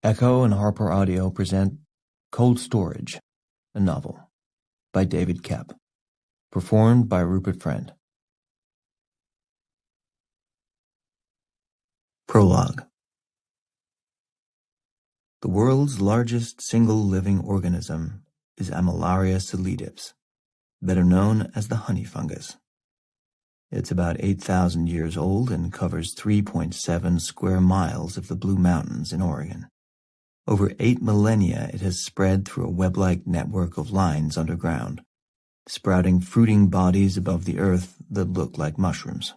Echo and Harper Audio present Cold Storage, a novel, by David Koepp, performed by Rupert Friend. Prologue. The world's largest single living organism is Amylaria solidips, better known as the honey fungus. It's about 8,000 years old and covers 3.7 square miles of the Blue Mountains in Oregon. Over 8 millennia, it has spread through a web-like network of lines underground, sprouting fruiting bodies above the earth that look like mushrooms.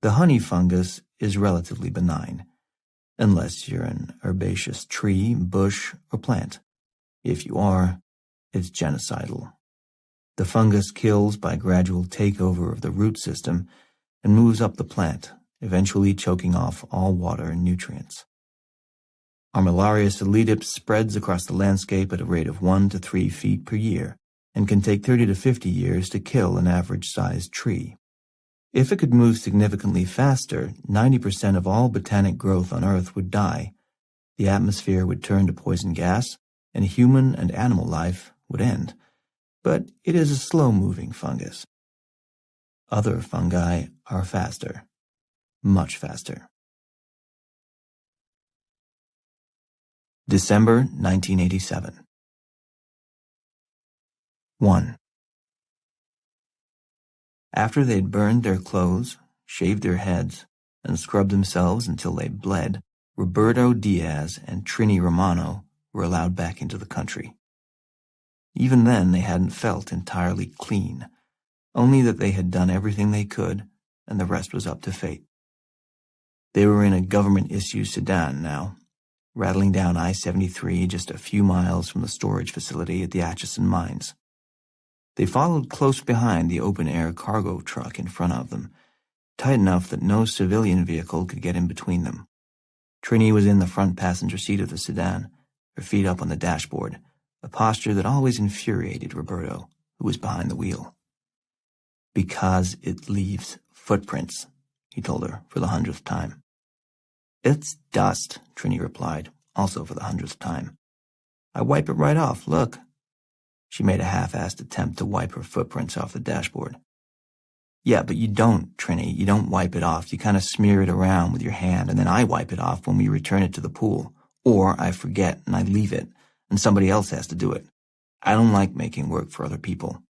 The honey fungus is relatively benign, unless you're an herbaceous tree, bush, or plant. If you are, it's genocidal. The fungus kills by gradual takeover of the root system and moves up the plant, eventually choking off all water and nutrients. Amylaria solidips spreads across the landscape at a rate of 1 to 3 feet per year and can take 30 to 50 years to kill an average-sized tree. If it could move significantly faster, 90% of all botanic growth on Earth would die, the atmosphere would turn to poison gas, and human and animal life would end. But it is a slow-moving fungus. Other fungi are faster, much faster. December 1987. 1. After they'd burned their clothes, shaved their heads, and scrubbed themselves until they bled, Roberto Diaz and Trini Romano were allowed back into the country. Even then, they hadn't felt entirely clean, only that they had done everything they could, and the rest was up to fate. They were in a government-issue sedan now, rattling down I-73 just a few miles from the storage facility at the Atchison mines. They followed close behind the open-air cargo truck in front of them, tight enough that no civilian vehicle could get in between them. Trini was in the front passenger seat of the sedan, her feet up on the dashboard, a posture that always infuriated Roberto, who was behind the wheel. "Because it leaves footprints," he told her for the 100th time. "It's dust," Trini replied, also for the 100th time. "I wipe it right off, look." She made a half-assed attempt to wipe her footprints off the dashboard. "Yeah, but you don't, Trini. You don't wipe it off. You kind of smear it around with your hand, and then I wipe it off when we return it to the pool. Or I forget and I leave it, and somebody else has to do it. I don't like making work for other people."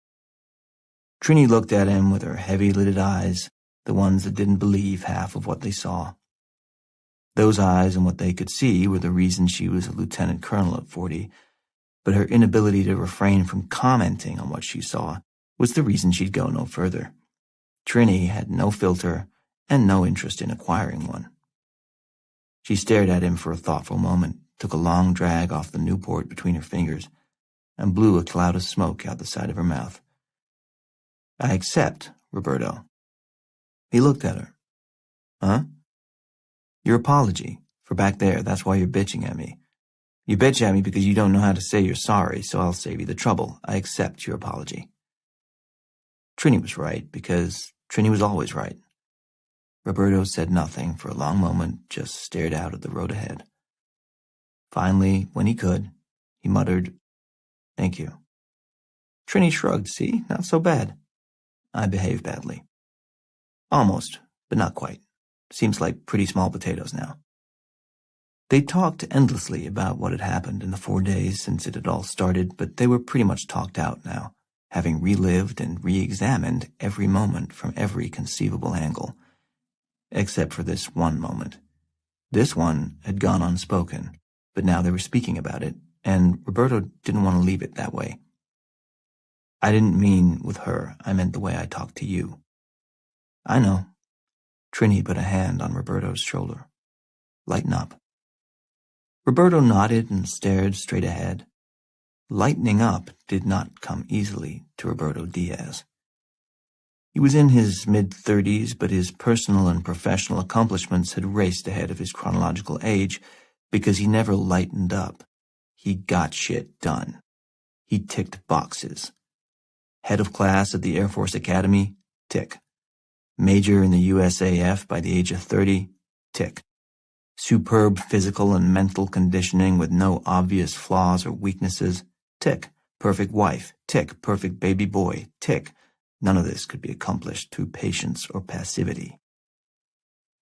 Trini looked at him with her heavy-lidded eyes, the ones that didn't believe half of what they saw. Those eyes and what they could see were the reason she was a lieutenant colonel at 40, but her inability to refrain from commenting on what she saw was the reason she'd go no further. Trini had no filter and no interest in acquiring one. She stared at him for a thoughtful moment, took a long drag off the Newport between her fingers, and blew a cloud of smoke out the side of her mouth. "I accept, Roberto." He looked at her. "Huh?" "Your apology, for back there, that's why you're bitching at me. You bitch at me because you don't know how to say you're sorry, so I'll save you the trouble. I accept your apology." Trini was right, because Trini was always right. Roberto said nothing for a long moment, just stared out at the road ahead. Finally, when he could, he muttered, "Thank you." Trini shrugged. "See, not so bad." "I behaved badly." "Almost, but not quite. Seems like pretty small potatoes now." They talked endlessly about what had happened in the 4 days since it had all started, but they were pretty much talked out now, having relived and re-examined every moment from every conceivable angle. Except for this one moment. This one had gone unspoken, but now they were speaking about it, and Roberto didn't want to leave it that way. "I didn't mean with her, I meant the way I talked to you." "I know." Trini put a hand on Roberto's shoulder. "Lighten up." Roberto nodded and stared straight ahead. Lightening up did not come easily to Roberto Diaz. He was in his mid-30s, but his personal and professional accomplishments had raced ahead of his chronological age because he never lightened up. He got shit done. He ticked boxes. Head of class at the Air Force Academy? Tick. Major in the USAF by the age of 30? Tick. Superb physical and mental conditioning with no obvious flaws or weaknesses. Tick. Perfect wife. Tick. Perfect baby boy. Tick. None of this could be accomplished through patience or passivity.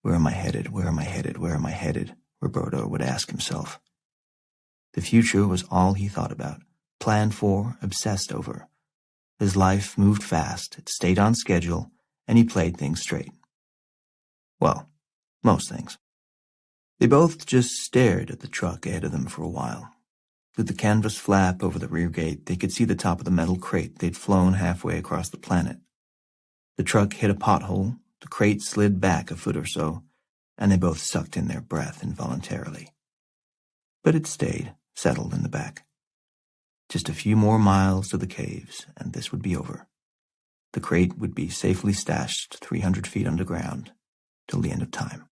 Where am I headed? Where am I headed? Where am I headed? Roberto would ask himself. The future was all he thought about, planned for, obsessed over. His life moved fast, it stayed on schedule, and he played things straight. Well, most things. They both just stared at the truck ahead of them for a while. Through the canvas flap over the rear gate, they could see the top of the metal crate they'd flown halfway across the planet. The truck hit a pothole, the crate slid back a foot or so, and they both sucked in their breath involuntarily. But it stayed, settled in the back. Just a few more miles to the caves, and this would be over. The crate would be safely stashed 300 feet underground till the end of time.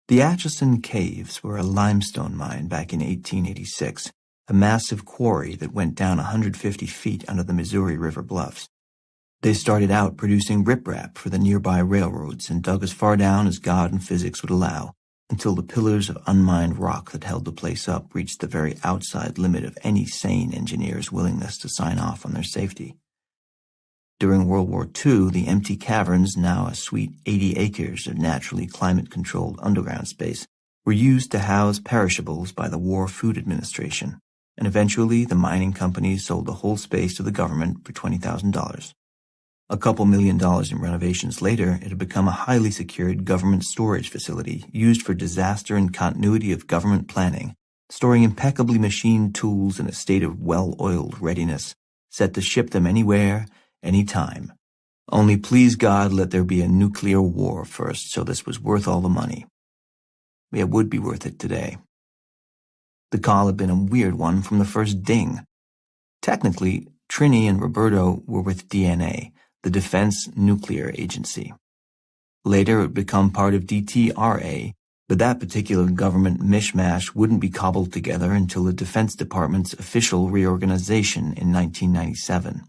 The Atchison Caves were a limestone mine back in 1886, a massive quarry that went down 150 feet under the Missouri River bluffs. They started out producing riprap for the nearby railroads and dug as far down as God and physics would allow, until the pillars of unmined rock that held the place up reached the very outside limit of any sane engineer's willingness to sign off on their safety. During World War II, the empty caverns, now a sweet 80 acres of naturally climate-controlled underground space, were used to house perishables by the War Food Administration, and eventually the mining companies sold the whole space to the government for $20,000. A couple $1 million in renovations later, it had become a highly secured government storage facility used for disaster and continuity of government planning, storing impeccably machined tools in a state of well-oiled readiness, set to ship them anywhere, anytime. Only please God let there be a nuclear war first, so this was worth all the money. It would be worth it today. The call had been a weird one from the first ding. Technically, Trini and Roberto were with DNA, the Defense Nuclear Agency. Later it would become part of DTRA, but that particular government mishmash wouldn't be cobbled together until the Defense Department's official reorganization in 1997.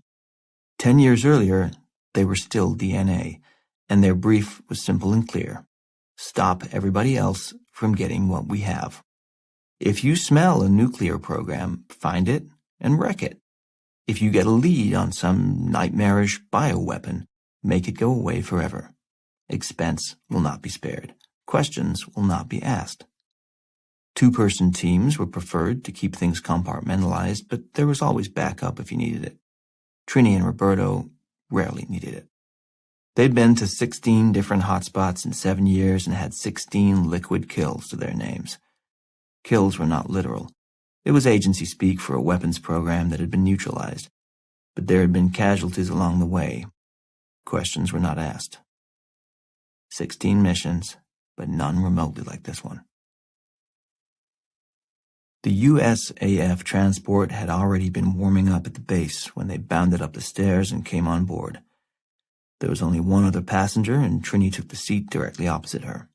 10 years earlier, they were still DNA, and their brief was simple and clear. Stop everybody else from getting what we have. If you smell a nuclear program, find it and wreck it. If you get a lead on some nightmarish bioweapon, make it go away forever. Expense will not be spared. Questions will not be asked. Two-person teams were preferred to keep things compartmentalized, but there was always backup if you needed it. Trini and Roberto rarely needed it. They'd been to 16 different hotspots in 7 years and had 16 liquid kills to their names. Kills were not literal. It was agency speak for a weapons program that had been neutralized, but there had been casualties along the way. Questions were not asked. 16 missions, but none remotely like this one. The USAF transport had already been warming up at the base when they bounded up the stairs and came on board. There was only one other passenger, and Trini took the seat directly opposite her.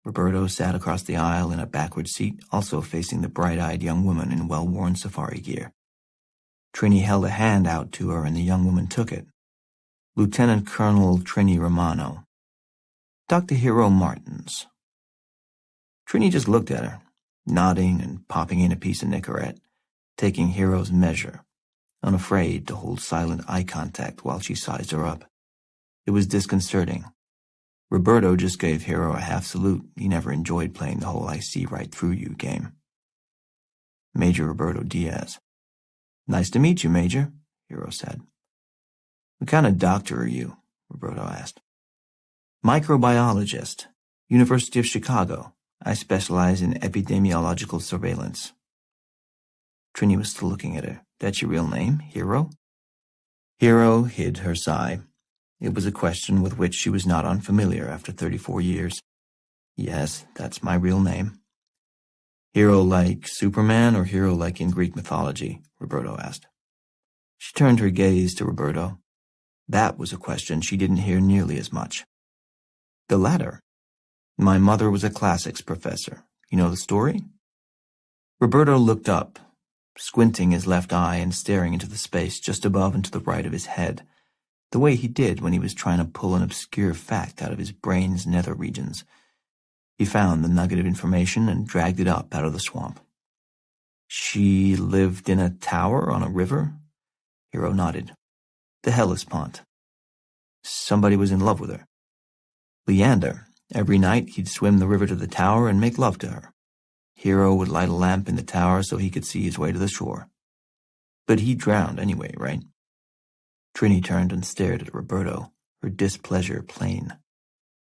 Roberto sat across the aisle in a backward seat, also facing the bright-eyed young woman in well-worn safari gear. Trini held a hand out to her, and the young woman took it. Lieutenant Colonel Trini Romano. Dr. Hero Martins. Trini just looked at her, nodding and popping in a piece of Nicorette, taking Hero's measure, unafraid to hold silent eye contact while she sized her up. It was disconcerting. Roberto just gave Hero a half salute. He never enjoyed playing the whole I see right through you game. Major Roberto Diaz. Nice to meet you, Major, Hero said. What kind of doctor are you? Roberto asked. Microbiologist, University of Chicago. I specialize in epidemiological surveillance. Trini was still looking at her. That's your real name, Hero? Hero hid her sigh. It was a question with which she was not unfamiliar after 34 years. Yes, that's my real name. Hero like Superman or hero like in Greek mythology? Roberto asked. She turned her gaze to Roberto. That was a question she didn't hear nearly as much. The latter. My mother was a classics professor. You know the story? Roberto looked up, squinting his left eye and staring into the space just above and to the right of his head, the way he did when he was trying to pull an obscure fact out of his brain's nether regions. He found the nugget of information and dragged it up out of the swamp. She lived in a tower on a river? Hero nodded. The Hellespont. Somebody was in love with her. Leander. Every night he'd swim the river to the tower and make love to her. Hero would light a lamp in the tower so he could see his way to the shore. But he drowned anyway, right? Trini turned and stared at Roberto, her displeasure plain.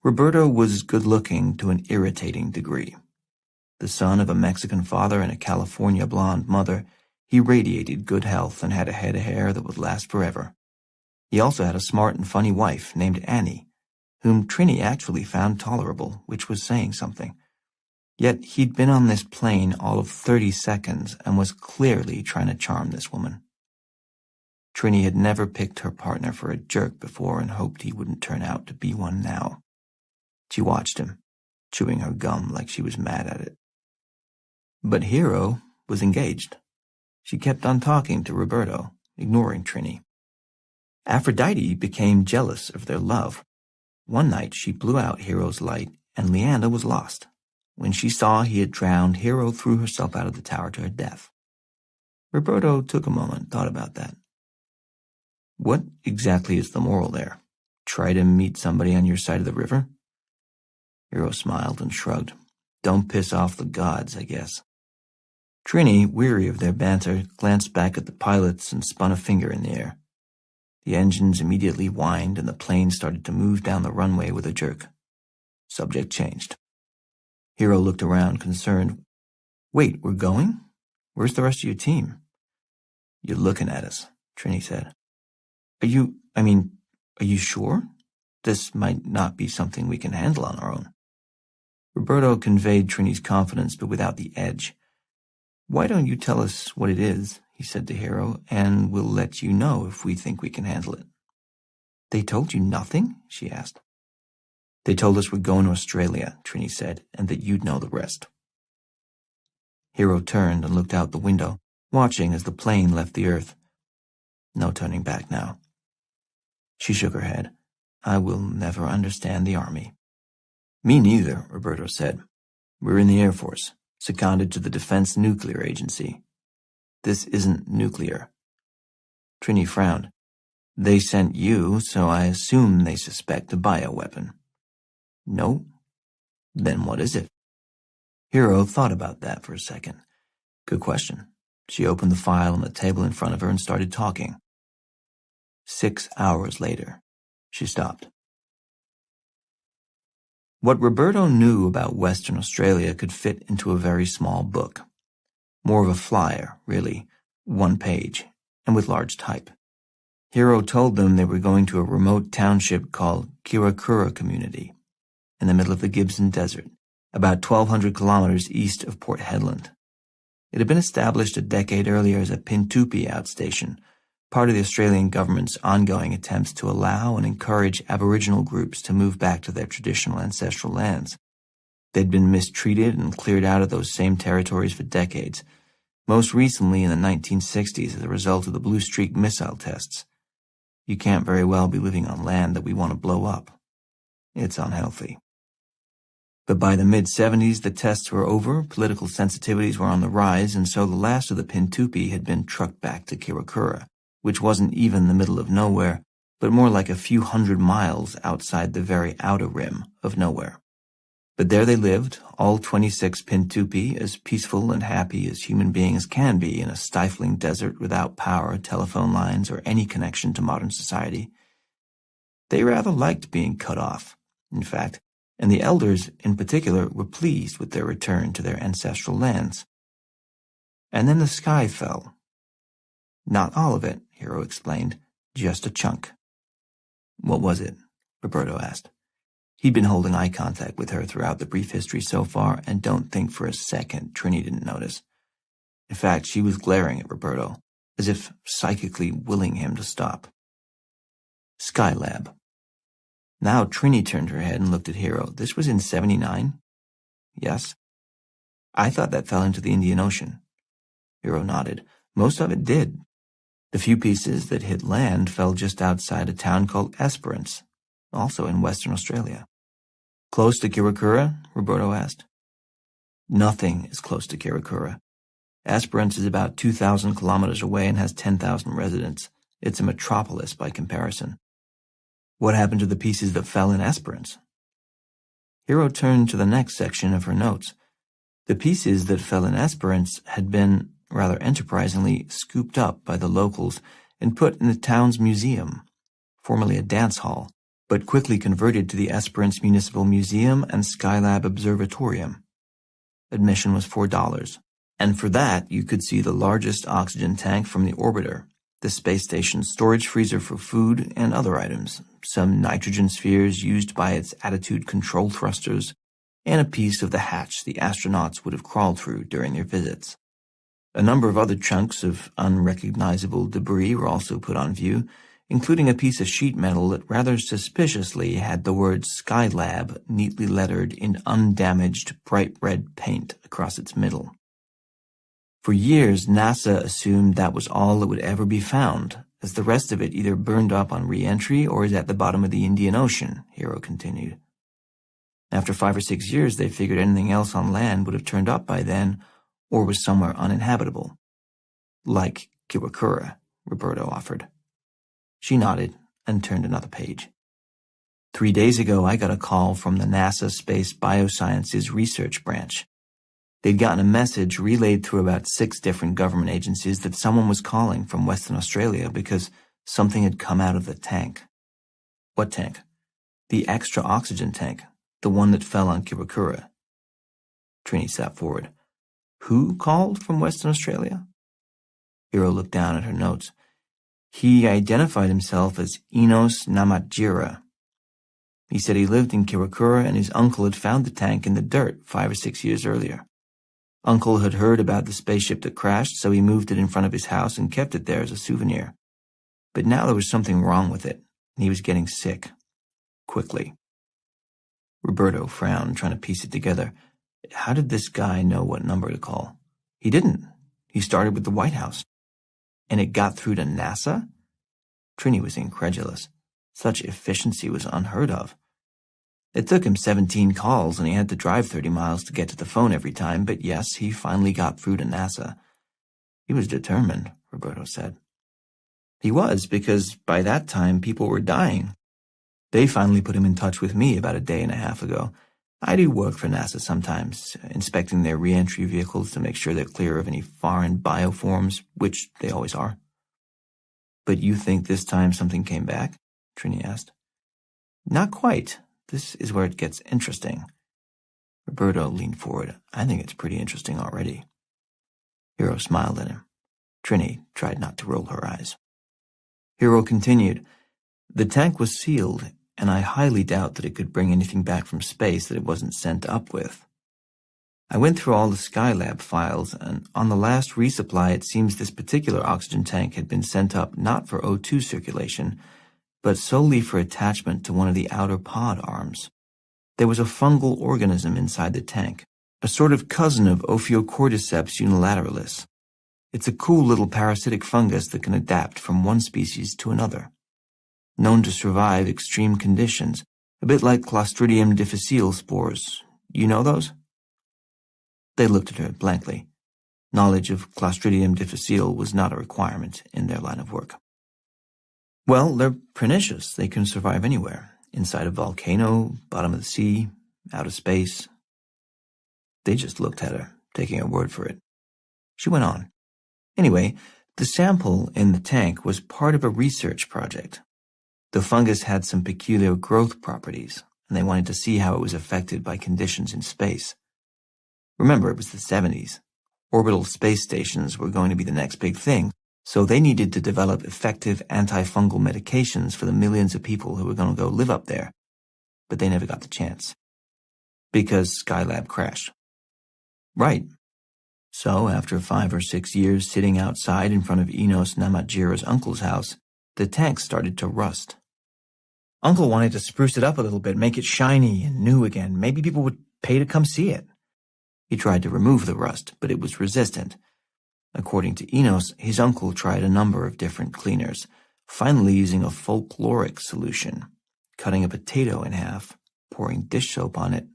Roberto was good-looking to an irritating degree. The son of a Mexican father and a California blonde mother, he radiated good health and had a head of hair that would last forever. He also had a smart and funny wife named Annie, whom Trini actually found tolerable, which was saying something. Yet he'd been on this plane all of 30 seconds and was clearly trying to charm this woman. Trini had never picked her partner for a jerk before and hoped he wouldn't turn out to be one now. She watched him, chewing her gum like she was mad at it. But Hero was engaged. She kept on talking to Roberto, ignoring Trini. Aphrodite became jealous of their love. One night she blew out Hero's light, and Leander was lost. When she saw he had drowned, Hero threw herself out of the tower to her death. Roberto took a moment, thought about that. What exactly is the moral there? Try to meet somebody on your side of the river? Hero smiled and shrugged. Don't piss off the gods, I guess. Trini, weary of their banter, glanced back at the pilots and spun a finger in the air. The engines immediately whined and the plane started to move down the runway with a jerk. Subject changed. Hero looked around, concerned. Wait, we're going? Where's the rest of your team? You're looking at us, Trini said. Are you sure? This might not be something we can handle on our own. Roberto conveyed Trini's confidence, but without the edge. Why don't you tell us what it is, he said to Hero, and we'll let you know if we think we can handle it. They told you nothing? She asked. They told us we're going to Australia, Trini said, and that you'd know the rest. Hero turned and looked out the window, watching as the plane left the earth. No turning back now. She shook her head. I will never understand the army. Me neither, Roberto said. We're in the Air Force, seconded to the Defense Nuclear Agency. This isn't nuclear. Trini frowned. They sent you, so I assume they suspect a bioweapon. No? Then what is it? Hero thought about that for a second. Good question. She opened the file on the table in front of her and started talking. 6 hours later, she stopped. What Roberto knew about Western Australia could fit into a very small book. More of a flyer, really, 1 page, and with large type. Hero told them they were going to a remote township called Kirakura Community, in the middle of the Gibson Desert, about 1,200 kilometers east of Port Hedland. It had been established a decade earlier as a Pintupi outstation, part of the Australian government's ongoing attempts to allow and encourage Aboriginal groups to move back to their traditional ancestral lands. They'd been mistreated and cleared out of those same territories for decades, most recently in the 1960s as a result of the Blue Streak missile tests. You can't very well be living on land that we want to blow up. It's unhealthy. But by the mid-70s, the tests were over, political sensitivities were on the rise, and so the last of the Pintupi had been trucked back to Kirakura, which wasn't even the middle of nowhere, but more like a few hundred miles outside the very outer rim of nowhere. But there they lived, all 26 Pintupi, as peaceful and happy as human beings can be in a stifling desert without power, telephone lines, or any connection to modern society. They rather liked being cut off, in fact, and the elders, in particular, were pleased with their return to their ancestral lands. And then the sky fell. Not all of it, Hero explained, just a chunk. What was it? Roberto asked. He'd been holding eye contact with her throughout the brief history so far, and don't think for a second Trini didn't notice. In fact, she was glaring at Roberto, as if psychically willing him to stop. Skylab. Now Trini turned her head and looked at Hero. This was in 79? Yes. I thought that fell into the Indian Ocean. Hero nodded. Most of it did. The few pieces that hit land fell just outside a town called Esperance, also in Western Australia. Close to Kirakura? Roberto asked. Nothing is close to Kirakura. Esperance is about 2,000 kilometers away and has 10,000 residents. It's a metropolis by comparison. What happened to the pieces that fell in Esperance? Hiro turned to the next section of her notes. The pieces that fell in Esperance had been, rather enterprisingly, scooped up by the locals and put in the town's museum, formerly a dance hall, but quickly converted to the Esperance Municipal Museum and Skylab Observatorium. Admission was $4, and for that you could see the largest oxygen tank from the orbiter, the space station's storage freezer for food and other items, some nitrogen spheres used by its attitude control thrusters, and a piece of the hatch the astronauts would have crawled through during their visits. A number of other chunks of unrecognizable debris were also put on view, including a piece of sheet metal that rather suspiciously had the word Skylab neatly lettered in undamaged bright red paint across its middle. For years, NASA assumed that was all that would ever be found, as the rest of it either burned up on re-entry or is at the bottom of the Indian Ocean, Hiro continued. After 5 or 6 years, they figured anything else on land would have turned up by then or was somewhere uninhabitable. Like Kirakura, Roberto offered. She nodded and turned another page. 3 days ago, I got a call from the NASA Space Biosciences Research Branch. They'd gotten a message relayed through about 6 different government agencies that someone was calling from Western Australia because something had come out of the tank. What tank? The extra oxygen tank, the one that fell on Kirakura. Trini sat forward. Who called from Western Australia? Hiro looked down at her notes. He identified himself as Enos Namatjira. He said he lived in Kirakura and his uncle had found the tank in the dirt 5 or 6 years earlier. Uncle had heard about the spaceship that crashed, so he moved it in front of his house and kept it there as a souvenir. But now there was something wrong with it, and he was getting sick. Quickly. Roberto frowned, trying to piece it together. How did this guy know what number to call? He didn't. He started with the White House. And it got through to NASA? Trini was incredulous. Such efficiency was unheard of. It took him 17 calls and he had to drive 30 miles to get to the phone every time, but yes, he finally got through to NASA. He was determined, Roberto said. He was, because by that time people were dying. They finally put him in touch with me about a day and a half ago. I do work for NASA sometimes, inspecting their re-entry vehicles to make sure they're clear of any foreign bioforms, which they always are. But you think this time something came back? Trini asked. Not quite. This is where it gets interesting. Roberto leaned forward. I think it's pretty interesting already. Hiro smiled at him. Trini tried not to roll her eyes. Hiro continued. The tank was sealed, and I highly doubt that it could bring anything back from space that it wasn't sent up with. I went through all the Skylab files, and on the last resupply it seems this particular oxygen tank had been sent up not for O2 circulation, but solely for attachment to one of the outer pod arms. There was a fungal organism inside the tank, a sort of cousin of Ophiocordyceps unilateralis. It's a cool little parasitic fungus that can adapt from one species to another. Known to survive extreme conditions, a bit like Clostridium difficile spores. You know those? They looked at her blankly. Knowledge of Clostridium difficile was not a requirement in their line of work. Well, they're pernicious. They can survive anywhere. Inside a volcano, bottom of the sea, out of space. They just looked at her, taking her word for it. She went on. Anyway, the sample in the tank was part of a research project. The fungus had some peculiar growth properties, and they wanted to see how it was affected by conditions in space. Remember, it was the 70s. Orbital space stations were going to be the next big thing, so they needed to develop effective antifungal medications for the millions of people who were going to go live up there. But they never got the chance. Because Skylab crashed. Right. So, after 5 or 6 years sitting outside in front of Enos Namatjira's uncle's house, the tank started to rust. Uncle wanted to spruce it up a little bit, make it shiny and new again. Maybe people would pay to come see it. He tried to remove the rust, but it was resistant. According to Enos, his uncle tried a number of different cleaners, finally using a folkloric solution, cutting a potato in half, pouring dish soap on it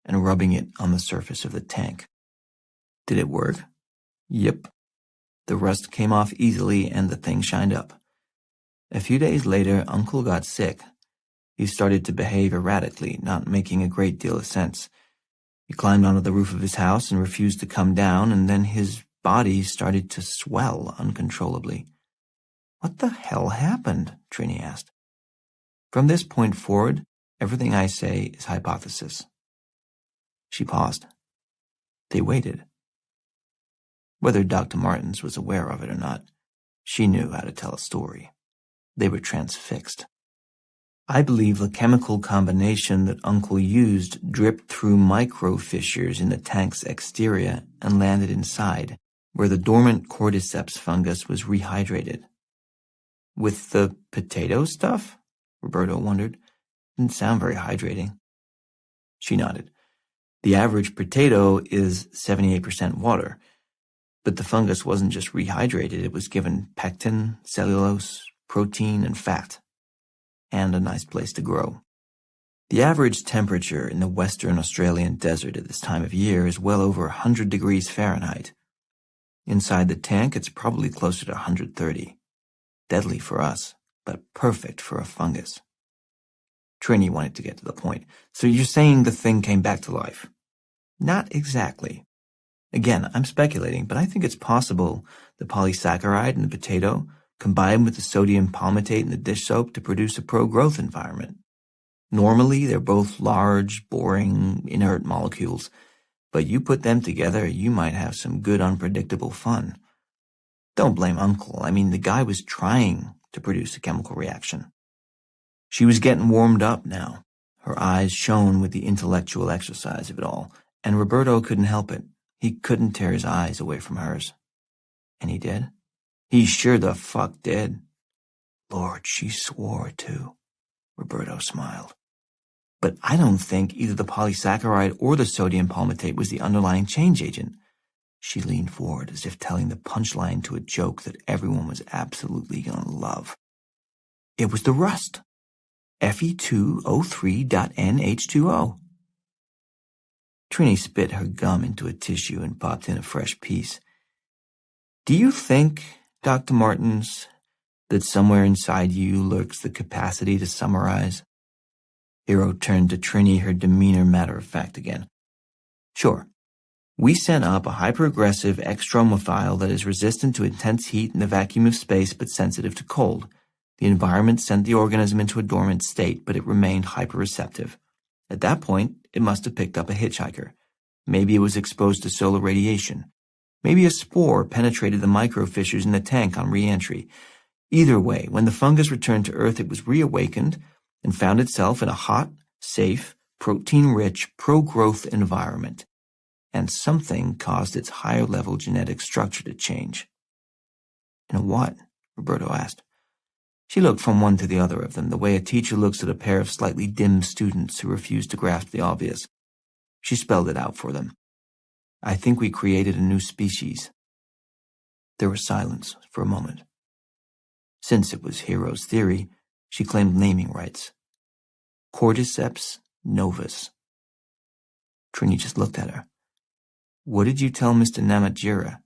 and rubbing it on the surface of the tank. Did it work? Yep. The rust came off easily and the thing shined up. A few days later, Uncle got sick. He started to behave erratically, not making a great deal of sense. He climbed onto the roof of his house and refused to come down, and then his body started to swell uncontrollably. What the hell happened? Trini asked. From this point forward, everything I say is hypothesis. She paused. They waited. Whether Dr. Martens was aware of it or not, she knew how to tell a story. They were transfixed. I believe the chemical combination that Uncle used dripped through micro fissures in the tank's exterior and landed inside, where the dormant cordyceps fungus was rehydrated. With the potato stuff? Roberto wondered. Didn't sound very hydrating. She nodded. The average potato is 78% water, but the fungus wasn't just rehydrated, it was given pectin, cellulose, protein, and fat, and a nice place to grow. The average temperature in the Western Australian desert at this time of year is well over 100 degrees Fahrenheit. Inside the tank, it's probably closer to 130. Deadly for us, but perfect for a fungus. Trini wanted to get to the point. So you're saying the thing came back to life? Not exactly. Again, I'm speculating, but I think it's possible the polysaccharide in the potato combined with the sodium palmitate in the dish soap to produce a pro-growth environment. Normally, they're both large, boring, inert molecules, but you put them together, you might have some good unpredictable fun. Don't blame Uncle. I mean, the guy was trying to produce a chemical reaction. She was getting warmed up now. Her eyes shone with the intellectual exercise of it all, and Roberto couldn't help it. He couldn't tear his eyes away from hers. And he did? He sure the fuck did. Lord, she swore too. Roberto smiled. But I don't think either the polysaccharide or the sodium palmitate was the underlying change agent. She leaned forward as if telling the punchline to a joke that everyone was absolutely going to love. It was the rust. Fe2O3.NH2O. Trini spit her gum into a tissue and popped in a fresh piece. Do you think, Dr. Martens, that somewhere inside you lurks the capacity to summarize? Hero turned to Trini, her demeanor matter-of-fact again. Sure. We sent up a hyper-aggressive extramophile that is resistant to intense heat in the vacuum of space but sensitive to cold. The environment sent the organism into a dormant state, but it remained hyper-receptive. At that point, it must have picked up a hitchhiker. Maybe it was exposed to solar radiation. Maybe a spore penetrated the microfissures in the tank on re-entry. Either way, when the fungus returned to Earth, it was reawakened and found itself in a hot, safe, protein-rich, pro-growth environment. And something caused its higher-level genetic structure to change. And what? Roberto asked. She looked from one to the other of them, the way a teacher looks at a pair of slightly dim students who refuse to grasp the obvious. She spelled it out for them. I think we created a new species. There was silence for a moment. Since it was Hero's theory, she claimed naming rights. Cordyceps novus. Trini just looked at her. What did you tell Mr. Namatjira?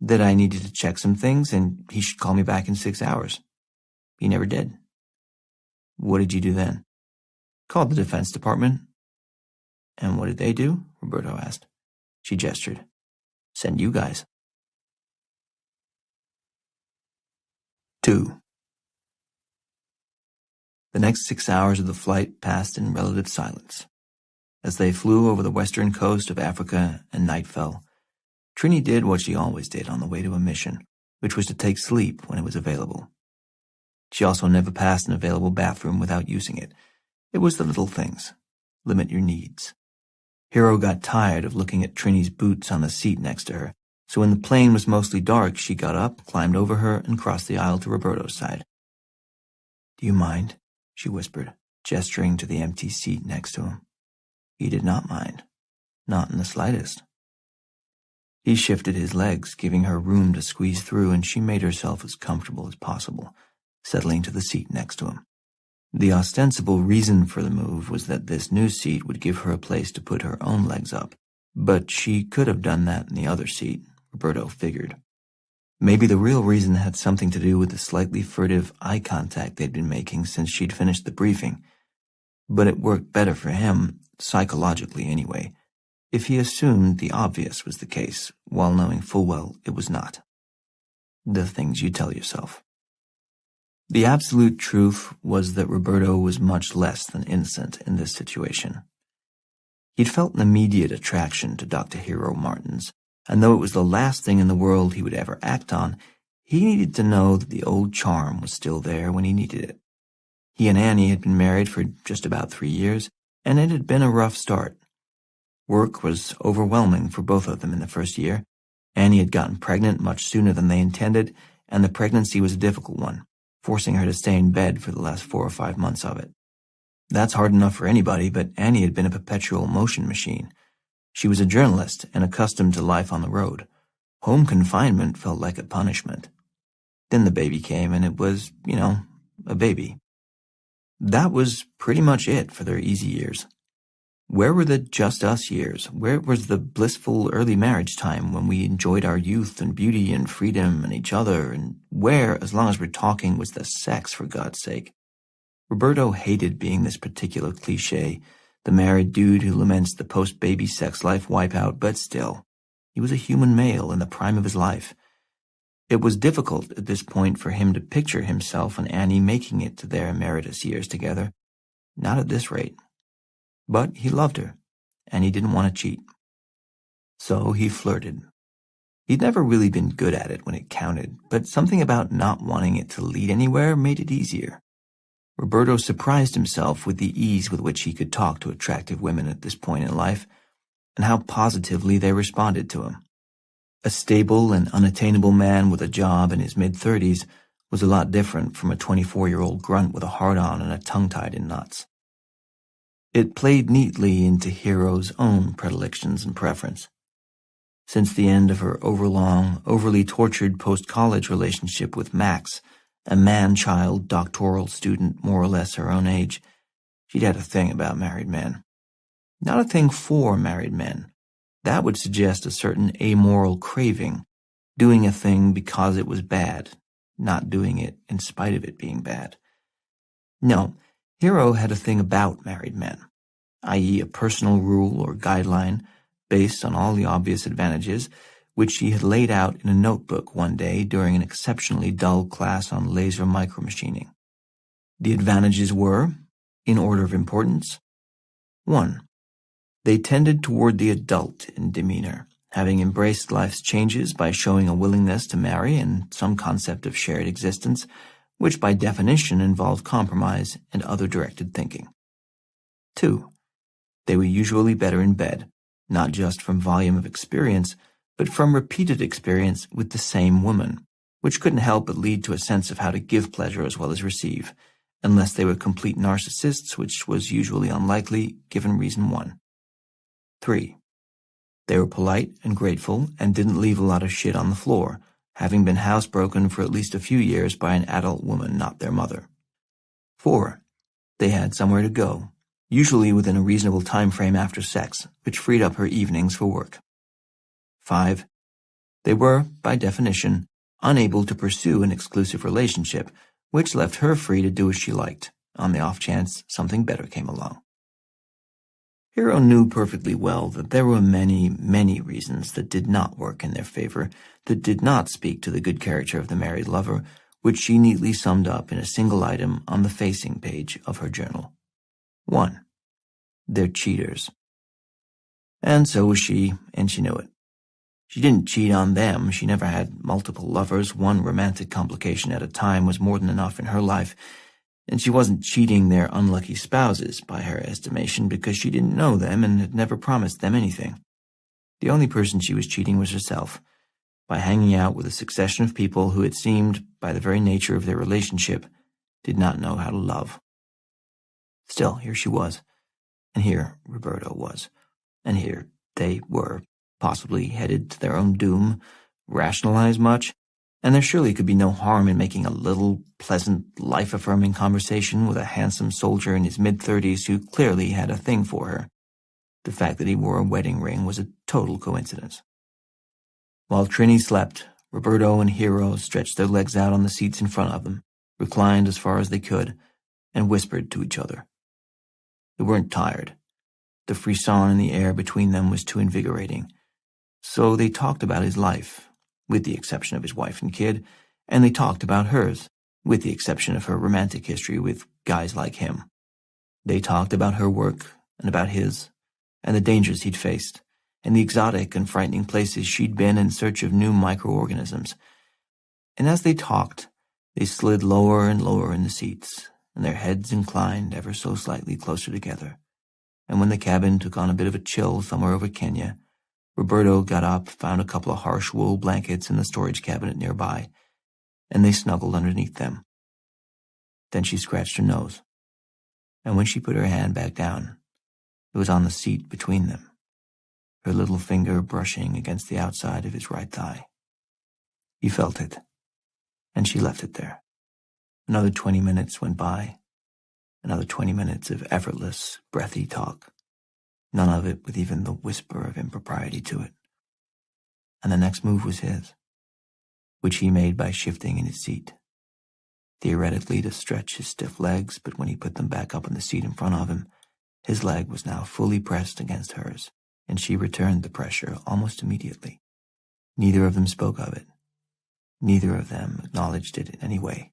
That I needed to check some things and he should call me back in 6 hours. He never did. What did you do then? Called the Defense Department. And what did they do? Roberto asked. She gestured. Send you guys. 2. The next 6 hours of the flight passed in relative silence. As they flew over the western coast of Africa and night fell, Trini did what she always did on the way to a mission, which was to take sleep when it was available. She also never passed an available bathroom without using it. It was the little things. Limit your needs. Hero got tired of looking at Trini's boots on the seat next to her, so when the plane was mostly dark, she got up, climbed over her, and crossed the aisle to Roberto's side. Do you mind? She whispered, gesturing to the empty seat next to him. He did not mind. Not in the slightest. He shifted his legs, giving her room to squeeze through, and she made herself as comfortable as possible, settling to the seat next to him. The ostensible reason for the move was that this new seat would give her a place to put her own legs up, but she could have done that in the other seat, Roberto figured. Maybe the real reason had something to do with the slightly furtive eye contact they'd been making since she'd finished the briefing. But it worked better for him, psychologically anyway, if he assumed the obvious was the case, while knowing full well it was not. The things you tell yourself. The absolute truth was that Roberto was much less than innocent in this situation. He'd felt an immediate attraction to Dr. Hero Martins, and though it was the last thing in the world he would ever act on, he needed to know that the old charm was still there when he needed it. He and Annie had been married for just about 3 years, and it had been a rough start. Work was overwhelming for both of them in the first year. Annie had gotten pregnant much sooner than they intended, and the pregnancy was a difficult one, forcing her to stay in bed for the last 4 or 5 months of it. That's hard enough for anybody, but Annie had been a perpetual motion machine. She was a journalist and accustomed to life on the road. Home confinement felt like a punishment. Then the baby came, and it was, a baby. That was pretty much it for their easy years. Where were the just us years? Where was the blissful early marriage time when we enjoyed our youth and beauty and freedom and each other? And where, as long as we're talking, was the sex, for God's sake? Roberto hated being this particular cliché, the married dude who laments the post-baby sex life wipeout, but still, he was a human male in the prime of his life. It was difficult at this point for him to picture himself and Annie making it to their emeritus years together. Not at this rate. But he loved her, and he didn't want to cheat. So he flirted. He'd never really been good at it when it counted, but something about not wanting it to lead anywhere made it easier. Roberto surprised himself with the ease with which he could talk to attractive women at this point in life, and how positively they responded to him. A stable and unattainable man with a job in his mid-30s was a lot different from a 24-year-old grunt with a hard-on and a tongue tied in knots. It played neatly into Hero's own predilections and preference. Since the end of her overlong, overly tortured post-college relationship with Max, a man-child doctoral student more or less her own age, she'd had a thing about married men. Not a thing for married men. That would suggest a certain amoral craving, doing a thing because it was bad, not doing it in spite of it being bad. No, Hero had a thing about married men, i.e. a personal rule or guideline based on all the obvious advantages, which she had laid out in a notebook one day during an exceptionally dull class on laser micromachining. The advantages were, in order of importance: 1. They tended toward the adult in demeanor, having embraced life's changes by showing a willingness to marry and some concept of shared existence, which by definition involved compromise and other directed thinking. 2. They were usually better in bed, not just from volume of experience, but from repeated experience with the same woman, which couldn't help but lead to a sense of how to give pleasure as well as receive, unless they were complete narcissists, which was usually unlikely, given reason 1. 3. They were polite and grateful and didn't leave a lot of shit on the floor, having been housebroken for at least a few years by an adult woman not their mother. 4. They had somewhere to go, usually within a reasonable time frame after sex, which freed up her evenings for work. 5. They were, by definition, unable to pursue an exclusive relationship, which left her free to do as she liked, on the off chance something better came along. Hero knew perfectly well that there were many, many reasons that did not work in their favor, that did not speak to the good character of the married lover, which she neatly summed up in a single item on the facing page of her journal. 1. They're cheaters. And so was she, and she knew it. She didn't cheat on them. She never had multiple lovers. One romantic complication at a time was more than enough in her life, and she wasn't cheating their unlucky spouses, by her estimation, because she didn't know them and had never promised them anything. The only person she was cheating was herself, by hanging out with a succession of people who, it seemed, by the very nature of their relationship, did not know how to love. Still, here she was, and here Roberto was, and here they were, possibly headed to their own doom. Rationalize much? and there surely could be no harm in making a little, pleasant, life-affirming conversation with a handsome soldier in his mid-30s who clearly had a thing for her. The fact that he wore a wedding ring was a total coincidence. While Trini slept, Roberto and Hero stretched their legs out on the seats in front of them, reclined as far as they could, and whispered to each other. They weren't tired. The frisson in the air between them was too invigorating. So they talked about his life, with the exception of his wife and kid, and they talked about hers, with the exception of her romantic history with guys like him. They talked about her work and about his, and the dangers he'd faced, and the exotic and frightening places she'd been in search of new microorganisms. And as they talked, they slid lower and lower in the seats, and their heads inclined ever so slightly closer together. And when the cabin took on a bit of a chill somewhere over Kenya, Roberto got up, found a couple of harsh wool blankets in the storage cabinet nearby, and they snuggled underneath them. Then she scratched her nose, and when she put her hand back down, it was on the seat between them, her little finger brushing against the outside of his right thigh. He felt it, and she left it there. Another 20 minutes went by, another 20 minutes of effortless, breathy talk, none of it with even the whisper of impropriety to it. And the next move was his, which he made by shifting in his seat, theoretically to stretch his stiff legs, but when he put them back up on the seat in front of him, his leg was now fully pressed against hers, and she returned the pressure almost immediately. Neither of them spoke of it. Neither of them acknowledged it in any way.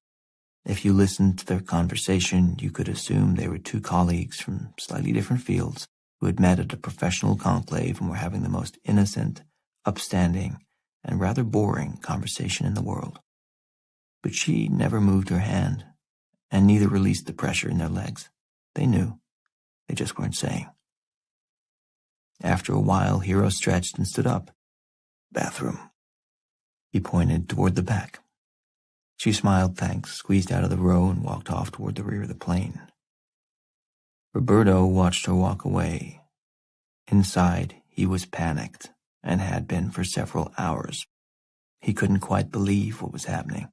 If you listened to their conversation, you could assume they were two colleagues from slightly different fields who had met at a professional conclave and were having the most innocent, upstanding, and rather boring conversation in the world. But she never moved her hand, and neither released the pressure in their legs. They knew. They just weren't saying. After a while, Hero stretched and stood up. "Bathroom." He pointed toward the back. She smiled thanks, squeezed out of the row, and walked off toward the rear of the plane. Roberto watched her walk away. Inside, he was panicked, and had been for several hours. He couldn't quite believe what was happening.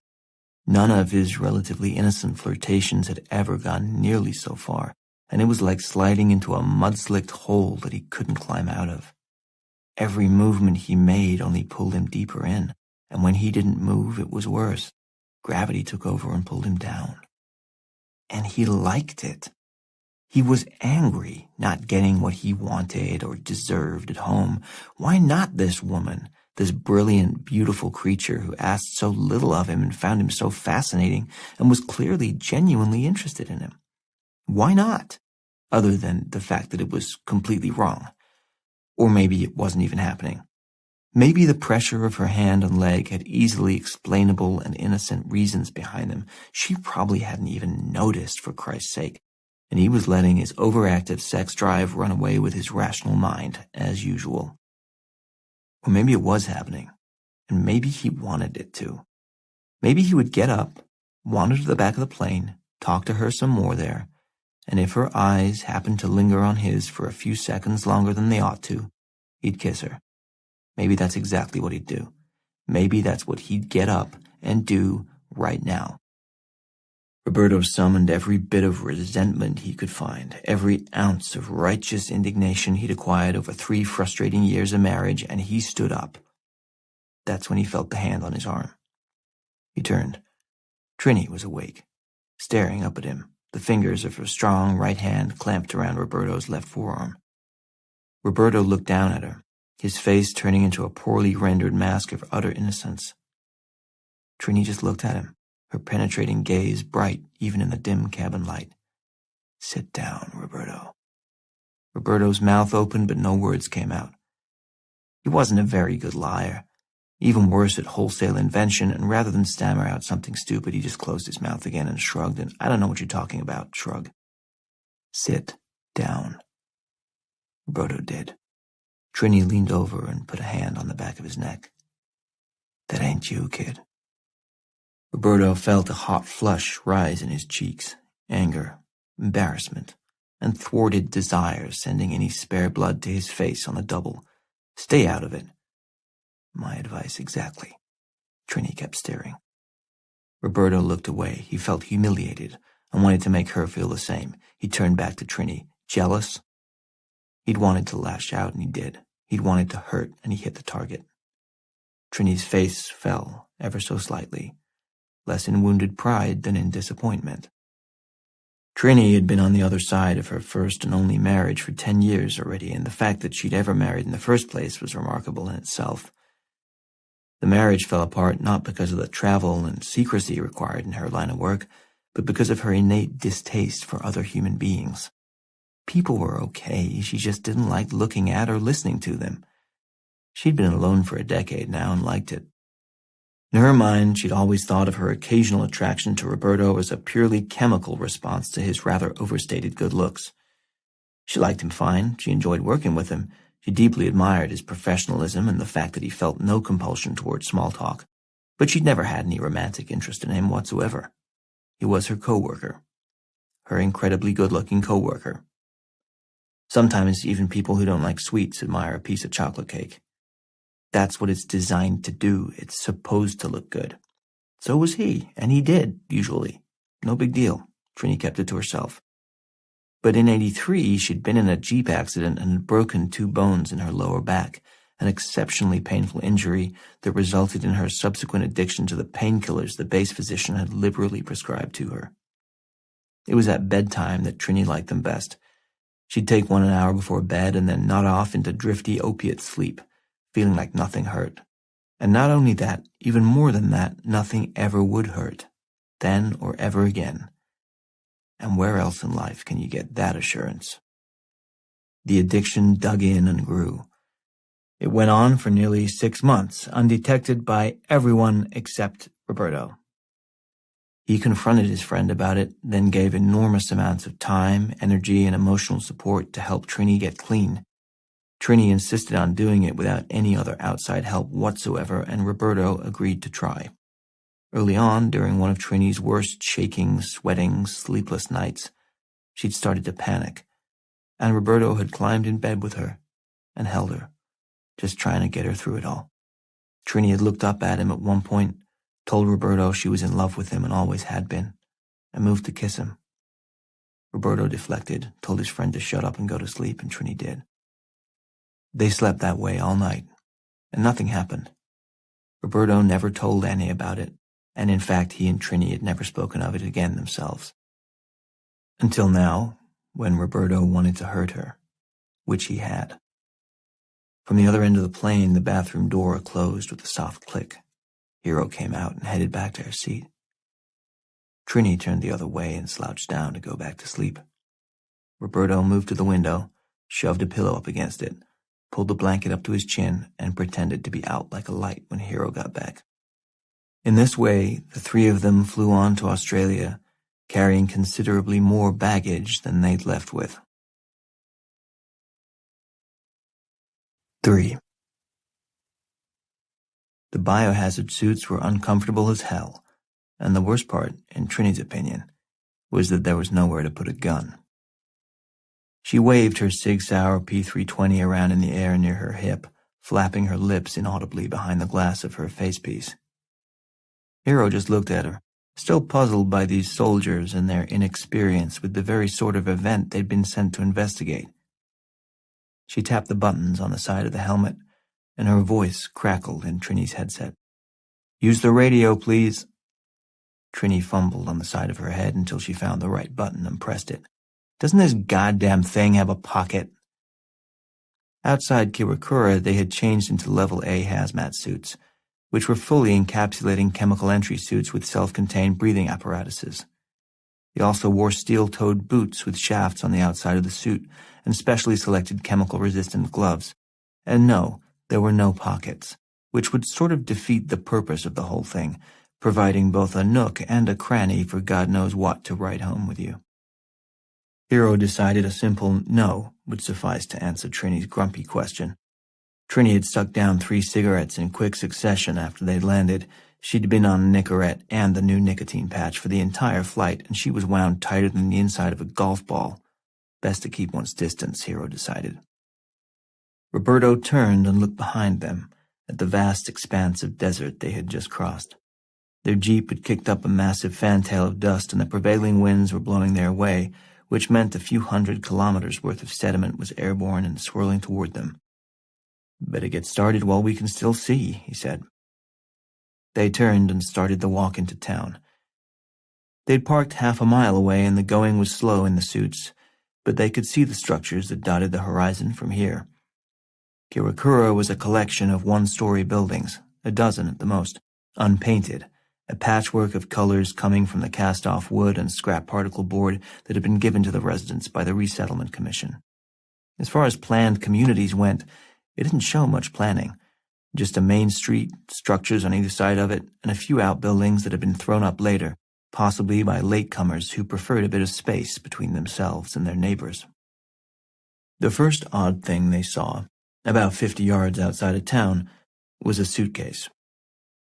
None of his relatively innocent flirtations had ever gone nearly so far, and it was like sliding into a mud-slicked hole that he couldn't climb out of. Every movement he made only pulled him deeper in, and when he didn't move, it was worse. Gravity took over and pulled him down. And he liked it. He was angry, not getting what he wanted or deserved at home. Why not this woman, this brilliant, beautiful creature who asked so little of him and found him so fascinating and was clearly genuinely interested in him? Why not? Other than the fact that it was completely wrong. Or maybe it wasn't even happening. Maybe the pressure of her hand and leg had easily explainable and innocent reasons behind them. She probably hadn't even noticed, for Christ's sake, and he was letting his overactive sex drive run away with his rational mind, as usual. Or maybe it was happening, and maybe he wanted it to. Maybe he would get up, wander to the back of the plane, talk to her some more there, and if her eyes happened to linger on his for a few seconds longer than they ought to, he'd kiss her. Maybe that's exactly what he'd do. Maybe that's what he'd get up and do right now. Roberto summoned every bit of resentment he could find, every ounce of righteous indignation he'd acquired over 3 frustrating years of marriage, and he stood up. That's when he felt the hand on his arm. He turned. Trini was awake, staring up at him, the fingers of her strong right hand clamped around Roberto's left forearm. Roberto looked down at her, his face turning into a poorly rendered mask of utter innocence. Trini just looked at him, her penetrating gaze bright even in the dim cabin light. "Sit down, Roberto." Roberto's mouth opened, but no words came out. He wasn't a very good liar, even worse at wholesale invention, and rather than stammer out something stupid, he just closed his mouth again and shrugged an "I don't know what you're talking about" shrug. "Sit down." Roberto did. Trini leaned over and put a hand on the back of his neck. "That ain't you, kid." Roberto felt a hot flush rise in his cheeks, anger, embarrassment, and thwarted desire sending any spare blood to his face on the double. Stay out of it. My advice exactly. Trini kept staring. Roberto looked away. He felt humiliated and wanted to make her feel the same. He turned back to Trini. Jealous? He'd wanted to lash out, and he did. He'd wanted to hurt, and he hit the target. Trini's face fell ever so slightly, less in wounded pride than in disappointment. Trini had been on the other side of her first and only marriage for 10 years already, and the fact that she'd ever married in the first place was remarkable in itself. The marriage fell apart not because of the travel and secrecy required in her line of work, but because of her innate distaste for other human beings. People were okay, she just didn't like looking at or listening to them. She'd been alone for a decade now and liked it. In her mind, she'd always thought of her occasional attraction to Roberto as a purely chemical response to his rather overstated good looks. She liked him fine, she enjoyed working with him, she deeply admired his professionalism and the fact that he felt no compulsion toward small talk, but she'd never had any romantic interest in him whatsoever. He was her co-worker, her incredibly good-looking co-worker. Sometimes even people who don't like sweets admire a piece of chocolate cake. That's what it's designed to do. It's supposed to look good. So was he, and he did, usually. No big deal. Trini kept it to herself. But in '83, she'd been in a Jeep accident and had broken 2 bones in her lower back, an exceptionally painful injury that resulted in her subsequent addiction to the painkillers the base physician had liberally prescribed to her. It was at bedtime that Trini liked them best. She'd take one an hour before bed and then nod off into drifty opiate sleep, feeling like nothing hurt. And not only that, even more than that, nothing ever would hurt, then or ever again. And where else in life can you get that assurance? The addiction dug in and grew. It went on for nearly 6 months, undetected by everyone except Roberto. He confronted his friend about it, then gave enormous amounts of time, energy, and emotional support to help Trini get clean. Trini insisted on doing it without any other outside help whatsoever, and Roberto agreed to try. Early on, during one of Trini's worst shaking, sweating, sleepless nights, she'd started to panic, and Roberto had climbed in bed with her and held her, just trying to get her through it all. Trini had looked up at him at one point, told Roberto she was in love with him and always had been, and moved to kiss him. Roberto deflected, told his friend to shut up and go to sleep, and Trini did. They slept that way all night, and nothing happened. Roberto never told Annie about it, and in fact he and Trini had never spoken of it again themselves. Until now, when Roberto wanted to hurt her, which he had. From the other end of the plane, the bathroom door closed with a soft click. Hero came out and headed back to her seat. Trini turned the other way and slouched down to go back to sleep. Roberto moved to the window, shoved a pillow up against it, pulled the blanket up to his chin, and pretended to be out like a light when Hero got back. In this way, the 3 of them flew on to Australia, carrying considerably more baggage than they'd left with. 3. The biohazard suits were uncomfortable as hell, and the worst part, in Trini's opinion, was that there was nowhere to put a gun. She waved her Sig Sauer P320 around in the air near her hip, flapping her lips inaudibly behind the glass of her facepiece. Hero just looked at her, still puzzled by these soldiers and their inexperience with the very sort of event they'd been sent to investigate. She tapped the buttons on the side of the helmet, and her voice crackled in Trini's headset. "Use the radio, please." Trini fumbled on the side of her head until she found the right button and pressed it. "Doesn't this goddamn thing have a pocket?" Outside Kiwakura, they had changed into Level A hazmat suits, which were fully encapsulating chemical entry suits with self-contained breathing apparatuses. They also wore steel-toed boots with shafts on the outside of the suit and specially selected chemical-resistant gloves. And no, there were no pockets, which would sort of defeat the purpose of the whole thing, providing both a nook and a cranny for God knows what to write home with you. Hero decided a simple no would suffice to answer Trini's grumpy question. Trini had sucked down 3 cigarettes in quick succession after they'd landed. She'd been on Nicorette and the new nicotine patch for the entire flight, and she was wound tighter than the inside of a golf ball. Best to keep one's distance, Hero decided. Roberto turned and looked behind them, at the vast expanse of desert they had just crossed. Their jeep had kicked up a massive fantail of dust, and the prevailing winds were blowing their way, which meant a few 100 kilometers worth of sediment was airborne and swirling toward them. "Better get started while we can still see," he said. They turned and started the walk into town. They'd parked half a mile away, and the going was slow in the suits, but they could see the structures that dotted the horizon from here. Kirakura was a collection of one-story buildings, a dozen at the most, unpainted, a patchwork of colors coming from the cast-off wood and scrap particle board that had been given to the residents by the Resettlement Commission. As far as planned communities went, it didn't show much planning. Just a main street, structures on either side of it, and a few outbuildings that had been thrown up later, possibly by latecomers who preferred a bit of space between themselves and their neighbors. The first odd thing they saw, about 50 yards outside of town, was a suitcase.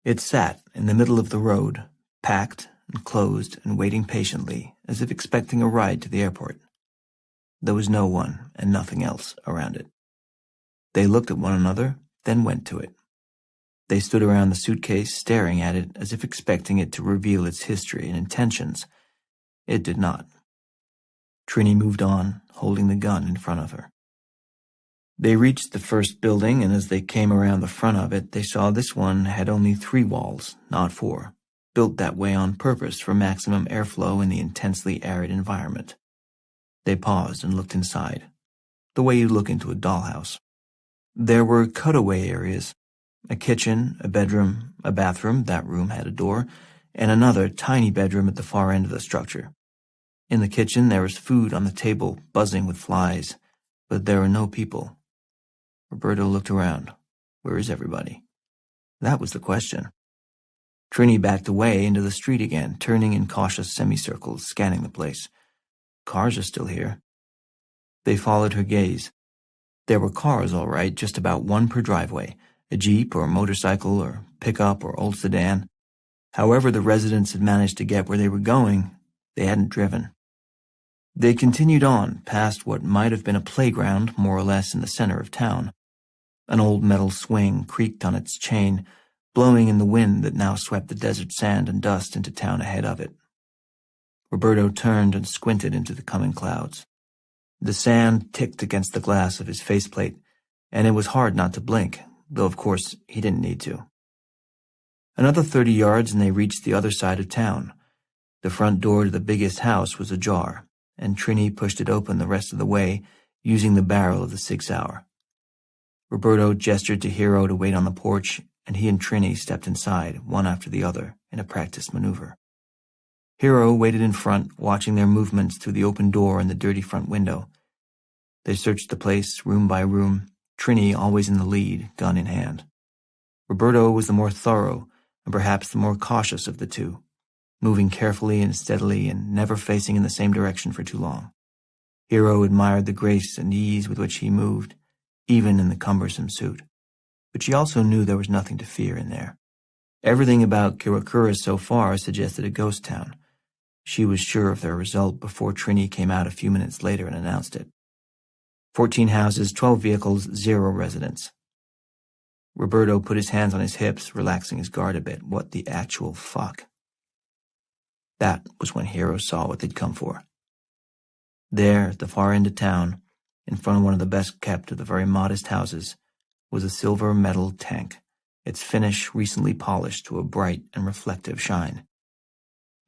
It sat in the middle of the road, packed and closed and waiting patiently, as if expecting a ride to the airport. There was no one and nothing else around it. They looked at one another, then went to it. They stood around the suitcase, staring at it as if expecting it to reveal its history and intentions. It did not. Trini moved on, holding the gun in front of her. They reached the first building, and as they came around the front of it, they saw this one had only 3 walls, not 4, built that way on purpose for maximum airflow in the intensely arid environment. They paused and looked inside, the way you look into a dollhouse. There were cutaway areas, a kitchen, a bedroom, a bathroom, that room had a door, and another tiny bedroom at the far end of the structure. In the kitchen there was food on the table, buzzing with flies, but there were no people. Roberto looked around. Where is everybody? That was the question. Trini backed away into the street again, turning in cautious semicircles, scanning the place. Cars are still here. They followed her gaze. There were cars, all right, just about one per driveway, a jeep or motorcycle or pickup or old sedan. However the residents had managed to get where they were going, they hadn't driven. They continued on, past what might have been a playground, more or less in the center of town. An old metal swing creaked on its chain, blowing in the wind that now swept the desert sand and dust into town ahead of it. Roberto turned and squinted into the coming clouds. The sand ticked against the glass of his faceplate, and it was hard not to blink, though of course he didn't need to. Another 30 yards and they reached the other side of town. The front door to the biggest house was ajar, and Trini pushed it open the rest of the way, using the barrel of the 6-hour. Roberto gestured to Hiro to wait on the porch, and he and Trini stepped inside, one after the other, in a practiced maneuver. Hiro waited in front, watching their movements through the open door and the dirty front window. They searched the place, room by room, Trini always in the lead, gun in hand. Roberto was the more thorough, and perhaps the more cautious of the two, moving carefully and steadily and never facing in the same direction for too long. Hiro admired the grace and ease with which he moved, even in the cumbersome suit. But she also knew there was nothing to fear in there. Everything about Kirakura so far suggested a ghost town. She was sure of their result before Trini came out a few minutes later and announced it. 14 houses, 12 vehicles, 0 residents. Roberto put his hands on his hips, relaxing his guard a bit. What the actual fuck? That was when Hiro saw what they'd come for. There, at the far end of town, in front of one of the best kept of the very modest houses, was a silver metal tank, its finish recently polished to a bright and reflective shine.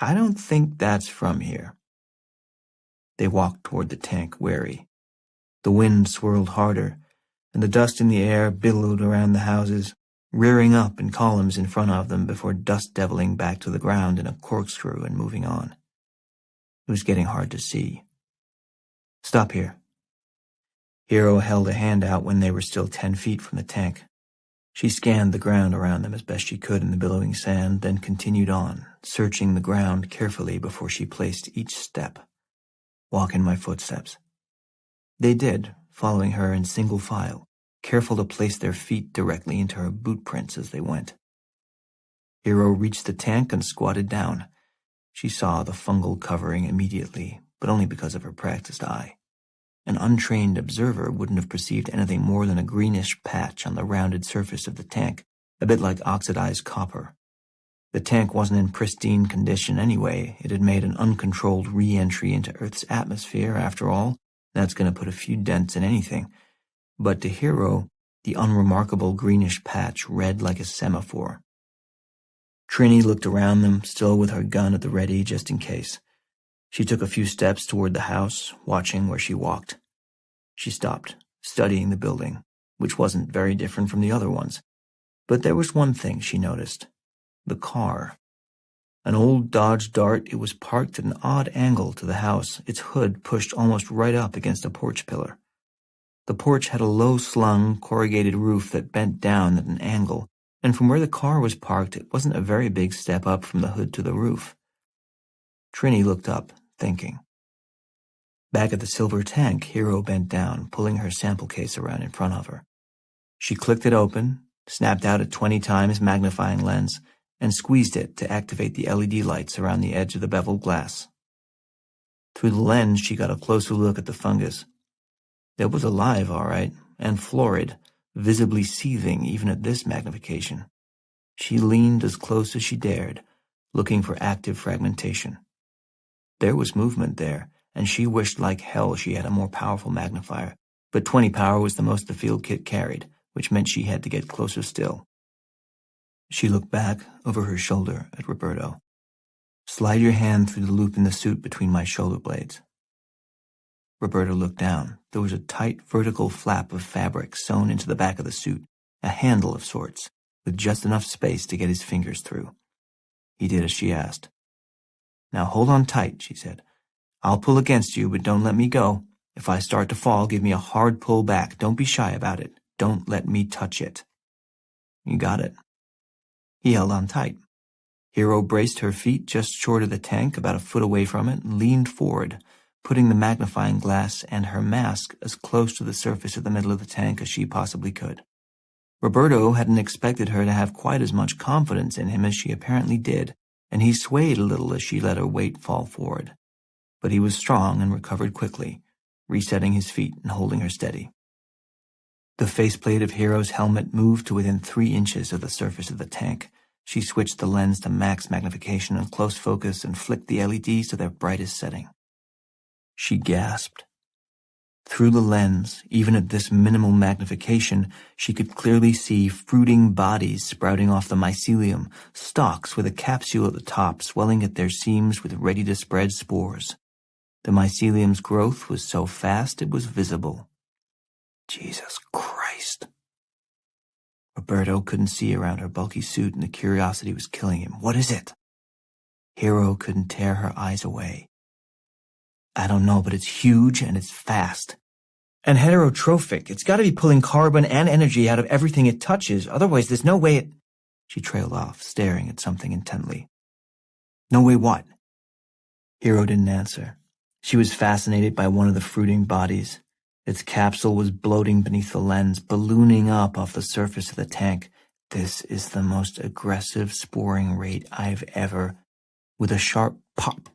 I don't think that's from here. They walked toward the tank, wary. The wind swirled harder, and the dust in the air billowed around the houses, rearing up in columns in front of them before dust-deviling back to the ground in a corkscrew and moving on. It was getting hard to see. Stop here. Hiro held a hand out when they were still 10 feet from the tank. She scanned the ground around them as best she could in the billowing sand, then continued on, searching the ground carefully before she placed each step. Walk in my footsteps. They did, following her in single file, careful to place their feet directly into her boot prints as they went. Hiro reached the tank and squatted down. She saw the fungal covering immediately, but only because of her practiced eye. An untrained observer wouldn't have perceived anything more than a greenish patch on the rounded surface of the tank, a bit like oxidized copper. The tank wasn't in pristine condition anyway. It had made an uncontrolled re-entry into Earth's atmosphere, after all. That's going to put a few dents in anything. But to Hero, the unremarkable greenish patch read like a semaphore. Trini looked around them, still with her gun at the ready just in case. She took a few steps toward the house, watching where she walked. She stopped, studying the building, which wasn't very different from the other ones. But there was one thing she noticed. The car. An old Dodge Dart, it was parked at an odd angle to the house, its hood pushed almost right up against a porch pillar. The porch had a low-slung, corrugated roof that bent down at an angle, and from where the car was parked, it wasn't a very big step up from the hood to the roof. Trini looked up, thinking. Back at the silver tank, Hero bent down, pulling her sample case around in front of her. She clicked it open, snapped out a 20 times magnifying lens, and squeezed it to activate the LED lights around the edge of the beveled glass. Through the lens, she got a closer look at the fungus. It was alive, all right, and florid, visibly seething even at this magnification. She leaned as close as she dared, looking for active fragmentation. There was movement there, and she wished like hell she had a more powerful magnifier, but 20 power was the most the field kit carried, which meant she had to get closer still. She looked back over her shoulder at Roberto. Slide your hand through the loop in the suit between my shoulder blades. Roberto looked down. There was a tight vertical flap of fabric sewn into the back of the suit, a handle of sorts, with just enough space to get his fingers through. He did as she asked. Now hold on tight, she said. I'll pull against you, but don't let me go. If I start to fall, give me a hard pull back. Don't be shy about it. Don't let me touch it. You got it. He held on tight. Hero braced her feet just short of the tank, about a foot away from it, and leaned forward, putting the magnifying glass and her mask as close to the surface of the middle of the tank as she possibly could. Roberto hadn't expected her to have quite as much confidence in him as she apparently did, and he swayed a little as she let her weight fall forward. But he was strong and recovered quickly, resetting his feet and holding her steady. The faceplate of Hero's helmet moved to within 3 inches of the surface of the tank. She switched the lens to max magnification and close focus and flicked the LEDs to their brightest setting. She gasped. Through the lens, even at this minimal magnification, she could clearly see fruiting bodies sprouting off the mycelium, stalks with a capsule at the top swelling at their seams with ready-to-spread spores. The mycelium's growth was so fast it was visible. Jesus Christ. Roberto couldn't see around her bulky suit and the curiosity was killing him. What is it? Hero couldn't tear her eyes away. I don't know, but it's huge and it's fast. And heterotrophic. It's got to be pulling carbon and energy out of everything it touches. Otherwise, there's no way it... She trailed off, staring at something intently. No way what? Hero didn't answer. She was fascinated by one of the fruiting bodies. Its capsule was bloating beneath the lens, ballooning up off the surface of the tank. This is the most aggressive sporing rate I've ever... With a sharp pop,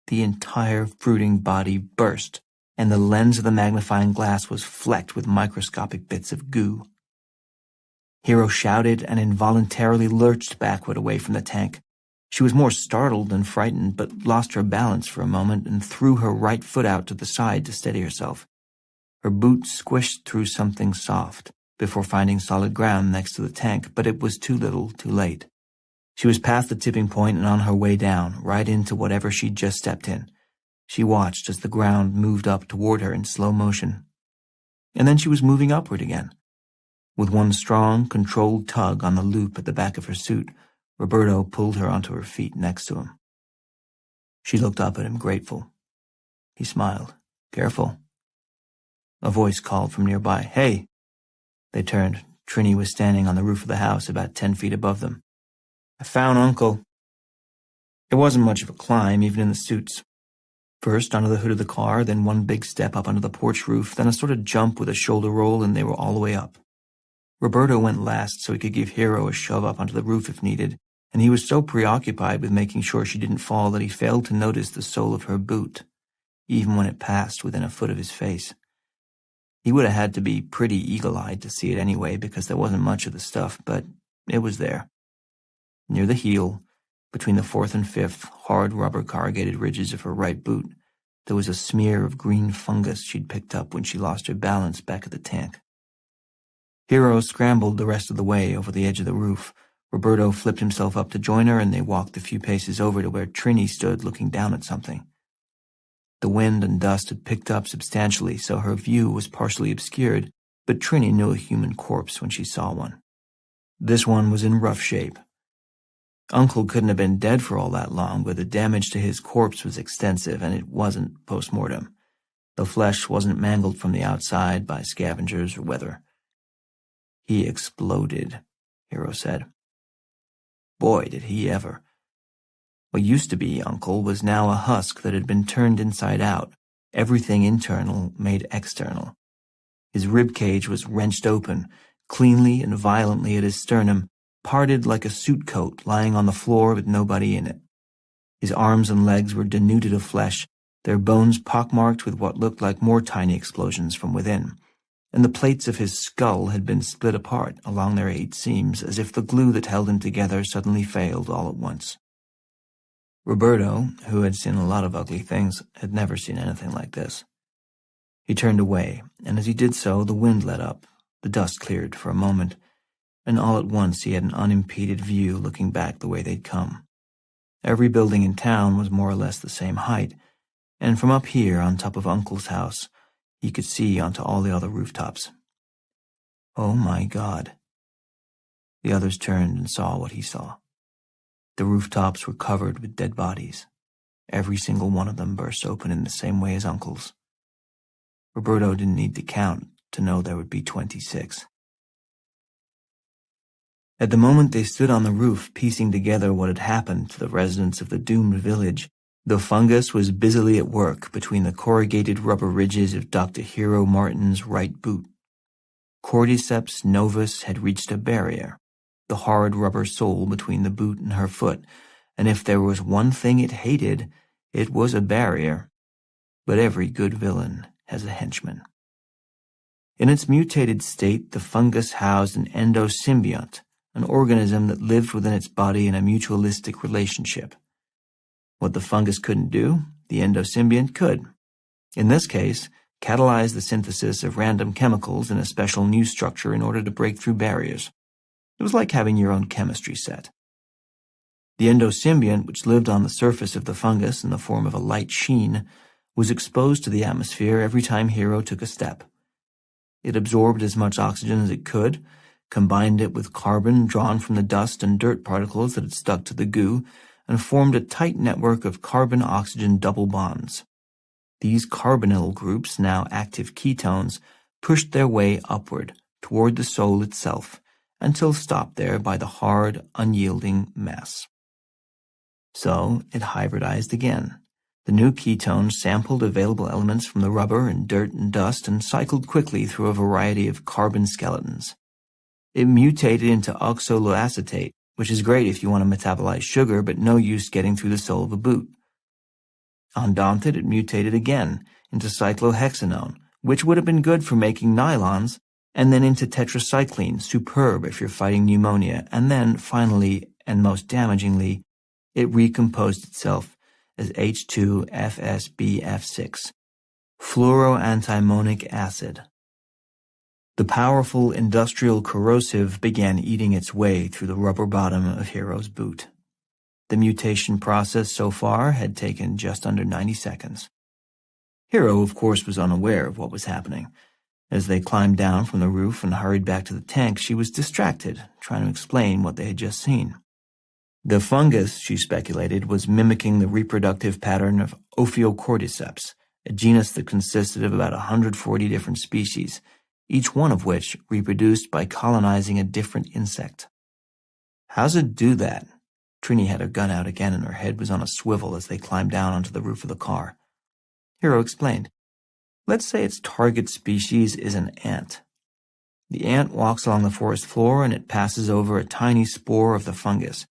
the entire fruiting body burst, and the lens of the magnifying glass was flecked with microscopic bits of goo. Hero shouted and involuntarily lurched backward away from the tank. She was more startled than frightened, but lost her balance for a moment and threw her right foot out to the side to steady herself. Her boot squished through something soft before finding solid ground next to the tank, but it was too little, too late. She was past the tipping point and on her way down, right into whatever she'd just stepped in. She watched as the ground moved up toward her in slow motion. And then she was moving upward again. With one strong, controlled tug on the loop at the back of her suit, Roberto pulled her onto her feet next to him. She looked up at him, grateful. He smiled. Careful. A voice called from nearby. Hey! They turned. Trini was standing on the roof of the house about 10 feet above them. I found Uncle. It wasn't much of a climb, even in the suits. First onto the hood of the car, then one big step up onto the porch roof, then a sort of jump with a shoulder roll, and they were all the way up. Roberto went last so he could give Hero a shove up onto the roof if needed, and he was so preoccupied with making sure she didn't fall that he failed to notice the sole of her boot, even when it passed within a foot of his face. He would have had to be pretty eagle-eyed to see it anyway, because there wasn't much of the stuff, but it was there. Near the heel, between the fourth and fifth hard rubber corrugated ridges of her right boot, there was a smear of green fungus she'd picked up when she lost her balance back at the tank. Hero scrambled the rest of the way over the edge of the roof. Roberto flipped himself up to join her, and they walked a few paces over to where Trini stood looking down at something. The wind and dust had picked up substantially, so her view was partially obscured, but Trini knew a human corpse when she saw one. This one was in rough shape. Uncle couldn't have been dead for all that long, but the damage to his corpse was extensive, and it wasn't post-mortem. The flesh wasn't mangled from the outside by scavengers or weather. He exploded, Hero said. Boy, did he ever. What used to be Uncle was now a husk that had been turned inside out, everything internal made external. His rib cage was wrenched open, cleanly and violently at his sternum, parted like a suit coat lying on the floor with nobody in it. His arms and legs were denuded of flesh, their bones pockmarked with what looked like more tiny explosions from within, and the plates of his skull had been split apart along their 8 seams, as if the glue that held him together suddenly failed all at once. Roberto, who had seen a lot of ugly things, had never seen anything like this. He turned away, and as he did so, the wind let up, the dust cleared for a moment, and all at once he had an unimpeded view looking back the way they'd come. Every building in town was more or less the same height, and from up here on top of Uncle's house, he could see onto all the other rooftops. Oh my God. The others turned and saw what he saw. The rooftops were covered with dead bodies. Every single one of them burst open in the same way as Uncle's. Roberto didn't need to count to know there would be 26. At the moment they stood on the roof piecing together what had happened to the residents of the doomed village, the fungus was busily at work between the corrugated rubber ridges of Dr. Hero Martin's right boot. Cordyceps novus had reached a barrier, the hard rubber sole between the boot and her foot, and if there was one thing it hated, it was a barrier. But every good villain has a henchman. In its mutated state, the fungus housed an endosymbiont, an organism that lived within its body in a mutualistic relationship. What the fungus couldn't do, the endosymbiont could. In this case, catalyze the synthesis of random chemicals in a special new structure in order to break through barriers. It was like having your own chemistry set. The endosymbiont, which lived on the surface of the fungus in the form of a light sheen, was exposed to the atmosphere every time Hero took a step. It absorbed as much oxygen as it could, combined it with carbon drawn from the dust and dirt particles that had stuck to the goo, and formed a tight network of carbon-oxygen double bonds. These carbonyl groups, now active ketones, pushed their way upward toward the soul itself, until stopped there by the hard, unyielding mass. So it hybridized again. The new ketones sampled available elements from the rubber and dirt and dust and cycled quickly through a variety of carbon skeletons. It mutated into oxaloacetate, which is great if you want to metabolize sugar, but no use getting through the sole of a boot. Undaunted, it mutated again into cyclohexanone, which would have been good for making nylons, and then into tetracycline, superb if you're fighting pneumonia, and then, finally, and most damagingly, it recomposed itself as H2FSBF6, fluoroantimonic acid. The powerful industrial corrosive began eating its way through the rubber bottom of Hero's boot. The mutation process so far had taken just under 90 seconds. Hero, of course, was unaware of what was happening. As they climbed down from the roof and hurried back to the tank, she was distracted, trying to explain what they had just seen. The fungus, she speculated, was mimicking the reproductive pattern of Ophiocordyceps, a genus that consisted of about 140 different species, each one of which reproduced by colonizing a different insect. How's it do that? Trini had her gun out again and her head was on a swivel as they climbed down onto the roof of the car. Hero explained. Let's say its target species is an ant. The ant walks along the forest floor and it passes over a tiny spore of the fungus.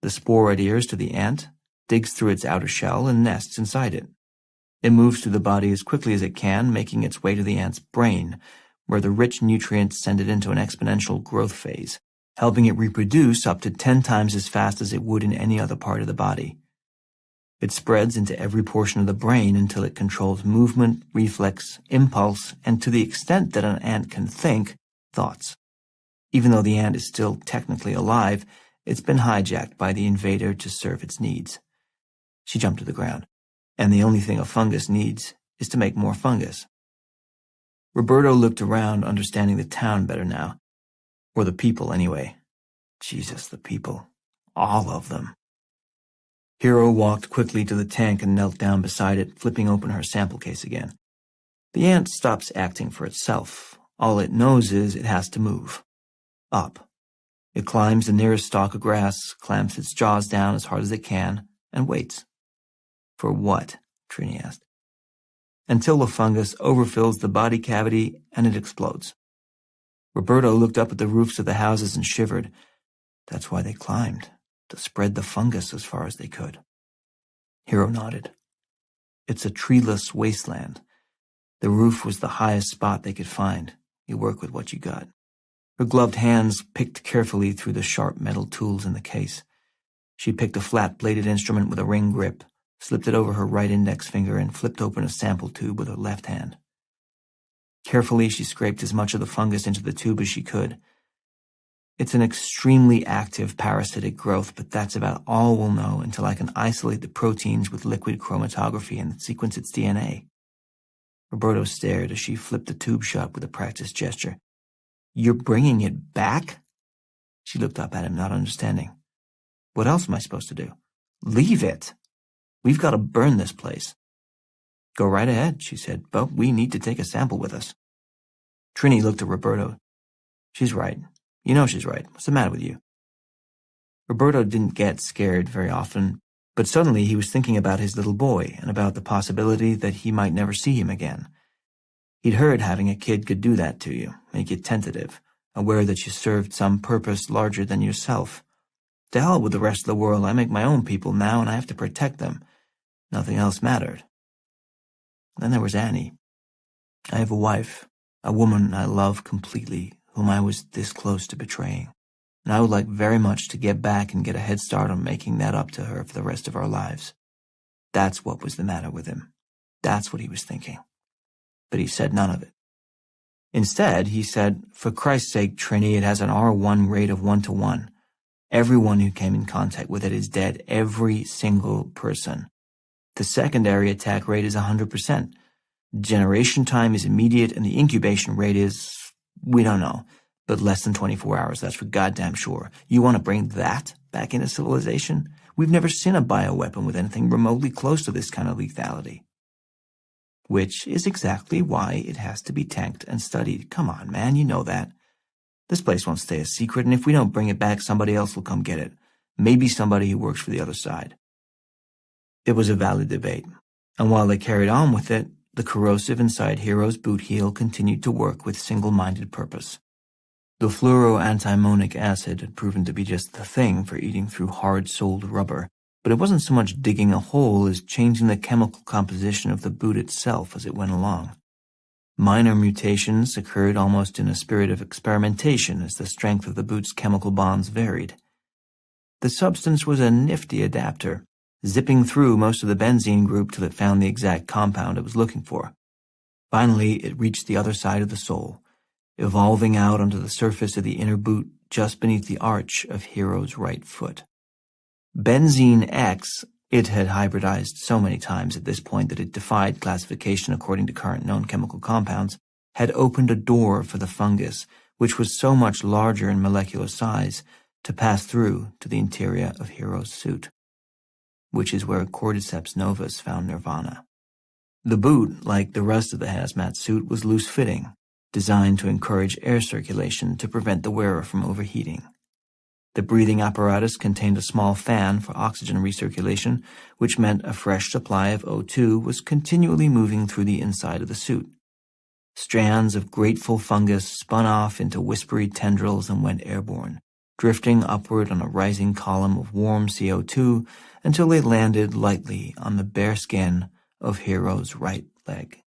The spore adheres to the ant, digs through its outer shell, and nests inside it. It moves through the body as quickly as it can, making its way to the ant's brain, where the rich nutrients send it into an exponential growth phase, helping it reproduce up to 10 times as fast as it would in any other part of the body. It spreads into every portion of the brain until it controls movement, reflex, impulse, and to the extent that an ant can think, thoughts. Even though the ant is still technically alive, it's been hijacked by the invader to serve its needs. She jumped to the ground, and the only thing a fungus needs is to make more fungus. Roberto looked around, understanding the town better now. Or the people, anyway. Jesus, the people. All of them. Hero walked quickly to the tank and knelt down beside it, flipping open her sample case again. The ant stops acting for itself. All it knows is it has to move. Up. It climbs the nearest stalk of grass, clamps its jaws down as hard as it can, and waits. For what? Trini asked. Until the fungus overfills the body cavity and it explodes. Roberto looked up at the roofs of the houses and shivered. That's why they climbed, to spread the fungus as far as they could. Hero nodded. It's a treeless wasteland. The roof was the highest spot they could find. You work with what you got. Her gloved hands picked carefully through the sharp metal tools in the case. She picked a flat-bladed instrument with a ring grip, slipped it over her right index finger, and flipped open a sample tube with her left hand. Carefully, she scraped as much of the fungus into the tube as she could. It's an extremely active parasitic growth, but that's about all we'll know until I can isolate the proteins with liquid chromatography and sequence its DNA. Roberto stared as she flipped the tube shut with a practiced gesture. You're bringing it back? She looked up at him, not understanding. What else am I supposed to do? Leave it. We've got to burn this place. Go right ahead, she said, but we need to take a sample with us. Trini looked at Roberto. She's right. You know she's right. What's the matter with you? Roberto didn't get scared very often, but suddenly he was thinking about his little boy and about the possibility that he might never see him again. He'd heard having a kid could do that to you, make you tentative, aware that you served some purpose larger than yourself. To hell with the rest of the world, I make my own people now and I have to protect them. Nothing else mattered. Then there was Annie. I have a wife, a woman I love completely, whom I was this close to betraying. And I would like very much to get back and get a head start on making that up to her for the rest of our lives. That's what was the matter with him. That's what he was thinking. But he said none of it. Instead, he said, for Christ's sake, Trini, it has an R1 rate of 1-to-1. Everyone who came in contact with it is dead, every single person. The secondary attack rate is 100%. Generation time is immediate, and the incubation rate is, we don't know, but less than 24 hours, that's for goddamn sure. You want to bring that back into civilization? We've never seen a bioweapon with anything remotely close to this kind of lethality. Which is exactly why it has to be tanked and studied. Come on, man, you know that. This place won't stay a secret, and if we don't bring it back, somebody else will come get it. Maybe somebody who works for the other side. It was a valid debate, and while they carried on with it, the corrosive inside Hero's boot heel continued to work with single-minded purpose. The fluoroantimonic acid had proven to be just the thing for eating through hard-soled rubber, but it wasn't so much digging a hole as changing the chemical composition of the boot itself as it went along. Minor mutations occurred almost in a spirit of experimentation as the strength of the boot's chemical bonds varied. The substance was a nifty adapter, zipping through most of the benzene group till it found the exact compound it was looking for. Finally, it reached the other side of the sole, evolving out onto the surface of the inner boot just beneath the arch of Hero's right foot. Benzene X, it had hybridized so many times at this point that it defied classification according to current known chemical compounds, had opened a door for the fungus, which was so much larger in molecular size, to pass through to the interior of Hero's suit, which is where Cordyceps novus found nirvana. The boot, like the rest of the hazmat suit, was loose-fitting, designed to encourage air circulation to prevent the wearer from overheating. The breathing apparatus contained a small fan for oxygen recirculation, which meant a fresh supply of O2 was continually moving through the inside of the suit. Strands of grateful fungus spun off into whispery tendrils and went airborne, drifting upward on a rising column of warm CO2 until they landed lightly on the bare skin of Hero's right leg.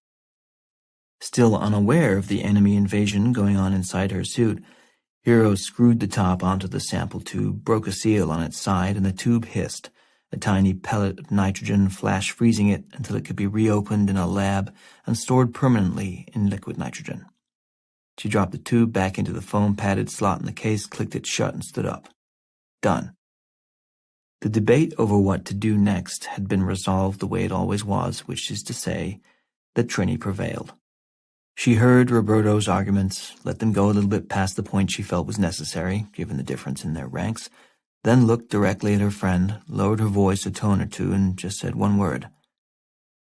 Still unaware of the enemy invasion going on inside her suit, Hero screwed the top onto the sample tube, broke a seal on its side, and the tube hissed. A tiny pellet of nitrogen flash freezing it until it could be reopened in a lab and stored permanently in liquid nitrogen. She dropped the tube back into the foam-padded slot in the case, clicked it shut, and stood up. Done. The debate over what to do next had been resolved the way it always was, which is to say that Trini prevailed. She heard Roberto's arguments, let them go a little bit past the point she felt was necessary, given the difference in their ranks, then looked directly at her friend, lowered her voice a tone or two, and just said one word.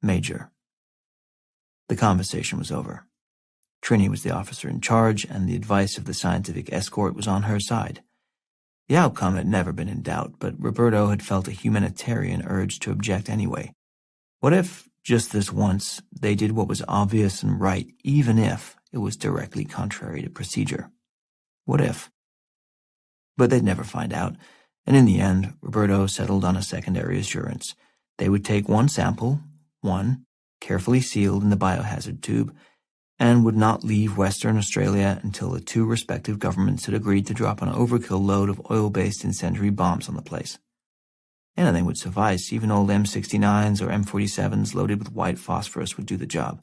Major. The conversation was over. Trini was the officer in charge, and the advice of the scientific escort was on her side. The outcome had never been in doubt, but Roberto had felt a humanitarian urge to object anyway. What if, just this once, they did what was obvious and right, even if it was directly contrary to procedure? What if? But they'd never find out, and in the end, Roberto settled on a secondary assurance. They would take one sample, carefully sealed in the biohazard tube, and would not leave Western Australia until the two respective governments had agreed to drop an overkill load of oil-based incendiary bombs on the place. Anything would suffice. Even old M69s or M47s loaded with white phosphorus would do the job.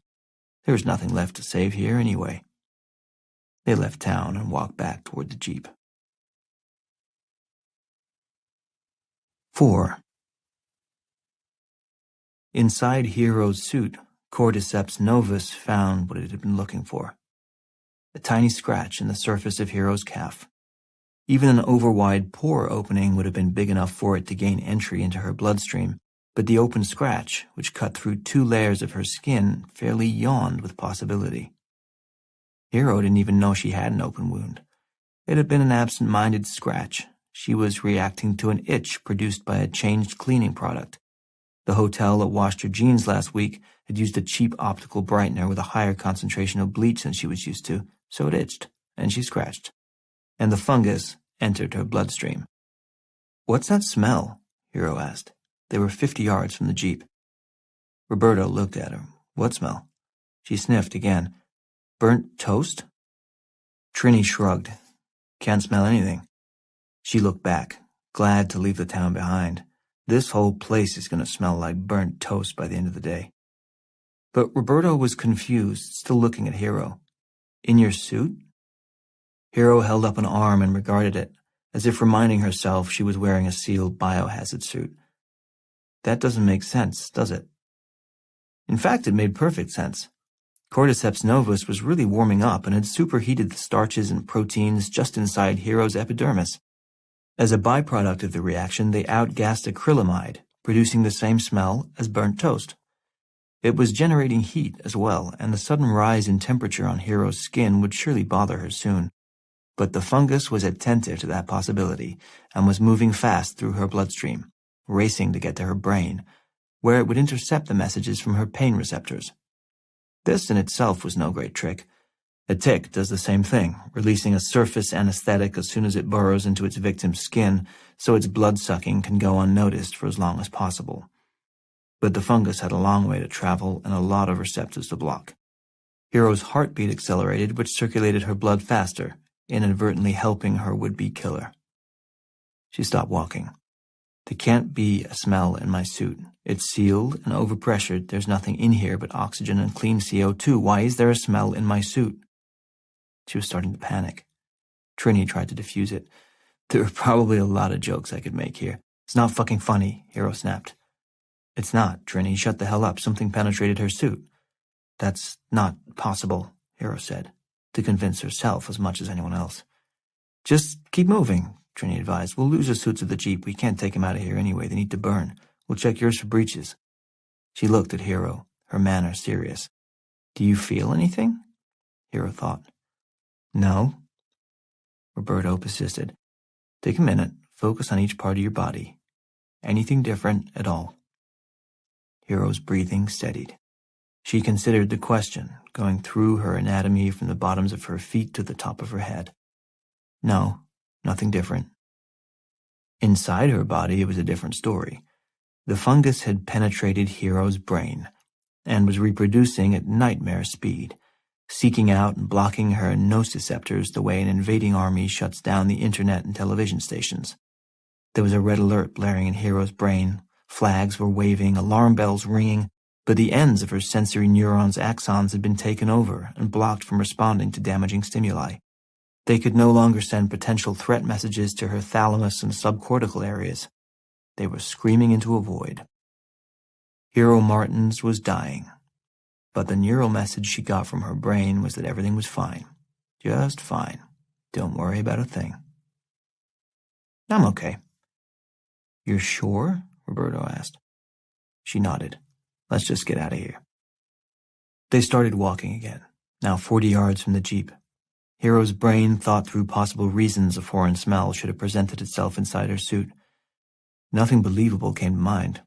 There was nothing left to save here anyway. They left town and walked back toward the Jeep. 4. Inside Hero's suit, Cordyceps novus found what it had been looking for. A tiny scratch in the surface of Hero's calf. Even an overwide pore opening would have been big enough for it to gain entry into her bloodstream, but the open scratch, which cut through 2 layers of her skin, fairly yawned with possibility. Hero didn't even know she had an open wound. It had been an absent-minded scratch. She was reacting to an itch produced by a changed cleaning product. The hotel that washed her jeans last week had used a cheap optical brightener with a higher concentration of bleach than she was used to, so it itched, and she scratched. And the fungus entered her bloodstream. "What's that smell?" Hero asked. They were 50 yards from the Jeep. Roberto looked at her. "What smell?" She sniffed again. "Burnt toast?" Trini shrugged. "Can't smell anything." She looked back, glad to leave the town behind. This whole place is going to smell like burnt toast by the end of the day. But Roberto was confused, still looking at Hero. "In your suit?" Hero held up an arm and regarded it, as if reminding herself she was wearing a sealed biohazard suit. That doesn't make sense, does it? In fact, it made perfect sense. Cordyceps novus was really warming up and had superheated the starches and proteins just inside Hero's epidermis. As a byproduct of the reaction, they outgassed acrylamide, producing the same smell as burnt toast. It was generating heat as well, and the sudden rise in temperature on Hero's skin would surely bother her soon. But the fungus was attentive to that possibility and was moving fast through her bloodstream, racing to get to her brain, where it would intercept the messages from her pain receptors. This in itself was no great trick. A tick does the same thing, releasing a surface anesthetic as soon as it burrows into its victim's skin so its blood-sucking can go unnoticed for as long as possible. But the fungus had a long way to travel and a lot of receptors to block. Hero's heartbeat accelerated, which circulated her blood faster, inadvertently helping her would-be killer. She stopped walking. "There can't be a smell in my suit. It's sealed and overpressured. There's nothing in here but oxygen and clean CO2. Why is there a smell in my suit?" She was starting to panic. Trini tried to defuse it. "There are probably a lot of jokes I could make here. It's not fucking funny," Hero snapped. "It's not, Trini. Shut the hell up. Something penetrated her suit." "That's not possible," Hero said, to convince herself as much as anyone else. "Just keep moving," Trini advised. "We'll lose the suits of the Jeep. We can't take them out of here anyway. They need to burn. We'll check yours for breaches." She looked at Hero, her manner serious. "Do you feel anything?" Hero thought. "No." Roberto persisted. "Take a minute. Focus on each part of your body. Anything different at all?" Hero's breathing steadied. She considered the question, going through her anatomy from the bottoms of her feet to the top of her head. No, nothing different. Inside her body, it was a different story. The fungus had penetrated Hero's brain, and was reproducing at nightmare speed, seeking out and blocking her nociceptors the way an invading army shuts down the internet and television stations. There was a red alert blaring in Hero's brain. Flags were waving, alarm bells ringing, but the ends of her sensory neurons' axons had been taken over and blocked from responding to damaging stimuli. They could no longer send potential threat messages to her thalamus and subcortical areas. They were screaming into a void. Hero Martins was dying, but the neural message she got from her brain was that everything was fine. Just fine. Don't worry about a thing. I'm okay. You're sure? Roberto asked. She nodded. Let's just get out of here. They started walking again, now 40 yards from the jeep. Hero's brain thought through possible reasons a foreign smell should have presented itself inside her suit. Nothing believable came to mind.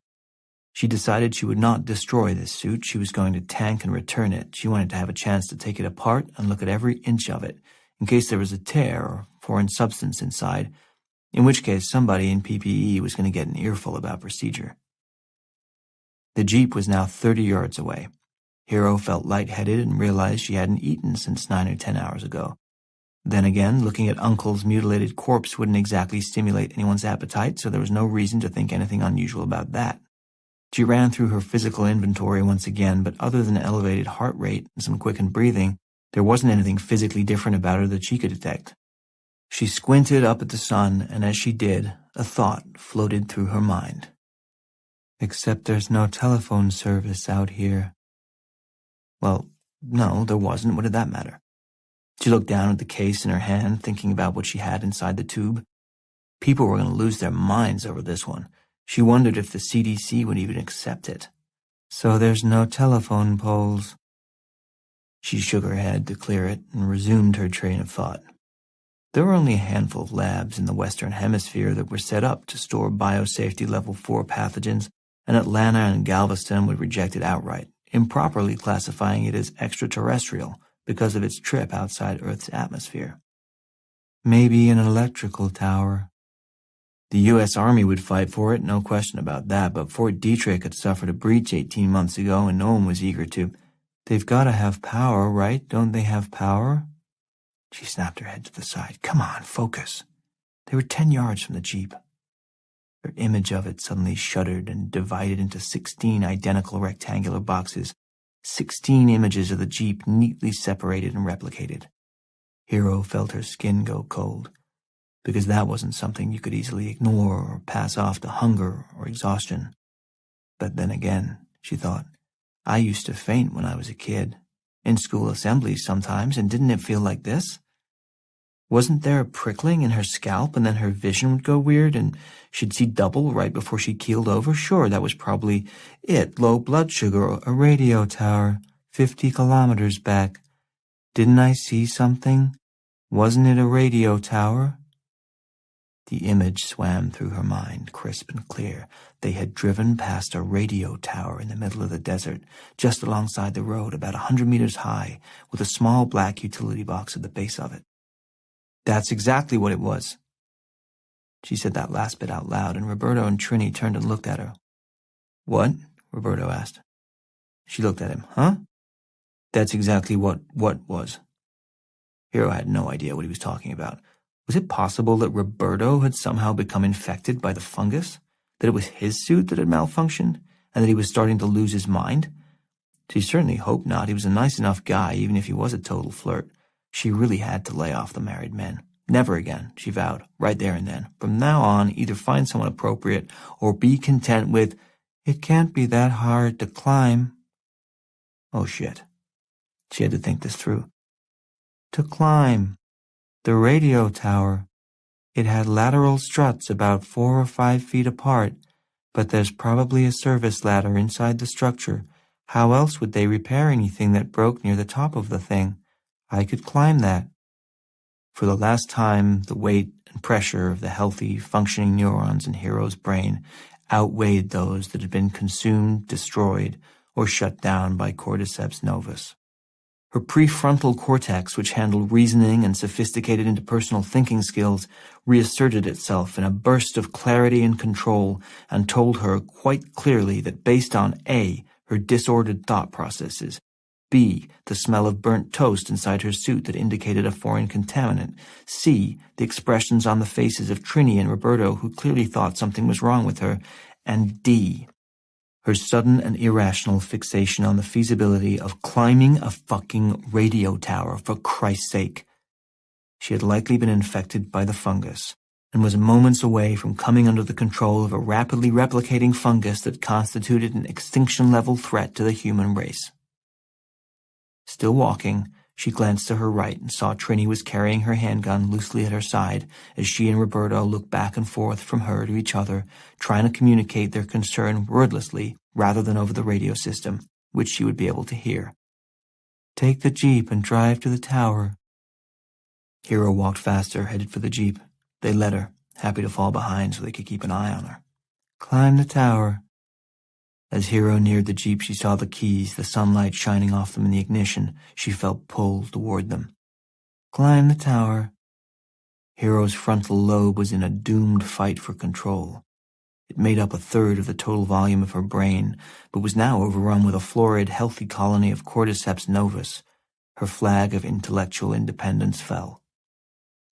She decided she would not destroy this suit. She was going to tank and return it. She wanted to have a chance to take it apart and look at every inch of it, in case there was a tear or foreign substance inside, in which case somebody in PPE was going to get an earful about procedure. The jeep was now 30 yards away. Hero felt lightheaded and realized she hadn't eaten since 9 or 10 hours ago. Then again, looking at Uncle's mutilated corpse wouldn't exactly stimulate anyone's appetite, so there was no reason to think anything unusual about that. She ran through her physical inventory once again, but other than elevated heart rate and some quickened breathing, there wasn't anything physically different about her that she could detect. She squinted up at the sun, and as she did, a thought floated through her mind. Except there's no telephone service out here. Well, no, there wasn't. What did that matter? She looked down at the case in her hand, thinking about what she had inside the tube. People were going to lose their minds over this one. She wondered if the CDC would even accept it. So there's no telephone poles. She shook her head to clear it and resumed her train of thought. There were only a handful of labs in the Western Hemisphere that were set up to store biosafety level 4 pathogens, and Atlanta and Galveston would reject it outright, improperly classifying it as extraterrestrial because of its trip outside Earth's atmosphere. Maybe an electrical tower. The U.S. Army would fight for it, no question about that, but Fort Detrick had suffered a breach 18 months ago and no one was eager to. They've got to have power, right? Don't they have power? She snapped her head to the side. Come on, focus. They were 10 yards from the jeep. Her image of it suddenly shuddered and divided into 16 identical rectangular boxes, 16 images of the jeep neatly separated and replicated. Hero felt her skin go cold, because that wasn't something you could easily ignore or pass off to hunger or exhaustion. But then again, she thought, I used to faint when I was a kid, in school assemblies sometimes, and didn't it feel like this? Wasn't there a prickling in her scalp and then her vision would go weird and she'd see double right before she keeled over? Sure, that was probably it. Low blood sugar, a radio tower, 50 kilometers back. Didn't I see something? Wasn't it a radio tower? The image swam through her mind, crisp and clear. They had driven past a radio tower in the middle of the desert, just alongside the road, about 100 meters high, with a small black utility box at the base of it. That's exactly what it was. She said that last bit out loud, and Roberto and Trini turned and looked at her. What? Roberto asked. She looked at him. Huh? That's exactly what was. Hero had no idea what he was talking about. Was it possible that Roberto had somehow become infected by the fungus? That it was his suit that had malfunctioned? And that he was starting to lose his mind? She certainly hoped not. He was a nice enough guy, even if he was a total flirt. She really had to lay off the married men. Never again, she vowed, right there and then. From now on, either find someone appropriate or be content with, it can't be that hard to climb. Oh, shit. She had to think this through. To climb. The radio tower. It had lateral struts about 4 or 5 feet apart, but there's probably a service ladder inside the structure. How else would they repair anything that broke near the top of the thing? I could climb that. For the last time, the weight and pressure of the healthy, functioning neurons in Hero's brain outweighed those that had been consumed, destroyed, or shut down by cordyceps novus. Her prefrontal cortex, which handled reasoning and sophisticated interpersonal thinking skills, reasserted itself in a burst of clarity and control and told her quite clearly that based on A, her disordered thought processes. B, the smell of burnt toast inside her suit that indicated a foreign contaminant. C, the expressions on the faces of Trini and Roberto, who clearly thought something was wrong with her. And D, her sudden and irrational fixation on the feasibility of climbing a fucking radio tower, for Christ's sake. She had likely been infected by the fungus, and was moments away from coming under the control of a rapidly replicating fungus that constituted an extinction-level threat to the human race. Still walking, she glanced to her right and saw Trini was carrying her handgun loosely at her side as she and Roberto looked back and forth from her to each other, trying to communicate their concern wordlessly rather than over the radio system, which she would be able to hear. "Take the Jeep and drive to the tower." Hero walked faster, headed for the Jeep. They let her, happy to fall behind so they could keep an eye on her. "Climb the tower." As Hero neared the Jeep, she saw the keys, the sunlight shining off them in the ignition. She felt pulled toward them. "Climb the tower." Hero's frontal lobe was in a doomed fight for control. It made up a third of the total volume of her brain, but was now overrun with a florid, healthy colony of cordyceps novus. Her flag of intellectual independence fell.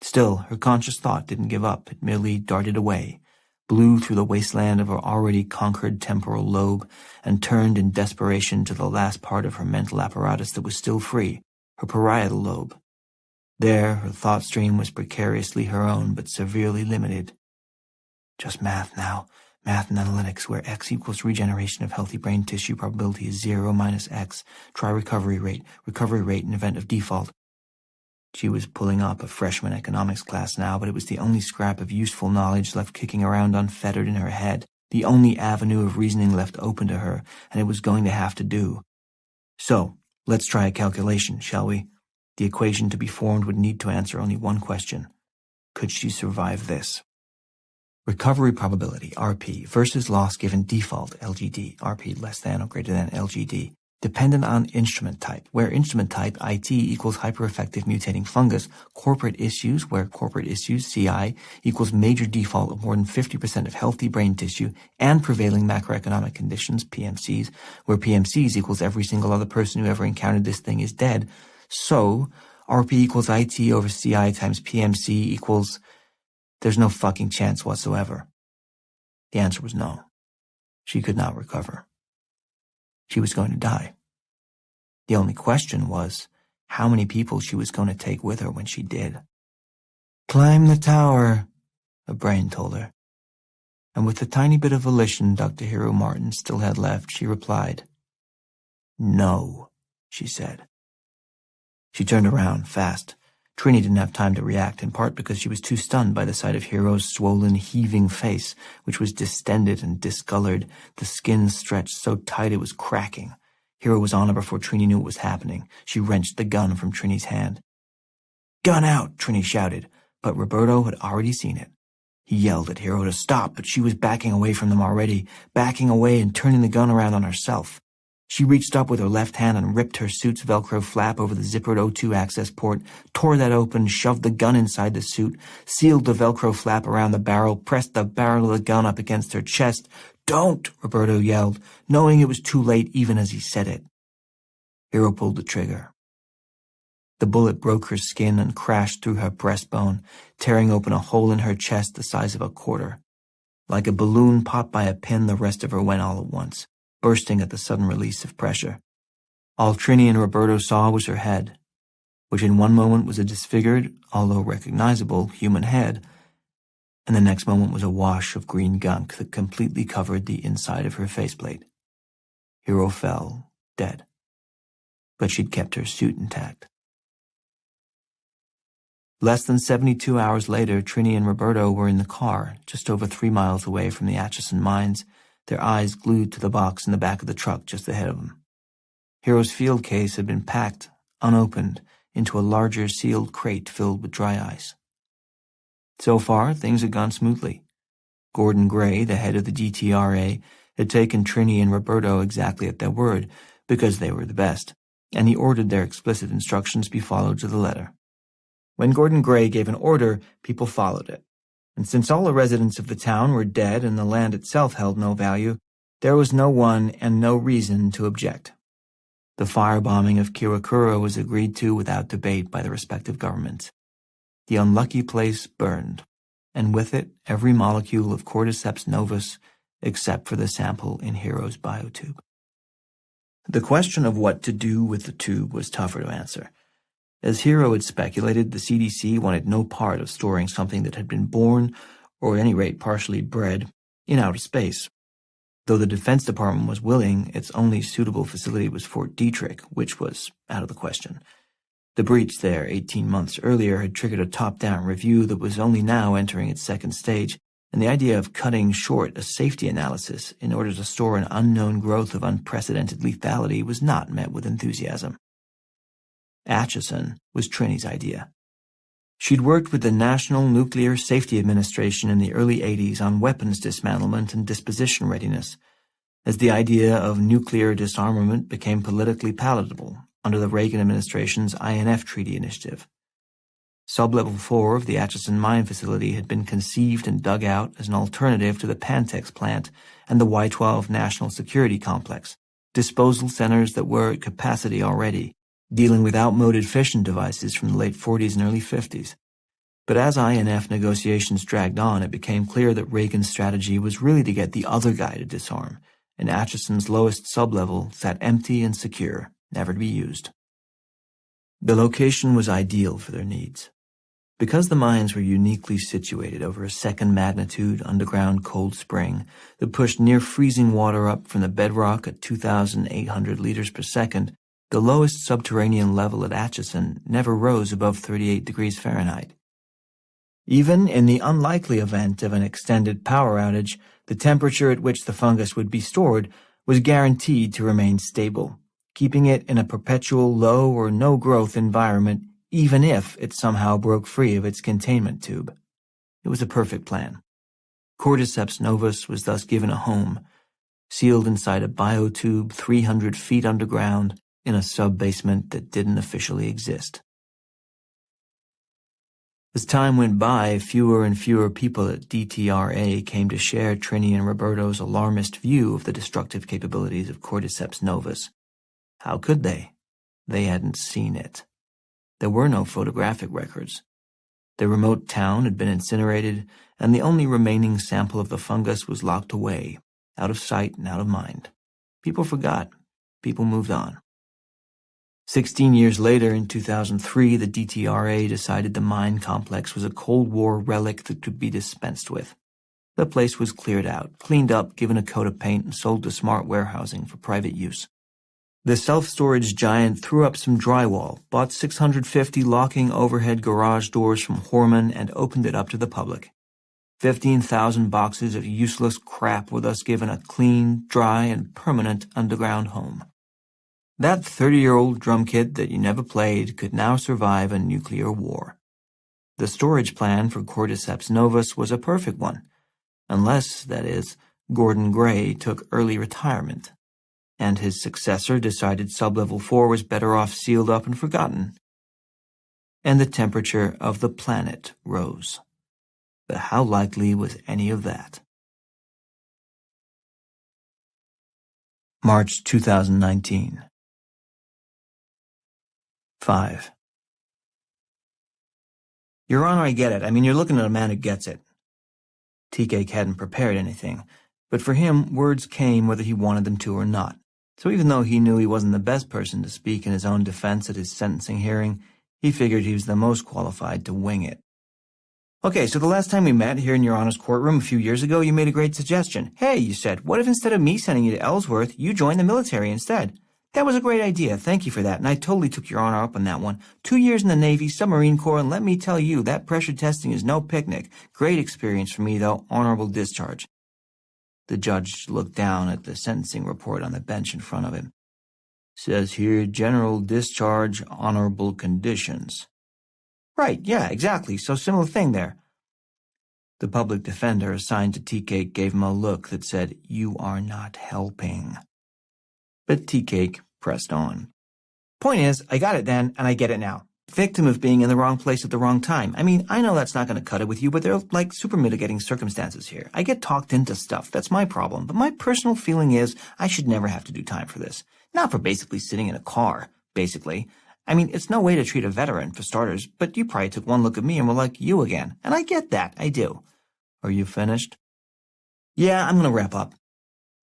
Still, her conscious thought didn't give up. It merely darted away, blew through the wasteland of her already conquered temporal lobe, and turned in desperation to the last part of her mental apparatus that was still free, her parietal lobe. There, her thought stream was precariously her own, but severely limited. Just math now. Math and analytics, where x equals regeneration of healthy brain tissue, probability is 0 minus x. Try recovery rate in event of default. She was pulling up a freshman economics class now, but it was the only scrap of useful knowledge left kicking around unfettered in her head, the only avenue of reasoning left open to her, and it was going to have to do. So, let's try a calculation, shall we? The equation to be formed would need to answer only one question. Could she survive this? Recovery probability, RP, versus loss given default, LGD, RP less than or greater than LGD, dependent on instrument type, where instrument type, IT, equals hypereffective mutating fungus, corporate issues, where corporate issues, CI, equals major default of more than 50% of healthy brain tissue, and prevailing macroeconomic conditions, PMCs, where PMCs equals every single other person who ever encountered this thing is dead. So, RP equals IT over CI times PMC equals... There's no fucking chance whatsoever. The answer was no. She could not recover. She was going to die. The only question was how many people she was going to take with her when she did. "Climb the tower," a brain told her. And with the tiny bit of volition Dr. Hero Martin still had left, she replied. "No," she said. She turned around fast. Trini didn't have time to react, in part because she was too stunned by the sight of Hero's swollen, heaving face, which was distended and discolored, the skin stretched so tight it was cracking. Hero was on her before Trini knew what was happening. She wrenched the gun from Trini's hand. "Gun out!" Trini shouted, but Roberto had already seen it. He yelled at Hero to stop, but she was backing away from them already, backing away and turning the gun around on herself. She reached up with her left hand and ripped her suit's Velcro flap over the zippered O2 access port, tore that open, shoved the gun inside the suit, sealed the Velcro flap around the barrel, pressed the barrel of the gun up against her chest. "Don't!" Roberto yelled, knowing it was too late even as he said it. Hero pulled the trigger. The bullet broke her skin and crashed through her breastbone, tearing open a hole in her chest the size of a quarter. Like a balloon popped by a pin, the rest of her went all at once, bursting at the sudden release of pressure. All Trini and Roberto saw was her head, which in one moment was a disfigured, although recognizable, human head, and the next moment was a wash of green gunk that completely covered the inside of her faceplate. Hero fell, dead. But she'd kept her suit intact. Less than 72 hours later, Trini and Roberto were in the car, just over 3 miles away from the Atchison mines, their eyes glued to the box in the back of the truck just ahead of them. Hero's field case had been packed, unopened, into a larger sealed crate filled with dry ice. So far, things had gone smoothly. Gordon Gray, the head of the DTRA, had taken Trini and Roberto exactly at their word, because they were the best, and he ordered their explicit instructions be followed to the letter. When Gordon Gray gave an order, people followed it. And since all the residents of the town were dead and the land itself held no value, There was no one and no reason to object. The firebombing of Kirakura was agreed to without debate by the respective governments. The unlucky place burned, and with it every molecule of Cordyceps novus except for the sample in Hero's biotube. The question of what to do with the tube was tougher to answer. As Hero had speculated, the CDC wanted no part of storing something that had been born, or at any rate partially bred, in outer space. Though the Defense Department was willing, its only suitable facility was Fort Detrick, which was out of the question. The breach there 18 months earlier had triggered a top-down review that was only now entering its second stage, and the idea of cutting short a safety analysis in order to store an unknown growth of unprecedented lethality was not met with enthusiasm. Atchison was Trini's idea. She'd worked with the National Nuclear Safety Administration in the early 80s on weapons dismantlement and disposition readiness, as the idea of nuclear disarmament became politically palatable under the Reagan administration's INF Treaty Initiative. Sublevel 4 of the Atchison mine facility had been conceived and dug out as an alternative to the Pantex plant and the Y-12 National Security Complex, disposal centers that were at capacity already, dealing with outmoded fission devices from the late 40s and early 50s. But as INF negotiations dragged on, it became clear that Reagan's strategy was really to get the other guy to disarm, and Atchison's lowest sublevel sat empty and secure, never to be used. The location was ideal for their needs. Because the mines were uniquely situated over a second-magnitude underground cold spring that pushed near-freezing water up from the bedrock at 2,800 liters per second, the lowest subterranean level at Atchison never rose above 38 degrees Fahrenheit. Even in the unlikely event of an extended power outage, the temperature at which the fungus would be stored was guaranteed to remain stable, keeping it in a perpetual low or no-growth environment even if it somehow broke free of its containment tube. It was a perfect plan. Cordyceps novus was thus given a home, sealed inside a biotube 300 feet underground in a sub-basement that didn't officially exist. As time went by, fewer and fewer people at DTRA came to share Trini and Roberto's alarmist view of the destructive capabilities of Cordyceps novus. How could they? They hadn't seen it. There were no photographic records. The remote town had been incinerated, and the only remaining sample of the fungus was locked away, out of sight and out of mind. People forgot. People moved on. 16 years later, in 2003, the DTRA decided the mine complex was a Cold War relic that could be dispensed with. The place was cleared out, cleaned up, given a coat of paint, and sold to smart warehousing for private use. The self-storage giant threw up some drywall, bought 650 locking overhead garage doors from Horman, and opened it up to the public. 15,000 boxes of useless crap were thus given a clean, dry, and permanent underground home. That 30-year-old drum kit that you never played could now survive a nuclear war. The storage plan for Cordyceps novus was a perfect one, unless, that is, Gordon Gray took early retirement, and his successor decided Sublevel 4 was better off sealed up and forgotten. And the temperature of the planet rose. But how likely was any of that? March 2019. 5. Your Honor, I get it. I mean, you're looking at a man who gets it. T-Cake hadn't prepared anything, but for him, words came whether he wanted them to or not. So even though he knew he wasn't the best person to speak in his own defense at his sentencing hearing, he figured he was the most qualified to wing it. Okay, so the last time we met here in Your Honor's courtroom a few years ago, you made a great suggestion. Hey, you said, what if instead of me sending you to Ellsworth, you joined the military instead? That was a great idea. Thank you for that, and I totally took Your Honor up on that one. 2 years in the Navy, submarine corps, and let me tell you, that pressure testing is no picnic. Great experience for me, though. Honorable discharge. The judge looked down at the sentencing report on the bench in front of him. Says here, general discharge, honorable conditions. Right, yeah, exactly. So similar thing there. The public defender assigned to T-Cake gave him a look that said, you are not helping. But T-Cake pressed on. Point is, I got it then, and I get it now. victim of being in the wrong place at the wrong time. I mean, I know that's not going to cut it with you, but there are, like, super mitigating circumstances here. I get talked into stuff. That's my problem. But my personal feeling is I should never have to do time for this. Not for basically sitting in a car, basically. I mean, it's no way to treat a veteran, for starters, but you probably took one look at me and were like, you again. And I get that. I do. Are you finished? Yeah, I'm going to wrap up.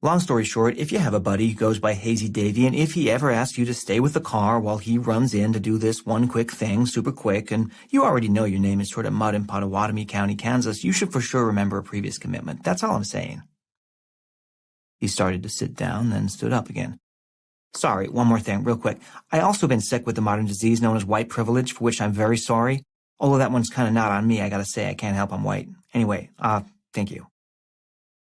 Long story short, if you have a buddy who goes by Hazy Davy, and if he ever asks you to stay with the car while he runs in to do this one quick thing, super quick, and you already know your name is sort of mud in Pottawatomie County, Kansas, you should for sure remember a previous commitment. That's all I'm saying. He started to sit down, then stood up again. Sorry, one more thing, real quick. I also been sick with the modern disease known as white privilege, for which I'm very sorry. Although that one's kind of not on me, I gotta say, I can't help I'm white. Anyway, thank you.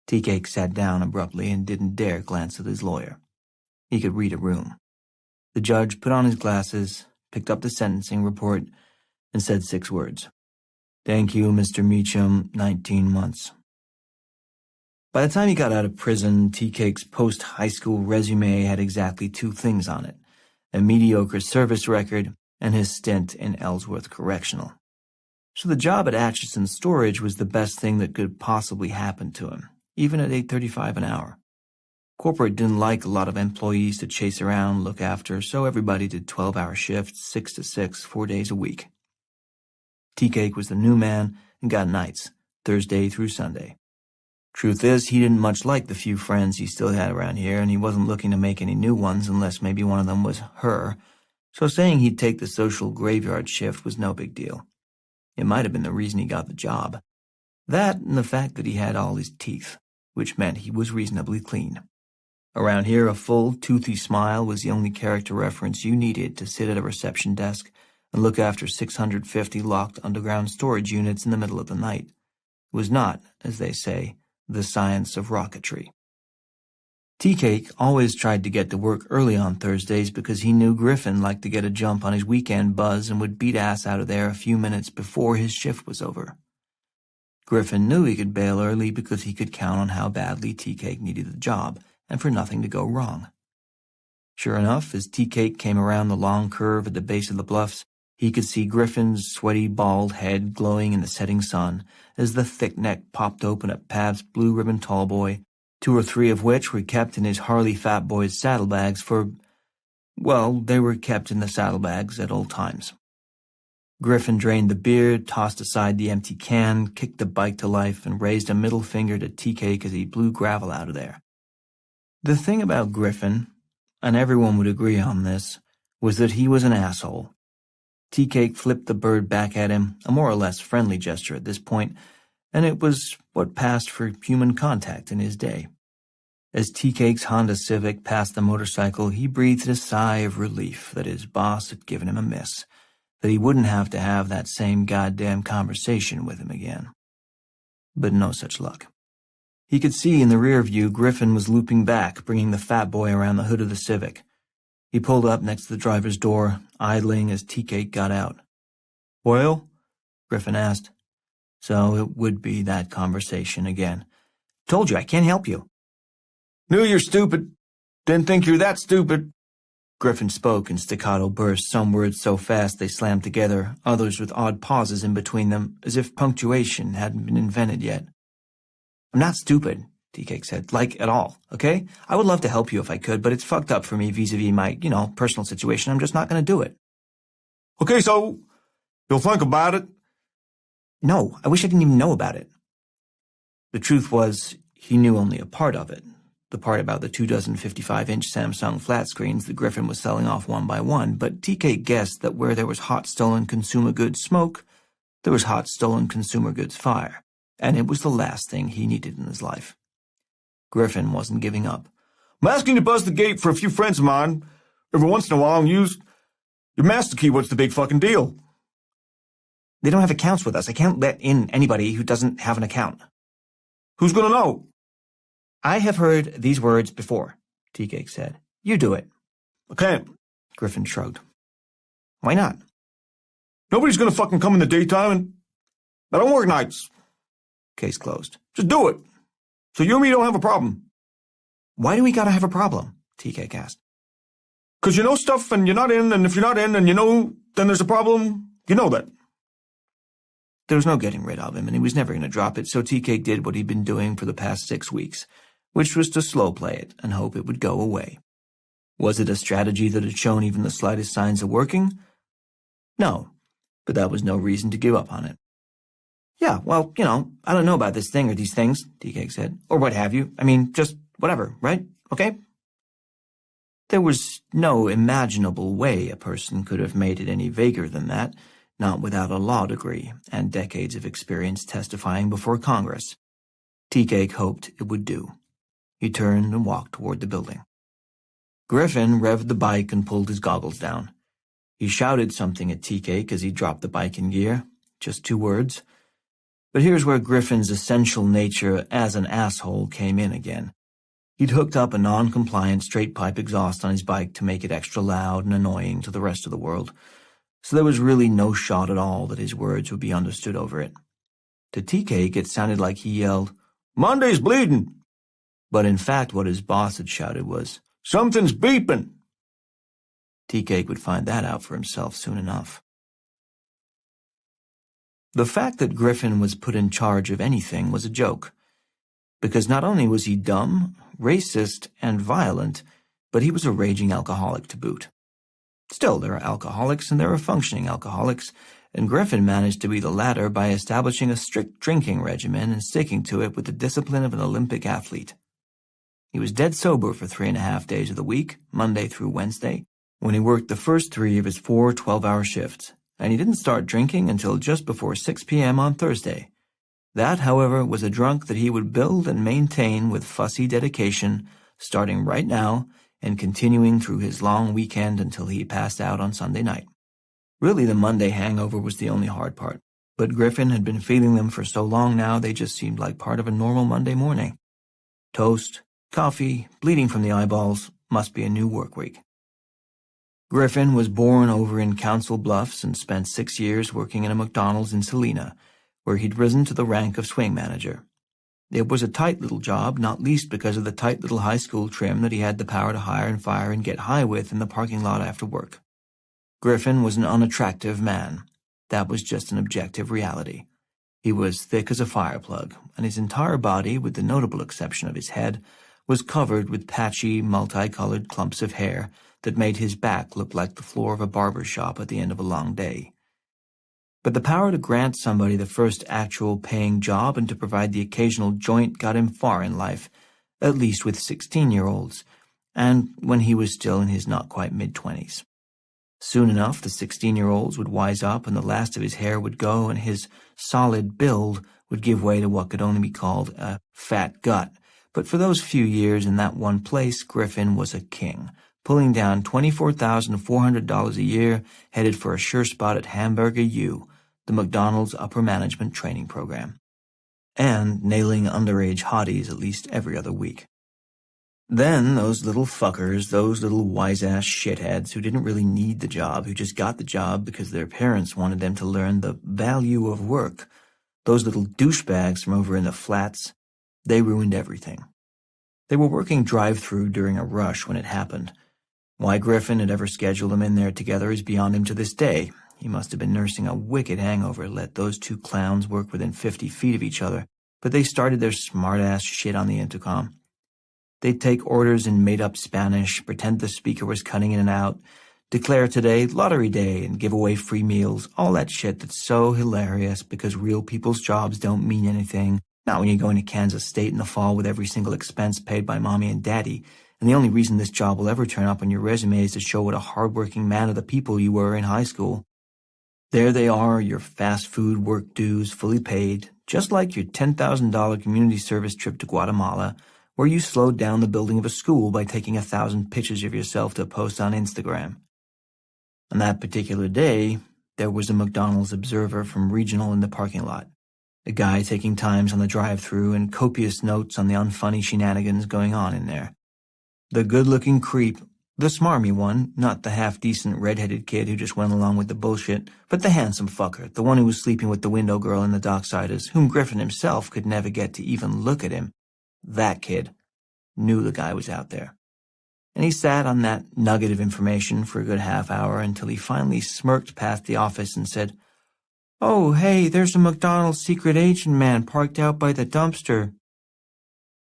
Tea-Cake sat down abruptly and didn't dare glance at his lawyer. He could read a room. The judge put on his glasses, picked up the sentencing report, and said 6 words. Thank you, Mr. Meacham, 19 months. By the time he got out of prison, Tea-Cake's post-high school resume had exactly 2 things on it, a mediocre service record and his stint in Ellsworth Correctional. So the job at Atchison Storage was the best thing that could possibly happen to him, even at $8.35 an hour. Corporate didn't like a lot of employees to chase around, look after, so everybody did 12-hour shifts, 6 to 6, 4 days a week. Tea-Cake was the new man and got nights, Thursday through Sunday. Truth is, he didn't much like the few friends he still had around here, and he wasn't looking to make any new ones unless maybe one of them was her, so saying he'd take the social graveyard shift was no big deal. It might have been the reason he got the job. That and the fact that he had all his teeth, which meant he was reasonably clean. Around here, a full, toothy smile was the only character reference you needed to sit at a reception desk and look after 650 locked underground storage units in the middle of the night. It was not, as they say, the science of rocketry. Tea-Cake always tried to get to work early on Thursdays because he knew Griffin liked to get a jump on his weekend buzz and would beat ass out of there a few minutes before his shift was over. Griffin knew he could bail early because he could count on how badly Tea-Cake needed the job and for nothing to go wrong. Sure enough, as Tea-Cake came around the long curve at the base of the bluffs, he could see Griffin's sweaty, bald head glowing in the setting sun as the thick neck popped open at Pab's blue-ribbon tallboy, 2 or 3 of which were kept in his Harley Fat Boy's saddlebags for, well, they were kept in the saddlebags at all times. Griffin drained the beer, tossed aside the empty can, kicked the bike to life, and raised a middle finger to Tea-Cake as he blew gravel out of there. The thing about Griffin, and everyone would agree on this, was that he was an asshole. Tea-Cake flipped the bird back at him, a more or less friendly gesture at this point, and it was what passed for human contact in his day. As Tea-Cake's Honda Civic passed the motorcycle, he breathed a sigh of relief that his boss had given him a miss, that he wouldn't have to have that same goddamn conversation with him again. But no such luck. He could see in the rear view Griffin was looping back, bringing the fat boy around the hood of the Civic. He pulled up next to the driver's door, idling as Tea-Cake got out. Well? Griffin asked. So it would be that conversation again. Told you, I can't help you. Knew you're stupid. Didn't think you're that stupid. Griffin spoke in staccato bursts, some words so fast they slammed together, others with odd pauses in between them, as if punctuation hadn't been invented yet. I'm not stupid, Tea-Cake said, like, at all, okay? I would love to help you if I could, but it's fucked up for me vis-a-vis my, personal situation. I'm just not going to do it. Okay, so you'll think about it? No, I wish I didn't even know about it. The truth was, he knew only a part of it. The part about the 24 55-inch Samsung flat screens that Griffin was selling off one by one, but Tea-Cake guessed that where there was hot stolen consumer goods smoke, there was hot stolen consumer goods fire, and it was the last thing he needed in his life. Griffin wasn't giving up. I'm asking you to buzz the gate for a few friends of mine. Every once in a while and use your master key. What's the big fucking deal? They don't have accounts with us. I can't let in anybody who doesn't have an account. Who's gonna know? I have heard these words before, Tea-Cake said. You do it. I can't, Griffin shrugged. Why not? Nobody's gonna fucking come in the daytime and I don't work nights. Case closed. Just do it. So you and me don't have a problem. Why do we gotta have a problem? Tea-Cake asked. 'Cause you know stuff and you're not in, and if you're not in and you know, then there's a problem. You know that. There was no getting rid of him, and he was never going to drop it, so Tea-Cake did what he'd been doing for the past 6 weeks, which was to slow play it and hope it would go away. Was it a strategy that had shown even the slightest signs of working? No, but that was no reason to give up on it. Yeah, well, I don't know about this thing or these things, Tea-Cake said, or what have you. I mean, just whatever, right? Okay? There was no imaginable way a person could have made it any vaguer than that, not without a law degree and decades of experience testifying before Congress. Tea-Cake hoped it would do. He turned and walked toward the building. Griffin revved the bike and pulled his goggles down. He shouted something at Tea-Cake as he dropped the bike in gear, just 2 words. But here's where Griffin's essential nature as an asshole came in again. He'd hooked up a non-compliant straight-pipe exhaust on his bike to make it extra loud and annoying to the rest of the world, so there was really no shot at all that his words would be understood over it. To Tea-Cake, it sounded like he yelled, "Monday's bleeding!" But in fact what his boss had shouted was, "Something's beeping!" Tea-Cake would find that out for himself soon enough. The fact that Griffin was put in charge of anything was a joke, because not only was he dumb, racist, and violent, but he was a raging alcoholic to boot. Still, there are alcoholics and there are functioning alcoholics, and Griffin managed to be the latter by establishing a strict drinking regimen and sticking to it with the discipline of an Olympic athlete. He was dead sober for 3.5 days of the week, Monday through Wednesday, when he worked the first 3 of his 4 12-hour shifts, and he didn't start drinking until just before 6 p.m. on Thursday. That, however, was a drunk that he would build and maintain with fussy dedication, starting right now and continuing through his long weekend until he passed out on Sunday night. Really, the Monday hangover was the only hard part, but Griffin had been feeling them for so long now they just seemed like part of a normal Monday morning. Toast, coffee, bleeding from the eyeballs, must be a new work week. Griffin was born over in Council Bluffs and spent 6 years working in a McDonald's in Salina, where he'd risen to the rank of swing manager. It was a tight little job, not least because of the tight little high school trim that he had the power to hire and fire and get high with in the parking lot after work. Griffin was an unattractive man. That was just an objective reality. He was thick as a fireplug, and his entire body, with the notable exception of his head, was covered with patchy, multicolored clumps of hair that made his back look like the floor of a barber shop at the end of a long day. But the power to grant somebody the first actual paying job and to provide the occasional joint got him far in life, at least with 16-year-olds, and when he was still in his not-quite mid-20s. Soon enough, the 16-year-olds would wise up and the last of his hair would go and his solid build would give way to what could only be called a fat gut. But for those few years in that one place, Griffin was a king, pulling down $24,400 a year, headed for a sure spot at Hamburger U, the McDonald's upper management training program, and nailing underage hotties at least every other week. Then those little fuckers, those little wise-ass shitheads who didn't really need the job, who just got the job because their parents wanted them to learn the value of work, those little douchebags from over in the flats, they ruined everything. They were working drive-through during a rush when it happened. Why Griffin had ever scheduled them in there together is beyond him to this day. He must have been nursing a wicked hangover, let those 2 clowns work within 50 feet of each other, but they started their smart-ass shit on the intercom. They'd take orders in made-up Spanish, pretend the speaker was cutting in and out, declare today lottery day and give away free meals, all that shit that's so hilarious because real people's jobs don't mean anything, not when you're going to Kansas State in the fall with every single expense paid by mommy and daddy, and the only reason this job will ever turn up on your resume is to show what a hard-working man of the people you were in high school. There they are, your fast food work dues fully paid, just like your $10,000 community service trip to Guatemala, where you slowed down the building of a school by taking 1,000 pictures of yourself to post on Instagram. On that particular day, there was a McDonald's observer from Regional in the parking lot, a guy taking times on the drive-thru and copious notes on the unfunny shenanigans going on in there. The good-looking creep, the smarmy one, not the half-decent red-headed kid who just went along with the bullshit, but the handsome fucker, the one who was sleeping with the window girl in the Docksiders, whom Griffin himself could never get to even look at him. That kid knew the guy was out there. and he sat on that nugget of information for a good half hour until he finally smirked past the office and said, "Oh, hey, there's a McDonald's secret agent man parked out by the dumpster."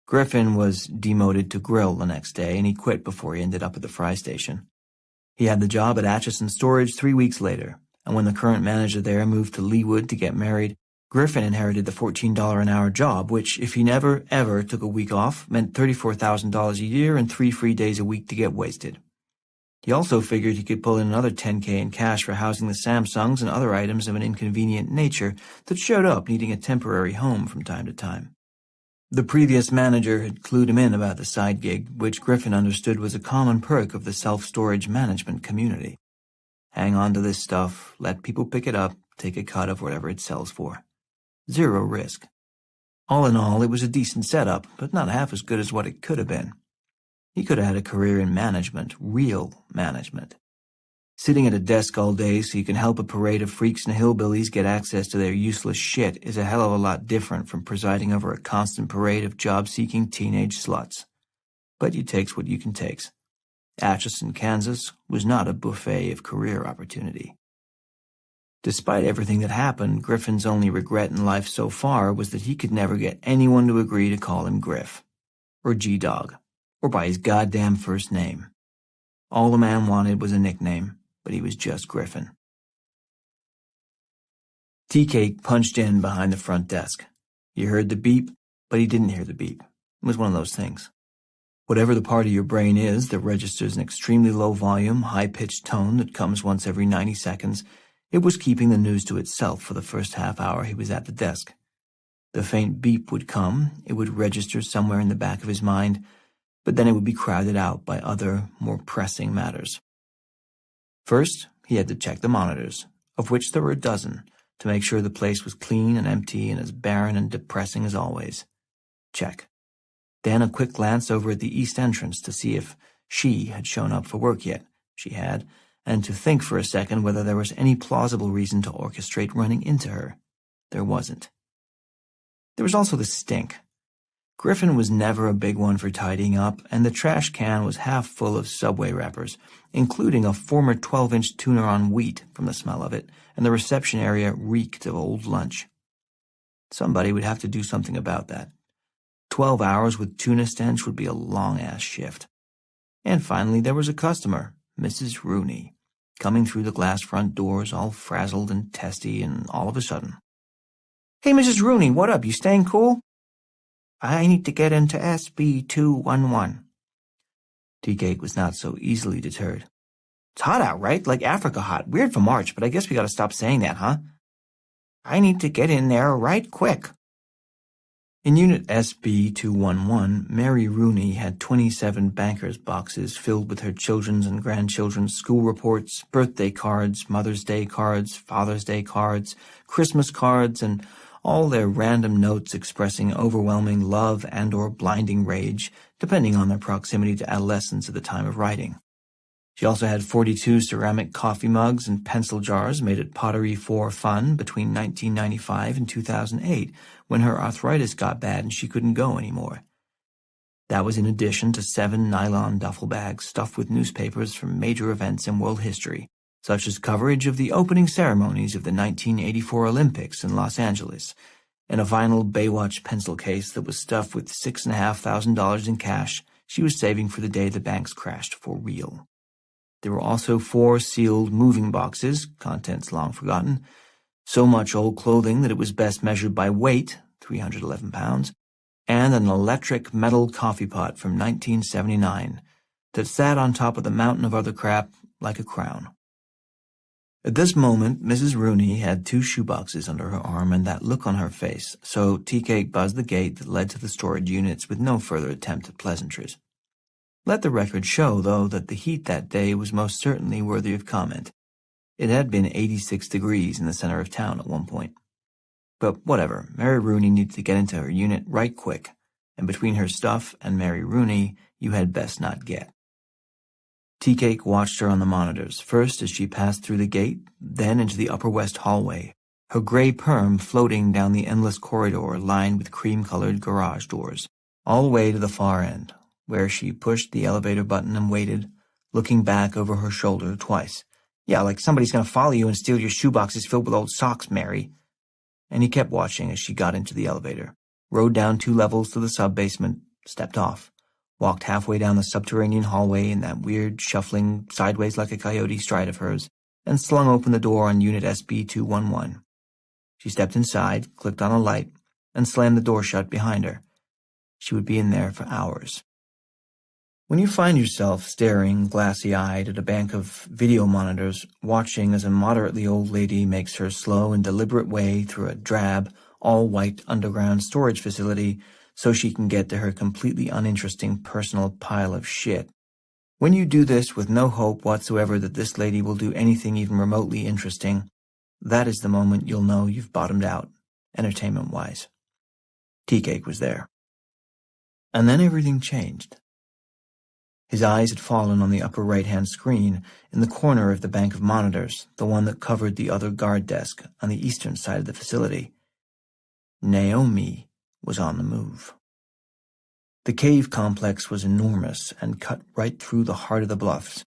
Griffin was demoted to grill the next day, and he quit before he ended up at the fry station. He had the job at Atchison Storage 3 weeks later, and when the current manager there moved to Leawood to get married, Griffin inherited the $14 an hour job, which, if he never, ever took a week off, meant $34,000 a year and 3 free days a week to get wasted. He also figured he could pull in another $10K in cash for housing the Samsungs and other items of an inconvenient nature that showed up needing a temporary home from time to time. The previous manager had clued him in about the side gig, which Griffin understood was a common perk of the self-storage management community. Hang on to this stuff, let people pick it up, take a cut of whatever it sells for. 0 risk. All in all, it was a decent setup, but not half as good as what it could have been. He could have had a career in management, real management. Sitting at a desk all day so you can help a parade of freaks and hillbillies get access to their useless shit is a hell of a lot different from presiding over a constant parade of job-seeking teenage sluts. But you takes what you can takes. Atchison, Kansas was not a buffet of career opportunity. Despite everything that happened, Griffin's only regret in life so far was that he could never get anyone to agree to call him Griff, or G-Dog, or by his goddamn first name. All the man wanted was a nickname, but he was just Griffin. Tea-Cake punched in behind the front desk. He heard the beep, but he didn't hear the beep. It was one of those things. Whatever the part of your brain is that registers an extremely low-volume, high-pitched tone that comes once every 90 seconds, it was keeping the news to itself for the first half hour he was at the desk. The faint beep would come, it would register somewhere in the back of his mind, but then it would be crowded out by other, more pressing matters. First, he had to check the monitors, of which there were a dozen, to make sure the place was clean and empty and as barren and depressing as always. Check. Then a quick glance over at the east entrance to see if she had shown up for work yet. She had, and to think for a second whether there was any plausible reason to orchestrate running into her. There wasn't. There was also the stink. Griffin was never a big one for tidying up, and the trash can was half full of Subway wrappers, including a former 12-inch tuner on wheat from the smell of it, and the reception area reeked of old lunch. Somebody would have to do something about that. 12 hours with tuna stench would be a long-ass shift. And finally there was a customer, Mrs. Rooney, coming through the glass front doors all frazzled and testy, and all of a sudden, "Hey, Mrs. Rooney, what up? You staying cool?" "I need to get into SB 211. Tea-Cake was not so easily deterred. "It's hot out, right? Like Africa hot. Weird for March, but I guess we gotta stop saying that, huh?" "I need to get in there right quick." In Unit SB 211, Mary Rooney had 27 banker's boxes filled with her children's and grandchildren's school reports, birthday cards, Mother's Day cards, Father's Day cards, Christmas cards, and all their random notes expressing overwhelming love and or blinding rage, depending on their proximity to adolescence at the time of writing. She also had 42 ceramic coffee mugs and pencil jars made at Pottery for Fun between 1995 and 2008, when her arthritis got bad and she couldn't go anymore. That was in addition to 7 nylon duffel bags stuffed with newspapers from major events in world history, such as coverage of the opening ceremonies of the 1984 Olympics in Los Angeles, and a vinyl Baywatch pencil case that was stuffed with $6,500 in cash she was saving for the day the banks crashed for real. There were also 4 sealed moving boxes, contents long forgotten, so much old clothing that it was best measured by weight, 311 pounds, and an electric metal coffee pot from 1979 that sat on top of the mountain of other crap like a crown. At this moment, Mrs. Rooney had 2 shoeboxes under her arm and that look on her face, so Tea-Cake buzzed the gate that led to the storage units with no further attempt at pleasantries. Let the record show, though, that the heat that day was most certainly worthy of comment. It had been 86 degrees in the center of town at one point. But whatever, Mary Rooney needed to get into her unit right quick, and between her stuff and Mary Rooney, you had best not get. Tea-Cake watched her on the monitors, first as she passed through the gate, then into the Upper West hallway, her gray perm floating down the endless corridor lined with cream-colored garage doors, all the way to the far end, where she pushed the elevator button and waited, looking back over her shoulder twice. "Yeah, like somebody's going to follow you and steal your shoeboxes filled with old socks, Mary." And he kept watching as she got into the elevator, rode down 2 levels to the sub-basement, stepped off, walked halfway down the subterranean hallway in that weird, shuffling, sideways like a coyote stride of hers, and slung open the door on Unit SB-211. She stepped inside, clicked on a light, and slammed the door shut behind her. She would be in there for hours. When you find yourself staring glassy-eyed at a bank of video monitors, watching as a moderately old lady makes her slow and deliberate way through a drab, all-white underground storage facility so she can get to her completely uninteresting personal pile of shit. When you do this with no hope whatsoever that this lady will do anything even remotely interesting, that is the moment you'll know you've bottomed out, entertainment-wise. Tea-Cake was there. And then everything changed. His eyes had fallen on the upper right-hand screen in the corner of the bank of monitors, the one that covered the other guard desk on the eastern side of the facility. Naomi was on the move. The cave complex was enormous and cut right through the heart of the bluffs,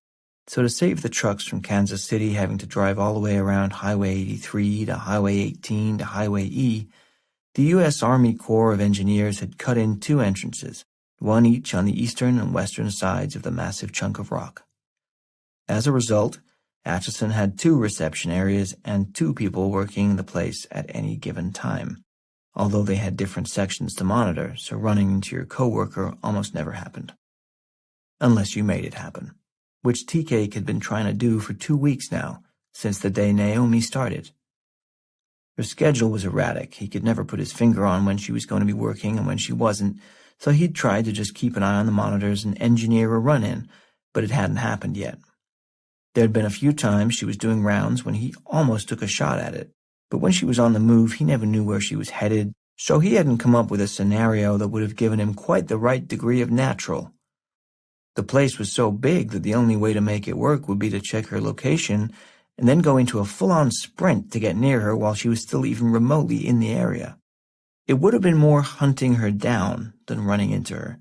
so to save the trucks from Kansas City having to drive all the way around Highway 83 to Highway 18 to Highway E, the U.S. Army Corps of Engineers had cut in 2 entrances, one each on the eastern and western sides of the massive chunk of rock. As a result, Atchison had 2 reception areas and 2 people working the place at any given time, although they had different sections to monitor, so running into your coworker almost never happened. Unless you made it happen, which Tea-Cake had been trying to do for 2 weeks now, since the day Naomi started. Her schedule was erratic. He could never put his finger on when she was going to be working and when she wasn't, so he'd tried to just keep an eye on the monitors and engineer a run-in, but it hadn't happened yet. There had been a few times she was doing rounds when he almost took a shot at it, but when she was on the move, he never knew where she was headed, so he hadn't come up with a scenario that would have given him quite the right degree of natural. The place was so big that the only way to make it work would be to check her location and then go into a full-on sprint to get near her while she was still even remotely in the area. It would have been more hunting her down than running into her.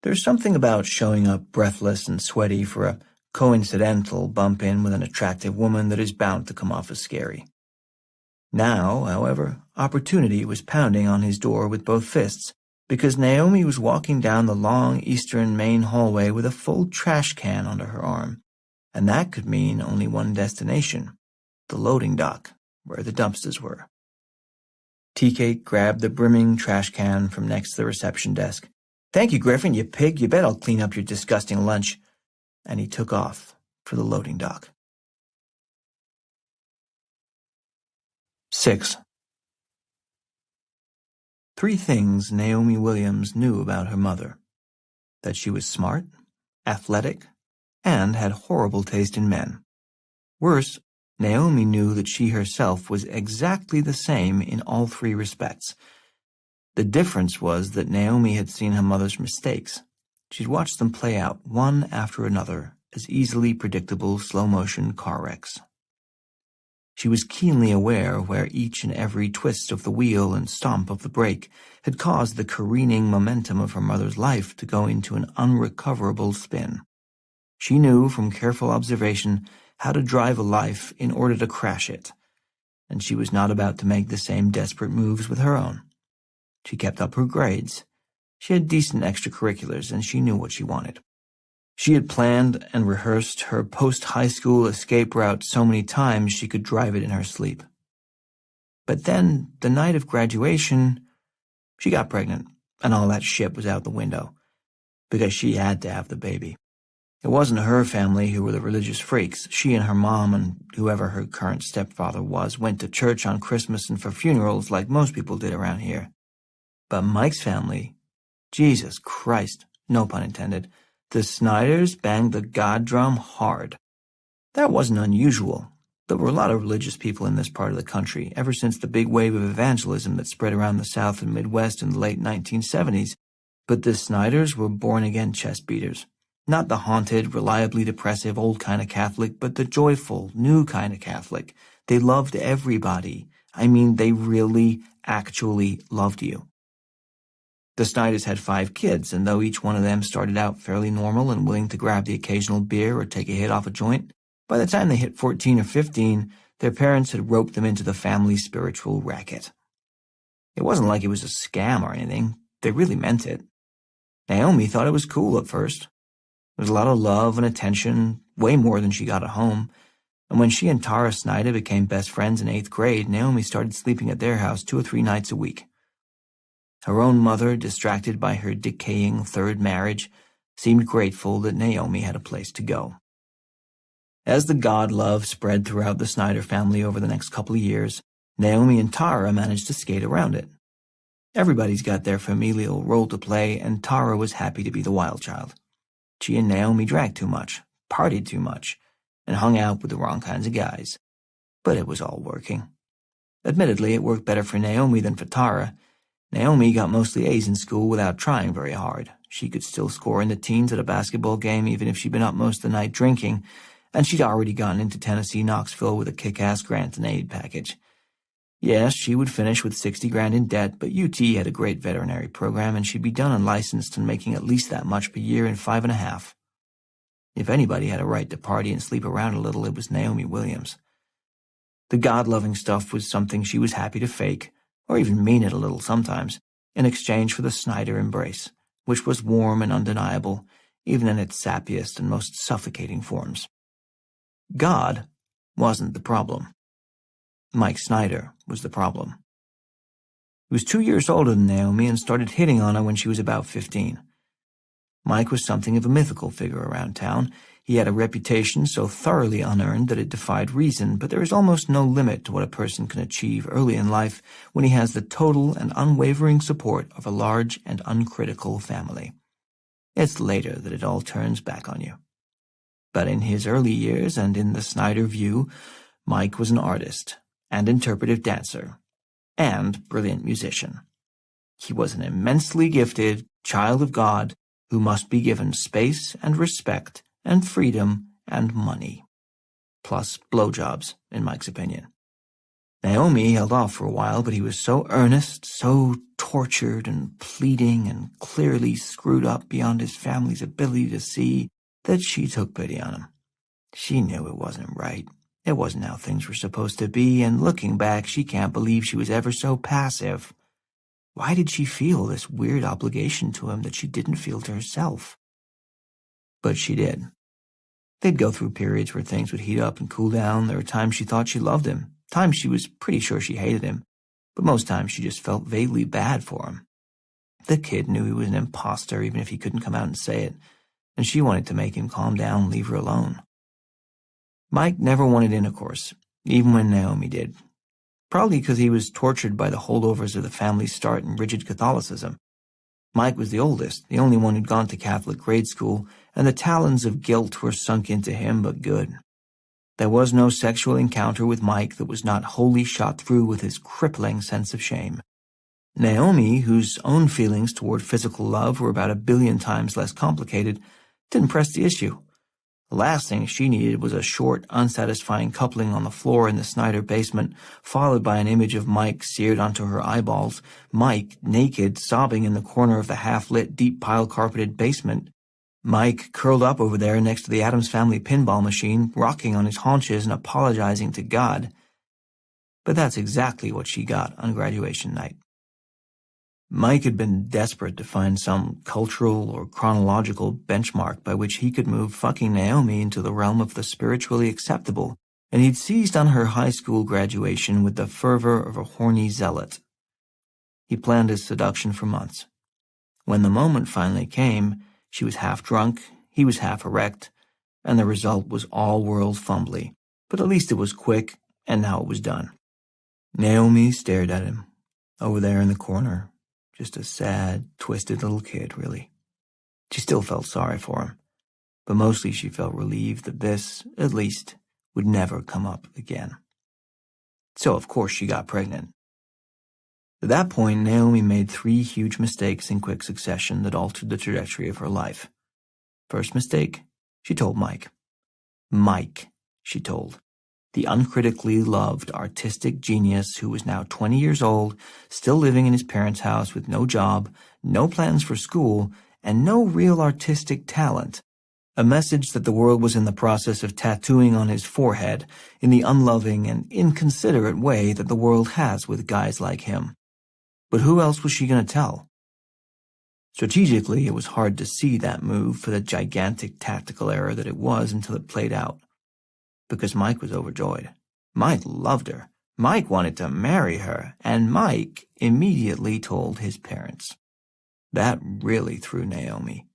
There's something about showing up breathless and sweaty for a coincidental bump-in with an attractive woman that is bound to come off as scary. Now, however, opportunity was pounding on his door with both fists, because Naomi was walking down the long eastern main hallway with a full trash can under her arm, and that could mean only one destination, the loading dock, where the dumpsters were. Tea-Cake grabbed the brimming trash can from next to the reception desk. "Thank you, Griffin, you pig. You bet I'll clean up your disgusting lunch." And he took off for the loading dock. 6. 3 things Naomi Williams knew about her mother: that she was smart, athletic, and had horrible taste in men. Worse, Naomi knew that she herself was exactly the same in all 3 respects. The difference was that Naomi had seen her mother's mistakes. She'd watched them play out one after another as easily predictable slow-motion car wrecks. She was keenly aware where each and every twist of the wheel and stomp of the brake had caused the careening momentum of her mother's life to go into an unrecoverable spin. She knew from careful observation how to drive a life in order to crash it, and she was not about to make the same desperate moves with her own. She kept up her grades. She had decent extracurriculars, and she knew what she wanted. She had planned and rehearsed her post-high school escape route so many times she could drive it in her sleep. But then, the night of graduation, she got pregnant, and all that shit was out the window, because she had to have the baby. It wasn't her family who were the religious freaks. She and her mom and whoever her current stepfather was went to church on Christmas and for funerals like most people did around here. But Mike's family, Jesus Christ, no pun intended, the Snyders banged the god drum hard. That wasn't unusual. There were a lot of religious people in this part of the country ever since the big wave of evangelism that spread around the South and Midwest in the late 1970s, but the Snyders were born-again chest beaters. Not the haunted, reliably depressive old kind of Catholic, but the joyful, new kind of Catholic. They loved everybody. I mean, they really, actually loved you. The Snyders had 5 kids, and though each one of them started out fairly normal and willing to grab the occasional beer or take a hit off a joint, by the time they hit 14 or 15, their parents had roped them into the family spiritual racket. It wasn't like it was a scam or anything. They really meant it. Naomi thought it was cool at first. There was a lot of love and attention, way more than she got at home, and when she and Tara Snyder became best friends in 8th grade, Naomi started sleeping at their house 2 or 3 nights a week. Her own mother, distracted by her decaying 3rd marriage, seemed grateful that Naomi had a place to go. As the God love spread throughout the Snyder family over the next couple of years, Naomi and Tara managed to skate around it. Everybody's got their familial role to play, and Tara was happy to be the wild child. She and Naomi drank too much, partied too much, and hung out with the wrong kinds of guys. But it was all working. Admittedly, it worked better for Naomi than for Tara. Naomi got mostly A's in school without trying very hard. She could still score in the teens at a basketball game even if she'd been up most of the night drinking, and she'd already gotten into Tennessee Knoxville with a kick-ass grant and aid package. Yes, she would finish with $60,000 in debt, but UT had a great veterinary program, and she'd be done and licensed and making at least that much per year in 5.5. If anybody had a right to party and sleep around a little, it was Naomi Williams. The God-loving stuff was something she was happy to fake, or even mean it a little sometimes, in exchange for the Snyder embrace, which was warm and undeniable, even in its sappiest and most suffocating forms. God wasn't the problem. Mike Snyder was the problem. He was 2 years older than Naomi and started hitting on her when she was about 15. Mike was something of a mythical figure around town. He had a reputation so thoroughly unearned that it defied reason, but there is almost no limit to what a person can achieve early in life when he has the total and unwavering support of a large and uncritical family. It's later that it all turns back on you. But in his early years and in the Snyder view, Mike was an artist and interpretive dancer and brilliant musician. He was an immensely gifted child of God who must be given space and respect and freedom and money, plus blowjobs, in Mike's opinion. Naomi held off for a while, but he was so earnest, so tortured and pleading and clearly screwed up beyond his family's ability to see that she took pity on him. She knew it wasn't right. It wasn't how things were supposed to be, and looking back, she can't believe she was ever so passive. Why did she feel this weird obligation to him that she didn't feel to herself? But she did. They'd go through periods where things would heat up and cool down. There were times she thought she loved him, times she was pretty sure she hated him, but most times she just felt vaguely bad for him. The kid knew he was an imposter even if he couldn't come out and say it, and she wanted to make him calm down and leave her alone. Mike never wanted intercourse, even when Naomi did. Probably because he was tortured by the holdovers of the family's start in rigid Catholicism. Mike was the oldest, the only one who'd gone to Catholic grade school, and the talons of guilt were sunk into him but good. There was no sexual encounter with Mike that was not wholly shot through with his crippling sense of shame. Naomi, whose own feelings toward physical love were about 1 billion times less complicated, didn't press the issue. The last thing she needed was a short, unsatisfying coupling on the floor in the Snyder basement, followed by an image of Mike seared onto her eyeballs, Mike, naked, sobbing in the corner of the half-lit, deep pile-carpeted basement. Mike curled up over there next to the Addams Family pinball machine, rocking on his haunches and apologizing to God. But that's exactly what she got on graduation night. Mike had been desperate to find some cultural or chronological benchmark by which he could move fucking Naomi into the realm of the spiritually acceptable, and he'd seized on her high school graduation with the fervor of a horny zealot. He planned his seduction for months. When the moment finally came, she was half drunk, he was half erect, and the result was all-world fumbly, but at least it was quick, and now it was done. Naomi stared at him, over there in the corner. Just a sad, twisted little kid, really. She still felt sorry for him, but mostly she felt relieved that this, at least, would never come up again. So, of course, she got pregnant. At that point, Naomi made 3 huge mistakes in quick succession that altered the trajectory of her life. First mistake, she told Mike. Mike, she told. the uncritically loved artistic genius who was now 20 years old, still living in his parents' house with no job, no plans for school, and no real artistic talent. A message that the world was in the process of tattooing on his forehead in the unloving and inconsiderate way that the world has with guys like him. But who else was she going to tell? Strategically, it was hard to see that move for the gigantic tactical error that it was until it played out. Because Mike was overjoyed. Mike loved her. Mike wanted to marry her, and Mike immediately told his parents. That really threw Naomi.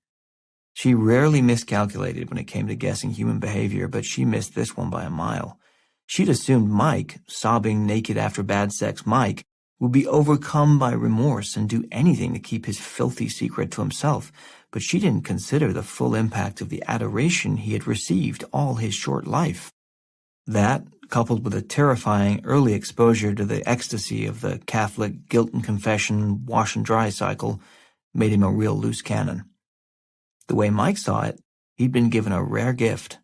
She rarely miscalculated when it came to guessing human behavior, but she missed this one by a mile. She'd assumed Mike, sobbing naked after bad sex Mike, would be overcome by remorse and do anything to keep his filthy secret to himself, but she didn't consider the full impact of the adoration he had received all his short life. That, coupled with a terrifying early exposure to the ecstasy of the Catholic guilt and confession wash and dry cycle, made him a real loose cannon. The way Mike saw it, he'd been given a rare gift,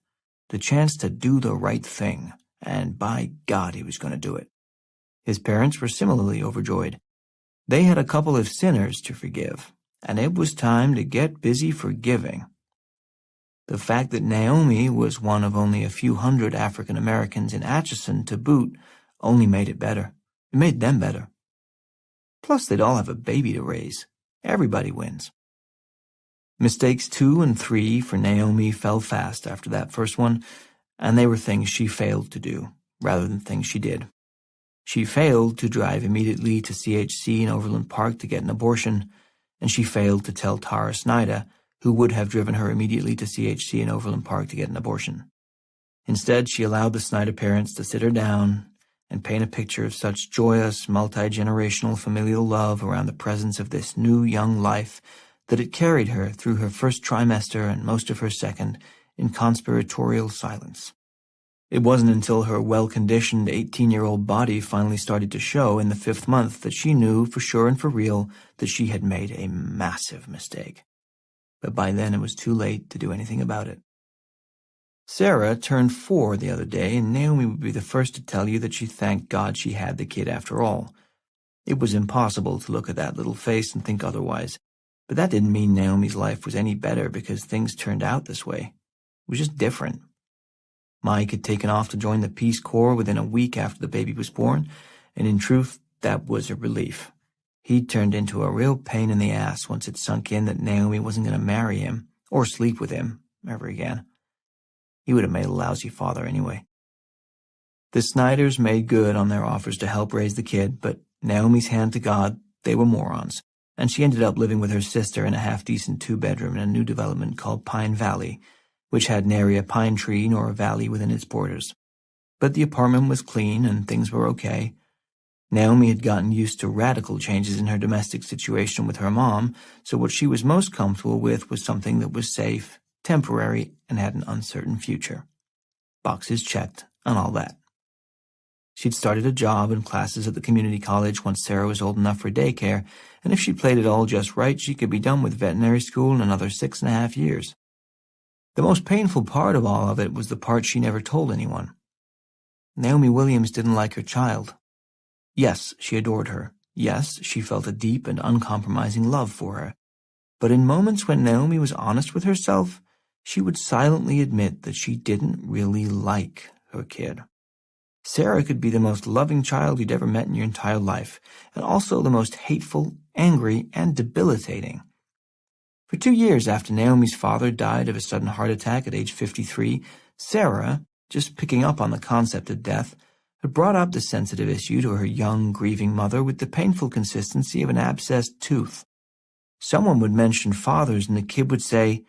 the chance to do the right thing, and by God he was going to do it. His parents were similarly overjoyed. They had a couple of sinners to forgive, and it was time to get busy forgiving. The fact that Naomi was one of only a few hundred African Americans in Atchison to boot only made it better. It made them better. Plus, they'd all have a baby to raise. Everybody wins. Mistakes 2 and 3 for Naomi fell fast after that first one, and they were things she failed to do, rather than things she did. She failed to drive immediately to CHC in Overland Park to get an abortion, and she failed to tell Tara Snyder, who would have driven her immediately to CHC in Overland Park to get an abortion. Instead, she allowed the Snyder parents to sit her down and paint a picture of such joyous, multi-generational familial love around the presence of this new young life that it carried her through her first trimester and most of her second in conspiratorial silence. It wasn't until her well-conditioned 18-year-old body finally started to show in the 5th month that she knew for sure and for real that she had made a massive mistake. But by then it was too late to do anything about it. Sarah turned 4 the other day, and Naomi would be the first to tell you that she thanked God she had the kid after all. It was impossible to look at that little face and think otherwise, but that didn't mean Naomi's life was any better because things turned out this way. It was just different. Mike had taken off to join the Peace Corps within a week after the baby was born, and in truth, that was a relief. He'd turned into a real pain in the ass once it sunk in that Naomi wasn't going to marry him or sleep with him ever again. He would have made a lousy father anyway. The Snyders made good on their offers to help raise the kid, but Naomi's hand to God, they were morons, and she ended up living with her sister in a half-decent 2-bedroom in a new development called Pine Valley, which had nary a pine tree nor a valley within its borders. But the apartment was clean and things were okay. Naomi had gotten used to radical changes in her domestic situation with her mom, so what she was most comfortable with was something that was safe, temporary, and had an uncertain future. Boxes checked and all that. She'd started a job and classes at the community college once Sarah was old enough for daycare, and if she played it all just right, she could be done with veterinary school in another 6.5 years. The most painful part of all of it was the part she never told anyone. Naomi Williams didn't like her child. Yes, she adored her. Yes, she felt a deep and uncompromising love for her. But in moments when Naomi was honest with herself, she would silently admit that she didn't really like her kid. Sarah could be the most loving child you'd ever met in your entire life, and also the most hateful, angry, and debilitating. For 2 years after Naomi's father died of a sudden heart attack at age 53, Sarah, just picking up on the concept of death, had brought up the sensitive issue to her young, grieving mother with the painful consistency of an abscessed tooth. Someone would mention fathers and the kid would say,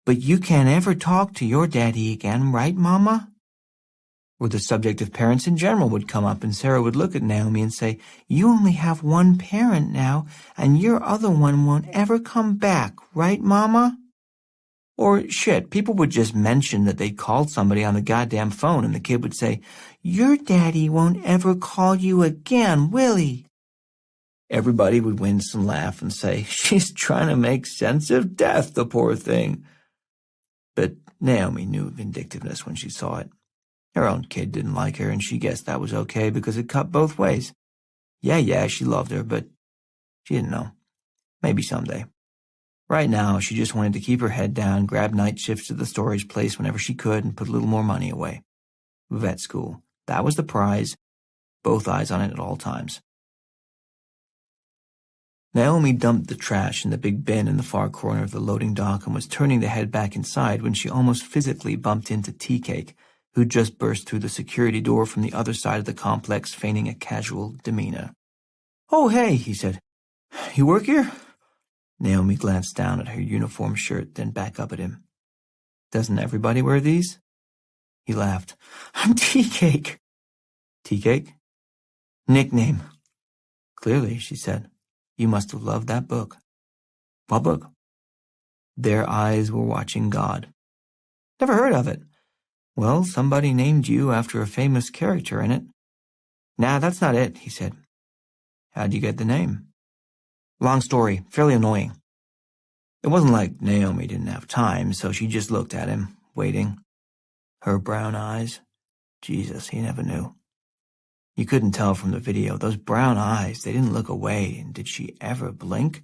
"But you can't ever talk to your daddy again, right, Mama?" Or the subject of parents in general would come up and Sarah would look at Naomi and say, "You only have one parent now, and your other one won't ever come back, right, Mama?" Or shit, people would just mention that they'd called somebody on the goddamn phone and the kid would say, "Your daddy won't ever call you again, will he?" Everybody would wince and laugh and say, "She's trying to make sense of death, the poor thing." But Naomi knew vindictiveness when she saw it. Her own kid didn't like her, and she guessed that was okay because it cut both ways. Yeah, she loved her, but she didn't know. Maybe someday. Right now, she just wanted to keep her head down, grab night shifts at the storage place whenever she could, and put a little more money away. Vet school. That was the prize. Both eyes on it at all times. Naomi dumped the trash in the big bin in the far corner of the loading dock and was turning to head back inside when she almost physically bumped into Tea Cake, who'd just burst through the security door from the other side of the complex, feigning a casual demeanor. "Oh, hey," he said. "You work here?" Naomi glanced down at her uniform shirt, then back up at him. "Doesn't everybody wear these?" He laughed. "I'm Tea Cake." "Tea Cake?" "Nickname." "Clearly," she said. "You must have loved that book." "What book?" Their eyes were watching God. "Never heard of it." "Well, somebody named you after a famous character in it." "Nah, that's not it," he said. "How'd you get the name?" "Long story, fairly annoying." It wasn't like Naomi didn't have time, so she just looked at him, waiting. Her brown eyes. Jesus, he never knew. You couldn't tell from the video. Those brown eyes, they didn't look away, and did she ever blink?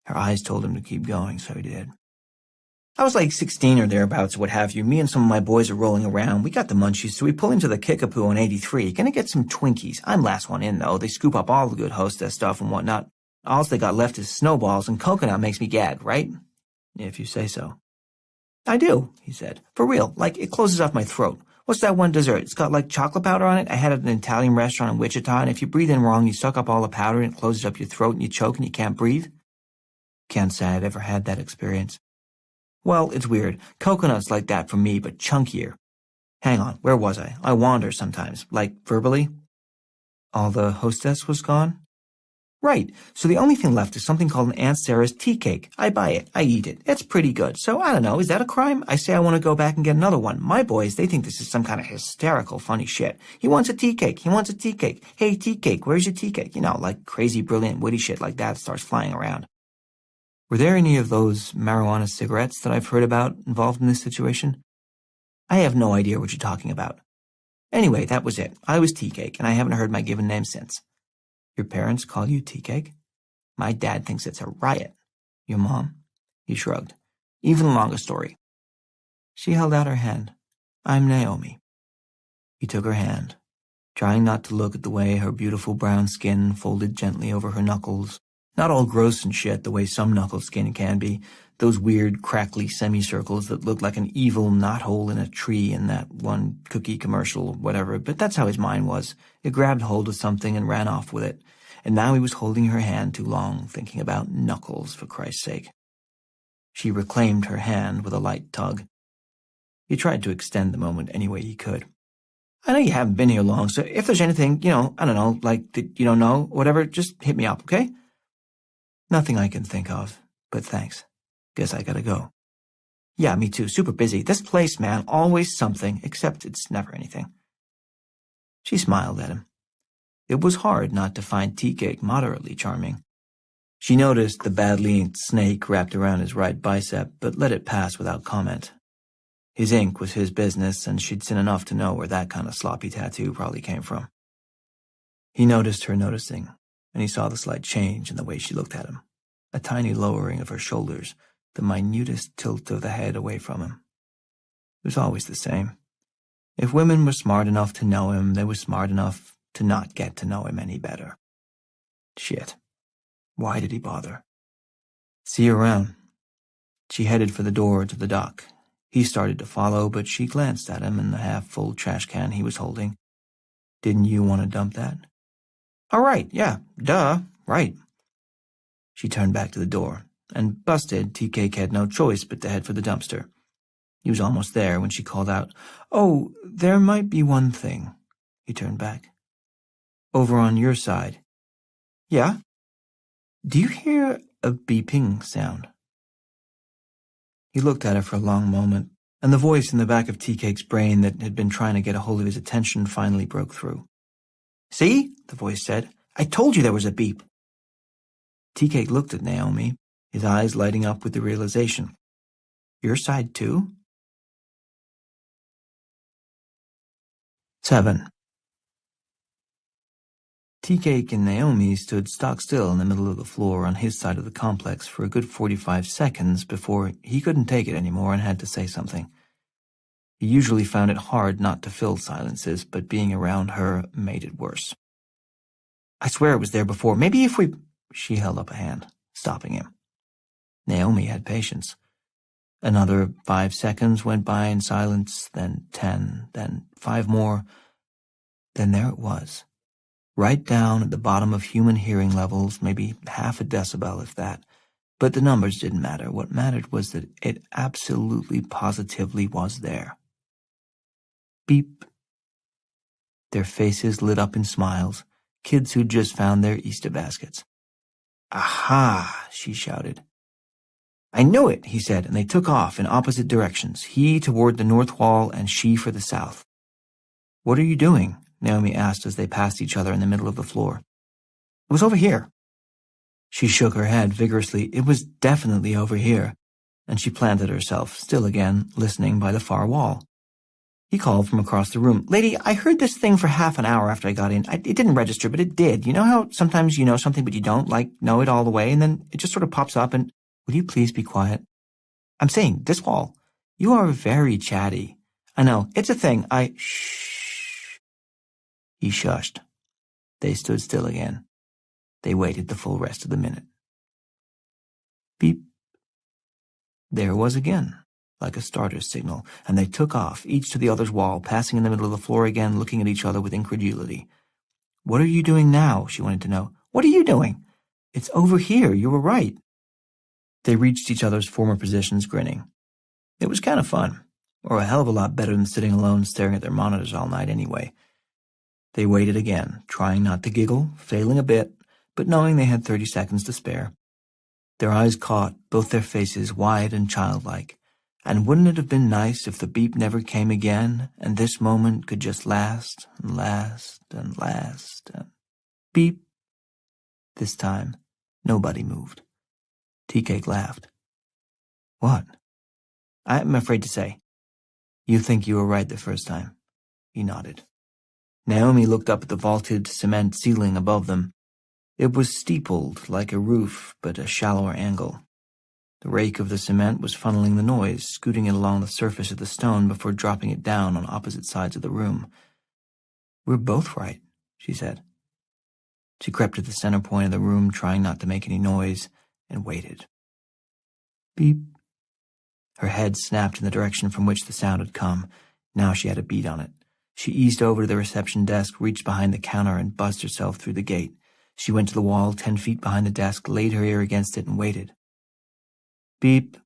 Her eyes told him to keep going, so he did. "I was like 16 or thereabouts, or what have you. Me and some of my boys are rolling around. We got the munchies, so we pull into the Kickapoo on 83. Gonna get some Twinkies. I'm last one in, though. They scoop up all the good hostess stuff and whatnot. All they got left is snowballs, and coconut makes me gag, right?" "If you say so." "I do," he said. "For real. Like, it closes off my throat. What's that one dessert? It's got, like, chocolate powder on it. I had it at an Italian restaurant in Wichita, and if you breathe in wrong, you suck up all the powder, and it closes up your throat, and you choke, and you can't breathe." Can't say I've ever had that experience. "Well, it's weird. Coconut's like that for me, but chunkier. Hang on, where was I? I wander sometimes, like verbally." "All the hostess was gone?" "Right. So the only thing left is something called an Aunt Sarah's tea cake. I buy it. I eat it. It's pretty good. So I don't know. Is that a crime? I say I want to go back and get another one. My boys, they think this is some kind of hysterical, funny shit. He wants a tea cake. He wants a tea cake. Hey, tea cake, where's your tea cake? You know, like crazy, brilliant, witty shit like that starts flying around." "Were there any of those marijuana cigarettes that I've heard about involved in this situation?" "I have no idea what you're talking about. Anyway, that was it. I was Tea Cake, and I haven't heard my given name since." "Your parents call you Tea Cake?" "My dad thinks it's a riot." "Your mom?" He shrugged. "Even longer story." She held out her hand. "I'm Naomi." He took her hand, trying not to look at the way her beautiful brown skin folded gently over her knuckles. Not all gross and shit the way some knuckle skin can be, those weird, crackly semicircles that look like an evil knothole in a tree in that one cookie commercial or whatever, but that's how his mind was. It grabbed hold of something and ran off with it, and now he was holding her hand too long, thinking about knuckles, for Christ's sake. She reclaimed her hand with a light tug. He tried to extend the moment any way he could. "I know you haven't been here long, so if there's anything, I don't know, like that you don't know, whatever, just hit me up, okay?" "Nothing I can think of, but thanks. Guess I gotta go." "Yeah, me too. Super busy. This place, man, always something, except it's never anything." She smiled at him. It was hard not to find Tea Cake moderately charming. She noticed the badly inked snake wrapped around his right bicep, but let it pass without comment. His ink was his business, and she'd seen enough to know where that kind of sloppy tattoo probably came from. He noticed her noticing, and he saw the slight change in the way she looked at him, a tiny lowering of her shoulders, the minutest tilt of the head away from him. It was always the same. If women were smart enough to know him, they were smart enough to not get to know him any better. Shit. Why did he bother? "See you around." She headed for the door to the dock. He started to follow, but she glanced at him and the half-full trash can he was holding. "Didn't you want to dump that?" "All right, yeah, duh, right." She turned back to the door, and busted, Tea Cake had no choice but to head for the dumpster. He was almost there when she called out, "Oh, there might be one thing." He turned back. "Over on your side." "Yeah?" "Do you hear a beeping sound?" He looked at her for a long moment, and the voice in the back of Tea Cake's brain that had been trying to get a hold of his attention finally broke through. "See?" the voice said. "I told you there was a beep." Tea Cake looked at Naomi, his eyes lighting up with the realization. "Your side too?" 7. Tea-Cake and Naomi stood stock still in the middle of the floor on his side of the complex for a good 45 seconds before he couldn't take it anymore and had to say something. He usually found it hard not to fill silences, but being around her made it worse. I swear it was there before. Maybe if we... She held up a hand, stopping him. Naomi had patience. Another 5 seconds went by in silence, then 10, then 5 more. Then there it was. Right down at the bottom of human hearing levels, maybe half a decibel if that. But the numbers didn't matter. What mattered was that it absolutely positively was there. Beep. Their faces lit up in smiles, kids who'd just found their Easter baskets. Aha, she shouted. I knew it, he said, and they took off in opposite directions, he toward the north wall and she for the south. What are you doing? Naomi asked as they passed each other in the middle of the floor. It was over here. She shook her head vigorously. It was definitely over here, and she planted herself, still again, listening by the far wall. He called from across the room. Lady, I heard this thing for half an hour after I got in. It didn't register, but it did. You know how sometimes you know something but you don't, know it all the way, and then it just sort of pops up and... Will you please be quiet? I'm saying, this wall. You are very chatty. I know, it's a thing. Shh. He shushed. They stood still again. They waited the full rest of the minute. Beep. There it was again, like a starter's signal, and they took off, each to the other's wall, passing in the middle of the floor again, looking at each other with incredulity. What are you doing now? She wanted to know. What are you doing? It's over here. You were right. They reached each other's former positions, grinning. It was kind of fun, or a hell of a lot better than sitting alone staring at their monitors all night anyway. They waited again, trying not to giggle, failing a bit, but knowing they had 30 seconds to spare. Their eyes caught, both their faces wide and childlike. And wouldn't it have been nice if the beep never came again, and this moment could just last and last and last and... Beep. This time, nobody moved. Tea-Cake laughed. What? I'm afraid to say. You think you were right the first time. He nodded. Naomi looked up at the vaulted cement ceiling above them. It was steepled like a roof, but a shallower angle. The rake of the cement was funneling the noise, scooting it along the surface of the stone before dropping it down on opposite sides of the room. We're both right, she said. She crept to the center point of the room, trying not to make any noise, and waited. Beep. Her head snapped in the direction from which the sound had come. Now she had a beat on it. She eased over to the reception desk, reached behind the counter, and buzzed herself through the gate. She went to the wall 10 feet behind the desk, laid her ear against it, and waited. Beep.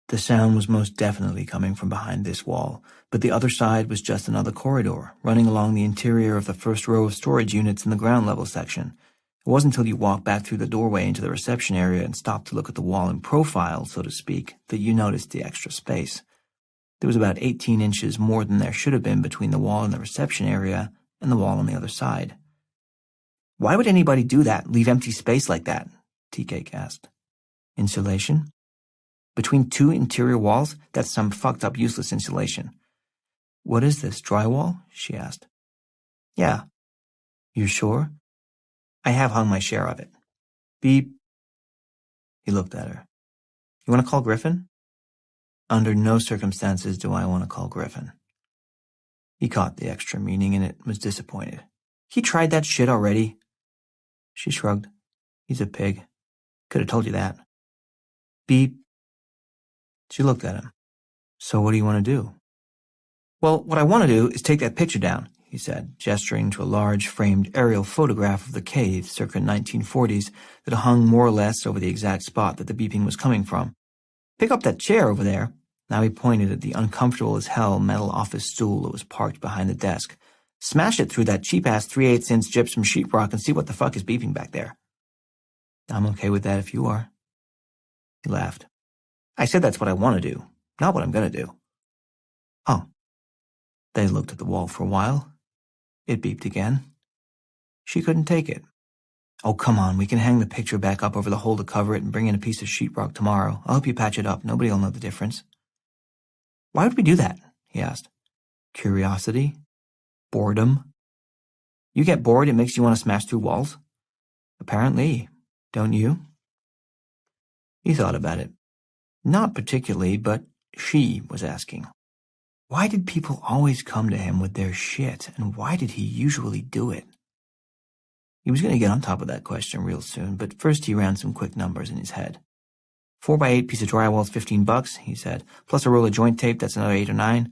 The sound was most definitely coming from behind this wall, but the other side was just another corridor, running along the interior of the first row of storage units in the ground level section. It wasn't until you walked back through the doorway into the reception area and stopped to look at the wall in profile, so to speak, that you noticed the extra space. There was about 18 inches more than there should have been between the wall in the reception area and the wall on the other side. Why would anybody do that, leave empty space like that? Tea-Cake asked. Insulation? Between two interior walls? That's some fucked up useless insulation. What is this, drywall? She asked. Yeah. You sure? I have hung my share of it. Beep. He looked at her. You want to call Griffin? Under no circumstances do I want to call Griffin. He caught the extra meaning in it and was disappointed. He tried that shit already. She shrugged. He's a pig. Could have told you that. Beep. She looked at him. So what do you want to do? Well, what I want to do is take that picture down, he said, gesturing to a large framed aerial photograph of the cave circa 1940s that hung more or less over the exact spot that the beeping was coming from. Pick up that chair over there. Now he pointed at the uncomfortable as hell metal office stool that was parked behind the desk. Smash it through that cheap-ass 3/8-inch gypsum sheetrock and see what the fuck is beeping back there. I'm okay with that if you are. He laughed. I said that's what I want to do, not what I'm going to do. Oh. They looked at the wall for a while. It beeped again. She couldn't take it. Oh, come on, we can hang the picture back up over the hole to cover it and bring in a piece of sheetrock tomorrow. I'll help you patch it up. Nobody'll know the difference. Why would we do that? He asked. Curiosity? Boredom? You get bored, it makes you want to smash through walls? Apparently. Don't you? He thought about it. Not particularly, but she was asking. Why did people always come to him with their shit, and why did he usually do it? He was going to get on top of that question real soon, but first he ran some quick numbers in his head. 4x8 piece of drywall is $15, he said, plus a roll of joint tape, that's another 8 or 9.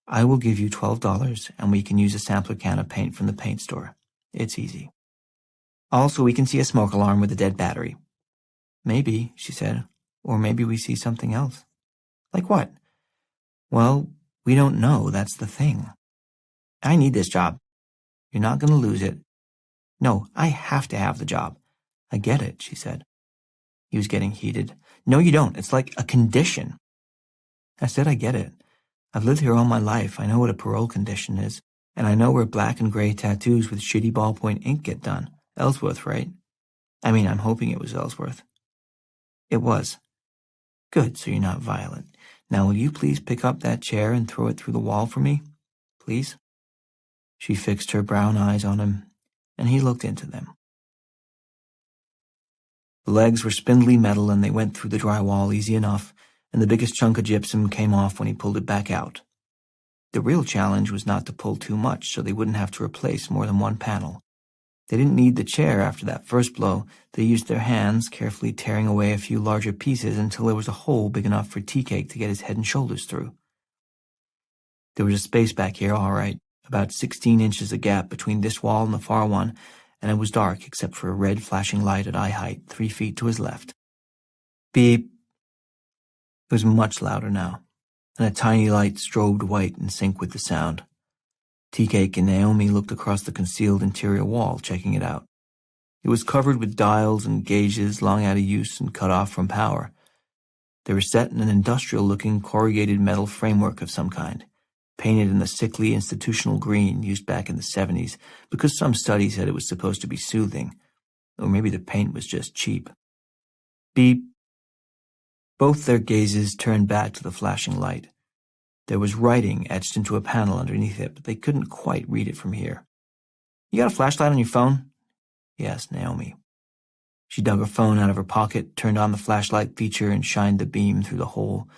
I will give you $12, and we can use a sampler can of paint from the paint store. It's easy. Also, we can see a smoke alarm with a dead battery. Maybe, she said, or maybe we see something else. Like what? Well, we don't know, that's the thing. I need this job. You're not going to lose it. No, I have to have the job. I get it, she said. He was getting heated. No, you don't. It's like a condition. I said I get it. I've lived here all my life. I know what a parole condition is. And I know where black and gray tattoos with shitty ballpoint ink get done. Ellsworth, right? I mean, I'm hoping it was Ellsworth. It was. Good, so you're not violent. Now, will you please pick up that chair and throw it through the wall for me? Please? She fixed her brown eyes on him, and he looked into them. The legs were spindly metal, and they went through the drywall easy enough, and the biggest chunk of gypsum came off when he pulled it back out. The real challenge was not to pull too much so they wouldn't have to replace more than one panel. They didn't need the chair after that first blow. They used their hands, carefully tearing away a few larger pieces until there was a hole big enough for Tea Cake to get his head and shoulders through. There was a space back here, all right, about 16 inches of gap between this wall and the far one, and it was dark except for a red flashing light at eye height 3 feet to his left. Beep. It was much louder now, and a tiny light strobed white in sync with the sound. Tea Cake and Naomi looked across the concealed interior wall, checking it out. It was covered with dials and gauges long out of use and cut off from power. They were set in an industrial-looking corrugated metal framework of some kind, painted in the sickly institutional green used back in the 70s because some study said it was supposed to be soothing, or maybe the paint was just cheap. Beep. Both their gazes turned back to the flashing light. There was writing etched into a panel underneath it, but they couldn't quite read it from here. You got a flashlight on your phone? He asked Naomi. She dug her phone out of her pocket, turned on the flashlight feature, and shined the beam through the hole,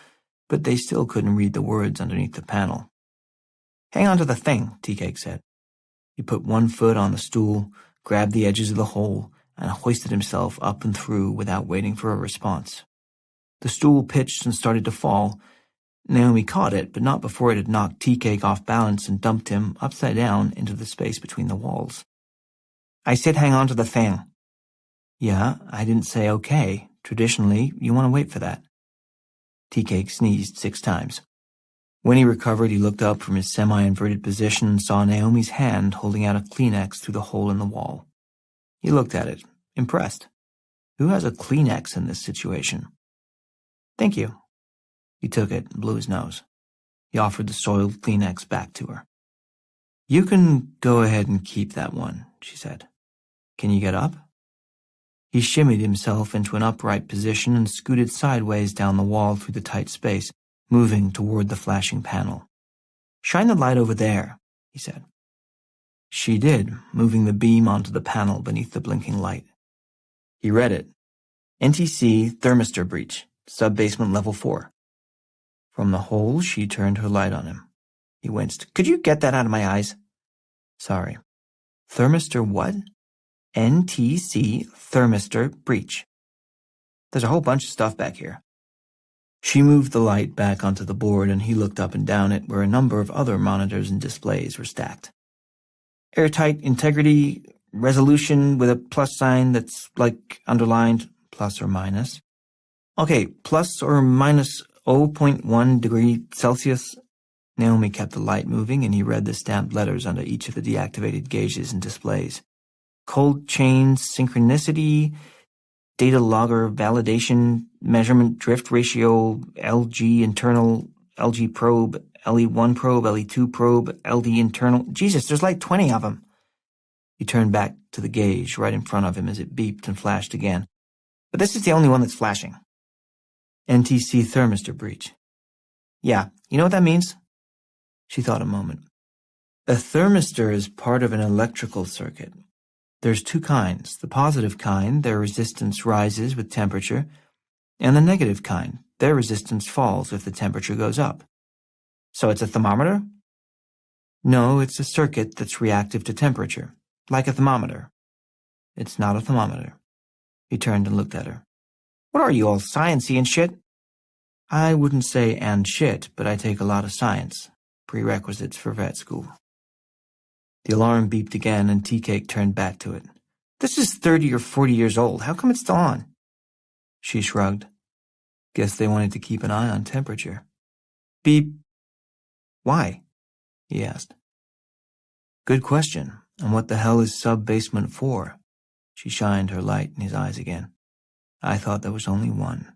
but they still couldn't read the words underneath the panel. Hang on to the thing, Tea Cake said. He put one foot on the stool, grabbed the edges of the hole, and hoisted himself up and through without waiting for a response. The stool pitched and started to fall. Naomi caught it, but not before it had knocked Tea Cake off balance and dumped him upside down into the space between the walls. I said hang on to the thing. Yeah, I didn't say okay. Traditionally, you want to wait for that. Tea Cake sneezed 6 times. When he recovered, he looked up from his semi-inverted position and saw Naomi's hand holding out a Kleenex through the hole in the wall. He looked at it, impressed. Who has a Kleenex in this situation? Thank you. He took it and blew his nose. He offered the soiled Kleenex back to her. You can go ahead and keep that one, she said. Can you get up? He shimmied himself into an upright position and scooted sideways down the wall through the tight space, moving toward the flashing panel. Shine the light over there, he said. She did, moving the beam onto the panel beneath the blinking light. He read it. NTC thermistor breach, sub-basement level 4. From the hole, she turned her light on him. He winced. Could you get that out of my eyes? Sorry. Thermistor what? NTC thermistor breach. There's a whole bunch of stuff back here. She moved the light back onto the board, and he looked up and down it where a number of other monitors and displays were stacked. Airtight integrity, resolution with a plus sign that's like underlined, plus or minus. Okay, plus or minus 0.1 degree Celsius. Naomi kept the light moving, and he read the stamped letters under each of the deactivated gauges and displays. Cold chain synchronicity, data logger validation, measurement drift ratio, LG internal, LG probe, LE1 probe, LE2 probe, LD internal. Jesus, there's like 20 of them. He turned back to the gauge right in front of him as it beeped and flashed again. But this is the only one that's flashing. NTC thermistor breach. Yeah, you know what that means? She thought a moment. A thermistor is part of an electrical circuit. There's two kinds. The positive kind, their resistance rises with temperature, and the negative kind, their resistance falls if the temperature goes up. So it's a thermometer? No, it's a circuit that's reactive to temperature, like a thermometer. It's not a thermometer. He turned and looked at her. What are you, all sciencey and shit? I wouldn't say and shit, but I take a lot of science. Prerequisites for vet school. The alarm beeped again, and Tea-Cake turned back to it. This is 30 or 40 years old. How come it's still on? She shrugged. Guess they wanted to keep an eye on temperature. Beep. Why? He asked. Good question. And what the hell is sub-basement for? She shined her light in his eyes again. I thought there was only one.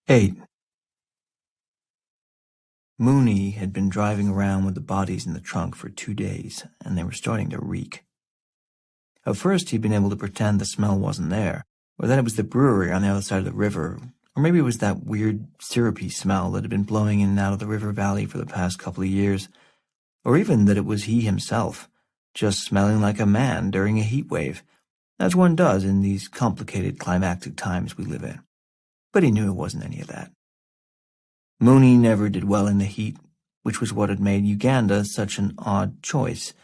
8. Mooney had been driving around with the bodies in the trunk for 2 days, and they were starting to reek. At first, he'd been able to pretend the smell wasn't there, or that it was the brewery on the other side of the river, or maybe it was that weird syrupy smell that had been blowing in and out of the river valley for the past couple of years, or even that it was he himself, just smelling like a man during a heat wave, as one does in these complicated climactic times we live in. But he knew it wasn't any of that. Mooney never did well in the heat, which was what had made Uganda such an odd choice.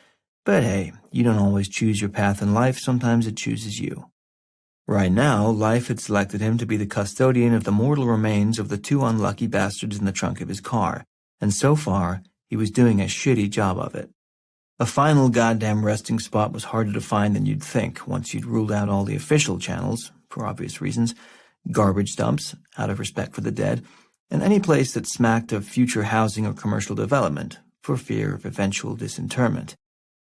But hey, you don't always choose your path in life, sometimes it chooses you. Right now, life had selected him to be the custodian of the mortal remains of the 2 unlucky bastards in the trunk of his car, and so far, he was doing a shitty job of it. A final goddamn resting spot was harder to find than you'd think once you'd ruled out all the official channels, for obvious reasons, garbage dumps, out of respect for the dead, and any place that smacked of future housing or commercial development, for fear of eventual disinterment.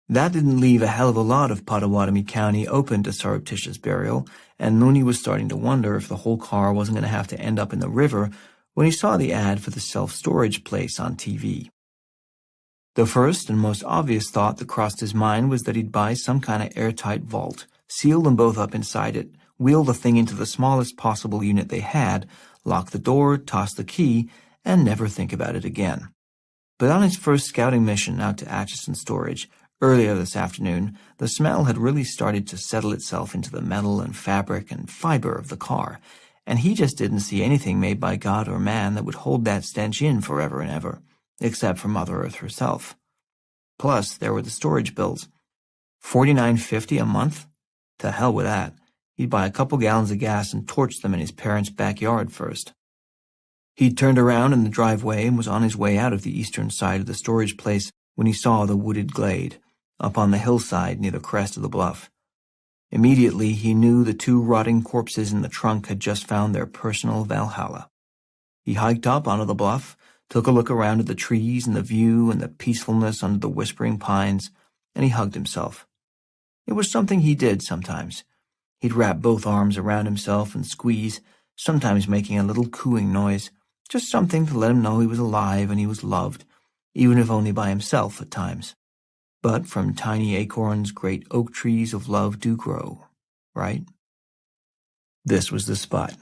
That didn't leave a hell of a lot of Potawatomi County open to surreptitious burial, and Mooney was starting to wonder if the whole car wasn't going to have to end up in the river when he saw the ad for the self-storage place on TV. The first and most obvious thought that crossed his mind was that he'd buy some kind of airtight vault, seal them both up inside it, wheel the thing into the smallest possible unit they had, lock the door, toss the key, and never think about it again. But on his first scouting mission out to Atchison Storage, earlier this afternoon, the smell had really started to settle itself into the metal and fabric and fiber of the car, and he just didn't see anything made by God or man that would hold that stench in forever and ever, except for Mother Earth herself. Plus, there were the storage bills. $49.50 a month? To hell with that. He'd buy a couple gallons of gas and torch them in his parents' backyard first. He'd turned around in the driveway and was on his way out of the eastern side of the storage place when he saw the wooded glade, up on the hillside near the crest of the bluff. Immediately, he knew the 2 rotting corpses in the trunk had just found their personal Valhalla. He hiked up onto the bluff, took a look around at the trees and the view and the peacefulness under the whispering pines, and he hugged himself. It was something he did sometimes. He'd wrap both arms around himself and squeeze, sometimes making a little cooing noise, just something to let him know he was alive and he was loved, even if only by himself at times. But from tiny acorns great oak trees of love do grow, right? This was the spot.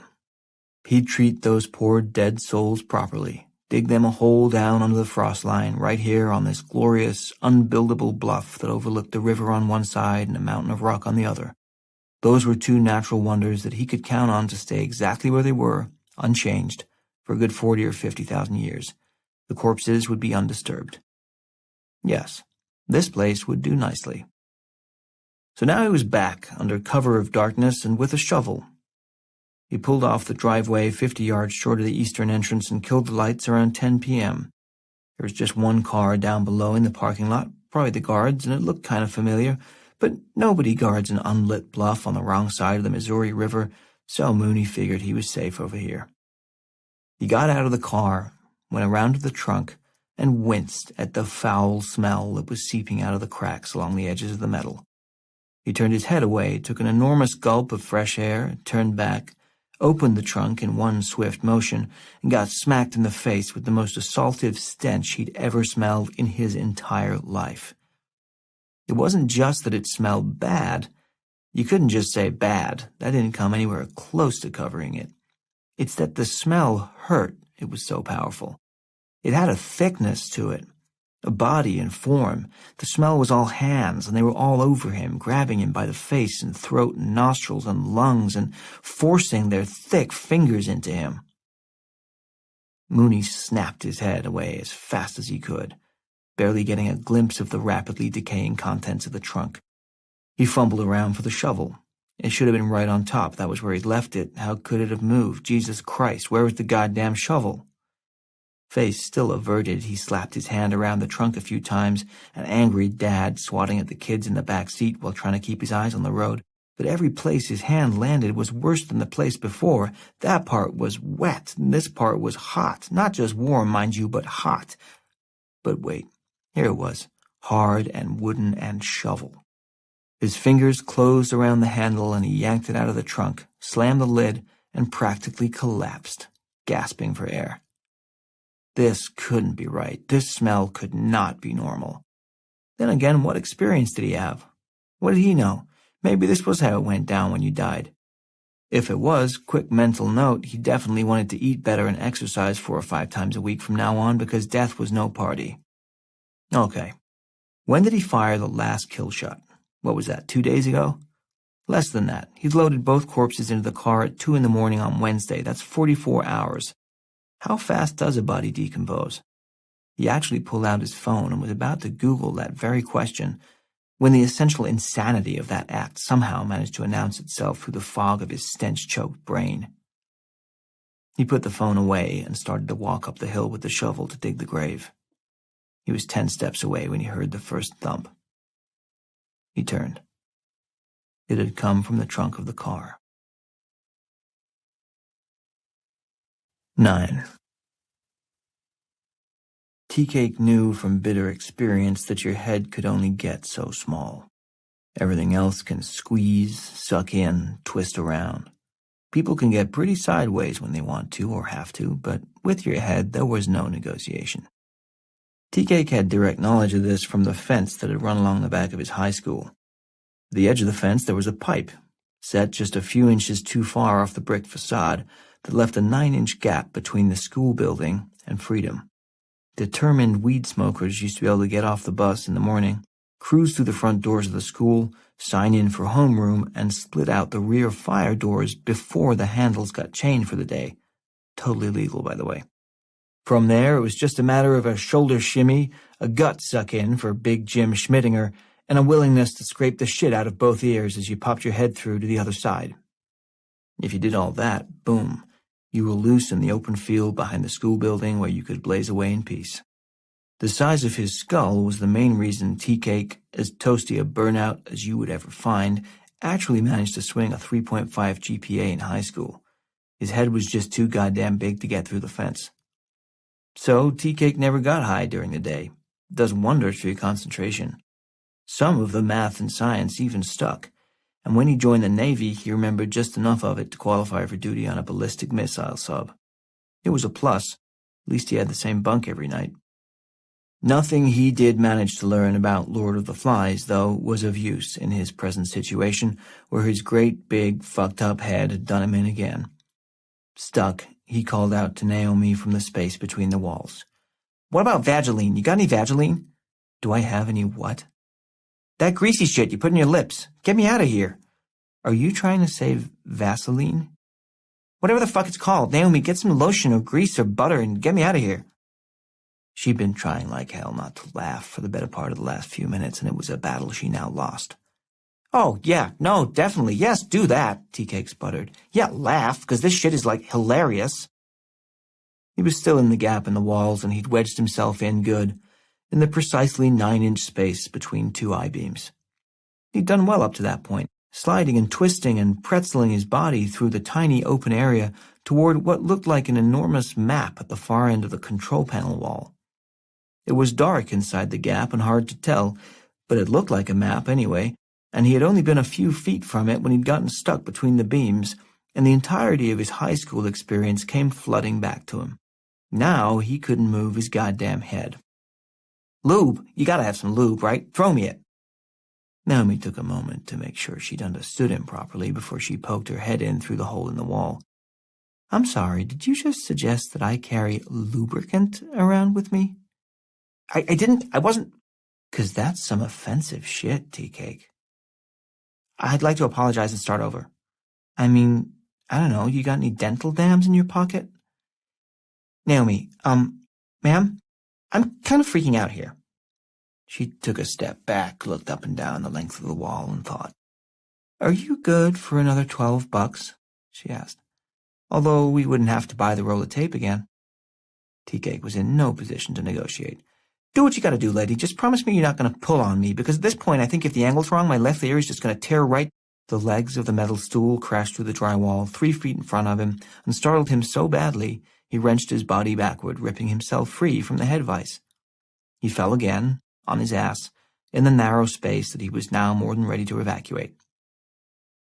He'd treat those poor dead souls properly, dig them a hole down under the frost line right here on this glorious, unbuildable bluff that overlooked the river on one side and a mountain of rock on the other. Those were 2 natural wonders that he could count on to stay exactly where they were, unchanged, for a good 40 or 50,000 years. The corpses would be undisturbed. Yes, this place would do nicely. So now he was back, under cover of darkness and with a shovel. He pulled off the driveway 50 yards short of the eastern entrance and killed the lights around 10 p.m. There was just one car down below in the parking lot, probably the guards, and it looked kind of familiar, but nobody guards an unlit bluff on the wrong side of the Missouri River, so Mooney figured he was safe over here. He got out of the car, went around to the trunk, and winced at the foul smell that was seeping out of the cracks along the edges of the metal. He turned his head away, took an enormous gulp of fresh air, turned back, opened the trunk in one swift motion, and got smacked in the face with the most assaultive stench he'd ever smelled in his entire life. It wasn't just that it smelled bad. You couldn't just say bad. That didn't come anywhere close to covering it. It's that the smell hurt. It was so powerful. It had a thickness to it, a body and form. The smell was all hands, and they were all over him, grabbing him by the face and throat and nostrils and lungs and forcing their thick fingers into him. Mooney snapped his head away as fast as he could, barely getting a glimpse of the rapidly decaying contents of the trunk. He fumbled around for the shovel. It should have been right on top. That was where he'd left it. How could it have moved? Jesus Christ, where was the goddamn shovel? Face still averted, he slapped his hand around the trunk a few times, an angry dad swatting at the kids in the back seat while trying to keep his eyes on the road. But every place his hand landed was worse than the place before. That part was wet, and this part was hot. Not just warm, mind you, but hot. But wait, here it was, hard and wooden and shovel. His fingers closed around the handle and he yanked it out of the trunk, slammed the lid, and practically collapsed, gasping for air. This couldn't be right. This smell could not be normal. Then again, what experience did he have? What did he know? Maybe this was how it went down when you died. If it was, quick mental note, he definitely wanted to eat better and exercise 4 or 5 times a week from now on because death was no party. Okay. When did he fire the last kill shot? What was that, 2 days ago? Less than that. He'd loaded both corpses into the car at 2 a.m. on Wednesday. That's 44 hours. How fast does a body decompose? He actually pulled out his phone and was about to Google that very question when the essential insanity of that act somehow managed to announce itself through the fog of his stench-choked brain. He put the phone away and started to walk up the hill with the shovel to dig the grave. He was 10 steps away when he heard the first thump. He turned. It had come from the trunk of the car. 9. Tea-Cake knew from bitter experience that your head could only get so small. Everything else can squeeze, suck in, twist around. People can get pretty sideways when they want to or have to, but with your head there was no negotiation. Tea-Cake had direct knowledge of this from the fence that had run along the back of his high school. At the edge of the fence there was a pipe, set just a few inches too far off the brick facade, that left a 9-inch gap between the school building and freedom. Determined weed smokers used to be able to get off the bus in the morning, cruise through the front doors of the school, sign in for homeroom, and split out the rear fire doors before the handles got changed for the day. Totally legal, by the way. From there, it was just a matter of a shoulder shimmy, a gut suck-in for Big Jim Schmittinger, and a willingness to scrape the shit out of both ears as you popped your head through to the other side. If you did all that, boom, you were loose in the open field behind the school building where you could blaze away in peace. The size of his skull was the main reason Tea-Cake, as toasty a burnout as you would ever find, actually managed to swing a 3.5 GPA in high school. His head was just too goddamn big to get through the fence. So Tea-Cake never got high during the day. It does wonders for your concentration. Some of the math and science even stuck, and when he joined the Navy, he remembered just enough of it to qualify for duty on a ballistic missile sub. It was a plus. At least he had the same bunk every night. Nothing he did manage to learn about Lord of the Flies, though, was of use in his present situation, where his great, big, fucked-up head had done him in again. Stuck, he called out to Naomi from the space between the walls. "What about Vaseline? You got any Vaseline?" "Do I have any what?" "That greasy shit you put in your lips. Get me out of here." "Are you trying to say Vaseline?" "Whatever the fuck it's called. Naomi, get some lotion or grease or butter and get me out of here." She'd been trying like hell not to laugh for the better part of the last few minutes, and it was a battle she now lost. "Oh, yeah, no, definitely, yes, do that," Tea-Cake sputtered. "Yeah, laugh, 'cause this shit is, hilarious." He was still in the gap in the walls, and he'd wedged himself in good, in the precisely 9-inch space between two I-beams. He'd done well up to that point, sliding and twisting and pretzeling his body through the tiny open area toward what looked like an enormous map at the far end of the control panel wall. It was dark inside the gap and hard to tell, but it looked like a map anyway, and he had only been a few feet from it when he'd gotten stuck between the beams, and the entirety of his high school experience came flooding back to him. Now he couldn't move his goddamn head. "Lube, you gotta have some lube, right? Throw me it." Naomi took a moment to make sure she'd understood him properly before she poked her head in through the hole in the wall. I'm sorry, did you just suggest that I carry lubricant around with me? I wasn't. 'Cause that's some offensive shit, Tea Cake. I'd like to apologize and start over. I mean, I don't know, you got any dental dams in your pocket? Naomi, ma'am, I'm kind of freaking out here. She took a step back, looked up and down the length of the wall, and thought. Are you good for another $12? She asked. Although we wouldn't have to buy the roll of tape again. Tea Cake was in no position to negotiate. Do what you gotta do, lady. Just promise me you're not gonna pull on me, because at this point I think if the angle's wrong, my left ear is just gonna tear right. The legs of the metal stool crashed through the drywall 3 feet in front of him and startled him so badly he wrenched his body backward, ripping himself free from the head vise. He fell again, on his ass, in the narrow space that he was now more than ready to evacuate.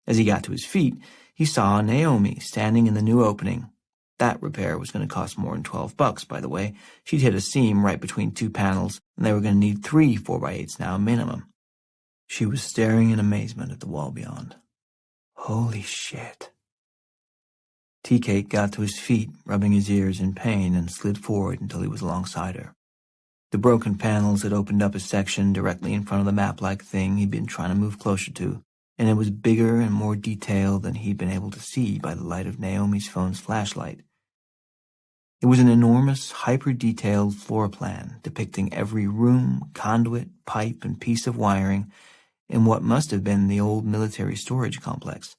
As he got to his feet, he saw Naomi standing in the new opening. That repair was going to cost more than $12, by the way. She'd hit a seam right between 2 panels, and they were going to need 3 4x8s now minimum. She was staring in amazement at the wall beyond. Holy shit. Tea Cake got to his feet, rubbing his ears in pain, and slid forward until he was alongside her. The broken panels had opened up a section directly in front of the map-like thing he'd been trying to move closer to, and it was bigger and more detailed than he'd been able to see by the light of Naomi's phone's flashlight. It was an enormous, hyper-detailed floor plan depicting every room, conduit, pipe, and piece of wiring in what must have been the old military storage complex.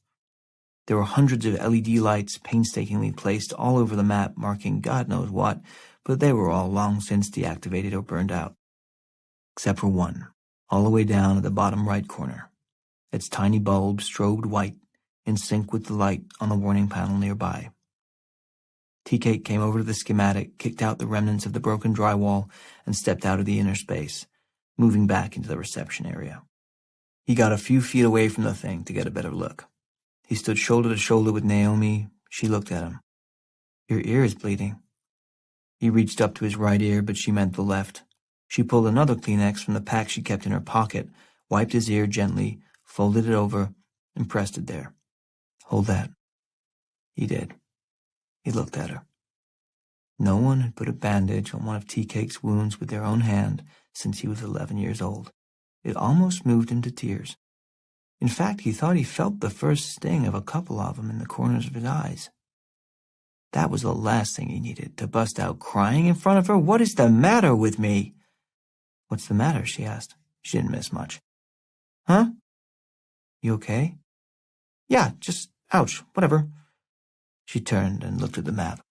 There were hundreds of LED lights painstakingly placed all over the map, marking God knows what, but they were all long since deactivated or burned out. Except for one, all the way down at the bottom right corner. Its tiny bulb strobed white, in sync with the light on the warning panel nearby. Tea Cake came over to the schematic, kicked out the remnants of the broken drywall, and stepped out of the inner space, moving back into the reception area. He got a few feet away from the thing to get a better look. He stood shoulder to shoulder with Naomi. She looked at him. Your ear is bleeding. He reached up to his right ear, but she meant the left. She pulled another Kleenex from the pack she kept in her pocket, wiped his ear gently, folded it over, and pressed it there. Hold that. He did. He looked at her. No one had put a bandage on one of Tea Cake's wounds with their own hand since he was 11 years old. It almost moved him to tears. In fact, he thought he felt the first sting of a couple of them in the corners of his eyes. That was the last thing he needed, to bust out crying in front of her. What is the matter with me? What's the matter? She asked. She didn't miss much. Huh? You okay? Yeah, just, ouch, whatever. She turned and looked at the map.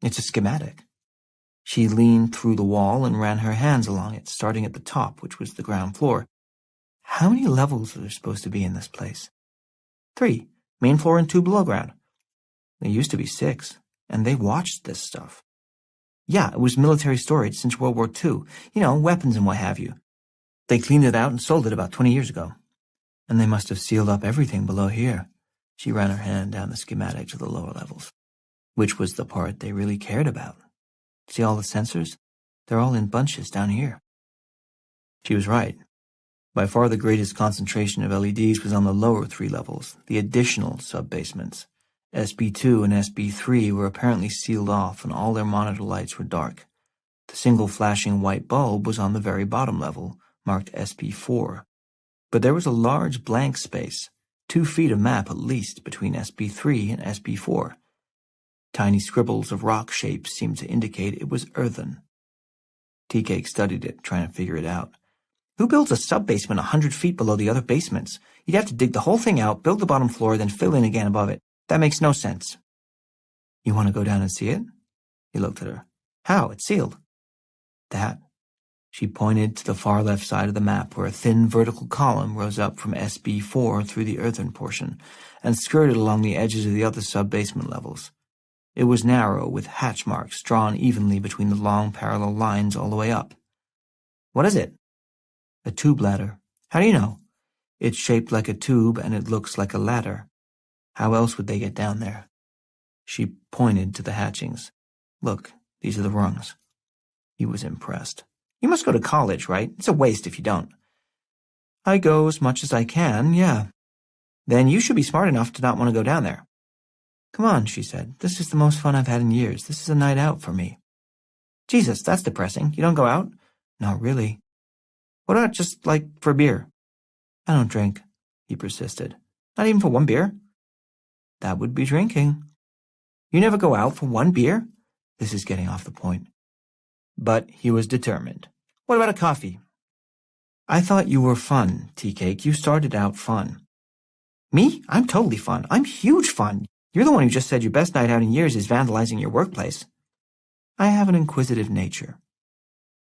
It's a schematic. She leaned through the wall and ran her hands along it, starting at the top, which was the ground floor. How many levels are there supposed to be in this place? 3, main floor and 2 below ground. There used to be 6, and they watched this stuff. Yeah, it was military storage since World War II. You know, weapons and what have you. They cleaned it out and sold it about 20 years ago. And they must have sealed up everything below here. She ran her hand down the schematic to the lower levels, which was the part they really cared about. See all the sensors? They're all in bunches down here. She was right. By far the greatest concentration of LEDs was on the lower 3 levels, the additional sub-basements. SB2 and SB3 were apparently sealed off and all their monitor lights were dark. The single flashing white bulb was on the very bottom level, marked SB4. But there was a large blank space, 2 feet of map at least between SB3 and SB4. Tiny scribbles of rock shapes seemed to indicate it was earthen. Tea Cake studied it, trying to figure it out. Who builds a sub-basement 100 feet below the other basements? You'd have to dig the whole thing out, build the bottom floor, then fill in again above it. That makes no sense. You want to go down and see it? He looked at her. How? It's sealed. That. She pointed to the far left side of the map where a thin vertical column rose up from SB4 through the earthen portion and skirted along the edges of the other sub-basement levels. It was narrow, with hatch marks drawn evenly between the long parallel lines all the way up. What is it? A tube ladder. How do you know? It's shaped like a tube and it looks like a ladder. How else would they get down there? She pointed to the hatchings. Look, these are the rungs. He was impressed. You must go to college, right? It's a waste if you don't. I go as much as I can, yeah. Then you should be smart enough to not want to go down there. Come on, she said. This is the most fun I've had in years. This is a night out for me. Jesus, that's depressing. You don't go out? Not really. What about just, for a beer? I don't drink, he persisted. Not even for one beer? That would be drinking. You never go out for one beer? This is getting off the point. But he was determined. What about a coffee? I thought you were fun, Tea-Cake. You started out fun. Me? I'm totally fun. I'm huge fun. You're the one who just said your best night out in years is vandalizing your workplace. I have an inquisitive nature.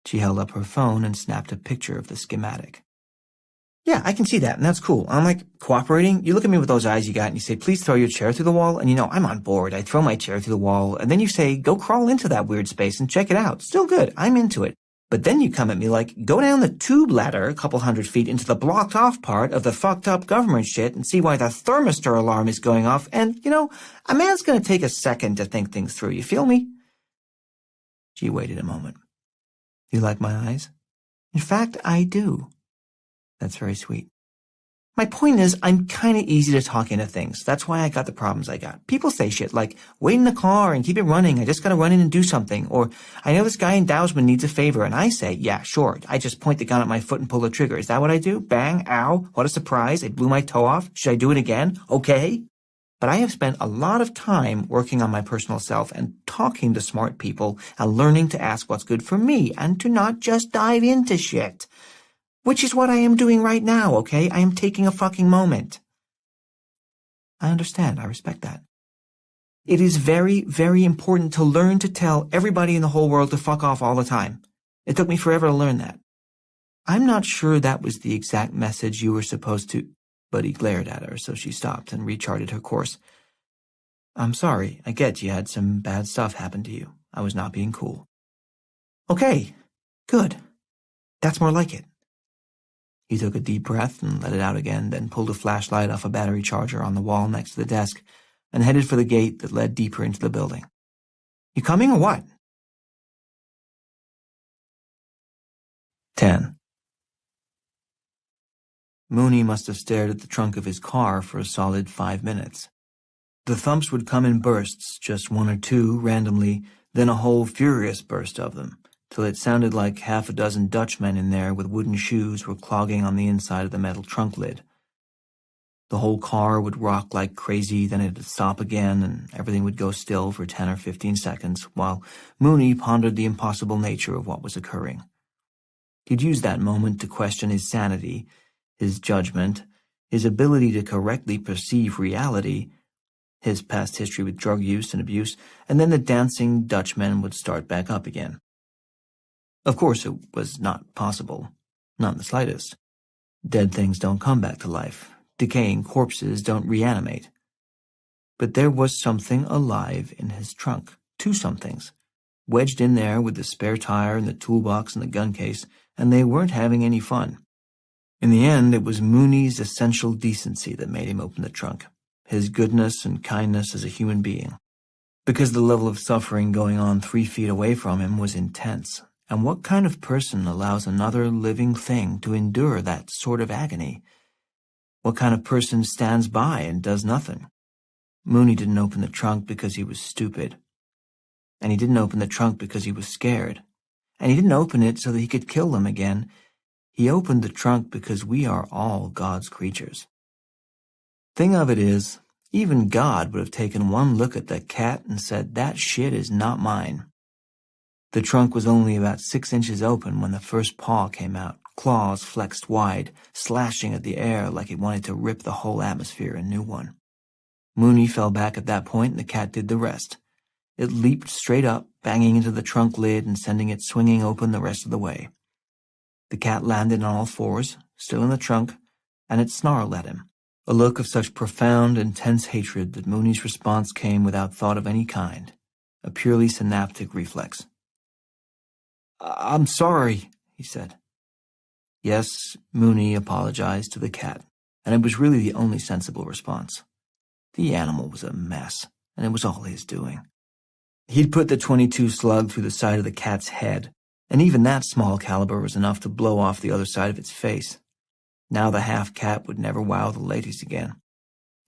She held up her phone and snapped a picture of the schematic. Yeah, I can see that, and that's cool. I'm cooperating. You look at me with those eyes you got and you say, please throw your chair through the wall, and I'm on board. I throw my chair through the wall, and then you say, go crawl into that weird space and check it out. Still good. I'm into it. But then you come at me go down the tube ladder a couple 100 feet into the blocked off part of the fucked up government shit and see why the thermistor alarm is going off, and, a man's gonna take a second to think things through. You feel me? She waited a moment. You like my eyes? In fact, I do. That's very sweet. My point is, I'm kind of easy to talk into things. That's why I got the problems I got. People say shit like, wait in the car and keep it running. I just gotta run in and do something. Or, I know this guy in Dowsman needs a favor. And I say, yeah, sure. I just point the gun at my foot and pull the trigger. Is that what I do? Bang, ow, what a surprise. I blew my toe off. Should I do it again? Okay. But I have spent a lot of time working on my personal self and talking to smart people and learning to ask what's good for me and to not just dive into shit. Which is what I am doing right now, okay? I am taking a fucking moment. I understand. I respect that. It is very, very important to learn to tell everybody in the whole world to fuck off all the time. It took me forever to learn that. I'm not sure that was the exact message you were supposed to... But he glared at her, so she stopped and recharted her course. I'm sorry. I get you had some bad stuff happen to you. I was not being cool. Okay. Good. That's more like it. He took a deep breath and let it out again, then pulled a flashlight off a battery charger on the wall next to the desk and headed for the gate that led deeper into the building. You coming or what? 10. Mooney must have stared at the trunk of his car for a solid 5 minutes. The thumps would come in bursts, just one or two, randomly, then a whole furious burst of them, till it sounded like half a dozen Dutchmen in there with wooden shoes were clogging on the inside of the metal trunk lid. The whole car would rock like crazy, then it'd stop again, and everything would go still for 10 or 15 seconds, while Mooney pondered the impossible nature of what was occurring. He'd use that moment to question his sanity, his judgment, his ability to correctly perceive reality, his past history with drug use and abuse, and then the dancing Dutchmen would start back up again. Of course, it was not possible. Not in the slightest. Dead things don't come back to life. Decaying corpses don't reanimate. But there was something alive in his trunk. Two somethings. Wedged in there with the spare tire and the toolbox and the gun case, and they weren't having any fun. In the end, it was Mooney's essential decency that made him open the trunk. His goodness and kindness as a human being. Because the level of suffering going on 3 feet away from him was intense. And what kind of person allows another living thing to endure that sort of agony? What kind of person stands by and does nothing? Mooney didn't open the trunk because he was stupid. And he didn't open the trunk because he was scared. And he didn't open it so that he could kill them again. He opened the trunk because we are all God's creatures. Thing of it is, even God would have taken one look at that cat and said, that shit is not mine. The trunk was only about 6 inches open when the first paw came out, claws flexed wide, slashing at the air like it wanted to rip the whole atmosphere a new one. Mooney fell back at that point and the cat did the rest. It leaped straight up, banging into the trunk lid and sending it swinging open the rest of the way. The cat landed on all fours, still in the trunk, and it snarled at him, a look of such profound, intense hatred that Mooney's response came without thought of any kind, a purely synaptic reflex. I'm sorry, he said. Yes, Mooney apologized to the cat, and it was really the only sensible response. The animal was a mess, and it was all his doing. He'd put the .22 slug through the side of the cat's head, and even that small caliber was enough to blow off the other side of its face. Now the half-cat would never wow the ladies again.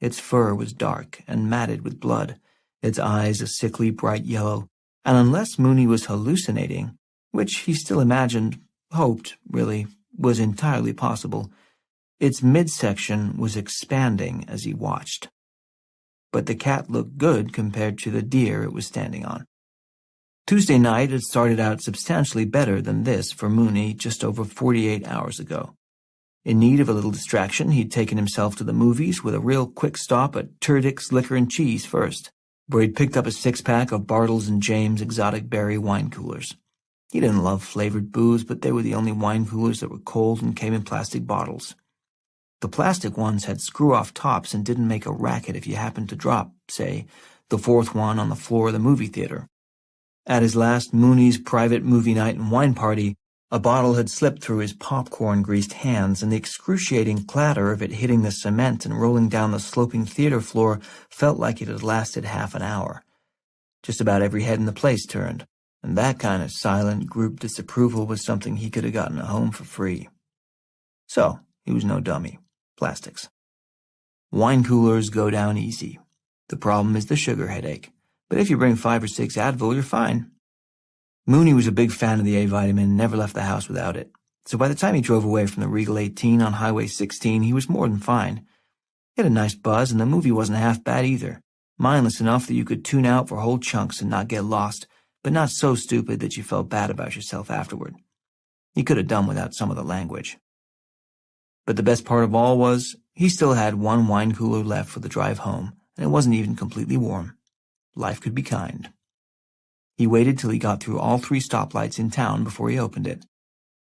Its fur was dark and matted with blood, its eyes a sickly bright yellow, and unless Mooney was hallucinating, which he still imagined, hoped, really, was entirely possible, its midsection was expanding as he watched. But the cat looked good compared to the deer it was standing on. Tuesday night had started out substantially better than this for Mooney just over 48 hours ago. In need of a little distraction, he'd taken himself to the movies with a real quick stop at Turdick's Liquor and Cheese first, where he'd picked up a six-pack of Bartles and James exotic berry wine coolers. He didn't love flavored booze, but they were the only wine coolers that were cold and came in plastic bottles. The plastic ones had screw-off tops and didn't make a racket if you happened to drop, say, the fourth one on the floor of the movie theater. At his last Mooney's private movie night and wine party, a bottle had slipped through his popcorn-greased hands, and the excruciating clatter of it hitting the cement and rolling down the sloping theater floor felt like it had lasted half an hour. Just about every head in the place turned, and that kind of silent group disapproval was something he could have gotten at home for free. So, he was no dummy. Plastics. Wine coolers go down easy. The problem is the sugar headache. But if you bring 5 or 6 Advil, you're fine. Mooney was a big fan of the A-vitamin and never left the house without it. So by the time he drove away from the Regal 18 on Highway 16, he was more than fine. He had a nice buzz, and the movie wasn't half bad either. Mindless enough that you could tune out for whole chunks and not get lost, but not so stupid that you felt bad about yourself afterward. He could have done without some of the language. But the best part of all was, he still had 1 wine cooler left for the drive home, and it wasn't even completely warm. Life could be kind. He waited till he got through all 3 stoplights in town before he opened it.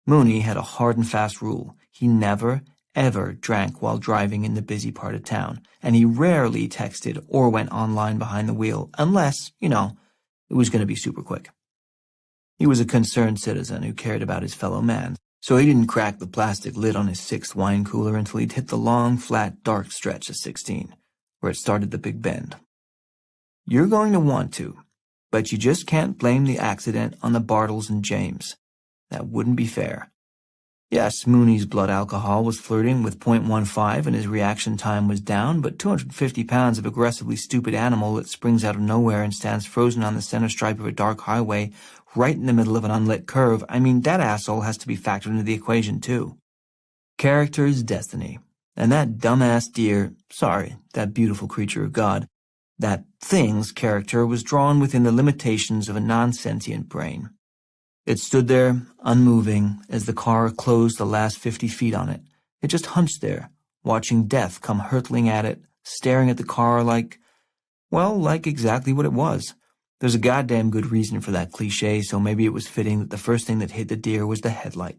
Mooney had a hard and fast rule. He never, ever drank while driving in the busy part of town, and he rarely texted or went online behind the wheel, unless, it was going to be super quick. He was a concerned citizen who cared about his fellow man, so he didn't crack the plastic lid on his 6th wine cooler until he'd hit the long, flat, dark stretch of 16, where it started the big bend. You're going to want to, but you just can't blame the accident on the Bartles and James. That wouldn't be fair. Yes, Mooney's blood alcohol was flirting with .15 and his reaction time was down, but 250 pounds of aggressively stupid animal that springs out of nowhere and stands frozen on the center stripe of a dark highway right in the middle of an unlit curve, that asshole has to be factored into the equation too. Character is destiny, and that dumbass deer, that beautiful creature of God, that thing's character was drawn within the limitations of a non-sentient brain. It stood there, unmoving, as the car closed the last 50 feet on it. It just hunched there, watching death come hurtling at it, staring at the car like exactly what it was. There's a goddamn good reason for that cliché, so maybe it was fitting that the first thing that hit the deer was the headlight.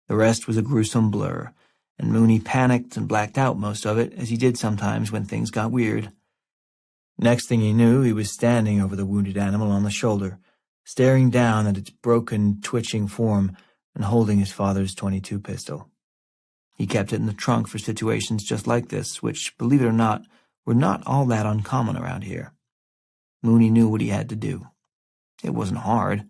The rest was a gruesome blur, and Mooney panicked and blacked out most of it, as he did sometimes when things got weird. Next thing he knew, he was standing over the wounded animal on the shoulder, staring down at its broken, twitching form and holding his father's .22 pistol. He kept it in the trunk for situations just like this, which, believe it or not, were not all that uncommon around here. Mooney knew what he had to do. It wasn't hard.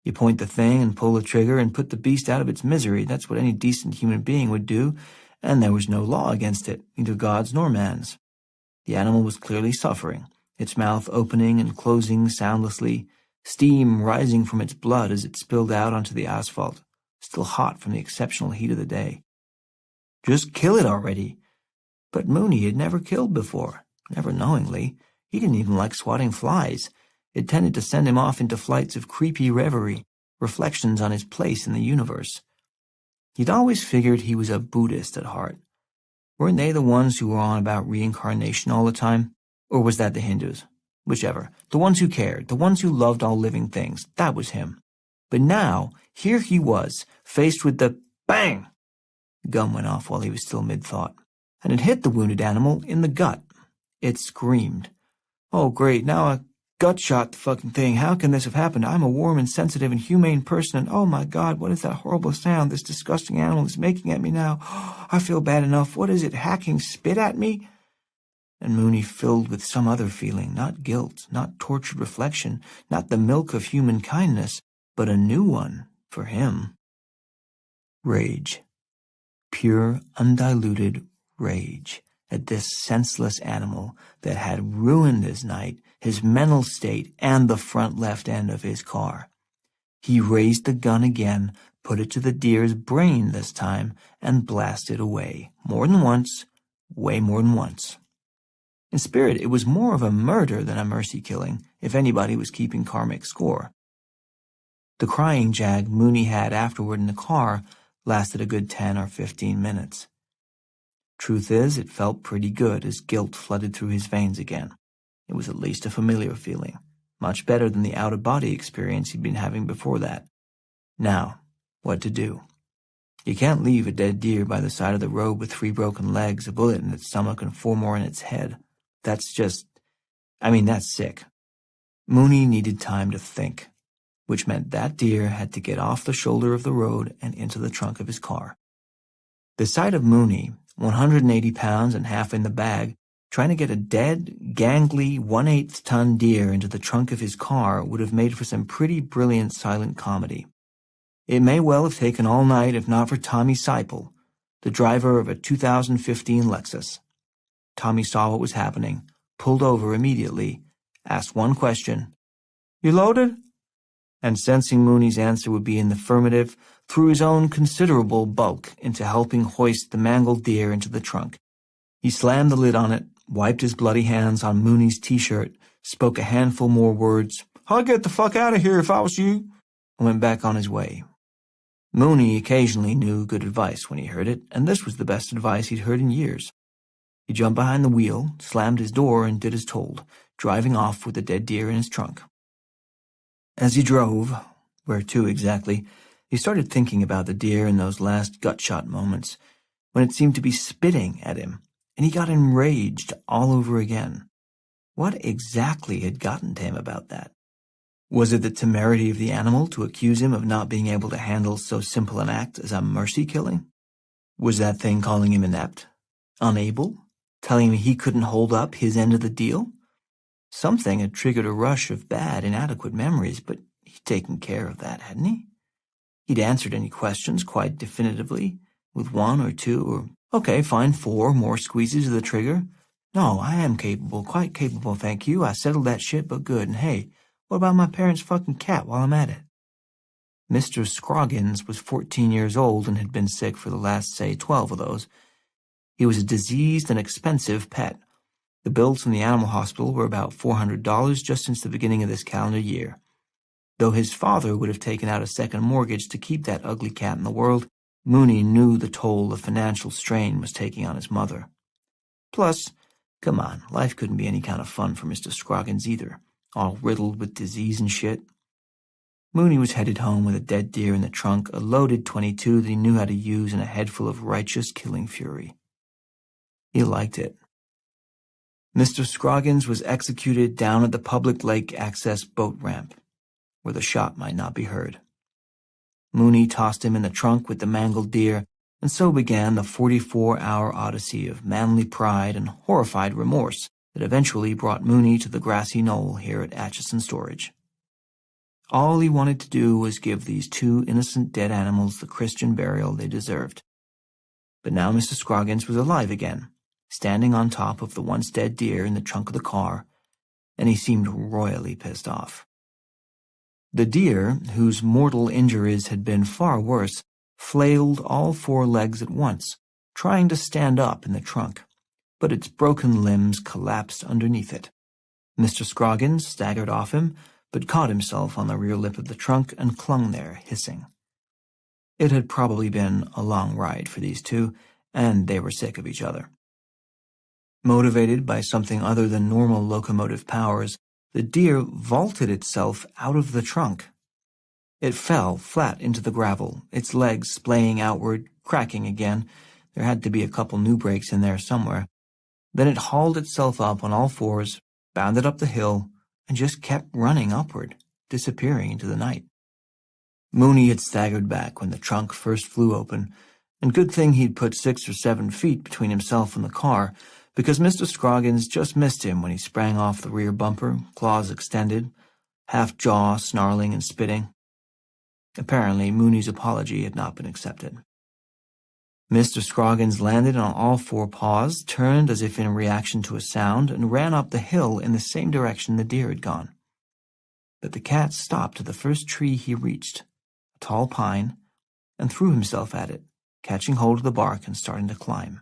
You point the thing and pull the trigger and put the beast out of its misery. That's what any decent human being would do, and there was no law against it, neither God's nor man's. The animal was clearly suffering, its mouth opening and closing soundlessly, steam rising from its blood as it spilled out onto the asphalt, still hot from the exceptional heat of the day. Just kill it already. But Mooney had never killed before, never knowingly. He didn't even like swatting flies. It tended to send him off into flights of creepy reverie, reflections on his place in the universe. He'd always figured he was a Buddhist at heart. Weren't they the ones who were on about reincarnation all the time? Or was that the Hindus? Whichever. The ones who cared, the ones who loved all living things. That was him. But now, here he was, faced with the bang! The gun went off while he was still mid-thought, and it hit the wounded animal in the gut. It screamed. Oh, great, now a gut shot the fucking thing. How can this have happened? I'm a warm and sensitive and humane person, and oh my God, what is that horrible sound this disgusting animal is making at me now? I feel bad enough. What is it, hacking spit at me? And Mooney filled with some other feeling, not guilt, not tortured reflection, not the milk of human kindness, but a new one for him. Rage. Pure, undiluted rage at this senseless animal that had ruined his night his mental state, and the front left end of his car. He raised the gun again, put it to the deer's brain this time, and blasted away. More than once, way more than once. In spirit, it was more of a murder than a mercy killing, if anybody was keeping karmic score. The crying jag Mooney had afterward in the car lasted a good 10 or 15 minutes. Truth is, it felt pretty good as guilt flooded through his veins again. It was at least a familiar feeling, much better than the out-of-body experience he'd been having before that. Now, what to do? You can't leave a dead deer by the side of the road with 3 broken legs, a bullet in its stomach, and 4 more in its head. That's sick. Mooney needed time to think, which meant that deer had to get off the shoulder of the road and into the trunk of his car. The sight of Mooney, 180 pounds and half in the bag, trying to get a dead, gangly, 1/8 ton deer into the trunk of his car would have made for some pretty brilliant silent comedy. It may well have taken all night if not for Tommy Seipel, the driver of a 2015 Lexus. Tommy saw what was happening, pulled over immediately, asked one question, "You loaded?" And sensing Mooney's answer would be in the affirmative, threw his own considerable bulk into helping hoist the mangled deer into the trunk. He slammed the lid on it, wiped his bloody hands on Mooney's t-shirt, spoke a handful more words, "I'll get the fuck out of here if I was you," and went back on his way. Mooney occasionally knew good advice when he heard it, and this was the best advice he'd heard in years. He jumped behind the wheel, slammed his door, and did as told, driving off with the dead deer in his trunk. As he drove, where to exactly, he started thinking about the deer in those last gut-shot moments, when it seemed to be spitting at him, and he got enraged all over again. What exactly had gotten to him about that? Was it the temerity of the animal to accuse him of not being able to handle so simple an act as a mercy killing? Was that thing calling him inept? Unable? Telling him he couldn't hold up his end of the deal? Something had triggered a rush of bad, inadequate memories, but he'd taken care of that, hadn't he? He'd answered any questions quite definitively, with 1 or 2 or, okay, fine, 4 more squeezes of the trigger. No, I am capable, quite capable, thank you. I settled that shit, but good. And hey, what about my parents' fucking cat while I'm at it? Mr. Scroggins was 14 years old and had been sick for the last, say, 12 of those. He was a diseased and expensive pet. The bills from the animal hospital were about $400 just since the beginning of this calendar year. Though his father would have taken out a second mortgage to keep that ugly cat in the world, Mooney knew the toll the financial strain was taking on his mother. Plus, come on, life couldn't be any kind of fun for Mr. Scroggins either, all riddled with disease and shit. Mooney was headed home with a dead deer in the trunk, a loaded .22 that he knew how to use, and a head full of righteous killing fury. He liked it. Mr. Scroggins was executed down at the public lake access boat ramp, where the shot might not be heard. Mooney tossed him in the trunk with the mangled deer, and so began the 44-hour odyssey of manly pride and horrified remorse that eventually brought Mooney to the grassy knoll here at Atchison Storage. All he wanted to do was give these 2 innocent dead animals the Christian burial they deserved. But now Mr. Scroggins was alive again, standing on top of the once dead deer in the trunk of the car, and he seemed royally pissed off. The deer, whose mortal injuries had been far worse, flailed all 4 legs at once, trying to stand up in the trunk, but its broken limbs collapsed underneath it. Mr. Scroggins staggered off him, but caught himself on the rear lip of the trunk and clung there, hissing. It had probably been a long ride for these 2, and they were sick of each other. Motivated by something other than normal locomotive powers, the deer vaulted itself out of the trunk. It fell flat into the gravel, its legs splaying outward, cracking again. There had to be a couple new breaks in there somewhere. Then it hauled itself up on all 4s, bounded up the hill, and just kept running upward, disappearing into the night. Mooney had staggered back when the trunk first flew open, and good thing he'd put 6 or 7 feet between himself and the car, because Mr. Scroggins just missed him when he sprang off the rear bumper, claws extended, half jaw snarling and spitting. Apparently, Mooney's apology had not been accepted. Mr. Scroggins landed on all four paws, turned as if in reaction to a sound, and ran up the hill in the same direction the deer had gone. But the cat stopped at the first tree he reached, a tall pine, and threw himself at it, catching hold of the bark and starting to climb.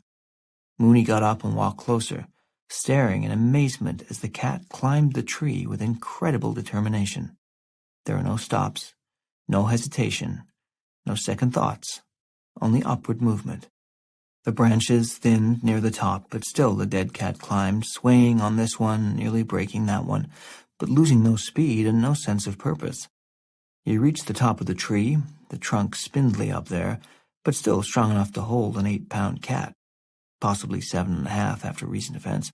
Mooney got up and walked closer, staring in amazement as the cat climbed the tree with incredible determination. There were no stops, no hesitation, no second thoughts, only upward movement. The branches thinned near the top, but still the dead cat climbed, swaying on this one, nearly breaking that one, but losing no speed and no sense of purpose. He reached the top of the tree, the trunk spindly up there, but still strong enough to hold an 8-pound cat, possibly 7.5 after recent events.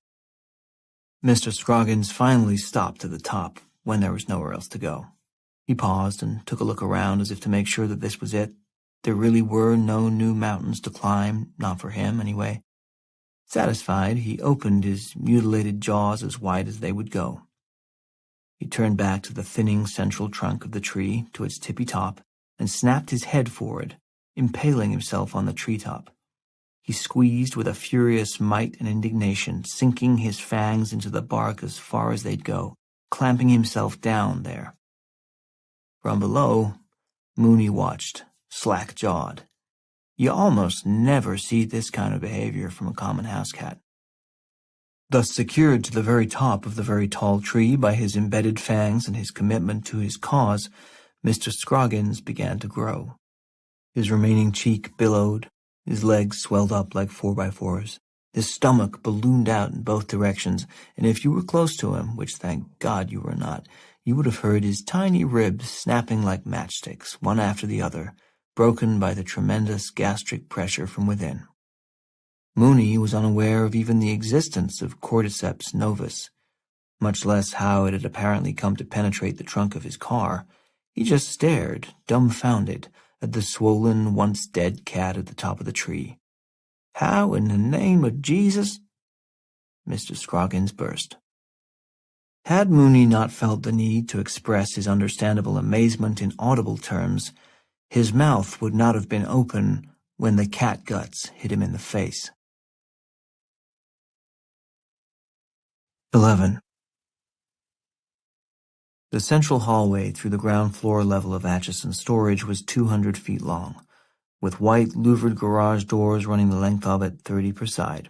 Mr. Scroggins finally stopped at the top when there was nowhere else to go. He paused and took a look around as if to make sure that this was it. There really were no new mountains to climb, not for him anyway. Satisfied, he opened his mutilated jaws as wide as they would go. He turned back to the thinning central trunk of the tree, to its tippy top, and snapped his head forward, impaling himself on the treetop. He squeezed with a furious might and indignation, sinking his fangs into the bark as far as they'd go, clamping himself down there. From below, Mooney watched, slack-jawed. You almost never see this kind of behavior from a common house cat. Thus secured to the very top of the very tall tree by his embedded fangs and his commitment to his cause, Mr. Scroggins began to grow. His remaining cheek billowed, his legs swelled up like 4x4s, his stomach ballooned out in both directions, and if you were close to him, which thank God you were not, you would have heard his tiny ribs snapping like matchsticks, one after the other, broken by the tremendous gastric pressure from within. Mooney was unaware of even the existence of Cordyceps novus, much less how it had apparently come to penetrate the trunk of his car. He just stared, dumbfounded, at the swollen, once-dead cat at the top of the tree. How in the name of Jesus? Mr. Scroggins burst. Had Mooney not felt the need to express his understandable amazement in audible terms, his mouth would not have been open when the cat guts hit him in the face. 11. The central hallway through the ground floor level of Atchison's storage was 200 feet long, with white louvered garage doors running the length of it, 30 per side.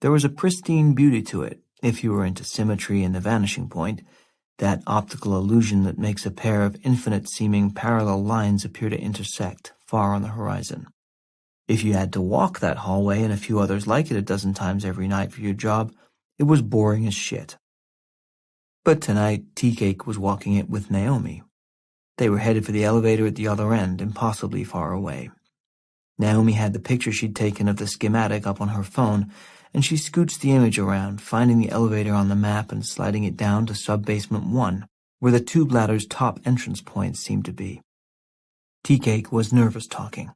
There was a pristine beauty to it, if you were into symmetry and the vanishing point, that optical illusion that makes a pair of infinite-seeming parallel lines appear to intersect far on the horizon. If you had to walk that hallway and a few others like it a dozen times every night for your job, it was boring as shit. But tonight, Tea-Cake was walking it with Naomi. They were headed for the elevator at the other end, impossibly far away. Naomi had the picture she'd taken of the schematic up on her phone, and she scooched the image around, finding the elevator on the map and sliding it down to sub-basement 1, where the tube ladder's top entrance points seemed to be. Tea-Cake was nervous talking.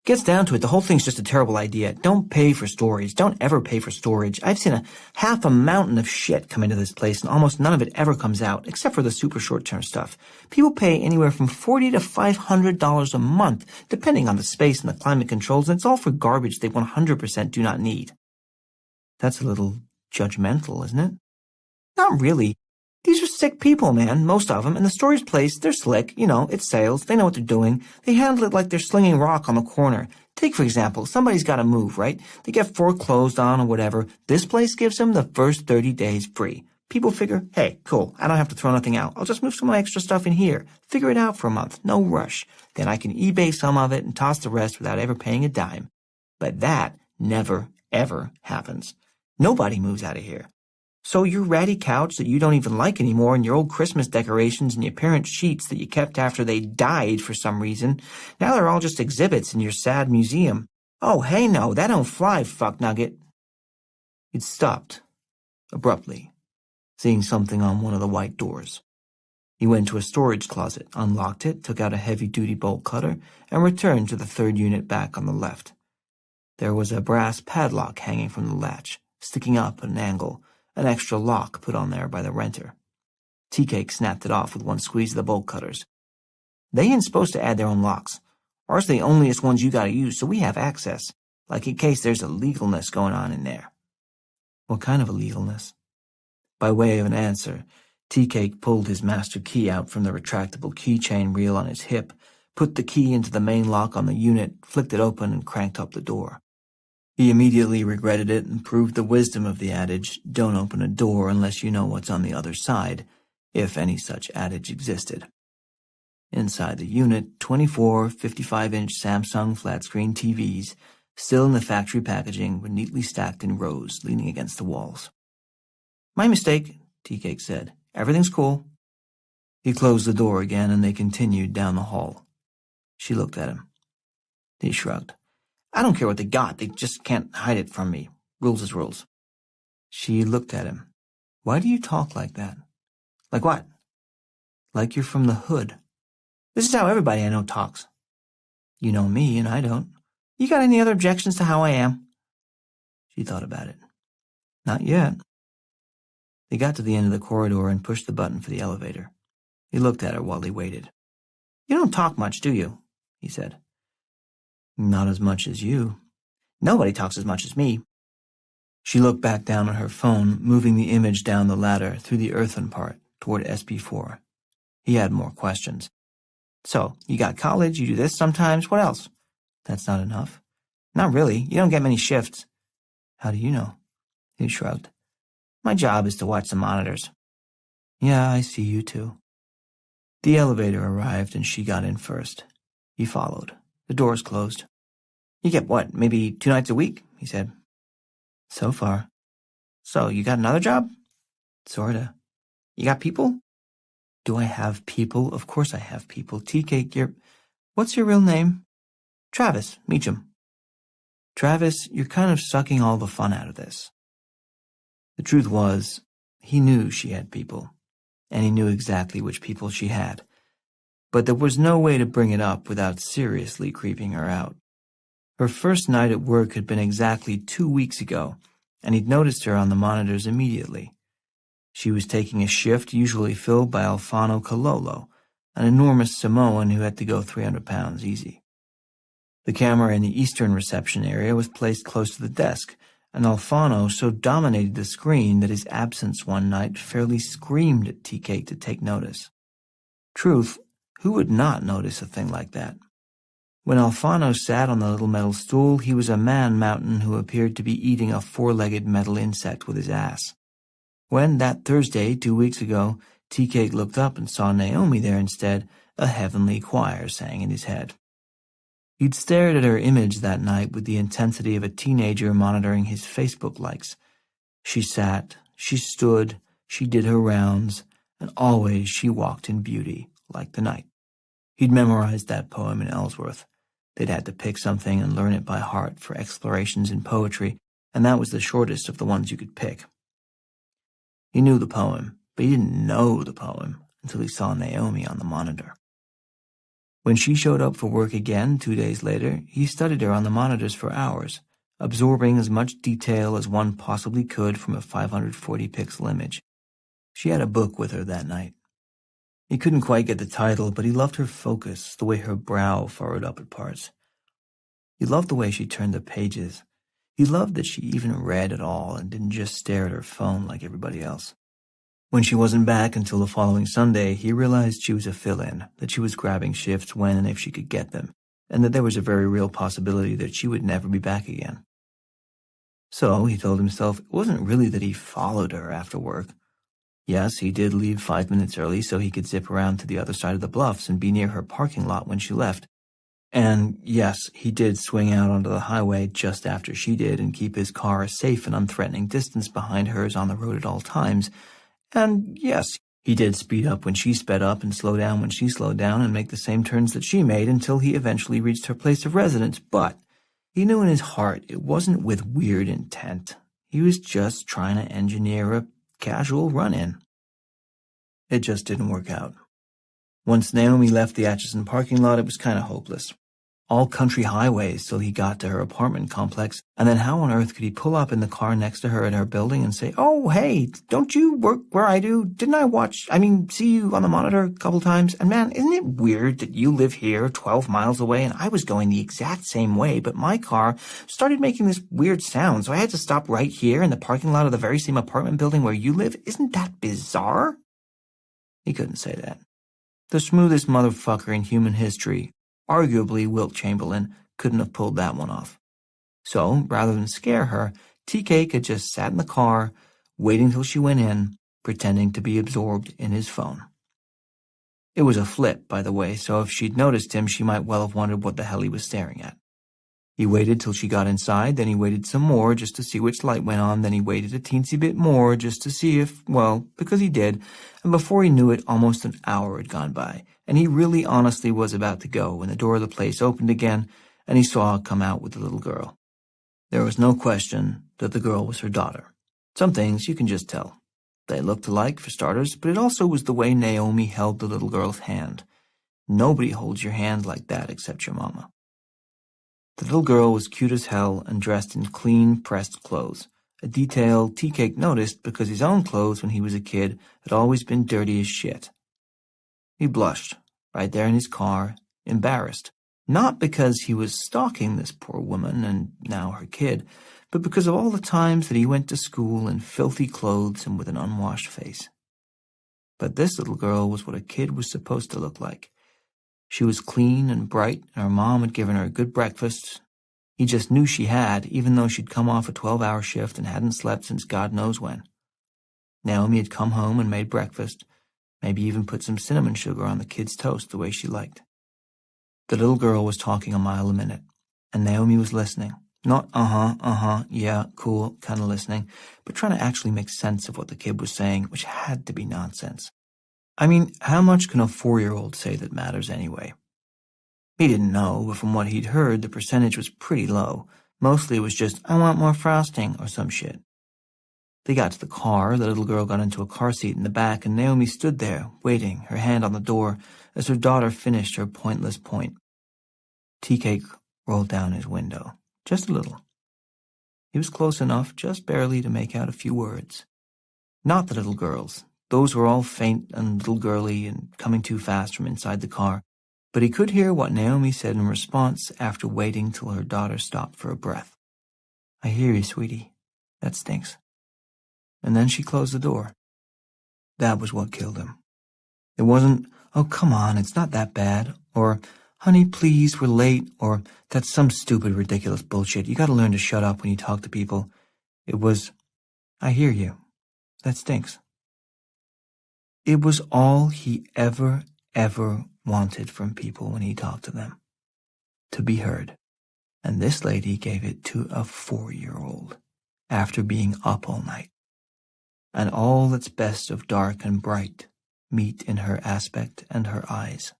Gets down to it, the whole thing's just a terrible idea. Don't pay for storage. Don't ever pay for storage. I've seen half a mountain of shit come into this place, and almost none of it ever comes out, except for the super short-term stuff. People pay anywhere from $40 to $500 a month, depending on the space and the climate controls, and it's all for garbage they 100% do not need. That's a little judgmental, isn't it? Not really. These are sick people, man, most of them, and the storage place, they're slick, it's sales, they know what they're doing. They handle it like they're slinging rock on the corner. Take, for example, somebody's got to move, right? They get foreclosed on or whatever. This place gives them the first 30 days free. People figure, hey, cool, I don't have to throw nothing out. I'll just move some of my extra stuff in here. Figure it out for a month, no rush. Then I can eBay some of it and toss the rest without ever paying a dime. But that never, ever happens. Nobody moves out of here. So your ratty couch that you don't even like anymore and your old Christmas decorations and your parents' sheets that you kept after they died for some reason, now they're all just exhibits in your sad museum. Oh, hey, no, that don't fly, fuck nugget. It stopped, abruptly, seeing something on one of the white doors. He went to a storage closet, unlocked it, took out a heavy-duty bolt cutter, and returned to the third unit back on the left. There was a brass padlock hanging from the latch, sticking up at an angle, an extra lock put on there by the renter. Tea-Cake snapped it off with one squeeze of the bolt cutters. They ain't supposed to add their own locks. Ours are the onlyest ones you gotta use, so we have access, like in case there's illegalness going on in there. What kind of illegalness? By way of an answer, Tea-Cake pulled his master key out from the retractable keychain reel on his hip, put the key into the main lock on the unit, flicked it open, and cranked up the door. He immediately regretted it and proved the wisdom of the adage, don't open a door unless you know what's on the other side, if any such adage existed. Inside the unit, 24 55-inch Samsung flat-screen TVs, still in the factory packaging, were neatly stacked in rows, leaning against the walls. My mistake, Tea-Cake said. Everything's cool. He closed the door again, and they continued down the hall. She looked at him. He shrugged. I don't care what they got. They just can't hide it from me. Rules is rules. She looked at him. Why do you talk like that? Like what? Like you're from the hood. This is how everybody I know talks. You know me, and I don't. You got any other objections to how I am? She thought about it. Not yet. They got to the end of the corridor and pushed the button for the elevator. He looked at her while they waited. You don't talk much, do you? He said. Not as much as you. Nobody talks as much as me. She looked back down at her phone, moving the image down the ladder through the earthen part toward SP4. He had more questions. So, you got college, you do this sometimes, what else? That's not enough. Not really, you don't get many shifts. How do you know? He shrugged. My job is to watch the monitors. Yeah, I see you too. The elevator arrived and she got in first. He followed. The doors closed. You get what, maybe 2 nights a week? He said. So far. So, you got another job? Sorta. You got people? Do I have people? Of course I have people. Tea-Cake, what's your real name? Travis, Meacham. Travis, you're kind of sucking all the fun out of this. The truth was, he knew she had people, and he knew exactly which people she had. But there was no way to bring it up without seriously creeping her out. Her first night at work had been exactly 2 weeks ago, and he'd noticed her on the monitors immediately. She was taking a shift usually filled by Alfano Cololo, an enormous Samoan who had to go 300 pounds easy. The camera in the eastern reception area was placed close to the desk, and Alfano so dominated the screen that his absence one night fairly screamed at Tea-Cake to take notice. Truth, who would not notice a thing like that? When Alfano sat on the little metal stool, he was a man-mountain who appeared to be eating a 4-legged metal insect with his ass. When, that Thursday, 2 weeks ago, Tea-Cake looked up and saw Naomi there instead, a heavenly choir sang in his head. He'd stared at her image that night with the intensity of a teenager monitoring his Facebook likes. She sat, she stood, she did her rounds, and always she walked in beauty, like the night. He'd memorized that poem in Ellsworth. They'd had to pick something and learn it by heart for explorations in poetry, and that was the shortest of the ones you could pick. He knew the poem, but he didn't know the poem until he saw Naomi on the monitor. When she showed up for work again 2 days later, he studied her on the monitors for hours, absorbing as much detail as one possibly could from a 540-pixel image. She had a book with her that night. He couldn't quite get the title, but he loved her focus, the way her brow furrowed up at parts. He loved the way she turned the pages. He loved that she even read at all and didn't just stare at her phone like everybody else. When she wasn't back until the following Sunday, he realized she was a fill-in, that she was grabbing shifts when and if she could get them, and that there was a very real possibility that she would never be back again. So, he told himself, it wasn't really that he followed her after work. Yes, he did leave 5 minutes early so he could zip around to the other side of the bluffs and be near her parking lot when she left. And yes, he did swing out onto the highway just after she did and keep his car a safe and unthreatening distance behind hers on the road at all times. And yes, he did speed up when she sped up and slow down when she slowed down and make the same turns that she made until he eventually reached her place of residence. But he knew in his heart it wasn't with weird intent. He was just trying to engineer a casual run-in. It just didn't work out. Once Naomi left the Atchison parking lot, it was kind of hopeless. all country highways till he got to her apartment complex, and then how on earth could he pull up in the car next to her at her building and say, "Oh, hey, don't you work where I do? Didn't I see you on the monitor a couple times? And man, isn't it weird that you live here 12 miles away and I was going the exact same way, but my car started making this weird sound, so I had to stop right here in the parking lot of the very same apartment building where you live? Isn't that bizarre?" He couldn't say that. The smoothest motherfucker in human history, arguably Wilt Chamberlain, couldn't have pulled that one off. So, rather than scare her, Tea-Cake had just sat in the car, waiting till she went in, pretending to be absorbed in his phone. It was a flip, by the way, so if she'd noticed him, she might well have wondered what the hell he was staring at. He waited till she got inside, then he waited some more just to see which light went on, then he waited a teensy bit more just to see if, well, because he did, and before he knew it, almost an hour had gone by, and he really honestly was about to go when the door of the place opened again, and he saw her come out with the little girl. There was no question that the girl was her daughter. Some things you can just tell. They looked alike, for starters, but it also was the way Naomi held the little girl's hand. Nobody holds your hand like that except your mama. The little girl was cute as hell and dressed in clean, pressed clothes, a detail Tea-Cake noticed because his own clothes when he was a kid had always been dirty as shit. He blushed, right there in his car, embarrassed, not because he was stalking this poor woman and now her kid, but because of all the times that he went to school in filthy clothes and with an unwashed face. But this little girl was what a kid was supposed to look like. She was clean and bright, and her mom had given her a good breakfast. He just knew she had, even though she'd come off a 12-hour shift and hadn't slept since God knows when. Naomi had come home and made breakfast, maybe even put some cinnamon sugar on the kid's toast the way she liked. The little girl was talking a mile a minute, and Naomi was listening. Not yeah, cool, kind of listening, but trying to actually make sense of what the kid was saying, which had to be nonsense. I mean, how much can a 4-year-old say that matters anyway? He didn't know, but from what he'd heard, the percentage was pretty low. Mostly it was just, "I want more frosting," or some shit. They got to the car, the little girl got into a car seat in the back, and Naomi stood there, waiting, her hand on the door, as her daughter finished her pointless point. Tea-Cake rolled down his window, just a little. He was close enough, just barely, to make out a few words. Not the little girl's. Those were all faint and little girly and coming too fast from inside the car, but he could hear what Naomi said in response after waiting till her daughter stopped for a breath. "I hear you, sweetie. That stinks." And then she closed the door. That was what killed him. It wasn't, "Oh, come on, it's not that bad," or, "Honey, please, we're late," or, "That's some stupid, ridiculous bullshit. You gotta learn to shut up when you talk to people." It was, "I hear you. That stinks." It was all he ever wanted from people when he talked to them. To be heard. And this lady gave it to a 4-year-old after being up all night. And all that's best of dark and bright meet in her aspect and her eyes.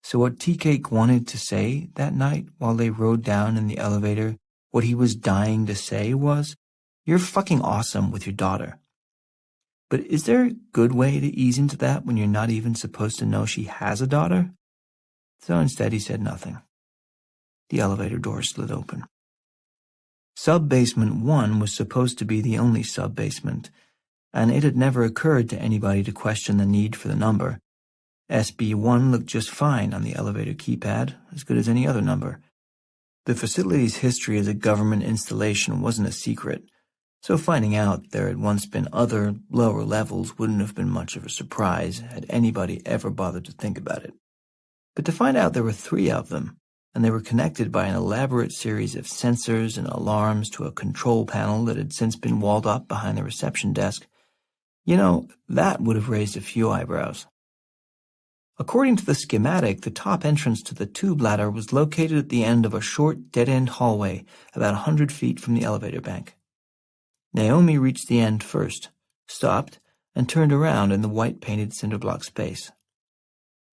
So what Tea-Cake wanted to say that night while they rode down in the elevator, what he was dying to say was, "You're fucking awesome with your daughter." But is there a good way to ease into that when you're not even supposed to know she has a daughter? So instead he said nothing. The elevator door slid open. Sub-basement 1 was supposed to be the only sub-basement, and it had never occurred to anybody to question the need for the number. SB1 looked just fine on the elevator keypad, as good as any other number. The facility's history as a government installation wasn't a secret, so finding out there had once been other, lower levels wouldn't have been much of a surprise had anybody ever bothered to think about it. But to find out there were 3 of them, and they were connected by an elaborate series of sensors and alarms to a control panel that had since been walled up behind the reception desk, that would have raised a few eyebrows. According to the schematic, the top entrance to the tube ladder was located at the end of a short, dead-end hallway about 100 feet from the elevator bank. Naomi reached the end first, stopped, and turned around in the white-painted cinder-block space.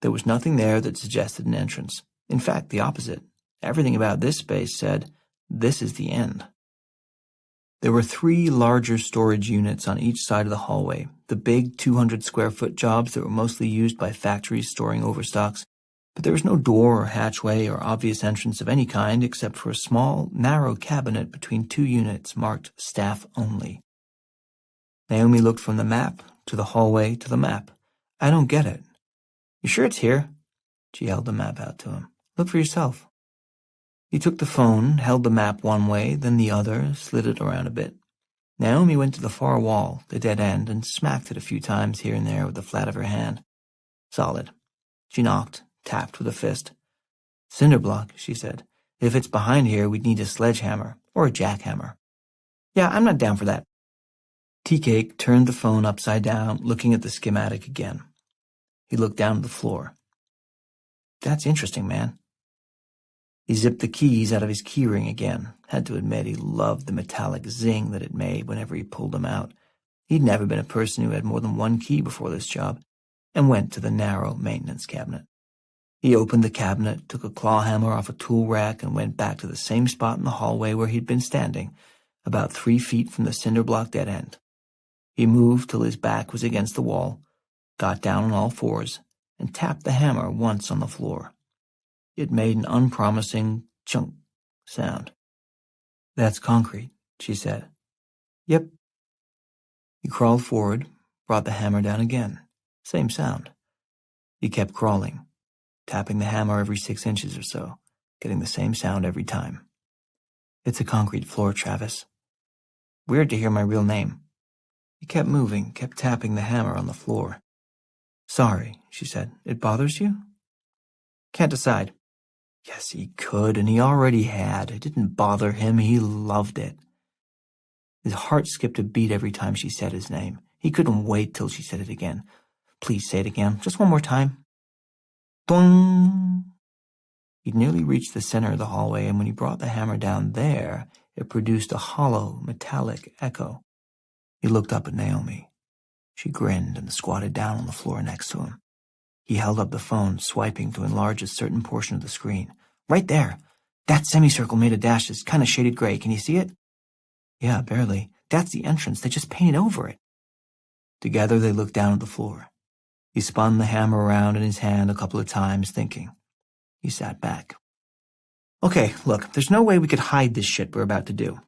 There was nothing there that suggested an entrance. In fact, the opposite. Everything about this space said, "This is the end." There were 3 larger storage units on each side of the hallway, the big 200-square-foot jobs that were mostly used by factories storing overstocks, But there was no door or hatchway or obvious entrance of any kind except for a small, narrow cabinet between two units marked Staff Only. Naomi looked from the map to the hallway to the map. I don't get it. You sure it's here? She held the map out to him. Look for yourself. He took the phone, held the map one way, then the other, slid it around a bit. Naomi went to the far wall, the dead end, and smacked it a few times here and there with the flat of her hand. Solid. She knocked, tapped with a fist. Cinder block, she said. If it's behind here, we'd need a sledgehammer, or a jackhammer. Yeah, I'm not down for that. Tea-Cake turned the phone upside down, looking at the schematic again. He looked down at the floor. That's interesting, man. He zipped the keys out of his keyring again. Had to admit he loved the metallic zing that it made whenever he pulled them out. He'd never been a person who had more than one key before this job, and went to the narrow maintenance cabinet. He opened the cabinet, took a claw hammer off a tool rack, and went back to the same spot in the hallway where he'd been standing, about 3 feet from the cinder block dead end. He moved till his back was against the wall, got down on all fours, and tapped the hammer once on the floor. It made an unpromising chunk sound. That's concrete, she said. Yep. He crawled forward, brought the hammer down again. Same sound. He kept crawling, tapping the hammer every 6 inches or so, getting the same sound every time. It's a concrete floor, Travis. Weird to hear my real name. He kept moving, kept tapping the hammer on the floor. Sorry, she said. It bothers you? Can't decide. Yes, he could, and he already had. It didn't bother him. He loved it. His heart skipped a beat every time she said his name. He couldn't wait till she said it again. Please say it again, just one more time. Dong! He'd nearly reached the center of the hallway, and when he brought the hammer down there, it produced a hollow, metallic echo. He looked up at Naomi. She grinned and squatted down on the floor next to him. He held up the phone, swiping to enlarge a certain portion of the screen. Right there. That semicircle made of dashes, kind of shaded gray. Can you see it? Yeah, barely. That's the entrance. They just painted over it. Together they looked down at the floor. He spun the hammer around in his hand a couple of times, thinking. He sat back. Okay, look, there's no way we could hide this shit we're about to do.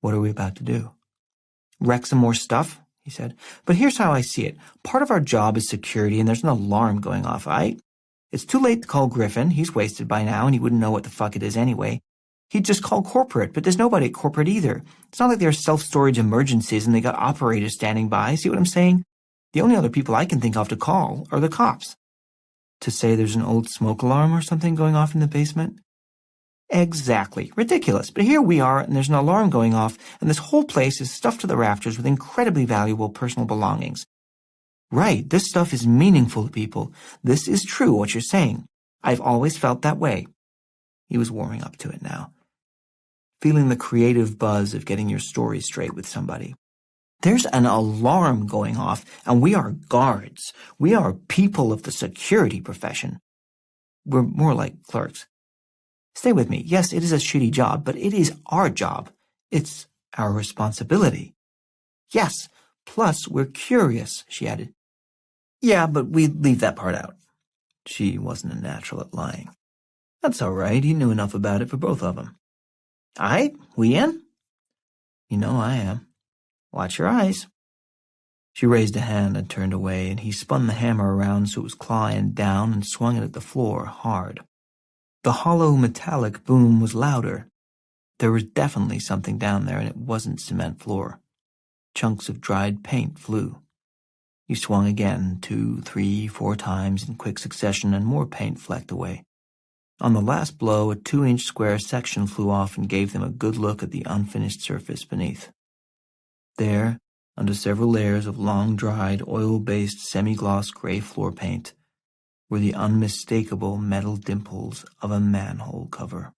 What are we about to do? Wreck some more stuff, he said. But here's how I see it. Part of our job is security, and there's an alarm going off, It's too late to call Griffin. He's wasted by now, and he wouldn't know what the fuck it is anyway. He'd just call corporate, but there's nobody at corporate either. It's not like there are self-storage emergencies and they got operators standing by. See what I'm saying? The only other people I can think of to call are the cops. To say there's an old smoke alarm or something going off in the basement? Exactly. Ridiculous. But here we are, and there's an alarm going off, and this whole place is stuffed to the rafters with incredibly valuable personal belongings. Right, this stuff is meaningful to people. This is true, what you're saying. I've always felt that way. He was warming up to it now, feeling the creative buzz of getting your story straight with somebody. There's an alarm going off, and we are guards. We are people of the security profession. We're more like clerks. Stay with me. Yes, it is a shitty job, but it is our job. It's our responsibility. Yes, plus we're curious, she added. Yeah, but we leave that part out. She wasn't a natural at lying. That's all right. He knew enough about it for both of them. We in? You know I am. Watch your eyes. She raised a hand and turned away, and he spun the hammer around so it was clawing down and swung it at the floor hard. The hollow metallic boom was louder. There was definitely something down there, and it wasn't cement floor. Chunks of dried paint flew. He swung again 2, 3, 4 times in quick succession, and more paint flecked away. On the last blow, a 2-inch square section flew off and gave them a good look at the unfinished surface beneath. There, under several layers of long-dried, oil-based semi-gloss gray floor paint, were the unmistakable metal dimples of a manhole cover.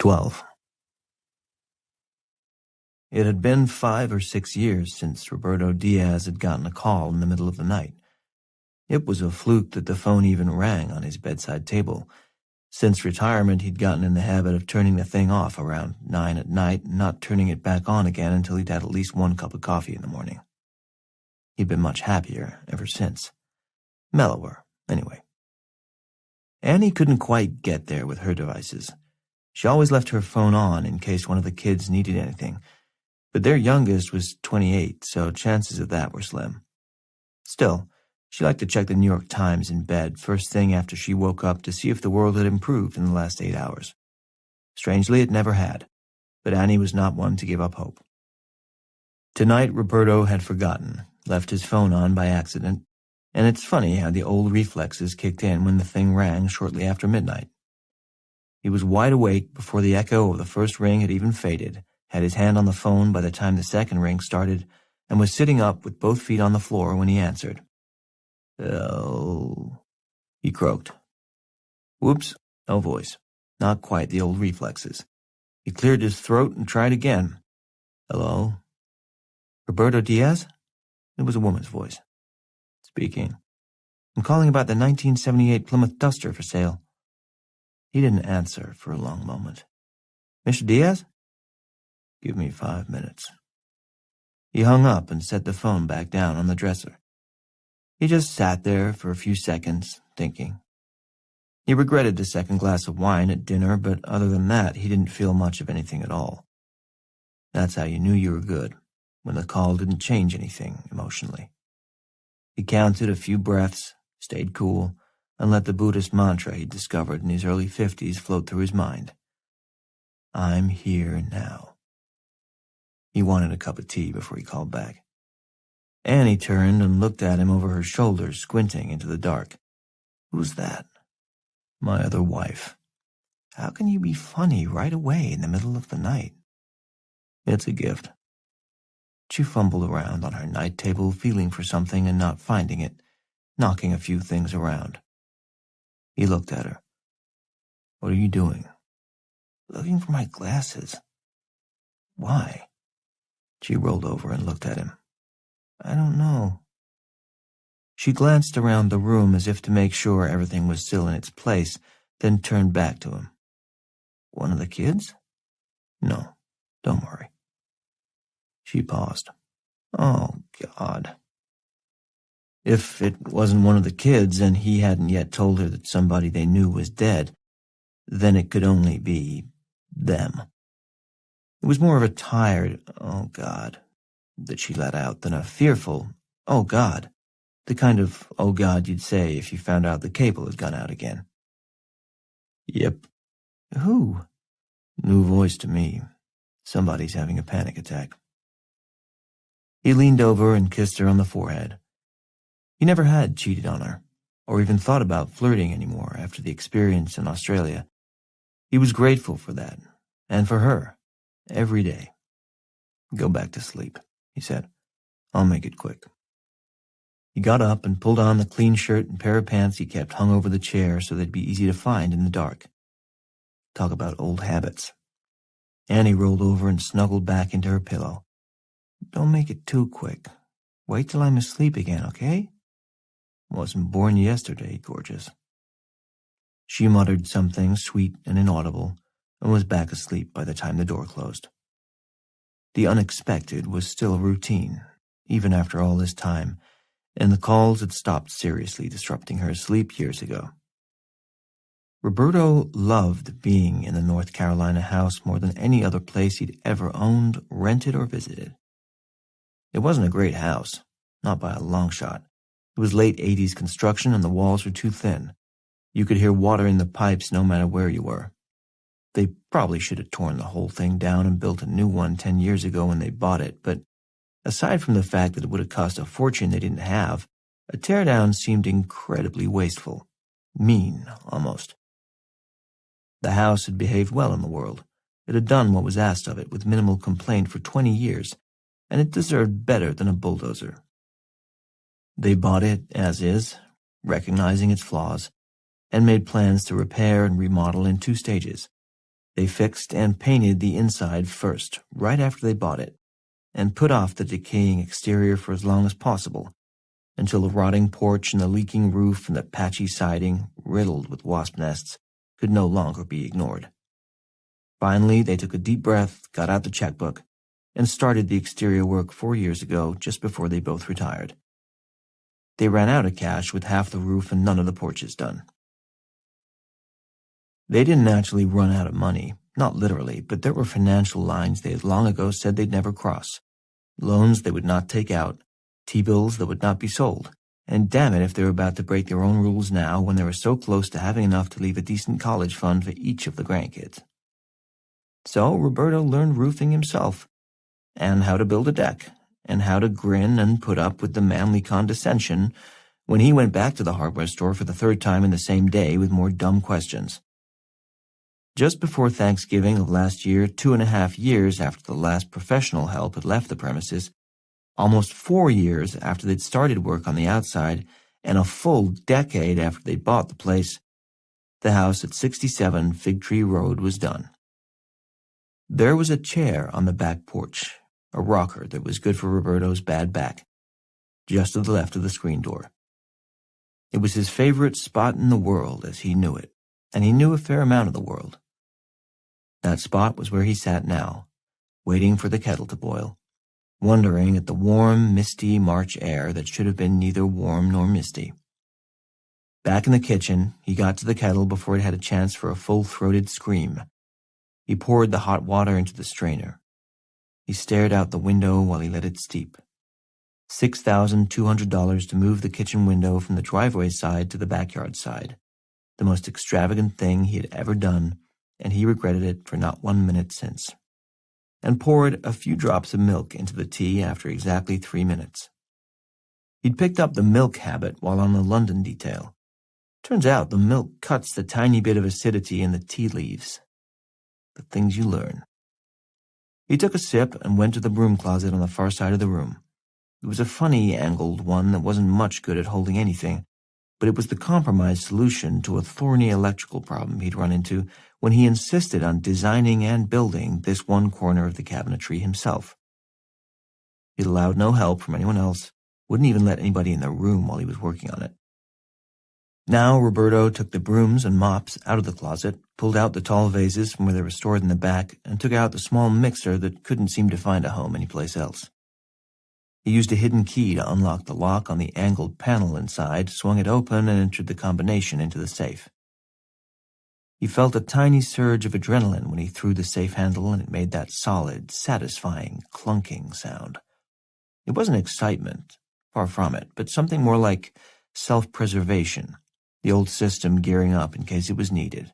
12. It had been 5 or 6 years since Roberto Diaz had gotten a call in the middle of the night. It was a fluke that the phone even rang on his bedside table. Since retirement, he'd gotten in the habit of turning the thing off around 9 at night and not turning it back on again until he'd had at least 1 cup of coffee in the morning. He'd been much happier ever since. Mellower, anyway. Annie couldn't quite get there with her devices. She always left her phone on in case one of the kids needed anything, but their youngest was 28, so chances of that were slim. Still, she liked to check the New York Times in bed first thing after she woke up to see if the world had improved in the last 8 hours. Strangely, it never had, but Annie was not one to give up hope. Tonight, Roberto had forgotten, left his phone on by accident, and it's funny how the old reflexes kicked in when the thing rang shortly after midnight. He was wide awake before the echo of the first ring had even faded, had his hand on the phone by the time the second ring started, and was sitting up with both feet on the floor when he answered. "Hello," he croaked. Whoops, no voice. Not quite the old reflexes. He cleared his throat and tried again. "Hello? Roberto Diaz?" It was a woman's voice. "Speaking. I'm calling about the 1978 Plymouth Duster for sale." He didn't answer for a long moment. "Mr. Diaz?" "Give me 5 minutes." He hung up and set the phone back down on the dresser. He just sat there for a few seconds, thinking. He regretted the second glass of wine at dinner, but other than that, he didn't feel much of anything at all. That's how you knew you were good, when the call didn't change anything emotionally. He counted a few breaths, stayed cool, and let the Buddhist mantra he'd discovered in his early 50s float through his mind. I'm here now. He wanted a cup of tea before he called back. Annie turned and looked at him over her shoulder, squinting into the dark. Who's that? My other wife. How can you be funny right away in the middle of the night? It's a gift. She fumbled around on her night table, feeling for something and not finding it, knocking a few things around. He looked at her. What are you doing? Looking for my glasses. Why? She rolled over and looked at him. I don't know. She glanced around the room as if to make sure everything was still in its place, then turned back to him. One of the kids? No, don't worry. She paused. Oh, God. If it wasn't one of the kids and he hadn't yet told her that somebody they knew was dead, then it could only be them. It was more of a tired, oh, God, that she let out than a fearful, oh, God, the kind of, oh, God, you'd say if you found out the cable had gone out again. Yep. Who? New voice to me. Somebody's having a panic attack. He leaned over and kissed her on the forehead. He never had cheated on her, or even thought about flirting anymore after the experience in Australia. He was grateful for that, and for her, every day. Go back to sleep, he said. I'll make it quick. He got up and pulled on the clean shirt and pair of pants he kept hung over the chair so they'd be easy to find in the dark. Talk about old habits. Annie rolled over and snuggled back into her pillow. Don't make it too quick. Wait till I'm asleep again, okay? Wasn't born yesterday, gorgeous. She muttered something sweet and inaudible and was back asleep by the time the door closed. The unexpected was still routine, even after all this time, and the calls had stopped seriously disrupting her sleep years ago. Roberto loved being in the North Carolina house more than any other place he'd ever owned, rented, or visited. It wasn't a great house, not by a long shot. It was late 80s construction and the walls were too thin. You could hear water in the pipes no matter where you were. They probably should have torn the whole thing down and built a new one 10 years ago when they bought it, but aside from the fact that it would have cost a fortune they didn't have, a teardown seemed incredibly wasteful. Mean, almost. The house had behaved well in the world. It had done what was asked of it with minimal complaint for 20 years, and it deserved better than a bulldozer. They bought it as is, recognizing its flaws, and made plans to repair and remodel in 2 stages. They fixed and painted the inside first, right after they bought it, and put off the decaying exterior for as long as possible, until the rotting porch and the leaking roof and the patchy siding, riddled with wasp nests, could no longer be ignored. Finally, they took a deep breath, got out the checkbook, and started the exterior work 4 years ago, just before they both retired. They ran out of cash with half the roof and none of the porches done. They didn't actually run out of money, not literally, but there were financial lines they had long ago said they'd never cross. Loans they would not take out, T-bills that would not be sold, and damn it if they were about to break their own rules now when they were so close to having enough to leave a decent college fund for each of the grandkids. So Roberto learned roofing himself, and how to build a deck, and how to grin and put up with the manly condescension when he went back to the hardware store for the third time in the same day with more dumb questions. Just before Thanksgiving of last year, 2.5 years after the last professional help had left the premises, almost 4 years after they'd started work on the outside, and a full decade after they'd bought the place, the house at 67 Fig Tree Road was done. There was a chair on the back porch, a rocker that was good for Roberto's bad back, just to the left of the screen door. It was his favorite spot in the world as he knew it, and he knew a fair amount of the world. That spot was where he sat now, waiting for the kettle to boil, wondering at the warm, misty March air that should have been neither warm nor misty. Back in the kitchen, he got to the kettle before it had a chance for a full-throated scream. He poured the hot water into the strainer. He stared out the window while he let it steep. $6,200 to move the kitchen window from the driveway side to the backyard side, the most extravagant thing he had ever done, and he regretted it for not 1 minute since, and poured a few drops of milk into the tea after exactly 3 minutes. He'd picked up the milk habit while on the London detail. Turns out the milk cuts the tiny bit of acidity in the tea leaves. The things you learn. He took a sip and went to the broom closet on the far side of the room. It was a funny, angled one that wasn't much good at holding anything, but it was the compromise solution to a thorny electrical problem he'd run into when he insisted on designing and building this one corner of the cabinetry himself. He'd allowed no help from anyone else, wouldn't even let anybody in the room while he was working on it. Now Roberto took the brooms and mops out of the closet, pulled out the tall vases from where they were stored in the back, and took out the small mixer that couldn't seem to find a home anyplace else. He used a hidden key to unlock the lock on the angled panel inside, swung it open, and entered the combination into the safe. He felt a tiny surge of adrenaline when he threw the safe handle and it made that solid, satisfying, clunking sound. It wasn't excitement, far from it, but something more like self-preservation, the old system gearing up in case it was needed.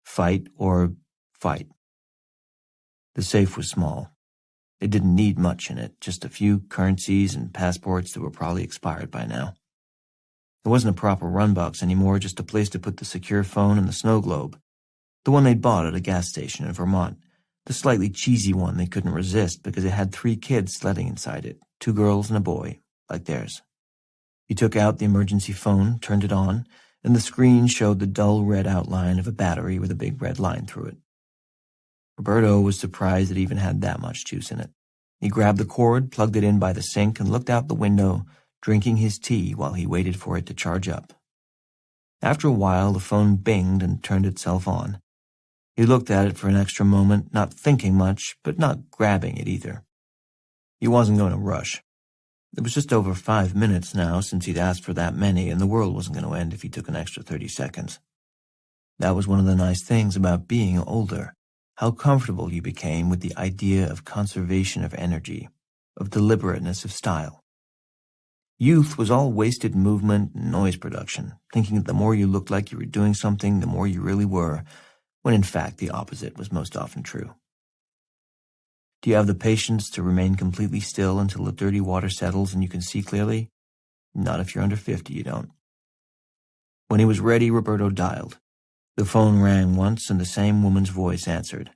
Fight or fight. The safe was small. It didn't need much in it, just a few currencies and passports that were probably expired by now. It wasn't a proper run box anymore, just a place to put the secure phone and the snow globe. The one they'd bought at a gas station in Vermont. The slightly cheesy one they couldn't resist because it had 3 kids sledding inside it, 2 girls and a boy, like theirs. He took out the emergency phone, turned it on, and the screen showed the dull red outline of a battery with a big red line through it. Roberto was surprised it even had that much juice in it. He grabbed the cord, plugged it in by the sink, and looked out the window, drinking his tea while he waited for it to charge up. After a while, the phone binged and turned itself on. He looked at it for an extra moment, not thinking much, but not grabbing it either. He wasn't going to rush. It was just over 5 minutes now since he'd asked for that many, and the world wasn't going to end if he took an extra 30 seconds. That was one of the nice things about being older, how comfortable you became with the idea of conservation of energy, of deliberateness of style. Youth was all wasted movement and noise production, thinking that the more you looked like you were doing something, the more you really were, when in fact the opposite was most often true. Do you have the patience to remain completely still until the dirty water settles and you can see clearly? Not if you're under 50, you don't. When he was ready, Roberto dialed. The phone rang once and the same woman's voice answered.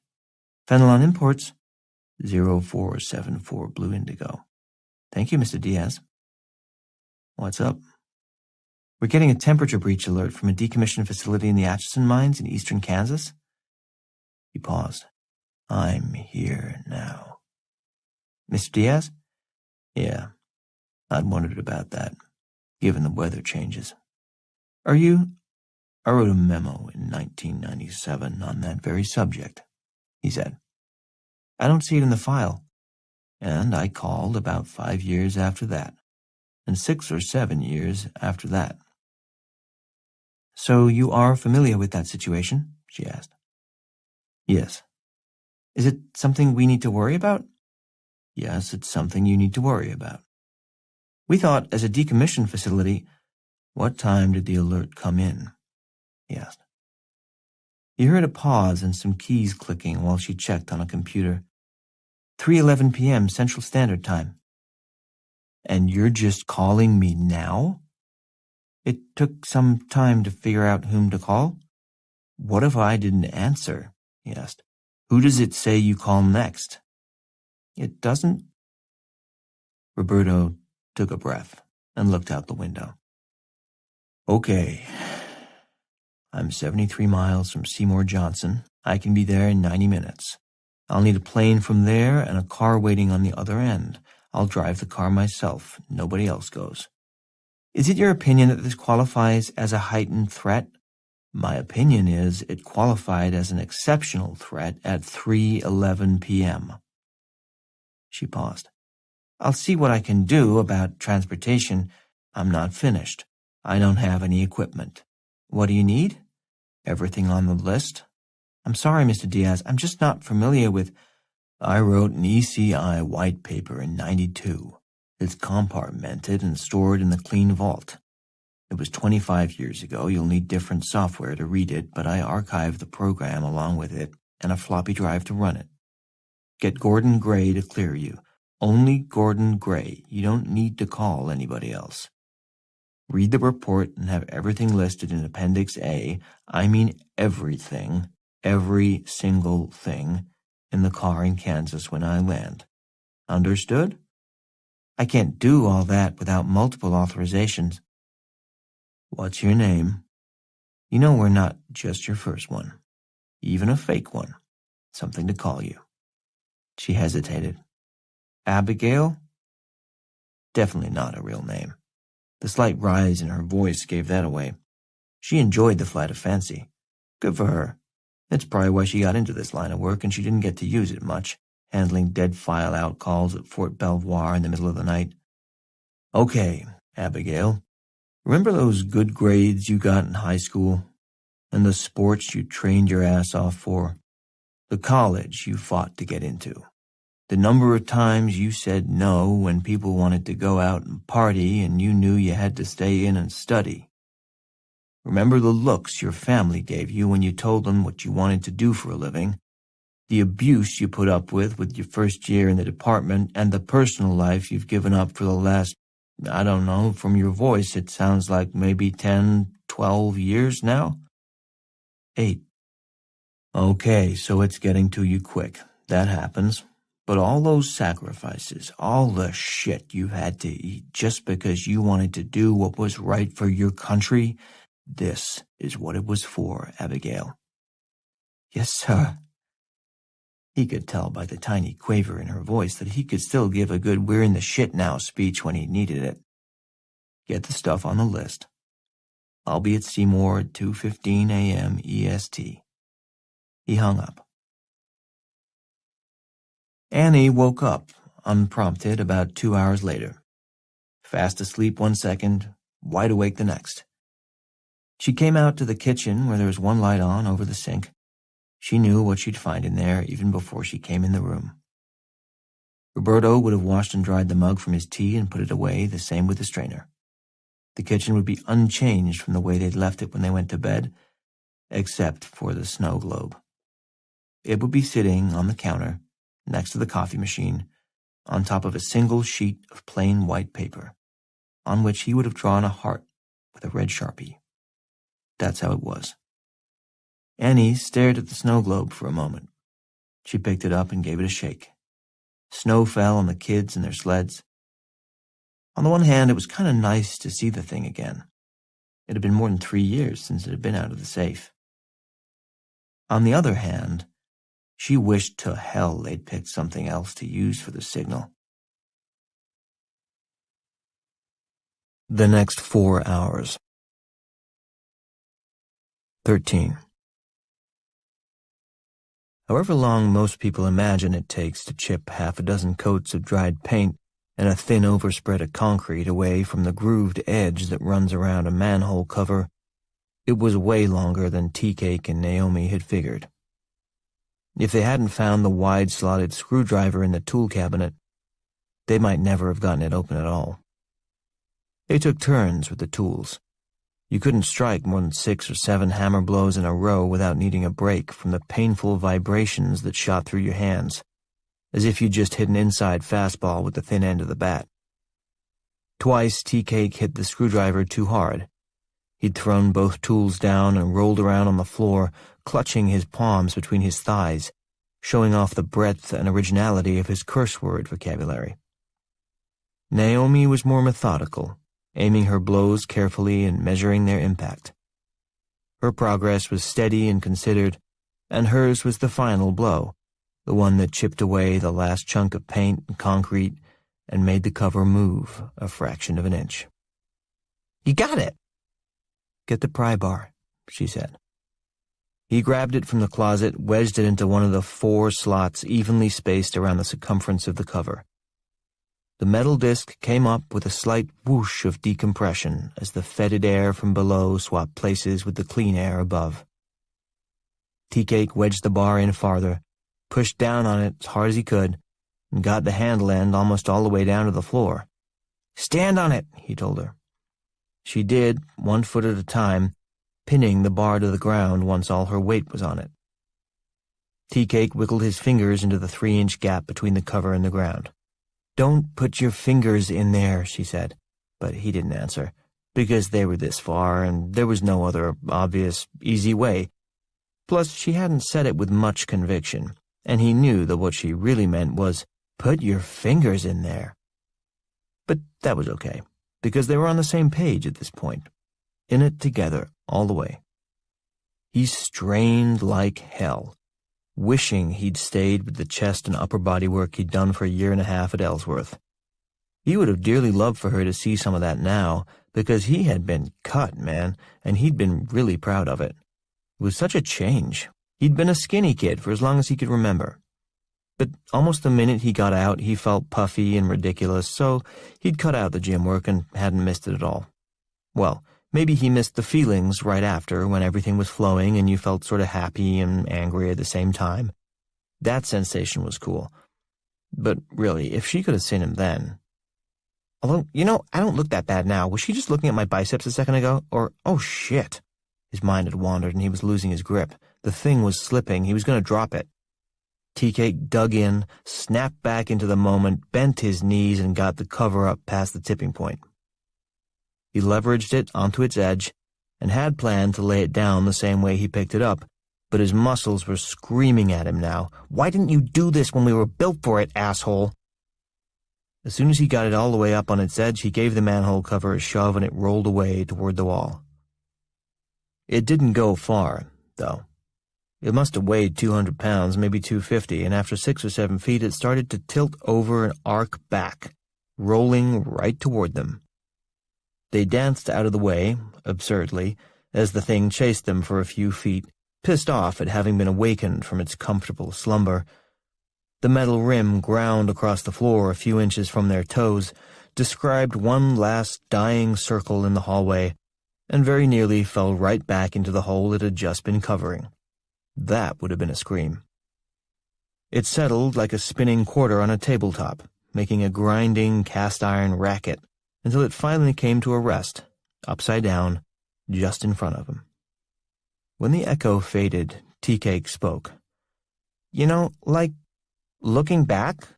Fenelon Imports, 0474 Blue Indigo. Thank you, Mr. Diaz. What's up? We're getting a temperature breach alert from a decommissioned facility in the Atchison mines in eastern Kansas. He paused. I'm here now. Mr. Diaz? Yeah, I'd wondered about that, given the weather changes. Are you? I wrote a memo in 1997 on that very subject, he said. I don't see it in the file, and I called about 5 years after that. and 6 or 7 years after that. So you are familiar with that situation? She asked. Yes. Is it something we need to worry about? Yes, it's something you need to worry about. We thought, as a decommission facility, what time did the alert come in? He asked. He heard a pause and some keys clicking while she checked on a computer. 3:11 p.m. Central Standard Time. And you're just calling me now? It took some time to figure out whom to call. What if I didn't answer? He asked. Who does it say you call next? It doesn't. Roberto took a breath and looked out the window. Okay. I'm 73 miles from Seymour Johnson. I can be there in 90 minutes. I'll need a plane from there and a car waiting on the other end. I'll drive the car myself. Nobody else goes. Is it your opinion that this qualifies as a heightened threat? My opinion is it qualified as an exceptional threat at 3:11 p.m. She paused. I'll see what I can do about transportation. I'm not finished. I don't have any equipment. What do you need? Everything on the list? I'm sorry, Mr. Diaz. I'm just not familiar with... I wrote an ECI white paper in '92. It's compartmented and stored in the clean vault. It was 25 years ago. You'll need different software to read it, but I archived the program along with it and a floppy drive to run it. Get Gordon Gray to clear you. Only Gordon Gray. You don't need to call anybody else. Read the report and have everything listed in Appendix A. I mean everything, every single thing, in the car in Kansas when I land. Understood? I can't do all that without multiple authorizations. What's your name? You know we're not just your first one. Even a fake one. Something to call you. She hesitated. Abigail? Definitely not a real name. The slight rise in her voice gave that away. She enjoyed the flight of fancy. Good for her. That's probably why she got into this line of work, and she didn't get to use it much, handling dead file out calls at Fort Belvoir in the middle of the night. Okay, Abigail. Remember those good grades you got in high school? And the sports you trained your ass off for? The college you fought to get into? The number of times you said no when people wanted to go out and party and you knew you had to stay in and study? Remember the looks your family gave you when you told them what you wanted to do for a living? The abuse you put up with your first year in the department, and the personal life you've given up for the last, I don't know, from your voice it sounds like maybe 10, 12 years now? 8. Okay, so it's getting to you quick. That happens. But all those sacrifices, all the shit you had to eat just because you wanted to do what was right for your country, this is what it was for, Abigail. Yes, sir. He could tell by the tiny quaver in her voice that he could still give a good we're in the shit now speech when he needed it. Get the stuff on the list. I'll be at Seymour at 2:15 a.m. EST. He hung up. Annie woke up, unprompted, about 2 hours later. Fast asleep one second, wide awake the next. She came out to the kitchen where there was one light on over the sink. She knew what she'd find in there even before she came in the room. Roberto would have washed and dried the mug from his tea and put it away, the same with the strainer. The kitchen would be unchanged from the way they'd left it when they went to bed, except for the snow globe. It would be sitting on the counter, next to the coffee machine, on top of a single sheet of plain white paper, on which he would have drawn a heart with a red Sharpie. That's how it was. Annie stared at the snow globe for a moment. She picked it up and gave it a shake. Snow fell on the kids and their sleds. On the one hand, it was kind of nice to see the thing again. It had been more than 3 years since it had been out of the safe. On the other hand, she wished to hell they'd picked something else to use for the signal. The next 4 hours. 13. However long most people imagine it takes to chip half a dozen coats of dried paint, and a thin overspread of concrete away from the grooved edge that runs around a manhole cover, it was way longer than Tea Cake and Naomi had figured. If they hadn't found the wide-slotted screwdriver in the tool cabinet, they might never have gotten it open at all. They took turns with the tools. You couldn't strike more than 6 or 7 hammer blows in a row without needing a break from the painful vibrations that shot through your hands, as if you just hit an inside fastball with the thin end of the bat. Twice Tea Cake hit the screwdriver too hard. He'd thrown both tools down and rolled around on the floor, clutching his palms between his thighs, showing off the breadth and originality of his curse word vocabulary. Naomi was more methodical, aiming her blows carefully and measuring their impact. Her progress was steady and considered, and hers was the final blow, the one that chipped away the last chunk of paint and concrete and made the cover move a fraction of an inch. "You got it!" "Get the pry bar," she said. He grabbed it from the closet, wedged it into one of the 4 slots evenly spaced around the circumference of the cover. The metal disc came up with a slight whoosh of decompression as the fetid air from below swapped places with the clean air above. Tea Cake wedged the bar in farther, pushed down on it as hard as he could, and got the handle end almost all the way down to the floor. "Stand on it," he told her. She did, 1 foot at a time, pinning the bar to the ground once all her weight was on it. Tea Cake wiggled his fingers into the 3-inch gap between the cover and the ground. "Don't put your fingers in there," she said, but he didn't answer, because they were this far and there was no other obvious, easy way. Plus, she hadn't said it with much conviction, and he knew that what she really meant was, "Put your fingers in there." But that was okay, because they were on the same page at this point, in it together all the way. He strained like hell, wishing he'd stayed with the chest and upper body work he'd done for a 1.5 years at Ellsworth. He would have dearly loved for her to see some of that now, because he had been cut, man, and he'd been really proud of it. It was such a change. He'd been a skinny kid for as long as he could remember. But almost the minute he got out, he felt puffy and ridiculous, so he'd cut out the gym work and hadn't missed it at all. Well, maybe he missed the feelings right after, when everything was flowing and you felt sort of happy and angry at the same time. That sensation was cool. But really, if she could have seen him then... Although, I don't look that bad now. Was she just looking at my biceps a second ago? Or, oh shit. His mind had wandered and he was losing his grip. The thing was slipping. He was going to drop it. Tea Cake dug in, snapped back into the moment, bent his knees, and got the cover up past the tipping point. He leveraged it onto its edge and had planned to lay it down the same way he picked it up, but his muscles were screaming at him now. "Why didn't you do this when we were built for it, asshole?" As soon as he got it all the way up on its edge, he gave the manhole cover a shove and it rolled away toward the wall. It didn't go far, though. It must have weighed 200 pounds, maybe 250, and after 6 or 7 feet it started to tilt over and arc back, rolling right toward them. They danced out of the way, absurdly, as the thing chased them for a few feet, pissed off at having been awakened from its comfortable slumber. The metal rim ground across the floor a few inches from their toes, described one last dying circle in the hallway, and very nearly fell right back into the hole it had just been covering. That would have been a scream. It settled like a spinning quarter on a tabletop, making a grinding cast-iron racket, until it finally came to a rest, upside down, just in front of him. When the echo faded, Tea Cake spoke. Looking back,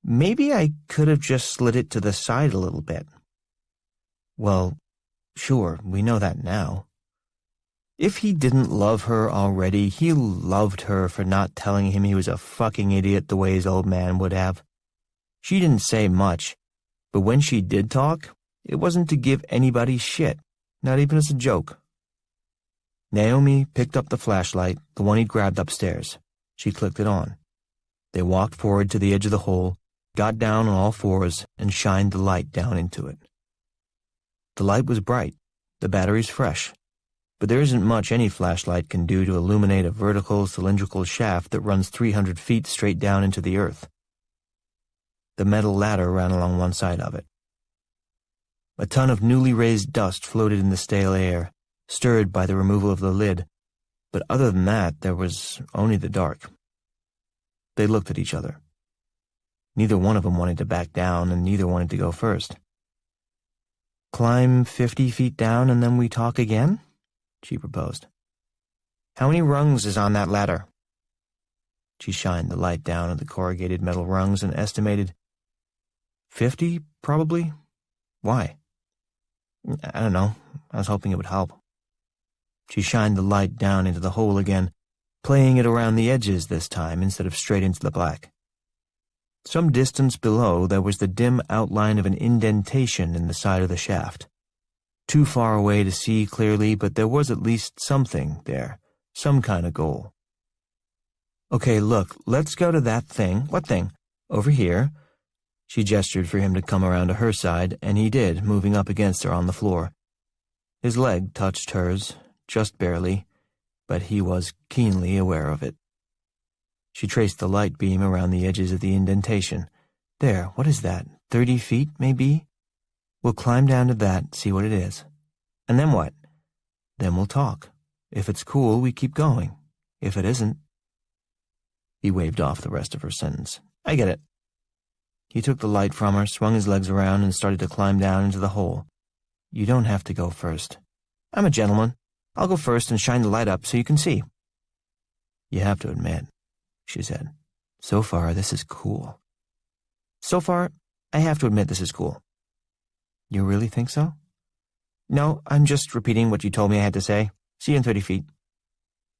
maybe I could have just slid it to the side a little bit. Well, sure, we know that now. If he didn't love her already, he loved her for not telling him he was a fucking idiot the way his old man would have. She didn't say much, but when she did talk, it wasn't to give anybody shit, not even as a joke. Naomi picked up the flashlight, the one he'd grabbed upstairs. She clicked it on. They walked forward to the edge of the hole, got down on all fours, and shined the light down into it. The light was bright, the batteries fresh, but there isn't much any flashlight can do to illuminate a vertical cylindrical shaft that runs 300 feet straight down into the earth. The metal ladder ran along one side of it. A ton of newly raised dust floated in the stale air, stirred by the removal of the lid, but other than that, there was only the dark. They looked at each other. Neither one of them wanted to back down, and neither wanted to go first. "Climb 50 feet down and then we talk again?" she proposed. "How many rungs is on that ladder?" She shined the light down at the corrugated metal rungs and estimated 50, probably. Why? I don't know. I was hoping it would help. She shined the light down into the hole again, playing it around the edges this time instead of straight into the black. Some distance below, there was the dim outline of an indentation in the side of the shaft. Too far away to see clearly, but there was at least something there, some kind of goal. "Okay, look, let's go to that thing." "What thing?" "Over here." She gestured for him to come around to her side, and he did, moving up against her on the floor. His leg touched hers, just barely, but he was keenly aware of it. She traced the light beam around the edges of the indentation. "There, what is that? 30 feet, maybe? We'll climb down to that, see what it is. And then what?" "Then we'll talk. If it's cool, we keep going. If it isn't—" He waved off the rest of her sentence. "I get it." He took the light from her, swung his legs around, and started to climb down into the hole. "You don't have to go first." "I'm a gentleman. I'll go first and shine the light up so you can see." "You have to admit," she said, "so far this is cool." "So far, I have to admit this is cool." "You really think so?" "No, I'm just repeating what you told me I had to say. See you in 30 feet.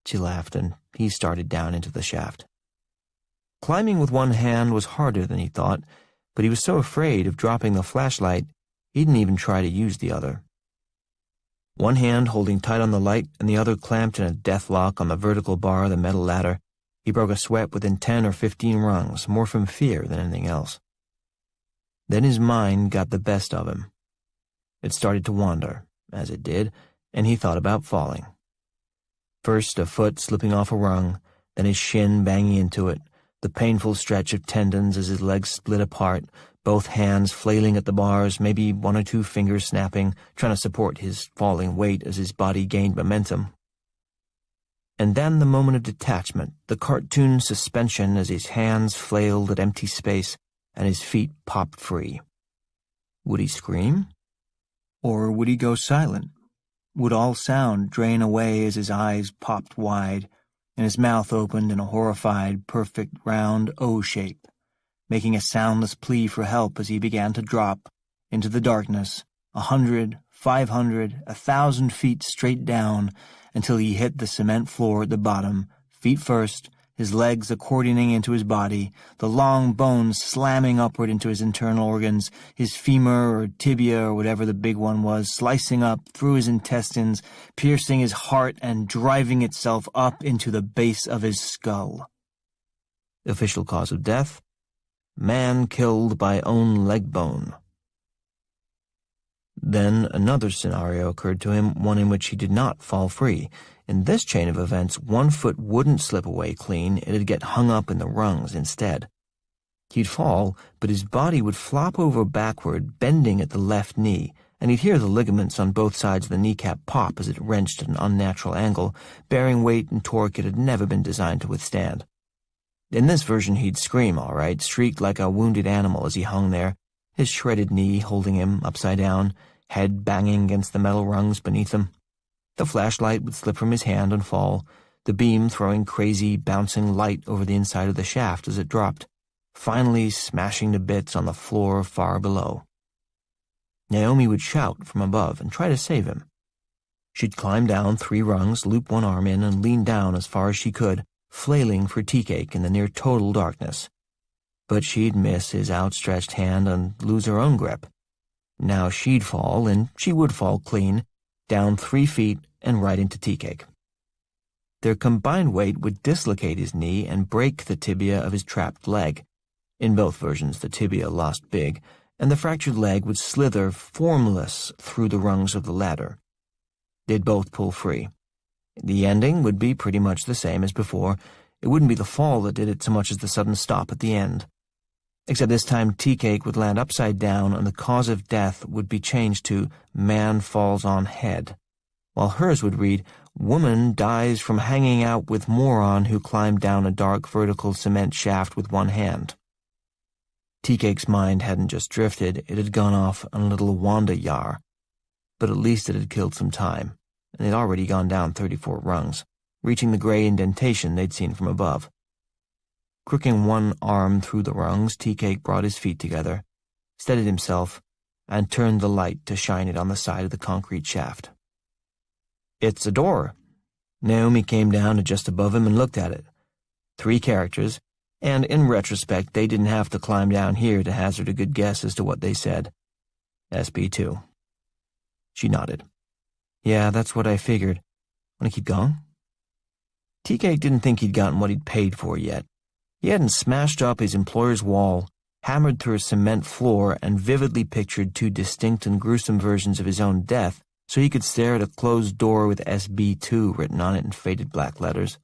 She laughed, and he started down into the shaft. Climbing with one hand was harder than he thought, but he was so afraid of dropping the flashlight, he didn't even try to use the other. One hand holding tight on the light and the other clamped in a death lock on the vertical bar of the metal ladder, he broke a sweat within 10 or 15 rungs, more from fear than anything else. Then his mind got the best of him. It started to wander, as it did, and he thought about falling. First a foot slipping off a rung, then his shin banging into it, the painful stretch of tendons as his legs split apart, both hands flailing at the bars, maybe one or two fingers snapping, trying to support his falling weight as his body gained momentum. And then the moment of detachment, the cartoon suspension as his hands flailed at empty space and his feet popped free. Would he scream? Or would he go silent? Would all sound drain away as his eyes popped wide and his mouth opened in a horrified, perfect, round O shape, making a soundless plea for help as he began to drop into the darkness, 100, 500, 1,000 feet straight down until he hit the cement floor at the bottom, feet first, his legs accordioning into his body, the long bones slamming upward into his internal organs, his femur or tibia or whatever the big one was, slicing up through his intestines, piercing his heart and driving itself up into the base of his skull. Official cause of death: man killed by own leg bone. Then another scenario occurred to him, one in which he did not fall free. In this chain of events, one foot wouldn't slip away clean, it'd get hung up in the rungs instead. He'd fall, but his body would flop over backward, bending at the left knee, and he'd hear the ligaments on both sides of the kneecap pop as it wrenched at an unnatural angle, bearing weight and torque it had never been designed to withstand. In this version he'd scream, all right, shriek like a wounded animal as he hung there, his shredded knee holding him upside down, head banging against the metal rungs beneath him. The flashlight would slip from his hand and fall, the beam throwing crazy, bouncing light over the inside of the shaft as it dropped, finally smashing to bits on the floor far below. Naomi would shout from above and try to save him. She'd climb down 3 rungs, loop one arm in, and lean down as far as she could, flailing for tea cake in the near-total darkness. But she'd miss his outstretched hand and lose her own grip. Now she'd fall, and she would fall clean, down 3 feet and right into tea cake. Their combined weight would dislocate his knee and break the tibia of his trapped leg. In both versions, the tibia lost big, and the fractured leg would slither formless through the rungs of the ladder. They'd both pull free. The ending would be pretty much the same as before. It wouldn't be the fall that did it so much as the sudden stop at the end. Except this time Tea Cake would land upside down and the cause of death would be changed to man falls on head, while hers would read, woman dies from hanging out with moron who climbed down a dark vertical cement shaft with one hand. Tea Cake's mind hadn't just drifted, it had gone off on a little wander-yar, but at least it had killed some time, and they'd already gone down 34 rungs, reaching the gray indentation they'd seen from above. Crooking one arm through the rungs, Tea Cake brought his feet together, steadied himself, and turned the light to shine it on the side of the concrete shaft. "It's a door." Naomi came down to just above him and looked at it. 3 characters, and in retrospect they didn't have to climb down here to hazard a good guess as to what they said. SB2. She nodded. "Yeah, that's what I figured. Want to keep going?" Tea Cake didn't think he'd gotten what he'd paid for yet. He hadn't smashed up his employer's wall, hammered through a cement floor, and vividly pictured 2 distinct and gruesome versions of his own death so he could stare at a closed door with SB2 written on it in faded black letters.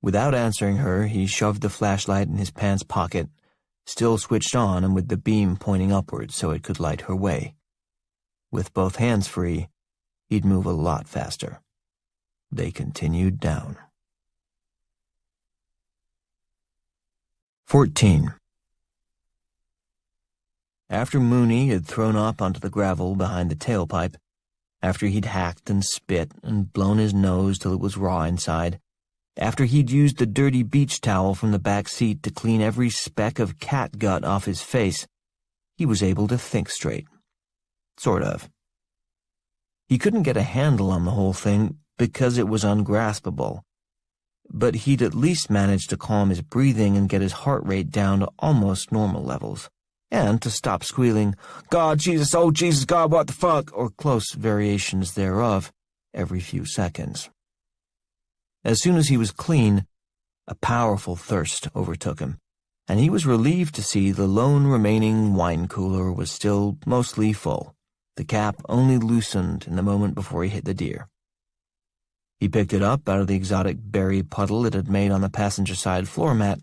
Without answering her, he shoved the flashlight in his pants pocket, still switched on and with the beam pointing upwards so it could light her way. With both hands free, he'd move a lot faster. They continued down. 14. After Mooney had thrown up onto the gravel behind the tailpipe, after he'd hacked and spit and blown his nose till it was raw inside, after he'd used the dirty beach towel from the back seat to clean every speck of cat gut off his face, he was able to think straight. Sort of. He couldn't get a handle on the whole thing because it was ungraspable, but he'd at least managed to calm his breathing and get his heart rate down to almost normal levels, and to stop squealing, "God, Jesus, oh, Jesus, God, what the fuck," or close variations thereof, every few seconds. As soon as he was clean, a powerful thirst overtook him, and he was relieved to see the lone remaining wine cooler was still mostly full, the cap only loosened in the moment before he hit the deer. He picked it up out of the exotic berry puddle it had made on the passenger side floor mat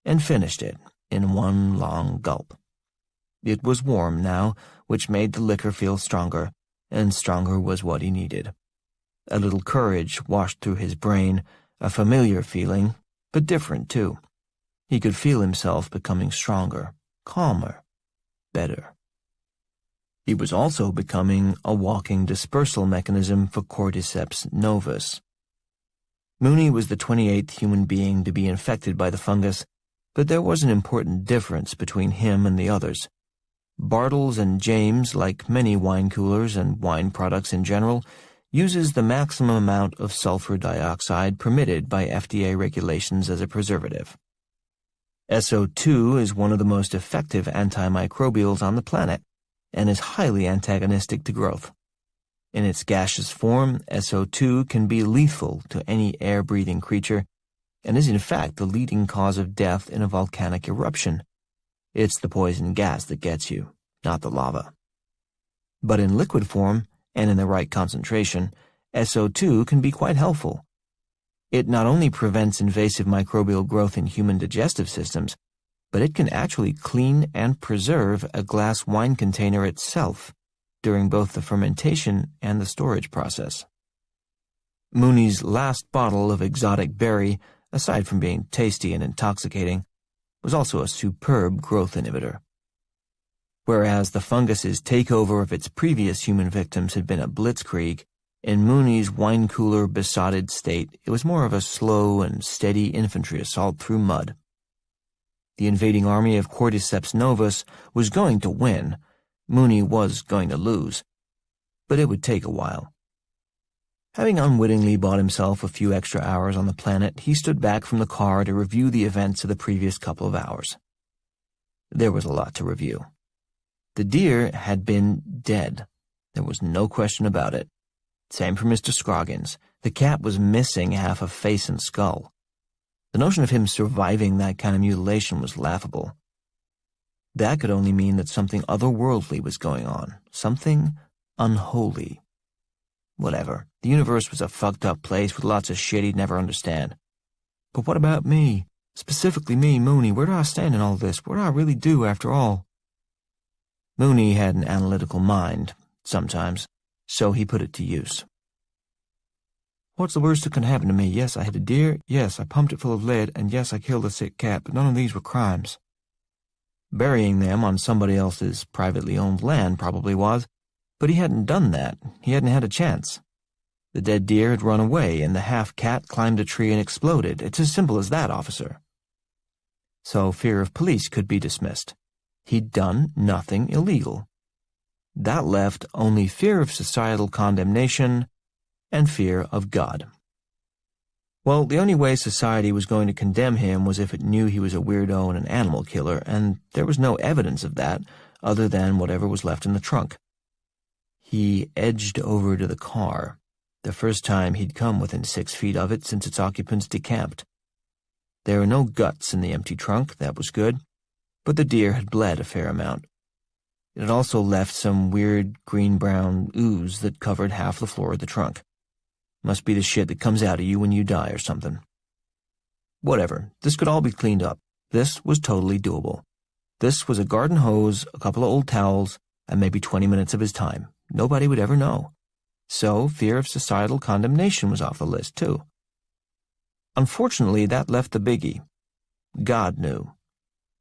and finished it in one long gulp. It was warm now, which made the liquor feel stronger, and stronger was what he needed. A little courage washed through his brain, a familiar feeling, but different too. He could feel himself becoming stronger, calmer, better. He was also becoming a walking dispersal mechanism for Cordyceps novus. Mooney was the 28th human being to be infected by the fungus, but there was an important difference between him and the others. Bartles and James, like many wine coolers and wine products in general, uses the maximum amount of sulfur dioxide permitted by FDA regulations as a preservative. SO2 is one of the most effective antimicrobials on the planet, and is highly antagonistic to growth. In its gaseous form, SO2 can be lethal to any air-breathing creature, and is in fact the leading cause of death in a volcanic eruption. It's the poison gas that gets you, not the lava. But in liquid form, and in the right concentration, SO2 can be quite helpful. It not only prevents invasive microbial growth in human digestive systems, but it can actually clean and preserve a glass wine container itself during both the fermentation and the storage process. Mooney's last bottle of exotic berry, aside from being tasty and intoxicating, was also a superb growth inhibitor. Whereas the fungus's takeover of its previous human victims had been a blitzkrieg, in Mooney's wine cooler besotted state it was more of a slow and steady infantry assault through mud. The invading army of Cordyceps novus was going to win. Mooney was going to lose. But it would take a while. Having unwittingly bought himself a few extra hours on the planet, he stood back from the car to review the events of the previous couple of hours. There was a lot to review. The deer had been dead. There was no question about it. Same for Mr. Scroggins. The cat was missing half a face and skull. The notion of him surviving that kind of mutilation was laughable. That could only mean that something otherworldly was going on, something unholy. Whatever, the universe was a fucked up place with lots of shit he'd never understand. But what about me? Specifically me, Mooney, where do I stand in all this? What do I really do after all? Mooney had an analytical mind, sometimes, so he put it to use. What's the worst that can happen to me? Yes, I hit a deer. Yes, I pumped it full of lead. And yes, I killed a sick cat, but none of these were crimes. Burying them on somebody else's privately owned land probably was, but he hadn't done that. He hadn't had a chance. The dead deer had run away, and the half-cat climbed a tree and exploded. It's as simple as that, officer. So fear of police could be dismissed. He'd done nothing illegal. That left only fear of societal condemnation and fear of God. Well, the only way society was going to condemn him was if it knew he was a weirdo and an animal killer, and there was no evidence of that other than whatever was left in the trunk. He edged over to the car, the first time he'd come within 6 feet of it since its occupants decamped. There were no guts in the empty trunk, that was good, but the deer had bled a fair amount. It had also left some weird green-brown ooze that covered half the floor of the trunk. Must be the shit that comes out of you when you die or something. Whatever, this could all be cleaned up. This was totally doable. This was a garden hose, a couple of old towels, and maybe 20 minutes of his time. Nobody would ever know. So fear of societal condemnation was off the list, too. Unfortunately, that left the biggie. God knew.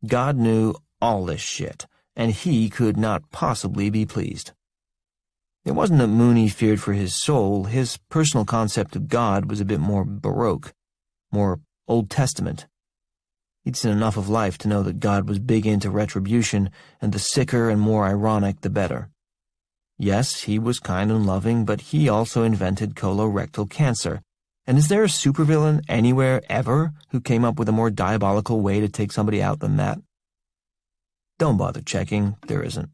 God knew all this shit, and he could not possibly be pleased. It wasn't that Mooney feared for his soul. His personal concept of God was a bit more Baroque, more Old Testament. He'd seen enough of life to know that God was big into retribution, and the sicker and more ironic, the better. Yes, he was kind and loving, but he also invented colorectal cancer. And is there a supervillain anywhere ever who came up with a more diabolical way to take somebody out than that? Don't bother checking, there isn't.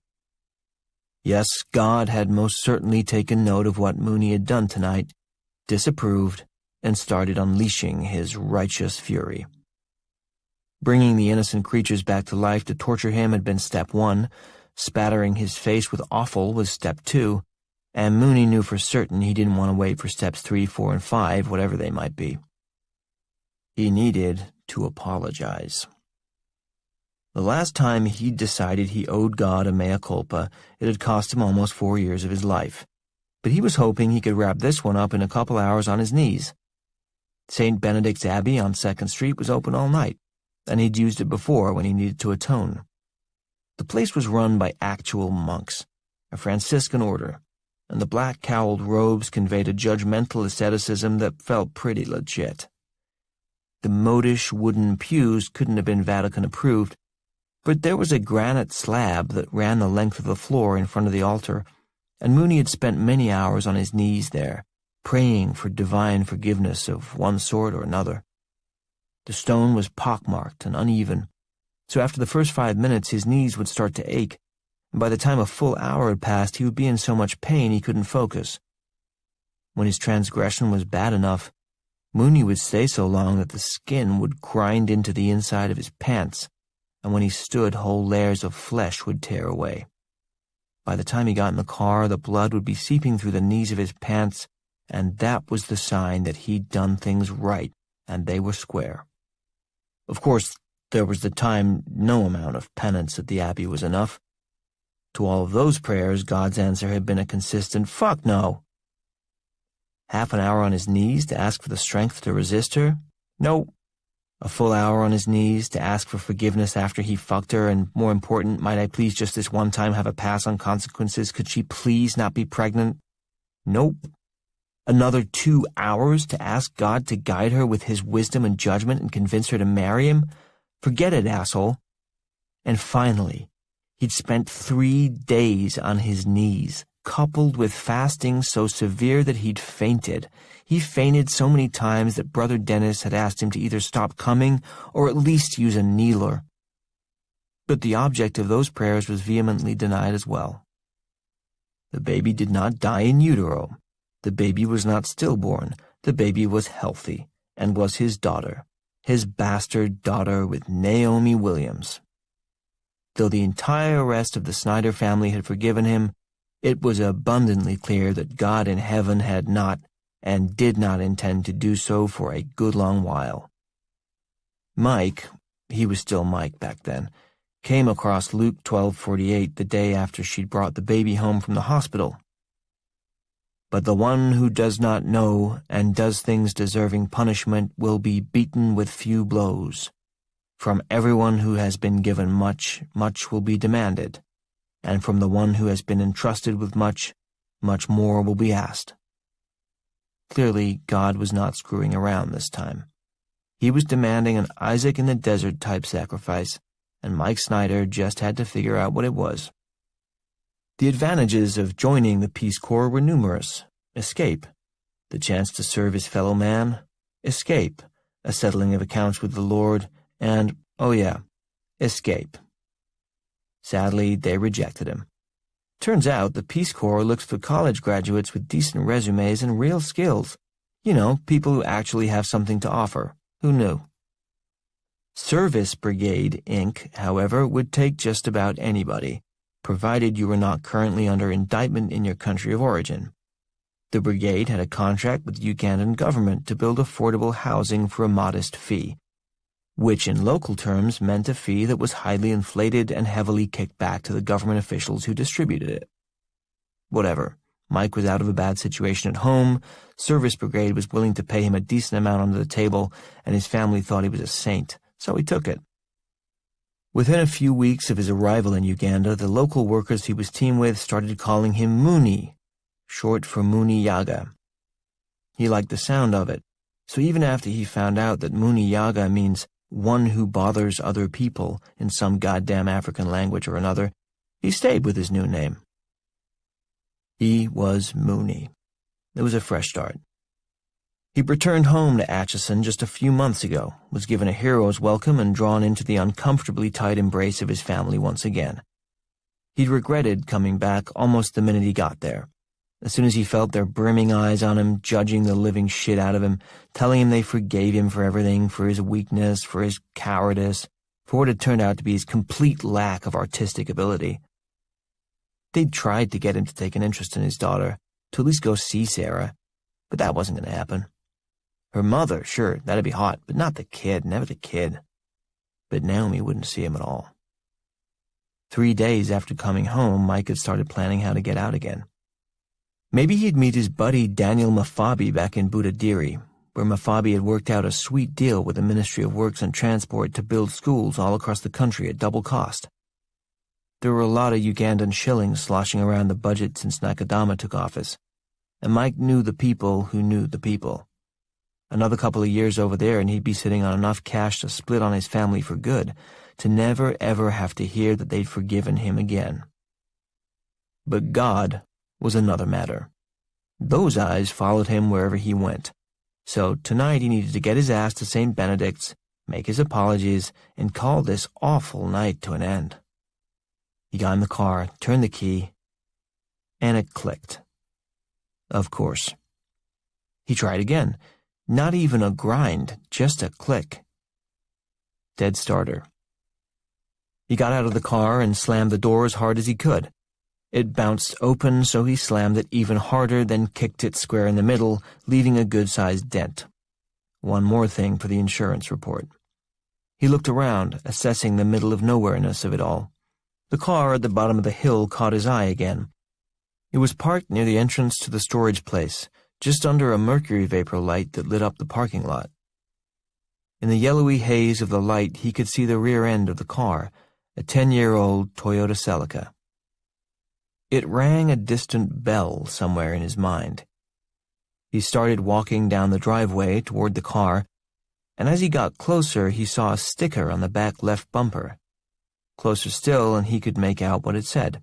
Yes, God had most certainly taken note of what Mooney had done tonight, disapproved, and started unleashing his righteous fury. Bringing the innocent creatures back to life to torture him had been step 1, spattering his face with offal was step 2, and Mooney knew for certain he didn't want to wait for steps 3, 4, and 5, whatever they might be. He needed to apologize. The last time he'd decided he owed God a mea culpa, it had cost him almost 4 years of his life. But he was hoping he could wrap this one up in a couple hours on his knees. St. Benedict's Abbey on 2nd Street was open all night, and he'd used it before when he needed to atone. The place was run by actual monks, a Franciscan order, and the black-cowled robes conveyed a judgmental asceticism that felt pretty legit. The modish wooden pews couldn't have been Vatican-approved, but there was a granite slab that ran the length of the floor in front of the altar, and Mooney had spent many hours on his knees there, praying for divine forgiveness of one sort or another. The stone was pockmarked and uneven, so after the first 5 minutes his knees would start to ache, and by the time a full hour had passed he would be in so much pain he couldn't focus. When his transgression was bad enough, Mooney would stay so long that the skin would grind into the inside of his pants, and when he stood, whole layers of flesh would tear away. By the time he got in the car, the blood would be seeping through the knees of his pants, and that was the sign that he'd done things right, and they were square. Of course, there was the time no amount of penance at the Abbey was enough. To all of those prayers, God's answer had been a consistent, "Fuck no." Half an hour on his knees to ask for the strength to resist her? No. A full hour on his knees to ask for forgiveness after he fucked her, and more important, might I please just this one time have a pass on consequences? Could she please not be pregnant? Nope. Another 2 hours to ask God to guide her with his wisdom and judgment and convince her to marry him? Forget it, asshole. And finally, he'd spent 3 days on his knees, coupled with fasting so severe that he'd fainted. He fainted so many times that Brother Dennis had asked him to either stop coming or at least use a kneeler. But the object of those prayers was vehemently denied as well. The baby did not die in utero. The baby was not stillborn. The baby was healthy and was his daughter, his bastard daughter with Naomi Williams. Though the entire rest of the Snyder family had forgiven him, it was abundantly clear that God in heaven had not and did not intend to do so for a good long while. Mike, he was still Mike back then, came across Luke 12:48 the day after she'd brought the baby home from the hospital. But the one who does not know and does things deserving punishment will be beaten with few blows. From everyone who has been given much, much will be demanded, and from the one who has been entrusted with much, much more will be asked. Clearly, God was not screwing around this time. He was demanding an Isaac in the desert type sacrifice, and Mike Snyder just had to figure out what it was. The advantages of joining the Peace Corps were numerous. Escape, the chance to serve his fellow man. Escape, a settling of accounts with the Lord, and, oh yeah, escape. Sadly, they rejected him. Turns out the Peace Corps looks for college graduates with decent resumes and real skills. You know, people who actually have something to offer. Who knew? Service Brigade, Inc., however, would take just about anybody, provided you were not currently under indictment in your country of origin. The brigade had a contract with the Ugandan government to build affordable housing for a modest fee, which in local terms meant a fee that was highly inflated and heavily kicked back to the government officials who distributed it. Whatever. Mike was out of a bad situation at home, Service Brigade was willing to pay him a decent amount under the table, and his family thought he was a saint, so he took it. Within a few weeks of his arrival in Uganda, the local workers he was teamed with started calling him Mooney, short for Mooney Yaga. He liked the sound of it, so even after he found out that Mooney Yaga means one who bothers other people in some goddamn African language or another, he stayed with his new name. He was Mooney. It was a fresh start. He returned home to Atchison just a few months ago, was given a hero's welcome and drawn into the uncomfortably tight embrace of his family once again. He'd regretted coming back almost the minute he got there. As soon as he felt their brimming eyes on him, judging the living shit out of him, telling him they forgave him for everything, for his weakness, for his cowardice, for what had turned out to be his complete lack of artistic ability. They'd tried to get him to take an interest in his daughter, to at least go see Sarah, but that wasn't going to happen. Her mother, sure, that'd be hot, but not the kid, never the kid. But Naomi wouldn't see him at all. 3 days after coming home, Mike had started planning how to get out again. Maybe he'd meet his buddy Daniel Mafabi back in Budadiri, where Mafabi had worked out a sweet deal with the Ministry of Works and Transport to build schools all across the country at double cost. There were a lot of Ugandan shillings sloshing around the budget since Nakadama took office, and Mike knew the people who knew the people. Another couple of years over there and he'd be sitting on enough cash to split on his family for good, to never ever have to hear that they'd forgiven him again. But God was another matter. Those eyes followed him wherever he went, so tonight he needed to get his ass to St. Benedict's, make his apologies, and call this awful night to an end. He got in the car, turned the key, and it clicked. Of course. He tried again. Not even a grind, just a click. Dead starter. He got out of the car and slammed the door as hard as he could. It bounced open, so he slammed it even harder, then kicked it square in the middle, leaving a good-sized dent. One more thing for the insurance report. He looked around, assessing the middle-of-nowhereness of it all. The car at the bottom of the hill caught his eye again. It was parked near the entrance to the storage place, just under a mercury vapor light that lit up the parking lot. In the yellowy haze of the light, he could see the rear end of the car, a 10-year-old Toyota Celica. It rang a distant bell somewhere in his mind. He started walking down the driveway toward the car, and as he got closer, he saw a sticker on the back left bumper. Closer still, and he could make out what it said.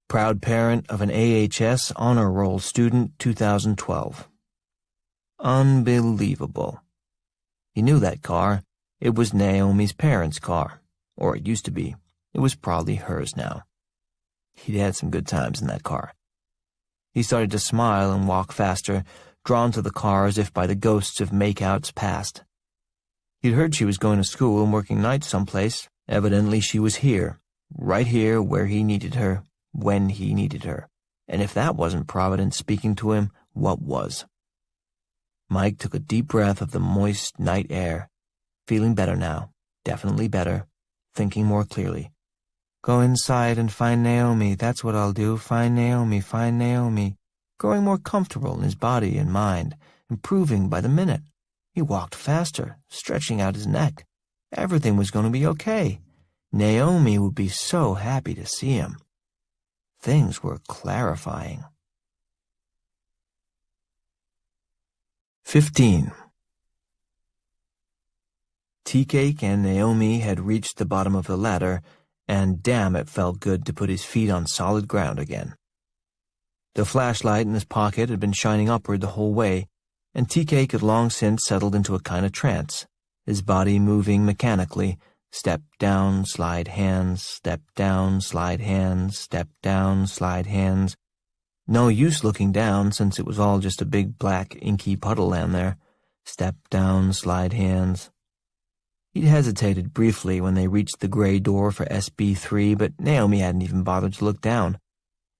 Proud parent of an AHS Honor Roll student, 2012. Unbelievable. He knew that car. It was Naomi's parents' car. Or it used to be. It was probably hers now. He'd had some good times in that car. He started to smile and walk faster, drawn to the car as if by the ghosts of makeouts past. He'd heard she was going to school and working nights someplace. Evidently she was here, right here where he needed her, when he needed her. And if that wasn't Providence speaking to him, what was? Mike took a deep breath of the moist night air, feeling better now, definitely better, thinking more clearly. Go inside and find Naomi, that's what I'll do, find Naomi, find Naomi. Growing more comfortable in his body and mind, improving by the minute. He walked faster, stretching out his neck. Everything was going to be okay. Naomi would be so happy to see him. Things were clarifying. 15. Tea Cake and Naomi had reached the bottom of the ladder, and damn, it felt good to put his feet on solid ground again. The flashlight in his pocket had been shining upward the whole way, and Tea Cake had long since settled into a kind of trance, his body moving mechanically, step down, slide hands, step down, slide hands, step down, slide hands. No use looking down, since it was all just a big black inky puddle down there. Step down, slide hands. He'd hesitated briefly when they reached the gray door for SB3, but Naomi hadn't even bothered to look down.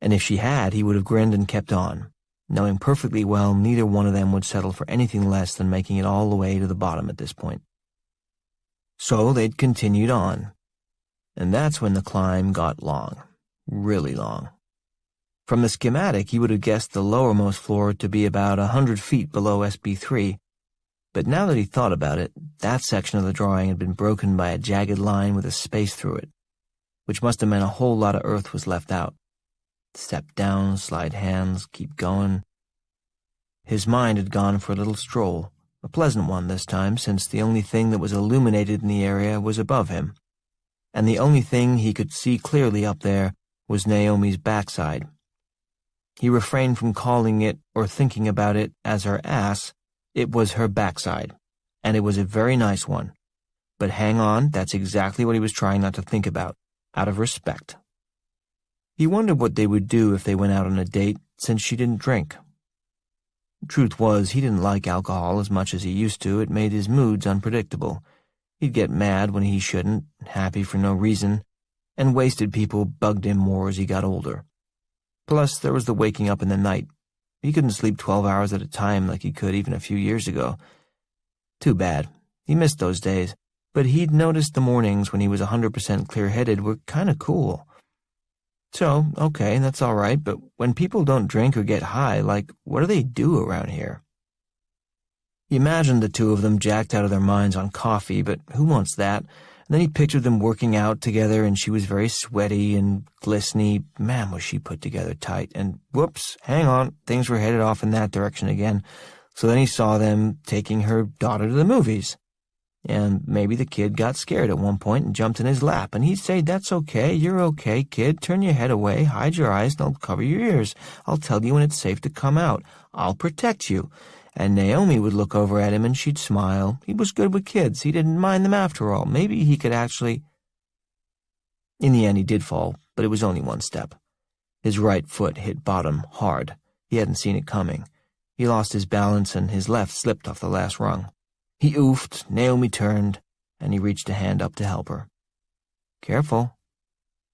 And if she had, he would have grinned and kept on, knowing perfectly well neither one of them would settle for anything less than making it all the way to the bottom at this point. So they'd continued on. And that's when the climb got long, really long. From the schematic, he would have guessed the lowermost floor to be about 100 feet below SB3, but now that he thought about it, that section of the drawing had been broken by a jagged line with a space through it, which must have meant a whole lot of earth was left out. Step down, slide hands, keep going. His mind had gone for a little stroll, a pleasant one this time, since the only thing that was illuminated in the area was above him, and the only thing he could see clearly up there was Naomi's backside. He refrained from calling it or thinking about it as her ass. It was her backside, and it was a very nice one. But hang on, that's exactly what he was trying not to think about, out of respect. He wondered what they would do if they went out on a date, since she didn't drink. Truth was, he didn't like alcohol as much as he used to. It made his moods unpredictable. He'd get mad when he shouldn't, happy for no reason, and wasted people bugged him more as he got older. Plus, there was the waking up in the night. He couldn't sleep 12 hours at a time like he could even a few years ago. Too bad. He missed those days, but he'd noticed the mornings when he was 100% clear-headed were kind of cool. So, okay, that's all right, but when people don't drink or get high, like, what do they do around here? He imagined the two of them jacked out of their minds on coffee, but who wants that? And then he pictured them working out together, and she was very sweaty and glistening. Man, was she put together tight. And whoops, hang on, things were headed off in that direction again. So then he saw them taking her daughter to the movies. And maybe the kid got scared at one point and jumped in his lap, and he'd say, "That's okay, you're okay, kid. Turn your head away, hide your eyes, and I'll cover your ears. I'll tell you when it's safe to come out. I'll protect you." And Naomi would look over at him and she'd smile. He was good with kids. He didn't mind them after all. Maybe he could actually... In the end, he did fall, but it was only one step. His right foot hit bottom hard. He hadn't seen it coming. He lost his balance and his left slipped off the last rung. He oofed, Naomi turned, and he reached a hand up to help her. "Careful."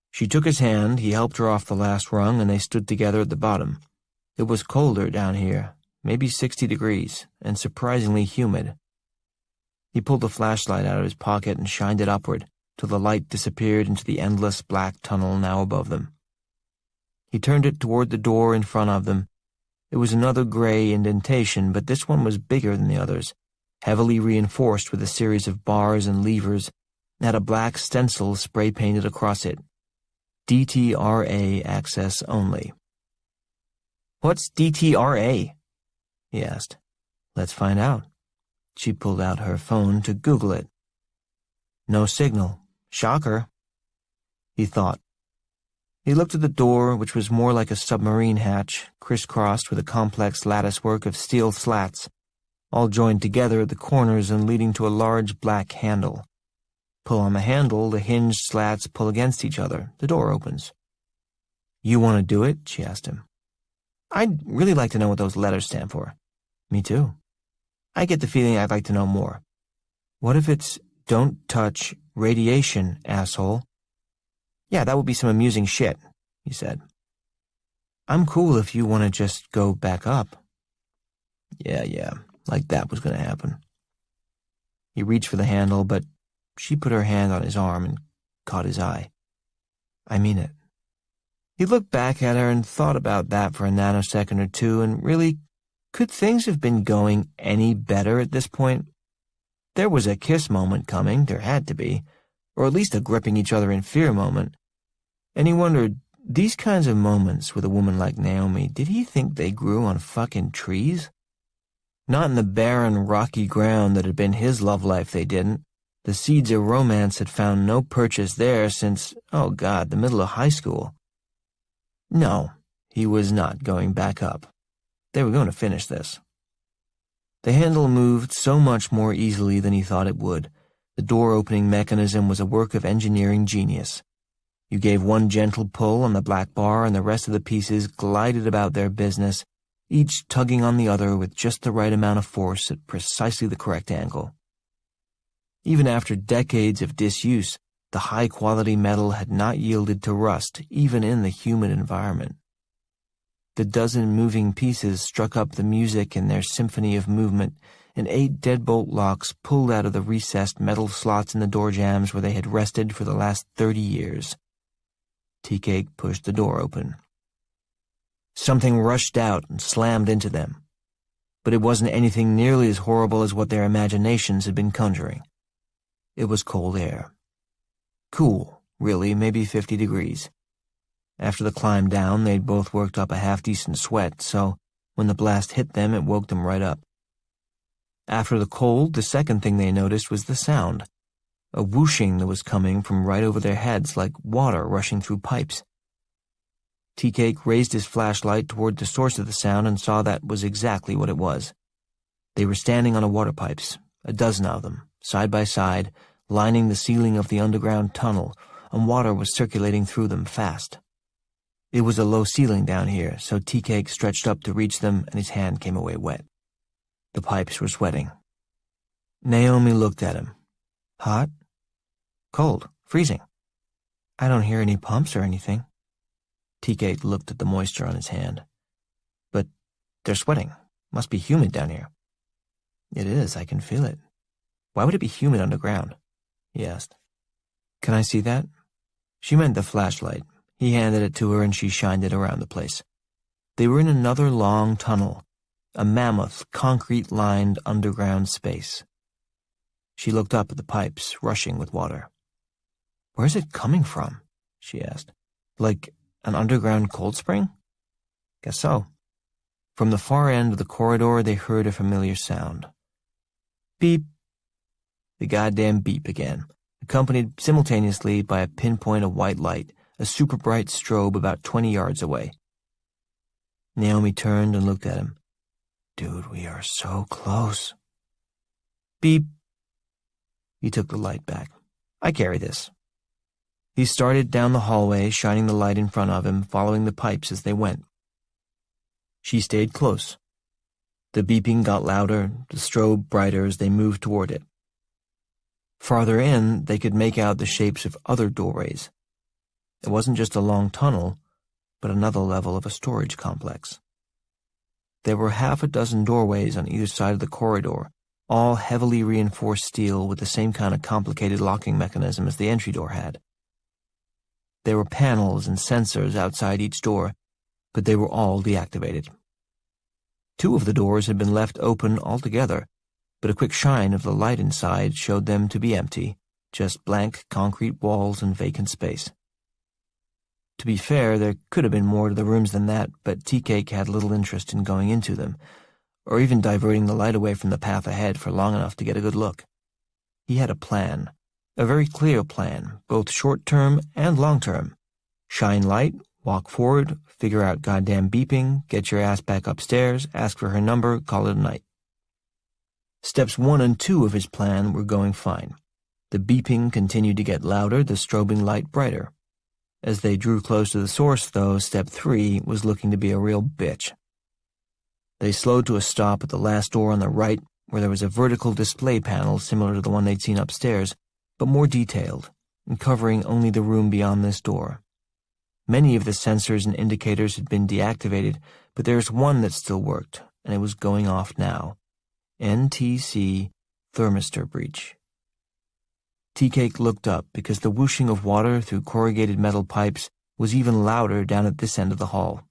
She took his hand, he helped her off the last rung, and they stood together at the bottom. It was colder down here. Maybe 60 degrees, and surprisingly humid. He pulled the flashlight out of his pocket and shined it upward, till the light disappeared into the endless black tunnel now above them. He turned it toward the door in front of them. It was another gray indentation, but this one was bigger than the others, heavily reinforced with a series of bars and levers, and had a black stencil spray-painted across it. DTRA access only. "What's DTRA?" he asked. "Let's find out." She pulled out her phone to Google it. No signal. Shocker. He thought. He looked at the door, which was more like a submarine hatch, crisscrossed with a complex latticework of steel slats, all joined together at the corners and leading to a large black handle. Pull on the handle, the hinged slats pull against each other. The door opens. "You want to do it?" she asked him. "I'd really like to know what those letters stand for." "Me too." "I get the feeling I'd like to know more." "What if it's don't touch radiation, asshole?" "Yeah, that would be some amusing shit," he said. "I'm cool if you want to just go back up." Yeah, like that was going to happen. He reached for the handle, but she put her hand on his arm and caught his eye. "I mean it." He looked back at her and thought about that for a nanosecond or two, and really, could things have been going any better at this point? There was a kiss moment coming, there had to be, or at least a gripping each other in fear moment. And he wondered, these kinds of moments with a woman like Naomi, did he think they grew on fucking trees? Not in the barren, rocky ground that had been his love life, they didn't. The seeds of romance had found no purchase there since, oh God, the middle of high school. No, he was not going back up. They were going to finish this. The handle moved so much more easily than he thought it would. The door-opening mechanism was a work of engineering genius. You gave one gentle pull on the black bar and the rest of the pieces glided about their business, each tugging on the other with just the right amount of force at precisely the correct angle. Even after decades of disuse, the high-quality metal had not yielded to rust, even in the humid environment. The dozen moving pieces struck up the music in their symphony of movement, and 8 deadbolt locks pulled out of the recessed metal slots in the door jambs where they had rested for the last 30 years. Tea-Cake pushed the door open. Something rushed out and slammed into them, but it wasn't anything nearly as horrible as what their imaginations had been conjuring. It was cold air. Cool, really, maybe 50 degrees. After the climb down, they'd both worked up a half-decent sweat, so when the blast hit them, it woke them right up. After the cold, the second thing they noticed was the sound, a whooshing that was coming from right over their heads like water rushing through pipes. Tea-Cake raised his flashlight toward the source of the sound and saw that was exactly what it was. They were standing on water pipes, a dozen of them, side by side, lining the ceiling of the underground tunnel, and water was circulating through them fast. It was a low ceiling down here, so Tea-Cake stretched up to reach them and his hand came away wet. The pipes were sweating. Naomi looked at him. Hot? Cold. Freezing. I don't hear any pumps or anything. Tea-Cake looked at the moisture on his hand. But they're sweating. Must be humid down here. It is, I can feel it. Why would it be humid underground? He asked. Can I see that? She meant the flashlight. He handed it to her and she shined it around the place. They were in another long tunnel, a mammoth, concrete-lined underground space. She looked up at the pipes, rushing with water. Where's it coming from? She asked. Like an underground cold spring? Guess so. From the far end of the corridor, they heard a familiar sound. Beep. The goddamn beep again, accompanied simultaneously by a pinpoint of white light, a super bright strobe about 20 yards away. Naomi turned and looked at him. Dude, we are so close. Beep. He took the light back. I carry this. He started down the hallway, shining the light in front of him, following the pipes as they went. She stayed close. The beeping got louder, the strobe brighter as they moved toward it. Farther in, they could make out the shapes of other doorways. It wasn't just a long tunnel, but another level of a storage complex. There were half a dozen doorways on either side of the corridor, all heavily reinforced steel with the same kind of complicated locking mechanism as the entry door had. There were panels and sensors outside each door, but they were all deactivated. 2 of the doors had been left open altogether, but a quick shine of the light inside showed them to be empty, just blank concrete walls and vacant space. To be fair, there could have been more to the rooms than that, but Tea-Cake had little interest in going into them, or even diverting the light away from the path ahead for long enough to get a good look. He had a plan, a very clear plan, both short-term and long-term. Shine light, walk forward, figure out goddamn beeping, get your ass back upstairs, ask for her number, call it a night. Steps 1 and 2 of his plan were going fine. The beeping continued to get louder, the strobing light brighter. As they drew close to the source, though, step 3 was looking to be a real bitch. They slowed to a stop at the last door on the right, where there was a vertical display panel similar to the one they'd seen upstairs, but more detailed, and covering only the room beyond this door. Many of the sensors and indicators had been deactivated, but there was one that still worked, and it was going off now. NTC thermistor breach. Tea-Cake looked up because the whooshing of water through corrugated metal pipes was even louder down at this end of the hall.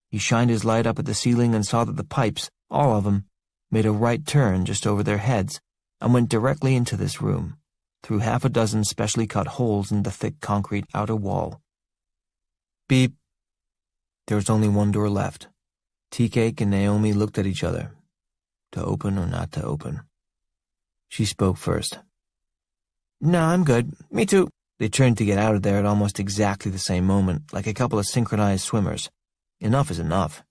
He shined his light up at the ceiling and saw that the pipes, all of them, made a right turn just over their heads and went directly into this room, through half a dozen specially cut holes in the thick concrete outer wall. Beep. There was only one door left. Tea-Cake and Naomi looked at each other. To open or not to open. She spoke first. "No, I'm good. Me too." They turned to get out of there at almost exactly the same moment, like a couple of synchronized swimmers. Enough is enough.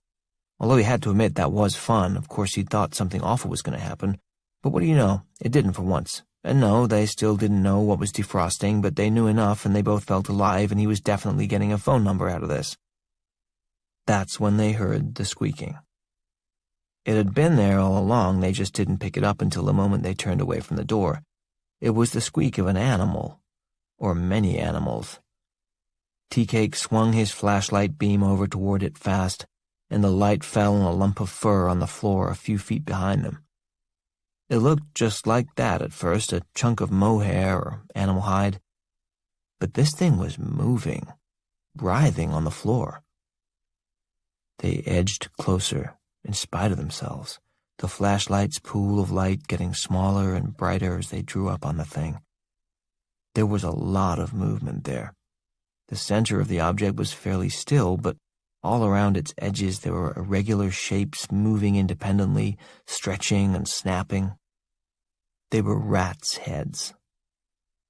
Although he had to admit that was fun, of course he'd thought something awful was going to happen. But what do you know? It didn't for once. And no, they still didn't know what was defrosting, but they knew enough and they both felt alive, and he was definitely getting a phone number out of this. That's when they heard the squeaking. It had been there all along, they just didn't pick it up until the moment they turned away from the door. It was the squeak of an animal. Or many animals. Tea-Cake swung his flashlight beam over toward it fast, and the light fell on a lump of fur on the floor a few feet behind them. It looked just like that at first, a chunk of mohair or animal hide. But this thing was moving, writhing on the floor. They edged closer, in spite of themselves, the flashlight's pool of light getting smaller and brighter as they drew up on the thing. There was a lot of movement there. The center of the object was fairly still, but all around its edges there were irregular shapes moving independently, stretching and snapping. They were rats' heads.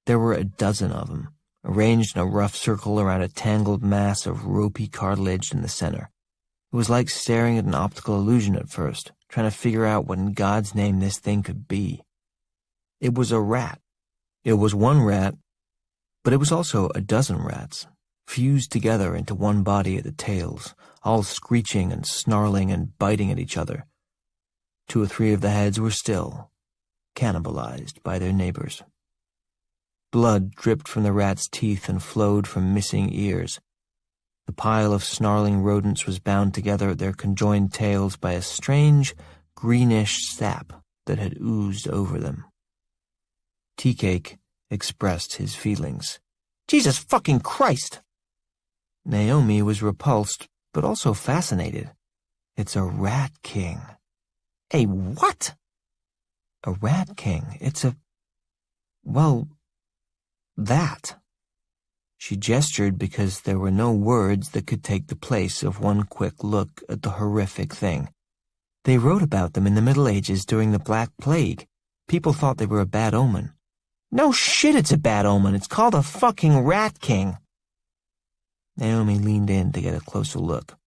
There were a dozen of them, arranged in a rough circle around a tangled mass of ropey cartilage in the center. It was like staring at an optical illusion at first, trying to figure out what in God's name this thing could be. It was a rat. It was one rat, but it was also a dozen rats, fused together into one body at the tails, all screeching and snarling and biting at each other. 2 or 3 of the heads were still, cannibalized by their neighbors. Blood dripped from the rats' teeth and flowed from missing ears. The pile of snarling rodents was bound together at their conjoined tails by a strange, greenish sap that had oozed over them. Tea-Cake expressed his feelings. "Jesus fucking Christ!" Naomi was repulsed, but also fascinated. "It's a rat king." "A what?" "A rat king. It's a... well, that." She gestured because there were no words that could take the place of one quick look at the horrific thing. They wrote about them in the Middle Ages during the Black Plague. People thought they were a bad omen. "No shit, it's a bad omen. It's called a fucking rat king." Naomi leaned in to get a closer look.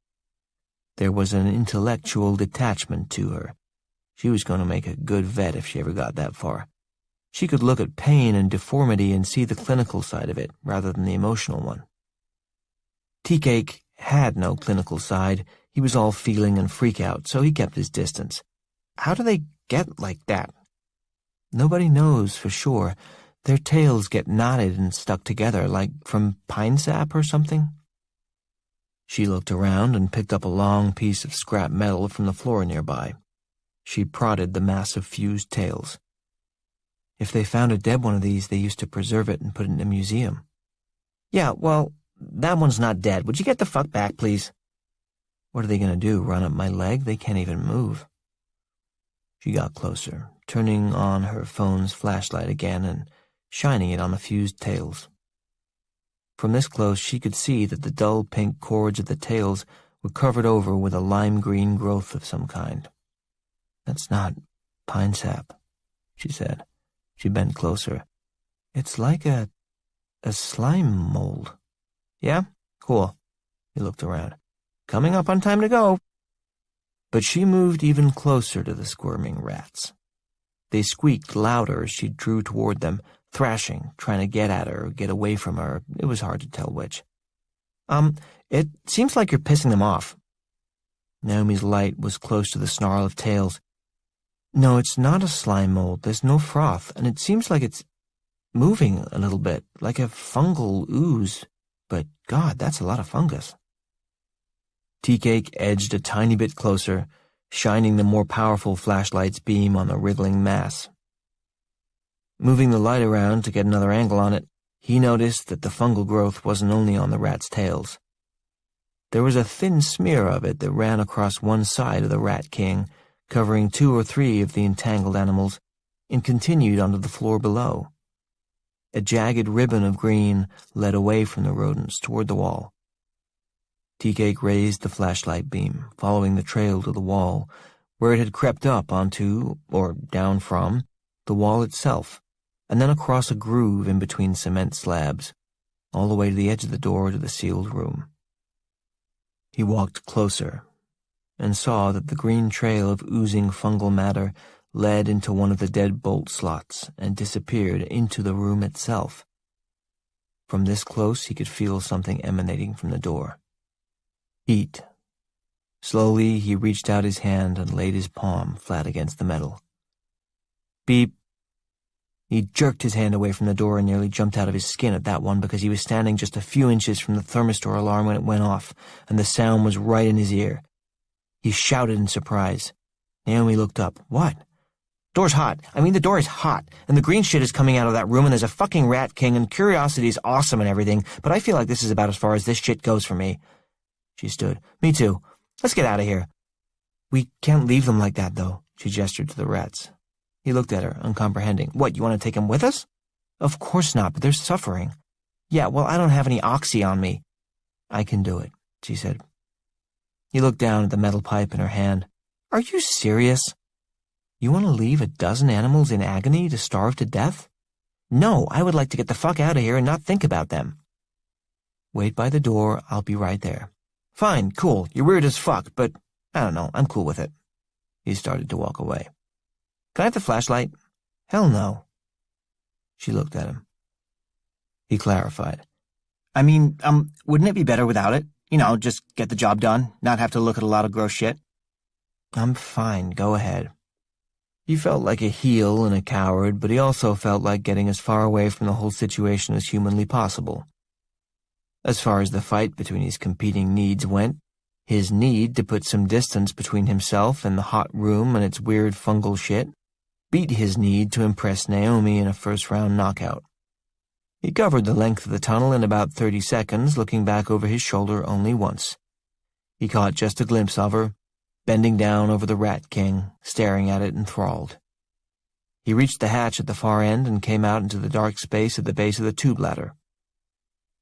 There was an intellectual detachment to her. She was going to make a good vet if she ever got that far. She could look at pain and deformity and see the clinical side of it rather than the emotional one. Tea-Cake had no clinical side. He was all feeling and freak out, so he kept his distance. How do they get like that? Nobody knows for sure. Their tails get knotted and stuck together, like from pine sap or something. She looked around and picked up a long piece of scrap metal from the floor nearby. She prodded the massive fused tails. If they found a dead one of these, they used to preserve it and put it in a museum. "Yeah, well, that one's not dead. Would you get the fuck back, please?" "What are they going to do, run up my leg? They can't even move." She got closer, turning on her phone's flashlight again and shining it on the fused tails. From this close, she could see that the dull pink cords of the tails were covered over with a lime-green growth of some kind. "That's not pine sap," she said. She bent closer. "It's like a slime mold." "Yeah? Cool." He looked around. "Coming up on time to go." But she moved even closer to the squirming rats. They squeaked louder as she drew toward them, thrashing, trying to get at her or get away from her. It was hard to tell which. It seems like you're pissing them off." Naomi's light was close to the snarl of tails. "No, it's not a slime mold. There's no froth, and it seems like it's moving a little bit, like a fungal ooze. But, God, that's a lot of fungus." Tea-Cake edged a tiny bit closer, shining the more powerful flashlight's beam on the wriggling mass. Moving the light around to get another angle on it, he noticed that the fungal growth wasn't only on the rats' tails. There was a thin smear of it that ran across one side of the Rat King, covering 2 or 3 of the entangled animals, and continued onto the floor below. A jagged ribbon of green led away from the rodents toward the wall. Tea-Cake raised the flashlight beam, following the trail to the wall, where it had crept up onto, or down from, the wall itself, and then across a groove in between cement slabs, all the way to the edge of the door to the sealed room. He walked closer and saw that the green trail of oozing fungal matter led into one of the dead bolt slots and disappeared into the room itself. From this close, he could feel something emanating from the door. Heat. Slowly, he reached out his hand and laid his palm flat against the metal. Beep. He jerked his hand away from the door and nearly jumped out of his skin at that one because he was standing just a few inches from the thermistor alarm when it went off, and the sound was right in his ear. He shouted in surprise. Naomi looked up. What? Door's hot. The door is hot, and the green shit is coming out of that room, and there's a fucking Rat King, and curiosity is awesome and everything, but I feel like this is about as far as this shit goes for me. She stood. Me too. Let's get out of here. We can't leave them like that, though, she gestured to the rats. He looked at her, uncomprehending. What, you want to take them with us? Of course not, but they're suffering. Yeah, well, I don't have any oxy on me. I can do it, she said. He looked down at the metal pipe in her hand. Are you serious? You want to leave a dozen animals in agony to starve to death? No, I would like to get the fuck out of here and not think about them. Wait by the door, I'll be right there. Fine, cool, you're weird as fuck, but I don't know, I'm cool with it. He started to walk away. Can I have the flashlight? Hell no. She looked at him. He clarified. Wouldn't it be better without it? Just get the job done, not have to look at a lot of gross shit. I'm fine, go ahead. He felt like a heel and a coward, but he also felt like getting as far away from the whole situation as humanly possible. As far as the fight between his competing needs went, his need to put some distance between himself and the hot room and its weird fungal shit beat his need to impress Naomi in a first-round knockout. He covered the length of the tunnel in about 30 seconds, looking back over his shoulder only once. He caught just a glimpse of her, bending down over the Rat King, staring at it enthralled. He reached the hatch at the far end and came out into the dark space at the base of the tube ladder.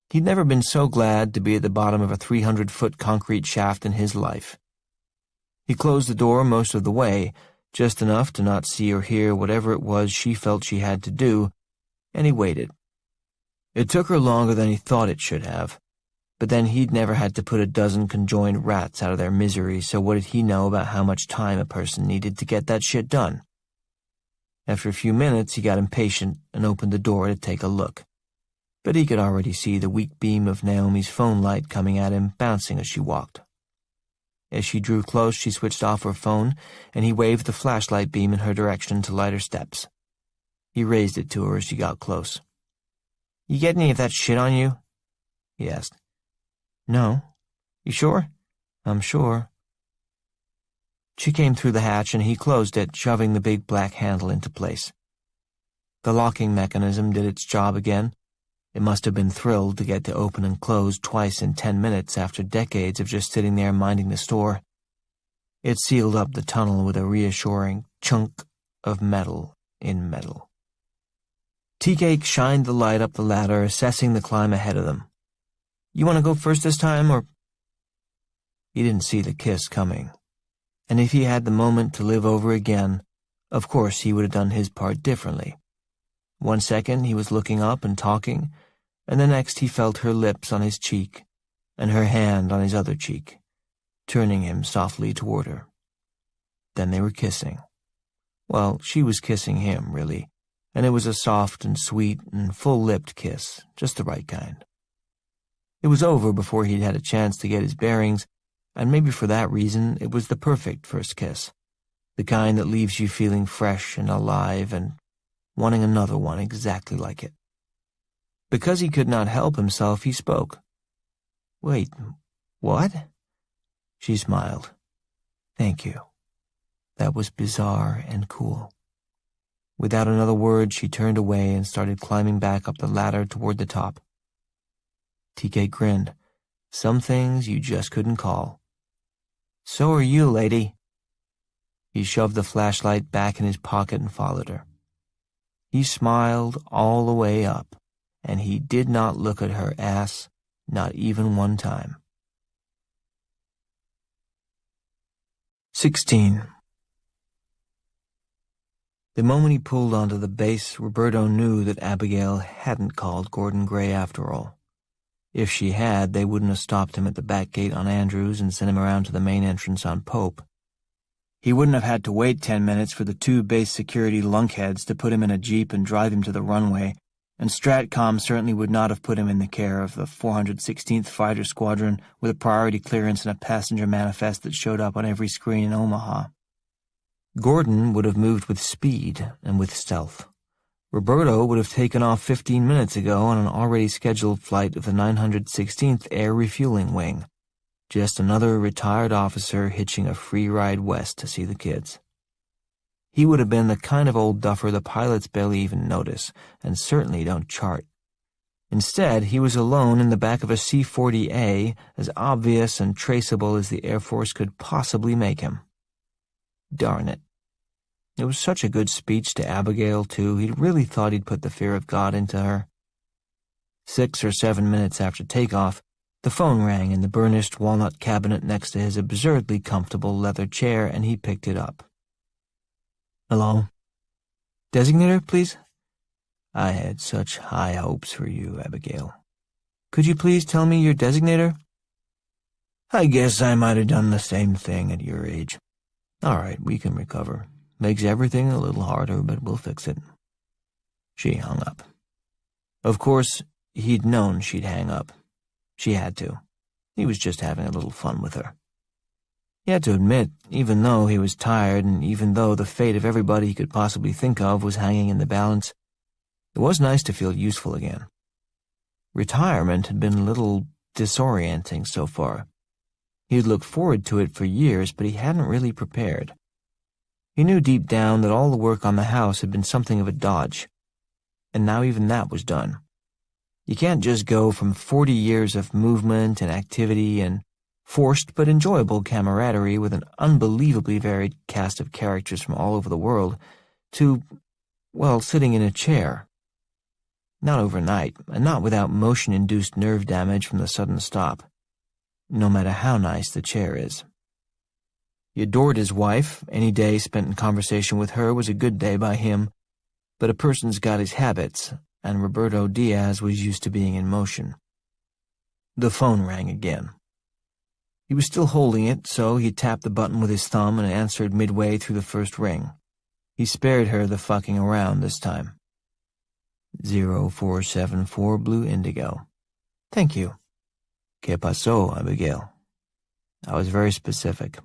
He'd never been so glad to be at the bottom of a 300-foot concrete shaft in his life. He closed the door most of the way, just enough to not see or hear whatever it was she felt she had to do, and he waited. It took her longer than he thought it should have, but then he'd never had to put a dozen conjoined rats out of their misery, so what did he know about how much time a person needed to get that shit done? After a few minutes, he got impatient and opened the door to take a look. But he could already see the weak beam of Naomi's phone light coming at him, bouncing as she walked. As she drew close, she switched off her phone, and he waved the flashlight beam in her direction to light her steps. He raised it to her as she got close. You get any of that shit on you? He asked. No. You sure? I'm sure. She came through the hatch, and he closed it, shoving the big black handle into place. The locking mechanism did its job again. It must have been thrilled to get to open and close twice in 10 minutes after decades of just sitting there minding the store. It sealed up the tunnel with a reassuring chunk of metal in metal. Tea-Cake shined the light up the ladder, assessing the climb ahead of them. You want to go first this time, or... He didn't see the kiss coming. And if he had the moment to live over again, of course he would have done his part differently. 1 second he was looking up and talking, and the next he felt her lips on his cheek, and her hand on his other cheek, turning him softly toward her. Then they were kissing. Well, she was kissing him, really, and it was a soft and sweet and full-lipped kiss, just the right kind. It was over before he'd had a chance to get his bearings, and maybe for that reason it was the perfect first kiss, the kind that leaves you feeling fresh and alive and wanting another one exactly like it. Because he could not help himself, he spoke. Wait, what? She smiled. Thank you. That was bizarre and cool. Without another word, she turned away and started climbing back up the ladder toward the top. TK grinned. Some things you just couldn't call. So are you, lady. He shoved the flashlight back in his pocket and followed her. He smiled all the way up, and he did not look at her ass, not even one time. 16. The moment he pulled onto the base, Roberto knew that Abigail hadn't called Gordon Gray after all. If she had, they wouldn't have stopped him at the back gate on Andrews and sent him around to the main entrance on Pope. He wouldn't have had to wait 10 minutes for the 2 base security lunkheads to put him in a jeep and drive him to the runway, and Stratcom certainly would not have put him in the care of the 416th Fighter Squadron with a priority clearance and a passenger manifest that showed up on every screen in Omaha. Gordon would have moved with speed and with stealth. Roberto would have taken off 15 minutes ago on an already scheduled flight of the 916th Air Refueling Wing. Just another retired officer hitching a free ride west to see the kids. He would have been the kind of old duffer the pilots barely even notice, and certainly don't chart. Instead, he was alone in the back of a C-40A, as obvious and traceable as the Air Force could possibly make him. Darn it. It was such a good speech to Abigail, too. He really thought he'd put the fear of God into her. 6 or 7 minutes after takeoff, the phone rang in the burnished walnut cabinet next to his absurdly comfortable leather chair, and he picked it up. Hello? Designator, please? I had such high hopes for you, Abigail. Could you please tell me your designator? I guess I might have done the same thing at your age. All right, we can recover. Makes everything a little harder, but we'll fix it. She hung up. Of course, he'd known she'd hang up. She had to. He was just having a little fun with her. He had to admit, even though he was tired and even though the fate of everybody he could possibly think of was hanging in the balance, it was nice to feel useful again. Retirement had been a little disorienting so far. He had looked forward to it for years, but he hadn't really prepared. He knew deep down that all the work on the house had been something of a dodge, and now even that was done. You can't just go from 40 years of movement and activity and forced but enjoyable camaraderie with an unbelievably varied cast of characters from all over the world to, well, sitting in a chair. Not overnight, and not without motion-induced nerve damage from the sudden stop, no matter how nice the chair is. He adored his wife. Any day spent in conversation with her was a good day by him, but a person's got his habits, and Roberto Diaz was used to being in motion. The phone rang again. He was still holding it, so he tapped the button with his thumb and answered midway through the first ring. He spared her the fucking around this time. 0474 Blue Indigo. Thank you. ¿Qué pasó, Abigail? I was very specific.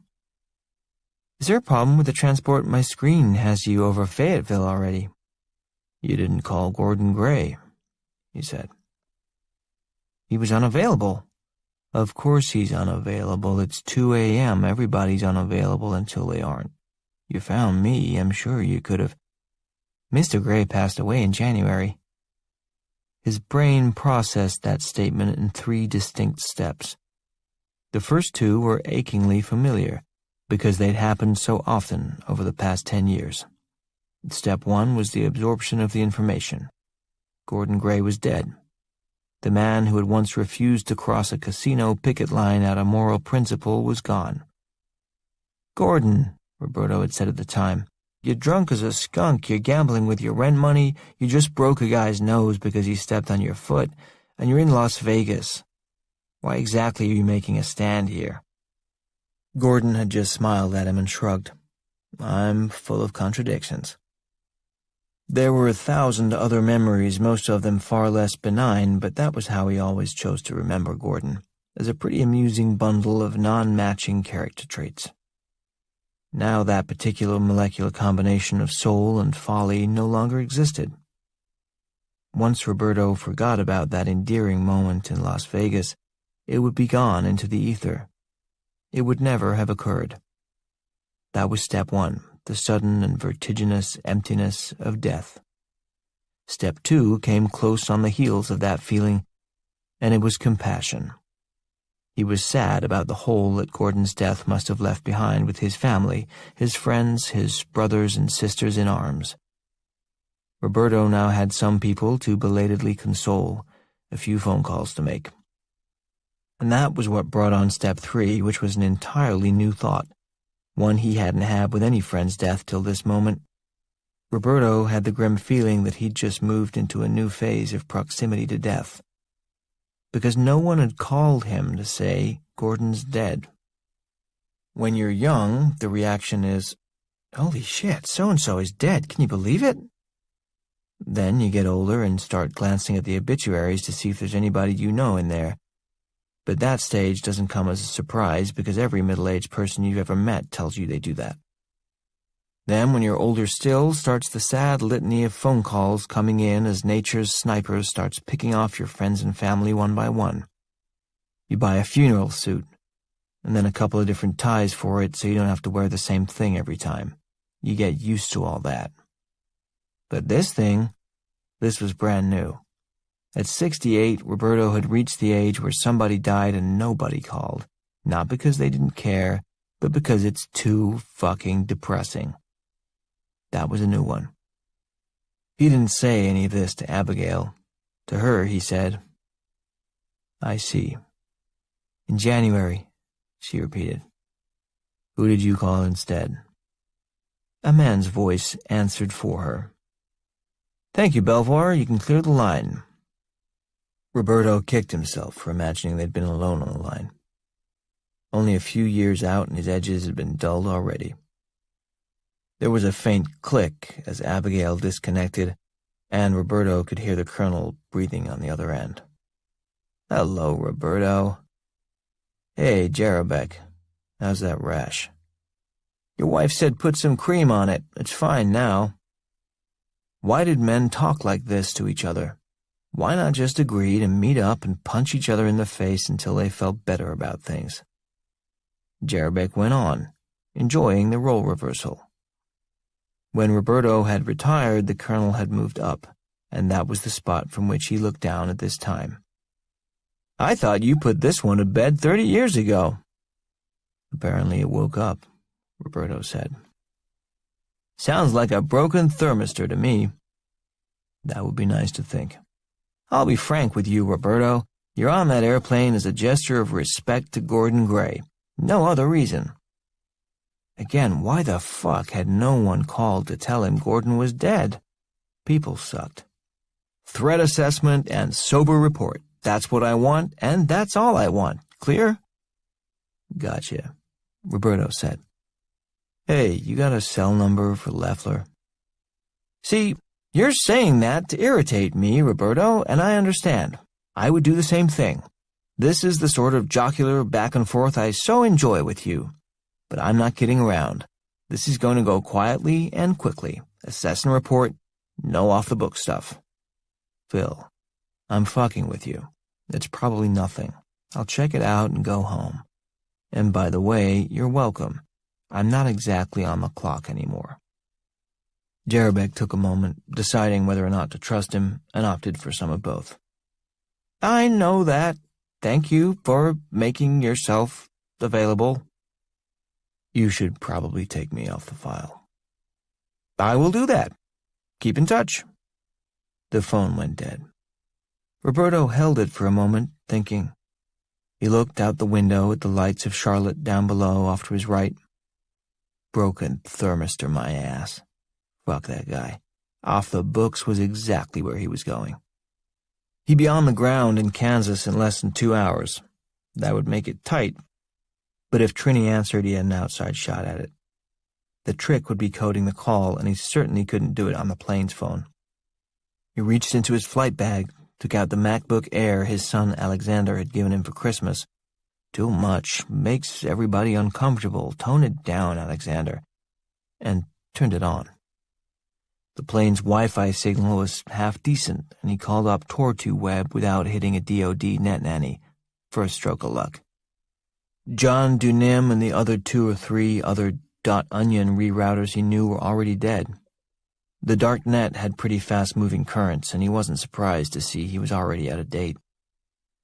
Is there a problem with the transport? My screen has you over Fayetteville already. You didn't call Gordon Gray, he said. He was unavailable. Of course he's unavailable. It's 2 a.m. Everybody's unavailable until they aren't. You found me. I'm sure you could have. Mr. Gray passed away in January. His brain processed that statement in 3 distinct steps. The first 2 were achingly familiar, because they'd happened so often over the past 10 years. Step 1 was the absorption of the information. Gordon Gray was dead. The man who had once refused to cross a casino picket line out of moral principle was gone. Gordon, Roberto had said at the time, you're drunk as a skunk, you're gambling with your rent money, you just broke a guy's nose because he stepped on your foot, and you're in Las Vegas. Why exactly are you making a stand here? Gordon had just smiled at him and shrugged. I'm full of contradictions. There were 1,000 other memories, most of them far less benign, but that was how he always chose to remember Gordon, as a pretty amusing bundle of non-matching character traits. Now that particular molecular combination of soul and folly no longer existed. Once Roberto forgot about that endearing moment in Las Vegas, it would be gone into the ether. It would never have occurred. That was step 1, the sudden and vertiginous emptiness of death. Step 2 came close on the heels of that feeling, and it was compassion. He was sad about the hole that Gordon's death must have left behind with his family, his friends, his brothers and sisters in arms. Roberto now had some people to belatedly console, a few phone calls to make. And that was what brought on step 3, which was an entirely new thought, one he hadn't had with any friend's death till this moment. Roberto had the grim feeling that he'd just moved into a new phase of proximity to death, because no one had called him to say Gordon's dead. When you're young, the reaction is, "Holy shit, so-and-so is dead, can you believe it?" Then you get older and start glancing at the obituaries to see if there's anybody you know in there. But that stage doesn't come as a surprise because every middle-aged person you've ever met tells you they do that. Then, when you're older still, starts the sad litany of phone calls coming in as nature's snipers starts picking off your friends and family one by one. You buy a funeral suit, and then a couple of different ties for it so you don't have to wear the same thing every time. You get used to all that. But this was brand new. At 68, Roberto had reached the age where somebody died and nobody called, not because they didn't care, but because it's too fucking depressing. That was a new one. He didn't say any of this to Abigail. To her, he said, "I see." "In January," she repeated. "Who did you call instead?" A man's voice answered for her. "Thank you, Belvoir. You can clear the line." Roberto kicked himself for imagining they'd been alone on the line. Only a few years out and his edges had been dulled already. There was a faint click as Abigail disconnected, and Roberto could hear the colonel breathing on the other end. "Hello, Roberto." "Hey, Jarabek. How's that rash?" "Your wife said put some cream on it. It's fine now." Why did men talk like this to each other? Why not just agree to meet up and punch each other in the face until they felt better about things? Jarabek went on, enjoying the role reversal. When Roberto had retired, the colonel had moved up, and that was the spot from which he looked down at this time. "I thought you put this one to bed 30 years ago." "Apparently it woke up," Roberto said. "Sounds like a broken thermistor to me." "That would be nice to think." "I'll be frank with you, Roberto. You're on that airplane as a gesture of respect to Gordon Gray. No other reason." Again, why the fuck had no one called to tell him Gordon was dead? People sucked. "Threat assessment and sober report. That's what I want, and that's all I want. Clear?" "Gotcha," Roberto said. "Hey, you got a cell number for Leffler?" "See, you're saying that to irritate me, Roberto, and I understand. I would do the same thing. This is the sort of jocular back and forth I so enjoy with you. But I'm not kidding around. This is going to go quietly and quickly. Assess and report, no off-the-book stuff." "Phil, I'm fucking with you. It's probably nothing. I'll check it out and go home. And by the way, you're welcome. I'm not exactly on the clock anymore." Jarabek took a moment, deciding whether or not to trust him, and opted for some of both. "I know that. Thank you for making yourself available." "You should probably take me off the file." "I will do that. Keep in touch." The phone went dead. Roberto held it for a moment, thinking. He looked out the window at the lights of Charlotte down below off to his right. Broken thermistor, my ass. Fuck that guy. Off the books was exactly where he was going. He'd be on the ground in Kansas in less than 2 hours. That would make it tight. But if Trini answered, he had an outside shot at it. The trick would be coding the call, and he certainly couldn't do it on the plane's phone. He reached into his flight bag, took out the MacBook Air his son Alexander had given him for Christmas. "Too much. Makes everybody uncomfortable. Tone it down, Alexander." And turned it on. The plane's Wi-Fi signal was half decent, and he called up Tor2Web without hitting a DoD net nanny, for a stroke of luck. John Dunim and the other 2 or 3 other .onion rerouters he knew were already dead. The dark net had pretty fast-moving currents, and he wasn't surprised to see he was already out of date.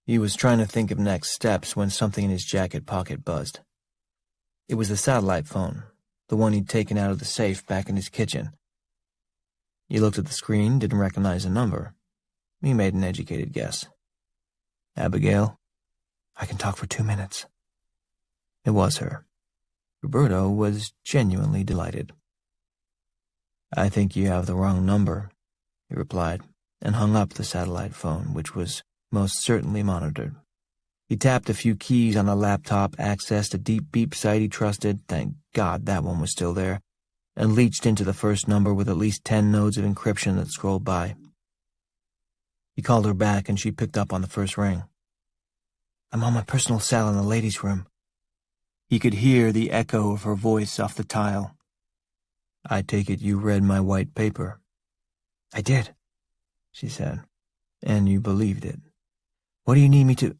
He was trying to think of next steps when something in his jacket pocket buzzed. It was the satellite phone, the one he'd taken out of the safe back in his kitchen. He looked at the screen, didn't recognize the number. He made an educated guess. "Abigail, I can talk for 2 minutes." It was her. Roberto was genuinely delighted. "I think you have the wrong number," he replied, and hung up the satellite phone, which was most certainly monitored. He tapped a few keys on the laptop, accessed a deep beep site he trusted, thank God that one was still there, and leached into the first number with at least 10 nodes of encryption that scrolled by. He called her back, and she picked up on the first ring. "I'm on my personal cell in the ladies' room." He could hear the echo of her voice off the tile. "I take it you read my white paper." "I did," she said. "And you believed it. What do you need me to—"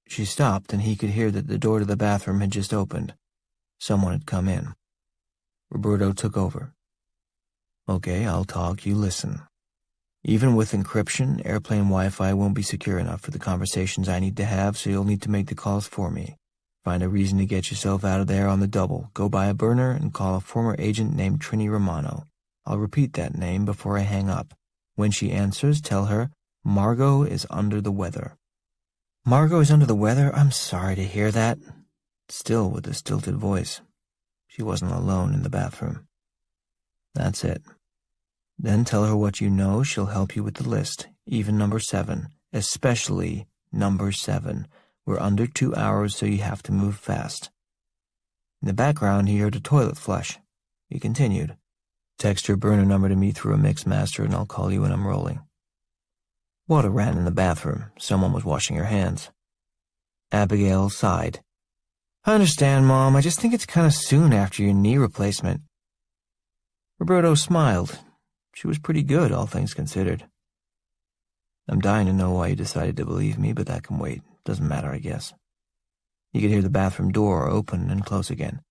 She stopped, and he could hear that the door to the bathroom had just opened. Someone had come in. Roberto took over. "Okay, I'll talk, you listen. Even with encryption, airplane Wi-Fi won't be secure enough for the conversations I need to have, so you'll need to make the calls for me. Find a reason to get yourself out of there on the double. Go buy a burner and call a former agent named Trini Romano. I'll repeat that name before I hang up. When she answers, tell her Margot is under the weather." "Margot is under the weather? I'm sorry to hear that." Still with a stilted voice. She wasn't alone in the bathroom. "That's it. Then tell her what you know. She'll help you with the list, even number 7, especially number 7. We're under 2 hours, so you have to move fast." In the background, he heard a toilet flush. He continued, "Text your burner number to me through a Mixmaster, and I'll call you when I'm rolling." Water ran in the bathroom. Someone was washing her hands. Abigail sighed. "I understand, Mom. I just think it's kind of soon after your knee replacement." Roberto smiled. She was pretty good, all things considered. "I'm dying to know why you decided to believe me, but that can wait. Doesn't matter, I guess." He could hear the bathroom door open and close again.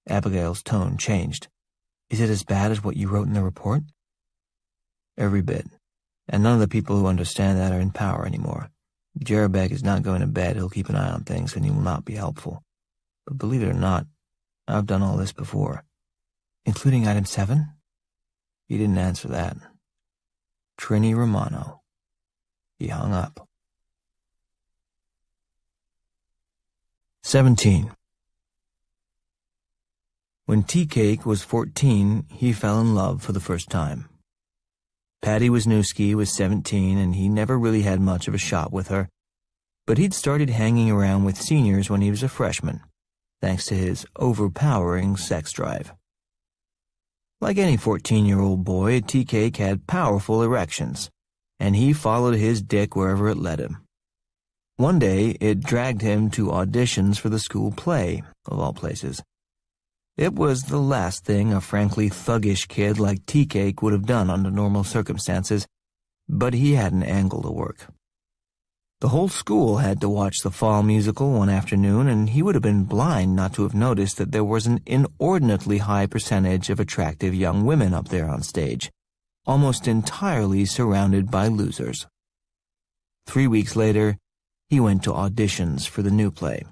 Abigail's tone changed. "Is it as bad as what you wrote in the report?" "Every bit. And none of the people who understand that are in power anymore. If Jarabek is not going to bed, he'll keep an eye on things, and he will not be helpful. But believe it or not, I've done all this before." "Including item 7? He didn't answer that. Trini Romano. He hung up. 17. When Tea-Cake was 14, he fell in love for the first time. Patty Wisniewski was 17, and he never really had much of a shot with her, but he'd started hanging around with seniors when he was a freshman, thanks to his overpowering sex drive. Like any 14-year-old boy, Tea-Cake had powerful erections, and he followed his dick wherever it led him. One day, it dragged him to auditions for the school play, of all places. It was the last thing a frankly thuggish kid like Tea-Cake would have done under normal circumstances, but he had an angle to work. The whole school had to watch the fall musical one afternoon, and he would have been blind not to have noticed that there was an inordinately high percentage of attractive young women up there on stage, almost entirely surrounded by losers. 3 weeks later, he went to auditions for the new play.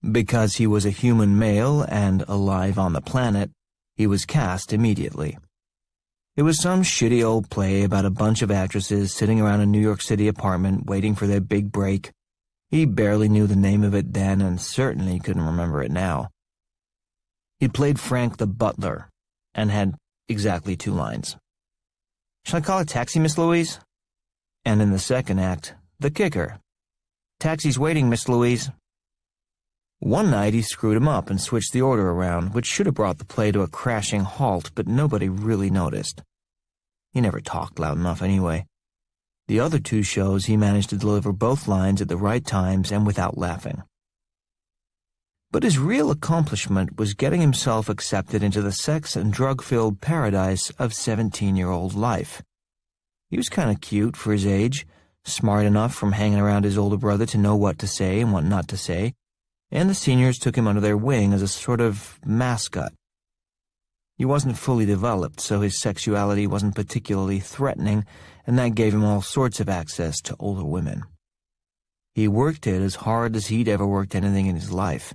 Because he was a human male and alive on the planet, he was cast immediately. It was some shitty old play about a bunch of actresses sitting around a New York City apartment waiting for their big break. He barely knew the name of it then and certainly couldn't remember it now. He played Frank the butler and had exactly 2 lines. "Shall I call a taxi, Miss Louise?" And in the second act, the kicker. "Taxi's waiting, Miss Louise." One night he screwed him up and switched the order around, which should have brought the play to a crashing halt, but nobody really noticed. He never talked loud enough anyway. The other 2 shows he managed to deliver both lines at the right times and without laughing. But his real accomplishment was getting himself accepted into the sex and drug-filled paradise of 17-year-old life. He was kind of cute for his age, smart enough from hanging around his older brother to know what to say and what not to say, and the seniors took him under their wing as a sort of mascot. He wasn't fully developed, so his sexuality wasn't particularly threatening, and that gave him all sorts of access to older women. He worked it as hard as he'd ever worked anything in his life,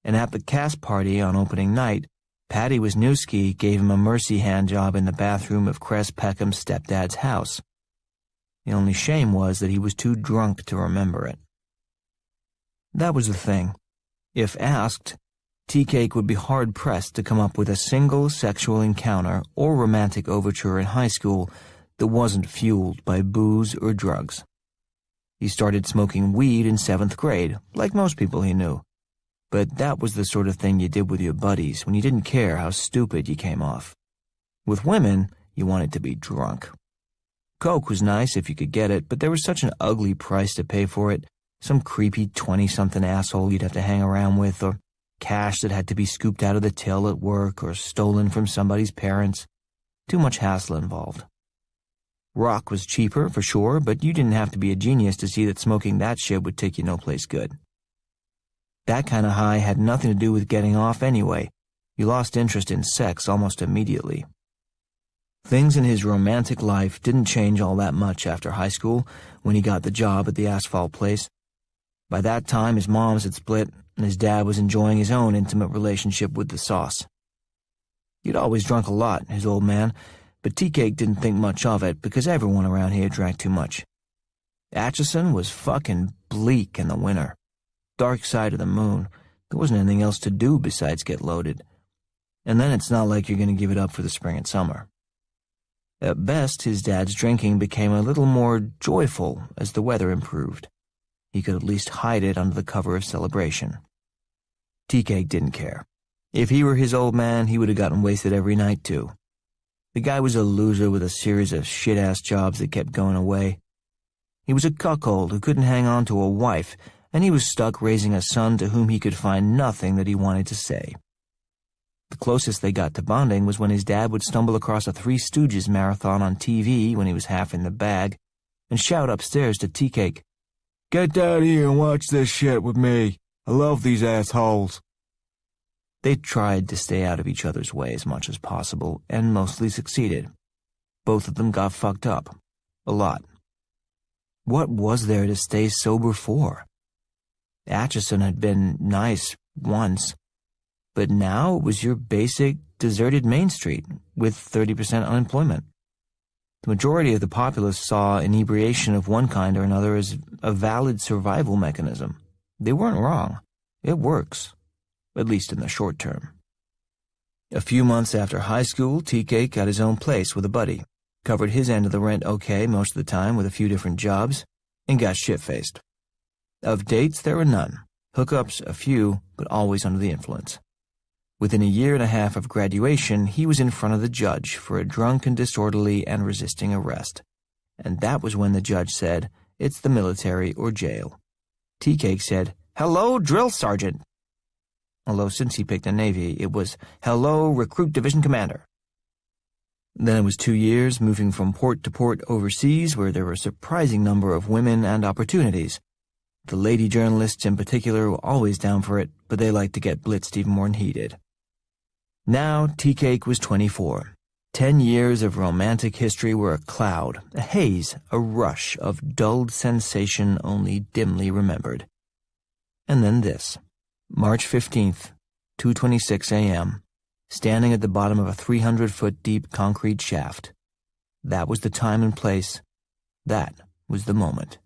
and at the cast party on opening night, Patty Wisniewski gave him a mercy hand job in the bathroom of Cress Peckham's stepdad's house. The only shame was that he was too drunk to remember it. That was the thing. If asked, Tea-Cake would be hard-pressed to come up with a single sexual encounter or romantic overture in high school that wasn't fueled by booze or drugs. He started smoking weed in 7th grade, like most people he knew. But that was the sort of thing you did with your buddies when you didn't care how stupid you came off. With women, you wanted to be drunk. Coke was nice if you could get it, but there was such an ugly price to pay for it. Some creepy 20-something asshole you'd have to hang around with, or cash that had to be scooped out of the till at work or stolen from somebody's parents. Too much hassle involved. Rock was cheaper, for sure, but you didn't have to be a genius to see that smoking that shit would take you no place good. That kind of high had nothing to do with getting off anyway. You lost interest in sex almost immediately. Things in his romantic life didn't change all that much after high school when he got the job at the asphalt place. By that time, his moms had split, and his dad was enjoying his own intimate relationship with the sauce. He'd always drunk a lot, his old man, but Tea-Cake didn't think much of it because everyone around here drank too much. Atchison was fucking bleak in the winter. Dark side of the moon. There wasn't anything else to do besides get loaded. And then it's not like you're going to give it up for the spring and summer. At best, his dad's drinking became a little more joyful as the weather improved. He could at least hide it under the cover of celebration. Tea-Cake didn't care. If he were his old man, he would have gotten wasted every night, too. The guy was a loser with a series of shit-ass jobs that kept going away. He was a cuckold who couldn't hang on to a wife, and he was stuck raising a son to whom he could find nothing that he wanted to say. The closest they got to bonding was when his dad would stumble across a Three Stooges marathon on TV when he was half in the bag, and shout upstairs to Tea-Cake, "Get down here and watch this shit with me. I love these assholes." They tried to stay out of each other's way as much as possible, and mostly succeeded. Both of them got fucked up. A lot. What was there to stay sober for? Atchison had been nice once, but now it was your basic, deserted Main Street with 30% unemployment. The majority of the populace saw inebriation of one kind or another as a valid survival mechanism. They weren't wrong. It works, at least in the short term. A few months after high school, Tea-Cake got his own place with a buddy, covered his end of the rent okay most of the time with a few different jobs, and got shit-faced. Of dates, there were none. Hookups, a few, but always under the influence. Within a year and a half of graduation, he was in front of the judge for a drunk and disorderly and resisting arrest. And that was when the judge said, "It's the military or jail." Tea-Cake said, "Hello, drill sergeant." Although since he picked a Navy, it was, "Hello, recruit division commander." Then it was 2 years moving from port to port overseas where there were a surprising number of women and opportunities. The lady journalists in particular were always down for it, but they liked to get blitzed even more than he did. Now Tea-Cake was 24. 10 years of romantic history were a cloud, a haze, a rush of dulled sensation only dimly remembered. And then this. March 15th, 2:26 a.m., standing at the bottom of a 300-foot-deep concrete shaft. That was the time and place. That was the moment.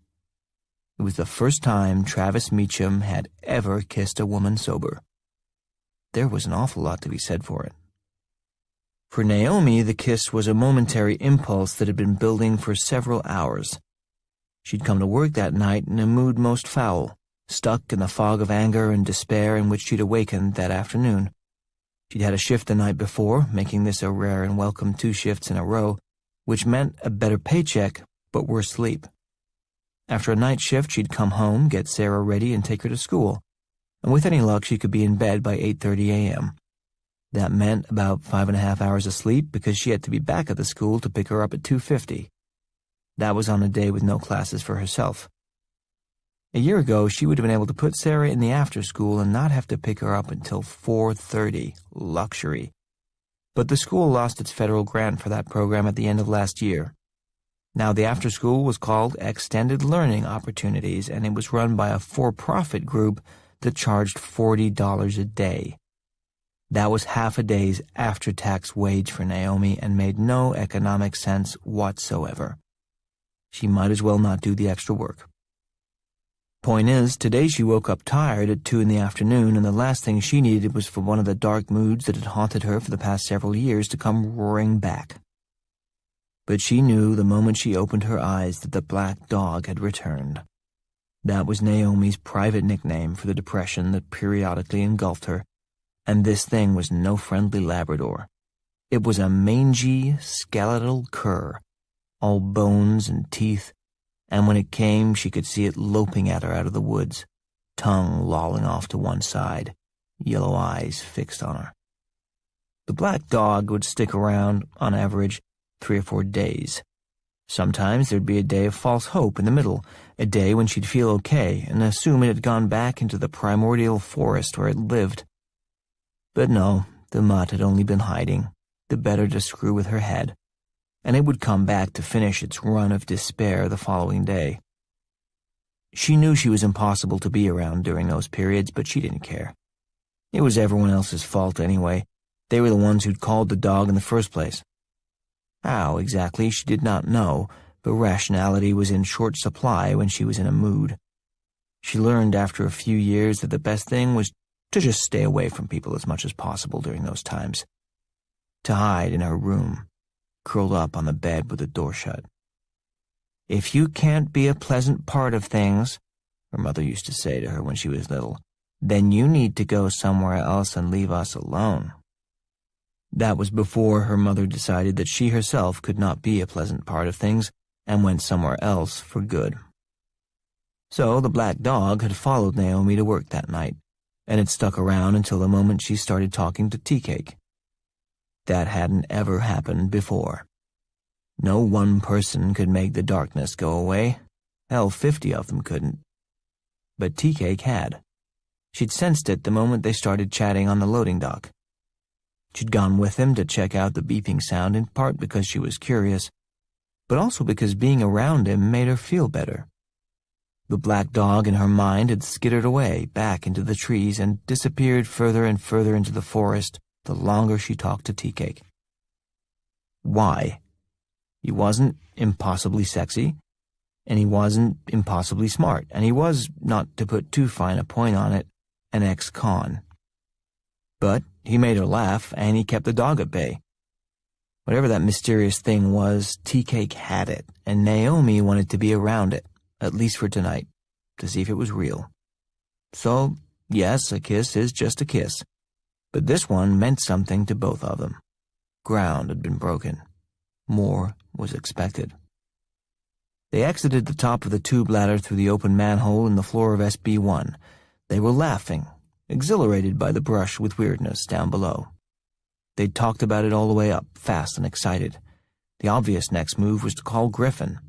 It was the first time Travis Meacham had ever kissed a woman sober. There was an awful lot to be said for it. For Naomi, the kiss was a momentary impulse that had been building for several hours. She'd come to work that night in a mood most foul, stuck in the fog of anger and despair in which she'd awakened that afternoon. She'd had a shift the night before, making this a rare and welcome 2 shifts in a row, which meant a better paycheck, but worse sleep. After a night shift, she'd come home, get Sarah ready, and take her to school. And with any luck, she could be in bed by 8:30 a.m. That meant about 5.5 hours of sleep because she had to be back at the school to pick her up at 2:50. That was on a day with no classes for herself. A year ago, she would have been able to put Sarah in the after-school and not have to pick her up until 4:30. Luxury. But the school lost its federal grant for that program at the end of last year. Now the after-school was called Extended Learning Opportunities, and it was run by a for-profit group that charged $40 a day. That was half a day's after-tax wage for Naomi and made no economic sense whatsoever. She might as well not do the extra work. Point is, today she woke up tired at 2 in the afternoon, and the last thing she needed was for one of the dark moods that had haunted her for the past several years to come roaring back. But she knew the moment she opened her eyes that the black dog had returned. That was Naomi's private nickname for the depression that periodically engulfed her, and this thing was no friendly Labrador. It was a mangy, skeletal cur, all bones and teeth, and when it came, she could see it loping at her out of the woods, tongue lolling off to one side, yellow eyes fixed on her. The black dog would stick around, on average, 3 or 4 days. Sometimes there'd be a day of false hope in the middle, a day when she'd feel okay and assume it had gone back into the primordial forest where it lived. But no, the mutt had only been hiding, the better to screw with her head, and it would come back to finish its run of despair the following day. She knew she was impossible to be around during those periods, but she didn't care. It was everyone else's fault anyway. They were the ones who'd called the dog in the first place. How, exactly, she did not know, but rationality was in short supply when she was in a mood. She learned after a few years that the best thing was to just stay away from people as much as possible during those times. To hide in her room, curled up on the bed with the door shut. "If you can't be a pleasant part of things," her mother used to say to her when she was little, "then you need to go somewhere else and leave us alone." That was before her mother decided that she herself could not be a pleasant part of things and went somewhere else for good. So the black dog had followed Naomi to work that night, and had stuck around until the moment she started talking to Tea Cake. That hadn't ever happened before. No one person could make the darkness go away. Hell, 50 of them couldn't. But Tea Cake had. She'd sensed it the moment they started chatting on the loading dock. She'd gone with him to check out the beeping sound, in part because she was curious, but also because being around him made her feel better. The black dog in her mind had skittered away back into the trees and disappeared further and further into the forest the longer she talked to Tea Cake. Why? He wasn't impossibly sexy, and he wasn't impossibly smart, and he was, not to put too fine a point on it, an ex-con. But he made her laugh, and he kept the dog at bay. Whatever that mysterious thing was, Tea Cake had it, and Naomi wanted to be around it, at least for tonight, to see if it was real. So, yes, a kiss is just a kiss. But this one meant something to both of them. Ground had been broken. More was expected. They exited the top of the tube ladder through the open manhole in the floor of SB1. They were laughing, exhilarated by the brush with weirdness down below. They'd talked about it all the way up, fast and excited. The obvious next move was to call Griffin.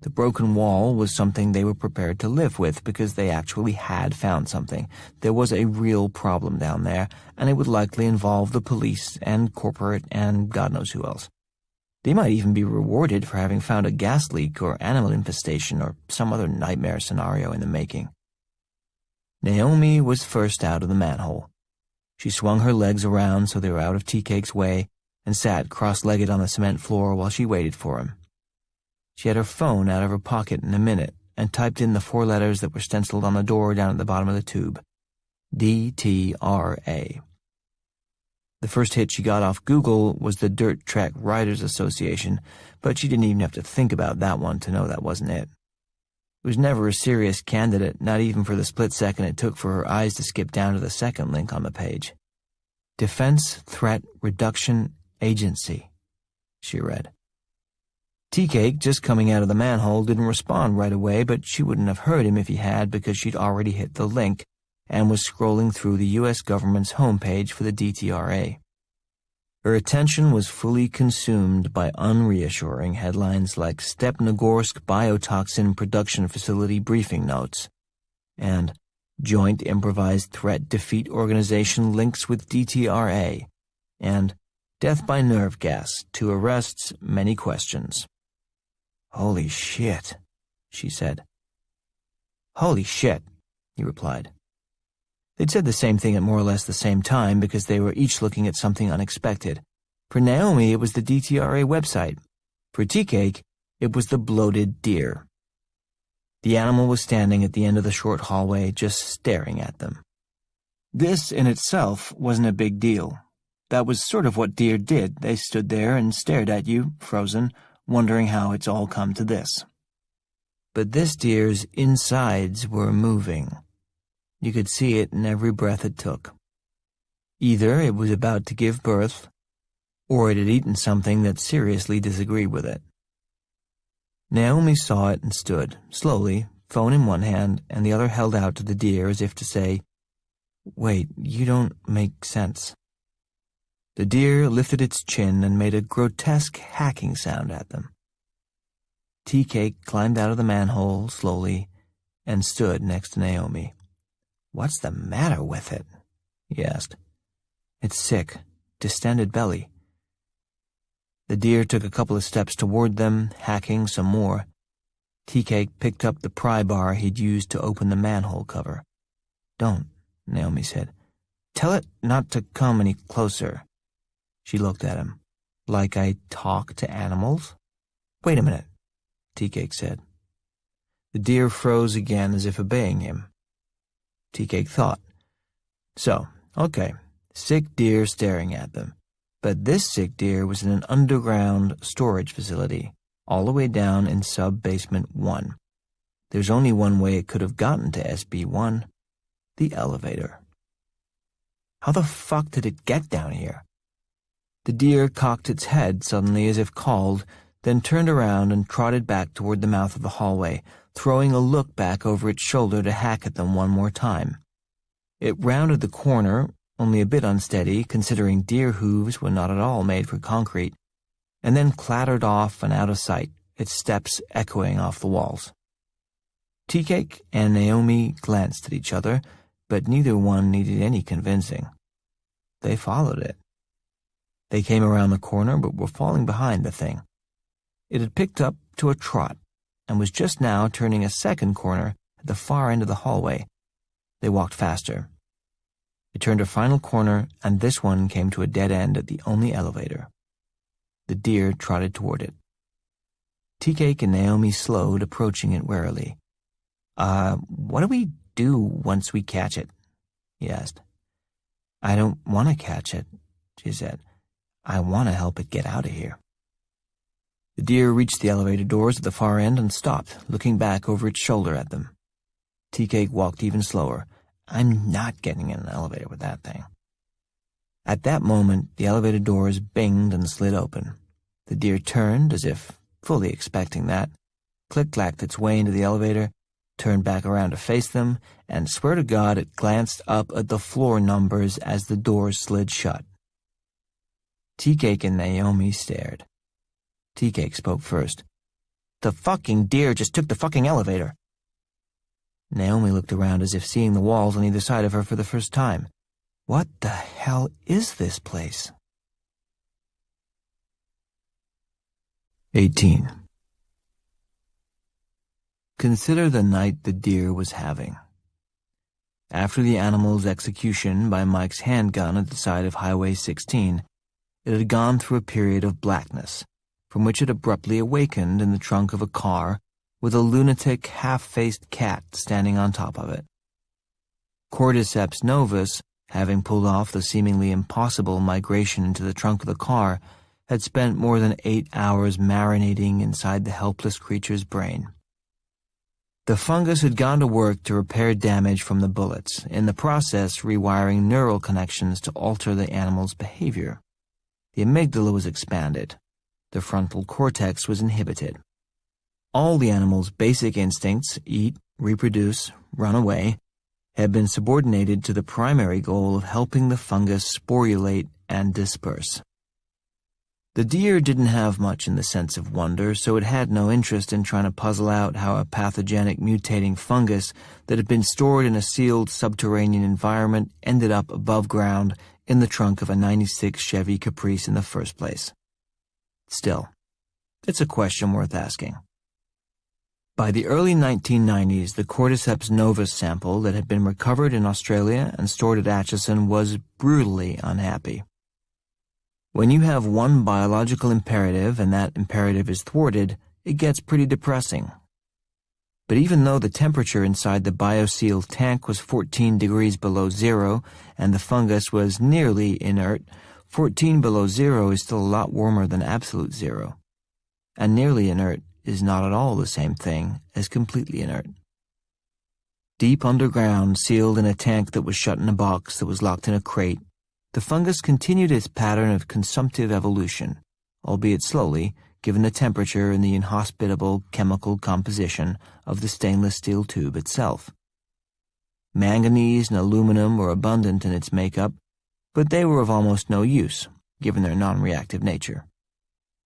The broken wall was something they were prepared to live with because they actually had found something. There was a real problem down there, and it would likely involve the police and corporate and God knows who else. They might even be rewarded for having found a gas leak or animal infestation or some other nightmare scenario in the making. Naomi was first out of the manhole. She swung her legs around so they were out of Tea Cake's way and sat cross-legged on the cement floor while she waited for him. She had her phone out of her pocket in a minute and typed in the 4 letters that were stenciled on the door down at the bottom of the tube. DTRA. The first hit she got off Google was the Dirt Track Riders Association, but she didn't even have to think about that one to know that wasn't it. It was never a serious candidate, not even for the split second it took for her eyes to skip down to the second link on the page. Defense Threat Reduction Agency, she read. Tea Cake, just coming out of the manhole, didn't respond right away, but she wouldn't have heard him if he had because she'd already hit the link and was scrolling through the U.S. government's homepage for the DTRA. Her attention was fully consumed by unreassuring headlines like Stepnogorsk Biotoxin Production Facility Briefing Notes, and Joint Improvised Threat Defeat Organization links with DTRA, and death by nerve gas, 2 arrests, many questions. "Holy shit," she said. "Holy shit," he replied. They'd said the same thing at more or less the same time because they were each looking at something unexpected. For Naomi, it was the DTRA website. For Tea Cake, it was the bloated deer. The animal was standing at the end of the short hallway, just staring at them. This in itself wasn't a big deal. That was sort of what deer did. They stood there and stared at you, frozen, wondering how it's all come to this. But this deer's insides were moving. You could see it in every breath it took. Either it was about to give birth, or it had eaten something that seriously disagreed with it. Naomi saw it and stood, slowly, phone in one hand and the other held out to the deer as if to say, "Wait, you don't make sense." The deer lifted its chin and made a grotesque hacking sound at them. Tea Cake climbed out of the manhole slowly and stood next to Naomi. "What's the matter with it?" he asked. "It's sick, distended belly." The deer took a couple of steps toward them, hacking some more. Tea Cake picked up the pry bar he'd used to open the manhole cover. "Don't," Naomi said. "Tell it not to come any closer." She looked at him. "Like I talk to animals?" "Wait a minute," Tea Cake said. The deer froze again as if obeying him. Tea Cake thought. So, okay, sick deer staring at them. But this sick deer was in an underground storage facility, all the way down in sub-basement 1. There's only one way it could have gotten to SB1. The elevator. How the fuck did it get down here? The deer cocked its head suddenly as if called, then turned around and trotted back toward the mouth of the hallway, throwing a look back over its shoulder to hack at them one more time. It rounded the corner, only a bit unsteady, considering deer hooves were not at all made for concrete, and then clattered off and out of sight, its steps echoing off the walls. Tea Cake and Naomi glanced at each other, but neither one needed any convincing. They followed it. They came around the corner but were falling behind the thing. It had picked up to a trot and was just now turning a second corner at the far end of the hallway. They walked faster. It turned a final corner, and this one came to a dead end at the only elevator. The deer trotted toward it. Tea Cake and Naomi slowed, approaching it warily. What do we do once we catch it?" he asked. "I don't want to catch it," she said. "I want to help it get out of here." The deer reached the elevator doors at the far end and stopped, looking back over its shoulder at them. Tea Cake walked even slower. "I'm not getting in an elevator with that thing." At that moment, the elevator doors binged and slid open. The deer turned, as if fully expecting that, click-clacked its way into the elevator, turned back around to face them, and swear to God it glanced up at the floor numbers as the doors slid shut. Tea Cake and Naomi stared. Tea Cake spoke first. "The fucking deer just took the fucking elevator." Naomi looked around as if seeing the walls on either side of her for the first time. What the hell is this place? 18. Consider the night the deer was having. After the animal's execution by Mike's handgun at the side of Highway 16, it had gone through a period of blackness, from which it abruptly awakened in the trunk of a car with a lunatic, half-faced cat standing on top of it. Cordyceps novus, having pulled off the seemingly impossible migration into the trunk of the car, had spent more than 8 hours marinating inside the helpless creature's brain. The fungus had gone to work to repair damage from the bullets, in the process rewiring neural connections to alter the animal's behavior. The amygdala was expanded. The frontal cortex was inhibited. All the animal's basic instincts, eat, reproduce, run away, had been subordinated to the primary goal of helping the fungus sporulate and disperse. The deer didn't have much in the sense of wonder, so it had no interest in trying to puzzle out how a pathogenic mutating fungus that had been stored in a sealed subterranean environment ended up above ground in the trunk of a '96 Chevy Caprice in the first place. Still, it's a question worth asking. By the early 1990s, the Cordyceps novus sample that had been recovered in Australia and stored at Atchison was brutally unhappy. When you have one biological imperative and that imperative is thwarted, it gets pretty depressing. But even though the temperature inside the biosealed tank was 14 degrees below zero and the fungus was nearly inert, 14 below zero is still a lot warmer than absolute zero. And nearly inert is not at all the same thing as completely inert. Deep underground, sealed in a tank that was shut in a box that was locked in a crate, the fungus continued its pattern of consumptive evolution, albeit slowly, given the temperature and the inhospitable chemical composition of the stainless steel tube itself. Manganese and aluminum were abundant in its makeup, but they were of almost no use, given their non-reactive nature.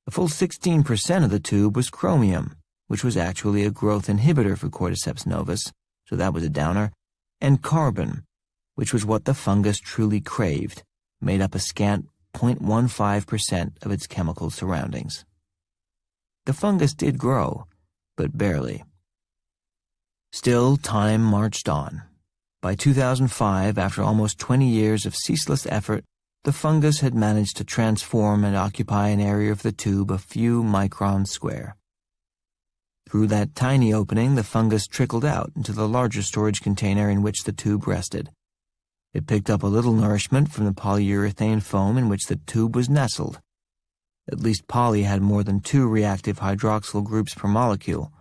A full 16% of the tube was chromium, which was actually a growth inhibitor for Cordyceps novus, so that was a downer, and carbon, which was what the fungus truly craved, made up a scant 0.15% of its chemical surroundings. The fungus did grow, but barely. Still, time marched on. By 2005, after almost 20 years of ceaseless effort, the fungus had managed to transform and occupy an area of the tube a few microns square. Through that tiny opening, the fungus trickled out into the larger storage container in which the tube rested. It picked up a little nourishment from the polyurethane foam in which the tube was nestled. At least poly had more than 2 reactive hydroxyl groups per molecule.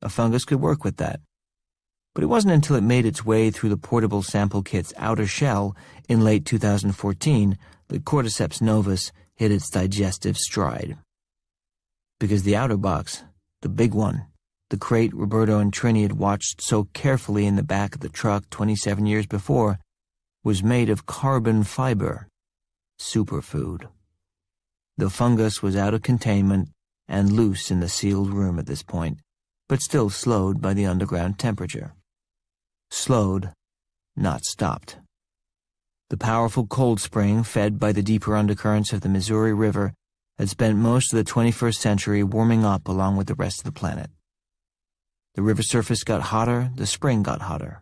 A fungus could work with that. But it wasn't until it made its way through the portable sample kit's outer shell in late 2014 that Cordyceps novus hit its digestive stride. Because the outer box, the big one, the crate Roberto and Trini had watched so carefully in the back of the truck 27 years before, was made of carbon fiber, superfood. The fungus was out of containment and loose in the sealed room at this point, but still slowed by the underground temperature. Slowed, not stopped. The powerful cold spring, fed by the deeper undercurrents of the Missouri River, had spent most of the 21st century warming up along with the rest of the planet. The river surface got hotter, the spring got hotter.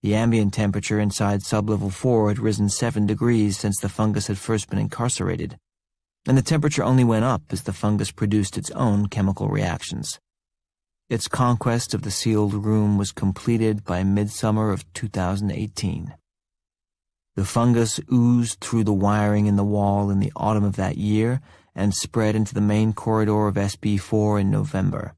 The ambient temperature inside sublevel 4 had risen 7 degrees since the fungus had first been incarcerated, and the temperature only went up as the fungus produced its own chemical reactions. Its conquest of the sealed room was completed by midsummer of 2018. The fungus oozed through the wiring in the wall in the autumn of that year and spread into the main corridor of SB4 in November.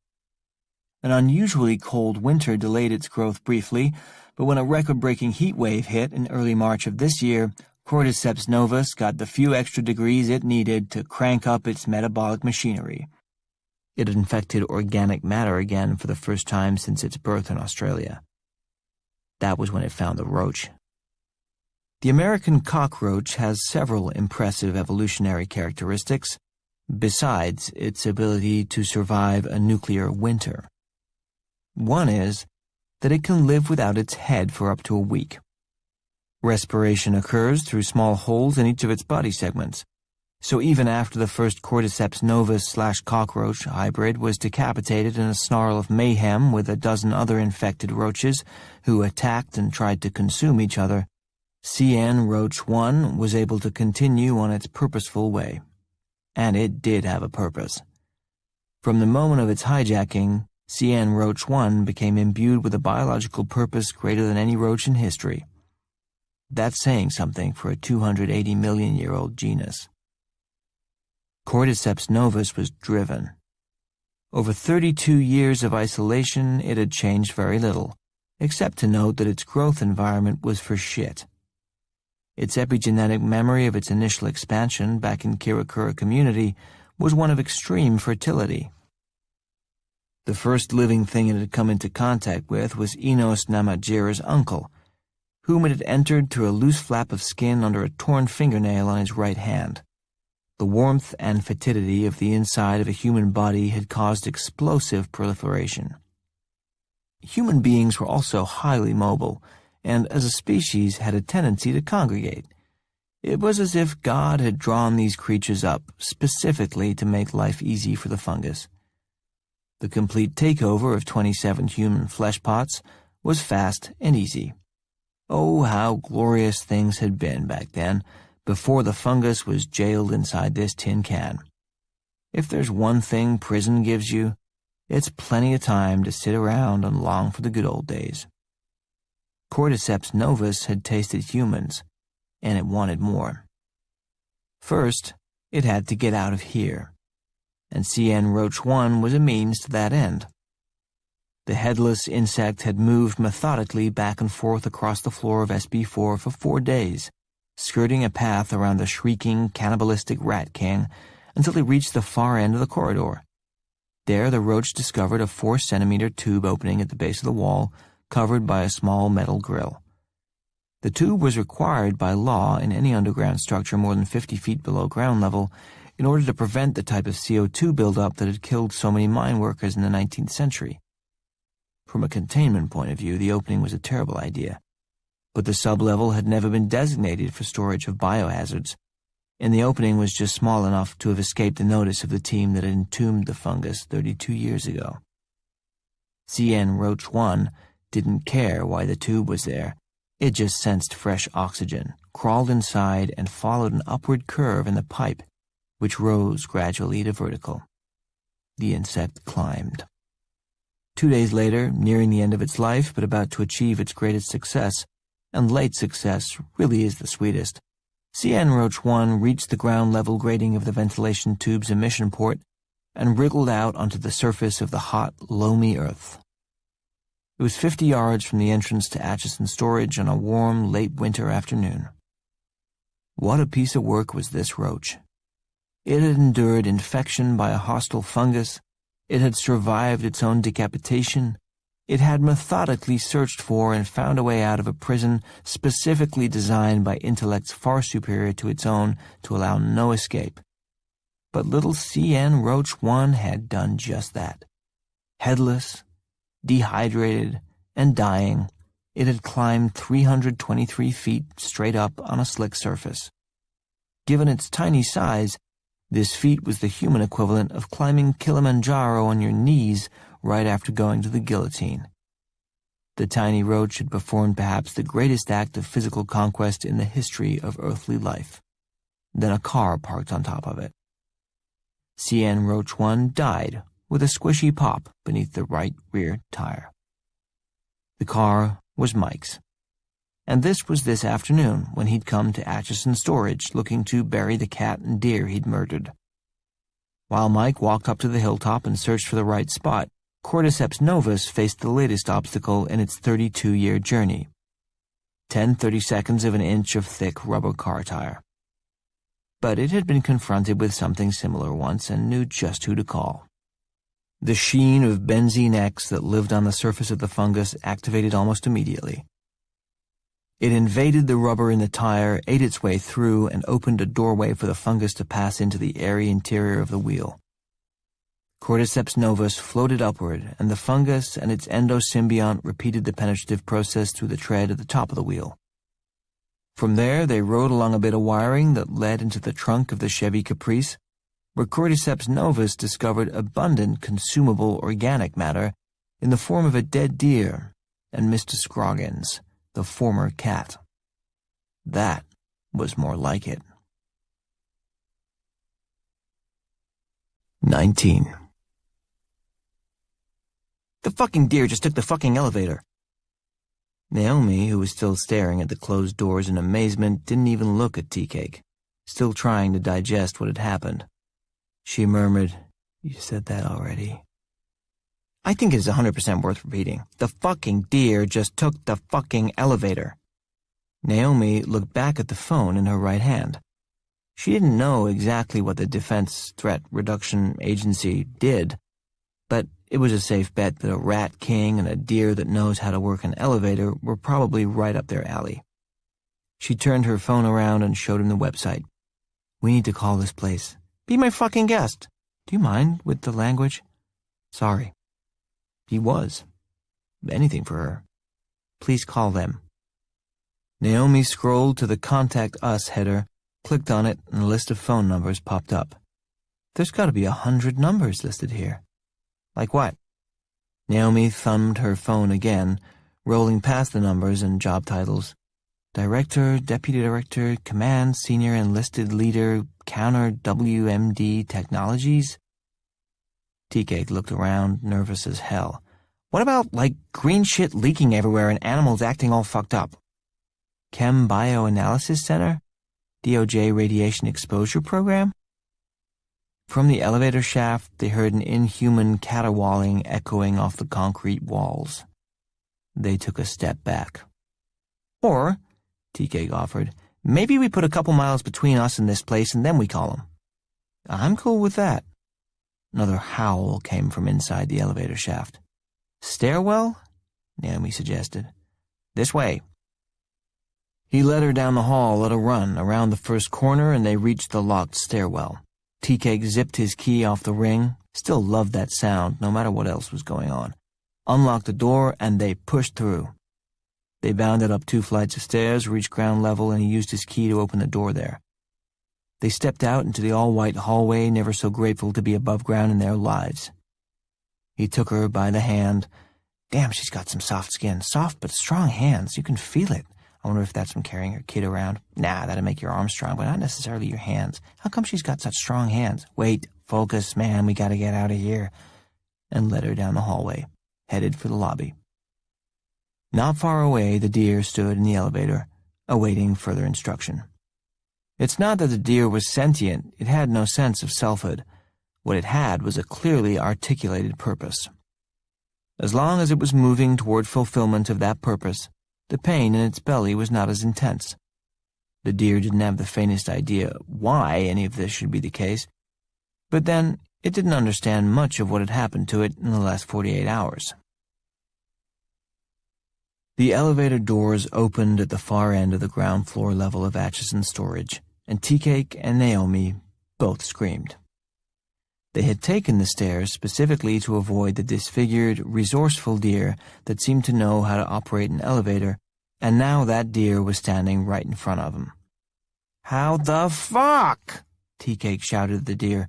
An unusually cold winter delayed its growth briefly, but when a record-breaking heat wave hit in early March of this year, Cordyceps novus got the few extra degrees it needed to crank up its metabolic machinery. It had infected organic matter again for the first time since its birth in Australia. That was when it found the roach. The American cockroach has several impressive evolutionary characteristics, besides its ability to survive a nuclear winter. One is that it can live without its head for up to a week. Respiration occurs through small holes in each of its body segments, so even after the first Cordyceps novus/cockroach hybrid was decapitated in a snarl of mayhem with a dozen other infected roaches who attacked and tried to consume each other, CN Roach 1 was able to continue on its purposeful way. And it did have a purpose. From the moment of its hijacking, CN Roach 1 became imbued with a biological purpose greater than any roach in history. That's saying something for a 280-million-year-old genus. Cordyceps novus was driven. Over 32 years of isolation, it had changed very little, except to note that its growth environment was for shit. Its epigenetic memory of its initial expansion back in Kirakura community was one of extreme fertility. The first living thing it had come into contact with was Enos Namajira's uncle, whom it had entered through a loose flap of skin under a torn fingernail on his right hand. The warmth and fetidity of the inside of a human body had caused explosive proliferation. Human beings were also highly mobile, and as a species had a tendency to congregate. It was as if God had drawn these creatures up specifically to make life easy for the fungus. The complete takeover of 27 human flesh pots was fast and easy. Oh, how glorious things had been back then, before the fungus was jailed inside this tin can. If there's one thing prison gives you, it's plenty of time to sit around and long for the good old days. Cordyceps novus had tasted humans, and it wanted more. First, it had to get out of here, and CN Roach 1 was a means to that end. The headless insect had moved methodically back and forth across the floor of SB4 for 4 days, skirting a path around the shrieking, cannibalistic rat king until he reached the far end of the corridor. There the roach discovered a 4-centimeter tube opening at the base of the wall, covered by a small metal grill. The tube was required by law in any underground structure more than 50 feet below ground level in order to prevent the type of CO2 buildup that had killed so many mine workers in the 19th century. From a containment point of view, the opening was a terrible idea, but the sublevel had never been designated for storage of biohazards, and the opening was just small enough to have escaped the notice of the team that had entombed the fungus 32 years ago. CN Roach 1 didn't care why the tube was there. It just sensed fresh oxygen, crawled inside, and followed an upward curve in the pipe, which rose gradually to vertical. The insect climbed. 2 days later, nearing the end of its life but about to achieve its greatest success, and late success really is the sweetest, CN Roach 1 reached the ground-level grating of the ventilation tube's emission port and wriggled out onto the surface of the hot, loamy earth. It was 50 yards from the entrance to Atchison storage on a warm, late winter afternoon. What a piece of work was this roach. It had endured infection by a hostile fungus, it had survived its own decapitation, it had methodically searched for and found a way out of a prison specifically designed by intellects far superior to its own to allow no escape. But little CN Roach 1 had done just that. Headless, dehydrated, and dying, it had climbed 323 feet straight up on a slick surface. Given its tiny size, this feat was the human equivalent of climbing Kilimanjaro on your knees right after going to the guillotine. The tiny roach had performed perhaps the greatest act of physical conquest in the history of earthly life. Then a car parked on top of it. CN Roach 1 died with a squishy pop beneath the right rear tire. The car was Mike's. And this was this afternoon when he'd come to Atchison storage looking to bury the cat and deer he'd murdered. While Mike walked up to the hilltop and searched for the right spot, Cordyceps novus faced the latest obstacle in its 32-year journey. 10 32seconds of an inch of thick rubber car tire. But it had been confronted with something similar once and knew just who to call. The sheen of benzene X that lived on the surface of the fungus activated almost immediately. It invaded the rubber in the tire, ate its way through, and opened a doorway for the fungus to pass into the airy interior of the wheel. Cordyceps novus floated upward, and the fungus and its endosymbiont repeated the penetrative process through the tread at the top of the wheel. From there, they rode along a bit of wiring that led into the trunk of the Chevy Caprice, where Cordyceps novus discovered abundant consumable organic matter in the form of a dead deer and Mr. Scroggins, the former cat. That was more like it. 19. The fucking deer just took the fucking elevator. Naomi, who was still staring at the closed doors in amazement, didn't even look at Tea-Cake, still trying to digest what had happened. She murmured, "You said that already." "I think it is 100% worth repeating. The fucking deer just took the fucking elevator." Naomi looked back at the phone in her right hand. She didn't know exactly what the Defense Threat Reduction Agency did, but it was a safe bet that a rat king and a deer that knows how to work an elevator were probably right up their alley. She turned her phone around and showed him the website. We need to call this place. Be my fucking guest. Do you mind with the language? Sorry. He was. Anything for her. Please call them. Naomi scrolled to the Contact Us header, clicked on it, and a list of phone numbers popped up. There's got to be 100 numbers listed here. Like what? Naomi thumbed her phone again, rolling past the numbers and job titles. Director, Deputy Director, Command, Senior Enlisted Leader, Counter WMD Technologies. TK looked around, nervous as hell. What about, like, green shit leaking everywhere and animals acting all fucked up? Chem Bioanalysis Center? DOJ Radiation Exposure Program? From the elevator shaft, they heard an inhuman caterwauling echoing off the concrete walls. They took a step back. Or, TK offered, maybe we put a couple miles between us and this place and then we call them. I'm cool with that. Another howl came from inside the elevator shaft. Stairwell? Naomi suggested. This way. He led her down the hall at a run around the first corner and they reached the locked stairwell. TK zipped his key off the ring, still loved that sound no matter what else was going on, unlocked the door, and they pushed through. They bounded up 2 flights of stairs, reached ground level, and he used his key to open the door there. They stepped out into the all-white hallway, never so grateful to be above ground in their lives. He took her by the hand. Damn, she's got some soft skin. Soft but strong hands. You can feel it. I wonder if that's from carrying her kid around. Nah, that'd make your arms strong, but not necessarily your hands. How come she's got such strong hands? Wait, focus, man, we gotta get out of here. And led her down the hallway, headed for the lobby. Not far away, the deer stood in the elevator, awaiting further instruction. It's not that the deer was sentient, it had no sense of selfhood. What it had was a clearly articulated purpose. As long as it was moving toward fulfillment of that purpose, the pain in its belly was not as intense. The deer didn't have the faintest idea why any of this should be the case, but then it didn't understand much of what had happened to it in the last 48 hours. The elevator doors opened at the far end of the ground floor level of Atchison storage, and Tea-Cake and Naomi both screamed. They had taken the stairs specifically to avoid the disfigured, resourceful deer that seemed to know how to operate an elevator, and now that deer was standing right in front of them. "How the fuck?" Tea-Cake shouted at the deer,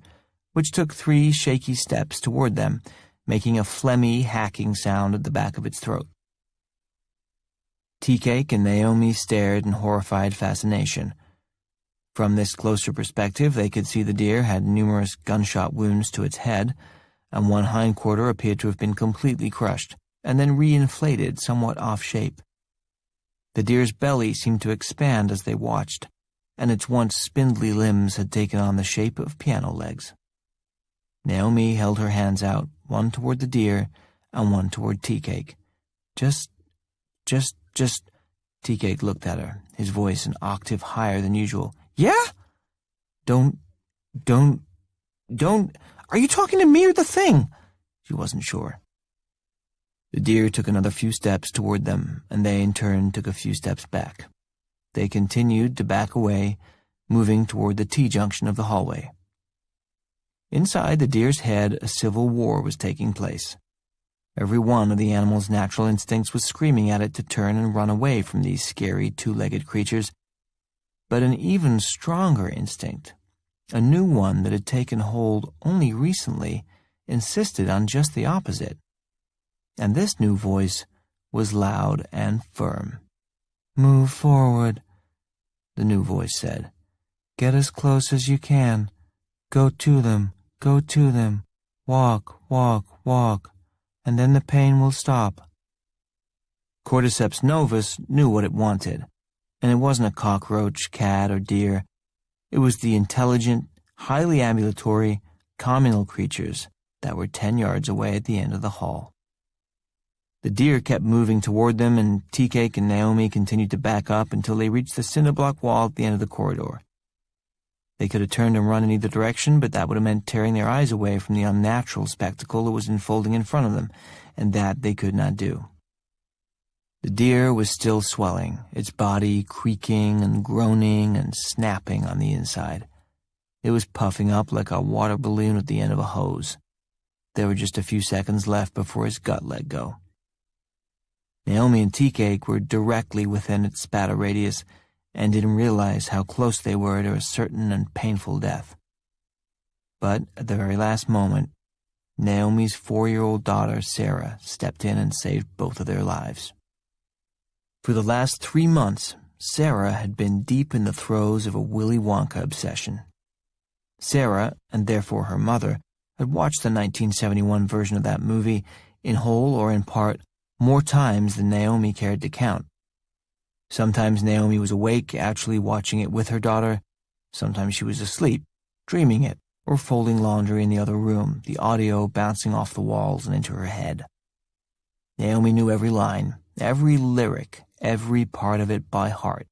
which took 3 shaky steps toward them, making a phlegmy, hacking sound at the back of its throat. Tea-Cake and Naomi stared in horrified fascination. From this closer perspective, they could see the deer had numerous gunshot wounds to its head, and one hindquarter appeared to have been completely crushed, and then reinflated somewhat off-shape. The deer's belly seemed to expand as they watched, and its once spindly limbs had taken on the shape of piano legs. Naomi held her hands out, one toward the deer and one toward Tea-Cake. Just, Tea-Cake looked at her, his voice an octave higher than usual. Yeah? Don't, are you talking to me or the thing? She wasn't sure. The deer took another few steps toward them, and they in turn took a few steps back. They continued to back away, moving toward the T-junction of the hallway. Inside the deer's head, a civil war was taking place. Every one of the animal's natural instincts was screaming at it to turn and run away from these scary 2-legged creatures, but an even stronger instinct, a new one that had taken hold only recently, insisted on just the opposite. And this new voice was loud and firm. "Move forward," the new voice said. "Get as close as you can. Go to them, walk, and then the pain will stop." Cordyceps novus knew what it wanted, and it wasn't a cockroach, cat, or deer. It was the intelligent, highly ambulatory, communal creatures that were 10 yards away at the end of the hall. The deer kept moving toward them, and Tea-Cake and Naomi continued to back up until they reached the cinder-block wall at the end of the corridor. They could have turned and run in either direction, but that would have meant tearing their eyes away from the unnatural spectacle that was unfolding in front of them, and that they could not do. The deer was still swelling, its body creaking and groaning and snapping on the inside. It was puffing up like a water balloon at the end of a hose. There were just a few seconds left before his gut let go. Naomi and Tea Cake were directly within its spatter radius and didn't realize how close they were to a certain and painful death. But at the very last moment, Naomi's 4-year-old daughter, Sarah, stepped in and saved both of their lives. For the last 3 months, Sarah had been deep in the throes of a Willy Wonka obsession. Sarah, and therefore her mother, had watched the 1971 version of that movie, in whole or in part, more times than Naomi cared to count. Sometimes Naomi was awake, actually watching it with her daughter. Sometimes she was asleep, dreaming it, or folding laundry in the other room, the audio bouncing off the walls and into her head. Naomi knew every line, every lyric, every part of it by heart,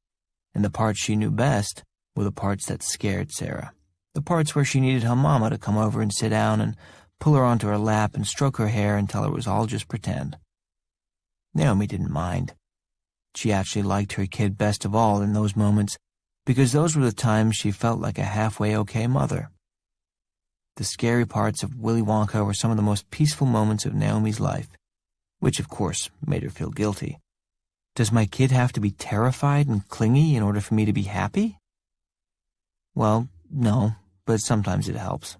and the parts she knew best were the parts that scared Sarah, the parts where she needed her mama to come over and sit down and pull her onto her lap and stroke her hair and tell her it was all just pretend. Naomi didn't mind. She actually liked her kid best of all in those moments, because those were the times she felt like a halfway okay mother. The scary parts of Willy Wonka were some of the most peaceful moments of Naomi's life, which of course made her feel guilty. Does my kid have to be terrified and clingy in order for me to be happy? Well, no, but sometimes it helps.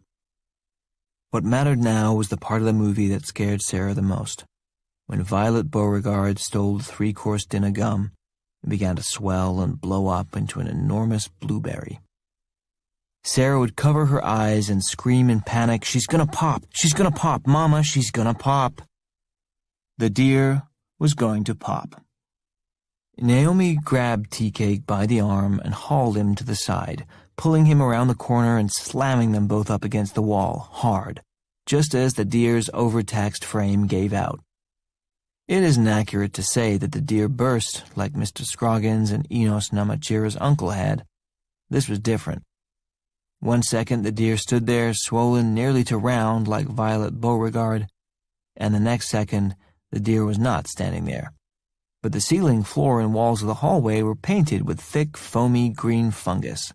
What mattered now was the part of the movie that scared Sarah the most, when Violet Beauregard stole the 3-course dinner gum and began to swell and blow up into an enormous blueberry. Sarah would cover her eyes and scream in panic, "She's gonna pop! She's gonna pop! Mama, she's gonna pop!" The deer was going to pop. Naomi grabbed Tea Cake by the arm and hauled him to the side, pulling him around the corner and slamming them both up against the wall, hard, just as the deer's overtaxed frame gave out. It isn't accurate to say that the deer burst like Mr. Scroggins and Enos Namachira's uncle had. This was different. 1 second the deer stood there, swollen nearly to round like Violet Beauregard, and the next second the deer was not standing there. But the ceiling, floor, and walls of the hallway were painted with thick, foamy green fungus.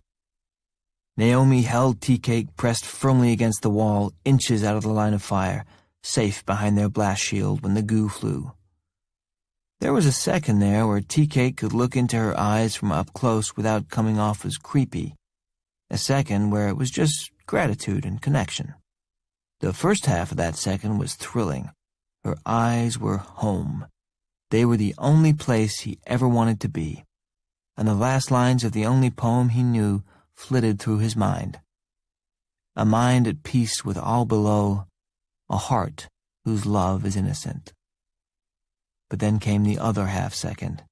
Naomi held Tea Cake pressed firmly against the wall, inches out of the line of fire, safe behind their blast shield when the goo flew. There was a second there where Tea Cake could look into her eyes from up close without coming off as creepy. A second where it was just gratitude and connection. The first half of that second was thrilling. Her eyes were home. They were the only place he ever wanted to be, and the last lines of the only poem he knew flitted through his mind. A mind at peace with all below, a heart whose love is innocent. But then came the other half-second,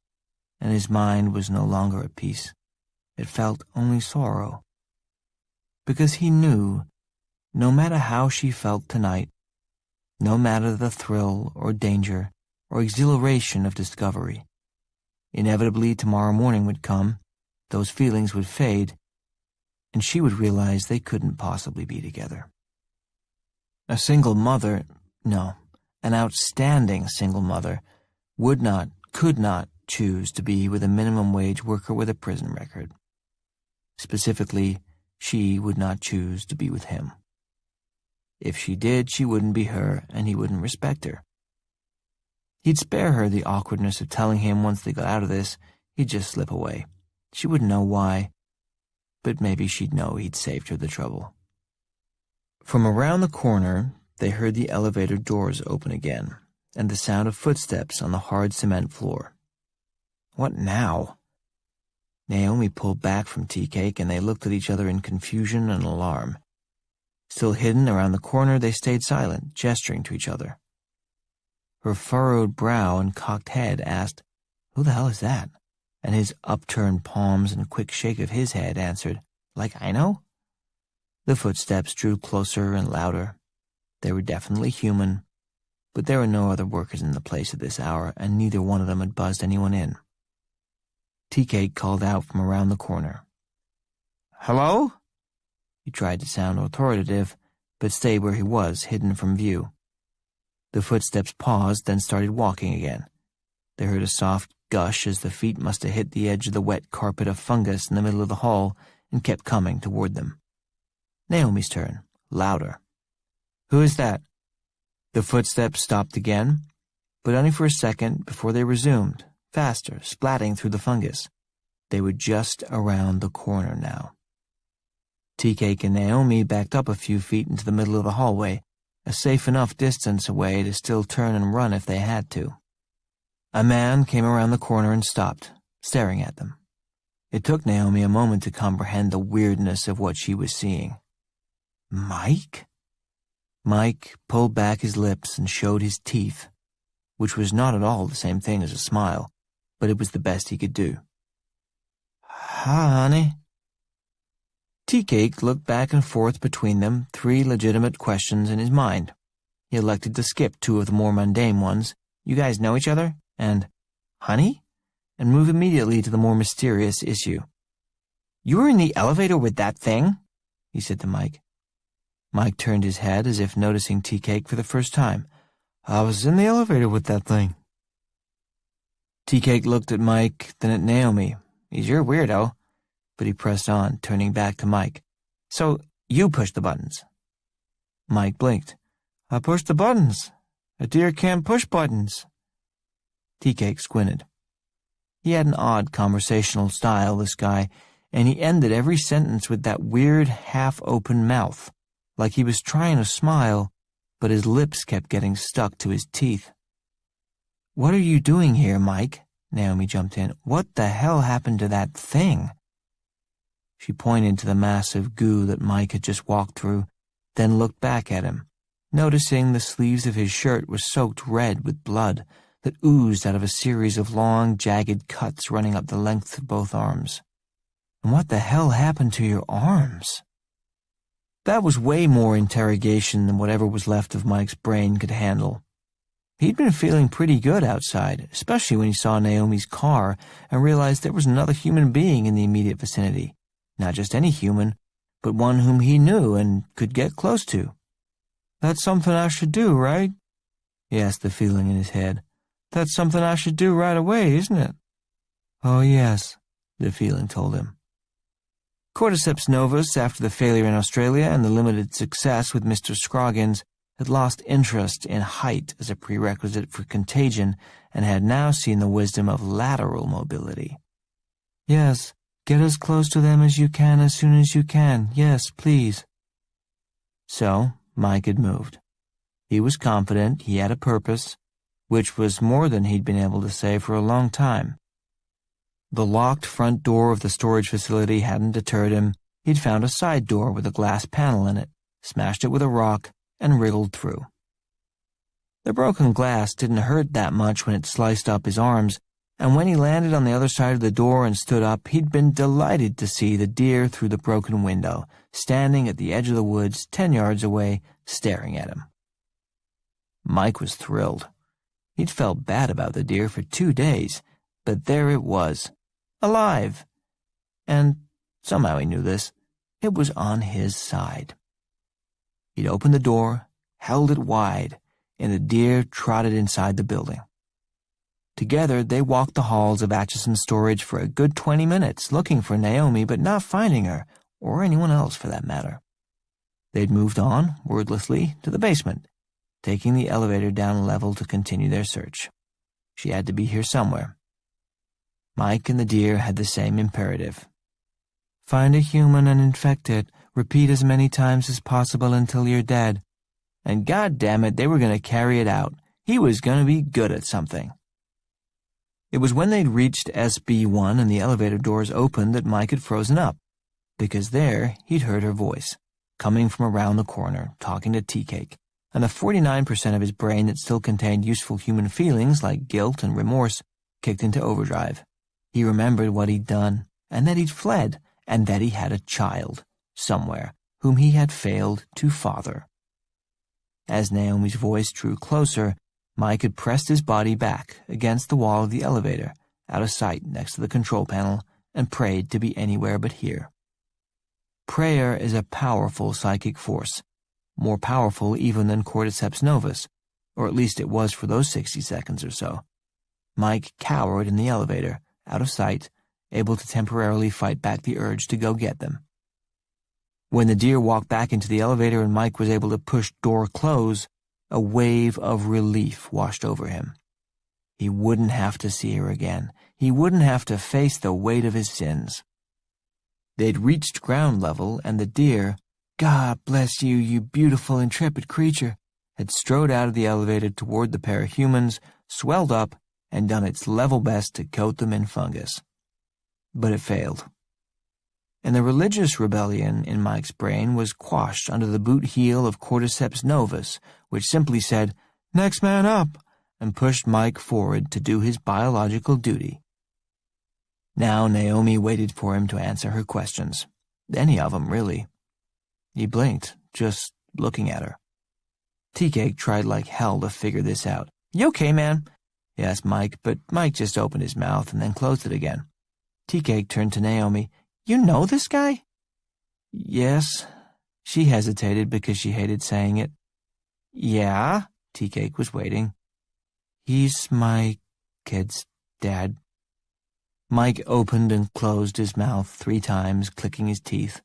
and his mind was no longer at peace. It felt only sorrow. Because he knew, no matter how she felt tonight, no matter the thrill or danger or exhilaration of discovery, inevitably tomorrow morning would come, those feelings would fade, and she would realize they couldn't possibly be together. A single mother, no, an outstanding single mother, would not, could not choose to be with a minimum wage worker with a prison record. Specifically, she would not choose to be with him. If she did, she wouldn't be her, and he wouldn't respect her. He'd spare her the awkwardness of telling him once they got out of this, he'd just slip away. She wouldn't know why, but maybe she'd know he'd saved her the trouble. From around the corner, they heard the elevator doors open again, and the sound of footsteps on the hard cement floor. What now? Naomi pulled back from Tea Cake, and they looked at each other in confusion and alarm. Still hidden around the corner, they stayed silent, gesturing to each other. Her furrowed brow and cocked head asked, "Who the hell is that?" And his upturned palms and quick shake of his head answered, "Like I know?" The footsteps drew closer and louder. They were definitely human, but there were no other workers in the place at this hour, and neither one of them had buzzed anyone in. Tea Cake called out from around the corner. "Hello?" He tried to sound authoritative, but stayed where he was, hidden from view. The footsteps paused, then started walking again. They heard a soft gush as the feet must have hit the edge of the wet carpet of fungus in the middle of the hall and kept coming toward them. Naomi's turn, louder. "Who is that?" The footsteps stopped again, but only for a second before they resumed, faster, splatting through the fungus. They were just around the corner now. Tea-Cake and Naomi backed up a few feet into the middle of the hallway, a safe enough distance away to still turn and run if they had to. A man came around the corner and stopped, staring at them. It took Naomi a moment to comprehend the weirdness of what she was seeing. Mike? Mike pulled back his lips and showed his teeth, which was not at all the same thing as a smile, but it was the best he could do. "Hi, honey." Tea-Cake looked back and forth between them, 3 legitimate questions in his mind. He elected to skip 2 of the more mundane ones, "You guys know each other?" and "Honey?" and move immediately to the more mysterious issue. "You were in the elevator with that thing?" he said to Mike. Mike turned his head as if noticing Tea-Cake for the first time. "I was in the elevator with that thing." Tea-Cake looked at Mike, then at Naomi. "He's your weirdo." But he pressed on, turning back to Mike. "So, you pushed the buttons." Mike blinked. "I pushed the buttons. A deer can't push buttons." Tea-Cake squinted. He had an odd conversational style, this guy, and he ended every sentence with that weird half-open mouth, like he was trying to smile, but his lips kept getting stuck to his teeth. "What are you doing here, Mike?" Naomi jumped in. "What the hell happened to that thing?" She pointed to the mass of goo that Mike had just walked through, then looked back at him, noticing the sleeves of his shirt were soaked red with blood that oozed out of a series of long, jagged cuts running up the length of both arms. "And what the hell happened to your arms?" That was way more interrogation than whatever was left of Mike's brain could handle. He'd been feeling pretty good outside, especially when he saw Naomi's car and realized there was another human being in the immediate vicinity. Not just any human, but one whom he knew and could get close to. "That's something I should do, right?" he asked the feeling in his head. "That's something I should do right away, isn't it?" "Oh, yes," the feeling told him. Cordyceps novus, after the failure in Australia and the limited success with Mr. Scroggins, had lost interest in height as a prerequisite for contagion and had now seen the wisdom of lateral mobility. "Yes, get as close to them as you can as soon as you can. Yes, please." So, Mike had moved. He was confident he had a purpose, which was more than he'd been able to say for a long time. The locked front door of the storage facility hadn't deterred him. He'd found a side door with a glass panel in it, smashed it with a rock, and wriggled through. The broken glass didn't hurt that much when it sliced up his arms, and when he landed on the other side of the door and stood up, he'd been delighted to see the deer through the broken window, standing at the edge of the woods 10 yards away, staring at him. Mike was thrilled. He'd felt bad about the deer for 2 days, but there it was, alive. And somehow he knew this. It was on his side. He'd opened the door, held it wide, and the deer trotted inside the building. Together, they walked the halls of Atchison's storage for a good 20 minutes, looking for Naomi but not finding her, or anyone else for that matter. They'd moved on, wordlessly, to the basement, taking the elevator down a level to continue their search. She had to be here somewhere. Mike and the deer had the same imperative. "Find a human and infect it. Repeat as many times as possible until you're dead." And goddammit, they were going to carry it out. He was going to be good at something. It was when they'd reached SB1 and the elevator doors opened that Mike had frozen up, because there he'd heard her voice, coming from around the corner, talking to Tea-Cake, and the 49% of his brain that still contained useful human feelings like guilt and remorse kicked into overdrive. He remembered what he'd done, and that he'd fled, and that he had a child, somewhere, whom he had failed to father. As Naomi's voice drew closer, Mike had pressed his body back against the wall of the elevator, out of sight next to the control panel, and prayed to be anywhere but here. Prayer is a powerful psychic force, more powerful even than Cordyceps novus, or at least it was for those 60 seconds or so. Mike cowered in the elevator, out of sight, able to temporarily fight back the urge to go get them. When the deer walked back into the elevator and Mike was able to push door close, a wave of relief washed over him. He wouldn't have to see her again. He wouldn't have to face the weight of his sins. They'd reached ground level, and the deer, "God bless you, you beautiful, intrepid creature," had strode out of the elevator toward the pair of humans, swelled up, and done its level best to coat them in fungus. But it failed. And the religious rebellion in Mike's brain was quashed under the boot heel of Cordyceps novus, which simply said, "Next man up," and pushed Mike forward to do his biological duty. Now Naomi waited for him to answer her questions. Any of them, really. He blinked, just looking at her. Tea-Cake tried like hell to figure this out. "You okay, man?" he asked Mike, but Mike just opened his mouth and then closed it again. Tea-Cake turned to Naomi. "You know this guy?" "Yes." She hesitated because she hated saying it. "Yeah?" Tea-Cake was waiting. "He's my kid's dad." Mike opened and closed his mouth 3 times, clicking his teeth.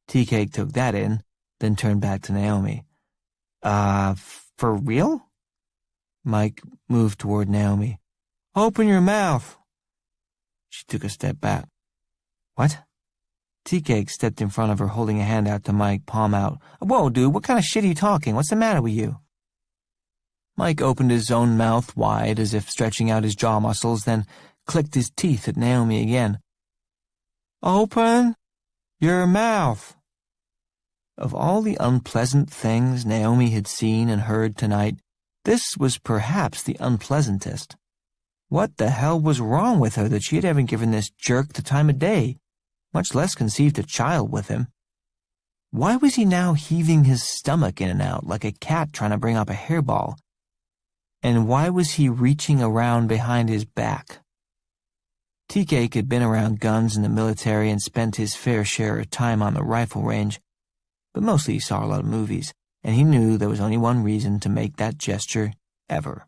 Tea-Cake took that in, then turned back to Naomi. For real?" Mike moved toward Naomi. "Open your mouth." She took a step back. "What?" Tea-Cake stepped in front of her, holding a hand out to Mike, palm out. "Whoa, dude, what kind of shit are you talking? What's the matter with you?" Mike opened his own mouth wide, as if stretching out his jaw muscles, then clicked his teeth at Naomi again. "Open your mouth." Of all the unpleasant things Naomi had seen and heard tonight, this was perhaps the unpleasantest. What the hell was wrong with her that she had ever given this jerk the time of day, much less conceived a child with him? Why was he now heaving his stomach in and out like a cat trying to bring up a hairball? And why was he reaching around behind his back? Tea-Cake had been around guns in the military and spent his fair share of time on the rifle range, but mostly he saw a lot of movies, and he knew there was only one reason to make that gesture ever.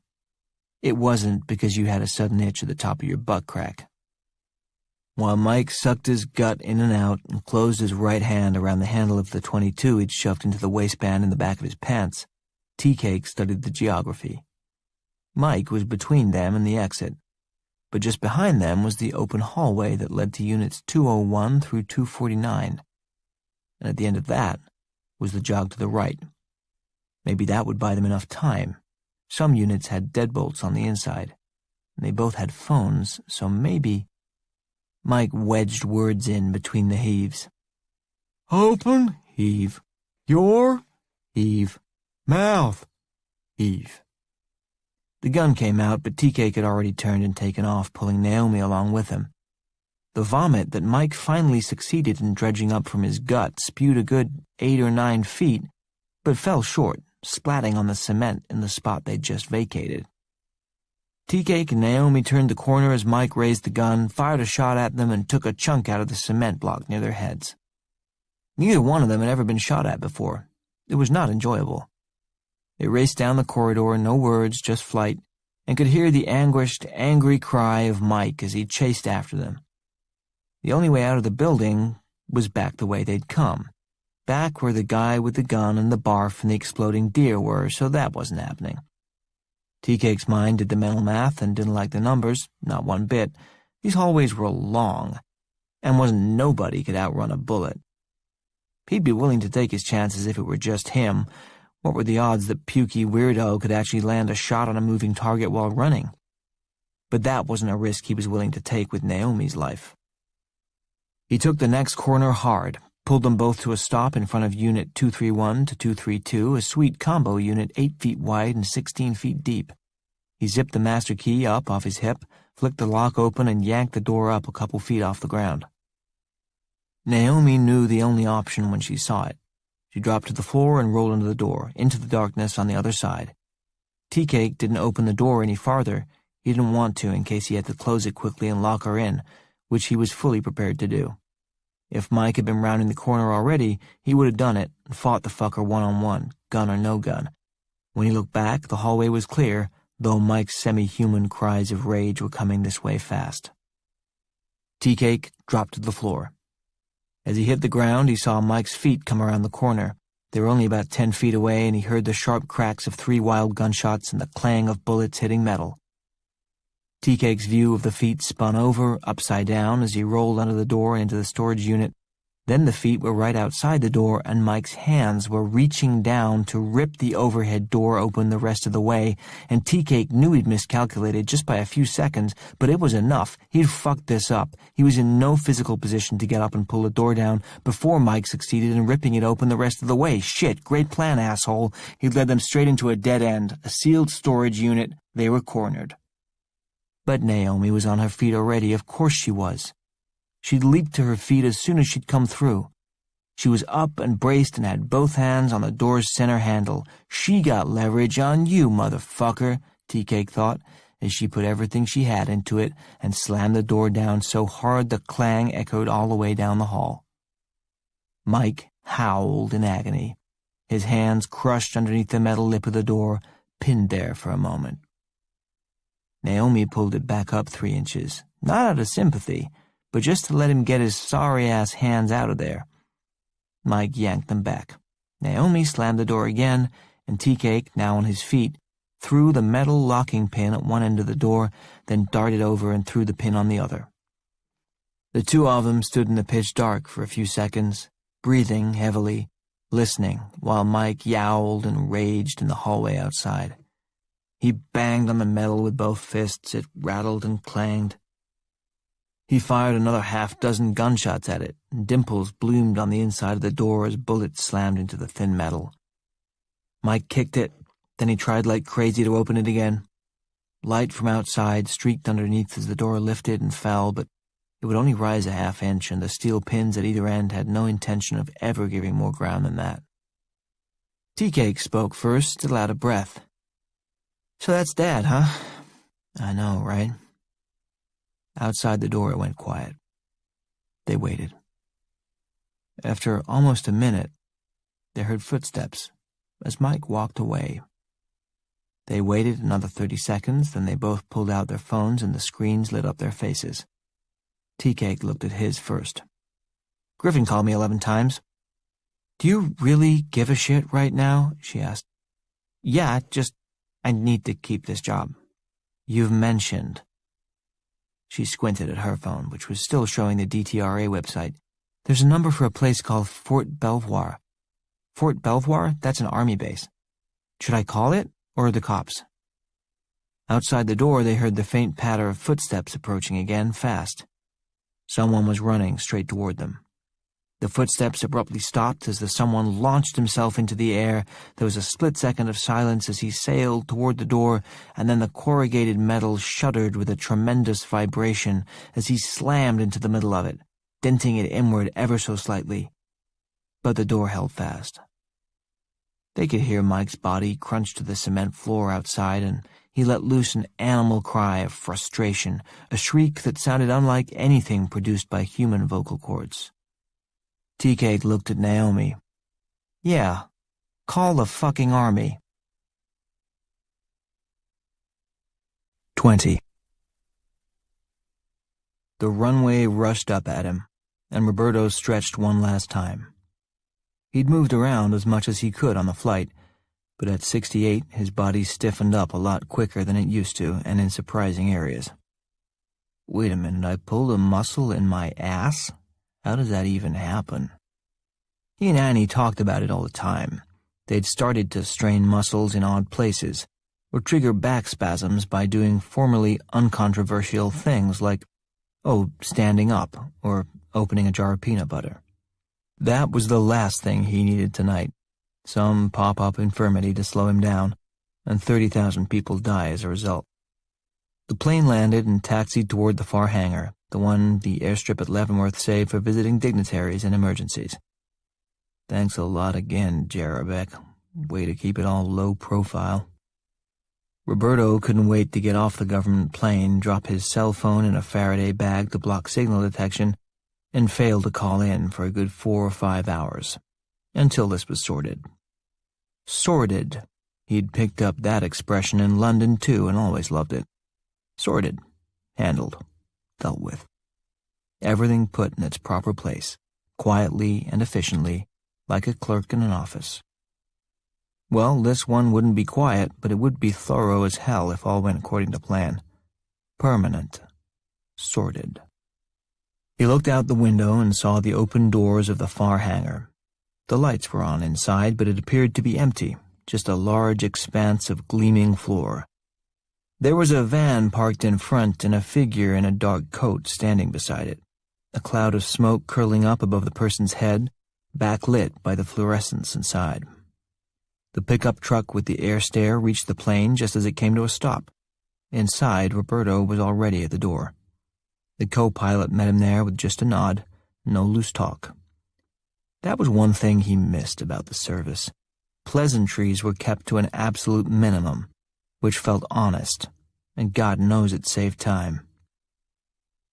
It wasn't because you had a sudden itch at the top of your butt crack. While Mike sucked his gut in and out and closed his right hand around the handle of the .22 he'd shoved into the waistband in the back of his pants, Tea-Cake studied the geography. Mike was between them and the exit, but just behind them was the open hallway that led to units 201 through 249, and at the end of that was the jog to the right. Maybe that would buy them enough time. Some units had deadbolts on the inside, and they both had phones, so maybe... Mike wedged words in between the heaves. "Open, heave. Your, heave. Mouth, heave." The gun came out, but Tea-Cake had already turned and taken off, pulling Naomi along with him. The vomit that Mike finally succeeded in dredging up from his gut spewed a good 8 or 9 feet, but fell short, splatting on the cement in the spot they'd just vacated. Tea-Cake and Naomi turned the corner as Mike raised the gun, fired a shot at them, and took a chunk out of the cement block near their heads. Neither one of them had ever been shot at before. It was not enjoyable. They raced down the corridor, no words, just flight, and could hear the anguished, angry cry of Mike as he chased after them. The only way out of the building was back the way they'd come, back where the guy with the gun and the barf and the exploding deer were, so that wasn't happening. Tea-Cake's mind did the mental math and didn't like the numbers, not one bit. These hallways were long, and wasn't nobody could outrun a bullet. He'd be willing to take his chances if it were just him. What were the odds that pukey weirdo could actually land a shot on a moving target while running? But that wasn't a risk he was willing to take with Naomi's life. He took the next corner hard, pulled them both to a stop in front of Unit 231 to 232, a sweet combo unit 8 feet wide and 16 feet deep. He zipped the master key up off his hip, flicked the lock open, and yanked the door up a couple feet off the ground. Naomi knew the only option when she saw it. She dropped to the floor and rolled into the door, into the darkness on the other side. Tea-Cake didn't open the door any farther. He didn't want to in case he had to close it quickly and lock her in, which he was fully prepared to do. If Mike had been rounding the corner already, he would have done it and fought the fucker one-on-one, gun or no gun. When he looked back, the hallway was clear, though Mike's semi-human cries of rage were coming this way fast. Tea-Cake dropped to the floor. As he hit the ground, he saw Mike's feet come around the corner. They were only about 10 feet away, and he heard the sharp cracks of 3 wild gunshots and the clang of bullets hitting metal. Tea-Cake's view of the feet spun over, upside down, as he rolled under the door and into the storage unit. Then the feet were right outside the door, and Mike's hands were reaching down to rip the overhead door open the rest of the way, and Tea-Cake knew he'd miscalculated just by a few seconds, but it was enough. He'd fucked this up. He was in no physical position to get up and pull the door down before Mike succeeded in ripping it open the rest of the way. Shit, great plan, asshole. He'd led them straight into a dead end, a sealed storage unit. They were cornered. But Naomi was on her feet already. Of course she was. She'd leaped to her feet as soon as she'd come through. She was up and braced and had both hands on the door's center handle. She got leverage on you, motherfucker, Tea-Cake thought, as she put everything she had into it and slammed the door down so hard the clang echoed all the way down the hall. Mike howled in agony, his hands crushed underneath the metal lip of the door, pinned there for a moment. Naomi pulled it back up 3 inches, not out of sympathy, but just to let him get his sorry-ass hands out of there. Mike yanked them back. Naomi slammed the door again, and Tea-Cake, now on his feet, threw the metal locking pin at one end of the door, then darted over and threw the pin on the other. The two of them stood in the pitch dark for a few seconds, breathing heavily, listening, while Mike yowled and raged in the hallway outside. He banged on the metal with both fists. It rattled and clanged. He fired another 6 gunshots at it, and dimples bloomed on the inside of the door as bullets slammed into the thin metal. Mike kicked it, then he tried like crazy to open it again. Light from outside streaked underneath as the door lifted and fell, but it would only rise a 1/2 inch, and the steel pins at either end had no intention of ever giving more ground than that. Tea-Cake spoke first, still out of breath. "So that's Dad, huh?" "I know, right?" Outside the door it went quiet. They waited. After almost a minute, they heard footsteps as Mike walked away. They waited another 30 seconds, then they both pulled out their phones and the screens lit up their faces. Tea-Cake looked at his first. "Griffin called me 11 times. "Do you really give a shit right now?" she asked. "Yeah, I need to keep this job." "You've mentioned." She squinted at her phone, which was still showing the DTRA website. "There's a number for a place called Fort Belvoir." "Fort Belvoir? That's an army base. Should I call it, or the cops?" Outside the door, they heard the faint patter of footsteps approaching again, fast. Someone was running straight toward them. The footsteps abruptly stopped as the someone launched himself into the air. There was a split second of silence as he sailed toward the door, and then the corrugated metal shuddered with a tremendous vibration as he slammed into the middle of it, denting it inward ever so slightly. But the door held fast. They could hear Mike's body crunch to the cement floor outside, and he let loose an animal cry of frustration, a shriek that sounded unlike anything produced by human vocal cords. Tea-Cake looked at Naomi. "Yeah, call the fucking army." 20. The runway rushed up at him, and Roberto stretched one last time. He'd moved around as much as he could on the flight, but at 68 his body stiffened up a lot quicker than it used to, and in surprising areas. "Wait a minute, I pulled a muscle in my ass? How does that even happen?" He and Annie talked about it all the time. They'd started to strain muscles in odd places, or trigger back spasms by doing formerly uncontroversial things like, standing up, or opening a jar of peanut butter. That was the last thing he needed tonight. Some pop-up infirmity to slow him down, and 30,000 people die as a result. The plane landed and taxied toward the far hangar, the one the airstrip at Leavenworth saved for visiting dignitaries and emergencies. "Thanks a lot again, Jarabek. Way to keep it all low profile." Roberto couldn't wait to get off the government plane, drop his cell phone in a Faraday bag to block signal detection, and fail to call in for a good 4 or 5 hours, until this was sorted. Sorted. He'd picked up that expression in London, too, and always loved it. Sorted. Handled. Dealt with. Everything put in its proper place. quietly and efficiently, like a clerk in an office. Well, this one wouldn't be quiet, but it would be thorough as hell if all went according to plan. Permanent. Sorted. He looked out the window and saw the open doors of the far hangar. The lights were on inside, but it appeared to be empty, just a large expanse of gleaming floor. There was a van parked in front and a figure in a dark coat standing beside it, a cloud of smoke curling up above the person's head, backlit by the fluorescence inside. The pickup truck with the air stair reached the plane just as it came to a stop. Inside, Roberto was already at the door. The co-pilot met him there with just a nod, no loose talk. That was one thing he missed about the service. Pleasantries were kept to an absolute minimum, which felt honest, and God knows it saved time.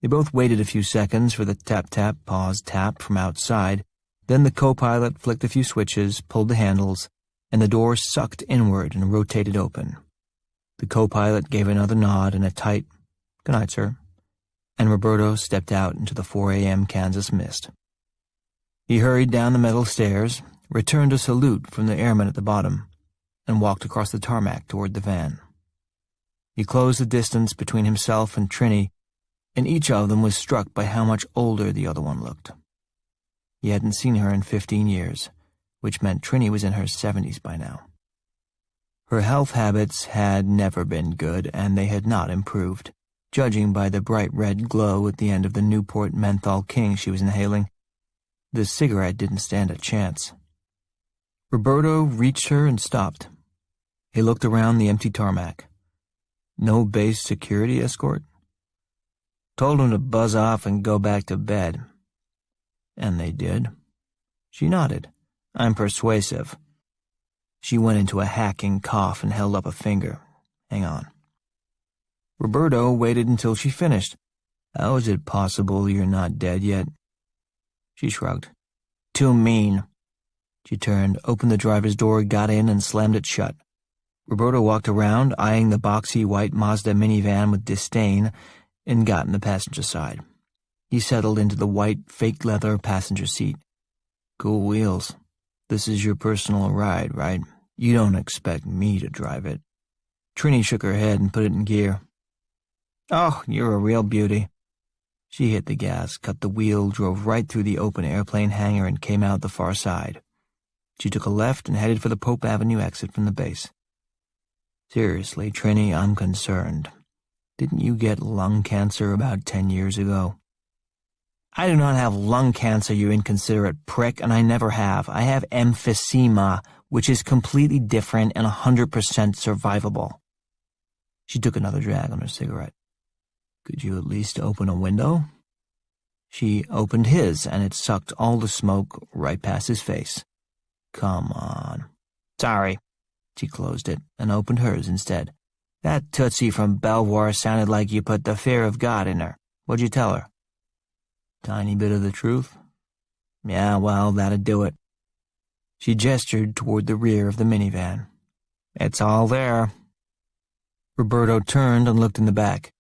They both waited a few seconds for the tap-tap, pause-tap from outside. Then the co-pilot flicked a few switches, pulled the handles, and the door sucked inward and rotated open. The co-pilot gave another nod and a tight, "Good night, sir," and Roberto stepped out into the 4 a.m. Kansas mist. He hurried down the metal stairs, returned a salute from the airman at the bottom, and walked across the tarmac toward the van. He closed the distance between himself and Trini, and each of them was struck by how much older the other one looked. He hadn't seen her in 15 years, which meant Trini was in her 70s by now. Her health habits had never been good, and they had not improved, judging by the bright red glow at the end of the Newport Menthol King she was inhaling. The cigarette didn't stand a chance. Roberto reached her and stopped. He looked around the empty tarmac. No base security escort? Told him to buzz off and go back to bed. And they did. She nodded. "I'm persuasive." She went into a hacking cough and held up a finger. "Hang on." Roberto waited until she finished. "How is it possible you're not dead yet?" She shrugged. "Too mean." She turned, opened the driver's door, got in, and slammed it shut. Roberto walked around, eyeing the boxy white Mazda minivan with disdain, and got in the passenger side. He settled into the white, fake leather passenger seat. "Cool wheels. This is your personal ride, right? You don't expect me to drive it." Trini shook her head and put it in gear. "Oh, you're a real beauty." She hit the gas, cut the wheel, drove right through the open airplane hangar, and came out the far side. She took a left and headed for the Pope Avenue exit from the base. "Seriously, Trini, I'm concerned. Didn't you get lung cancer about 10 years ago?" "I do not have lung cancer, you inconsiderate prick, and I never have. I have emphysema, which is completely different and 100% survivable." She took another drag on her cigarette. "Could you at least open a window?" She opened his, and it sucked all the smoke right past his face. "Come on." "Sorry." She closed it and opened hers instead. "That Tootsie from Belvoir sounded like you put the fear of God in her. What'd you tell her?" "Tiny bit of the truth." "Yeah, well, that'd do it." She gestured toward the rear of the minivan. "It's all there." Roberto turned and looked in the back.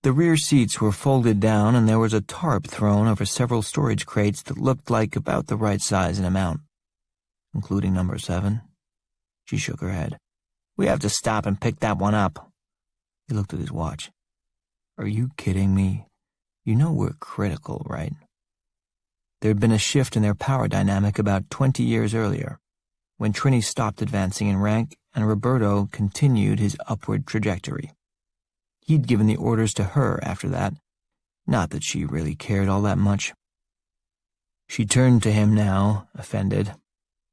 The rear seats were folded down, and there was a tarp thrown over several storage crates that looked like about the right size and amount. "Including number 7? She shook her head. "We have to stop and pick that one up." He looked at his watch. "Are you kidding me? You know we're critical, right?" There had been a shift in their power dynamic about 20 years earlier, when Trini stopped advancing in rank and Roberto continued his upward trajectory. He'd given the orders to her after that, not that she really cared all that much. She turned to him now, offended.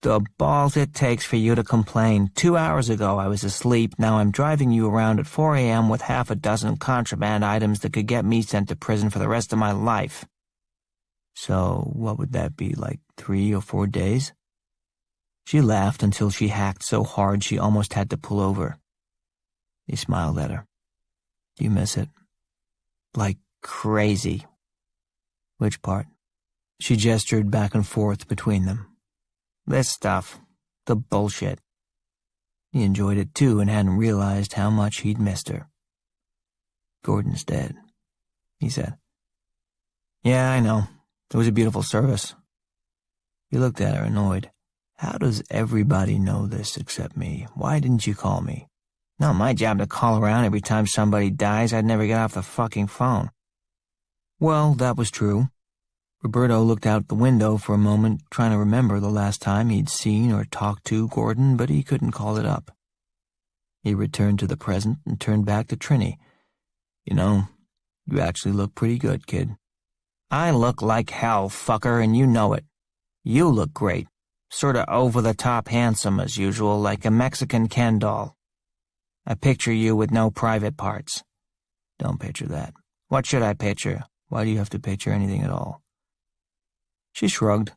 "The balls it takes for you to complain. 2 hours ago I was asleep, now I'm driving you around at 4 a.m. with half a dozen contraband items that could get me sent to prison for the rest of my life." "So what would that be, like 3 or 4 days?" She laughed until she hacked so hard she almost had to pull over. He smiled at her. "Do you miss it?" "Like crazy." "Which part?" She gestured back and forth between them. "This stuff. The bullshit." He enjoyed it too and hadn't realized how much he'd missed her. "Gordon's dead," he said. "Yeah, I know. It was a beautiful service. He looked at her, annoyed. How does everybody know this except me? Why didn't you call me? Not my job to call around every time somebody dies. I'd never get off the fucking phone. Well, that was true. Roberto looked out the window for a moment, trying to remember the last time he'd seen or talked to Gordon, but he couldn't call it up. He returned to the present and turned back to Trini. You know, you actually look pretty good, kid. I look like hell, fucker, and you know it. You look great. Sorta over-the-top handsome as usual, like a Mexican Ken doll. I picture you with no private parts. Don't picture that. What should I picture? Why do you have to picture anything at all? She shrugged.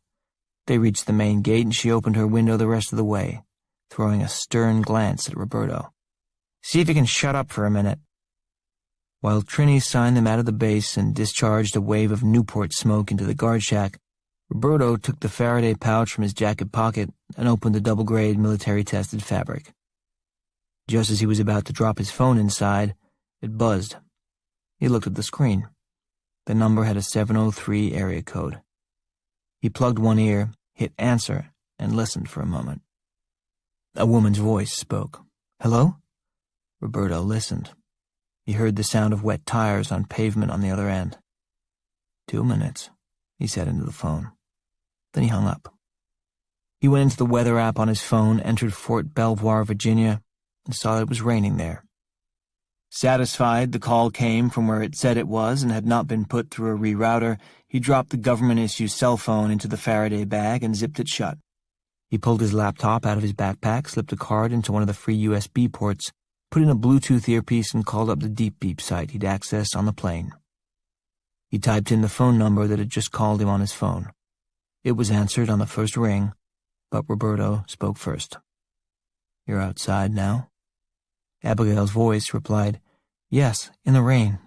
They reached the main gate and she opened her window the rest of the way, throwing a stern glance at Roberto. See if you can shut up for a minute. While Trini signed them out of the base and discharged a wave of Newport smoke into the guard shack, Roberto took the Faraday pouch from his jacket pocket and opened the double-grade military-tested fabric. Just as he was about to drop his phone inside, it buzzed. He looked at the screen. The number had a 703 area code. He plugged one ear, hit answer, and listened for a moment. A woman's voice spoke. Hello? Roberto listened. He heard the sound of wet tires on pavement on the other end. 2 minutes, he said into the phone. Then he hung up. He went into the weather app on his phone, entered Fort Belvoir, Virginia, and saw it was raining there. Satisfied the call came from where it said it was and had not been put through a rerouter, he dropped the government-issue cell phone into the Faraday bag and zipped it shut. He pulled his laptop out of his backpack, slipped a card into one of the free USB ports, put in a Bluetooth earpiece, and called up the Deep Beep site he'd accessed on the plane. He typed in the phone number that had just called him on his phone. It was answered on the first ring, but Roberto spoke first. You're outside now? Abigail's voice replied, Yes, in the rain.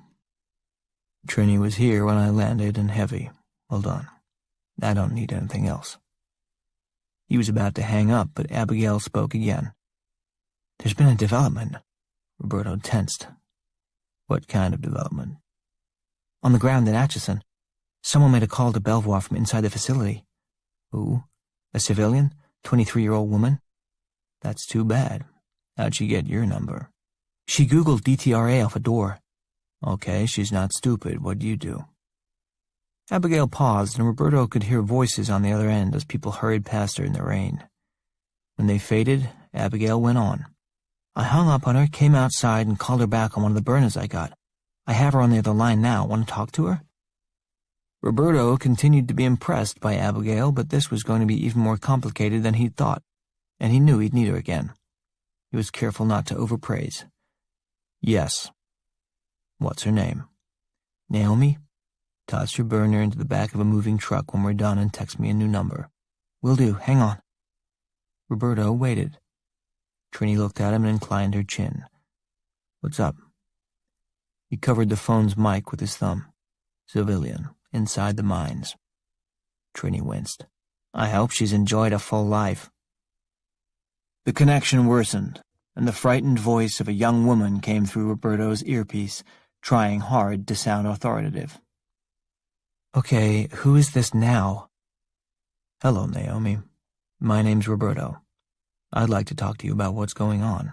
Trini was here when I landed and heavy. Well done. I don't need anything else. He was about to hang up, but Abigail spoke again. There's been a development. Roberto tensed. What kind of development? On the ground in Atchison, someone made a call to Belvoir from inside the facility. Who? A civilian? 23-year-old woman? That's too bad. How'd she get your number? She Googled DTRA off a door. Okay, she's not stupid. What'd you do? Abigail paused, and Roberto could hear voices on the other end as people hurried past her in the rain. When they faded, Abigail went on. I hung up on her, came outside, and called her back on one of the burners I got. I have her on the other line now. Want to talk to her? Roberto continued to be impressed by Abigail, but this was going to be even more complicated than he'd thought, and he knew he'd need her again. He was careful not to overpraise. Yes. What's her name? Naomi? Toss your burner into the back of a moving truck when we're done and text me a new number. Will do. Hang on. Roberto waited. Trini looked at him and inclined her chin. What's up? He covered the phone's mic with his thumb. Civilian, inside the mines. Trini winced. I hope she's enjoyed a full life. The connection worsened, and the frightened voice of a young woman came through Roberto's earpiece, trying hard to sound authoritative. Okay, who is this now? Hello, Naomi. My name's Roberto. I'd like to talk to you about what's going on.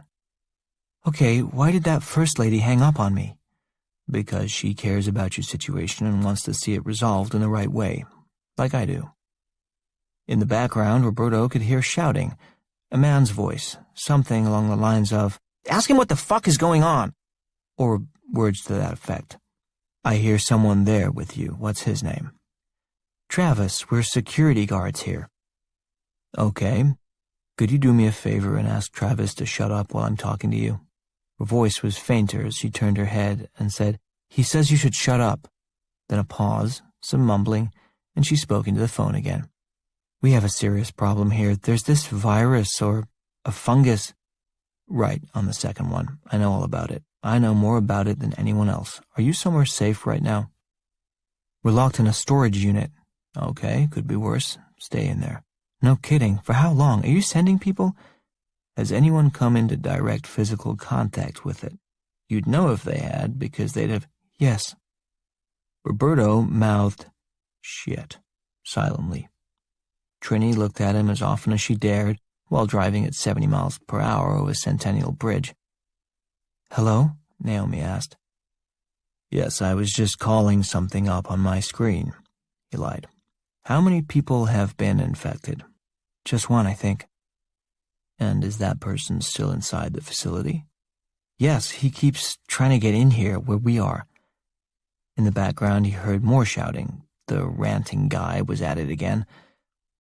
Okay, why did that first lady hang up on me? Because she cares about your situation and wants to see it resolved in the right way, like I do. In the background, Roberto could hear shouting, a man's voice, something along the lines of, Ask him what the fuck is going on, or words to that effect. I hear someone there with you. What's his name? Travis, we're security guards here. Okay. Could you do me a favor and ask Travis to shut up while I'm talking to you? Her voice was fainter as she turned her head and said, He says you should shut up. Then a pause, some mumbling, and she spoke into the phone again. We have a serious problem here. There's this virus or a fungus. Right, on the second one. I know all about it. I know more about it than anyone else. Are you somewhere safe right now? We're locked in a storage unit. Okay, could be worse. Stay in there. No kidding. For how long? Are you sending people? Has anyone come into direct physical contact with it? You'd know if they had, because they'd have... Yes. Roberto mouthed, shit, silently. Trini looked at him as often as she dared while driving at 70 miles per hour over Centennial Bridge. "Hello?" Naomi asked. "Yes, I was just calling something up on my screen," he lied. "How many people have been infected?" "Just one, I think." "And is that person still inside the facility?" "Yes, he keeps trying to get in here where we are." In the background, he heard more shouting. The ranting guy was at it again.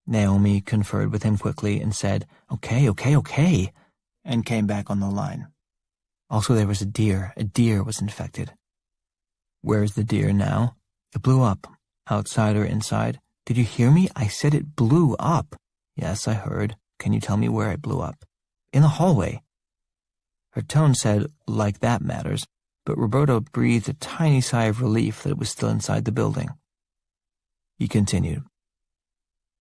Naomi conferred with him quickly and said, Okay, and came back on the line. Also, there was a deer. A deer was infected. "Where's the deer now?" "It blew up. Outside or inside?" "Did you hear me? I said it blew up." "Yes, I heard. Can you tell me where it blew up?" "In the hallway." Her tone said, "Like that matters," but Roberto breathed a tiny sigh of relief that it was still inside the building. He continued,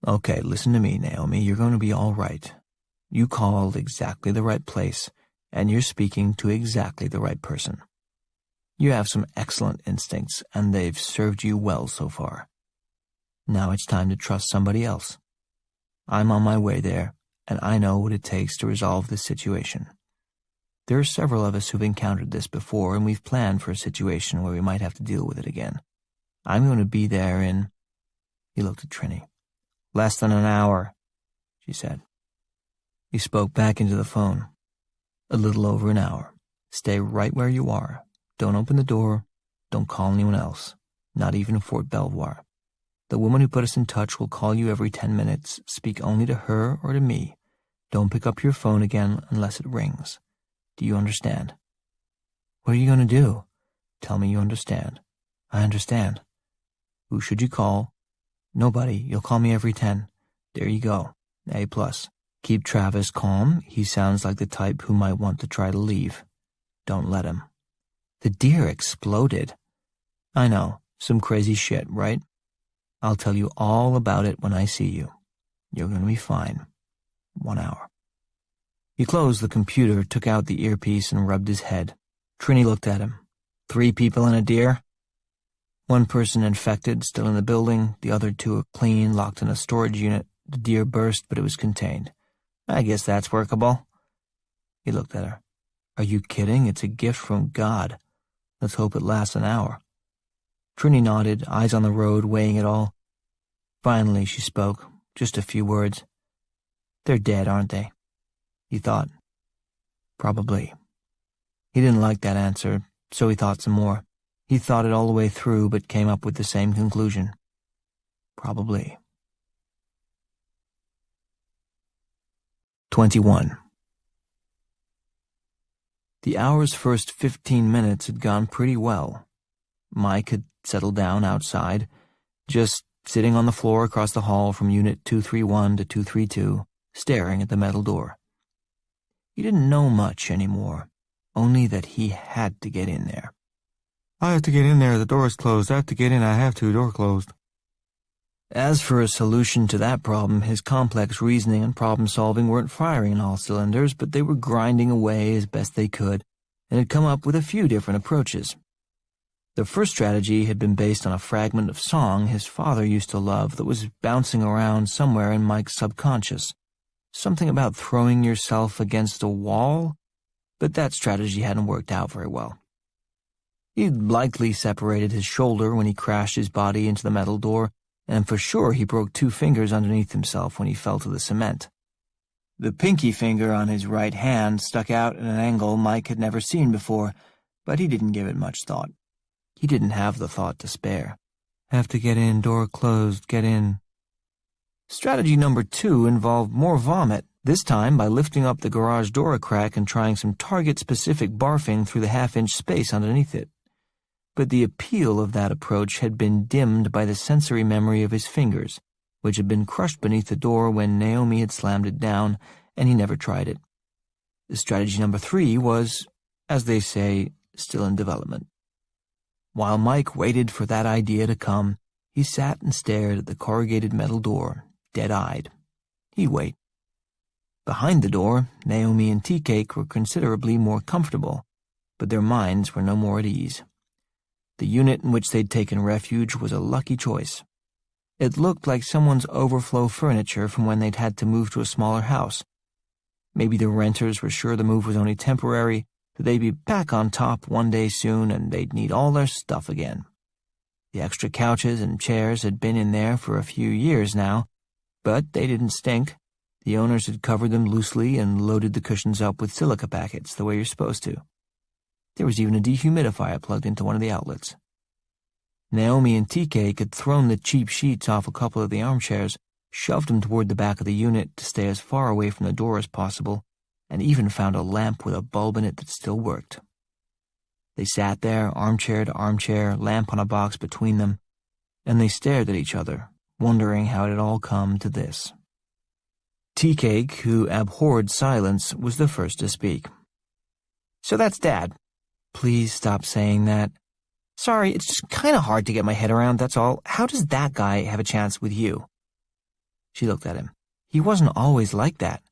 "Okay, listen to me, Naomi. You're going to be all right. You called exactly the right place, and you're speaking to exactly the right person. You have some excellent instincts, and they've served you well so far. Now it's time to trust somebody else. I'm on my way there, and I know what it takes to resolve this situation. There are several of us who've encountered this before, and we've planned for a situation where we might have to deal with it again. I'm going to be there in—" He looked at Trini. "Less than an hour," she said. He spoke back into the phone. "A little over an hour. Stay right where you are. Don't open the door. Don't call anyone else, not even Fort Belvoir. The woman who put us in touch will call you every 10 minutes. Speak only to her or to me. Don't pick up your phone again unless it rings. Do you understand?" "What are you going to do?" "Tell me you understand." "I understand." "Who should you call?" "Nobody. You'll call me every 10. There you go. A+. Keep Travis calm. He sounds like the type who might want to try to leave. Don't let him." The deer exploded. "I know. Some crazy shit, right? I'll tell you all about it when I see you. You're going to be fine. 1 hour. He closed the computer, took out the earpiece, and rubbed his head. Trini looked at him. 3 people and a deer? 1 person infected, still in the building. The other 2 are clean, locked in a storage unit. The deer burst, but it was contained. I guess that's workable. He looked at her. Are you kidding? It's a gift from God. Let's hope it lasts an hour. Trini nodded, eyes on the road, weighing it all. Finally, she spoke, just a few words. They're dead, aren't they? He thought. Probably. He didn't like that answer, so he thought some more. He thought it all the way through, but came up with the same conclusion. Probably. 21. The hour's first 15 minutes had gone pretty well. Mike had settled down outside, just sitting on the floor across the hall from Unit 231 to 232, staring at the metal door. He didn't know much anymore, only that he had to get in there. I have to get in there, the door is closed. I have to get in, I have to, door closed. As for a solution to that problem, his complex reasoning and problem-solving weren't firing on all cylinders, but they were grinding away as best they could, and had come up with a few different approaches. The first strategy had been based on a fragment of song his father used to love that was bouncing around somewhere in Mike's subconscious. Something about throwing yourself against a wall, but that strategy hadn't worked out very well. He'd likely separated his shoulder when he crashed his body into the metal door, and for sure he broke 2 fingers underneath himself when he fell to the cement. The pinky finger on his right hand stuck out at an angle Mike had never seen before, but he didn't give it much thought. He didn't have the thought to spare. Have to get in, door closed, get in. Strategy number 2 involved more vomit, this time by lifting up the garage door a crack and trying some target-specific barfing through the half-inch space underneath it. But the appeal of that approach had been dimmed by the sensory memory of his fingers, which had been crushed beneath the door when Naomi had slammed it down, and he never tried it. Strategy number 3 was, as they say, still in development. While Mike waited for that idea to come, he sat and stared at the corrugated metal door, dead-eyed. He'd wait. Behind the door, Naomi and Tea-Cake were considerably more comfortable, but their minds were no more at ease. The unit in which they'd taken refuge was a lucky choice. It looked like someone's overflow furniture from when they'd had to move to a smaller house. Maybe the renters were sure the move was only temporary, that they'd be back on top one day soon and they'd need all their stuff again. The extra couches and chairs had been in there for a few years now, but they didn't stink. The owners had covered them loosely and loaded the cushions up with silica packets the way you're supposed to. There was even a dehumidifier plugged into one of the outlets. Naomi and TK had thrown the cheap sheets off a couple of the armchairs, shoved them toward the back of the unit to stay as far away from the door as possible, and even found a lamp with a bulb in it that still worked. They sat there, armchair to armchair, lamp on a box between them, and they stared at each other, wondering how it had all come to this. Tea-Cake, who abhorred silence, was the first to speak. "So that's Dad." "Please stop saying that." "Sorry, it's just kind of hard to get my head around, that's all. How does that guy have a chance with you?" She looked at him. "He wasn't always like that."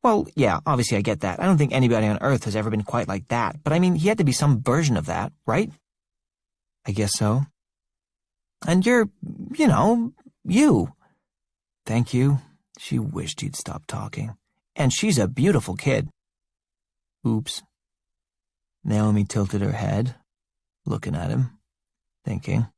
"Well, yeah, obviously I get that. I don't think anybody on Earth has ever been quite like that. But I mean, he had to be some version of that, right?" "I guess so." "And you're, you." "Thank you." She wished he'd stop talking. "And she's a beautiful kid." "Oops." Naomi tilted her head, looking at him, thinking.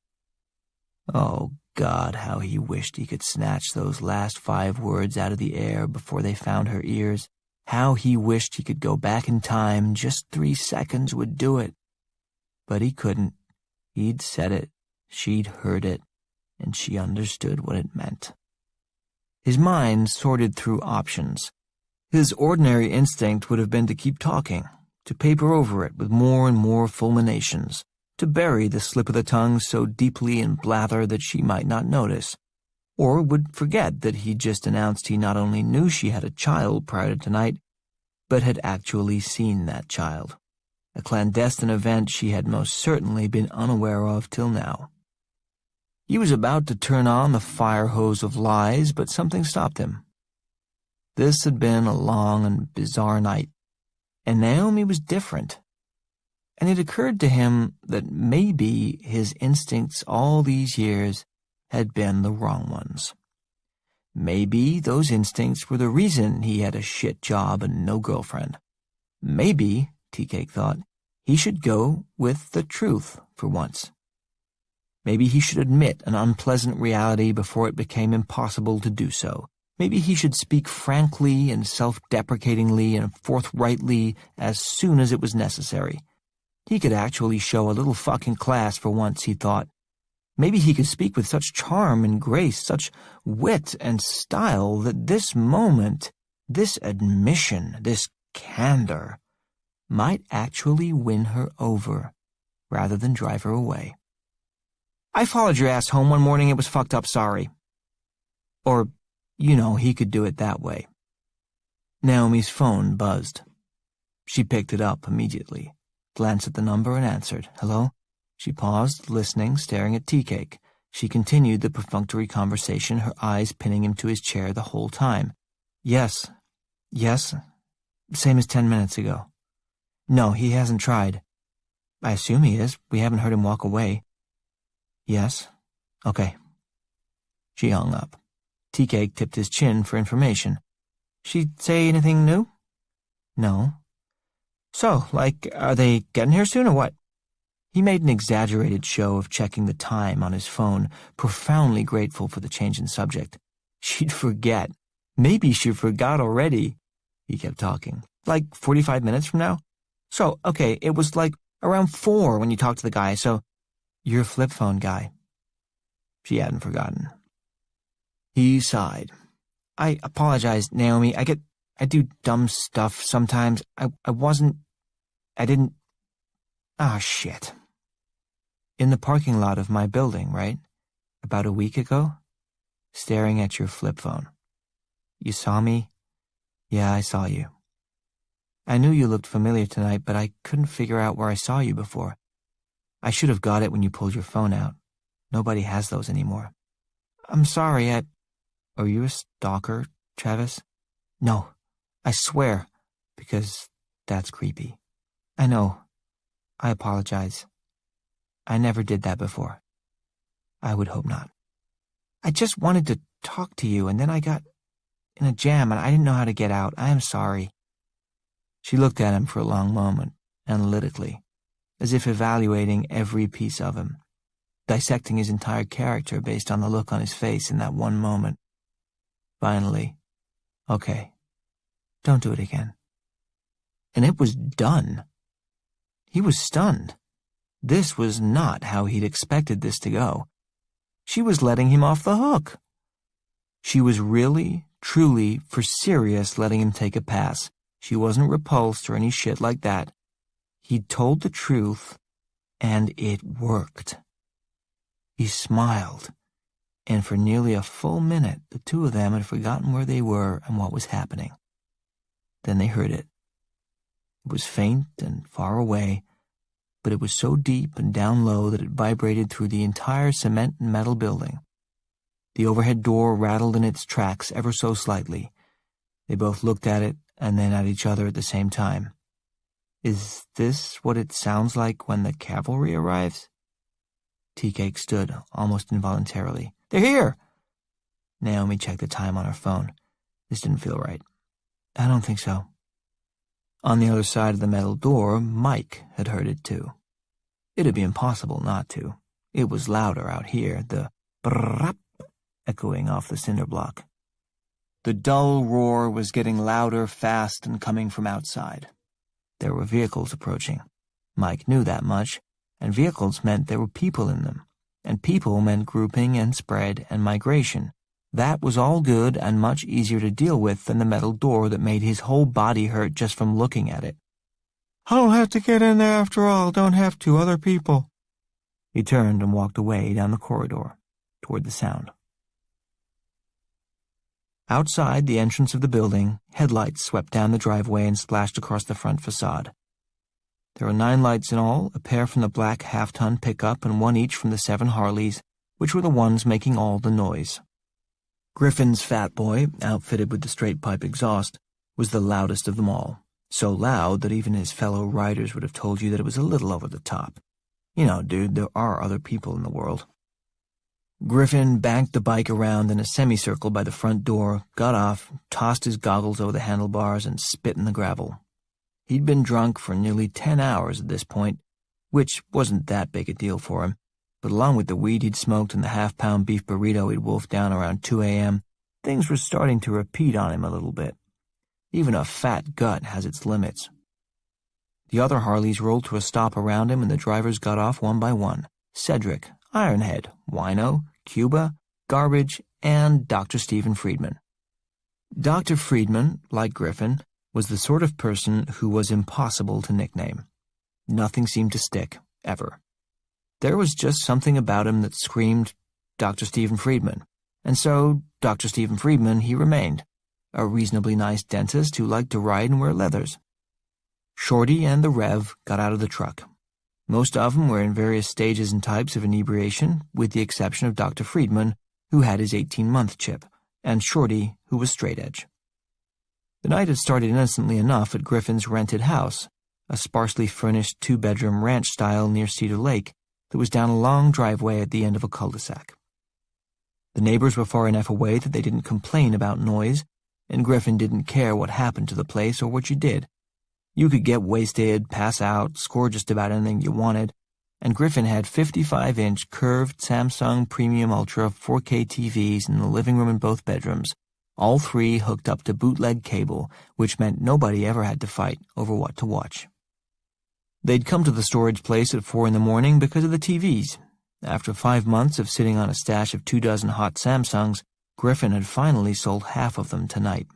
Oh, God, how he wished he could snatch those last 5 words out of the air before they found her ears. How he wished he could go back in time. Just 3 seconds would do it. But he couldn't. He'd said it, she'd heard it, and she understood what it meant. His mind sorted through options. His ordinary instinct would have been to keep talking, to paper over it with more and more fulminations, to bury the slip of the tongue so deeply in blather that she might not notice, or would forget that he just announced he not only knew she had a child prior to tonight, but had actually seen that child, a clandestine event she had most certainly been unaware of till now. He was about to turn on the fire hose of lies, but something stopped him. This had been a long and bizarre night, and Naomi was different. And it occurred to him that maybe his instincts all these years had been the wrong ones. Maybe those instincts were the reason he had a shit job and no girlfriend. Maybe, Tea-Cake thought, he should go with the truth for once. Maybe he should admit an unpleasant reality before it became impossible to do so. Maybe he should speak frankly and self-deprecatingly and forthrightly as soon as it was necessary. He could actually show a little fucking class for once, he thought. Maybe he could speak with such charm and grace, such wit and style, that this moment, this admission, this candor, might actually win her over, rather than drive her away. "I followed your ass home one morning. It was fucked up, sorry." Or, he could do it that way. Naomi's phone buzzed. She picked it up immediately, glanced at the number and answered. "Hello?" She paused, listening, staring at Tea-Cake. She continued the perfunctory conversation, her eyes pinning him to his chair the whole time. Yes. Same as 10 minutes ago." "No, he hasn't tried." "I assume he is. We haven't heard him walk away." "Yes? Okay." She hung up. Tea-Cake tipped his chin for information. "She say anything new?" "No." "So, are they getting here soon or what?" He made an exaggerated show of checking the time on his phone, profoundly grateful for the change in subject. She'd forget. Maybe she forgot already. He kept talking. 45 minutes from now? "So, okay, it was around 4 when you talked to the guy, so..." "You're a flip phone guy." She hadn't forgotten. He sighed. "I apologize, Naomi. I do dumb stuff sometimes. I didn't... Shit." "In the parking lot of my building, right? About a week ago? Staring at your flip phone. You saw me?" "Yeah, I saw you. I knew you looked familiar tonight, but I couldn't figure out where I saw you before. I should have got it when you pulled your phone out. Nobody has those anymore." "I'm sorry, Are you a stalker, Travis?" "No, I swear, because that's creepy. I know. I apologize. I never did that before. I would hope not." I just wanted to talk to you, and then I got in a jam, and I didn't know how to get out. I am sorry." She looked at him for a long moment, analytically, as if evaluating every piece of him, dissecting his entire character based on the look on his face in that one moment. Finally, "Okay, don't do it again." And it was done. He was stunned. This was not how he'd expected this to go. She was letting him off the hook. She was really, truly, for serious letting him take a pass. She wasn't repulsed or any shit like that. He'd told the truth, and it worked. He smiled, and for nearly a full minute, the two of them had forgotten where they were and what was happening. Then they heard it. It was faint and far away, but it was so deep and down low that it vibrated through the entire cement and metal building. The overhead door rattled in its tracks ever so slightly. They both looked at it and then at each other at the same time. "Is this what it sounds like when the cavalry arrives?" Tea-Cake stood, almost involuntarily. "They're here!" Naomi checked the time on her phone. This didn't feel right. "I don't think so." On the other side of the metal door, Mike had heard it too. It'd be impossible not to. It was louder out here, the brrrrap echoing off the cinder block. The dull roar was getting louder fast and coming from outside. There were vehicles approaching. Mike knew that much, and vehicles meant there were people in them, and people meant grouping and spread and migration. That was all good and much easier to deal with than the metal door that made his whole body hurt just from looking at it. "I don't have to get in there after all. Don't have to. Other people." He turned and walked away down the corridor, toward the sound. Outside the entrance of the building, headlights swept down the driveway and splashed across the front facade. There were 9 lights in all, a pair from the black half-ton pickup and one each from the 7 Harleys, which were the ones making all the noise. Griffin's Fat Boy, outfitted with the straight-pipe exhaust, was the loudest of them all, so loud that even his fellow riders would have told you that it was a little over the top. You know, dude, there are other people in the world. Griffin banked the bike around in a semicircle by the front door, got off, tossed his goggles over the handlebars, and spit in the gravel. He'd been drunk for nearly 10 hours at this point, which wasn't that big a deal for him, but along with the weed he'd smoked and the half-pound beef burrito he'd wolfed down around 2 a.m., things were starting to repeat on him a little bit. Even a fat gut has its limits. The other Harleys rolled to a stop around him, and the drivers got off one by one. Cedric, Ironhead, Wino, Cuba, Garbage, and Dr. Stephen Friedman. Dr. Friedman, like Griffin, was the sort of person who was impossible to nickname. Nothing seemed to stick, ever. There was just something about him that screamed Dr. Stephen Friedman, and so Dr. Stephen Friedman he remained, a reasonably nice dentist who liked to ride and wear leathers. Shorty and the Rev got out of the truck. Most of them were in various stages and types of inebriation, with the exception of Dr. Friedman, who had his 18-month chip, and Shorty, who was straight edge. The night had started innocently enough at Griffin's rented house, a sparsely furnished 2-bedroom ranch style near Cedar Lake that was down a long driveway at the end of a cul-de-sac. The neighbors were far enough away that they didn't complain about noise, and Griffin didn't care what happened to the place or what you did. You could get wasted, pass out, score just about anything you wanted, and Griffin had 55-inch curved Samsung Premium Ultra 4K TVs in the living room and both bedrooms, all 3 hooked up to bootleg cable, which meant nobody ever had to fight over what to watch. They'd come to the storage place at 4 a.m. because of the TVs. After 5 months of sitting on a stash of 24 hot Samsungs, Griffin had finally sold half of them tonight.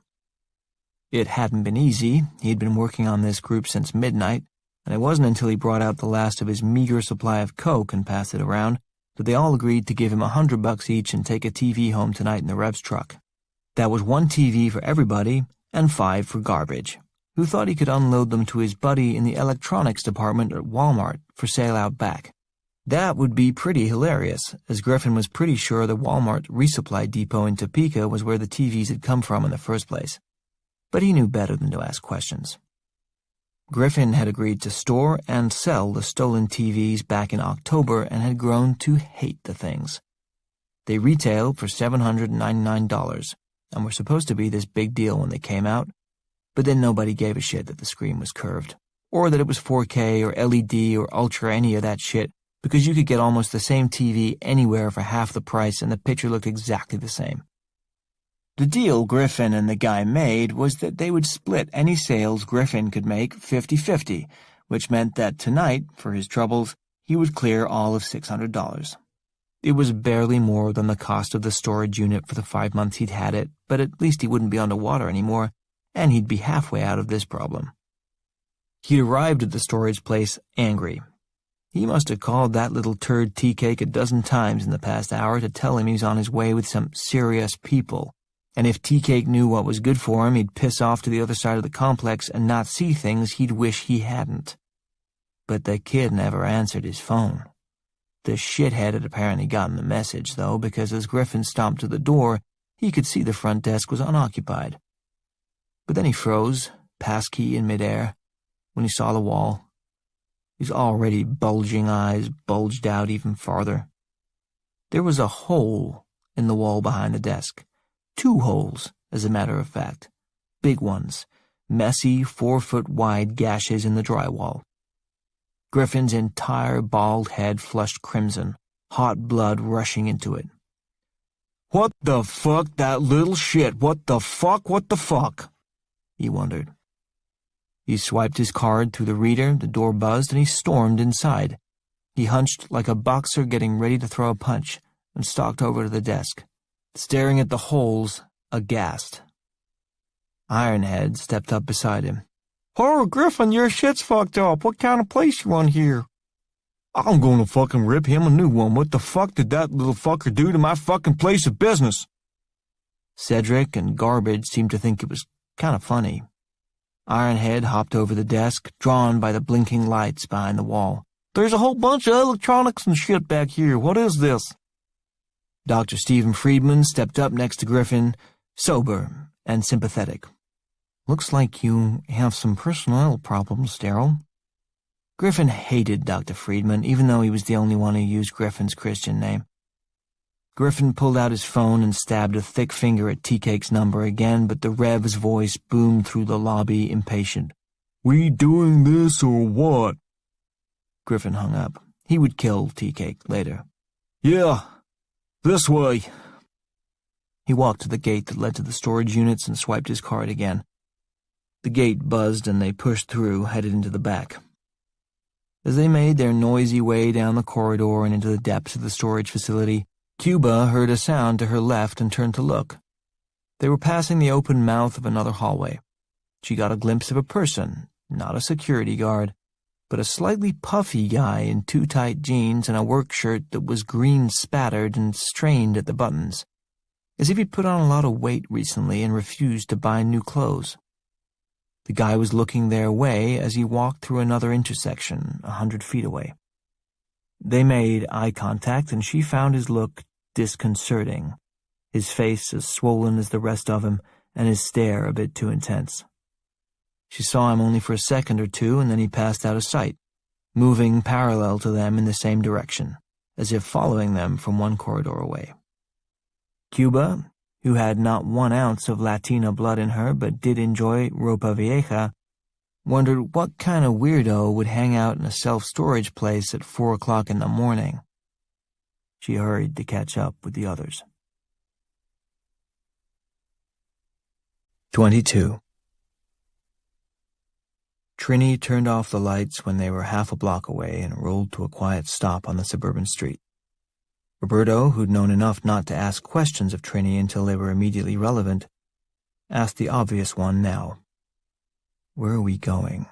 It hadn't been easy. He'd been working on this group since midnight, and it wasn't until he brought out the last of his meager supply of Coke and passed it around that they all agreed to give him $100 each and take a TV home tonight in the Rev's truck. That was 1 TV for everybody and 5 for Garbage, who thought he could unload them to his buddy in the electronics department at Walmart for sale out back. That would be pretty hilarious, as Griffin was pretty sure the Walmart resupply depot in Topeka was where the TVs had come from in the first place. But he knew better than to ask questions. Griffin had agreed to store and sell the stolen TVs back in October and had grown to hate the things. They retailed for $799 and were supposed to be this big deal when they came out, but then nobody gave a shit that the screen was curved, or that it was 4K or LED or Ultra any of that shit, because you could get almost the same TV anywhere for half the price and the picture looked exactly the same. The deal Griffin and the guy made was that they would split any sales Griffin could make 50-50, which meant that tonight, for his troubles, he would clear all of $600. It was barely more than the cost of the storage unit for the 5 months he'd had it, but at least he wouldn't be underwater anymore, and he'd be halfway out of this problem. He'd arrived at the storage place angry. He must have called that little turd tea cake a dozen times in the past hour to tell him he was on his way with some serious people, and if tea cake knew what was good for him, he'd piss off to the other side of the complex and not see things he'd wish he hadn't. But the kid never answered his phone. The shithead had apparently gotten the message, though, because as Griffin stomped to the door, he could see the front desk was unoccupied. But then he froze, passkey in midair, when he saw the wall. His already bulging eyes bulged out even farther. There was a hole in the wall behind the desk. 2 holes, as a matter of fact. Big ones. Messy, 4-foot-wide gashes in the drywall. Griffin's entire bald head flushed crimson, hot blood rushing into it. "What the fuck, that little shit? What the fuck? He wondered. He swiped his card through the reader, the door buzzed, and he stormed inside. He hunched like a boxer getting ready to throw a punch, and stalked over to the desk, staring at the holes, aghast. Ironhead stepped up beside him. "Oh, Griffin, your shit's fucked up. What kind of place you on here?" "I'm gonna fucking rip him a new one. What the fuck did that little fucker do to my fucking place of business?" Cedric and Garbage seemed to think it was kind of funny. Ironhead hopped over the desk, drawn by the blinking lights behind the wall. "There's a whole bunch of electronics and shit back here. What is this?" Dr. Stephen Friedman stepped up next to Griffin, sober and sympathetic. "Looks like you have some personnel problems, Daryl." Griffin hated Dr. Friedman, even though he was the only one who used Griffin's Christian name. Griffin pulled out his phone and stabbed a thick finger at Tea-Cake's number again, but the Rev's voice boomed through the lobby, impatient. "We doing this or what?" Griffin hung up. He would kill Tea-Cake later. "Yeah, this way." He walked to the gate that led to the storage units and swiped his card again. The gate buzzed and they pushed through, headed into the back. As they made their noisy way down the corridor and into the depths of the storage facility, Cuba heard a sound to her left and turned to look. They were passing the open mouth of another hallway. She got a glimpse of a person, not a security guard, but a slightly puffy guy in too tight jeans and a work shirt that was green-spattered and strained at the buttons, as if he'd put on a lot of weight recently and refused to buy new clothes. The guy was looking their way as he walked through another intersection 100 feet away. They made eye contact, and she found his look disconcerting, his face as swollen as the rest of him, and his stare a bit too intense. She saw him only for a second or two, and then he passed out of sight, moving parallel to them in the same direction, as if following them from one corridor away. Cuba, who had not 1 ounce of Latina blood in her but did enjoy ropa vieja, wondered what kind of weirdo would hang out in a self-storage place at 4 o'clock in the morning. She hurried to catch up with the others. 22. Trini turned off the lights when they were half a block away and rolled to a quiet stop on the suburban street. Roberto, who'd known enough not to ask questions of Trini until they were immediately relevant, asked the obvious one now. "Where are we going?"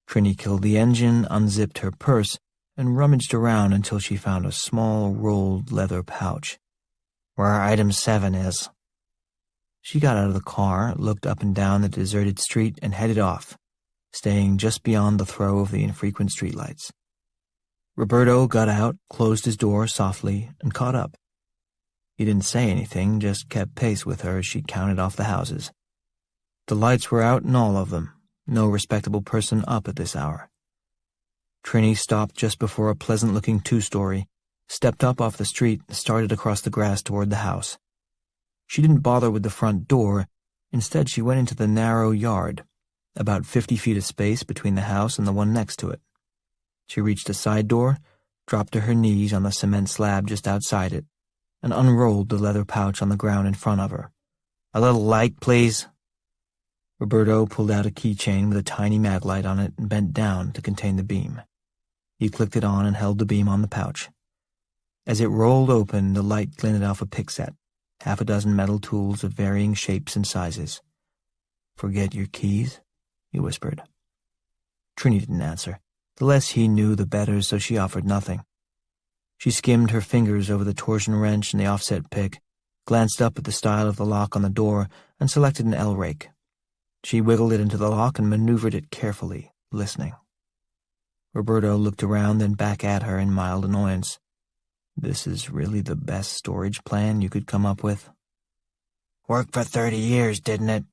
Trini killed the engine, unzipped her purse, and rummaged around until she found a small rolled leather pouch. "Where item 7 is." She got out of the car, looked up and down the deserted street, and headed off, staying just beyond the throw of the infrequent streetlights. Roberto got out, closed his door softly, and caught up. He didn't say anything, just kept pace with her as she counted off the houses. The lights were out in all of them, no respectable person up at this hour. Trini stopped just before a pleasant-looking 2-story, stepped up off the street and started across the grass toward the house. She didn't bother with the front door. Instead, she went into the narrow yard, about 50 feet of space between the house and the one next to it. She reached a side door, dropped to her knees on the cement slab just outside it, and unrolled the leather pouch on the ground in front of her. "A little light, please." Roberto pulled out a keychain with a tiny mag light on it and bent down to contain the beam. He clicked it on and held the beam on the pouch. As it rolled open, the light glinted off a pick set, half a dozen metal tools of varying shapes and sizes. "Forget your keys?" he whispered. Trini didn't answer. The less he knew, the better, so she offered nothing. She skimmed her fingers over the torsion wrench and the offset pick, glanced up at the style of the lock on the door, and selected an L-rake. She wiggled it into the lock and maneuvered it carefully, listening. Roberto looked around, then back at her in mild annoyance. "This is really the best storage plan you could come up with?" "Worked for 30 years, didn't it?"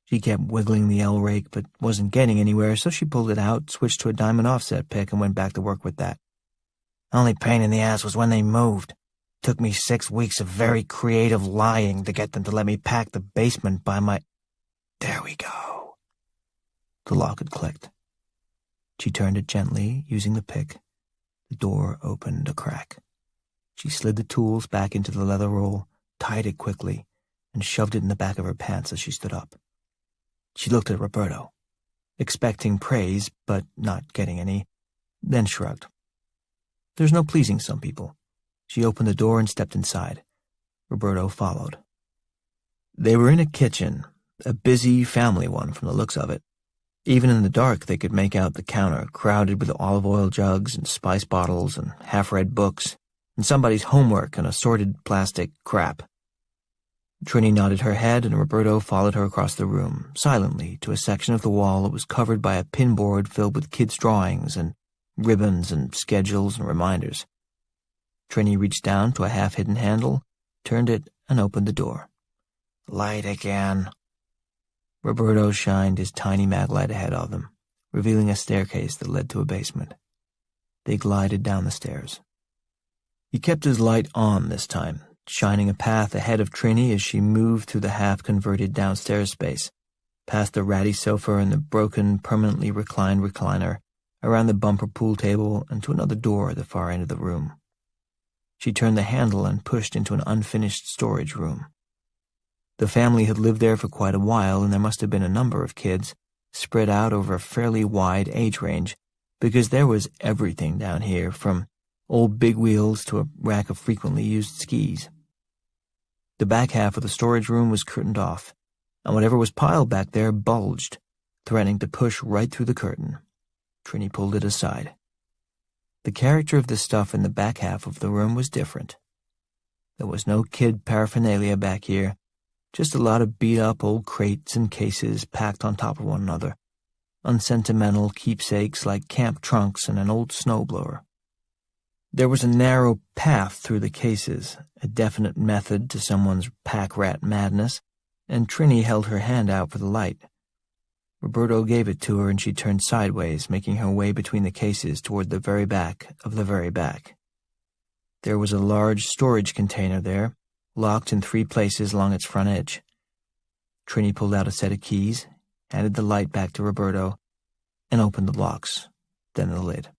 She kept wiggling the L-rake, but wasn't getting anywhere, so she pulled it out, switched to a diamond offset pick, and went back to work with that. "Only pain in the ass was when they moved. Took me 6 weeks of very creative lying to get them to let me pack the basement by my—" "There we go." The lock had clicked. She turned it gently, using the pick. The door opened a crack. She slid the tools back into the leather roll, tied it quickly, and shoved it in the back of her pants as she stood up. She looked at Roberto, expecting praise, but not getting any, then shrugged. There's no pleasing some people. She opened the door and stepped inside. Roberto followed. They were in a kitchen, a busy family one from the looks of it. Even in the dark, they could make out the counter crowded with olive oil jugs and spice bottles and half-read books, and somebody's homework and assorted plastic crap. Trini nodded her head, and Roberto followed her across the room, silently, to a section of the wall that was covered by a pinboard filled with kids' drawings and ribbons and schedules and reminders. Trini reached down to a half-hidden handle, turned it, and opened the door. "Light again." Roberto shined his tiny mag light ahead of them, revealing a staircase that led to a basement. They glided down the stairs. He kept his light on this time, shining a path ahead of Trini as she moved through the half-converted downstairs space, past the ratty sofa and the broken, permanently reclined recliner, around the bumper pool table and to another door at the far end of the room. She turned the handle and pushed into an unfinished storage room. The family had lived there for quite a while, and there must have been a number of kids, spread out over a fairly wide age range, because there was everything down here, from old big wheels to a rack of frequently used skis. The back half of the storage room was curtained off, and whatever was piled back there bulged, threatening to push right through the curtain. Trini pulled it aside. The character of the stuff in the back half of the room was different. There was no kid paraphernalia back here, just a lot of beat-up old crates and cases packed on top of one another, unsentimental keepsakes like camp trunks and an old snowblower. There was a narrow path through the cases, a definite method to someone's pack-rat madness, and Trini held her hand out for the light. Roberto gave it to her, and she turned sideways, making her way between the cases toward the very back of the very back. There was a large storage container there, locked in 3 places along its front edge. Trini pulled out a set of keys, handed the light back to Roberto, and opened the locks, then the lid.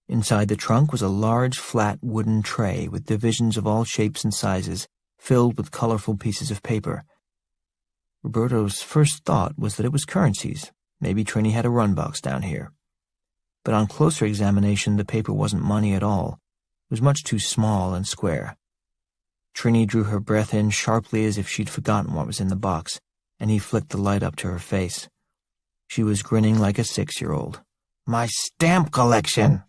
Inside the trunk was a large, flat wooden tray with divisions of all shapes and sizes, filled with colorful pieces of paper. Roberto's first thought was that it was currencies. Maybe Trini had a run box down here. But on closer examination, the paper wasn't money at all. It was much too small and square. Trini drew her breath in sharply as if she'd forgotten what was in the box, and he flicked the light up to her face. She was grinning like a 6-year-old. "My stamp collection!"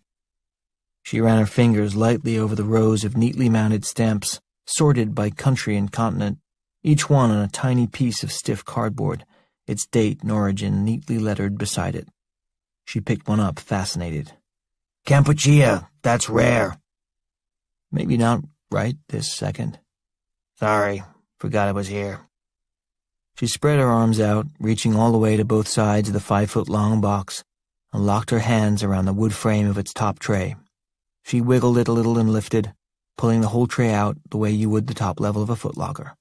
She ran her fingers lightly over the rows of neatly mounted stamps, sorted by country and continent, each one on a tiny piece of stiff cardboard, its date and origin neatly lettered beside it. She picked one up, fascinated. "Kampuchea, that's rare." "Maybe not right this second." "Sorry, forgot it was here." She spread her arms out, reaching all the way to both sides of the 5-foot-long box, and locked her hands around the wood frame of its top tray. She wiggled it a little and lifted, pulling the whole tray out the way you would the top level of a footlocker.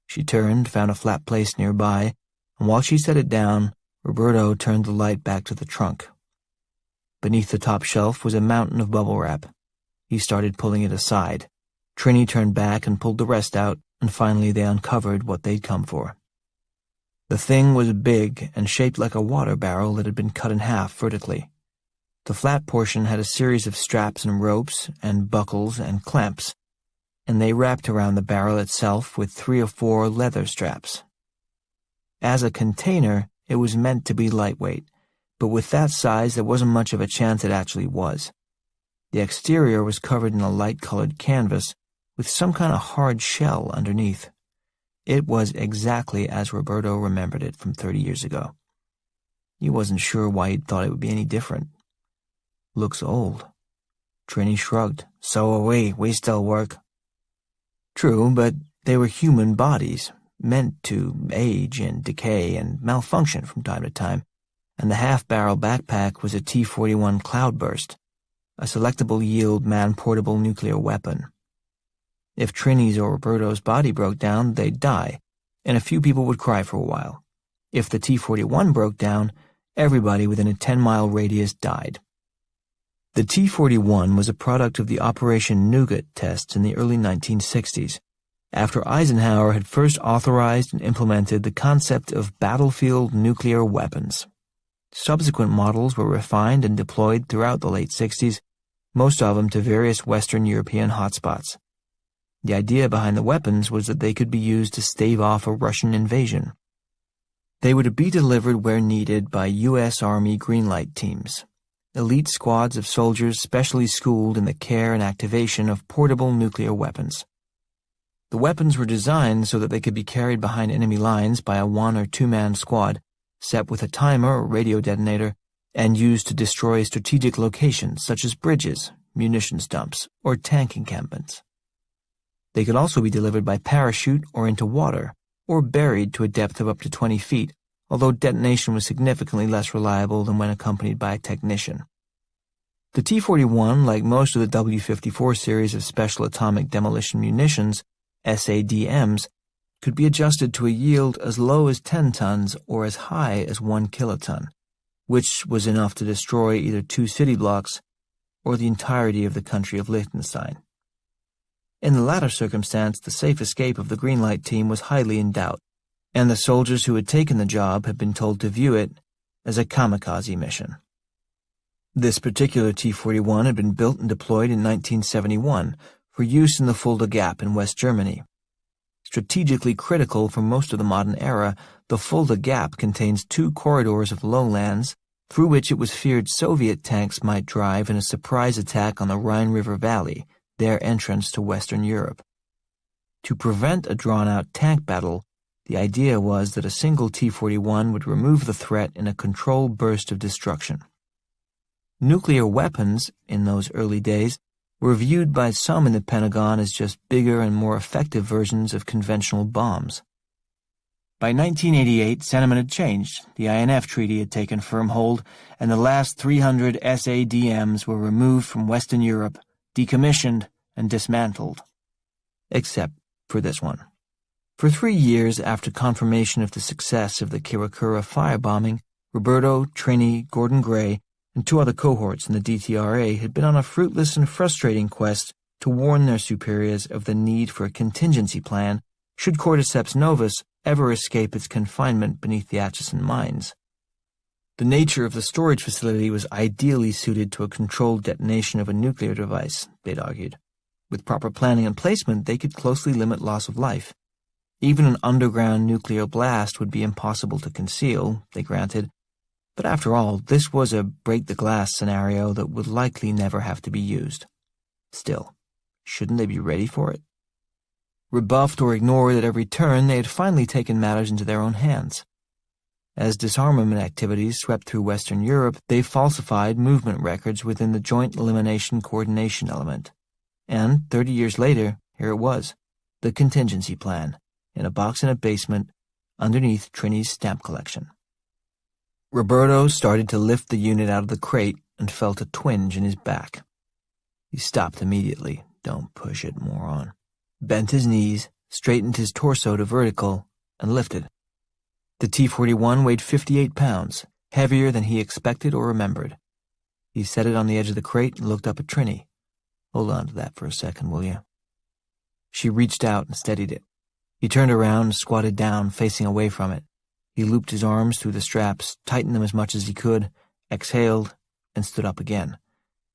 She turned, found a flat place nearby, and while she set it down, Roberto turned the light back to the trunk. Beneath the top shelf was a mountain of bubble wrap. He started pulling it aside. Trini turned back and pulled the rest out, and finally they uncovered what they'd come for. The thing was big and shaped like a water barrel that had been cut in half vertically. The flat portion had a series of straps and ropes and buckles and clamps, and they wrapped around the barrel itself with 3 or 4 leather straps. As a container, it was meant to be lightweight, but with that size there wasn't much of a chance it actually was. The exterior was covered in a light-colored canvas with some kind of hard shell underneath. It was exactly as Roberto remembered it from 30 years ago. He wasn't sure why he'd thought it would be any different. Looks old. Trini shrugged. So are we. We still work. True, but they were human bodies, meant to age and decay and malfunction from time to time, and the half-barrel backpack was a T-41 Cloudburst, a selectable-yield man-portable nuclear weapon. If Trini's or Roberto's body broke down, they'd die, and a few people would cry for a while. If the T-41 broke down, everybody within a 10-mile radius died. The T-41 was a product of the Operation Nougat tests in the early 1960s, after Eisenhower had first authorized and implemented the concept of battlefield nuclear weapons. Subsequent models were refined and deployed throughout the late 60s, most of them to various Western European hotspots. The idea behind the weapons was that they could be used to stave off a Russian invasion. They were to be delivered where needed by U.S. Army Greenlight teams, elite squads of soldiers specially schooled in the care and activation of portable nuclear weapons. The weapons were designed so that they could be carried behind enemy lines by a 1- or 2-man squad, set with a timer or radio detonator, and used to destroy strategic locations such as bridges, munitions dumps, or tank encampments. They could also be delivered by parachute or into water, or buried to a depth of up to 20 feet, although detonation was significantly less reliable than when accompanied by a technician. The T-41, like most of the W-54 series of Special Atomic Demolition Munitions, SADMs, could be adjusted to a yield as low as 10 tons or as high as 1 kiloton, which was enough to destroy either 2 city blocks or the entirety of the country of Liechtenstein. In the latter circumstance, the safe escape of the Greenlight team was highly in doubt, and the soldiers who had taken the job had been told to view it as a kamikaze mission. This particular T-41 had been built and deployed in 1971 for use in the Fulda Gap in West Germany. Strategically critical for most of the modern era, the Fulda Gap contains 2 corridors of lowlands through which it was feared Soviet tanks might drive in a surprise attack on the Rhine River Valley, their entrance to Western Europe. To prevent a drawn-out tank battle, the idea was that a single T-41 would remove the threat in a controlled burst of destruction. Nuclear weapons, in those early days, were viewed by some in the Pentagon as just bigger and more effective versions of conventional bombs. By 1988, sentiment had changed. The INF Treaty had taken firm hold, and the last 300 SADMs were removed from Western Europe, decommissioned, and dismantled. Except for this one. For 3 years after confirmation of the success of the Kirakura firebombing, Roberto, Trini, Gordon Gray, and 2 other cohorts in the DTRA had been on a fruitless and frustrating quest to warn their superiors of the need for a contingency plan should Cordyceps novus ever escape its confinement beneath the Atchison mines. The nature of the storage facility was ideally suited to a controlled detonation of a nuclear device, they'd argued. With proper planning and placement, they could closely limit loss of life. Even an underground nuclear blast would be impossible to conceal, they granted. But after all, this was a break-the-glass scenario that would likely never have to be used. Still, shouldn't they be ready for it? Rebuffed or ignored at every turn, they had finally taken matters into their own hands. As disarmament activities swept through Western Europe, they falsified movement records within the Joint Elimination Coordination element. And 30 years later, here it was, the contingency plan, in a box in a basement, underneath Trini's stamp collection. Roberto started to lift the unit out of the crate and felt a twinge in his back. He stopped immediately. Don't push it, moron. Bent his knees, straightened his torso to vertical, and lifted. The T-41 weighed 58 pounds, heavier than he expected or remembered. He set it on the edge of the crate and looked up at Trini. Hold on to that for a second, will you? She reached out and steadied it. He turned around and squatted down, facing away from it. He looped his arms through the straps, tightened them as much as he could, exhaled, and stood up again.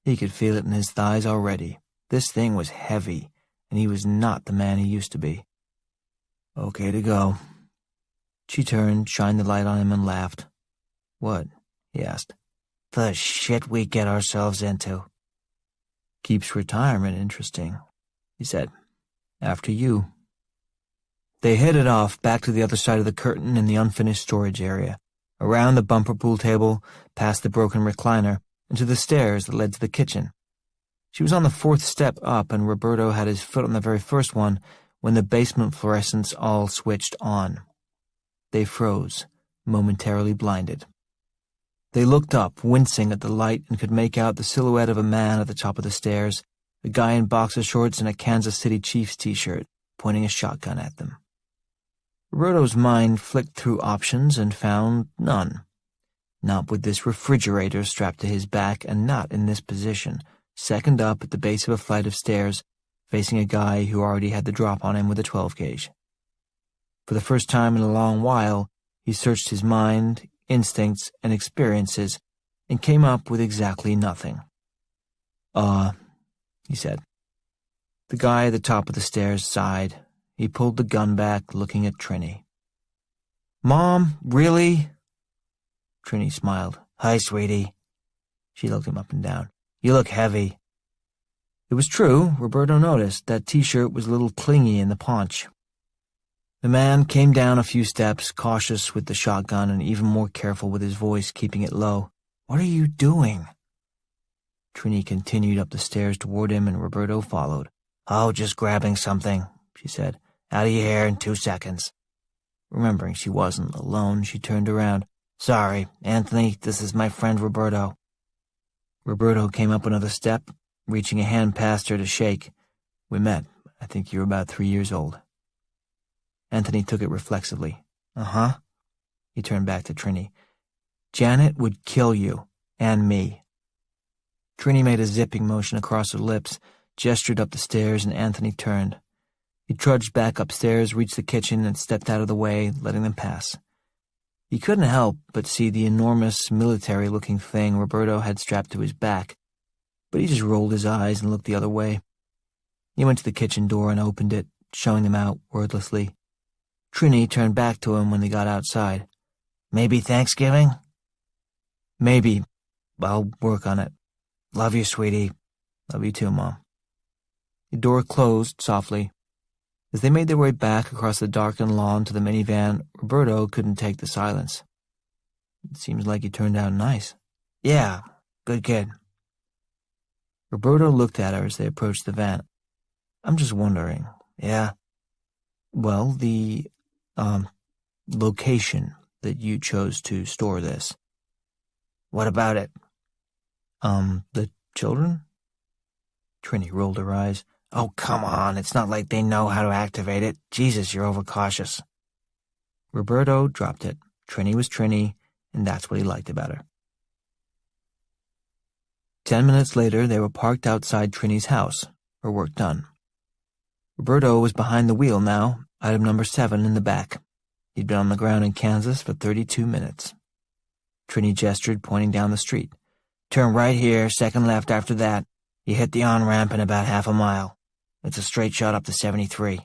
He could feel it in his thighs already. This thing was heavy, and he was not the man he used to be. Okay to go. She turned, shined the light on him, and laughed. What? He asked. The shit we get ourselves into. Keeps retirement interesting, he said. After you. They headed off back to the other side of the curtain in the unfinished storage area, around the bumper pool table, past the broken recliner, and to the stairs that led to the kitchen. She was on the 4th step up, and Roberto had his foot on the very first one when the basement fluorescents all switched on. They froze, momentarily blinded. They looked up, wincing at the light, and could make out the silhouette of a man at the top of the stairs, a guy in boxer shorts and a Kansas City Chiefs t-shirt, pointing a shotgun at them. Roberto's mind flicked through options and found none. Not with this refrigerator strapped to his back, and not in this position, second up at the base of a flight of stairs, facing a guy who already had the drop on him with a 12-gauge. For the first time in a long while, he searched his mind, instincts, and experiences, and came up with exactly nothing. He said. The guy at the top of the stairs sighed. He pulled the gun back, looking at Trini. Mom, really? Trini smiled. Hi, sweetie. She looked him up and down. You look heavy. It was true, Roberto noticed. That t-shirt was a little clingy in the paunch. The man came down a few steps, cautious with the shotgun and even more careful with his voice, keeping it low. What are you doing? Trini continued up the stairs toward him, and Roberto followed. Oh, just grabbing something, she said. Out of your hair in 2 seconds. Remembering she wasn't alone, she turned around. Sorry, Anthony, this is my friend Roberto. Roberto came up another step, reaching a hand past her to shake. We met. I think you were about 3 years old. Anthony took it reflexively. Uh-huh. He turned back to Trini. Janet would kill you, and me. Trini made a zipping motion across her lips, gestured up the stairs, and Anthony turned. He trudged back upstairs, reached the kitchen, and stepped out of the way, letting them pass. He couldn't help but see the enormous, military-looking thing Roberto had strapped to his back, but he just rolled his eyes and looked the other way. He went to the kitchen door and opened it, showing them out wordlessly. Trini turned back to him when they got outside. Maybe Thanksgiving? Maybe. I'll work on it. Love you, sweetie. Love you too, Mom. The door closed softly. As they made their way back across the darkened lawn to the minivan, Roberto couldn't take the silence. It seems like he turned out nice. Yeah, good kid. Roberto looked at her as they approached the van. I'm just wondering. Yeah? Well, the, location that you chose to store this. What about it? The children? Trini rolled her eyes. Oh, come on, it's not like they know how to activate it. Jesus, you're overcautious. Roberto dropped it. Trini was Trini, and that's what he liked about her. 10 minutes later, they were parked outside Trini's house, her work done. Roberto was behind the wheel now, item number 7 in the back. He'd been on the ground in Kansas for 32 minutes. Trini gestured, pointing down the street. Turn right here, second left after that. You hit the on-ramp in about half a mile. It's a straight shot up to 73.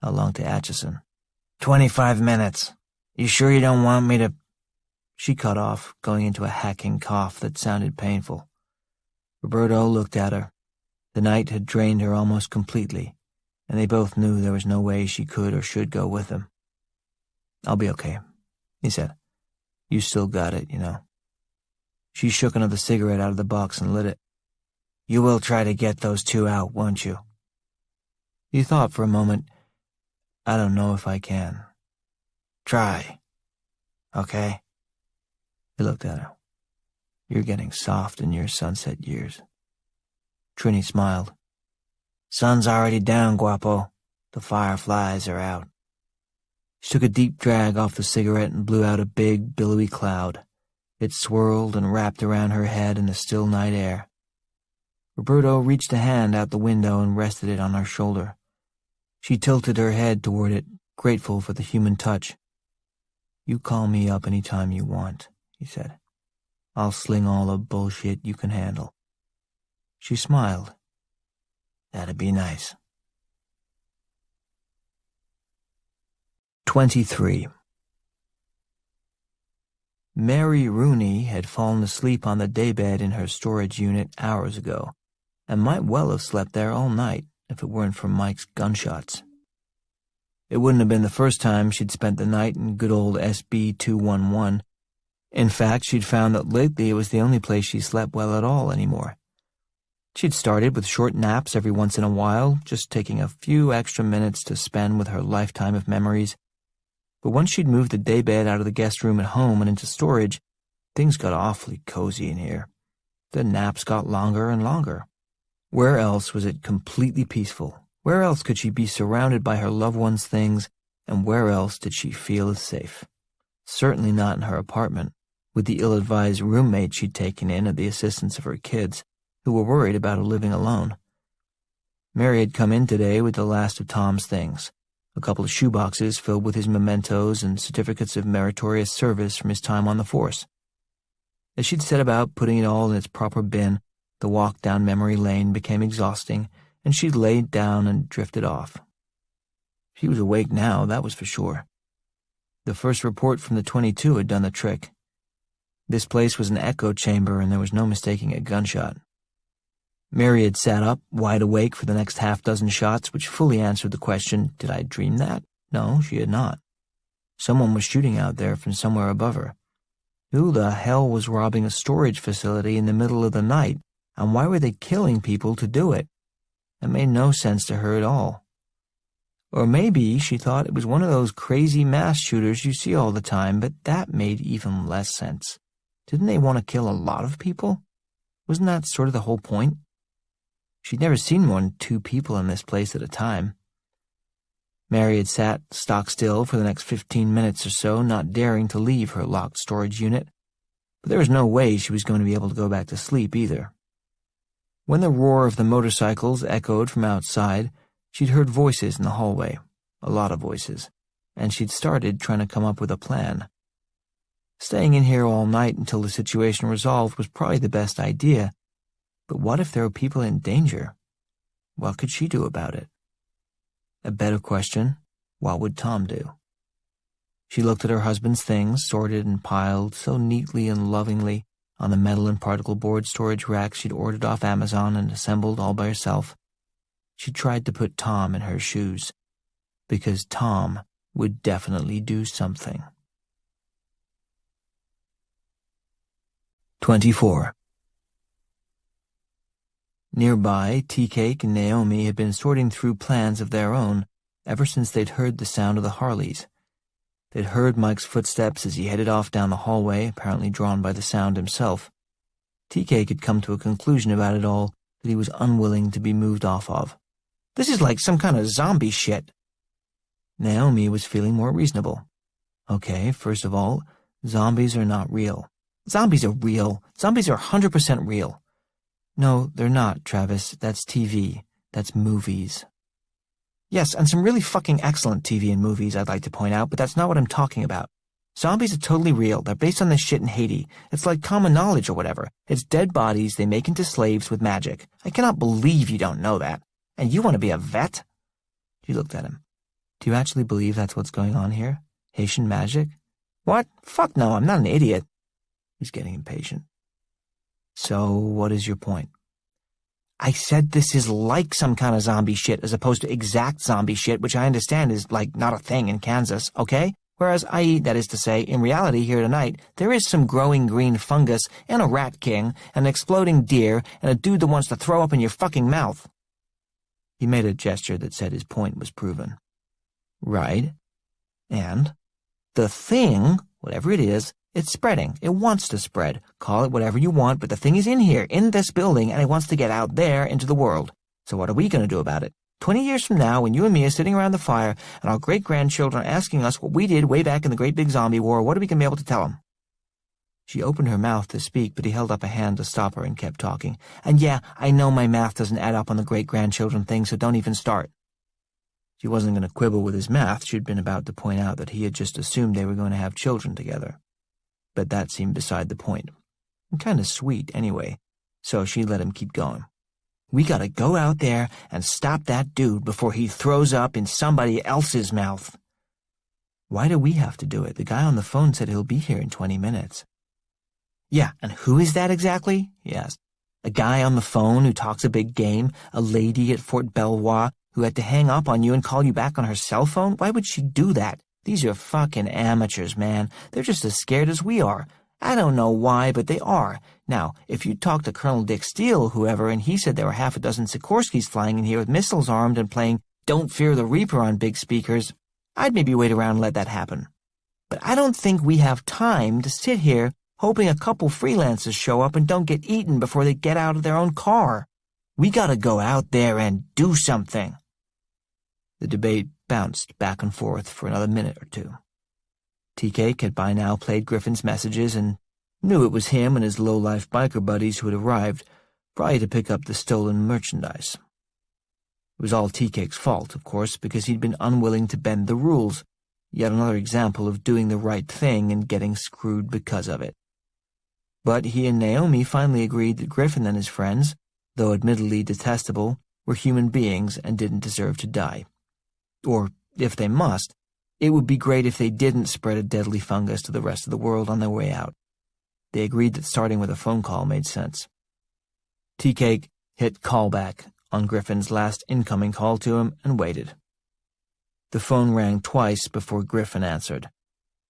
How long to Atchison? 25 minutes. You sure you don't want me to... She cut off, going into a hacking cough that sounded painful. Roberto looked at her. The night had drained her almost completely, and they both knew there was no way she could or should go with him. I'll be okay, he said. You still got it, you know. She shook another cigarette out of the box and lit it. You will try to get those 2 out, won't you? He thought for a moment. I don't know if I can. Try. Okay? He looked at her. You're getting soft in your sunset years. Trini smiled. Sun's already down, Guapo. The fireflies are out. She took a deep drag off the cigarette and blew out a big, billowy cloud. It swirled and wrapped around her head in the still night air. Roberto reached a hand out the window and rested it on her shoulder. She tilted her head toward it, grateful for the human touch. You call me up any time you want, he said. I'll sling all the bullshit you can handle. She smiled. That'd be nice. 23. Mary Rooney had fallen asleep on the daybed in her storage unit hours ago, and might well have slept there all night if it weren't for Mike's gunshots. It wouldn't have been the first time she'd spent the night in good old SB 211. In fact, she'd found that lately it was the only place she slept well at all anymore. She'd started with short naps every once in a while, just taking a few extra minutes to spend with her lifetime of memories. But once she'd moved the daybed out of the guest room at home and into storage, things got awfully cozy in here. The naps got longer and longer. Where else was it completely peaceful? Where else could she be surrounded by her loved ones' things, and where else did she feel as safe? Certainly not in her apartment, with the ill-advised roommate she'd taken in at the assistance of her kids, who were worried about her living alone. Mary had come in today with the last of Tom's things, a couple of shoeboxes filled with his mementos and certificates of meritorious service from his time on the force. As she'd set about putting it all in its proper bin, the walk down memory lane became exhausting, and she'd laid down and drifted off. She was awake now, that was for sure. The first report from the 22 had done the trick. This place was an echo chamber, and there was no mistaking a gunshot. Mary had sat up, wide awake for the next half-dozen shots, which fully answered the question, did I dream that? No, she had not. Someone was shooting out there from somewhere above her. Who the hell was robbing a storage facility in the middle of the night, and why were they killing people to do it? It made no sense to her at all. Or maybe she thought it was one of those crazy mass shooters you see all the time, but that made even less sense. Didn't they want to kill a lot of people? Wasn't that sort of the whole point? She'd never seen more than 2 people in this place at a time. Mary had sat stock still for the next 15 minutes or so, not daring to leave her locked storage unit, but there was no way she was going to be able to go back to sleep either. When the roar of the motorcycles echoed from outside, she'd heard voices in the hallway, a lot of voices, and she'd started trying to come up with a plan. Staying in here all night until the situation resolved was probably the best idea, but what if there were people in danger? What could she do about it? A better question, what would Tom do? She looked at her husband's things, sorted and piled so neatly and lovingly on the metal and particle board storage racks she'd ordered off Amazon and assembled all by herself. She tried to put Tom in her shoes, because Tom would definitely do something. 24. Nearby, Tea-Cake and Naomi had been sorting through plans of their own ever since they'd heard the sound of the Harleys. They'd heard Mike's footsteps as he headed off down the hallway, apparently drawn by the sound himself. Tea-Cake had come to a conclusion about it all that he was unwilling to be moved off of. This is like some kind of zombie shit. Naomi was feeling more reasonable. Okay, first of all, zombies are not real. Zombies are real. Zombies are 100% real. No, they're not, Travis. That's TV. That's movies. Yes, and some really fucking excellent TV and movies, I'd like to point out, but that's not what I'm talking about. Zombies are totally real. They're based on this shit in Haiti. It's like common knowledge or whatever. It's dead bodies they make into slaves with magic. I cannot believe you don't know that. And you want to be a vet? She looked at him. Do you actually believe that's what's going on here? Haitian magic? What? Fuck no, I'm not an idiot. He's getting impatient. So, what is your point? I said this is like some kind of zombie shit as opposed to exact zombie shit, which I understand is, like, not a thing in Kansas, okay? Whereas, that is to say, in reality here tonight, there is some growing green fungus and a rat king, an exploding deer, and a dude that wants to throw up in your fucking mouth. He made a gesture that said his point was proven. Right. And the thing, whatever it is It's spreading. It wants to spread. Call it whatever you want, but the thing is in here, in this building, and it wants to get out there into the world. So what are we going to do about it? 20 years from now, when you and me are sitting around the fire and our great-grandchildren are asking us what we did way back in the great big zombie war, what are we going to be able to tell them? She opened her mouth to speak, but he held up a hand to stop her and kept talking. And yeah, I know my math doesn't add up on the great-grandchildren thing, so don't even start. She wasn't going to quibble with his math. She'd been about to point out that he had just assumed they were going to have children together. But that seemed beside the point. And kind of sweet, anyway, so she let him keep going. We gotta go out there and stop that dude before he throws up in somebody else's mouth. Why do we have to do it? The guy on the phone said he'll be here in 20 minutes. Yeah, and who is that exactly? He asked. A guy on the phone who talks a big game? A lady at Fort Belvoir who had to hang up on you and call you back on her cell phone? Why would she do that? These are fucking amateurs, man. They're just as scared as we are. I don't know why, but they are. Now, if you talk to Colonel Dick Steele or whoever, and he said there were half a dozen Sikorskys flying in here with missiles armed and playing Don't Fear the Reaper on big speakers, I'd maybe wait around and let that happen. But I don't think we have time to sit here hoping a couple freelancers show up and don't get eaten before they get out of their own car. We gotta go out there and do something. The debate bounced back and forth for another minute or two. Tea-Cake had by now played Griffin's messages and knew it was him and his low-life biker buddies who had arrived, probably to pick up the stolen merchandise. It was all Tea-Cake's fault, of course, because he'd been unwilling to bend the rules, yet another example of doing the right thing and getting screwed because of it. But he and Naomi finally agreed that Griffin and his friends, though admittedly detestable, were human beings and didn't deserve to die. Or, if they must, it would be great if they didn't spread a deadly fungus to the rest of the world on their way out. They agreed that starting with a phone call made sense. Tea-Cake hit callback on Griffin's last incoming call to him and waited. The phone rang twice before Griffin answered.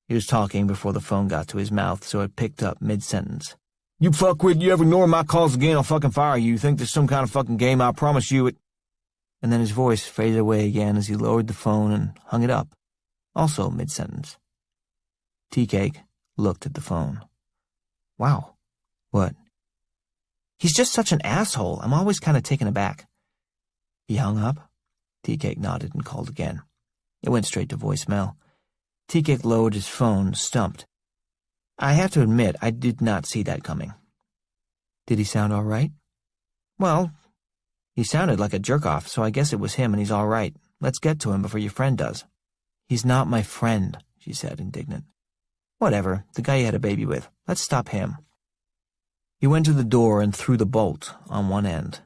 He was talking before the phone got to his mouth, so it picked up mid-sentence. You fuckwit, you ever ignore my calls again, I'll fucking fire you. You think there's some kind of fucking game? I promise you it. And then his voice faded away again as he lowered the phone and hung it up, also mid-sentence. Tea-Cake looked at the phone. Wow. What? He's just such an asshole. I'm always kind of taken aback. He hung up. Tea-Cake nodded and called again. It went straight to voicemail. Tea-Cake lowered his phone, stumped. I have to admit, I did not see that coming. Did he sound all right? Well, he sounded like a jerk-off, so I guess it was him and he's all right. Let's get to him before your friend does. He's not my friend, she said, indignant. Whatever, the guy you had a baby with. Let's stop him. He went to the door and threw the bolt on one end.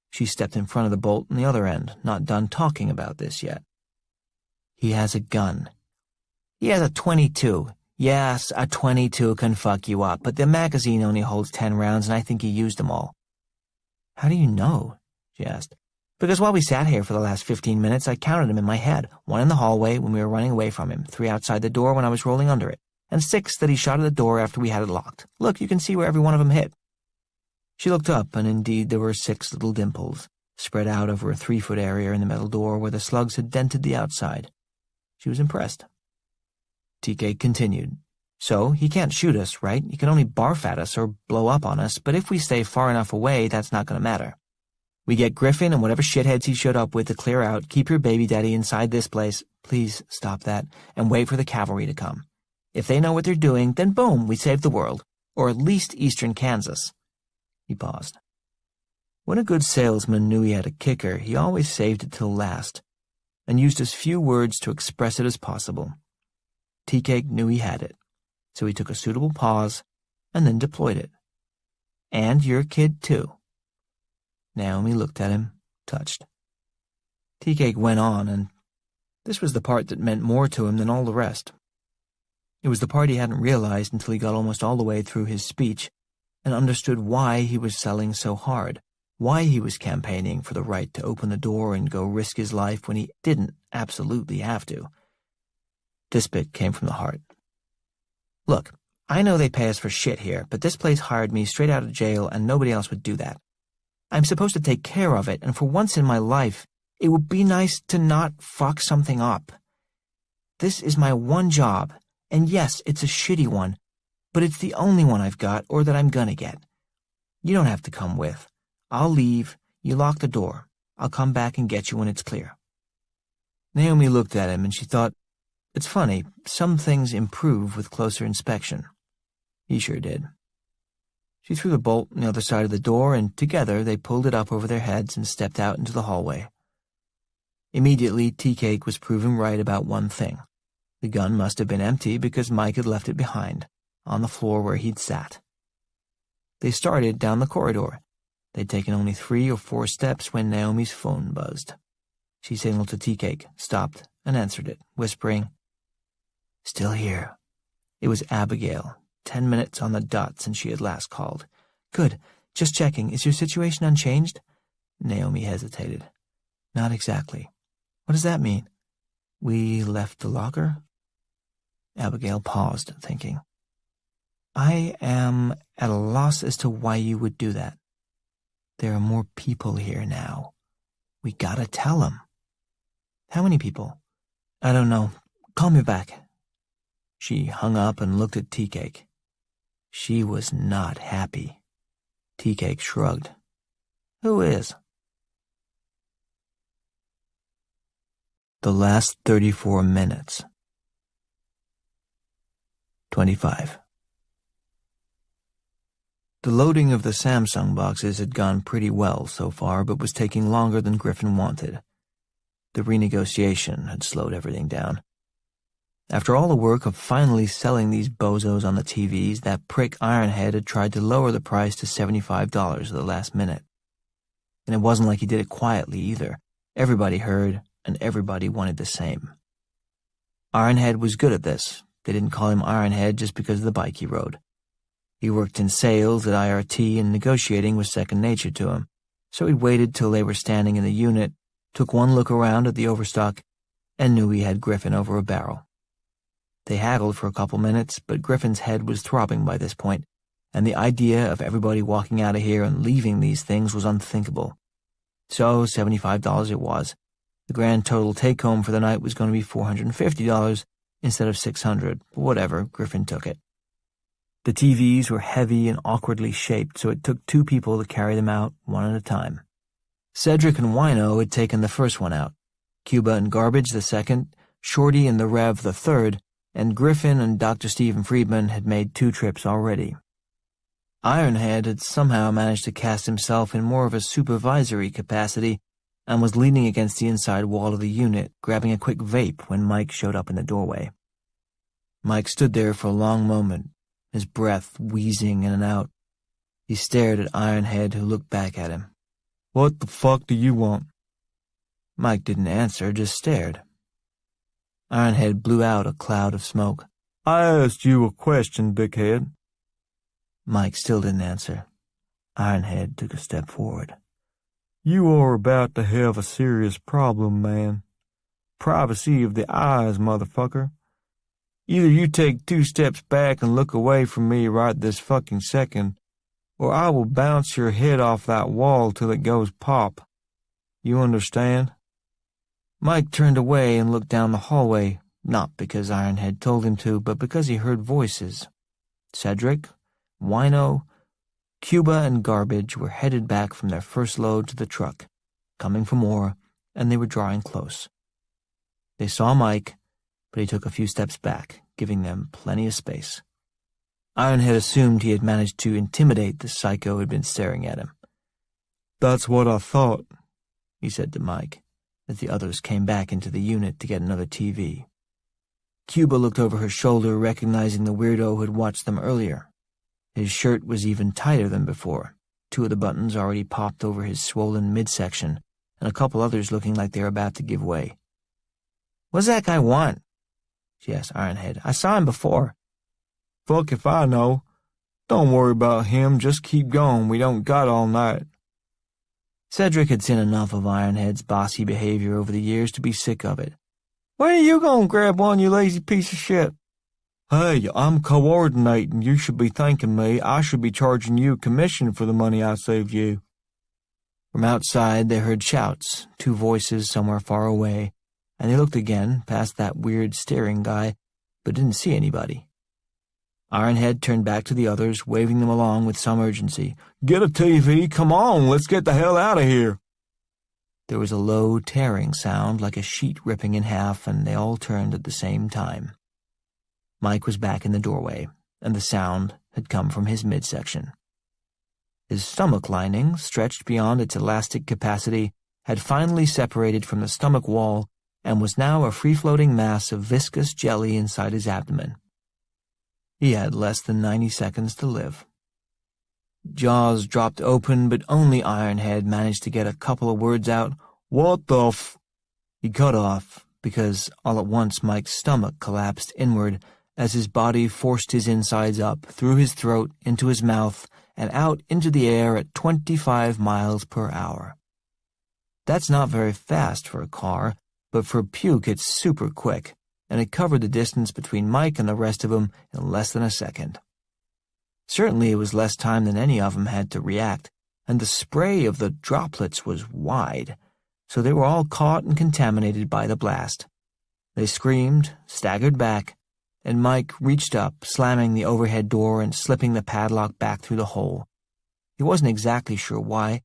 She stepped in front of the bolt on the other end, not done talking about this yet. He has a gun. He has a .22. Yes, a .22 can fuck you up, but the magazine only holds 10 rounds and I think he used them all. How do you know? She asked. Because while we sat here for the last 15 minutes, I counted them in my head. 1 in the hallway when we were running away from him, 3 outside the door when I was rolling under it, and 6 that he shot at the door after we had it locked. Look, you can see where every one of them hit. She looked up, and indeed there were 6 little dimples, spread out over a 3-foot area in the metal door where the slugs had dented the outside. She was impressed. Tea-Cake continued. So, he can't shoot us, right? He can only barf at us or blow up on us, but if we stay far enough away, that's not going to matter. We get Griffin and whatever shitheads he showed up with to clear out, keep your baby daddy inside this place, please stop that, and wait for the cavalry to come. If they know what they're doing, then boom, we save the world, or at least eastern Kansas. He paused. When a good salesman knew he had a kicker, he always saved it till last, and used as few words to express it as possible. Tea-Cake knew he had it, so he took a suitable pause and then deployed it. And your kid, too. Naomi looked at him, touched. Tea-Cake went on, and this was the part that meant more to him than all the rest. It was the part he hadn't realized until he got almost all the way through his speech and understood why he was selling so hard, why he was campaigning for the right to open the door and go risk his life when he didn't absolutely have to. This bit came from the heart. Look, I know they pay us for shit here, but this place hired me straight out of jail and nobody else would do that. I'm supposed to take care of it, and for once in my life, it would be nice to not fuck something up. This is my one job, and yes, it's a shitty one, but it's the only one I've got or that I'm gonna get. You don't have to come with. I'll leave. You lock the door. I'll come back and get you when it's clear." Naomi looked at him and she thought, it's funny, some things improve with closer inspection. He sure did. She threw the bolt on the other side of the door, and together they pulled it up over their heads and stepped out into the hallway. Immediately, Tea-Cake was proven right about one thing. The gun must have been empty because Mike had left it behind, on the floor where he'd sat. They started down the corridor. They'd taken only 3 or 4 steps when Naomi's phone buzzed. She signaled to Tea-Cake, stopped, and answered it, whispering, "Still here." It was Abigail, 10 minutes on the dot since she had last called. "Good. Just checking. Is your situation unchanged?" Naomi hesitated. "Not exactly." "What does that mean?" "We left the locker?" Abigail paused, thinking. "I am at a loss as to why you would do that. There are more people here now. We gotta tell them." "How many people?" "I don't know. Call me back." She hung up and looked at Tea-Cake. She was not happy. Tea-Cake shrugged. "Who is?" The last 34 minutes. 25. The loading of the Samsung boxes had gone pretty well so far, but was taking longer than Griffin wanted. The renegotiation had slowed everything down. After all the work of finally selling these bozos on the TVs, that prick Ironhead had tried to lower the price to $75 at the last minute. And it wasn't like he did it quietly either. Everybody heard, and everybody wanted the same. Ironhead was good at this. They didn't call him Ironhead just because of the bike he rode. He worked in sales at IRT, and negotiating was second nature to him, so he waited till they were standing in the unit, took one look around at the overstock, and knew he had Griffin over a barrel. They haggled for a couple minutes, but Griffin's head was throbbing by this point, and the idea of everybody walking out of here and leaving these things was unthinkable. So $75 it was. The grand total take-home for the night was going to be $450 instead of $600. Whatever, Griffin took it. The TVs were heavy and awkwardly shaped, so it took 2 people to carry them out, one at a time. Cedric and Wino had taken the first one out, Cuba and Garbage the second, Shorty and the Rev the third, and Griffin and Dr. Stephen Friedman had made 2 trips already. Ironhead had somehow managed to cast himself in more of a supervisory capacity and was leaning against the inside wall of the unit, grabbing a quick vape when Mike showed up in the doorway. Mike stood there for a long moment, his breath wheezing in and out. He stared at Ironhead, who looked back at him. "What the fuck do you want?" Mike didn't answer, just stared. Ironhead blew out a cloud of smoke. "I asked you a question, dickhead." Mike still didn't answer. Ironhead took a step forward. "You are about to have a serious problem, man. Privacy of the eyes, motherfucker. Either you take 2 steps back and look away from me right this fucking second, or I will bounce your head off that wall till it goes pop. You understand?" Mike turned away and looked down the hallway, not because Ironhead told him to, but because he heard voices. Cedric, Wino, Cuba, and Garbage were headed back from their first load to the truck, coming for more, and they were drawing close. They saw Mike, but he took a few steps back, giving them plenty of space. Ironhead assumed he had managed to intimidate the psycho who had been staring at him. "That's what I thought," he said to Mike, as the others came back into the unit to get another TV. Cuba looked over her shoulder, recognizing the weirdo who had watched them earlier. His shirt was even tighter than before, 2 of the buttons already popped over his swollen midsection, and a couple others looking like they were about to give way. "What's that guy want?" she asked Ironhead. "I saw him before." "Fuck if I know. Don't worry about him, just keep going, we don't got all night." Cedric had seen enough of Ironhead's bossy behavior over the years to be sick of it. "When are you gonna grab one, you lazy piece of shit?" "Hey, I'm coordinating. You should be thanking me. I should be charging you a commission for the money I saved you." From outside they heard shouts, 2 voices somewhere far away, and they looked again, past that weird staring guy, but didn't see anybody. Ironhead turned back to the others, waving them along with some urgency. "Get a TV, come on, let's get the hell out of here." There was a low, tearing sound like a sheet ripping in half, and they all turned at the same time. Mike was back in the doorway, and the sound had come from his midsection. His stomach lining, stretched beyond its elastic capacity, had finally separated from the stomach wall and was now a free-floating mass of viscous jelly inside his abdomen. He had less than 90 seconds to live. Jaws dropped open, but only Ironhead managed to get a couple of words out. "What the f—" He cut off, because all at once Mike's stomach collapsed inward as his body forced his insides up, through his throat, into his mouth, and out into the air at 25 miles per hour. That's not very fast for a car, but for puke it's super quick, and it covered the distance between Mike and the rest of them in less than a second. Certainly it was less time than any of them had to react, and the spray of the droplets was wide, so they were all caught and contaminated by the blast. They screamed, staggered back, and Mike reached up, slamming the overhead door and slipping the padlock back through the hole. He wasn't exactly sure why,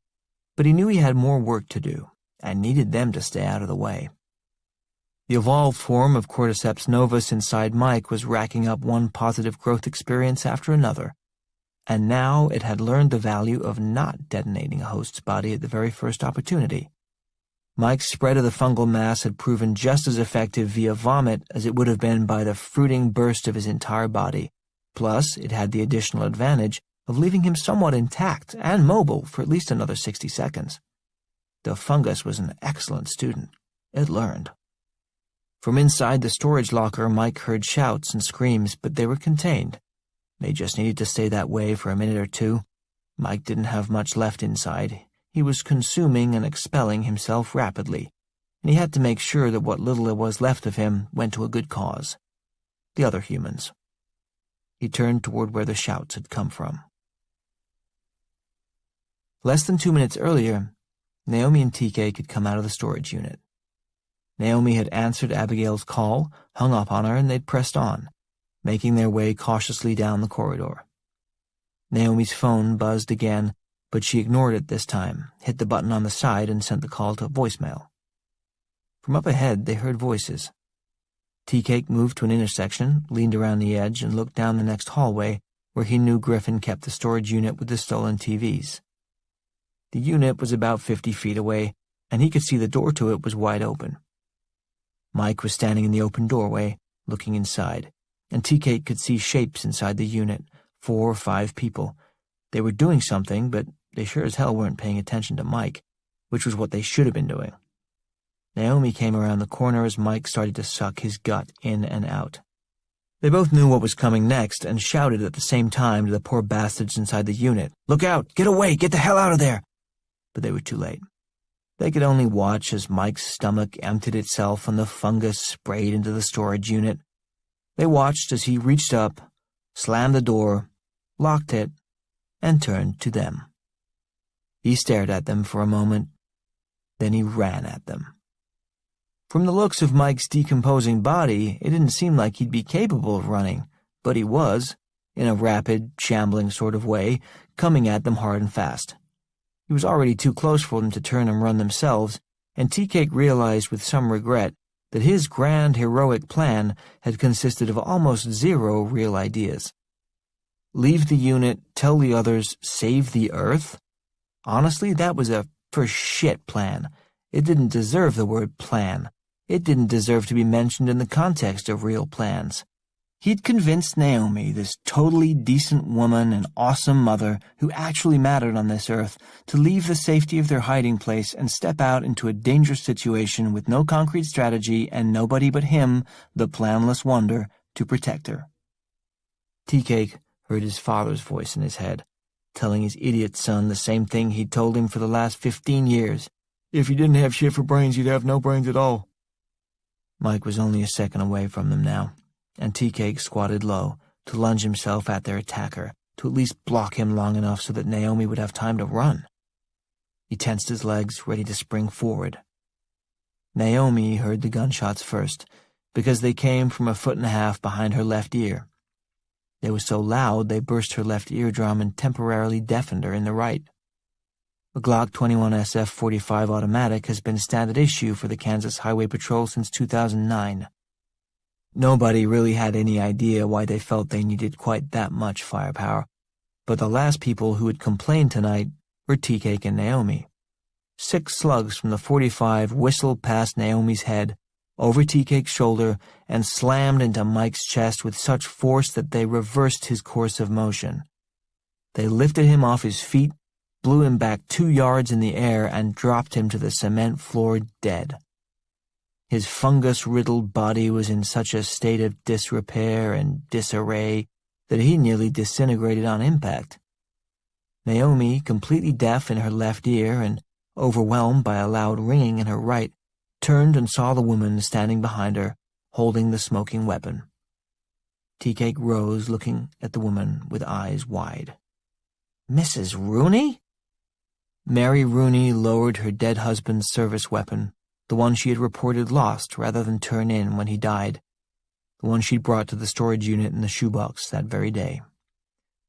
but he knew he had more work to do, and needed them to stay out of the way. The evolved form of Cordyceps novus inside Mike was racking up one positive growth experience after another, and now it had learned the value of not detonating a host's body at the very first opportunity. Mike's spread of the fungal mass had proven just as effective via vomit as it would have been by the fruiting burst of his entire body. Plus, it had the additional advantage of leaving him somewhat intact and mobile for at least another 60 seconds. The fungus was an excellent student. It learned. From inside the storage locker, Mike heard shouts and screams, but they were contained. They just needed to stay that way for a minute or two. Mike didn't have much left inside. He was consuming and expelling himself rapidly, and he had to make sure that what little there was left of him went to a good cause. The other humans. He turned toward where the shouts had come from. Less than 2 minutes earlier, Naomi and TK had come out of the storage unit. Naomi had answered Abigail's call, hung up on her, and they'd pressed on, making their way cautiously down the corridor. Naomi's phone buzzed again, but she ignored it this time, hit the button on the side, and sent the call to voicemail. From up ahead, they heard voices. Tea-Cake moved to an intersection, leaned around the edge, and looked down the next hallway, where he knew Griffin kept the storage unit with the stolen TVs. The unit was about 50 feet away, and he could see the door to it was wide open. Mike was standing in the open doorway, looking inside, and Tea-Cake could see shapes inside the unit, 4 or 5 people. They were doing something, but they sure as hell weren't paying attention to Mike, which was what they should have been doing. Naomi came around the corner as Mike started to suck his gut in and out. They both knew what was coming next and shouted at the same time to the poor bastards inside the unit, "Look out! Get away! Get the hell out of there!" But they were too late. They could only watch as Mike's stomach emptied itself and the fungus sprayed into the storage unit. They watched as he reached up, slammed the door, locked it, and turned to them. He stared at them for a moment, then he ran at them. From the looks of Mike's decomposing body, it didn't seem like he'd be capable of running, but he was, in a rapid, shambling sort of way, coming at them hard and fast. He was already too close for them to turn and run themselves, and Tea-Cake realized with some regret that his grand, heroic plan had consisted of almost 0 real ideas. Leave the unit, tell the others, save the Earth? Honestly, that was a for-shit plan. It didn't deserve the word plan. It didn't deserve to be mentioned in the context of real plans. He'd convinced Naomi, this totally decent woman and awesome mother who actually mattered on this earth, to leave the safety of their hiding place and step out into a dangerous situation with no concrete strategy and nobody but him, the planless wonder, to protect her. Tea-Cake heard his father's voice in his head, telling his idiot son the same thing he'd told him for the last 15 years. If you didn't have shit for brains, you'd have no brains at all. Mike was only a second away from them now, and Tea-Cake squatted low to lunge himself at their attacker, to at least block him long enough so that Naomi would have time to run. He tensed his legs, ready to spring forward. Naomi heard the gunshots first, because they came from 1.5 feet behind her left ear. They were so loud they burst her left eardrum and temporarily deafened her in the right. The Glock 21 SF-45 automatic has been standard issue for the Kansas Highway Patrol since 2009. Nobody really had any idea why they felt they needed quite that much firepower, but the last people who had complained tonight were Tea-Cake and Naomi. 6 slugs from the 45 whistled past Naomi's head, over Tea-Cake's shoulder, and slammed into Mike's chest with such force that they reversed his course of motion. They lifted him off his feet, blew him back 2 yards in the air, and dropped him to the cement floor dead. His fungus-riddled body was in such a state of disrepair and disarray that he nearly disintegrated on impact. Naomi, completely deaf in her left ear and overwhelmed by a loud ringing in her right, turned and saw the woman standing behind her, holding the smoking weapon. Tea-Cake rose, looking at the woman with eyes wide. "Mrs. Rooney?" Mary Rooney lowered her dead husband's service weapon, the one she had reported lost rather than turn in when he died, the one she'd brought to the storage unit in the shoebox that very day.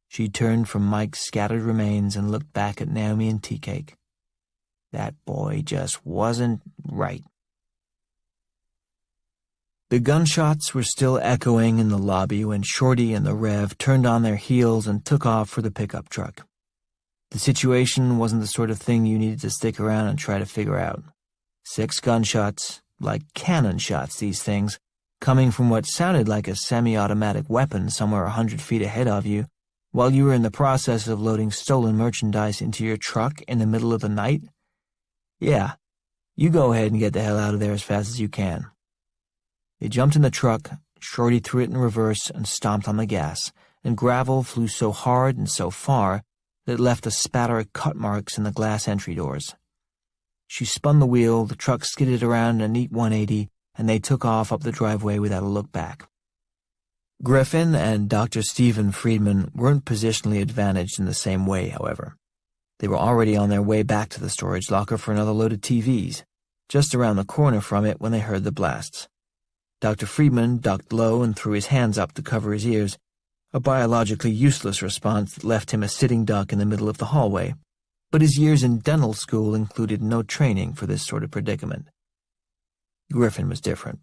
She turned from Mike's scattered remains and looked back at Naomi and Tea-Cake. That boy just wasn't right. The gunshots were still echoing in the lobby when Shorty and the Rev turned on their heels and took off for the pickup truck. The situation wasn't the sort of thing you needed to stick around and try to figure out. 6 gunshots, like cannon shots, these things, coming from what sounded like a semi-automatic weapon somewhere 100 feet ahead of you, while you were in the process of loading stolen merchandise into your truck in the middle of the night? Yeah, you go ahead and get the hell out of there as fast as you can. They jumped in the truck, Shorty threw it in reverse and stomped on the gas, and gravel flew so hard and so far that it left a spatter of cut marks in the glass entry doors. She spun the wheel, the truck skidded around a neat 180, and they took off up the driveway without a look back. Griffin and Dr. Stephen Friedman weren't positionally advantaged in the same way, however. They were already on their way back to the storage locker for another load of TVs, just around the corner from it when they heard the blasts. Dr. Friedman ducked low and threw his hands up to cover his ears, a biologically useless response that left him a sitting duck in the middle of the hallway, but his years in dental school included no training for this sort of predicament. Griffin was different.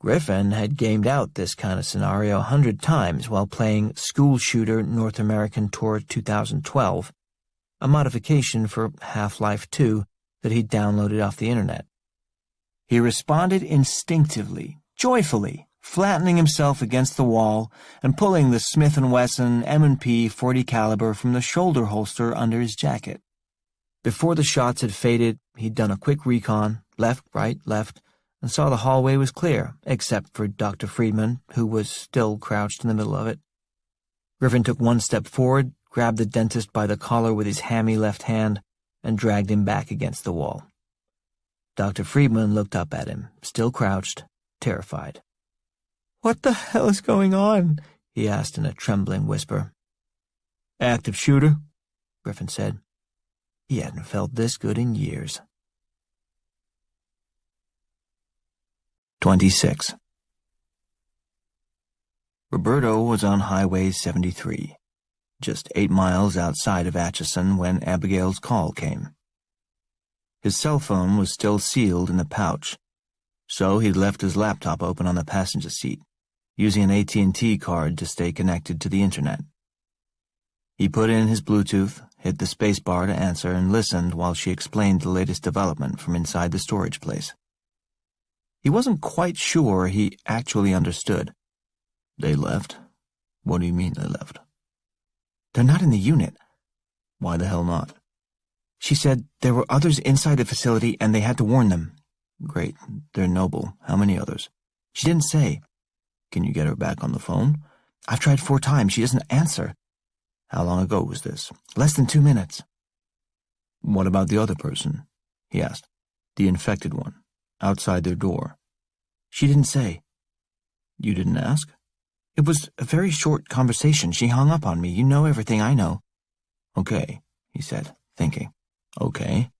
Griffin had gamed out this kind of scenario 100 times while playing School Shooter North American Tour 2012, a modification for Half-Life 2 that he'd downloaded off the internet. He responded instinctively, joyfully, flattening himself against the wall and pulling the Smith & Wesson M&P 40 caliber from the shoulder holster under his jacket. Before the shots had faded, he'd done a quick recon, left, right, left, and saw the hallway was clear, except for Dr. Friedman, who was still crouched in the middle of it. Griffin took one step forward, grabbed the dentist by the collar with his hammy left hand, and dragged him back against the wall. Dr. Friedman looked up at him, still crouched, terrified. "What the hell is going on?" he asked in a trembling whisper. "Active shooter," Griffin said. He hadn't felt this good in years. 26. Roberto was on Highway 73, just 8 miles outside of Atchison when Abigail's call came. His cell phone was still sealed in the pouch, so he'd left his laptop open on the passenger seat, using an AT&T card to stay connected to the internet. He put in his Bluetooth, hit the spacebar to answer, and listened while she explained the latest development from inside the storage place. He wasn't quite sure he actually understood. "They left? What do you mean they left?" "They're not in the unit." "Why the hell not?" "She said there were others inside the facility and they had to warn them." "Great. They're noble. How many others?" "She didn't say." "Can you get her back on the phone?" "I've tried 4 times. She doesn't answer." "How long ago was this?" "Less than 2 minutes." "What about the other person?" he asked. "The infected one, outside their door." "She didn't say." "You didn't ask?" "It was a very short conversation. She hung up on me. You know everything I know." "Okay," he said, thinking. "Okay.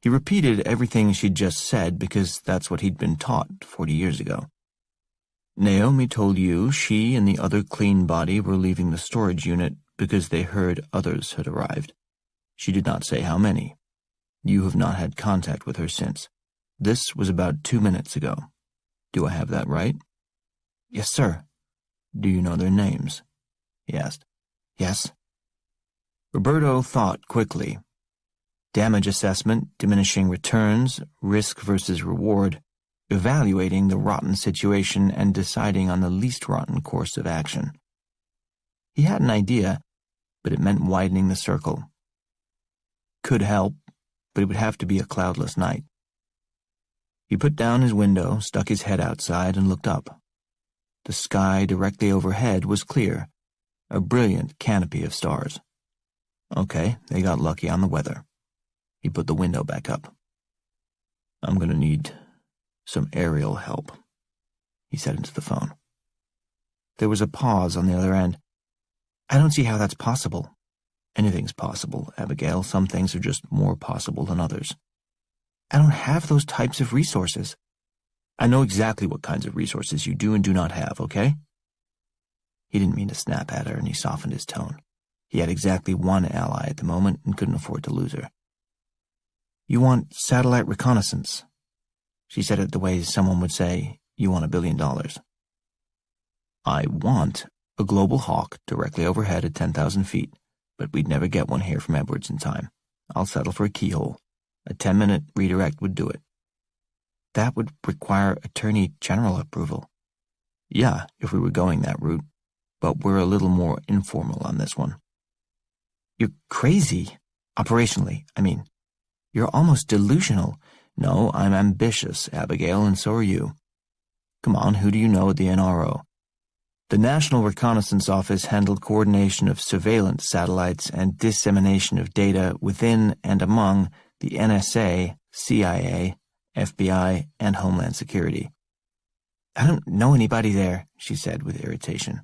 He repeated everything she'd just said because that's what he'd been taught 40 years ago. Naomi told you she and the other clean body were leaving the storage unit because they heard others had arrived. She did not say how many. You have not had contact with her since. This was about 2 minutes ago. Do I have that right? Yes, sir. Do you know their names? He asked. Yes. Roberto thought quickly. Damage assessment, diminishing returns, risk versus reward, evaluating the rotten situation and deciding on the least rotten course of action. He had an idea, but it meant widening the circle. Could help, but it would have to be a cloudless night. He put down his window, stuck his head outside, and looked up. The sky directly overhead was clear, a brilliant canopy of stars. Okay, they got lucky on the weather. He put the window back up. I'm going to need some aerial help, he said into the phone. There was a pause on the other end. I don't see how that's possible. Anything's possible, Abigail. Some things are just more possible than others. I don't have those types of resources. I know exactly what kinds of resources you do and do not have, okay? He didn't mean to snap at her, and he softened his tone. He had exactly one ally at the moment and couldn't afford to lose her. You want satellite reconnaissance. She said it the way someone would say, you want $1 billion. I want a global hawk directly overhead at 10,000 feet, but we'd never get one here from Edwards in time. I'll settle for a keyhole. A 10-minute redirect would do it. That would require Attorney General approval. Yeah, if we were going that route, but we're a little more informal on this one. You're crazy. Operationally, I mean. You're almost delusional. No, I'm ambitious, Abigail, and so are you. Come on, who do you know at the NRO? The National Reconnaissance Office handled coordination of surveillance satellites and dissemination of data within and among the NSA, CIA, FBI, and Homeland Security. I don't know anybody there, she said with irritation.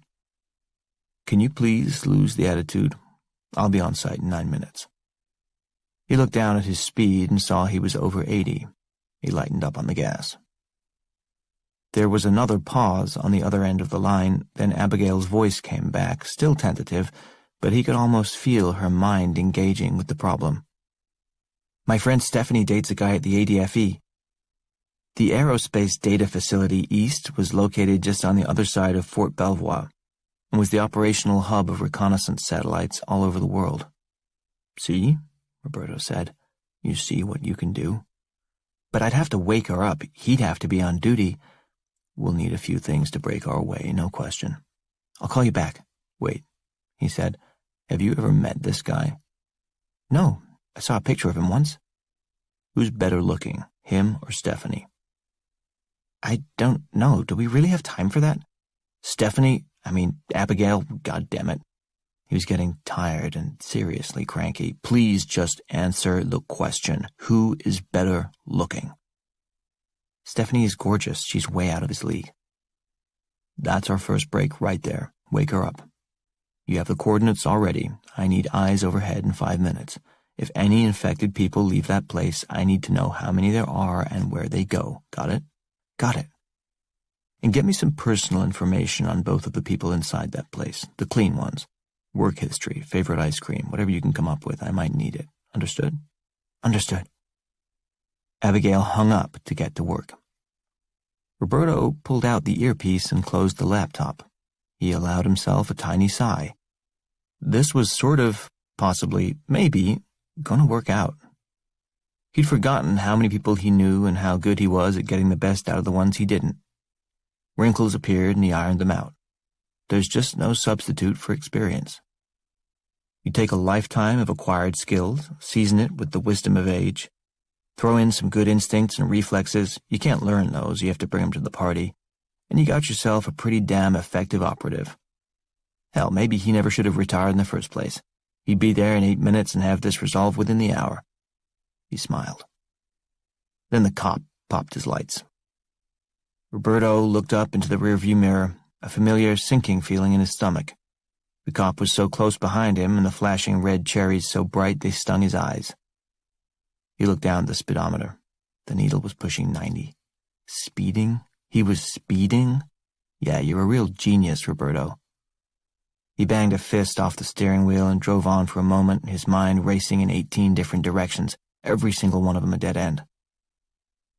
Can you please lose the attitude? I'll be on site in 9 minutes. He looked down at his speed and saw he was over 80. He lightened up on the gas. There was another pause on the other end of the line, then Abigail's voice came back, still tentative, but he could almost feel her mind engaging with the problem. My friend Stephanie dates a guy at the ADFE. The Aerospace Data Facility East was located just on the other side of Fort Belvoir and was the operational hub of reconnaissance satellites all over the world. See? Roberto said. You see what you can do? But I'd have to wake her up. He'd have to be on duty. We'll need a few things to break our way, no question. I'll call you back. Wait, he said. Have you ever met this guy? No, I saw a picture of him once. Who's better looking, him or Stephanie? I don't know. Do we really have time for that? Abigail, goddammit. He was getting tired and seriously cranky. Please just answer the question. Who is better looking? Stephanie is gorgeous. She's way out of his league. That's our first break right there. Wake her up. You have the coordinates already. I need eyes overhead in 5 minutes. If any infected people leave that place, I need to know how many there are and where they go. Got it? Got it. And get me some personal information on both of the people inside that place, the clean ones. Work history, favorite ice cream, whatever you can come up with. I might need it. Understood? Understood. Abigail hung up to get to work. Roberto pulled out the earpiece and closed the laptop. He allowed himself a tiny sigh. This was sort of, possibly, maybe, going to work out. He'd forgotten how many people he knew and how good he was at getting the best out of the ones he didn't. Wrinkles appeared and he ironed them out. There's just no substitute for experience. You take a lifetime of acquired skills, season it with the wisdom of age, throw in some good instincts and reflexes. You can't learn those, you have to bring them to the party, and you got yourself a pretty damn effective operative. Hell, maybe he never should have retired in the first place. He'd be there in 8 minutes and have this resolved within the hour. He smiled. Then the cop popped his lights. Roberto looked up into the rearview mirror, a familiar sinking feeling in his stomach. The cop was so close behind him and the flashing red cherries so bright they stung his eyes. He looked down at the speedometer. The needle was pushing 90. Speeding? He was speeding? Yeah, you're a real genius, Roberto. He banged a fist off the steering wheel and drove on for a moment, his mind racing in 18 different directions, every single one of them a dead end.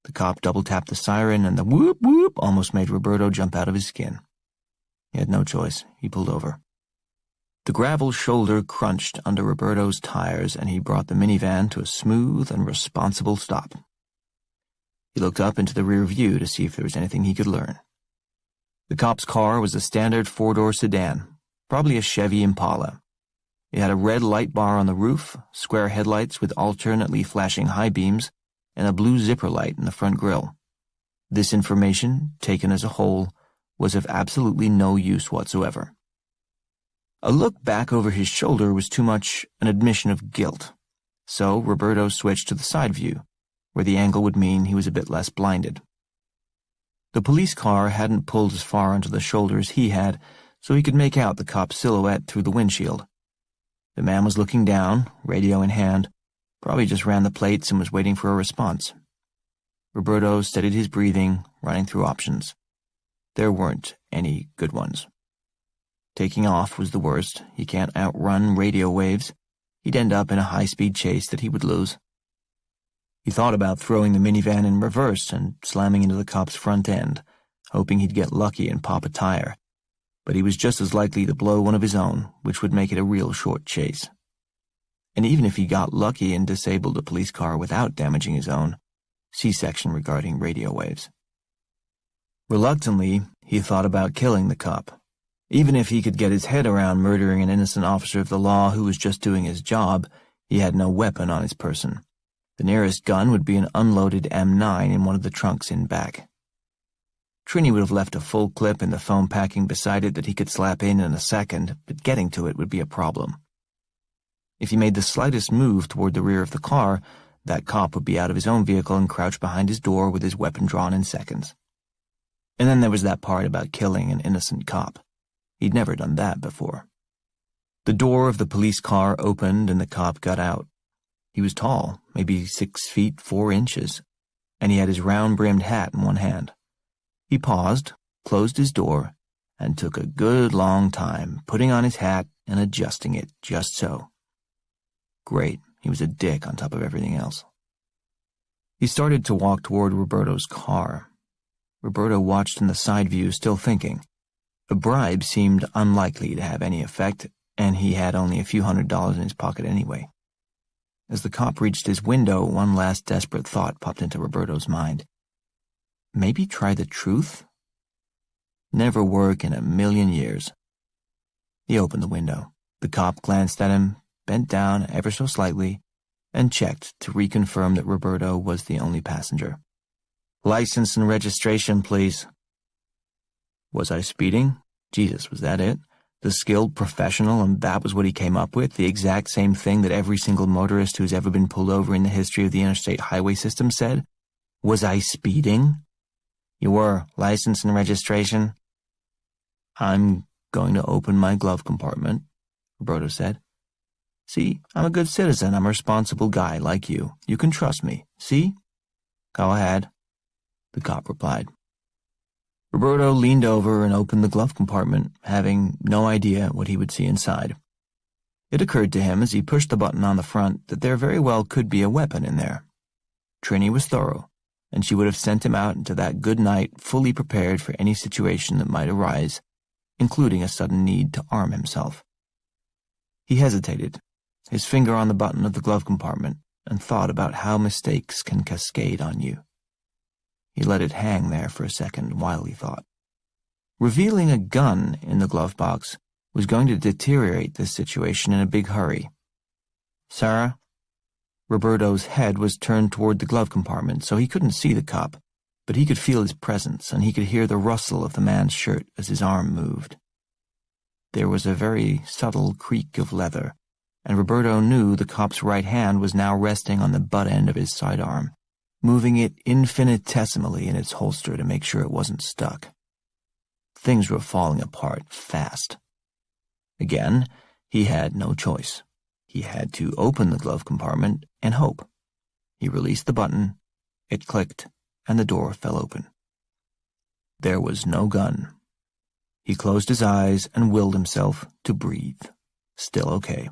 The cop double-tapped the siren, and the whoop-whoop almost made Roberto jump out of his skin. He had no choice. He pulled over. The gravel shoulder crunched under Roberto's tires, and he brought the minivan to a smooth and responsible stop. He looked up into the rear view to see if there was anything he could learn. The cop's car was a standard four-door sedan, probably a Chevy Impala. It had a red light bar on the roof, square headlights with alternately flashing high beams, and a blue zipper light in the front grille. This information, taken as a whole, was of absolutely no use whatsoever. A look back over his shoulder was too much an admission of guilt, so Roberto switched to the side view, where the angle would mean he was a bit less blinded. The police car hadn't pulled as far onto the shoulder as he had, so he could make out the cop's silhouette through the windshield. The man was looking down, radio in hand, probably just ran the plates and was waiting for a response. Roberto steadied his breathing, running through options. There weren't any good ones. Taking off was the worst. He can't outrun radio waves. He'd end up in a high-speed chase that he would lose. He thought about throwing the minivan in reverse and slamming into the cop's front end, hoping he'd get lucky and pop a tire, but he was just as likely to blow one of his own, which would make it a real short chase. And even if he got lucky and disabled a police car without damaging his own, see section regarding radio waves. Reluctantly, he thought about killing the cop. Even if he could get his head around murdering an innocent officer of the law who was just doing his job, he had no weapon on his person. The nearest gun would be an unloaded M9 in one of the trunks in back. Trini would have left a full clip in the foam packing beside it that he could slap in a second, but getting to it would be a problem. If he made the slightest move toward the rear of the car, that cop would be out of his own vehicle and crouch behind his door with his weapon drawn in seconds. And then there was that part about killing an innocent cop. He'd never done that before. The door of the police car opened and the cop got out. He was tall, maybe 6 feet 4 inches, and he had his round-brimmed hat in one hand. He paused, closed his door, and took a good long time putting on his hat and adjusting it just so. Great, he was a dick on top of everything else. He started to walk toward Roberto's car. Roberto watched in the side view, still thinking. A bribe seemed unlikely to have any effect, and he had only a few $100s in his pocket anyway. As the cop reached his window, one last desperate thought popped into Roberto's mind. Maybe try the truth? Never work in a million years. He opened the window. The cop glanced at him, bent down ever so slightly, and checked to reconfirm that Roberto was the only passenger. "License and registration, please." Was I speeding? Jesus, was that it? The skilled professional, and that was what he came up with, the exact same thing that every single motorist who's ever been pulled over in the history of the interstate highway system said? Was I speeding? "You were. License and registration." "I'm going to open my glove compartment," Roberto said. "See, I'm a good citizen. I'm a responsible guy like you. You can trust me. See?" "Go ahead," the cop replied. Roberto leaned over and opened the glove compartment, having no idea what he would see inside. It occurred to him as he pushed the button on the front that there very well could be a weapon in there. Trini was thorough, and she would have sent him out into that good night fully prepared for any situation that might arise, including a sudden need to arm himself. He hesitated, his finger on the button of the glove compartment, and thought about how mistakes can cascade on you. He let it hang there for a second while he thought. Revealing a gun in the glove box was going to deteriorate this situation in a big hurry. "Sir?" Roberto's head was turned toward the glove compartment, so he couldn't see the cop, but he could feel his presence, and he could hear the rustle of the man's shirt as his arm moved. There was a very subtle creak of leather, and Roberto knew the cop's right hand was now resting on the butt end of his sidearm, moving it infinitesimally in its holster to make sure it wasn't stuck. Things were falling apart fast. Again, he had no choice. He had to open the glove compartment and hope. He released the button, it clicked, and the door fell open. There was no gun, He closed his eyes and willed himself to breathe. Still okay.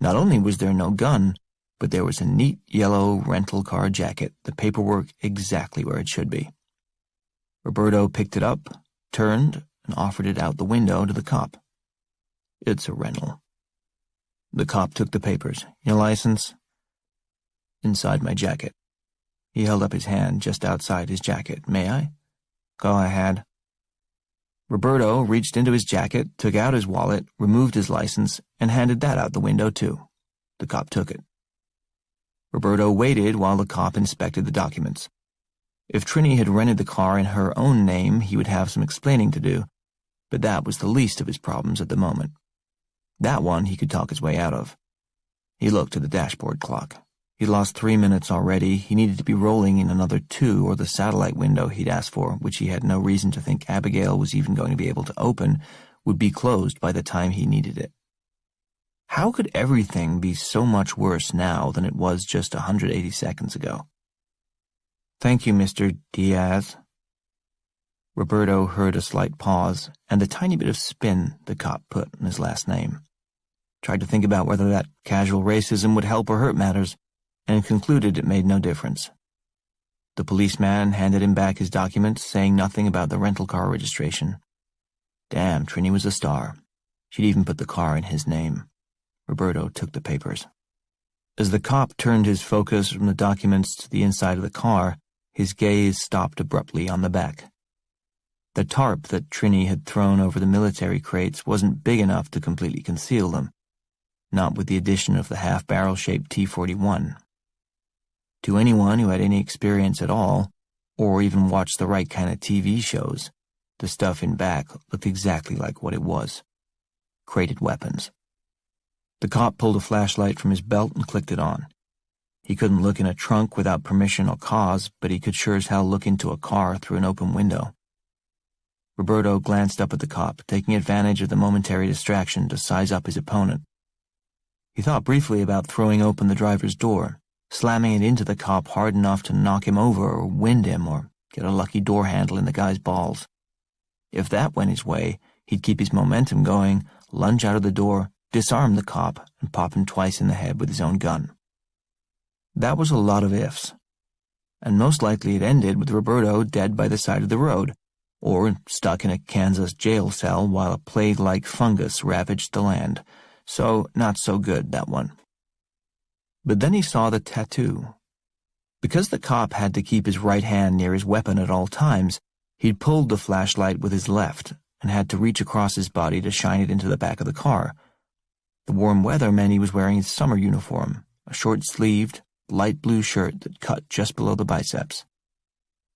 Not only was there no gun, but there was a neat yellow rental car jacket, the paperwork exactly where it should be. Roberto picked it up, turned, and offered it out the window to the cop. "It's a rental." The cop took the papers. "Your license?" "Inside my jacket." He held up his hand just outside his jacket. "May I?" "Go ahead." Roberto reached into his jacket, took out his wallet, removed his license, and handed that out the window, too. The cop took it. Roberto waited while the cop inspected the documents. If Trini had rented the car in her own name, he would have some explaining to do, but that was the least of his problems at the moment. That one he could talk his way out of. He looked at the dashboard clock. He'd lost 3 minutes already. He needed to be rolling in another 2, or the satellite window he'd asked for, which he had no reason to think Abigail was even going to be able to open, would be closed by the time he needed it. How could everything be so much worse now than it was just 180 seconds ago? "Thank you, Mr. Diaz." Roberto heard a slight pause and the tiny bit of spin the cop put on his last name. Tried to think about whether that casual racism would help or hurt matters, and concluded it made no difference. The policeman handed him back his documents, saying nothing about the rental car registration. Damn, Trini was a star. She'd even put the car in his name. Roberto took the papers. As the cop turned his focus from the documents to the inside of the car, his gaze stopped abruptly on the back. The tarp that Trini had thrown over the military crates wasn't big enough to completely conceal them, not with the addition of the half-barrel-shaped T-41. To anyone who had any experience at all, or even watched the right kind of TV shows, the stuff in back looked exactly like what it was. Crated weapons. The cop pulled a flashlight from his belt and clicked it on. He couldn't look in a trunk without permission or cause, but he could sure as hell look into a car through an open window. Roberto glanced up at the cop, taking advantage of the momentary distraction to size up his opponent. He thought briefly about throwing open the driver's door, slamming it into the cop hard enough to knock him over or wind him or get a lucky door handle in the guy's balls. If that went his way, he'd keep his momentum going, lunge out of the door, disarm the cop, and pop him twice in the head with his own gun. That was a lot of ifs, and most likely it ended with Roberto dead by the side of the road, or stuck in a Kansas jail cell while a plague-like fungus ravaged the land. So, not so good, that one. But then he saw the tattoo. Because the cop had to keep his right hand near his weapon at all times, he'd pulled the flashlight with his left and had to reach across his body to shine it into the back of the car. The warm weather meant he was wearing his summer uniform, a short-sleeved, light blue shirt that cut just below the biceps.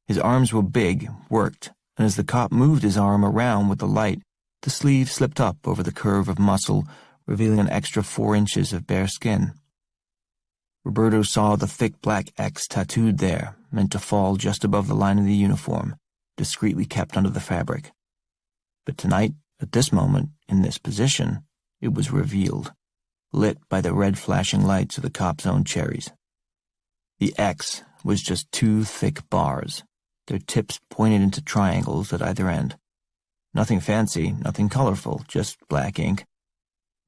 His arms were big, worked, and as the cop moved his arm around with the light, the sleeve slipped up over the curve of muscle, revealing an extra 4 inches of bare skin. Roberto saw the thick black X tattooed there, meant to fall just above the line of the uniform, discreetly kept under the fabric. But tonight, at this moment, in this position, it was revealed, lit by the red flashing lights of the cop's own cherries. The X was just 2 thick bars, their tips pointed into triangles at either end. Nothing fancy, nothing colorful, just black ink.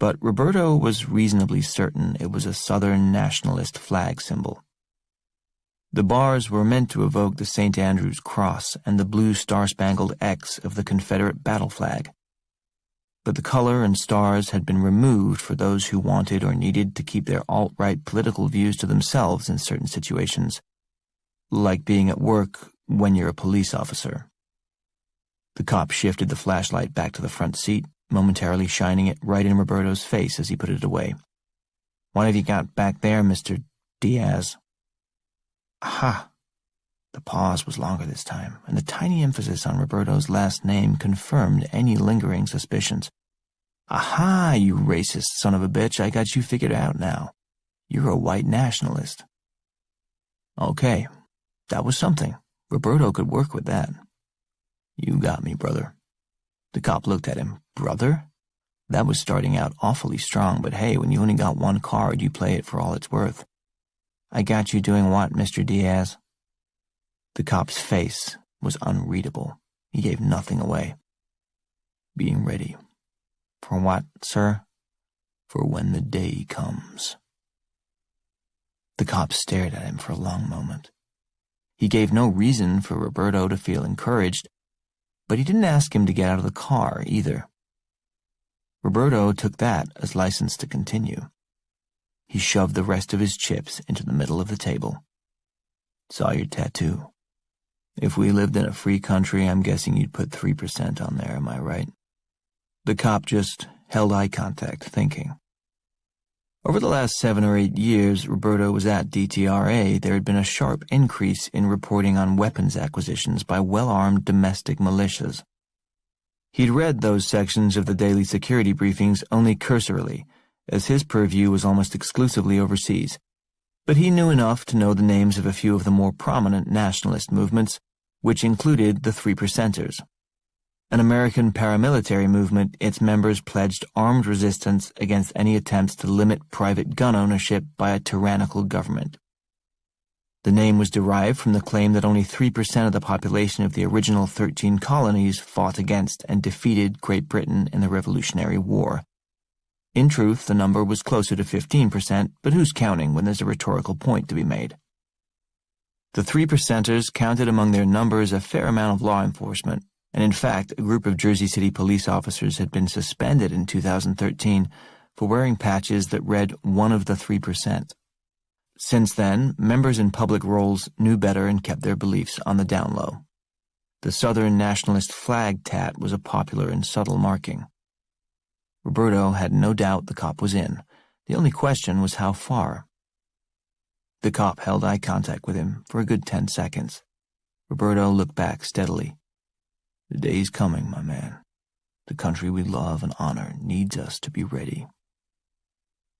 But Roberto was reasonably certain it was a Southern nationalist flag symbol. The bars were meant to evoke the St. Andrew's Cross and the blue star-spangled X of the Confederate battle flag. But the color and stars had been removed for those who wanted or needed to keep their alt-right political views to themselves in certain situations, like being at work when you're a police officer. The cop shifted the flashlight back to the front seat, momentarily shining it right in Roberto's face as he put it away. "What have you got back there, Mr. Diaz?" Aha! The pause was longer this time, and the tiny emphasis on Roberto's last name confirmed any lingering suspicions. "Aha, you racist son of a bitch, I got you figured out now. You're a white nationalist." Okay, that was something. Roberto could work with that. "You got me, brother." The cop looked at him. Brother? That was starting out awfully strong, but hey, when you only got one card, you play it for all it's worth. "I got you doing what, Mr. Diaz?" The cop's face was unreadable. He gave nothing away. Being ready. For what, sir? For when the day comes. The cop stared at him for a long moment. He gave no reason for Roberto to feel encouraged, but he didn't ask him to get out of the car either. Roberto took that as license to continue. He shoved the rest of his chips into the middle of the table. Saw your tattoo. If we lived in a free country, I'm guessing you'd put 3% on there, am I right? The cop just held eye contact, thinking. Over the last 7 or 8 years Roberto was at DTRA, there had been a sharp increase in reporting on weapons acquisitions by well-armed domestic militias. He'd read those sections of the daily security briefings only cursorily, as his purview was almost exclusively overseas. But he knew enough to know the names of a few of the more prominent nationalist movements, which included the Three Percenters. An American paramilitary movement, its members pledged armed resistance against any attempts to limit private gun ownership by a tyrannical government. The name was derived from the claim that only 3% of the population of the original 13 colonies fought against and defeated Great Britain in the Revolutionary War. In truth, the number was closer to 15%, but who's counting when there's a rhetorical point to be made? The Three Percenters counted among their numbers a fair amount of law enforcement, and in fact, a group of Jersey City police officers had been suspended in 2013 for wearing patches that read one of the 3%. Since then, members in public roles knew better and kept their beliefs on the down low. The Southern nationalist flag tat was a popular and subtle marking. Roberto had no doubt the cop was in. The only question was how far. The cop held eye contact with him for a good 10 seconds. Roberto looked back steadily. The day's coming, my man. The country we love and honor needs us to be ready.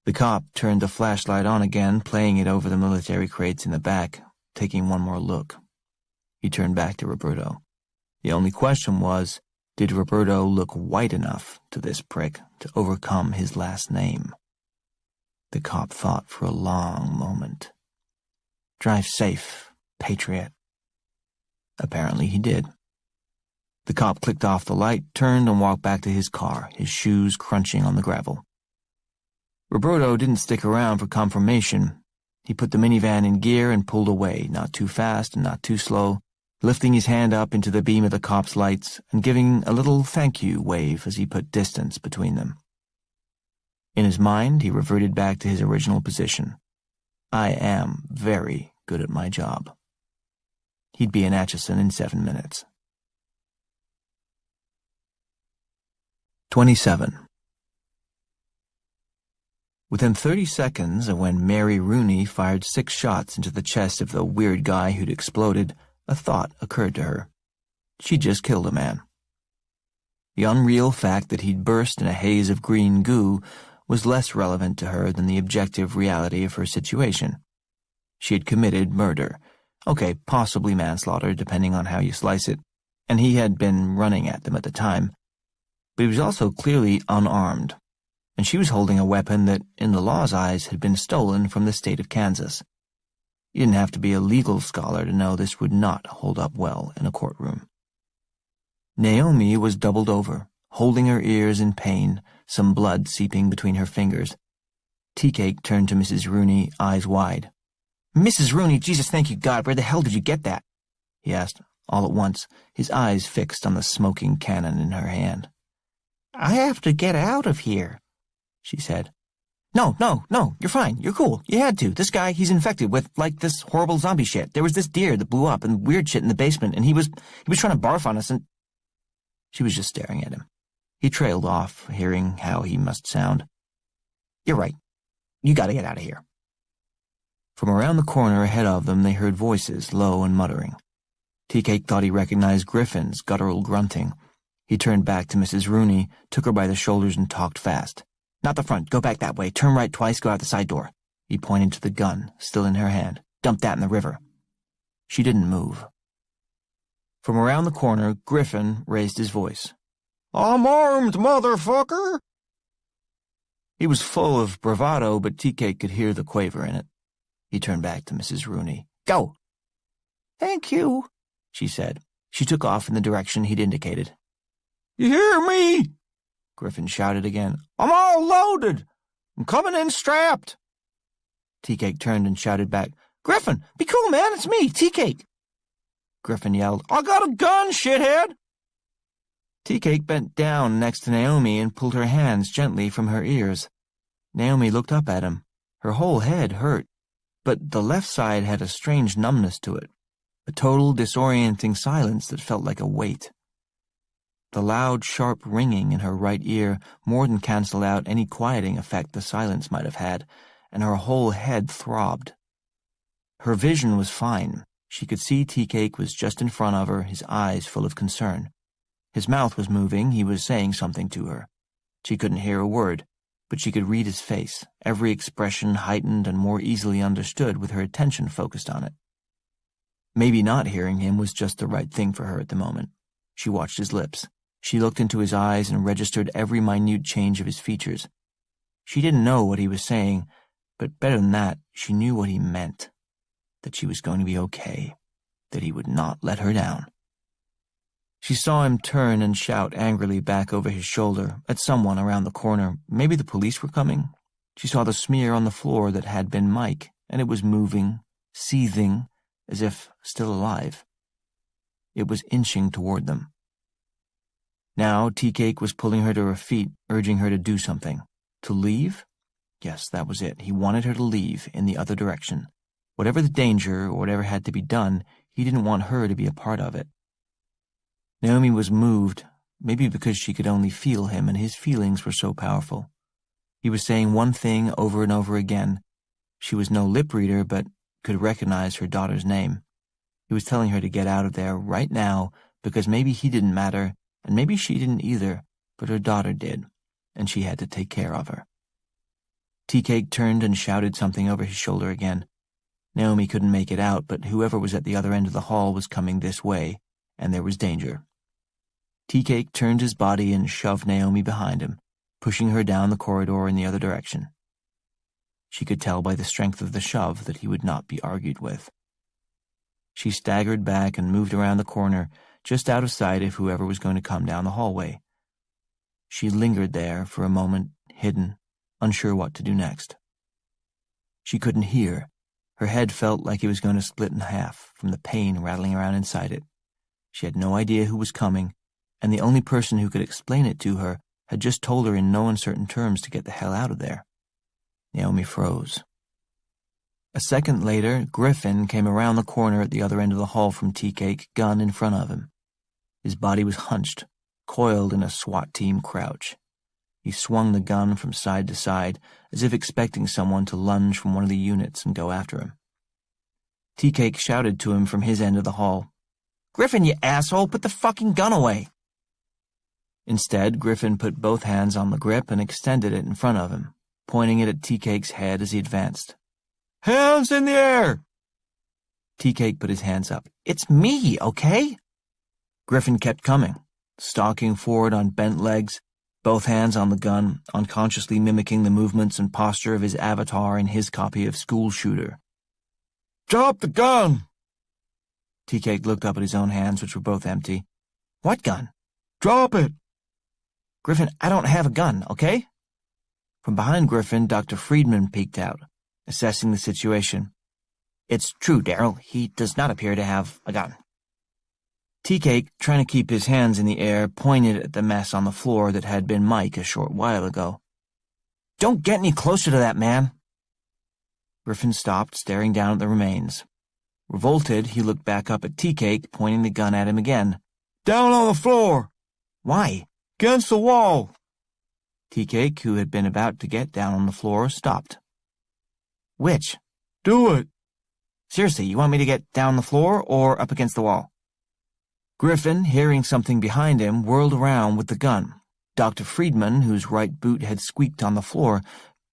The cop turned the flashlight on again, playing it over the military crates in the back, taking one more look. He turned back to Roberto. The only question was, did Roberto look white enough to this prick to overcome his last name? The cop thought for a long moment. Drive safe, patriot. Apparently he did. The cop clicked off the light, turned and walked back to his car, his shoes crunching on the gravel. Roberto didn't stick around for confirmation. He put the minivan in gear and pulled away, not too fast and not too slow, lifting his hand up into the beam of the cop's lights and giving a little thank you wave as he put distance between them. In his mind, he reverted back to his original position. I am very good at my job. He'd be in Atchison in 7 minutes. 27. Within 30 seconds of when Mary Rooney fired 6 shots into the chest of the weird guy who'd exploded, a thought occurred to her. She'd just killed a man. The unreal fact that he'd burst in a haze of green goo was less relevant to her than the objective reality of her situation. She had committed murder. Okay, possibly manslaughter, depending on how you slice it, and he had been running at them at the time. But he was also clearly unarmed, and she was holding a weapon that, in the law's eyes, had been stolen from the state of Kansas. You didn't have to be a legal scholar to know this would not hold up well in a courtroom. Naomi was doubled over, holding her ears in pain, some blood seeping between her fingers. Tea-Cake turned to Mrs. Rooney, eyes wide. "Mrs. Rooney, Jesus, thank you, God, where the hell did you get that?" he asked, all at once, his eyes fixed on the smoking cannon in her hand. "I have to get out of here," she said. No, you're fine, you're cool, you had to. This guy, he's infected with, this horrible zombie shit. There was this deer that blew up and weird shit in the basement, and he was trying to barf on us, and—" She was just staring at him. He trailed off, hearing how he must sound. "You're right. You gotta get out of here." From around the corner ahead of them, they heard voices, low and muttering. Tea-Cake thought he recognized Griffin's guttural grunting. He turned back to Mrs. Rooney, took her by the shoulders and talked fast. "Not the front. Go back that way. Turn right twice. Go out the side door." He pointed to the gun, still in her hand. "Dump that in the river." She didn't move. From around the corner, Griffin raised his voice. "I'm armed, motherfucker!" He was full of bravado, but Tea-Cake could hear the quaver in it. He turned back to Mrs. Rooney. "Go!" "Thank you," she said. She took off in the direction he'd indicated. You hear me? Griffin shouted again. I'm all loaded. I'm coming in strapped. Tea-Cake turned and shouted back, Griffin, be cool, man. It's me, Tea-Cake. Griffin yelled, I got a gun, shithead. Tea-Cake bent down next to Naomi and pulled her hands gently from her ears. Naomi looked up at him. Her whole head hurt, but the left side had a strange numbness to it, a total disorienting silence that felt like a weight. The loud, sharp ringing in her right ear more than canceled out any quieting effect the silence might have had, and her whole head throbbed. Her vision was fine. She could see Tea-Cake was just in front of her, his eyes full of concern. His mouth was moving. He was saying something to her. She couldn't hear a word, but she could read his face, every expression heightened and more easily understood with her attention focused on it. Maybe not hearing him was just the right thing for her at the moment. She watched his lips. She looked into his eyes and registered every minute change of his features. She didn't know what he was saying, but better than that, she knew what he meant. That she was going to be okay, that he would not let her down. She saw him turn and shout angrily back over his shoulder at someone around the corner. Maybe the police were coming. She saw the smear on the floor that had been Mike, and it was moving, seething, as if still alive. It was inching toward them. Now Tea-Cake was pulling her to her feet, urging her to do something. To leave? Yes, that was it. He wanted her to leave in the other direction. Whatever the danger or whatever had to be done, he didn't want her to be a part of it. Naomi was moved, maybe because she could only feel him and his feelings were so powerful. He was saying one thing over and over again. She was no lip reader, but could recognize her daughter's name. He was telling her to get out of there right now because maybe he didn't matter and maybe she didn't either, but her daughter did, and she had to take care of her. Tea-Cake turned and shouted something over his shoulder again. Naomi couldn't make it out, but whoever was at the other end of the hall was coming this way, and there was danger. Tea-Cake turned his body and shoved Naomi behind him, pushing her down the corridor in the other direction. She could tell by the strength of the shove that he would not be argued with. She staggered back and moved around the corner, just out of sight of whoever was going to come down the hallway. She lingered there for a moment, hidden, unsure what to do next. She couldn't hear. Her head felt like it was going to split in half from the pain rattling around inside it. She had no idea who was coming, and the only person who could explain it to her had just told her in no uncertain terms to get the hell out of there. Naomi froze. A second later, Griffin came around the corner at the other end of the hall from Tea-Cake, gun in front of him. His body was hunched, coiled in a SWAT team crouch. He swung the gun from side to side, as if expecting someone to lunge from one of the units and go after him. Tea-Cake shouted to him from his end of the hall, "Griffin, you asshole, put the fucking gun away!" Instead, Griffin put both hands on the grip and extended it in front of him, pointing it at Tea-Cake's head as he advanced. "Hands in the air!" Tea-Cake put his hands up. "It's me, okay?" Griffin kept coming, stalking forward on bent legs, both hands on the gun, unconsciously mimicking the movements and posture of his avatar in his copy of School Shooter. "Drop the gun!" Tea-Cake looked up at his own hands, which were both empty. "What gun?" "Drop it!" "Griffin, I don't have a gun, okay?" From behind Griffin, Dr. Friedman peeked out, assessing the situation. "It's true, Daryl. He does not appear to have a gun." Tea-Cake, trying to keep his hands in the air, pointed at the mess on the floor that had been Mike a short while ago. "Don't get any closer to that man." Griffin stopped, staring down at the remains. Revolted, he looked back up at Tea-Cake, pointing the gun at him again. "Down on the floor!" "Why?" "Against the wall!" Tea-Cake, who had been about to get down on the floor, stopped. "Which?" "Do it!" "Seriously, you want me to get down the floor or up against the wall?" Griffin, hearing something behind him, whirled around with the gun. Dr. Friedman, whose right boot had squeaked on the floor,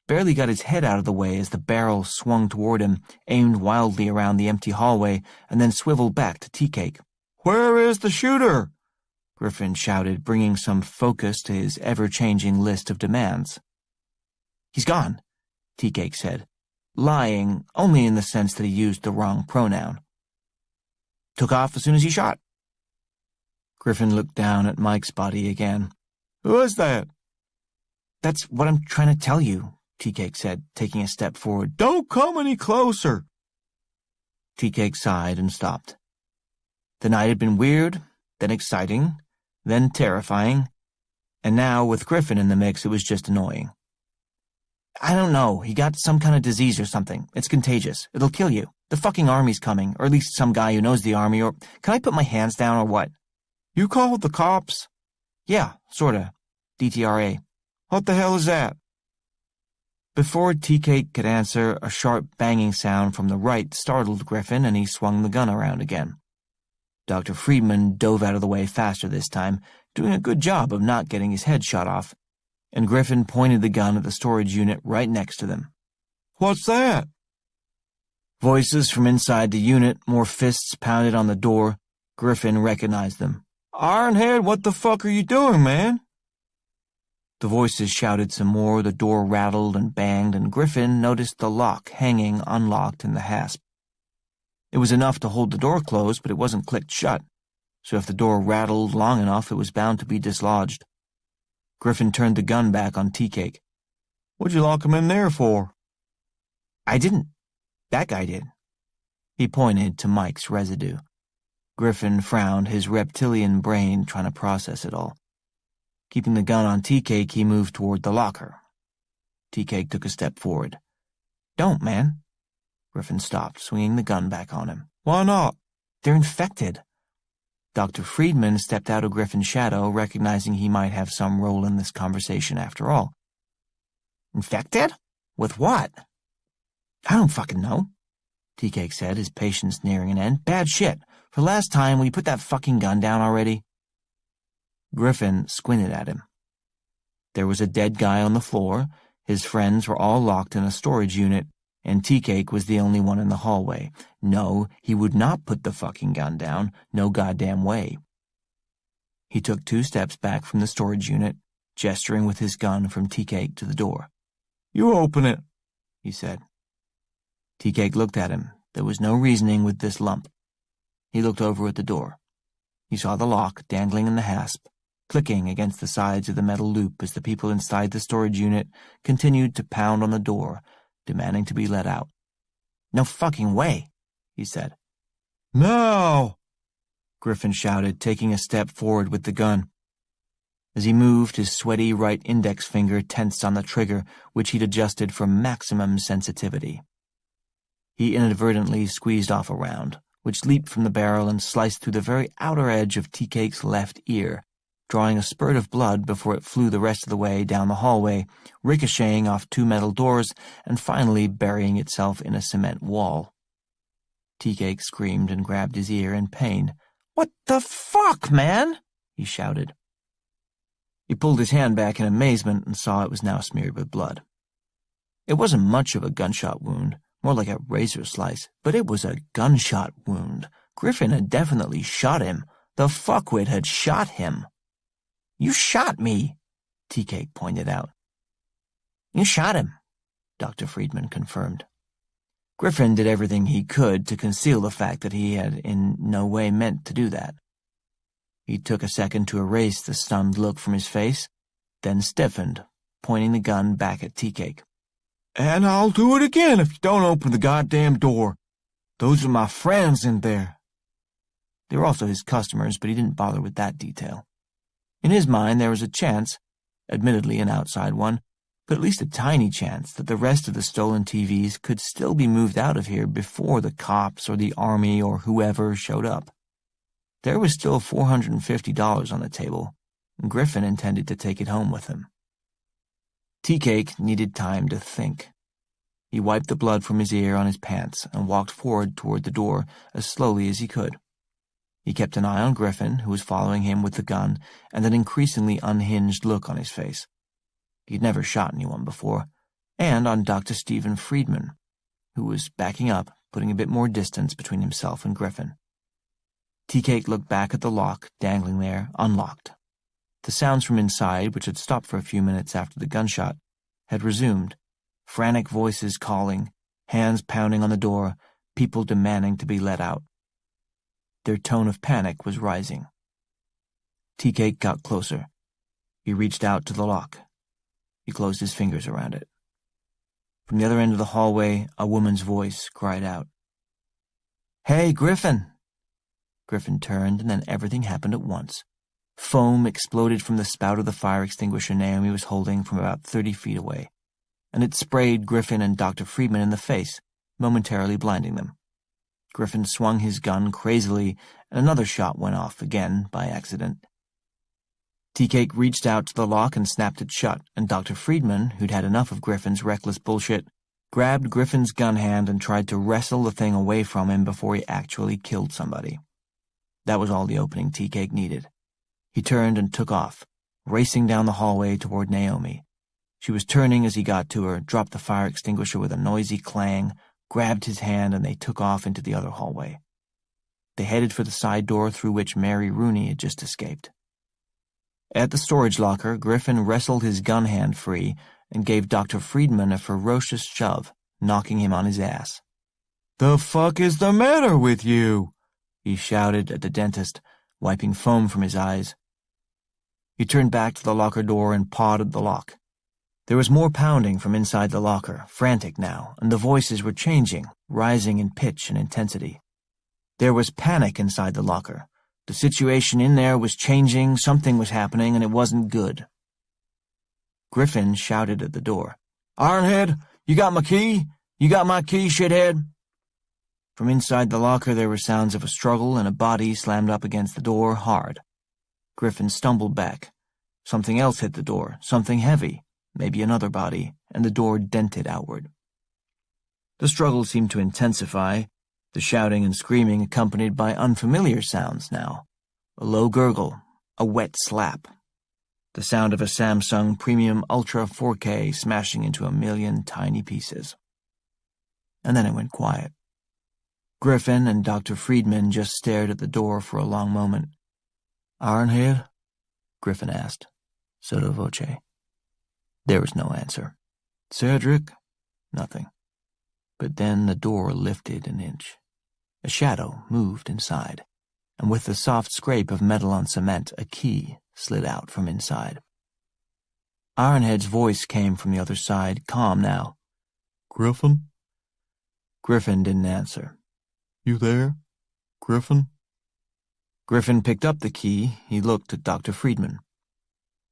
barely got his head out of the way as the barrel swung toward him, aimed wildly around the empty hallway, and then swiveled back to Tea-Cake. "Where is the shooter?" Griffin shouted, bringing some focus to his ever-changing list of demands. "He's gone," Tea-Cake said, lying only in the sense that he used the wrong pronoun. "Took off as soon as he shot." Griffin looked down at Mike's body again. Who is that? That's what I'm trying to tell you, Tea-Cake said, taking a step forward. Don't come any closer. Tea-Cake sighed and stopped. The night had been weird, then exciting, then terrifying, and now, with Griffin in the mix, it was just annoying. I don't know, he got some kind of disease or something. It's contagious. It'll kill you. The fucking army's coming, or at least some guy who knows the army, or can I put my hands down or what? You called the cops? Yeah, sorta. DTRA. What the hell is that? Before Tea-Cake could answer, a sharp banging sound from the right startled Griffin, and he swung the gun around again. Dr. Friedman dove out of the way faster this time, doing a good job of not getting his head shot off, and Griffin pointed the gun at the storage unit right next to them. What's that? Voices from inside the unit, more fists pounded on the door. Griffin recognized them. Ironhead, what the fuck are you doing, man? The voices shouted some more, the door rattled and banged, and Griffin noticed the lock hanging unlocked in the hasp. It was enough to hold the door closed, but it wasn't clicked shut, so if the door rattled long enough, it was bound to be dislodged. Griffin turned the gun back on Tea-Cake. What'd you lock him in there for? I didn't. That guy did. He pointed to Mike's residue. Griffin frowned, his reptilian brain trying to process it all. Keeping the gun on Tea-Cake, he moved toward the locker. Tea-Cake took a step forward. Don't, man. Griffin stopped, swinging the gun back on him. Why not? They're infected. Dr. Friedman stepped out of Griffin's shadow, recognizing he might have some role in this conversation after all. Infected? With what? I don't fucking know, Tea-Cake said, his patience nearing an end. Bad shit. For last time, will you put that fucking gun down already? Griffin squinted at him. There was a dead guy on the floor, his friends were all locked in a storage unit, and Tea-Cake was the only one in the hallway. No, he would not put the fucking gun down, no goddamn way. He took 2 steps back from the storage unit, gesturing with his gun from Tea-Cake to the door. You open it, he said. Tea-Cake looked at him. There was no reasoning with this lump. He looked over at the door. He saw the lock dangling in the hasp, clicking against the sides of the metal loop as the people inside the storage unit continued to pound on the door, demanding to be let out. No fucking way, he said. No! Griffin shouted, taking a step forward with the gun. As he moved, his sweaty right index finger tensed on the trigger, which he'd adjusted for maximum sensitivity. He inadvertently squeezed off a round, which leaped from the barrel and sliced through the very outer edge of Tea-Cake's left ear, drawing a spurt of blood before it flew the rest of the way down the hallway, ricocheting off 2 metal doors and finally burying itself in a cement wall. Tea-Cake screamed and grabbed his ear in pain. What the fuck, man? He shouted. He pulled his hand back in amazement and saw it was now smeared with blood. It wasn't much of a gunshot wound, more like a razor slice, but it was a gunshot wound. Griffin had definitely shot him. The fuckwit had shot him. You shot me, Tea-Cake pointed out. You shot him, Dr. Friedman confirmed. Griffin did everything he could to conceal the fact that he had in no way meant to do that. He took a second to erase the stunned look from his face, then stiffened, pointing the gun back at Tea-Cake. And I'll do it again if you don't open the goddamn door. Those are my friends in there. They were also his customers, but he didn't bother with that detail. In his mind, there was a chance, admittedly an outside one, but at least a tiny chance that the rest of the stolen TVs could still be moved out of here before the cops or the army or whoever showed up. There was still $450 on the table, and Griffin intended to take it home with him. Tea-Cake needed time to think. He wiped the blood from his ear on his pants and walked forward toward the door as slowly as he could. He kept an eye on Griffin, who was following him with the gun, and an increasingly unhinged look on his face. He'd never shot anyone before, and on Dr. Stephen Friedman, who was backing up, putting a bit more distance between himself and Griffin. Tea-Cake looked back at the lock, dangling there, unlocked. The sounds from inside, which had stopped for a few minutes after the gunshot, had resumed, frantic voices calling, hands pounding on the door, people demanding to be let out. Their tone of panic was rising. Tea Cake got closer. He reached out to the lock. He closed his fingers around it. From the other end of the hallway, a woman's voice cried out. "Hey, Griffin!" Griffin turned, and then everything happened at once. Foam exploded from the spout of the fire extinguisher Naomi was holding from about 30 feet away, and it sprayed Griffin and Dr. Friedman in the face, momentarily blinding them. Griffin swung his gun crazily, and another shot went off again by accident. Tea Cake reached out to the lock and snapped it shut, and Dr. Friedman, who'd had enough of Griffin's reckless bullshit, grabbed Griffin's gun hand and tried to wrestle the thing away from him before he actually killed somebody. That was all the opening Tea Cake needed. He turned and took off, racing down the hallway toward Naomi. She was turning as he got to her, dropped the fire extinguisher with a noisy clang, grabbed his hand, and they took off into the other hallway. They headed for the side door through which Mary Rooney had just escaped. At the storage locker, Griffin wrestled his gun hand free and gave Dr. Friedman a ferocious shove, knocking him on his ass. "The fuck is the matter with you?" he shouted at the dentist, wiping foam from his eyes. He turned back to the locker door and pawed at the lock. There was more pounding from inside the locker, frantic now, and the voices were changing, rising in pitch and intensity. There was panic inside the locker. The situation in there was changing, something was happening, and it wasn't good. Griffin shouted at the door. "Ironhead, you got my key? You got my key, shithead?" From inside the locker there were sounds of a struggle, and a body slammed up against the door hard. Griffin stumbled back. Something else hit the door, something heavy, maybe another body, and the door dented outward. The struggle seemed to intensify, the shouting and screaming accompanied by unfamiliar sounds now. A low gurgle, a wet slap. The sound of a Samsung Premium Ultra 4K smashing into a million tiny pieces. And then it went quiet. Griffin and Dr. Friedman just stared at the door for a long moment. "Ironhead?" Griffin asked, sotto voce. There was no answer. "Cedric?" Nothing. But then the door lifted an inch. A shadow moved inside, and with the soft scrape of metal on cement, a key slid out from inside. Ironhead's voice came from the other side, calm now. "Griffin?" Griffin didn't answer. "You there? Griffin?" Griffin picked up the key. He looked at Dr. Friedman.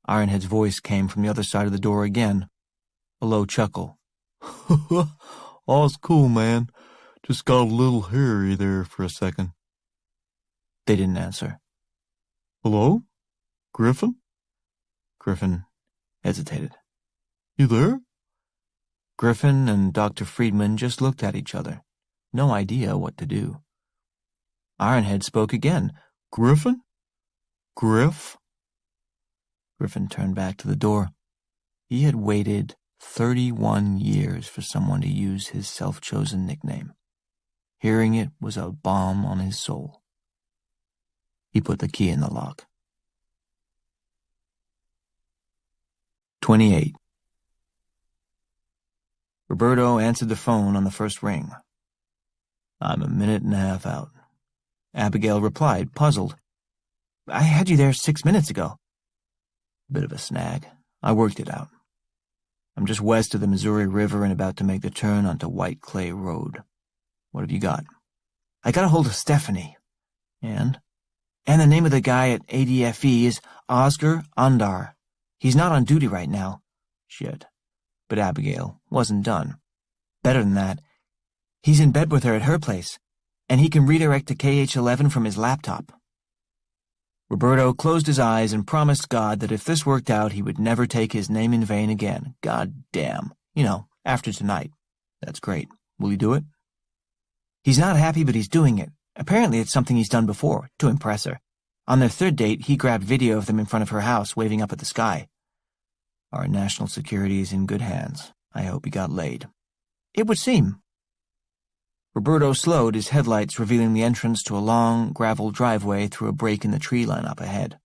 Ironhead's voice came from the other side of the door again. A low chuckle. "All's cool, man. Just got a little hairy there for a second." They didn't answer. "Hello? Griffin?" Griffin hesitated. "You there?" Griffin and Dr. Friedman just looked at each other. No idea what to do. Ironhead spoke again. "Griffin? Griff?" Griffin turned back to the door. He had waited 31 years for someone to use his self-chosen nickname. Hearing it was a balm on his soul. He put the key in the lock. 28. Roberto answered the phone on the first ring. "I'm a minute and a half out." Abigail replied, puzzled. "I had you there 6 minutes ago." "Bit of a snag. I worked it out. I'm just west of the Missouri River and about to make the turn onto White Clay Road. What have you got?" "I got a hold of Stephanie." "And?" "And the name of the guy at ADFE is Oscar Andar. He's not on duty right now." Shit. But Abigail wasn't done. Better than that. He's in bed with her at her place, and he can redirect to KH-11 from his laptop. Roberto closed his eyes and promised God that if this worked out, he would never take his name in vain again. God damn. You know, after tonight. That's great. Will he do it? He's not happy, but he's doing it. Apparently it's something he's done before, to impress her. On their third date, he grabbed video of them in front of her house, waving up at the sky. Our national security is in good hands. I hope he got laid. It would seem. Roberto slowed, his headlights revealing the entrance to a long, gravel driveway through a break in the tree line up ahead.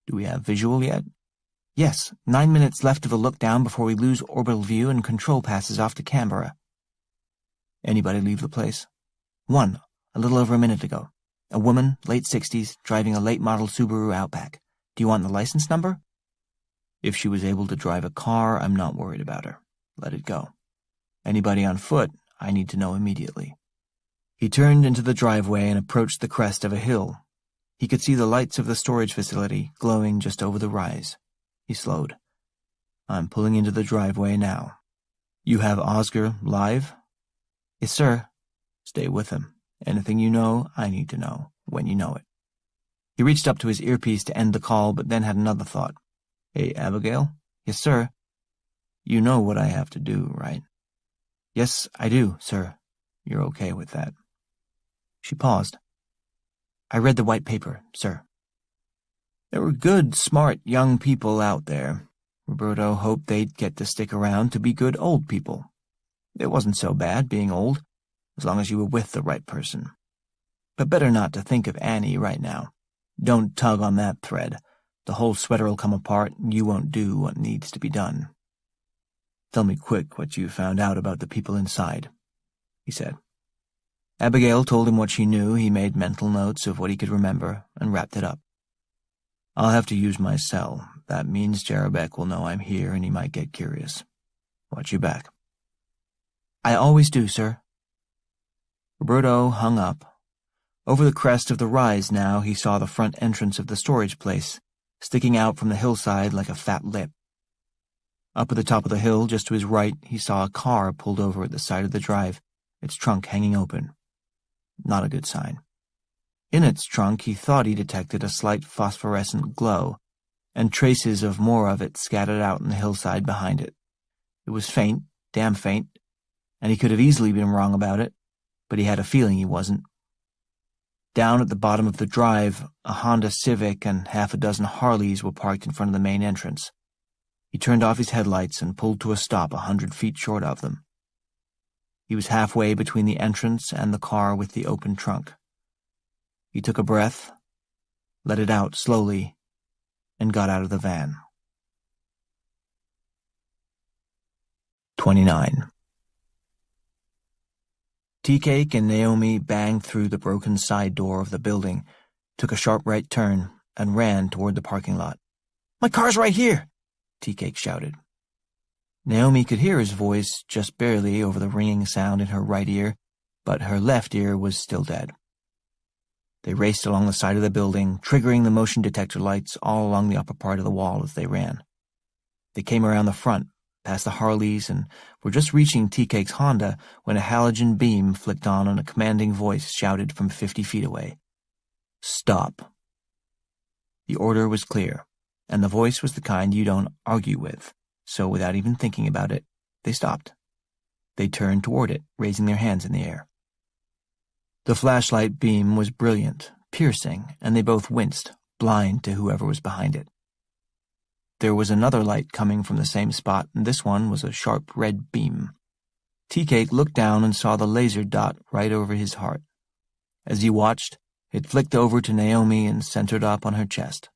Do we have visual yet? Yes, 9 minutes left of the look down before we lose orbital view and control passes off to Canberra. Anybody leave the place? One, a little over a minute ago. A woman, late 60s, driving a late-model Subaru Outback. Do you want the license number? If she was able to drive a car, I'm not worried about her. Let it go. Anybody on foot, I need to know immediately. He turned into the driveway and approached the crest of a hill. He could see the lights of the storage facility glowing just over the rise. He slowed. I'm pulling into the driveway now. You have Oscar live? Yes, sir. Stay with him. Anything you know, I need to know, when you know it. He reached up to his earpiece to end the call, but then had another thought. Hey, Abigail? Yes, sir. You know what I have to do, right? Yes, I do, sir. You're okay with that. She paused. I read the white paper, sir. There were good, smart young people out there. Roberto hoped they'd get to stick around to be good old people. It wasn't so bad being old, as long as you were with the right person. But better not to think of Annie right now. Don't tug on that thread. The whole sweater'll come apart, and you won't do what needs to be done. Tell me quick what you found out about the people inside, he said. Abigail told him what she knew. He made mental notes of what he could remember and wrapped it up. I'll have to use my cell. That means Jarabek will know I'm here and he might get curious. Watch your back. I always do, sir. Roberto hung up. Over the crest of the rise now, he saw the front entrance of the storage place, sticking out from the hillside like a fat lip. Up at the top of the hill, just to his right, he saw a car pulled over at the side of the drive, its trunk hanging open. Not a good sign. In its trunk, he thought he detected a slight phosphorescent glow, and traces of more of it scattered out on the hillside behind it. It was faint, damn faint, and he could have easily been wrong about it, but he had a feeling he wasn't. Down at the bottom of the drive, a Honda Civic and half a dozen Harleys were parked in front of the main entrance. He turned off his headlights and pulled to a stop 100 feet short of them. He was halfway between the entrance and the car with the open trunk. He took a breath, let it out slowly, and got out of the van. 29. Tea-Cake and Naomi banged through the broken side door of the building, took a sharp right turn, and ran toward the parking lot. My car's right here, Tea-Cake shouted. Naomi could hear his voice just barely over the ringing sound in her right ear, but her left ear was still dead. They raced along the side of the building, triggering the motion detector lights all along the upper part of the wall as they ran. They came around the front, past the Harleys, and were just reaching Tea-Cake's Honda when a halogen beam flicked on and a commanding voice shouted from 50 feet away. Stop. The order was clear, and the voice was the kind you don't argue with, so without even thinking about it, they stopped. They turned toward it, raising their hands in the air. The flashlight beam was brilliant, piercing, and they both winced, blind to whoever was behind it. There was another light coming from the same spot, and this one was a sharp red beam. Tea-Cake looked down and saw the laser dot right over his heart. As he watched, it flicked over to Naomi and centered up on her chest.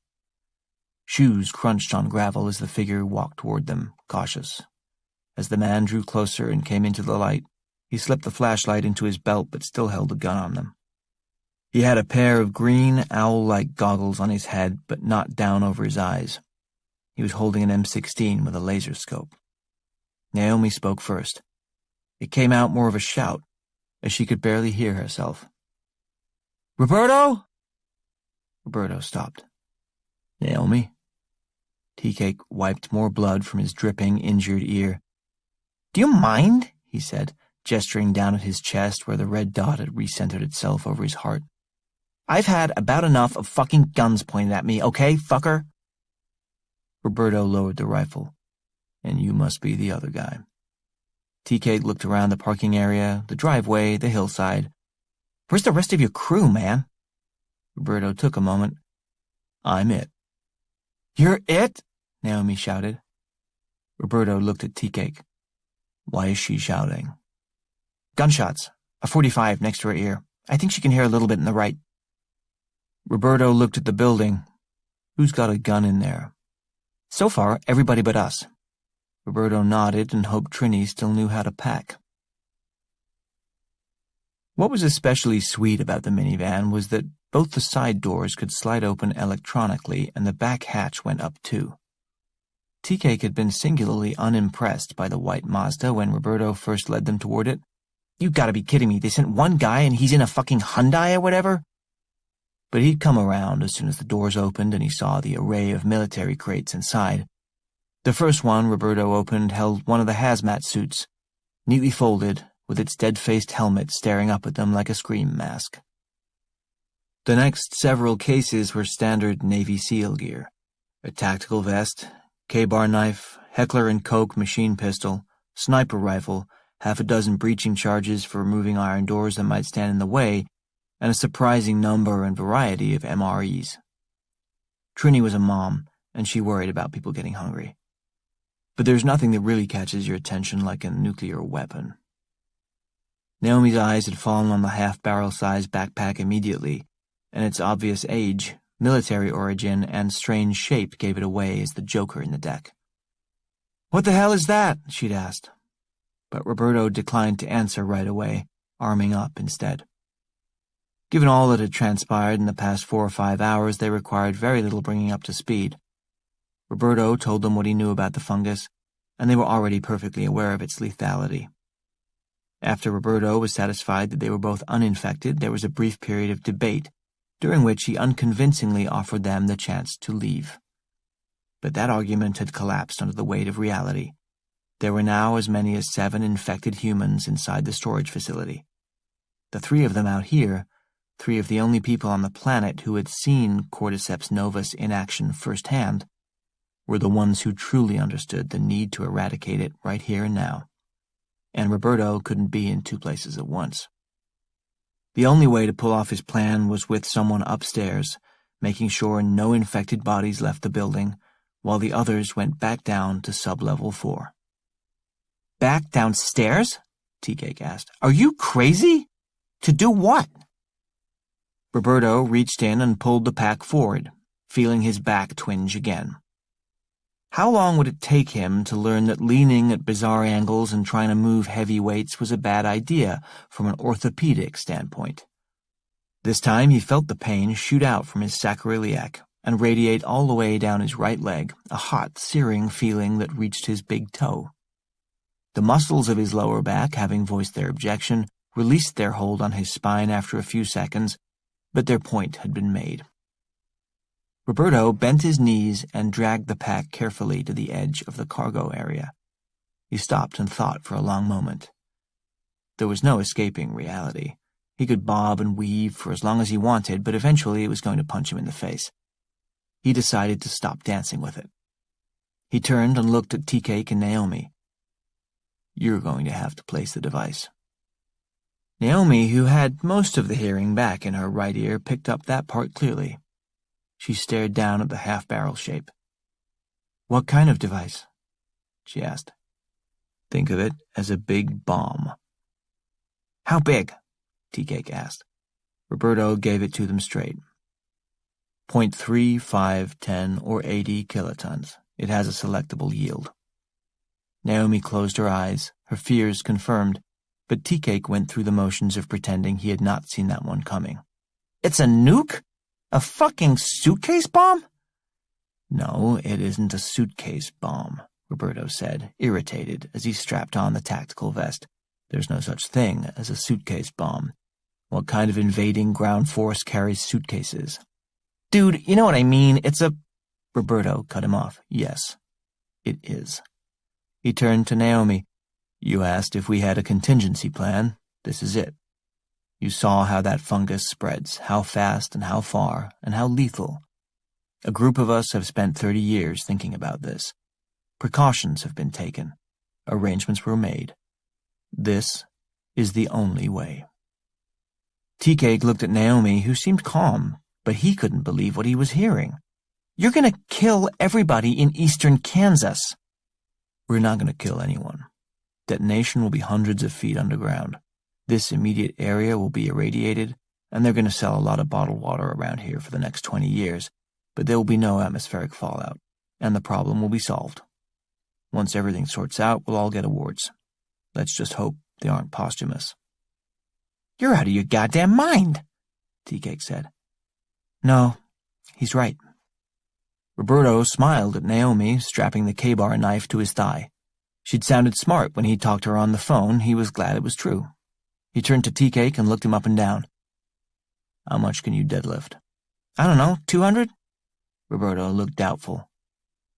Shoes crunched on gravel as the figure walked toward them, cautious. As the man drew closer and came into the light, he slipped the flashlight into his belt but still held the gun on them. He had a pair of green, owl-like goggles on his head, but not down over his eyes. He was holding an M16 with a laser scope. Naomi spoke first. It came out more of a shout, as she could barely hear herself. Roberto? Roberto stopped. Naomi? Tea-Cake wiped more blood from his dripping, injured ear. Do you mind? He said, gesturing down at his chest where the red dot had recentered itself over his heart. I've had about enough of fucking guns pointed at me, okay, fucker? Roberto lowered the rifle. And you must be the other guy. Tea-Cake looked around the parking area, the driveway, the hillside. Where's the rest of your crew, man? Roberto took a moment. I'm it. You're it? Naomi shouted. Roberto looked at Tea-Cake. Why is she shouting? Gunshots. A .45 next to her ear. I think she can hear a little bit in the right. Roberto looked at the building. Who's got a gun in there? So far, everybody but us. Roberto nodded and hoped Trini still knew how to pack. What was especially sweet about the minivan was that Both the side doors could slide open electronically, and the back hatch went up too. Tea-Cake had been singularly unimpressed by the white Mazda when Roberto first led them toward it. "You gotta be kidding me, they sent one guy and he's in a fucking Hyundai or whatever?" But he'd come around as soon as the doors opened and he saw the array of military crates inside. The first one Roberto opened held one of the hazmat suits, neatly folded, with its dead-faced helmet staring up at them like a scream mask. The next several cases were standard Navy SEAL gear: a tactical vest, K-bar knife, Heckler & Koch machine pistol, sniper rifle, half a dozen breaching charges for removing iron doors that might stand in the way, and a surprising number and variety of MREs. Trini was a mom, and she worried about people getting hungry. But there's nothing that really catches your attention like a nuclear weapon. Naomi's eyes had fallen on the half-barrel-sized backpack immediately, and its obvious age, military origin, and strange shape gave it away as the joker in the deck. "What the hell is that?" she'd asked. But Roberto declined to answer right away, arming up instead. Given all that had transpired in the past 4 or 5 hours, they required very little bringing up to speed. Roberto told them what he knew about the fungus, and they were already perfectly aware of its lethality. After Roberto was satisfied that they were both uninfected, there was a brief period of debate, during which he unconvincingly offered them the chance to leave. But that argument had collapsed under the weight of reality. There were now as many as 7 infected humans inside the storage facility. The 3 of them out here, 3 of the only people on the planet who had seen Cordyceps novus in action firsthand, were the ones who truly understood the need to eradicate it right here and now. And Roberto couldn't be in 2 places at once. The only way to pull off his plan was with someone upstairs, making sure no infected bodies left the building, while the others went back down to sub-level 4. "Back downstairs?" Tea-Cake asked. "Are you crazy? To do what?" Roberto reached in and pulled the pack forward, feeling his back twinge again. How long would it take him to learn that leaning at bizarre angles and trying to move heavy weights was a bad idea from an orthopedic standpoint? This time he felt the pain shoot out from his sacroiliac and radiate all the way down his right leg, a hot, searing feeling that reached his big toe. The muscles of his lower back, having voiced their objection, released their hold on his spine after a few seconds, but their point had been made. Roberto bent his knees and dragged the pack carefully to the edge of the cargo area. He stopped and thought for a long moment. There was no escaping reality. He could bob and weave for as long as he wanted, but eventually it was going to punch him in the face. He decided to stop dancing with it. He turned and looked at Tea-Cake and Naomi. "You're going to have to place the device." Naomi, who had most of the hearing back in her right ear, picked up that part clearly. She stared down at the half-barrel shape. "What kind of device?" she asked. "Think of it as a big bomb." "How big?" Tea-Cake asked. Roberto gave it to them straight. 0.3, 5, 10, or 80 kilotons. It has a selectable yield. Naomi closed her eyes, her fears confirmed, but Tea-Cake went through the motions of pretending he had not seen that one coming. "It's a nuke? A fucking suitcase bomb?" "No, it isn't a suitcase bomb," Roberto said, irritated, as he strapped on the tactical vest. "There's no such thing as a suitcase bomb. What kind of invading ground force carries suitcases?" "Dude, you know what I mean. It's a—" Roberto cut him off. "Yes, it is." He turned to Naomi. "You asked if we had a contingency plan. This is it. You saw how that fungus spreads, how fast and how far, and how lethal. A group of us have spent 30 years thinking about this. Precautions have been taken. Arrangements were made. This is the only way." Tea-Cake looked at Naomi, who seemed calm, but he couldn't believe what he was hearing. "You're going to kill everybody in eastern Kansas." "We're not going to kill anyone. Detonation will be hundreds of feet underground. This immediate area will be irradiated, and they're going to sell a lot of bottled water around here for the next 20 years, but there will be no atmospheric fallout, and the problem will be solved. Once everything sorts out, we'll all get awards. Let's just hope they aren't posthumous." "You're out of your goddamn mind," Tea-Cake said. No, he's right. Roberto smiled at Naomi, strapping the K-bar knife to his thigh. She'd sounded smart when he talked to her on the phone. He was glad it was true. He turned to Tea-Cake and looked him up and down. How much can you deadlift? I don't know, 200? Roberto looked doubtful.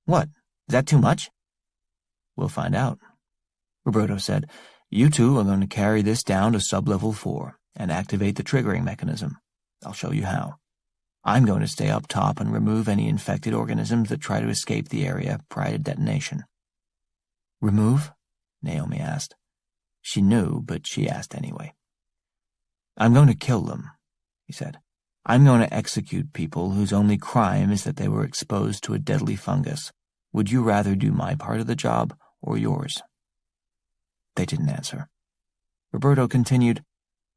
What? Is that too much? We'll find out. Roberto said, You two are going to carry this down to sub-level 4 and activate the triggering mechanism. I'll show you how. I'm going to stay up top and remove any infected organisms that try to escape the area prior to detonation. Remove? Naomi asked. She knew, but she asked anyway. I'm going to kill them, he said. I'm going to execute people whose only crime is that they were exposed to a deadly fungus. Would you rather do my part of the job or yours? They didn't answer. Roberto continued,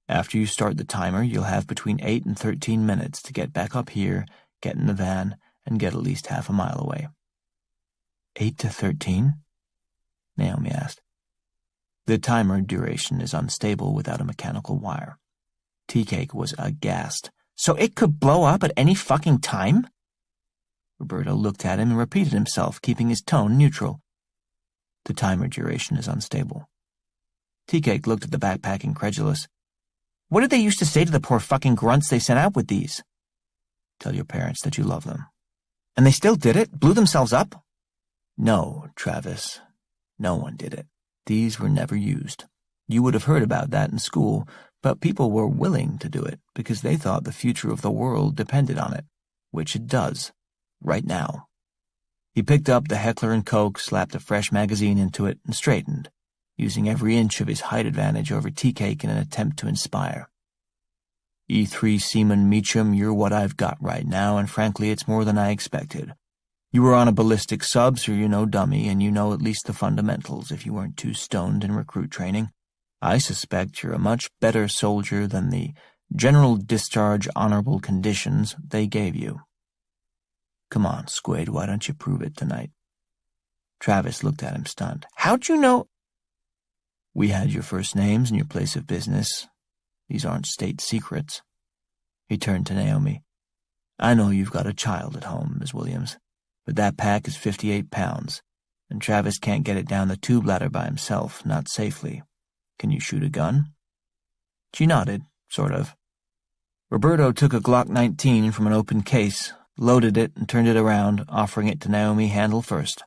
After you start the timer, you'll have between 8 and 13 minutes to get back up here, get in the van, and get at least half a mile away. 8 to 13? Naomi asked. The timer duration is unstable without a mechanical wire. Tea-Cake was aghast. So it could blow up at any fucking time? Roberto looked at him and repeated himself, keeping his tone neutral. The timer duration is unstable. Tea-Cake looked at the backpack incredulous. What did they used to say to the poor fucking grunts they sent out with these? Tell your parents that you love them. And they still did it? Blew themselves up? No, Travis. No one did it. These were never used. You would have heard about that in school, but people were willing to do it because they thought the future of the world depended on it, which it does, right now. He picked up the Heckler & Koch, slapped a fresh magazine into it, and straightened, using every inch of his height advantage over Tea-Cake in an attempt to inspire. E3 Seaman Meacham, you're what I've got right now, and frankly, it's more than I expected. You were on a ballistic sub, so you're no dummy, and you know at least the fundamentals if you weren't too stoned in recruit training. I suspect you're a much better soldier than the general discharge honorable conditions they gave you. Come on, Squid, why don't you prove it tonight? Travis looked at him stunned. How'd you know? We had your first names and your place of business. These aren't state secrets. He turned to Naomi. I know you've got a child at home, Miss Williams, but that pack is 58 pounds, and Travis can't get it down the tube ladder by himself, not safely. Can you shoot a gun? She nodded, sort of. Roberto took a Glock 19 from an open case, loaded it, and turned it around, offering it to Naomi handle first.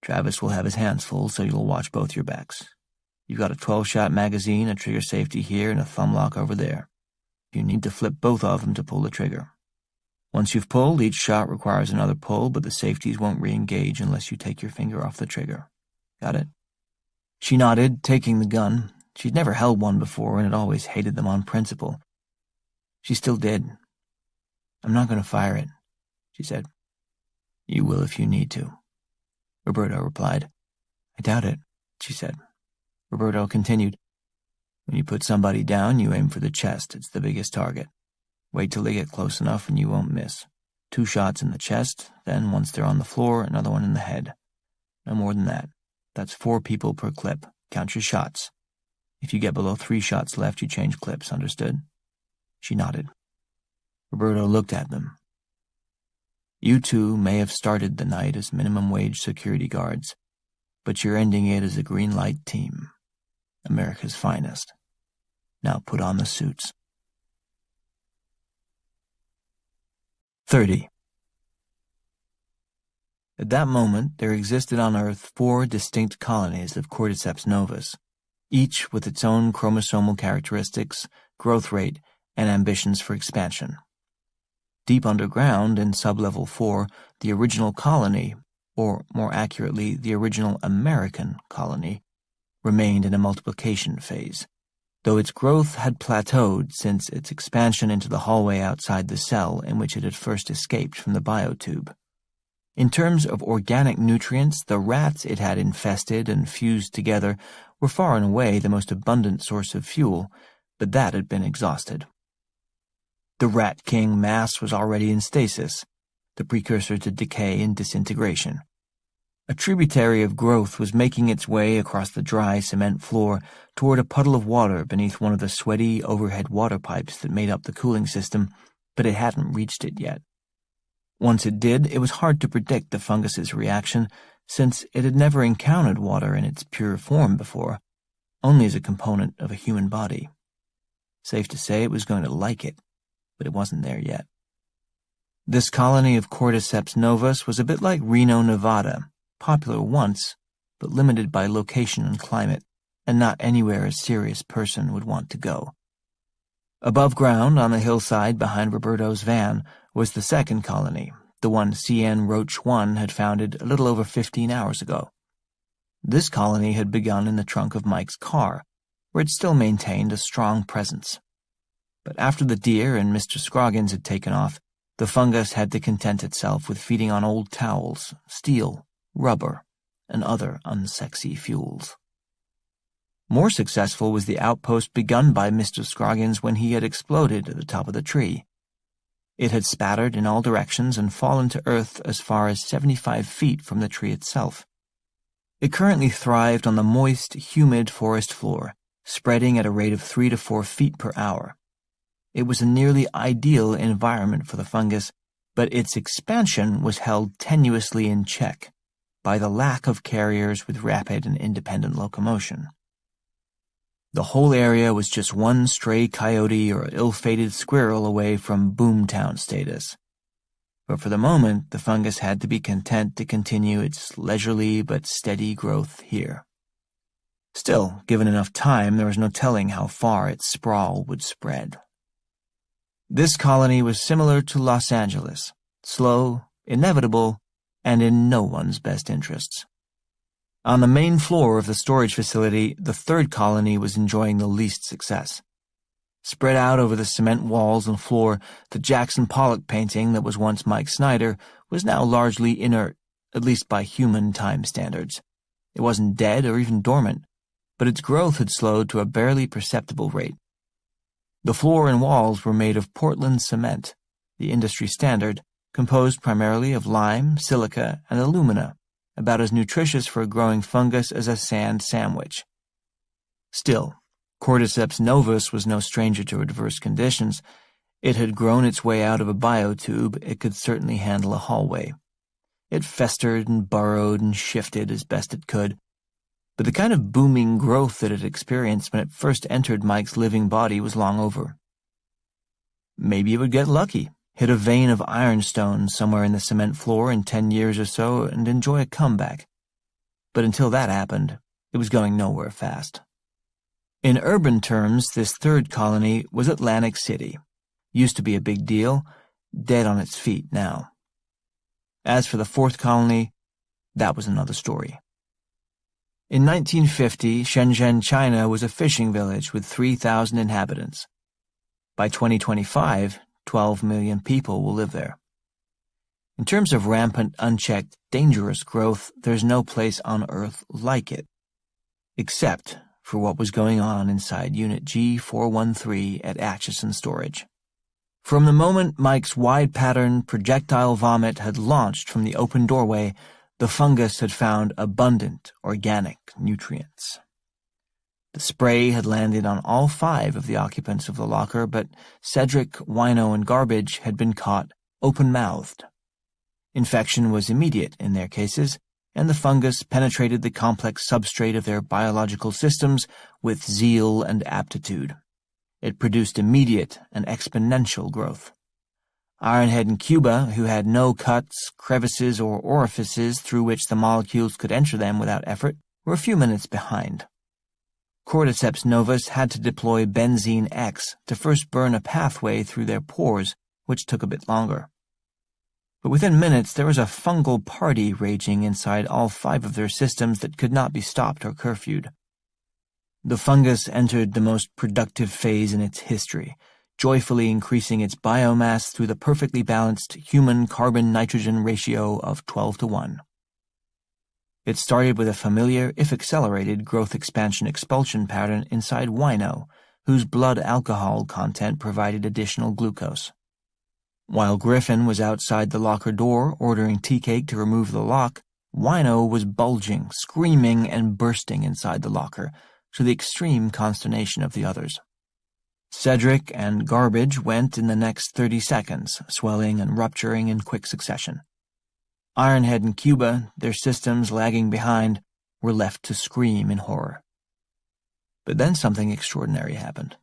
Travis will have his hands full, so you'll watch both your backs. You've got a 12-shot magazine, a trigger safety here, and a thumb lock over there. You need to flip both of them to pull the trigger. Once you've pulled, each shot requires another pull, but the safeties won't re-engage unless you take your finger off the trigger. Got it? She nodded, taking the gun. She'd never held one before and had always hated them on principle. She still did. I'm not going to fire it, she said. You will if you need to, Roberto replied. I doubt it, she said. Roberto continued. When you put somebody down, you aim for the chest. It's the biggest target. Wait till they get close enough and you won't miss. 2 shots in the chest, then once they're on the floor, another one in the head. No more than that. That's 4 people per clip. Count your shots. If you get below 3 shots left, you change clips, understood? She nodded. Roberto looked at them. You two may have started the night as minimum wage security guards, but you're ending it as a green light team. America's finest. Now put on the suits. 30. At that moment, there existed on Earth 4 distinct colonies of Cordyceps novus, each with its own chromosomal characteristics, growth rate, and ambitions for expansion. Deep underground, in sub-level 4, the original colony, or more accurately, the original American colony, remained in a multiplication phase, though its growth had plateaued since its expansion into the hallway outside the cell in which it had first escaped from the biotube. In terms of organic nutrients, the rats it had infested and fused together were far and away the most abundant source of fuel, but that had been exhausted. The Rat King mass was already in stasis, the precursor to decay and disintegration. A tributary of growth was making its way across the dry cement floor toward a puddle of water beneath one of the sweaty overhead water pipes that made up the cooling system, but it hadn't reached it yet. Once it did, it was hard to predict the fungus's reaction, since it had never encountered water in its pure form before, only as a component of a human body. Safe to say it was going to like it, but it wasn't there yet. This colony of Cordyceps novus was a bit like Reno, Nevada, popular once, but limited by location and climate, and not anywhere a serious person would want to go. Above ground, on the hillside behind Roberto's van, was the second colony, the one CN Roach 1 had founded a little over 15 hours ago. This colony had begun in the trunk of Mike's car, where it still maintained a strong presence. But after the deer and Mr. Scroggins had taken off, the fungus had to content itself with feeding on old towels, steel, rubber, and other unsexy fuels. More successful was the outpost begun by Mr. Scroggins when he had exploded at the top of the tree. It had spattered in all directions and fallen to earth as far as 75 feet from the tree itself. It currently thrived on the moist, humid forest floor, spreading at a rate of 3 to 4 feet per hour. It was a nearly ideal environment for the fungus, but its expansion was held tenuously in check by the lack of carriers with rapid and independent locomotion. The whole area was just one stray coyote or ill-fated squirrel away from boomtown status. But for the moment, the fungus had to be content to continue its leisurely but steady growth here. Still, given enough time, there was no telling how far its sprawl would spread. This colony was similar to Los Angeles, slow, inevitable, and in no one's best interests. On the main floor of the storage facility, the third colony was enjoying the least success. Spread out over the cement walls and floor, the Jackson Pollock painting that was once Mike Snyder was now largely inert, at least by human time standards. It wasn't dead or even dormant, but its growth had slowed to a barely perceptible rate. The floor and walls were made of Portland cement, the industry standard, composed primarily of lime, silica, and alumina, about as nutritious for a growing fungus as a sand sandwich. Still, Cordyceps novus was no stranger to adverse conditions. It had grown its way out of a biotube. It could certainly handle a hallway. It festered and burrowed and shifted as best it could, but the kind of booming growth that it experienced when it first entered Mike's living body was long over. Maybe it would get lucky, hit a vein of ironstone somewhere in the cement floor in 10 years or so, and enjoy a comeback. But until that happened, it was going nowhere fast. In urban terms, this third colony was Atlantic City. Used to be a big deal, dead on its feet now. As for the fourth colony, that was another story. In 1950, Shenzhen, China was a fishing village with 3,000 inhabitants. By 2025, 12 million people will live there. In terms of rampant, unchecked, dangerous growth, there's no place on Earth like it, except for what was going on inside Unit G413 at Atchison Storage. From the moment Mike's wide-pattern projectile vomit had launched from the open doorway, the fungus had found abundant organic nutrients. The spray had landed on all 5 of the occupants of the locker, but Cedric, Wino, and Garbage had been caught open-mouthed. Infection was immediate in their cases, and the fungus penetrated the complex substrate of their biological systems with zeal and aptitude. It produced immediate and exponential growth. Ironhead and Cuba, who had no cuts, crevices, or orifices through which the molecules could enter them without effort, were a few minutes behind. Cordyceps novus had to deploy benzene X to first burn a pathway through their pores, which took a bit longer. But within minutes there was a fungal party raging inside all 5 of their systems that could not be stopped or curfewed. The fungus entered the most productive phase in its history, joyfully increasing its biomass through the perfectly balanced human carbon-nitrogen ratio of 12:1. It started with a familiar, if accelerated, growth-expansion-expulsion pattern inside Wino, whose blood alcohol content provided additional glucose. While Griffin was outside the locker door ordering Tea-Cake to remove the lock, Wino was bulging, screaming, and bursting inside the locker, to the extreme consternation of the others. Cedric and Garbage went in the next 30 seconds, swelling and rupturing in quick succession. Ironhead and Cuba, their systems lagging behind, were left to scream in horror. But then something extraordinary happened.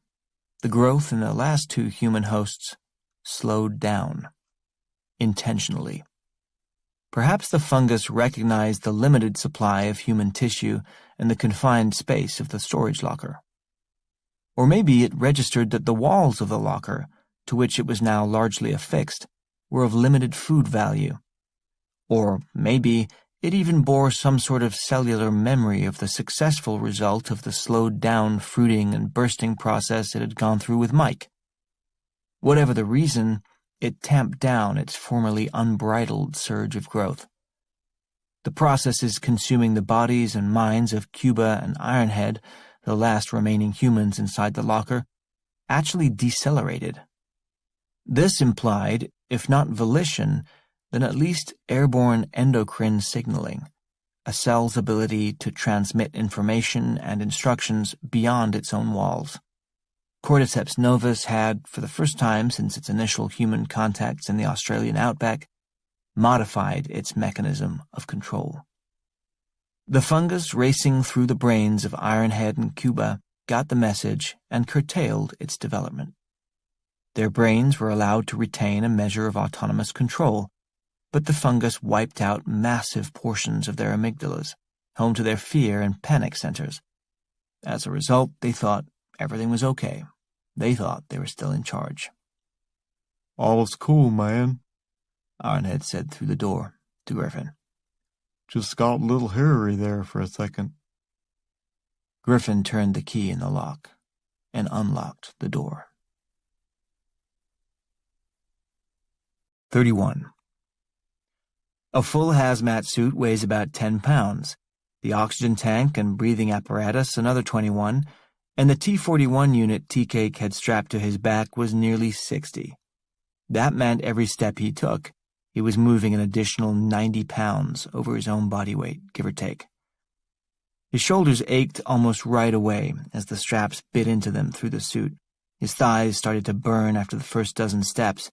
The growth in the last two human hosts slowed down, intentionally. Perhaps the fungus recognized the limited supply of human tissue and the confined space of the storage locker. Or maybe it registered that the walls of the locker, to which it was now largely affixed, were of limited food value. Or maybe it even bore some sort of cellular memory of the successful result of the slowed-down fruiting and bursting process it had gone through with Mike. Whatever the reason, it tamped down its formerly unbridled surge of growth. The processes consuming the bodies and minds of Cuba and Ironhead, the last remaining humans inside the locker, actually decelerated. This implied, if not volition, then at least airborne endocrine signaling, a cell's ability to transmit information and instructions beyond its own walls. Cordyceps novus had, for the first time since its initial human contacts in the Australian outback, modified its mechanism of control. The fungus racing through the brains of Ironhead and Cuba got the message and curtailed its development. Their brains were allowed to retain a measure of autonomous control, but the fungus wiped out massive portions of their amygdalas, home to their fear and panic centers. As a result, they thought everything was okay. They thought they were still in charge. "All's cool, man," Ironhead said through the door to Griffin. "Just got a little hairy there for a second." Griffin turned the key in the lock and unlocked the door. 31. A full hazmat suit weighs about 10 pounds, the oxygen tank and breathing apparatus another 21, and the T-41 unit Tea-Cake had strapped to his back was nearly 60. That meant every step he took, he was moving an additional 90 pounds over his own body weight, give or take. His shoulders ached almost right away as the straps bit into them through the suit. His thighs started to burn after the first dozen steps,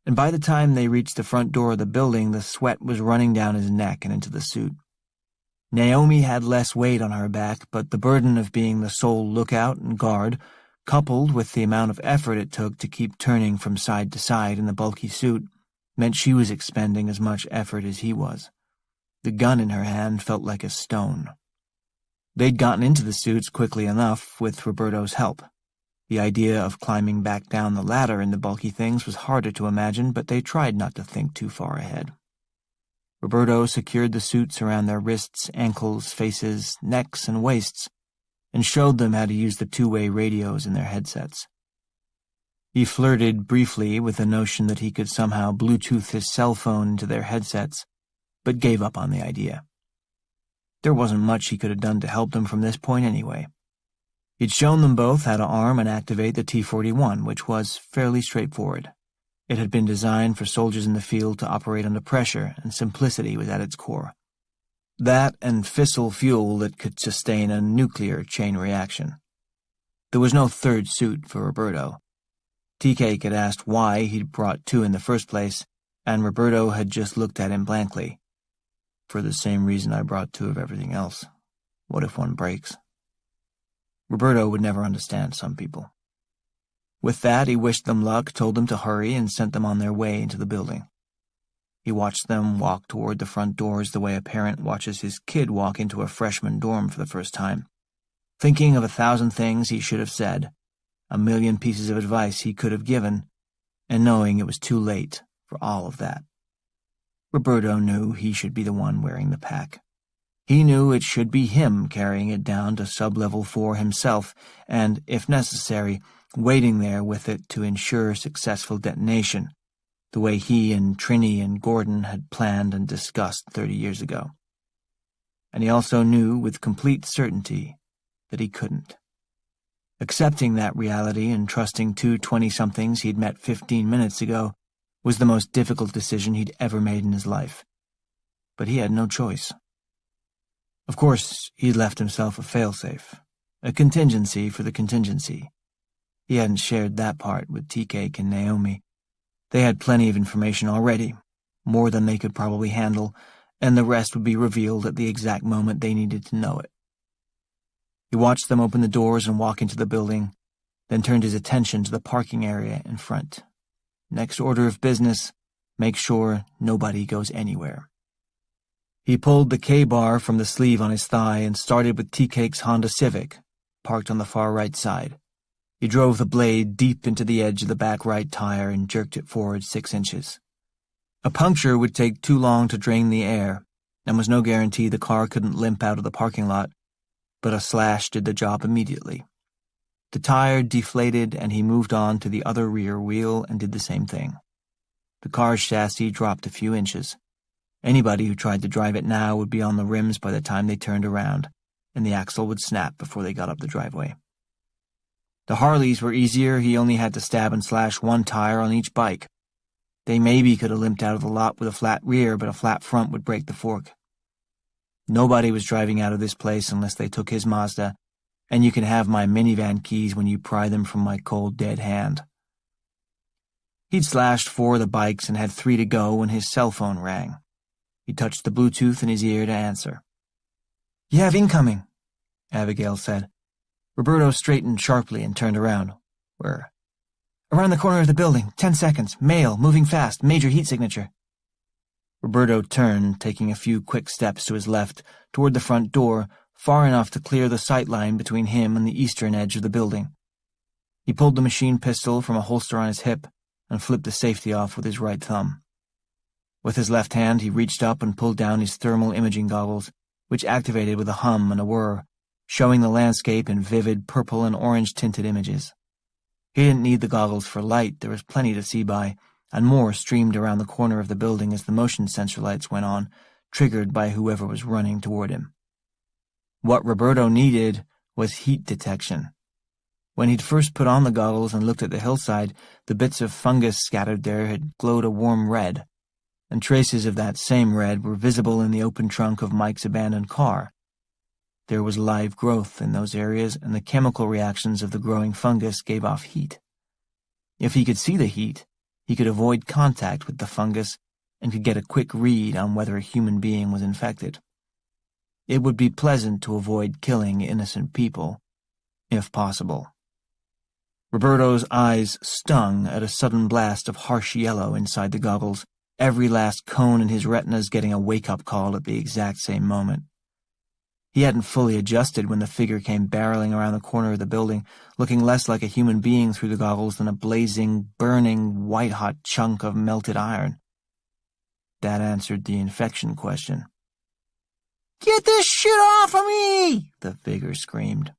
and by the time they reached the front door of the building, the sweat was running down his neck and into the suit. Naomi had less weight on her back, but the burden of being the sole lookout and guard, coupled with the amount of effort it took to keep turning from side to side in the bulky suit, meant she was expending as much effort as he was. The gun in her hand felt like a stone. They'd gotten into the suits quickly enough with Roberto's help. The idea of climbing back down the ladder in the bulky things was harder to imagine, but they tried not to think too far ahead. Roberto secured the suits around their wrists, ankles, faces, necks, and waists, and showed them how to use the two-way radios in their headsets. He flirted briefly with the notion that he could somehow Bluetooth his cell phone into their headsets, but gave up on the idea. There wasn't much he could have done to help them from this point anyway. He'd shown them both how to arm and activate the T-41, which was fairly straightforward. It had been designed for soldiers in the field to operate under pressure, and simplicity was at its core. That and fissile fuel that could sustain a nuclear chain reaction. There was no third suit for Roberto. Tea-Cake had asked why he'd brought two in the first place, and Roberto had just looked at him blankly. "For the same reason I brought two of everything else. What if one breaks?" Roberto would never understand some people. With that, he wished them luck, told them to hurry, and sent them on their way into the building. He watched them walk toward the front doors the way a parent watches his kid walk into a freshman dorm for the first time, thinking of 1,000 things he should have said, 1,000,000 pieces of advice he could have given, and knowing it was too late for all of that. Roberto knew he should be the one wearing the pack. He knew it should be him carrying it down to sub-level 4 himself, and, if necessary, waiting there with it to ensure successful detonation, the way he and Trini and Gordon had planned and discussed 30 years ago. And he also knew with complete certainty that he couldn't. Accepting that reality and trusting two 20-somethings he'd met 15 minutes ago was the most difficult decision he'd ever made in his life. But he had no choice. Of course, he'd left himself a failsafe, a contingency for the contingency. He hadn't shared that part with Tea-Cake and Naomi. They had plenty of information already, more than they could probably handle, and the rest would be revealed at the exact moment they needed to know it. He watched them open the doors and walk into the building, then turned his attention to the parking area in front. Next order of business, make sure nobody goes anywhere. He pulled the K-bar from the sleeve on his thigh and started with Tea-Cake's Honda Civic, parked on the far right side. He drove the blade deep into the edge of the back right tire and jerked it forward 6 inches. A puncture would take too long to drain the air, and was no guarantee the car couldn't limp out of the parking lot, but a slash did the job immediately. The tire deflated and he moved on to the other rear wheel and did the same thing. The car's chassis dropped a few inches. Anybody who tried to drive it now would be on the rims by the time they turned around, and the axle would snap before they got up the driveway. The Harleys were easier. He only had to stab and slash one tire on each bike. They maybe could have limped out of the lot with a flat rear, but a flat front would break the fork. Nobody was driving out of this place unless they took his Mazda, and you can have my minivan keys when you pry them from my cold, dead hand. He'd slashed 4 of the bikes and had 3 to go when his cell phone rang. He touched the Bluetooth in his ear to answer. "You have incoming," Abigail said. Roberto straightened sharply and turned around. "Where?" "Around the corner of the building. 10 seconds. Mail. Moving fast. Major heat signature." Roberto turned, taking a few quick steps to his left, toward the front door, far enough to clear the sight line between him and the eastern edge of the building. He pulled the machine pistol from a holster on his hip and flipped the safety off with his right thumb. With his left hand, he reached up and pulled down his thermal imaging goggles, which activated with a hum and a whir, showing the landscape in vivid purple and orange-tinted images. He didn't need the goggles for light. There was plenty to see by, and more streamed around the corner of the building as the motion sensor lights went on, triggered by whoever was running toward him. What Roberto needed was heat detection. When he'd first put on the goggles and looked at the hillside, the bits of fungus scattered there had glowed a warm red, and traces of that same red were visible in the open trunk of Mike's abandoned car. There was live growth in those areas, and the chemical reactions of the growing fungus gave off heat. If he could see the heat, he could avoid contact with the fungus and could get a quick read on whether a human being was infected. It would be pleasant to avoid killing innocent people, if possible. Roberto's eyes stung at a sudden blast of harsh yellow inside the goggles, every last cone in his retinas getting a wake-up call at the exact same moment. He hadn't fully adjusted when the figure came barreling around the corner of the building, looking less like a human being through the goggles than a blazing, burning, white-hot chunk of melted iron. That answered the infection question. "Get this shit off of me!" the figure screamed.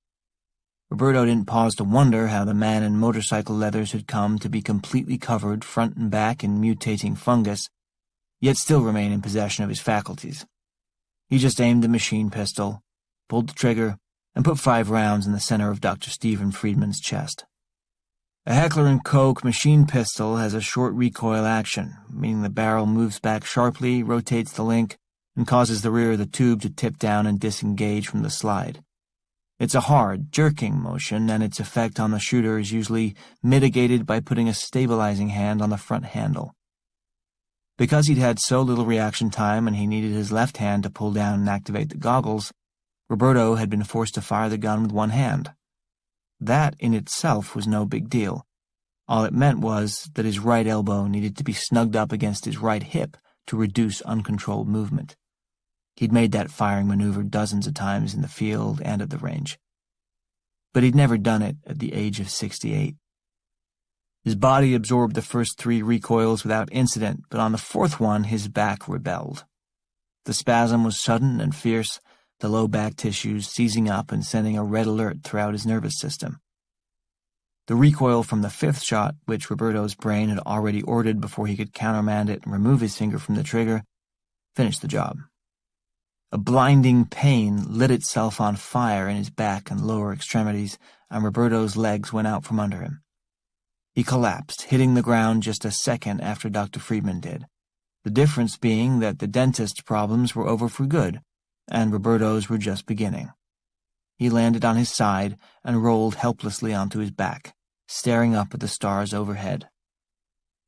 Roberto didn't pause to wonder how the man in motorcycle leathers had come to be completely covered front and back in mutating fungus, yet still remain in possession of his faculties. He just aimed the machine pistol, pulled the trigger, and put 5 rounds in the center of Dr. Stephen Friedman's chest. A Heckler & Koch machine pistol has a short recoil action, meaning the barrel moves back sharply, rotates the link, and causes the rear of the tube to tip down and disengage from the slide. It's a hard, jerking motion, and its effect on the shooter is usually mitigated by putting a stabilizing hand on the front handle. Because he'd had so little reaction time and he needed his left hand to pull down and activate the goggles, Roberto had been forced to fire the gun with one hand. That in itself was no big deal. All it meant was that his right elbow needed to be snugged up against his right hip to reduce uncontrolled movement. He'd made that firing maneuver dozens of times in the field and at the range. But he'd never done it at the age of 68. His body absorbed the first 3 recoils without incident, but on the 4th one his back rebelled. The spasm was sudden and fierce, the low back tissues seizing up and sending a red alert throughout his nervous system. The recoil from the 5th shot, which Roberto's brain had already ordered before he could countermand it and remove his finger from the trigger, finished the job. A blinding pain lit itself on fire in his back and lower extremities, and Roberto's legs went out from under him. He collapsed, hitting the ground just a second after Dr. Friedman did, the difference being that the dentist's problems were over for good, and Roberto's were just beginning. He landed on his side and rolled helplessly onto his back, staring up at the stars overhead.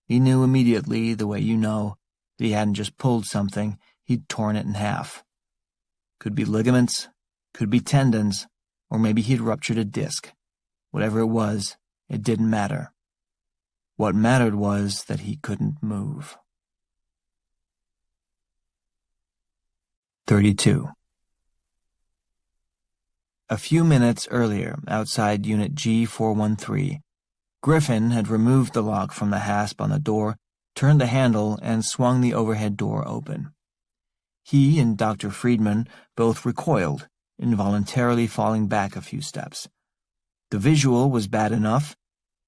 He knew immediately, the way you know, that he hadn't just pulled something, he'd torn it in half. Could be ligaments, could be tendons, or maybe he'd ruptured a disc. Whatever it was, it didn't matter. What mattered was that he couldn't move. 32. A few minutes earlier, outside Unit G413, Griffin had removed the lock from the hasp on the door, turned the handle, and swung the overhead door open. He and Dr. Friedman both recoiled, involuntarily falling back a few steps. The visual was bad enough.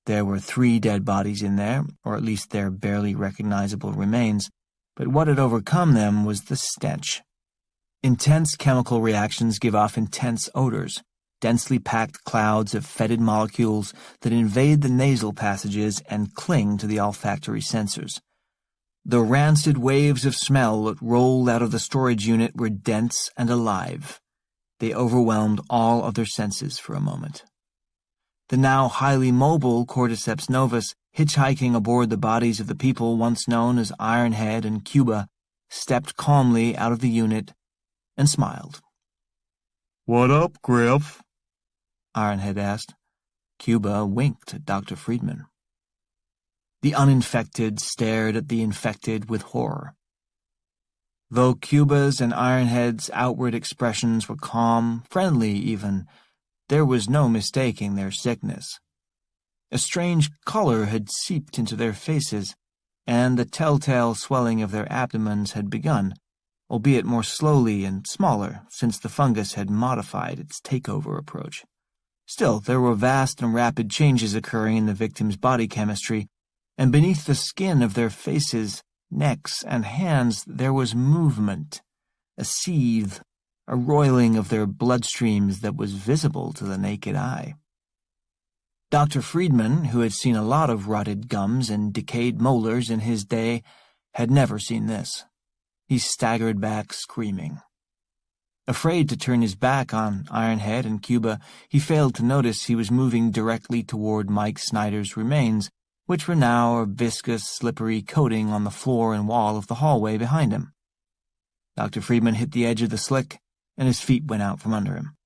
There were 3 dead bodies in there, or at least their barely recognizable remains, but what had overcome them was the stench. Intense chemical reactions give off intense odors, densely packed clouds of fetid molecules that invade the nasal passages and cling to the olfactory sensors. The rancid waves of smell that rolled out of the storage unit were dense and alive. They overwhelmed all other senses for a moment. The now highly mobile Cordyceps novus, hitchhiking aboard the bodies of the people once known as Ironhead and Cuba, stepped calmly out of the unit and smiled. "What up, Griff?" Ironhead asked. Cuba winked at Dr. Friedman. The uninfected stared at the infected with horror. Though Cuba's and Ironhead's outward expressions were calm, friendly even, there was no mistaking their sickness. A strange color had seeped into their faces, and the telltale swelling of their abdomens had begun, albeit more slowly and smaller, since the fungus had modified its takeover approach. Still, there were vast and rapid changes occurring in the victims' body chemistry, and beneath the skin of their faces, necks, and hands there was movement, a seethe, a roiling of their bloodstreams that was visible to the naked eye. Dr. Friedman, who had seen a lot of rotted gums and decayed molars in his day, had never seen this. He staggered back, screaming. Afraid to turn his back on Ironhead and Cuba, he failed to notice he was moving directly toward Mike Snyder's remains, which were now a viscous, slippery coating on the floor and wall of the hallway behind him. Dr. Friedman hit the edge of the slick, and his feet went out from under him.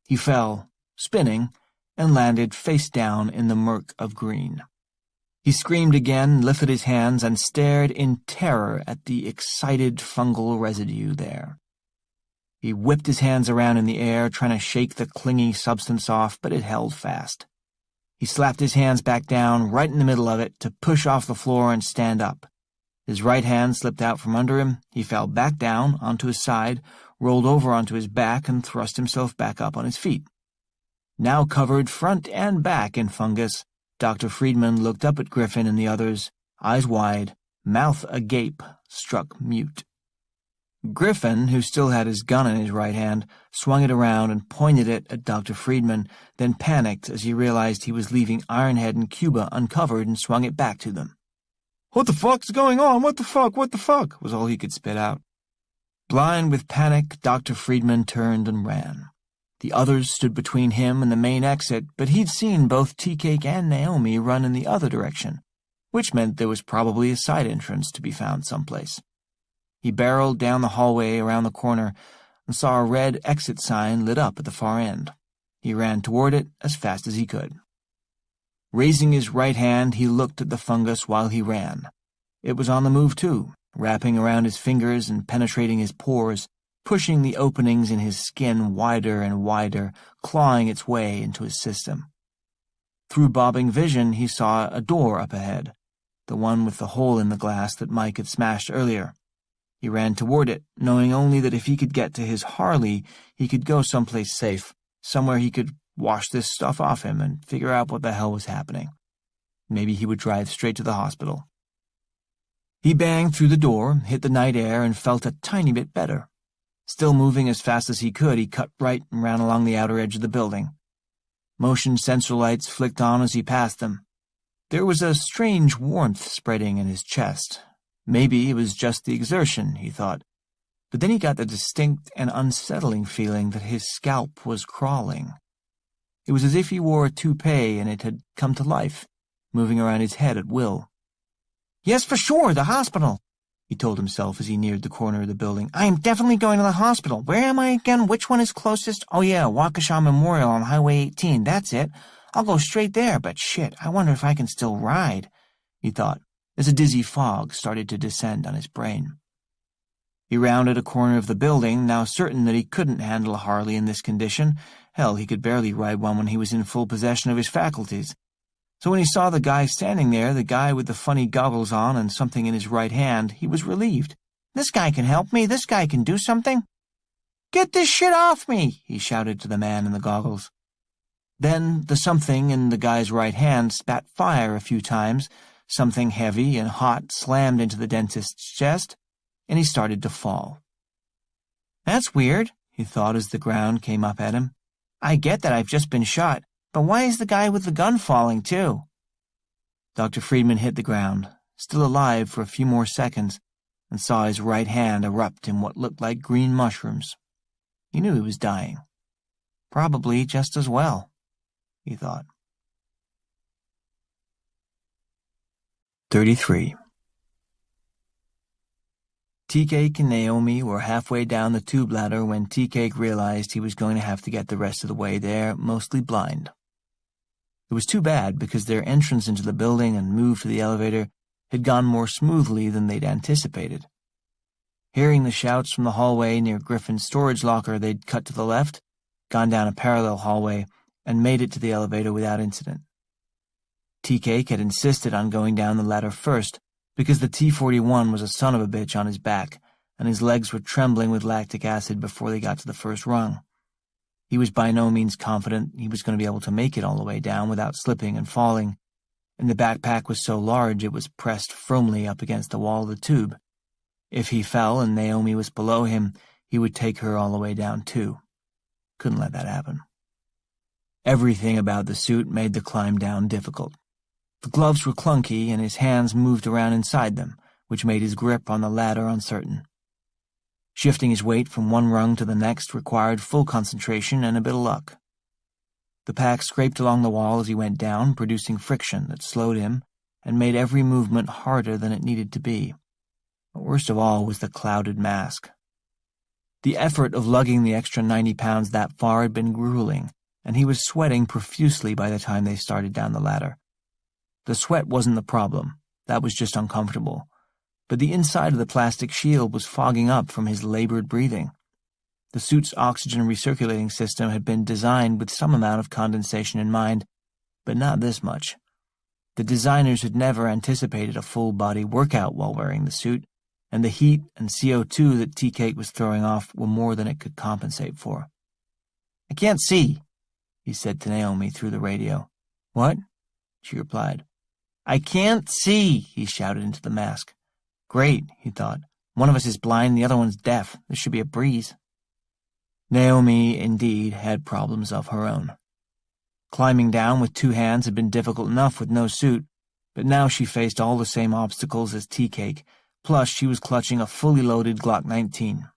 He fell, spinning, and landed face down in the murk of green. He screamed again, lifted his hands, and stared in terror at the excited fungal residue there. He whipped his hands around in the air, trying to shake the clingy substance off, but it held fast. He slapped his hands back down, right in the middle of it, to push off the floor and stand up. His right hand slipped out from under him. He fell back down, onto his side, rolled over onto his back, and thrust himself back up on his feet. Now covered front and back in fungus, Dr. Friedman looked up at Griffin and the others, eyes wide, mouth agape, struck mute. Griffin, who still had his gun in his right hand, swung it around and pointed it at Dr. Friedman, then panicked as he realized he was leaving Ironhead and Cuba uncovered and swung it back to them. "What the fuck's going on? What the fuck? What the fuck?" was all he could spit out. Blind with panic, Dr. Friedman turned and ran. The others stood between him and the main exit, but he'd seen both Tea-Cake and Naomi run in the other direction, which meant there was probably a side entrance to be found someplace. He barreled down the hallway around the corner and saw a red exit sign lit up at the far end. He ran toward it as fast as he could. Raising his right hand, he looked at the fungus while he ran. It was on the move too, wrapping around his fingers and penetrating his pores, pushing the openings in his skin wider and wider, clawing its way into his system. Through bobbing vision, he saw a door up ahead, the one with the hole in the glass that Mike had smashed earlier. He ran toward it, knowing only that if he could get to his Harley, he could go someplace safe, somewhere he could wash this stuff off him and figure out what the hell was happening. Maybe he would drive straight to the hospital. He banged through the door, hit the night air, and felt a tiny bit better. Still moving as fast as he could, he cut right and ran along the outer edge of the building. Motion sensor lights flicked on as he passed them. There was a strange warmth spreading in his chest. Maybe it was just the exertion, he thought. But then he got the distinct and unsettling feeling that his scalp was crawling. It was as if he wore a toupee and it had come to life, moving around his head at will. "Yes, for sure, the hospital," he told himself as he neared the corner of the building. "I am definitely going to the hospital. Where am I again? Which one is closest? Oh yeah, Waukesha Memorial on Highway 18. That's it. I'll go straight there, but shit, I wonder if I can still ride," he thought, as a dizzy fog started to descend on his brain. He rounded a corner of the building, now certain that he couldn't handle a Harley in this condition. Hell, he could barely ride one when he was in full possession of his faculties. So when he saw the guy standing there, the guy with the funny goggles on and something in his right hand, he was relieved. "This guy can help me. This guy can do something." "Get this shit off me," he shouted to the man in the goggles. Then the something in the guy's right hand spat fire a few times, something heavy and hot slammed into the dentist's chest, and he started to fall. "That's weird," he thought as the ground came up at him. "I get that I've just been shot, but why is the guy with the gun falling, too?" Dr. Friedman hit the ground, still alive for a few more seconds, and saw his right hand erupt in what looked like green mushrooms. He knew he was dying. Probably just as well, he thought. 33. Tea-Cake and Naomi were halfway down the tube ladder when Tea-Cake realized he was going to have to get the rest of the way there, mostly blind. It was too bad because their entrance into the building and move to the elevator had gone more smoothly than they'd anticipated. Hearing the shouts from the hallway near Griffin's storage locker, they'd cut to the left, gone down a parallel hallway, and made it to the elevator without incident. Tea-Cake had insisted on going down the ladder first because the T-41 was a son of a bitch on his back, and his legs were trembling with lactic acid before they got to the first rung. He was by no means confident he was going to be able to make it all the way down without slipping and falling, and the backpack was so large it was pressed firmly up against the wall of the tube. If he fell and Naomi was below him, he would take her all the way down too. Couldn't let that happen. Everything about the suit made the climb down difficult. The gloves were clunky, and his hands moved around inside them, which made his grip on the ladder uncertain. Shifting his weight from one rung to the next required full concentration and a bit of luck. The pack scraped along the wall as he went down, producing friction that slowed him and made every movement harder than it needed to be. But worst of all was the clouded mask. The effort of lugging the extra 90 pounds that far had been grueling, and he was sweating profusely by the time they started down the ladder. The sweat wasn't the problem. That was just uncomfortable. But the inside of the plastic shield was fogging up from his labored breathing. The suit's oxygen recirculating system had been designed with some amount of condensation in mind, but not this much. The designers had never anticipated a full-body workout while wearing the suit, and the heat and CO2 that Tea-Cake was throwing off were more than it could compensate for. "I can't see," he said to Naomi through the radio. "What?" she replied. "I can't see," he shouted into the mask. Great, he thought. One of us is blind, the other one's deaf. This should be a breeze. Naomi, indeed, had problems of her own. Climbing down with two hands had been difficult enough with no suit, but now she faced all the same obstacles as Tea-Cake, plus she was clutching a fully loaded Glock 19.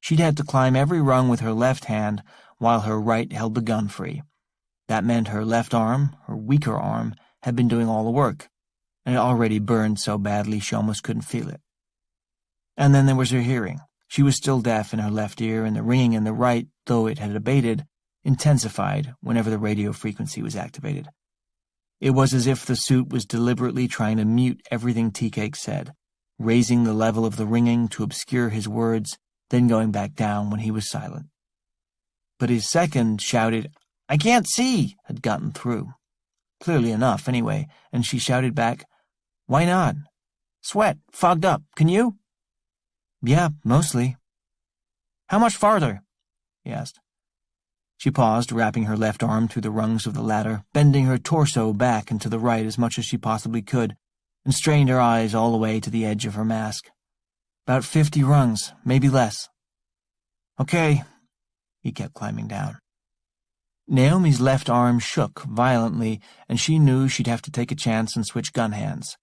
She'd had to climb every rung with her left hand while her right held the gun free. That meant her left arm, her weaker arm, had been doing all the work, and it already burned so badly she almost couldn't feel it. And then there was her hearing. She was still deaf in her left ear, and the ringing in the right, though it had abated, intensified whenever the radio frequency was activated. It was as if the suit was deliberately trying to mute everything Tea-Cake said, raising the level of the ringing to obscure his words, then going back down when he was silent. But his second shouted, "I can't see," had gotten through. Clearly enough, anyway, and she shouted back, "Why not? Sweat, fogged up, can you?" "Yeah, mostly." "How much farther?" he asked. She paused, wrapping her left arm through the rungs of the ladder, bending her torso back and to the right as much as she possibly could, and strained her eyes all the way to the edge of her mask. "About 50 rungs, maybe less." "Okay." He kept climbing down. Naomi's left arm shook violently, and she knew she'd have to take a chance and switch gun hands.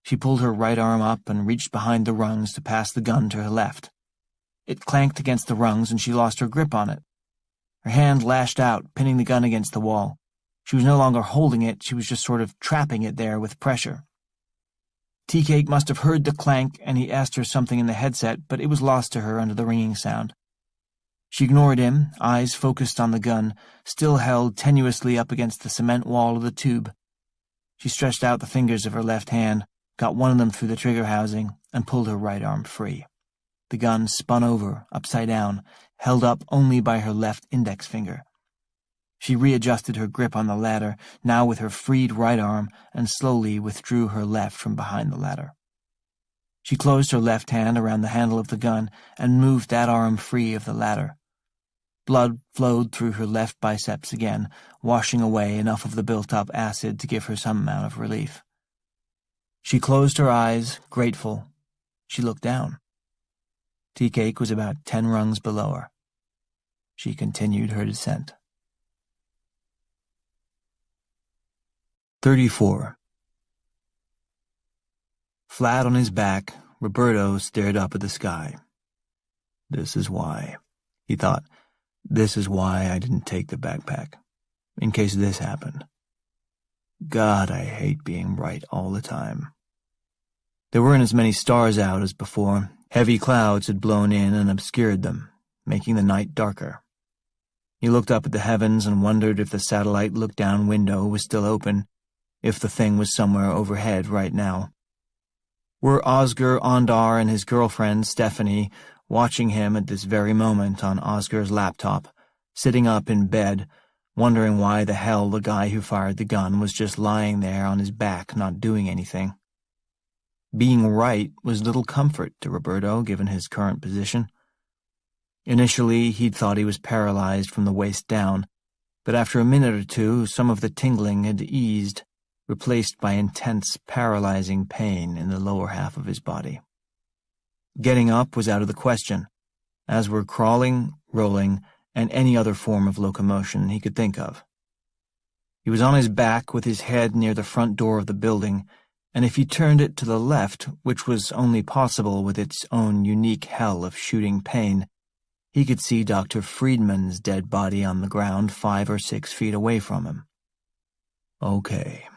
She pulled her right arm up and reached behind the rungs to pass the gun to her left. It clanked against the rungs, and she lost her grip on it. Her hand lashed out, pinning the gun against the wall. She was no longer holding it, she was just sort of trapping it there with pressure. Tea-Cake must have heard the clank, and he asked her something in the headset, but it was lost to her under the ringing sound. She ignored him, eyes focused on the gun, still held tenuously up against the cement wall of the tube. She stretched out the fingers of her left hand, got one of them through the trigger housing, and pulled her right arm free. The gun spun over, upside down, held up only by her left index finger. She readjusted her grip on the ladder, now with her freed right arm, and slowly withdrew her left from behind the ladder. She closed her left hand around the handle of the gun and moved that arm free of the ladder. Blood flowed through her left biceps again, washing away enough of the built-up acid to give her some amount of relief. She closed her eyes, grateful. She looked down. Tea-Cake was about 10 rungs below her. She continued her descent. 34. Flat on his back, Roberto stared up at the sky. This is why, he thought. This is why I didn't take the backpack, in case this happened. God, I hate being right all the time. There weren't as many stars out as before. Heavy clouds had blown in and obscured them, making the night darker. He looked up at the heavens and wondered if the satellite look-down window was still open, if the thing was somewhere overhead right now. Were Oscar Ondar and his girlfriend, Stephanie, watching him at this very moment on Oscar's laptop, sitting up in bed, wondering why the hell the guy who fired the gun was just lying there on his back not doing anything? Being right was little comfort to Roberto, given his current position. Initially, he'd thought he was paralyzed from the waist down, but after a minute or two, some of the tingling had eased, replaced by intense, paralyzing pain in the lower half of his body. Getting up was out of the question, as were crawling, rolling, and any other form of locomotion he could think of. He was on his back with his head near the front door of the building, and if he turned it to the left, which was only possible with its own unique hell of shooting pain, he could see Dr. Friedman's dead body on the ground 5 or 6 feet away from him. Okay,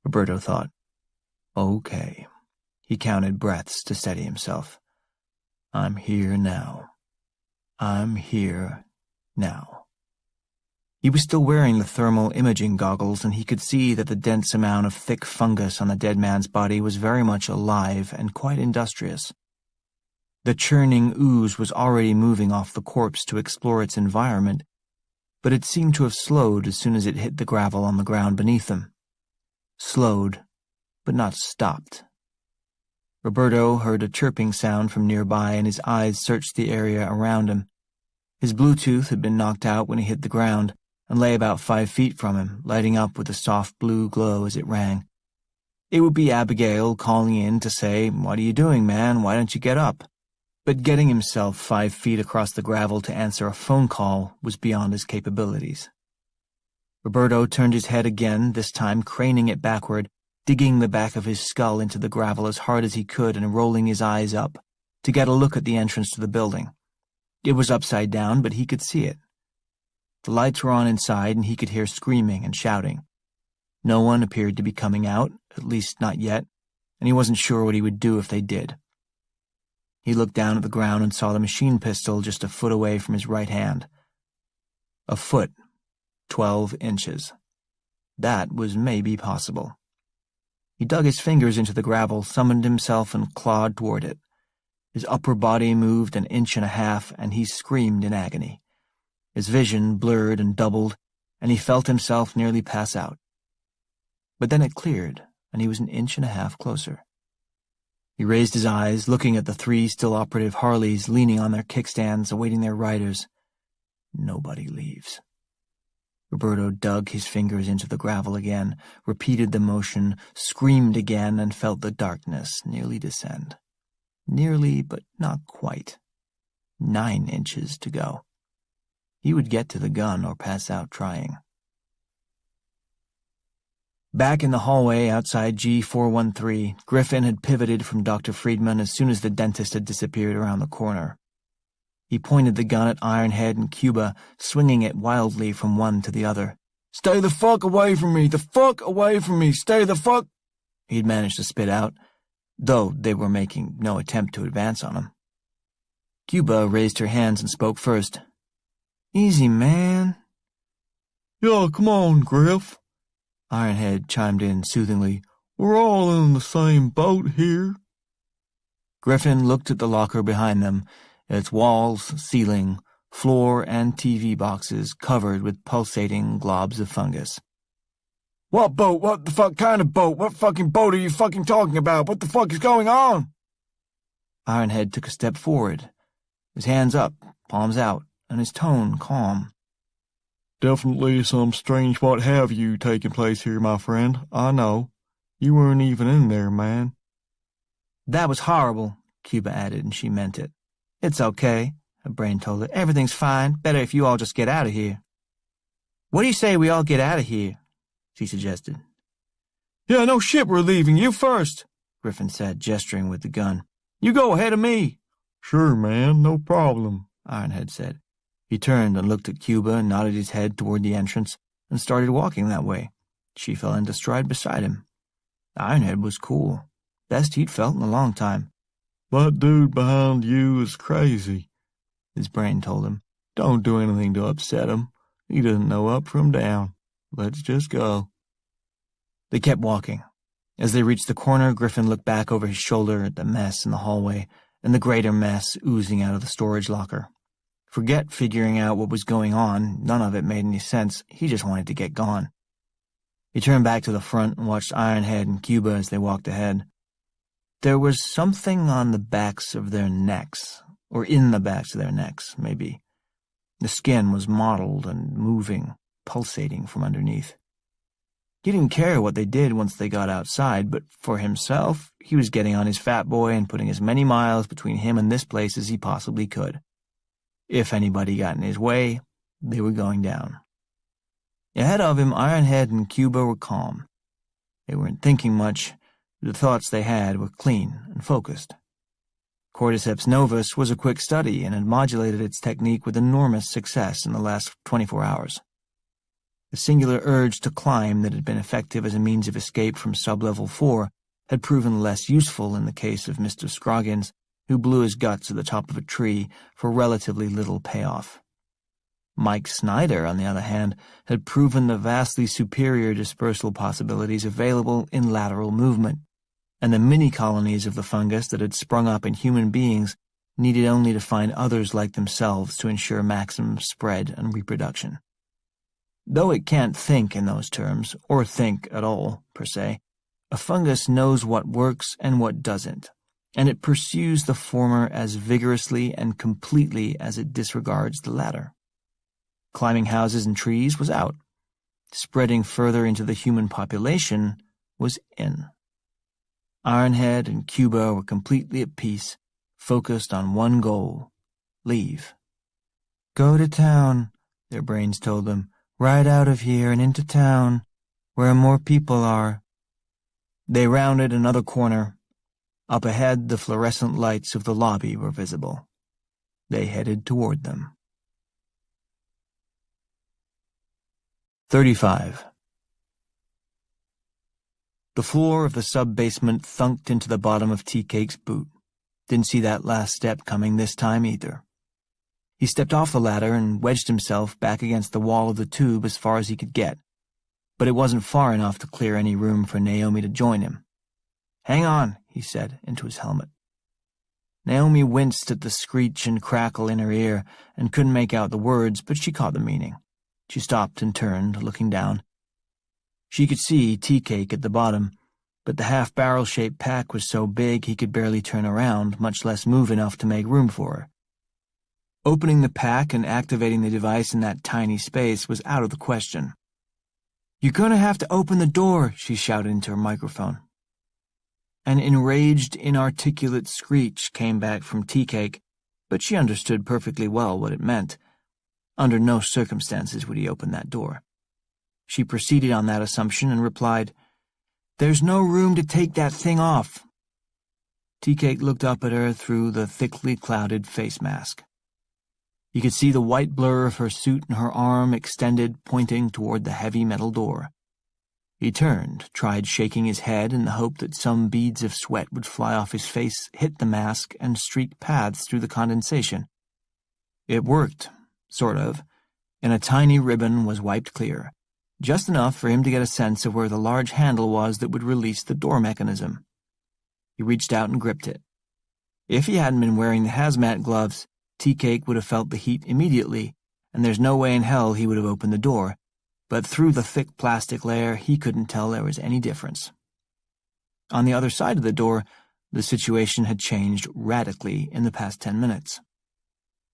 Roberto thought. Okay. He counted breaths to steady himself. I'm here now. I'm here now. He was still wearing the thermal imaging goggles, and he could see that the dense amount of thick fungus on the dead man's body was very much alive and quite industrious. The churning ooze was already moving off the corpse to explore its environment, but it seemed to have slowed as soon as it hit the gravel on the ground beneath them. Slowed, but not stopped. Roberto heard a chirping sound from nearby, and his eyes searched the area around him. His Bluetooth had been knocked out when he hit the ground, and lay about 5 feet from him, lighting up with a soft blue glow as it rang. It would be Abigail calling in to say, "What are you doing, man? Why don't you get up?" But getting himself 5 feet across the gravel to answer a phone call was beyond his capabilities. Roberto turned his head again, this time craning it backward, digging the back of his skull into the gravel as hard as he could and rolling his eyes up, to get a look at the entrance to the building. It was upside down, but he could see it. The lights were on inside, and he could hear screaming and shouting. No one appeared to be coming out, at least not yet, and he wasn't sure what he would do if they did. He looked down at the ground and saw the machine pistol just a foot away from his right hand. A foot, 12 inches. That was maybe possible. He dug his fingers into the gravel, summoned himself, and clawed toward it. His upper body moved 1.5 inches, and he screamed in agony. His vision blurred and doubled, and he felt himself nearly pass out. But then it cleared, and he was 1.5 inches closer. He raised his eyes, looking at the 3 still operative Harleys leaning on their kickstands, awaiting their riders. Nobody leaves. Roberto dug his fingers into the gravel again, repeated the motion, screamed again, and felt the darkness nearly descend. Nearly, but not quite. 9 inches to go. He would get to the gun or pass out trying. Back in the hallway outside G413, Griffin had pivoted from Dr. Friedman as soon as the dentist had disappeared around the corner. He pointed the gun at Ironhead and Cuba, swinging it wildly from one to the other. Stay the fuck away from me! The fuck away from me! Stay the fuck— he'd managed to spit out, though they were making no attempt to advance on him. Cuba raised her hands and spoke first. Easy, man. Yeah, come on, Griff. Ironhead chimed in soothingly. We're all in the same boat here. Griffin looked at the locker behind them, its walls, ceiling, floor, and TV boxes covered with pulsating globs of fungus. What boat? What the fuck kind of boat? What fucking boat are you fucking talking about? What the fuck is going on? Ironhead took a step forward, his hands up, palms out, and his tone calm. Definitely some strange what-have-you taking place here, my friend. I know. You weren't even in there, man. That was horrible, Cuba added, and she meant it. It's okay, her brain told her. Everything's fine. Better if you all just get out of here. What do you say we all get out of here? She suggested. Yeah, no shit, we're leaving. You first, Griffin said, gesturing with the gun. You go ahead of me. Sure, man, no problem, Ironhead said. He turned and looked at Cuba and nodded his head toward the entrance and started walking that way. She fell into stride beside him. Ironhead was cool. Best he'd felt in a long time. That dude behind you is crazy, his brain told him. Don't do anything to upset him. He doesn't know up from down. Let's just go. They kept walking. As they reached the corner, Griffin looked back over his shoulder at the mess in the hallway and the greater mess oozing out of the storage locker. Forget figuring out what was going on. None of it made any sense. He just wanted to get gone. He turned back to the front and watched Ironhead and Cuba as they walked ahead. There was something on the backs of their necks, or in the backs of their necks, maybe. The skin was mottled and moving, pulsating from underneath. He didn't care what they did once they got outside, but for himself, he was getting on his fat boy and putting as many miles between him and this place as he possibly could. If anybody got in his way, they were going down. Ahead of him, Ironhead and Cuba were calm. They weren't thinking much. The thoughts they had were clean and focused. Cordyceps novus was a quick study and had modulated its technique with enormous success in the last 24 hours. The singular urge to climb that had been effective as a means of escape from Sublevel 4 had proven less useful in the case of Mr. Scroggins, who blew his guts at the top of a tree for relatively little payoff. Mike Snyder, on the other hand, had proven the vastly superior dispersal possibilities available in lateral movement, and the mini-colonies of the fungus that had sprung up in human beings needed only to find others like themselves to ensure maximum spread and reproduction. Though it can't think in those terms, or think at all, per se, a fungus knows what works and what doesn't, and it pursues the former as vigorously and completely as it disregards the latter. Climbing houses and trees was out. Spreading further into the human population was in. Ironhead and Cuba were completely at peace, focused on one goal: leave. Go to town, their brains told them. Right out of here and into town, where more people are. They rounded another corner. Up ahead, the fluorescent lights of the lobby were visible. They headed toward them. 35. The floor of the sub-basement thunked into the bottom of Tea-Cake's boot. Didn't see that last step coming this time either. He stepped off the ladder and wedged himself back against the wall of the tube as far as he could get, but it wasn't far enough to clear any room for Naomi to join him. "Hang on," he said into his helmet. Naomi winced at the screech and crackle in her ear and couldn't make out the words, but she caught the meaning. She stopped and turned, looking down. She could see Tea-Cake at the bottom, but the half-barrel-shaped pack was so big he could barely turn around, much less move enough to make room for her. Opening the pack and activating the device in that tiny space was out of the question. "You're going to have to open the door," she shouted into her microphone. An enraged, inarticulate screech came back from Tea-Cake, but she understood perfectly well what it meant. Under no circumstances would he open that door. She proceeded on that assumption and replied, "There's no room to take that thing off." Tea-Cake looked up at her through the thickly clouded face mask. He could see the white blur of her suit and her arm extended, pointing toward the heavy metal door. He turned, tried shaking his head in the hope that some beads of sweat would fly off his face, hit the mask, and streak paths through the condensation. It worked, sort of, and a tiny ribbon was wiped clear, just enough for him to get a sense of where the large handle was that would release the door mechanism. He reached out and gripped it. If he hadn't been wearing the hazmat gloves, Tea-Cake would have felt the heat immediately, and there's no way in hell he would have opened the door. But through the thick plastic layer, he couldn't tell there was any difference. On the other side of the door, the situation had changed radically in the past 10 minutes.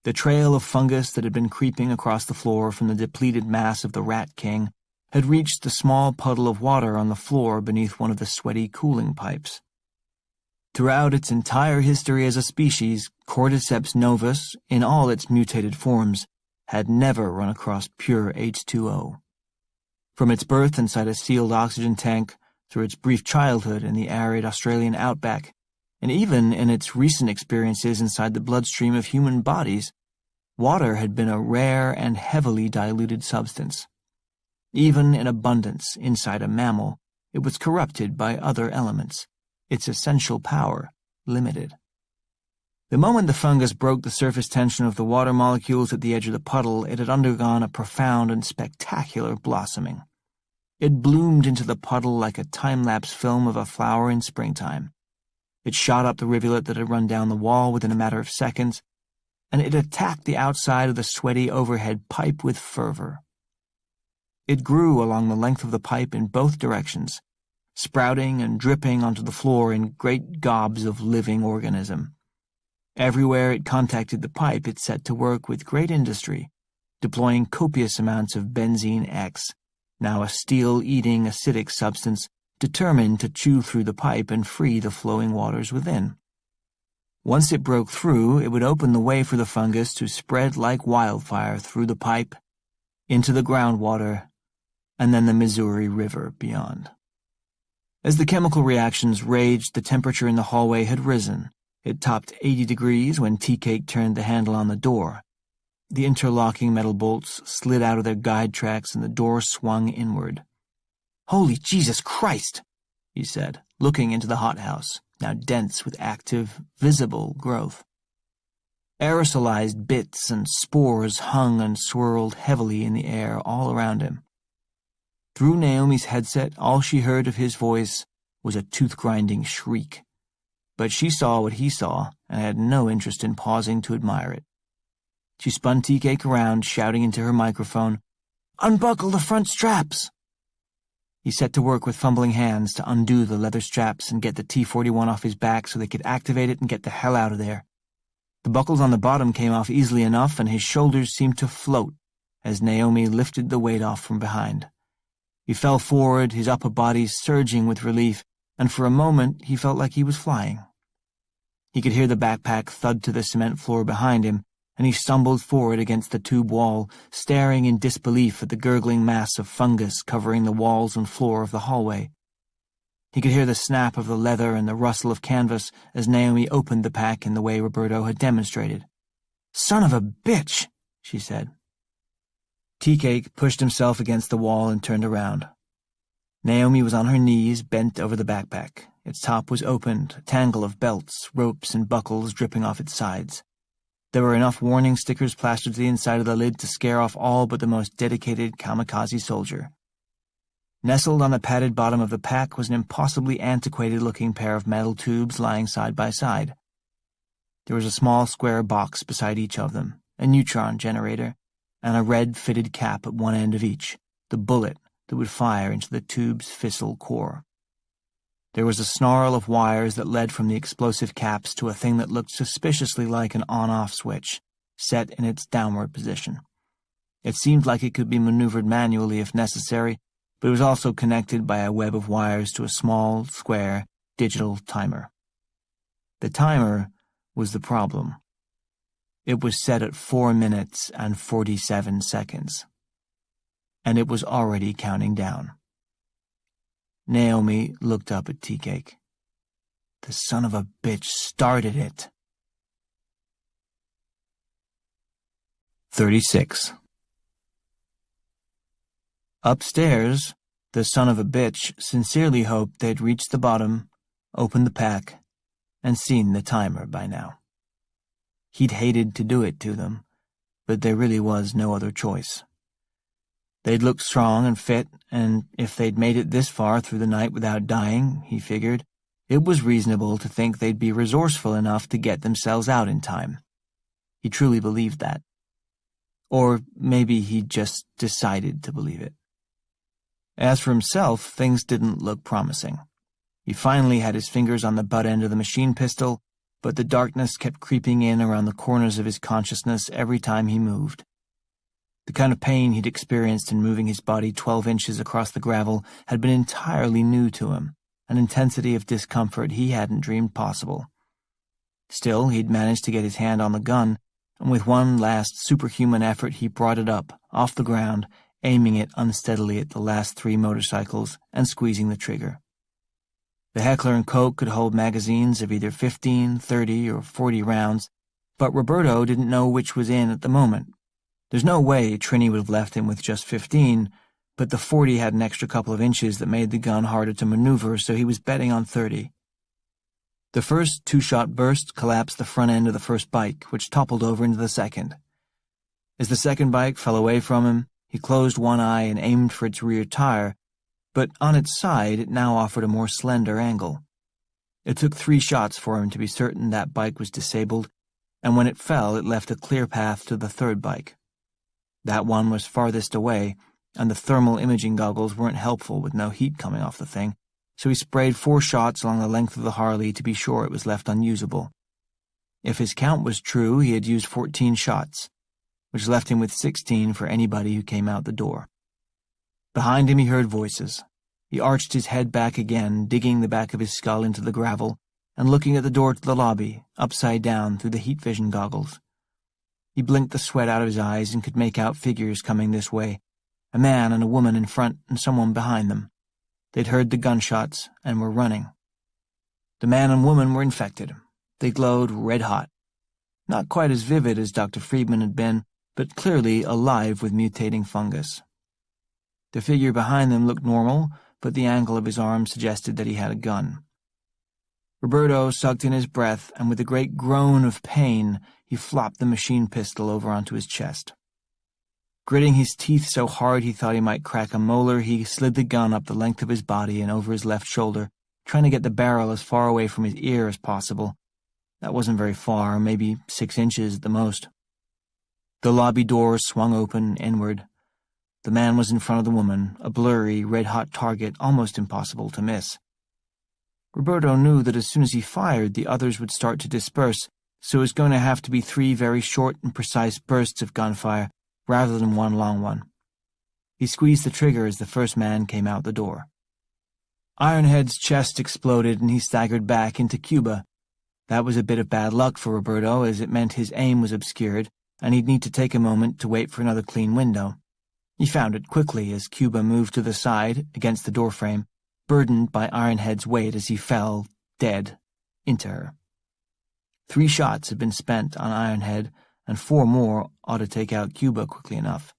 The trail of fungus that had been creeping across the floor from the depleted mass of the Rat King had reached the small puddle of water on the floor beneath one of the sweaty cooling pipes. Throughout its entire history as a species, Cordyceps novus, in all its mutated forms, had never run across pure H2O. From its birth inside a sealed oxygen tank, through its brief childhood in the arid Australian outback, and even in its recent experiences inside the bloodstream of human bodies, water had been a rare and heavily diluted substance. Even in abundance inside a mammal, it was corrupted by other elements, its essential power limited. The moment the fungus broke the surface tension of the water molecules at the edge of the puddle, it had undergone a profound and spectacular blossoming. It bloomed into the puddle like a time-lapse film of a flower in springtime. It shot up the rivulet that had run down the wall within a matter of seconds, and it attacked the outside of the sweaty overhead pipe with fervor. It grew along the length of the pipe in both directions, sprouting and dripping onto the floor in great gobs of living organism. Everywhere it contacted the pipe, it set to work with great industry, deploying copious amounts of benzene X, now a steel-eating acidic substance determined to chew through the pipe and free the flowing waters within. Once it broke through, it would open the way for the fungus to spread like wildfire through the pipe, into the groundwater, and then the Missouri River beyond. As the chemical reactions raged, the temperature in the hallway had risen. It topped 80 degrees when Tea-Cake turned the handle on the door. The interlocking metal bolts slid out of their guide tracks and the door swung inward. "Holy Jesus Christ!" he said, looking into the hothouse, now dense with active, visible growth. Aerosolized bits and spores hung and swirled heavily in the air all around him. Through Naomi's headset, all she heard of his voice was a tooth-grinding shriek. But she saw what he saw and had no interest in pausing to admire it. She spun Tea-Cake around, shouting into her microphone, "Unbuckle the front straps!" He set to work with fumbling hands to undo the leather straps and get the T-41 off his back so they could activate it and get the hell out of there. The buckles on the bottom came off easily enough, and his shoulders seemed to float as Naomi lifted the weight off from behind. He fell forward, his upper body surging with relief, and for a moment he felt like he was flying. He could hear the backpack thud to the cement floor behind him, and he stumbled forward against the tube wall, staring in disbelief at the gurgling mass of fungus covering the walls and floor of the hallway. He could hear the snap of the leather and the rustle of canvas as Naomi opened the pack in the way Roberto had demonstrated. "Son of a bitch," she said. Tea-Cake pushed himself against the wall and turned around. Naomi was on her knees, bent over the backpack. Its top was opened, a tangle of belts, ropes, and buckles dripping off its sides. There were enough warning stickers plastered to the inside of the lid to scare off all but the most dedicated kamikaze soldier. Nestled on the padded bottom of the pack was an impossibly antiquated-looking pair of metal tubes lying side by side. There was a small square box beside each of them, a neutron generator, and a red fitted cap at one end of each, the bullet that would fire into the tube's fissile core. There was a snarl of wires that led from the explosive caps to a thing that looked suspiciously like an on-off switch, set in its downward position. It seemed like it could be maneuvered manually if necessary, but it was also connected by a web of wires to a small, square, digital timer. The timer was the problem. It was set at 4 minutes and 47 seconds. And it was already counting down. Naomi looked up at Tea-Cake. The son of a bitch started it. 36. Upstairs, the son of a bitch sincerely hoped they'd reached the bottom, opened the pack, and seen the timer by now. He'd hated to do it to them, but there really was no other choice. They'd looked strong and fit, and if they'd made it this far through the night without dying, he figured, it was reasonable to think they'd be resourceful enough to get themselves out in time. He truly believed that. Or maybe he just decided to believe it. As for himself, things didn't look promising. He finally had his fingers on the butt end of the machine pistol, but the darkness kept creeping in around the corners of his consciousness every time he moved. The kind of pain he'd experienced in moving his body 12 inches across the gravel had been entirely new to him, an intensity of discomfort he hadn't dreamed possible. Still, he'd managed to get his hand on the gun, and with one last superhuman effort he brought it up, off the ground, aiming it unsteadily at the last 3 motorcycles and squeezing the trigger. The Heckler & Koch could hold magazines of either 15, 30, or 40 rounds, but Roberto didn't know which was in at the moment. There's no way Trini would have left him with just 15, but the 40 had an extra couple of inches that made the gun harder to maneuver, so he was betting on 30. The first 2-shot burst collapsed the front end of the first bike, which toppled over into the second. As the second bike fell away from him, he closed one eye and aimed for its rear tire, but on its side it now offered a more slender angle. It took 3 shots for him to be certain that bike was disabled, and when it fell it left a clear path to the third bike. That one was farthest away, and the thermal imaging goggles weren't helpful with no heat coming off the thing, so he sprayed 4 shots along the length of the Harley to be sure it was left unusable. If his count was true, he had used 14 shots, which left him with 16 for anybody who came out the door. Behind him he heard voices. He arched his head back again, digging the back of his skull into the gravel, and looking at the door to the lobby, upside down through the heat vision goggles. He blinked the sweat out of his eyes and could make out figures coming this way, a man and a woman in front and someone behind them. They'd heard the gunshots and were running. The man and woman were infected. They glowed red-hot. Not quite as vivid as Dr. Friedman had been, but clearly alive with mutating fungus. The figure behind them looked normal, but the angle of his arm suggested that he had a gun. Roberto sucked in his breath, and with a great groan of pain, he flopped the machine pistol over onto his chest. Gritting his teeth so hard he thought he might crack a molar, he slid the gun up the length of his body and over his left shoulder, trying to get the barrel as far away from his ear as possible. That wasn't very far, maybe 6 inches at the most. The lobby door swung open inward. The man was in front of the woman, a blurry, red-hot target almost impossible to miss. Roberto knew that as soon as he fired, the others would start to disperse, so it was going to have to be 3 very short and precise bursts of gunfire, rather than one long one. He squeezed the trigger as the first man came out the door. Ironhead's chest exploded and he staggered back into Cuba. That was a bit of bad luck for Roberto, as it meant his aim was obscured, and he'd need to take a moment to wait for another clean window. He found it quickly as Cuba moved to the side, against the doorframe, burdened by Ironhead's weight as he fell, dead, into her. 3 shots had been spent on Ironhead, and 4 more ought to take out Cuba quickly enough.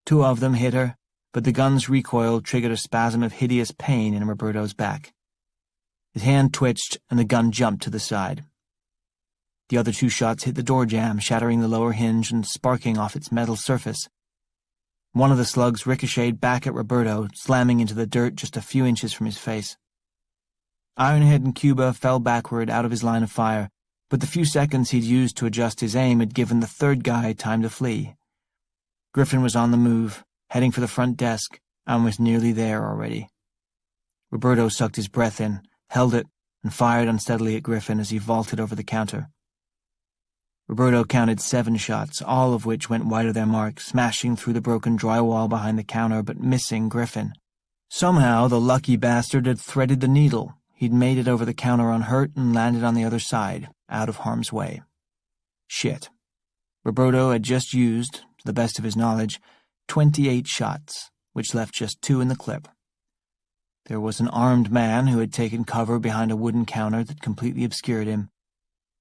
2 of them hit her, but the gun's recoil triggered a spasm of hideous pain in Roberto's back. His hand twitched, and the gun jumped to the side. The other 2 shots hit the door jamb, shattering the lower hinge and sparking off its metal surface. One of the slugs ricocheted back at Roberto, slamming into the dirt just a few inches from his face. Ironhead and Cuba fell backward out of his line of fire, but the few seconds he'd used to adjust his aim had given the third guy time to flee. Griffin was on the move, heading for the front desk, and was nearly there already. Roberto sucked his breath in, held it, and fired unsteadily at Griffin as he vaulted over the counter. Roberto counted 7 shots, all of which went wide of their mark, smashing through the broken drywall behind the counter but missing Griffin. Somehow the lucky bastard had threaded the needle. He'd made it over the counter unhurt and landed on the other side, out of harm's way. Shit. Roberto had just used, to the best of his knowledge, 28 shots, which left just 2 in the clip. There was an armed man who had taken cover behind a wooden counter that completely obscured him,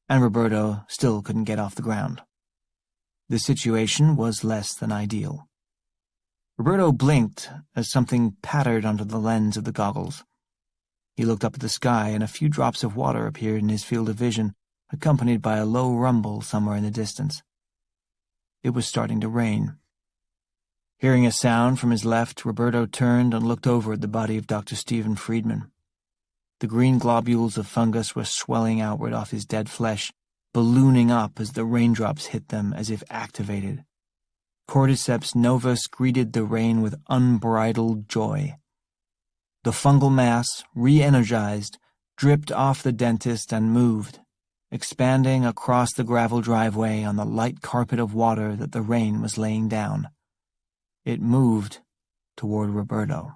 and Roberto still couldn't get off the ground. The situation was less than ideal. Roberto blinked as something pattered onto the lens of the goggles. He looked up at the sky, and a few drops of water appeared in his field of vision, accompanied by a low rumble somewhere in the distance. It was starting to rain. Hearing a sound from his left, Roberto turned and looked over at the body of Dr. Stephen Friedman. The green globules of fungus were swelling outward off his dead flesh, ballooning up as the raindrops hit them as if activated. Cordyceps novus greeted the rain with unbridled joy. The fungal mass, re-energized, dripped off the dentist and moved, expanding across the gravel driveway on the light carpet of water that the rain was laying down. It moved toward Roberto.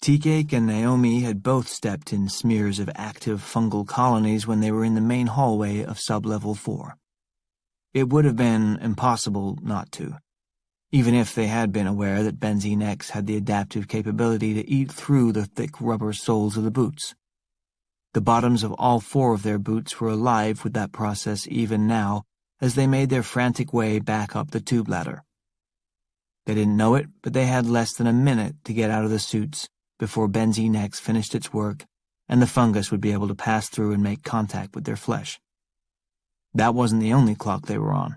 Tea-Cake and Naomi had both stepped in smears of active fungal colonies when they were in the main hallway of Sub-Level 4. It would have been impossible not to, even if they had been aware that Benzene X had the adaptive capability to eat through the thick rubber soles of the boots. The bottoms of all 4 of their boots were alive with that process even now as they made their frantic way back up the tube ladder. They didn't know it, but they had less than a minute to get out of the suits before Benzene X finished its work and the fungus would be able to pass through and make contact with their flesh. That wasn't the only clock they were on.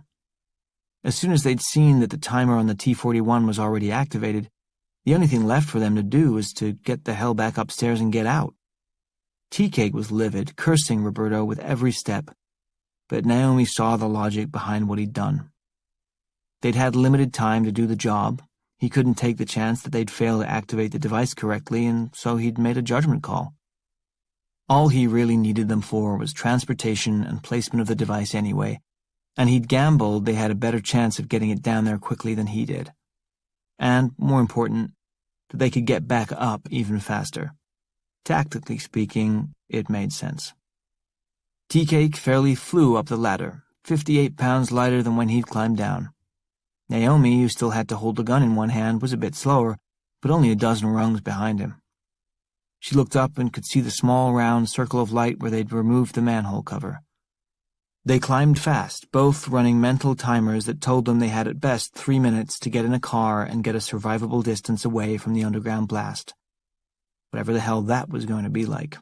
As soon as they'd seen that the timer on the T-41 was already activated, the only thing left for them to do was to get the hell back upstairs and get out. Tea-Cake was livid, cursing Roberto with every step, but Naomi saw the logic behind what he'd done. They'd had limited time to do the job. He couldn't take the chance that they'd fail to activate the device correctly, and so he'd made a judgment call. All he really needed them for was transportation and placement of the device anyway, and he'd gambled they had a better chance of getting it down there quickly than he did. And, more important, that they could get back up even faster. Tactically speaking, it made sense. Tea-Cake fairly flew up the ladder, 58 pounds lighter than when he'd climbed down. Naomi, who still had to hold the gun in one hand, was a bit slower, but only a dozen rungs behind him. She looked up and could see the small round circle of light where they'd removed the manhole cover. They climbed fast, both running mental timers that told them they had at best 3 minutes to get in a car and get a survivable distance away from the underground blast. Whatever the hell that was going to be like.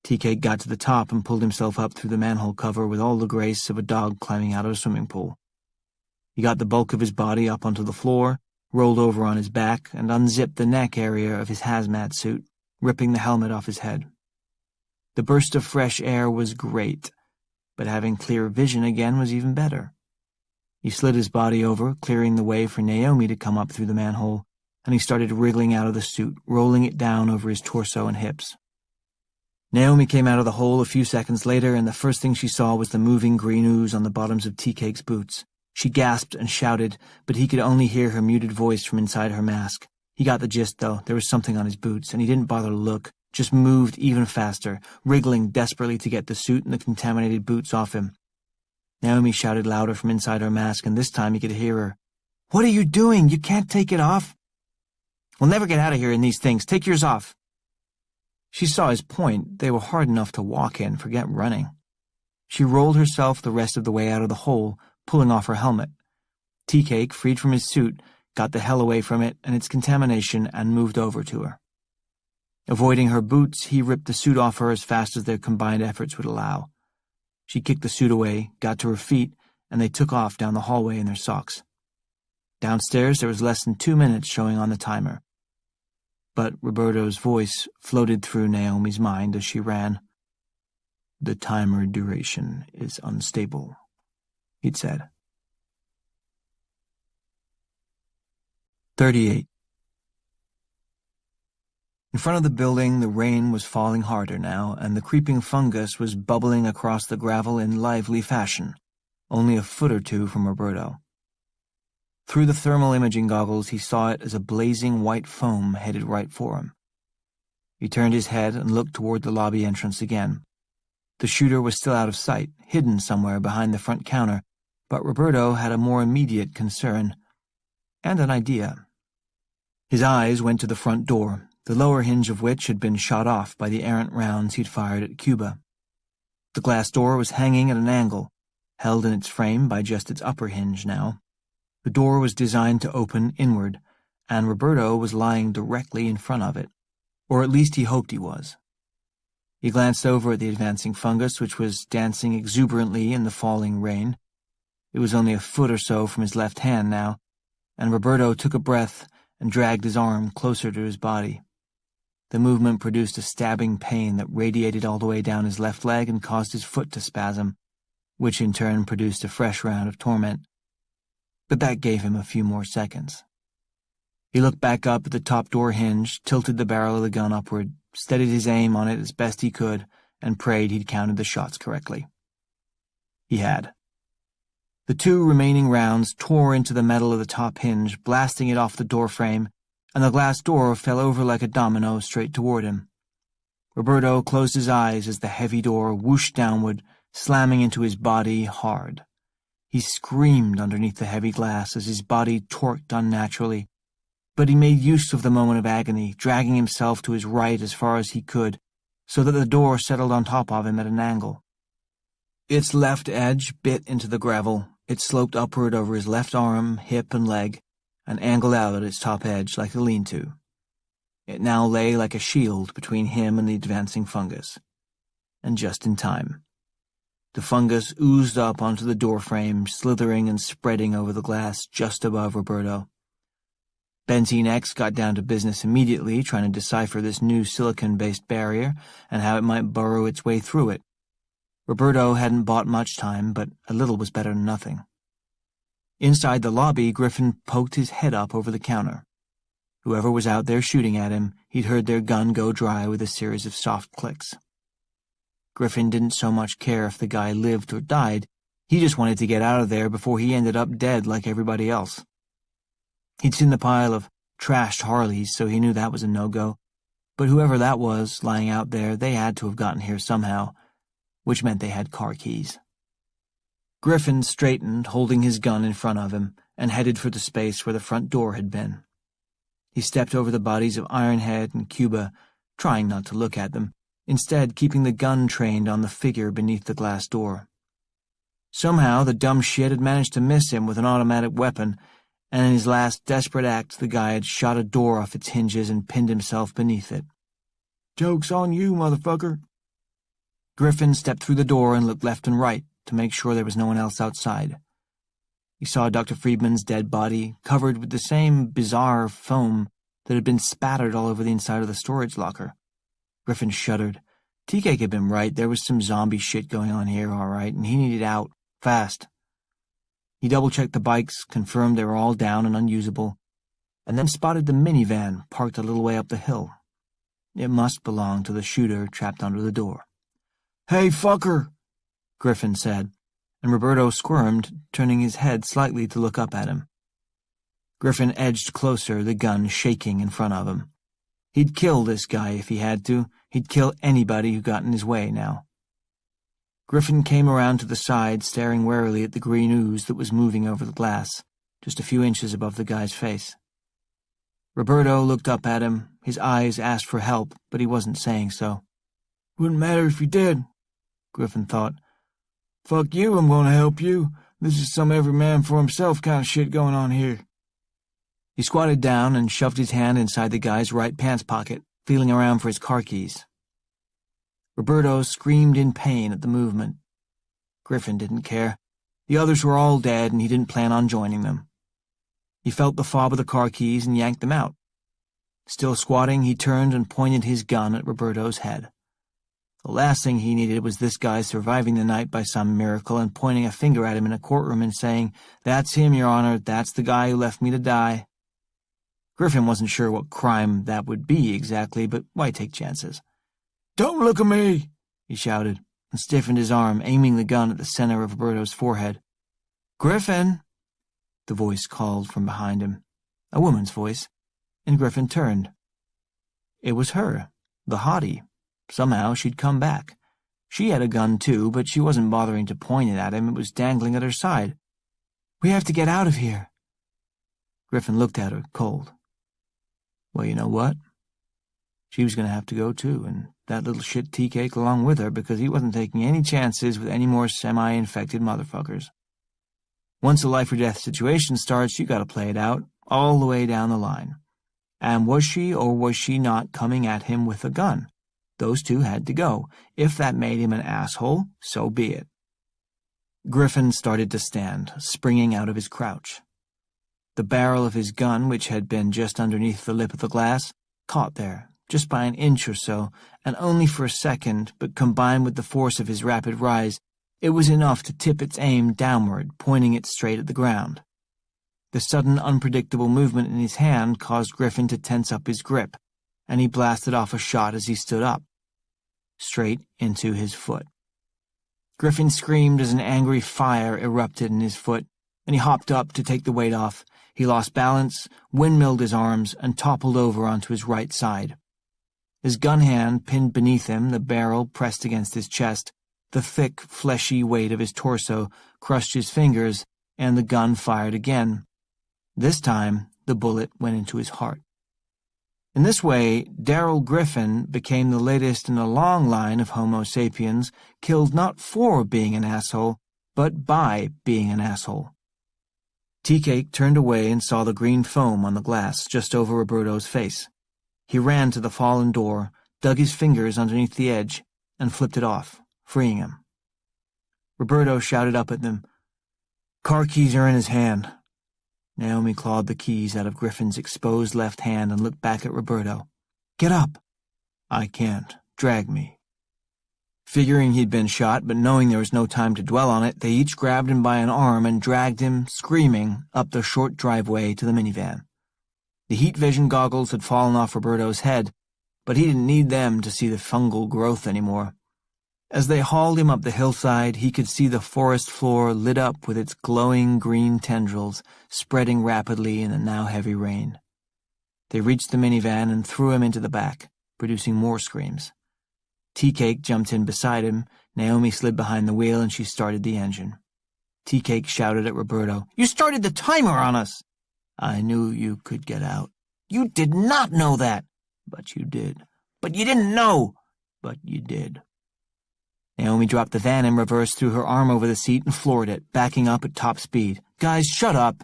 Tea-Cake got to the top and pulled himself up through the manhole cover with all the grace of a dog climbing out of a swimming pool. He got the bulk of his body up onto the floor, rolled over on his back, and unzipped the neck area of his hazmat suit, ripping the helmet off his head. The burst of fresh air was great, but having clear vision again was even better. He slid his body over, clearing the way for Naomi to come up through the manhole, and he started wriggling out of the suit, rolling it down over his torso and hips. Naomi came out of the hole a few seconds later, and the first thing she saw was the moving green ooze on the bottoms of Tea-Cake's boots. She gasped and shouted, but he could only hear her muted voice from inside her mask. He got the gist, though. There was something on his boots, and he didn't bother to look, just moved even faster, wriggling desperately to get the suit and the contaminated boots off him. Naomi shouted louder from inside her mask, and this time he could hear her. "What are you doing? You can't take it off." "We'll never get out of here in these things. Take yours off." She saw his point. They were hard enough to walk in, forget running. She rolled herself the rest of the way out of the hole, pulling off her helmet. Tea-Cake, freed from his suit, got the hell away from it and its contamination and moved over to her. Avoiding her boots, he ripped the suit off her as fast as their combined efforts would allow. She kicked the suit away, got to her feet, and they took off down the hallway in their socks. Downstairs there was less than 2 minutes showing on the timer. But Roberto's voice floated through Naomi's mind as she ran. "The timer duration is unstable," he'd said. 38. In front of the building, the rain was falling harder now, and the creeping fungus was bubbling across the gravel in lively fashion, only a foot or two from Roberto. Through the thermal imaging goggles, he saw it as a blazing white foam headed right for him. He turned his head and looked toward the lobby entrance again. The shooter was still out of sight, hidden somewhere behind the front counter, but Roberto had a more immediate concern, and an idea. His eyes went to the front door, the lower hinge of which had been shot off by the errant rounds he'd fired at Cuba. The glass door was hanging at an angle, held in its frame by just its upper hinge now. The door was designed to open inward, and Roberto was lying directly in front of it, or at least he hoped he was. He glanced over at the advancing fungus, which was dancing exuberantly in the falling rain. It was only a foot or so from his left hand now, and Roberto took a breath and dragged his arm closer to his body. The movement produced a stabbing pain that radiated all the way down his left leg and caused his foot to spasm, which in turn produced a fresh round of torment. But that gave him a few more seconds. He looked back up at the top door hinge, tilted the barrel of the gun upward, steadied his aim on it as best he could, and prayed he'd counted the shots correctly. He had. The 2 remaining rounds tore into the metal of the top hinge, blasting it off the doorframe, and the glass door fell over like a domino straight toward him. Roberto closed his eyes as the heavy door whooshed downward, slamming into his body hard. He screamed underneath the heavy glass as his body torqued unnaturally, but he made use of the moment of agony, dragging himself to his right as far as he could, so that the door settled on top of him at an angle. Its left edge bit into the gravel. It sloped upward over his left arm, hip, and leg, and angled out at its top edge like a lean-to. It now lay like a shield between him and the advancing fungus. And just in time. The fungus oozed up onto the doorframe, slithering and spreading over the glass just above Roberto. Benzine X got down to business immediately, trying to decipher this new silicon-based barrier and how it might burrow its way through it. Roberto hadn't bought much time, but a little was better than nothing. Inside the lobby, Griffin poked his head up over the counter. Whoever was out there shooting at him, he'd heard their gun go dry with a series of soft clicks. Griffin didn't so much care if the guy lived or died. He just wanted to get out of there before he ended up dead like everybody else. He'd seen the pile of trashed Harleys, so he knew that was a no-go. But whoever that was lying out there, they had to have gotten here somehow, which meant they had car keys. Griffin straightened, holding his gun in front of him, and headed for the space where the front door had been. He stepped over the bodies of Ironhead and Cuba, trying not to look at them, instead keeping the gun trained on the figure beneath the glass door. Somehow the dumb shit had managed to miss him with an automatic weapon, and in his last desperate act the guy had shot a door off its hinges and pinned himself beneath it. "Joke's on you, motherfucker." Griffin stepped through the door and looked left and right to make sure there was no one else outside. He saw Dr. Friedman's dead body, covered with the same bizarre foam that had been spattered all over the inside of the storage locker. Griffin shuddered. T-Cake had been right. There was some zombie shit going on here, all right, and he needed out. Fast. He double-checked the bikes, confirmed they were all down and unusable, and then spotted the minivan parked a little way up the hill. It must belong to the shooter trapped under the door. "Hey, fucker!" Griffin said, and Roberto squirmed, turning his head slightly to look up at him. Griffin edged closer, the gun shaking in front of him. He'd kill this guy if he had to. He'd kill anybody who got in his way now. Griffin came around to the side, staring warily at the green ooze that was moving over the glass, just a few inches above the guy's face. Roberto looked up at him. His eyes asked for help, but he wasn't saying so. "Wouldn't matter if you did," Griffin thought. "Fuck you, I'm going to help you. This is some every man for himself kind of shit going on here." He squatted down and shoved his hand inside the guy's right pants pocket, feeling around for his car keys. Roberto screamed in pain at the movement. Griffin didn't care. The others were all dead, and he didn't plan on joining them. He felt the fob of the car keys and yanked them out. Still squatting, he turned and pointed his gun at Roberto's head. The last thing he needed was this guy surviving the night by some miracle and pointing a finger at him in a courtroom and saying, "That's him, Your Honor, that's the guy who left me to die." Griffin wasn't sure what crime that would be exactly, but why take chances? "Don't look at me!" he shouted, and stiffened his arm, aiming the gun at the center of Roberto's forehead. "Griffin!" the voice called from behind him, a woman's voice, and Griffin turned. It was her, the hottie. Somehow she'd come back. She had a gun too, but she wasn't bothering to point it at him. It was dangling at her side. "We have to get out of here." Griffin looked at her, cold. Well, you know what? She was going to have to go too, and that little shit tea cake along with her, because he wasn't taking any chances with any more semi-infected motherfuckers. Once a life-or-death situation starts, you gotta play it out, all the way down the line. And was she or was she not coming at him with a gun? Those two had to go. If that made him an asshole, so be it. Griffin started to stand, springing out of his crouch. The barrel of his gun, which had been just underneath the lip of the glass, caught there, just by an inch or so, and only for a second, but combined with the force of his rapid rise, it was enough to tip its aim downward, pointing it straight at the ground. The sudden, unpredictable movement in his hand caused Griffin to tense up his grip, and he blasted off a shot as he stood up, straight into his foot. Griffin screamed as an angry fire erupted in his foot, and he hopped up to take the weight off. He lost balance, windmilled his arms, and toppled over onto his right side. His gun hand pinned beneath him, the barrel pressed against his chest. The thick, fleshy weight of his torso crushed his fingers, and the gun fired again. This time, the bullet went into his heart. In this way, Darrell Griffin became the latest in a long line of Homo sapiens killed not for being an asshole, but by being an asshole. Tea-Cake turned away and saw the green foam on the glass just over Roberto's face. He ran to the fallen door, dug his fingers underneath the edge, and flipped it off, freeing him. Roberto shouted up at them. "Car keys are in his hand." Naomi clawed the keys out of Griffin's exposed left hand and looked back at Roberto. "Get up." "I can't. Drag me." Figuring he'd been shot, but knowing there was no time to dwell on it, they each grabbed him by an arm and dragged him, screaming, up the short driveway to the minivan. The heat vision goggles had fallen off Roberto's head, but he didn't need them to see the fungal growth anymore. As they hauled him up the hillside, he could see the forest floor lit up with its glowing green tendrils, spreading rapidly in the now heavy rain. They reached the minivan and threw him into the back, producing more screams. Tea-Cake jumped in beside him. Naomi slid behind the wheel and she started the engine. Tea-Cake shouted at Roberto, "You started the timer on us!" "I knew you could get out." "You did not know that!" "But you did." "But you didn't know!" "But you did." Naomi dropped the van in reverse, threw her arm over the seat, and floored it, backing up at top speed. "Guys, shut up!"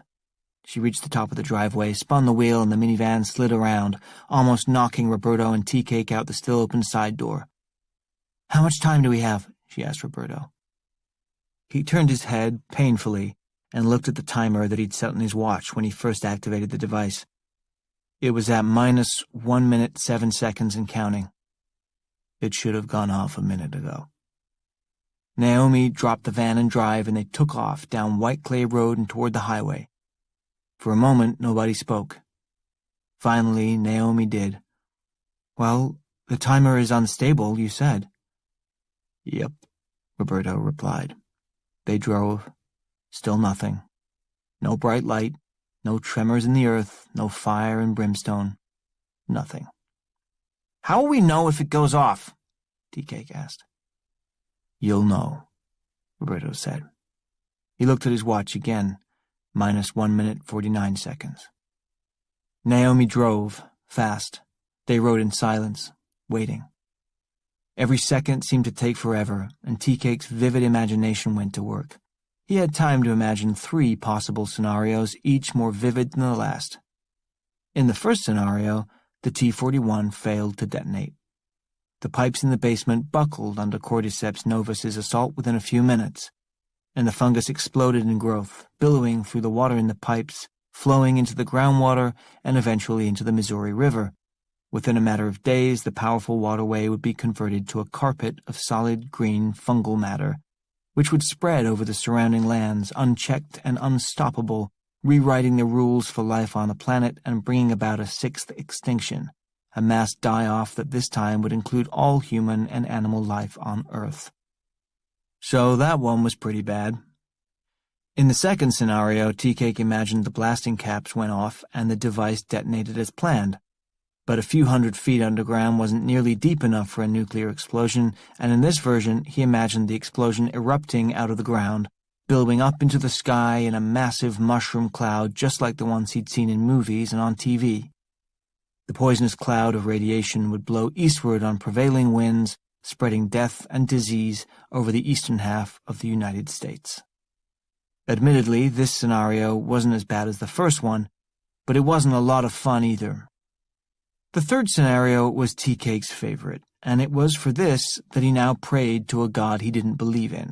She reached the top of the driveway, spun the wheel, and the minivan slid around, almost knocking Roberto and Tea-Cake out the still-open side door. "How much time do we have?" she asked Roberto. He turned his head, painfully, and looked at the timer that he'd set on his watch when he first activated the device. It was at -1 minute 7 seconds and counting. It should have gone off a minute ago. Naomi dropped the van and drive, and they took off down White Clay Road and toward the highway. For a moment, nobody spoke. Finally, Naomi did. "Well, the timer is unstable, you said." "Yep," Roberto replied. They drove. Still nothing. No bright light, no tremors in the earth, no fire and brimstone. Nothing. "How will we know if it goes off?" Tea-Cake asked. "You'll know," Roberto said. He looked at his watch again, -1 minute 49 seconds. Naomi drove, fast. They rode in silence, waiting. Every second seemed to take forever, and Tea-Cake's vivid imagination went to work. He had time to imagine 3 possible scenarios, each more vivid than the last. In the first scenario, the T-41 failed to detonate. The pipes in the basement buckled under Cordyceps novus's assault within a few minutes, and the fungus exploded in growth, billowing through the water in the pipes, flowing into the groundwater and eventually into the Missouri River. Within a matter of days, the powerful waterway would be converted to a carpet of solid green fungal matter, which would spread over the surrounding lands, unchecked and unstoppable, rewriting the rules for life on the planet and bringing about a sixth extinction, a mass die-off that this time would include all human and animal life on Earth. So that one was pretty bad. In the second scenario, Tea-Cake imagined the blasting caps went off and the device detonated as planned. But a few hundred feet underground wasn't nearly deep enough for a nuclear explosion, and in this version he imagined the explosion erupting out of the ground, billowing up into the sky in a massive mushroom cloud just like the ones he'd seen in movies and on TV. The poisonous cloud of radiation would blow eastward on prevailing winds, spreading death and disease over the eastern half of the United States. Admittedly, this scenario wasn't as bad as the first one, but it wasn't a lot of fun either. The third scenario was Tea-Cake's favorite, and it was for this that he now prayed to a god he didn't believe in.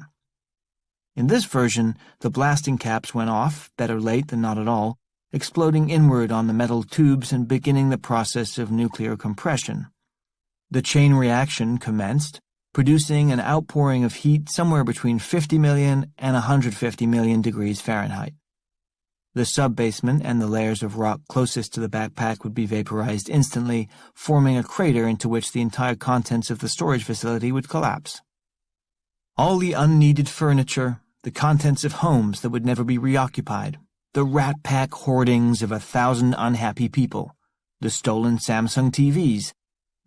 In this version, the blasting caps went off, better late than not at all, exploding inward on the metal tubes and beginning the process of nuclear compression. The chain reaction commenced, producing an outpouring of heat somewhere between 50 million and 150 million degrees Fahrenheit. The sub-basement and the layers of rock closest to the backpack would be vaporized instantly, forming a crater into which the entire contents of the storage facility would collapse. All the unneeded furniture, the contents of homes that would never be reoccupied, the rat pack hoardings of 1,000 unhappy people, the stolen Samsung TVs,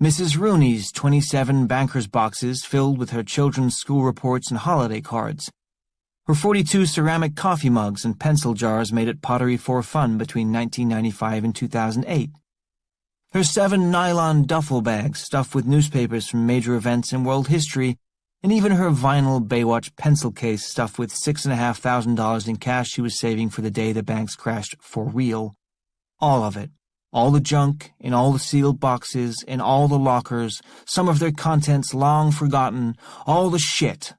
Mrs. Rooney's 27 banker's boxes filled with her children's school reports and holiday cards, her 42 ceramic coffee mugs and pencil jars made at Pottery for Fun between 1995 and 2008, her 7 nylon duffel bags stuffed with newspapers from major events in world history, and even her vinyl Baywatch pencil case stuffed with $6,500 in cash she was saving for the day the banks crashed for real. All of it. All the junk, in all the sealed boxes, in all the lockers, some of their contents long forgotten, all the shit.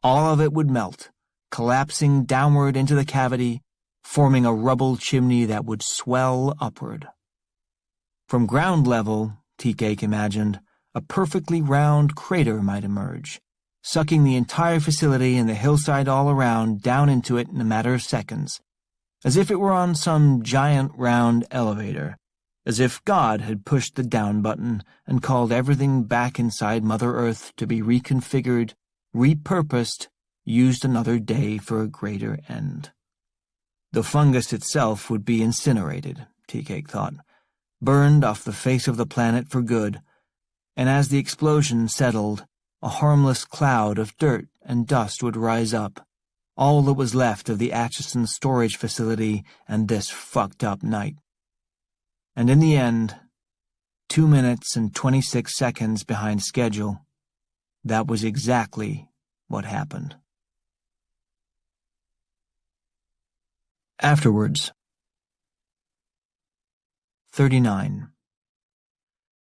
All of it would melt, collapsing downward into the cavity, forming a rubble chimney that would swell upward. From ground level, Tea-Cake imagined, a perfectly round crater might emerge, sucking the entire facility and the hillside all around down into it in a matter of seconds, as if it were on some giant round elevator, as if God had pushed the down button and called everything back inside Mother Earth to be reconfigured, repurposed, used another day for a greater end. The fungus itself would be incinerated, Tea-Cake thought, burned off the face of the planet for good, and as the explosion settled, a harmless cloud of dirt and dust would rise up, all that was left of the Atchison storage facility and this fucked up night. And in the end, 2 minutes and 26 seconds behind schedule, that was exactly what happened. Afterwards. 39.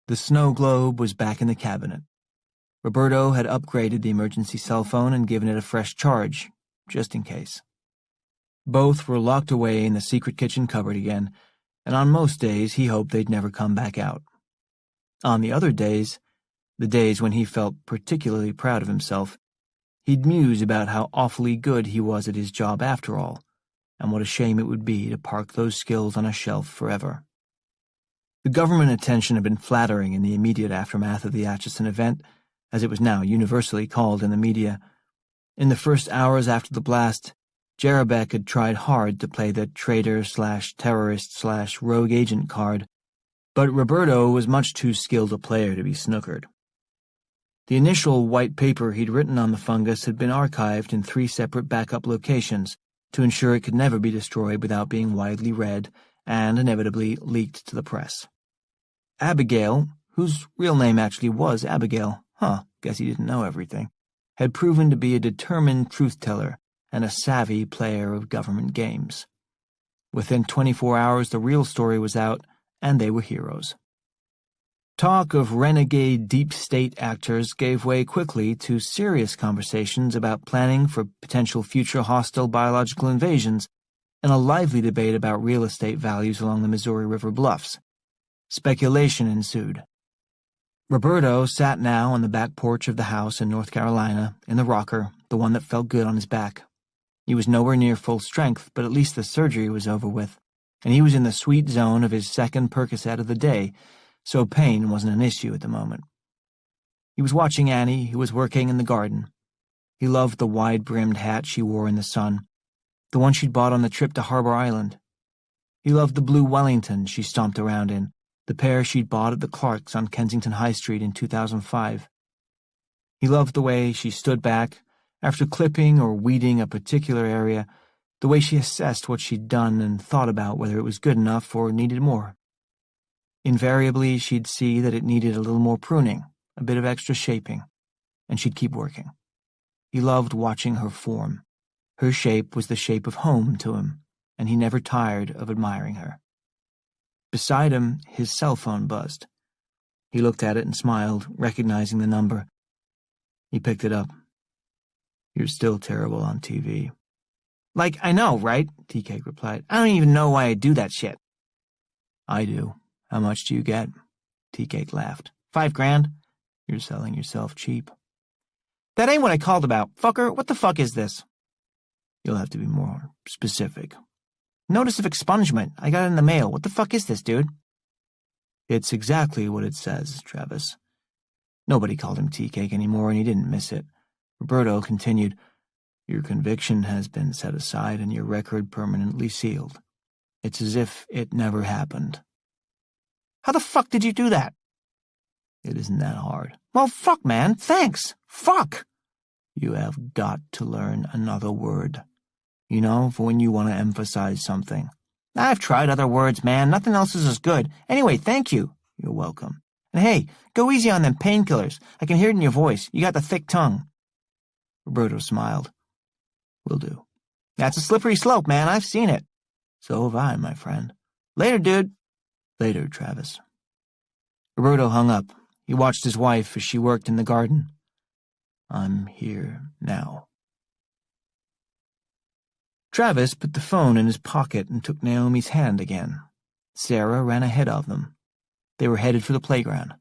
The snow globe was back in the cabinet. Roberto had upgraded the emergency cell phone and given it a fresh charge, just in case. Both were locked away in the secret kitchen cupboard again, and on most days he hoped they'd never come back out. On the other days, the days when he felt particularly proud of himself, he'd muse about how awfully good he was at his job after all, and what a shame it would be to park those skills on a shelf forever. The government attention had been flattering in the immediate aftermath of the Atchison event, as it was now universally called in the media. In the first hours after the blast, Jarabek had tried hard to play the traitor-slash-terrorist-slash-rogue agent card, but Roberto was much too skilled a player to be snookered. The initial white paper he'd written on the fungus had been archived in 3 separate backup locations to ensure it could never be destroyed without being widely read and inevitably leaked to the press. Abigail, whose real name actually was Abigail, guess he didn't know everything, had proven to be a determined truth-teller and a savvy player of government games. Within 24 hours the real story was out, and they were heroes. Talk of renegade deep state actors gave way quickly to serious conversations about planning for potential future hostile biological invasions and a lively debate about real estate values along the Missouri River bluffs. Speculation ensued. Roberto sat now on the back porch of the house in North Carolina, in the rocker, the one that felt good on his back. He was nowhere near full strength, but at least the surgery was over with, and he was in the sweet zone of his second Percocet of the day, so pain wasn't an issue at the moment. He was watching Annie, who was working in the garden. He loved the wide-brimmed hat she wore in the sun, the one she'd bought on the trip to Harbor Island. He loved the blue Wellington she stomped around in, the pair she'd bought at the Clark's on Kensington High Street in 2005. He loved the way she stood back, after clipping or weeding a particular area, the way she assessed what she'd done and thought about whether it was good enough or needed more. Invariably, she'd see that it needed a little more pruning, a bit of extra shaping, and she'd keep working. He loved watching her form. Her shape was the shape of home to him, and he never tired of admiring her. Beside him, his cell phone buzzed. He looked at it and smiled, recognizing the number. He picked it up. "You're still terrible on TV." "Like, I know, right?" T-Cake replied. "I don't even know why I do that shit." "I do. How much do you get?" T-Cake laughed. $5,000. "You're selling yourself cheap." "That ain't what I called about. Fucker, what the fuck is this?" "You'll have to be more specific." "Notice of expungement. I got it in the mail. What the fuck is this, dude?" "It's exactly what it says, Travis." Nobody called him Tea-Cake anymore, and he didn't miss it. Roberto continued, "Your conviction has been set aside and your record permanently sealed. It's as if it never happened." "How the fuck did you do that?" "It isn't that hard." "Well, fuck, man. Thanks. Fuck." "You have got to learn another word. You know, for when you want to emphasize something." "I've tried other words, man. Nothing else is as good. Anyway, thank you." "You're welcome." "And hey, go easy on them painkillers. I can hear it in your voice. You got the thick tongue." Roberto smiled. "Will do." "That's a slippery slope, man. I've seen it." "So have I, my friend." "Later, dude." "Later, Travis." Roberto hung up. He watched his wife as she worked in the garden. "I'm here now." Travis put the phone in his pocket and took Naomi's hand again. Sarah ran ahead of them. They were headed for the playground.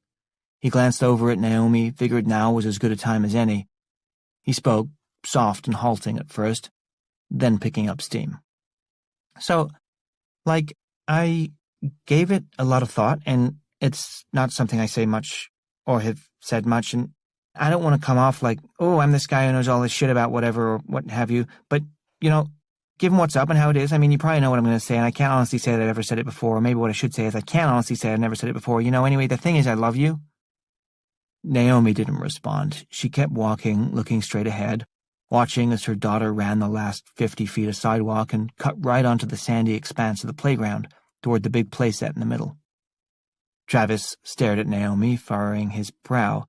He glanced over at Naomi, figured now was as good a time as any. He spoke, soft and halting at first, then picking up steam. "So, I gave it a lot of thought, and it's not something I say much or have said much, and I don't want to come off like, oh, I'm this guy who knows all this shit about whatever or what have you, but, given what's up and how it is, I mean, you probably know what I'm going to say, and I can't honestly say that I've ever said it before, or maybe what I should say is I can't honestly say I've never said it before. Anyway, the thing is I love you." Naomi didn't respond. She kept walking, looking straight ahead, watching as her daughter ran the last 50 feet of sidewalk and cut right onto the sandy expanse of the playground, toward the big playset in the middle. Travis stared at Naomi, furrowing his brow.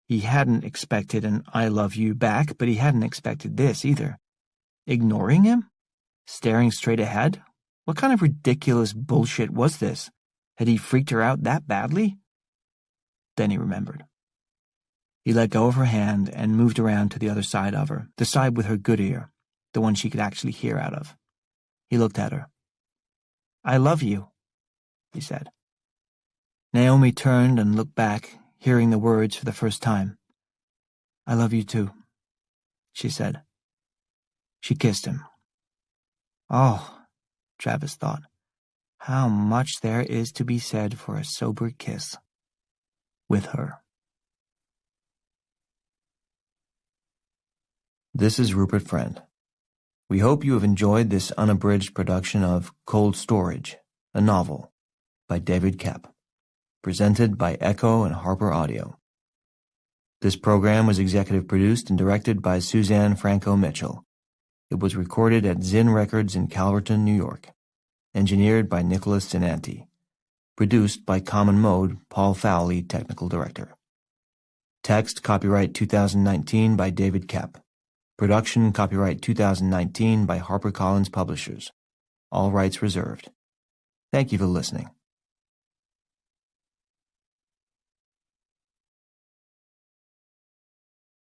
He hadn't expected an I love you back, but he hadn't expected this either. Ignoring him? Staring straight ahead? What kind of ridiculous bullshit was this? Had he freaked her out that badly? Then he remembered. He let go of her hand and moved around to the other side of her, the side with her good ear, the one she could actually hear out of. He looked at her. "I love you," he said. Naomi turned and looked back, hearing the words for the first time. "I love you too," she said. She kissed him. Oh, Travis thought, how much there is to be said for a sober kiss. With her. This is Rupert Friend. We hope you have enjoyed this unabridged production of Cold Storage, a novel, by David Koepp, presented by Echo and Harper Audio. This program was executive produced and directed by Suzanne Franco Mitchell. It was recorded at Zinn Records in Calverton, New York. Engineered by Nicholas Sinanti. Produced by Common Mode, Paul Fowley, Technical Director. Text copyright 2019 by David Koepp. Production copyright 2019 by HarperCollins Publishers. All rights reserved. Thank you for listening.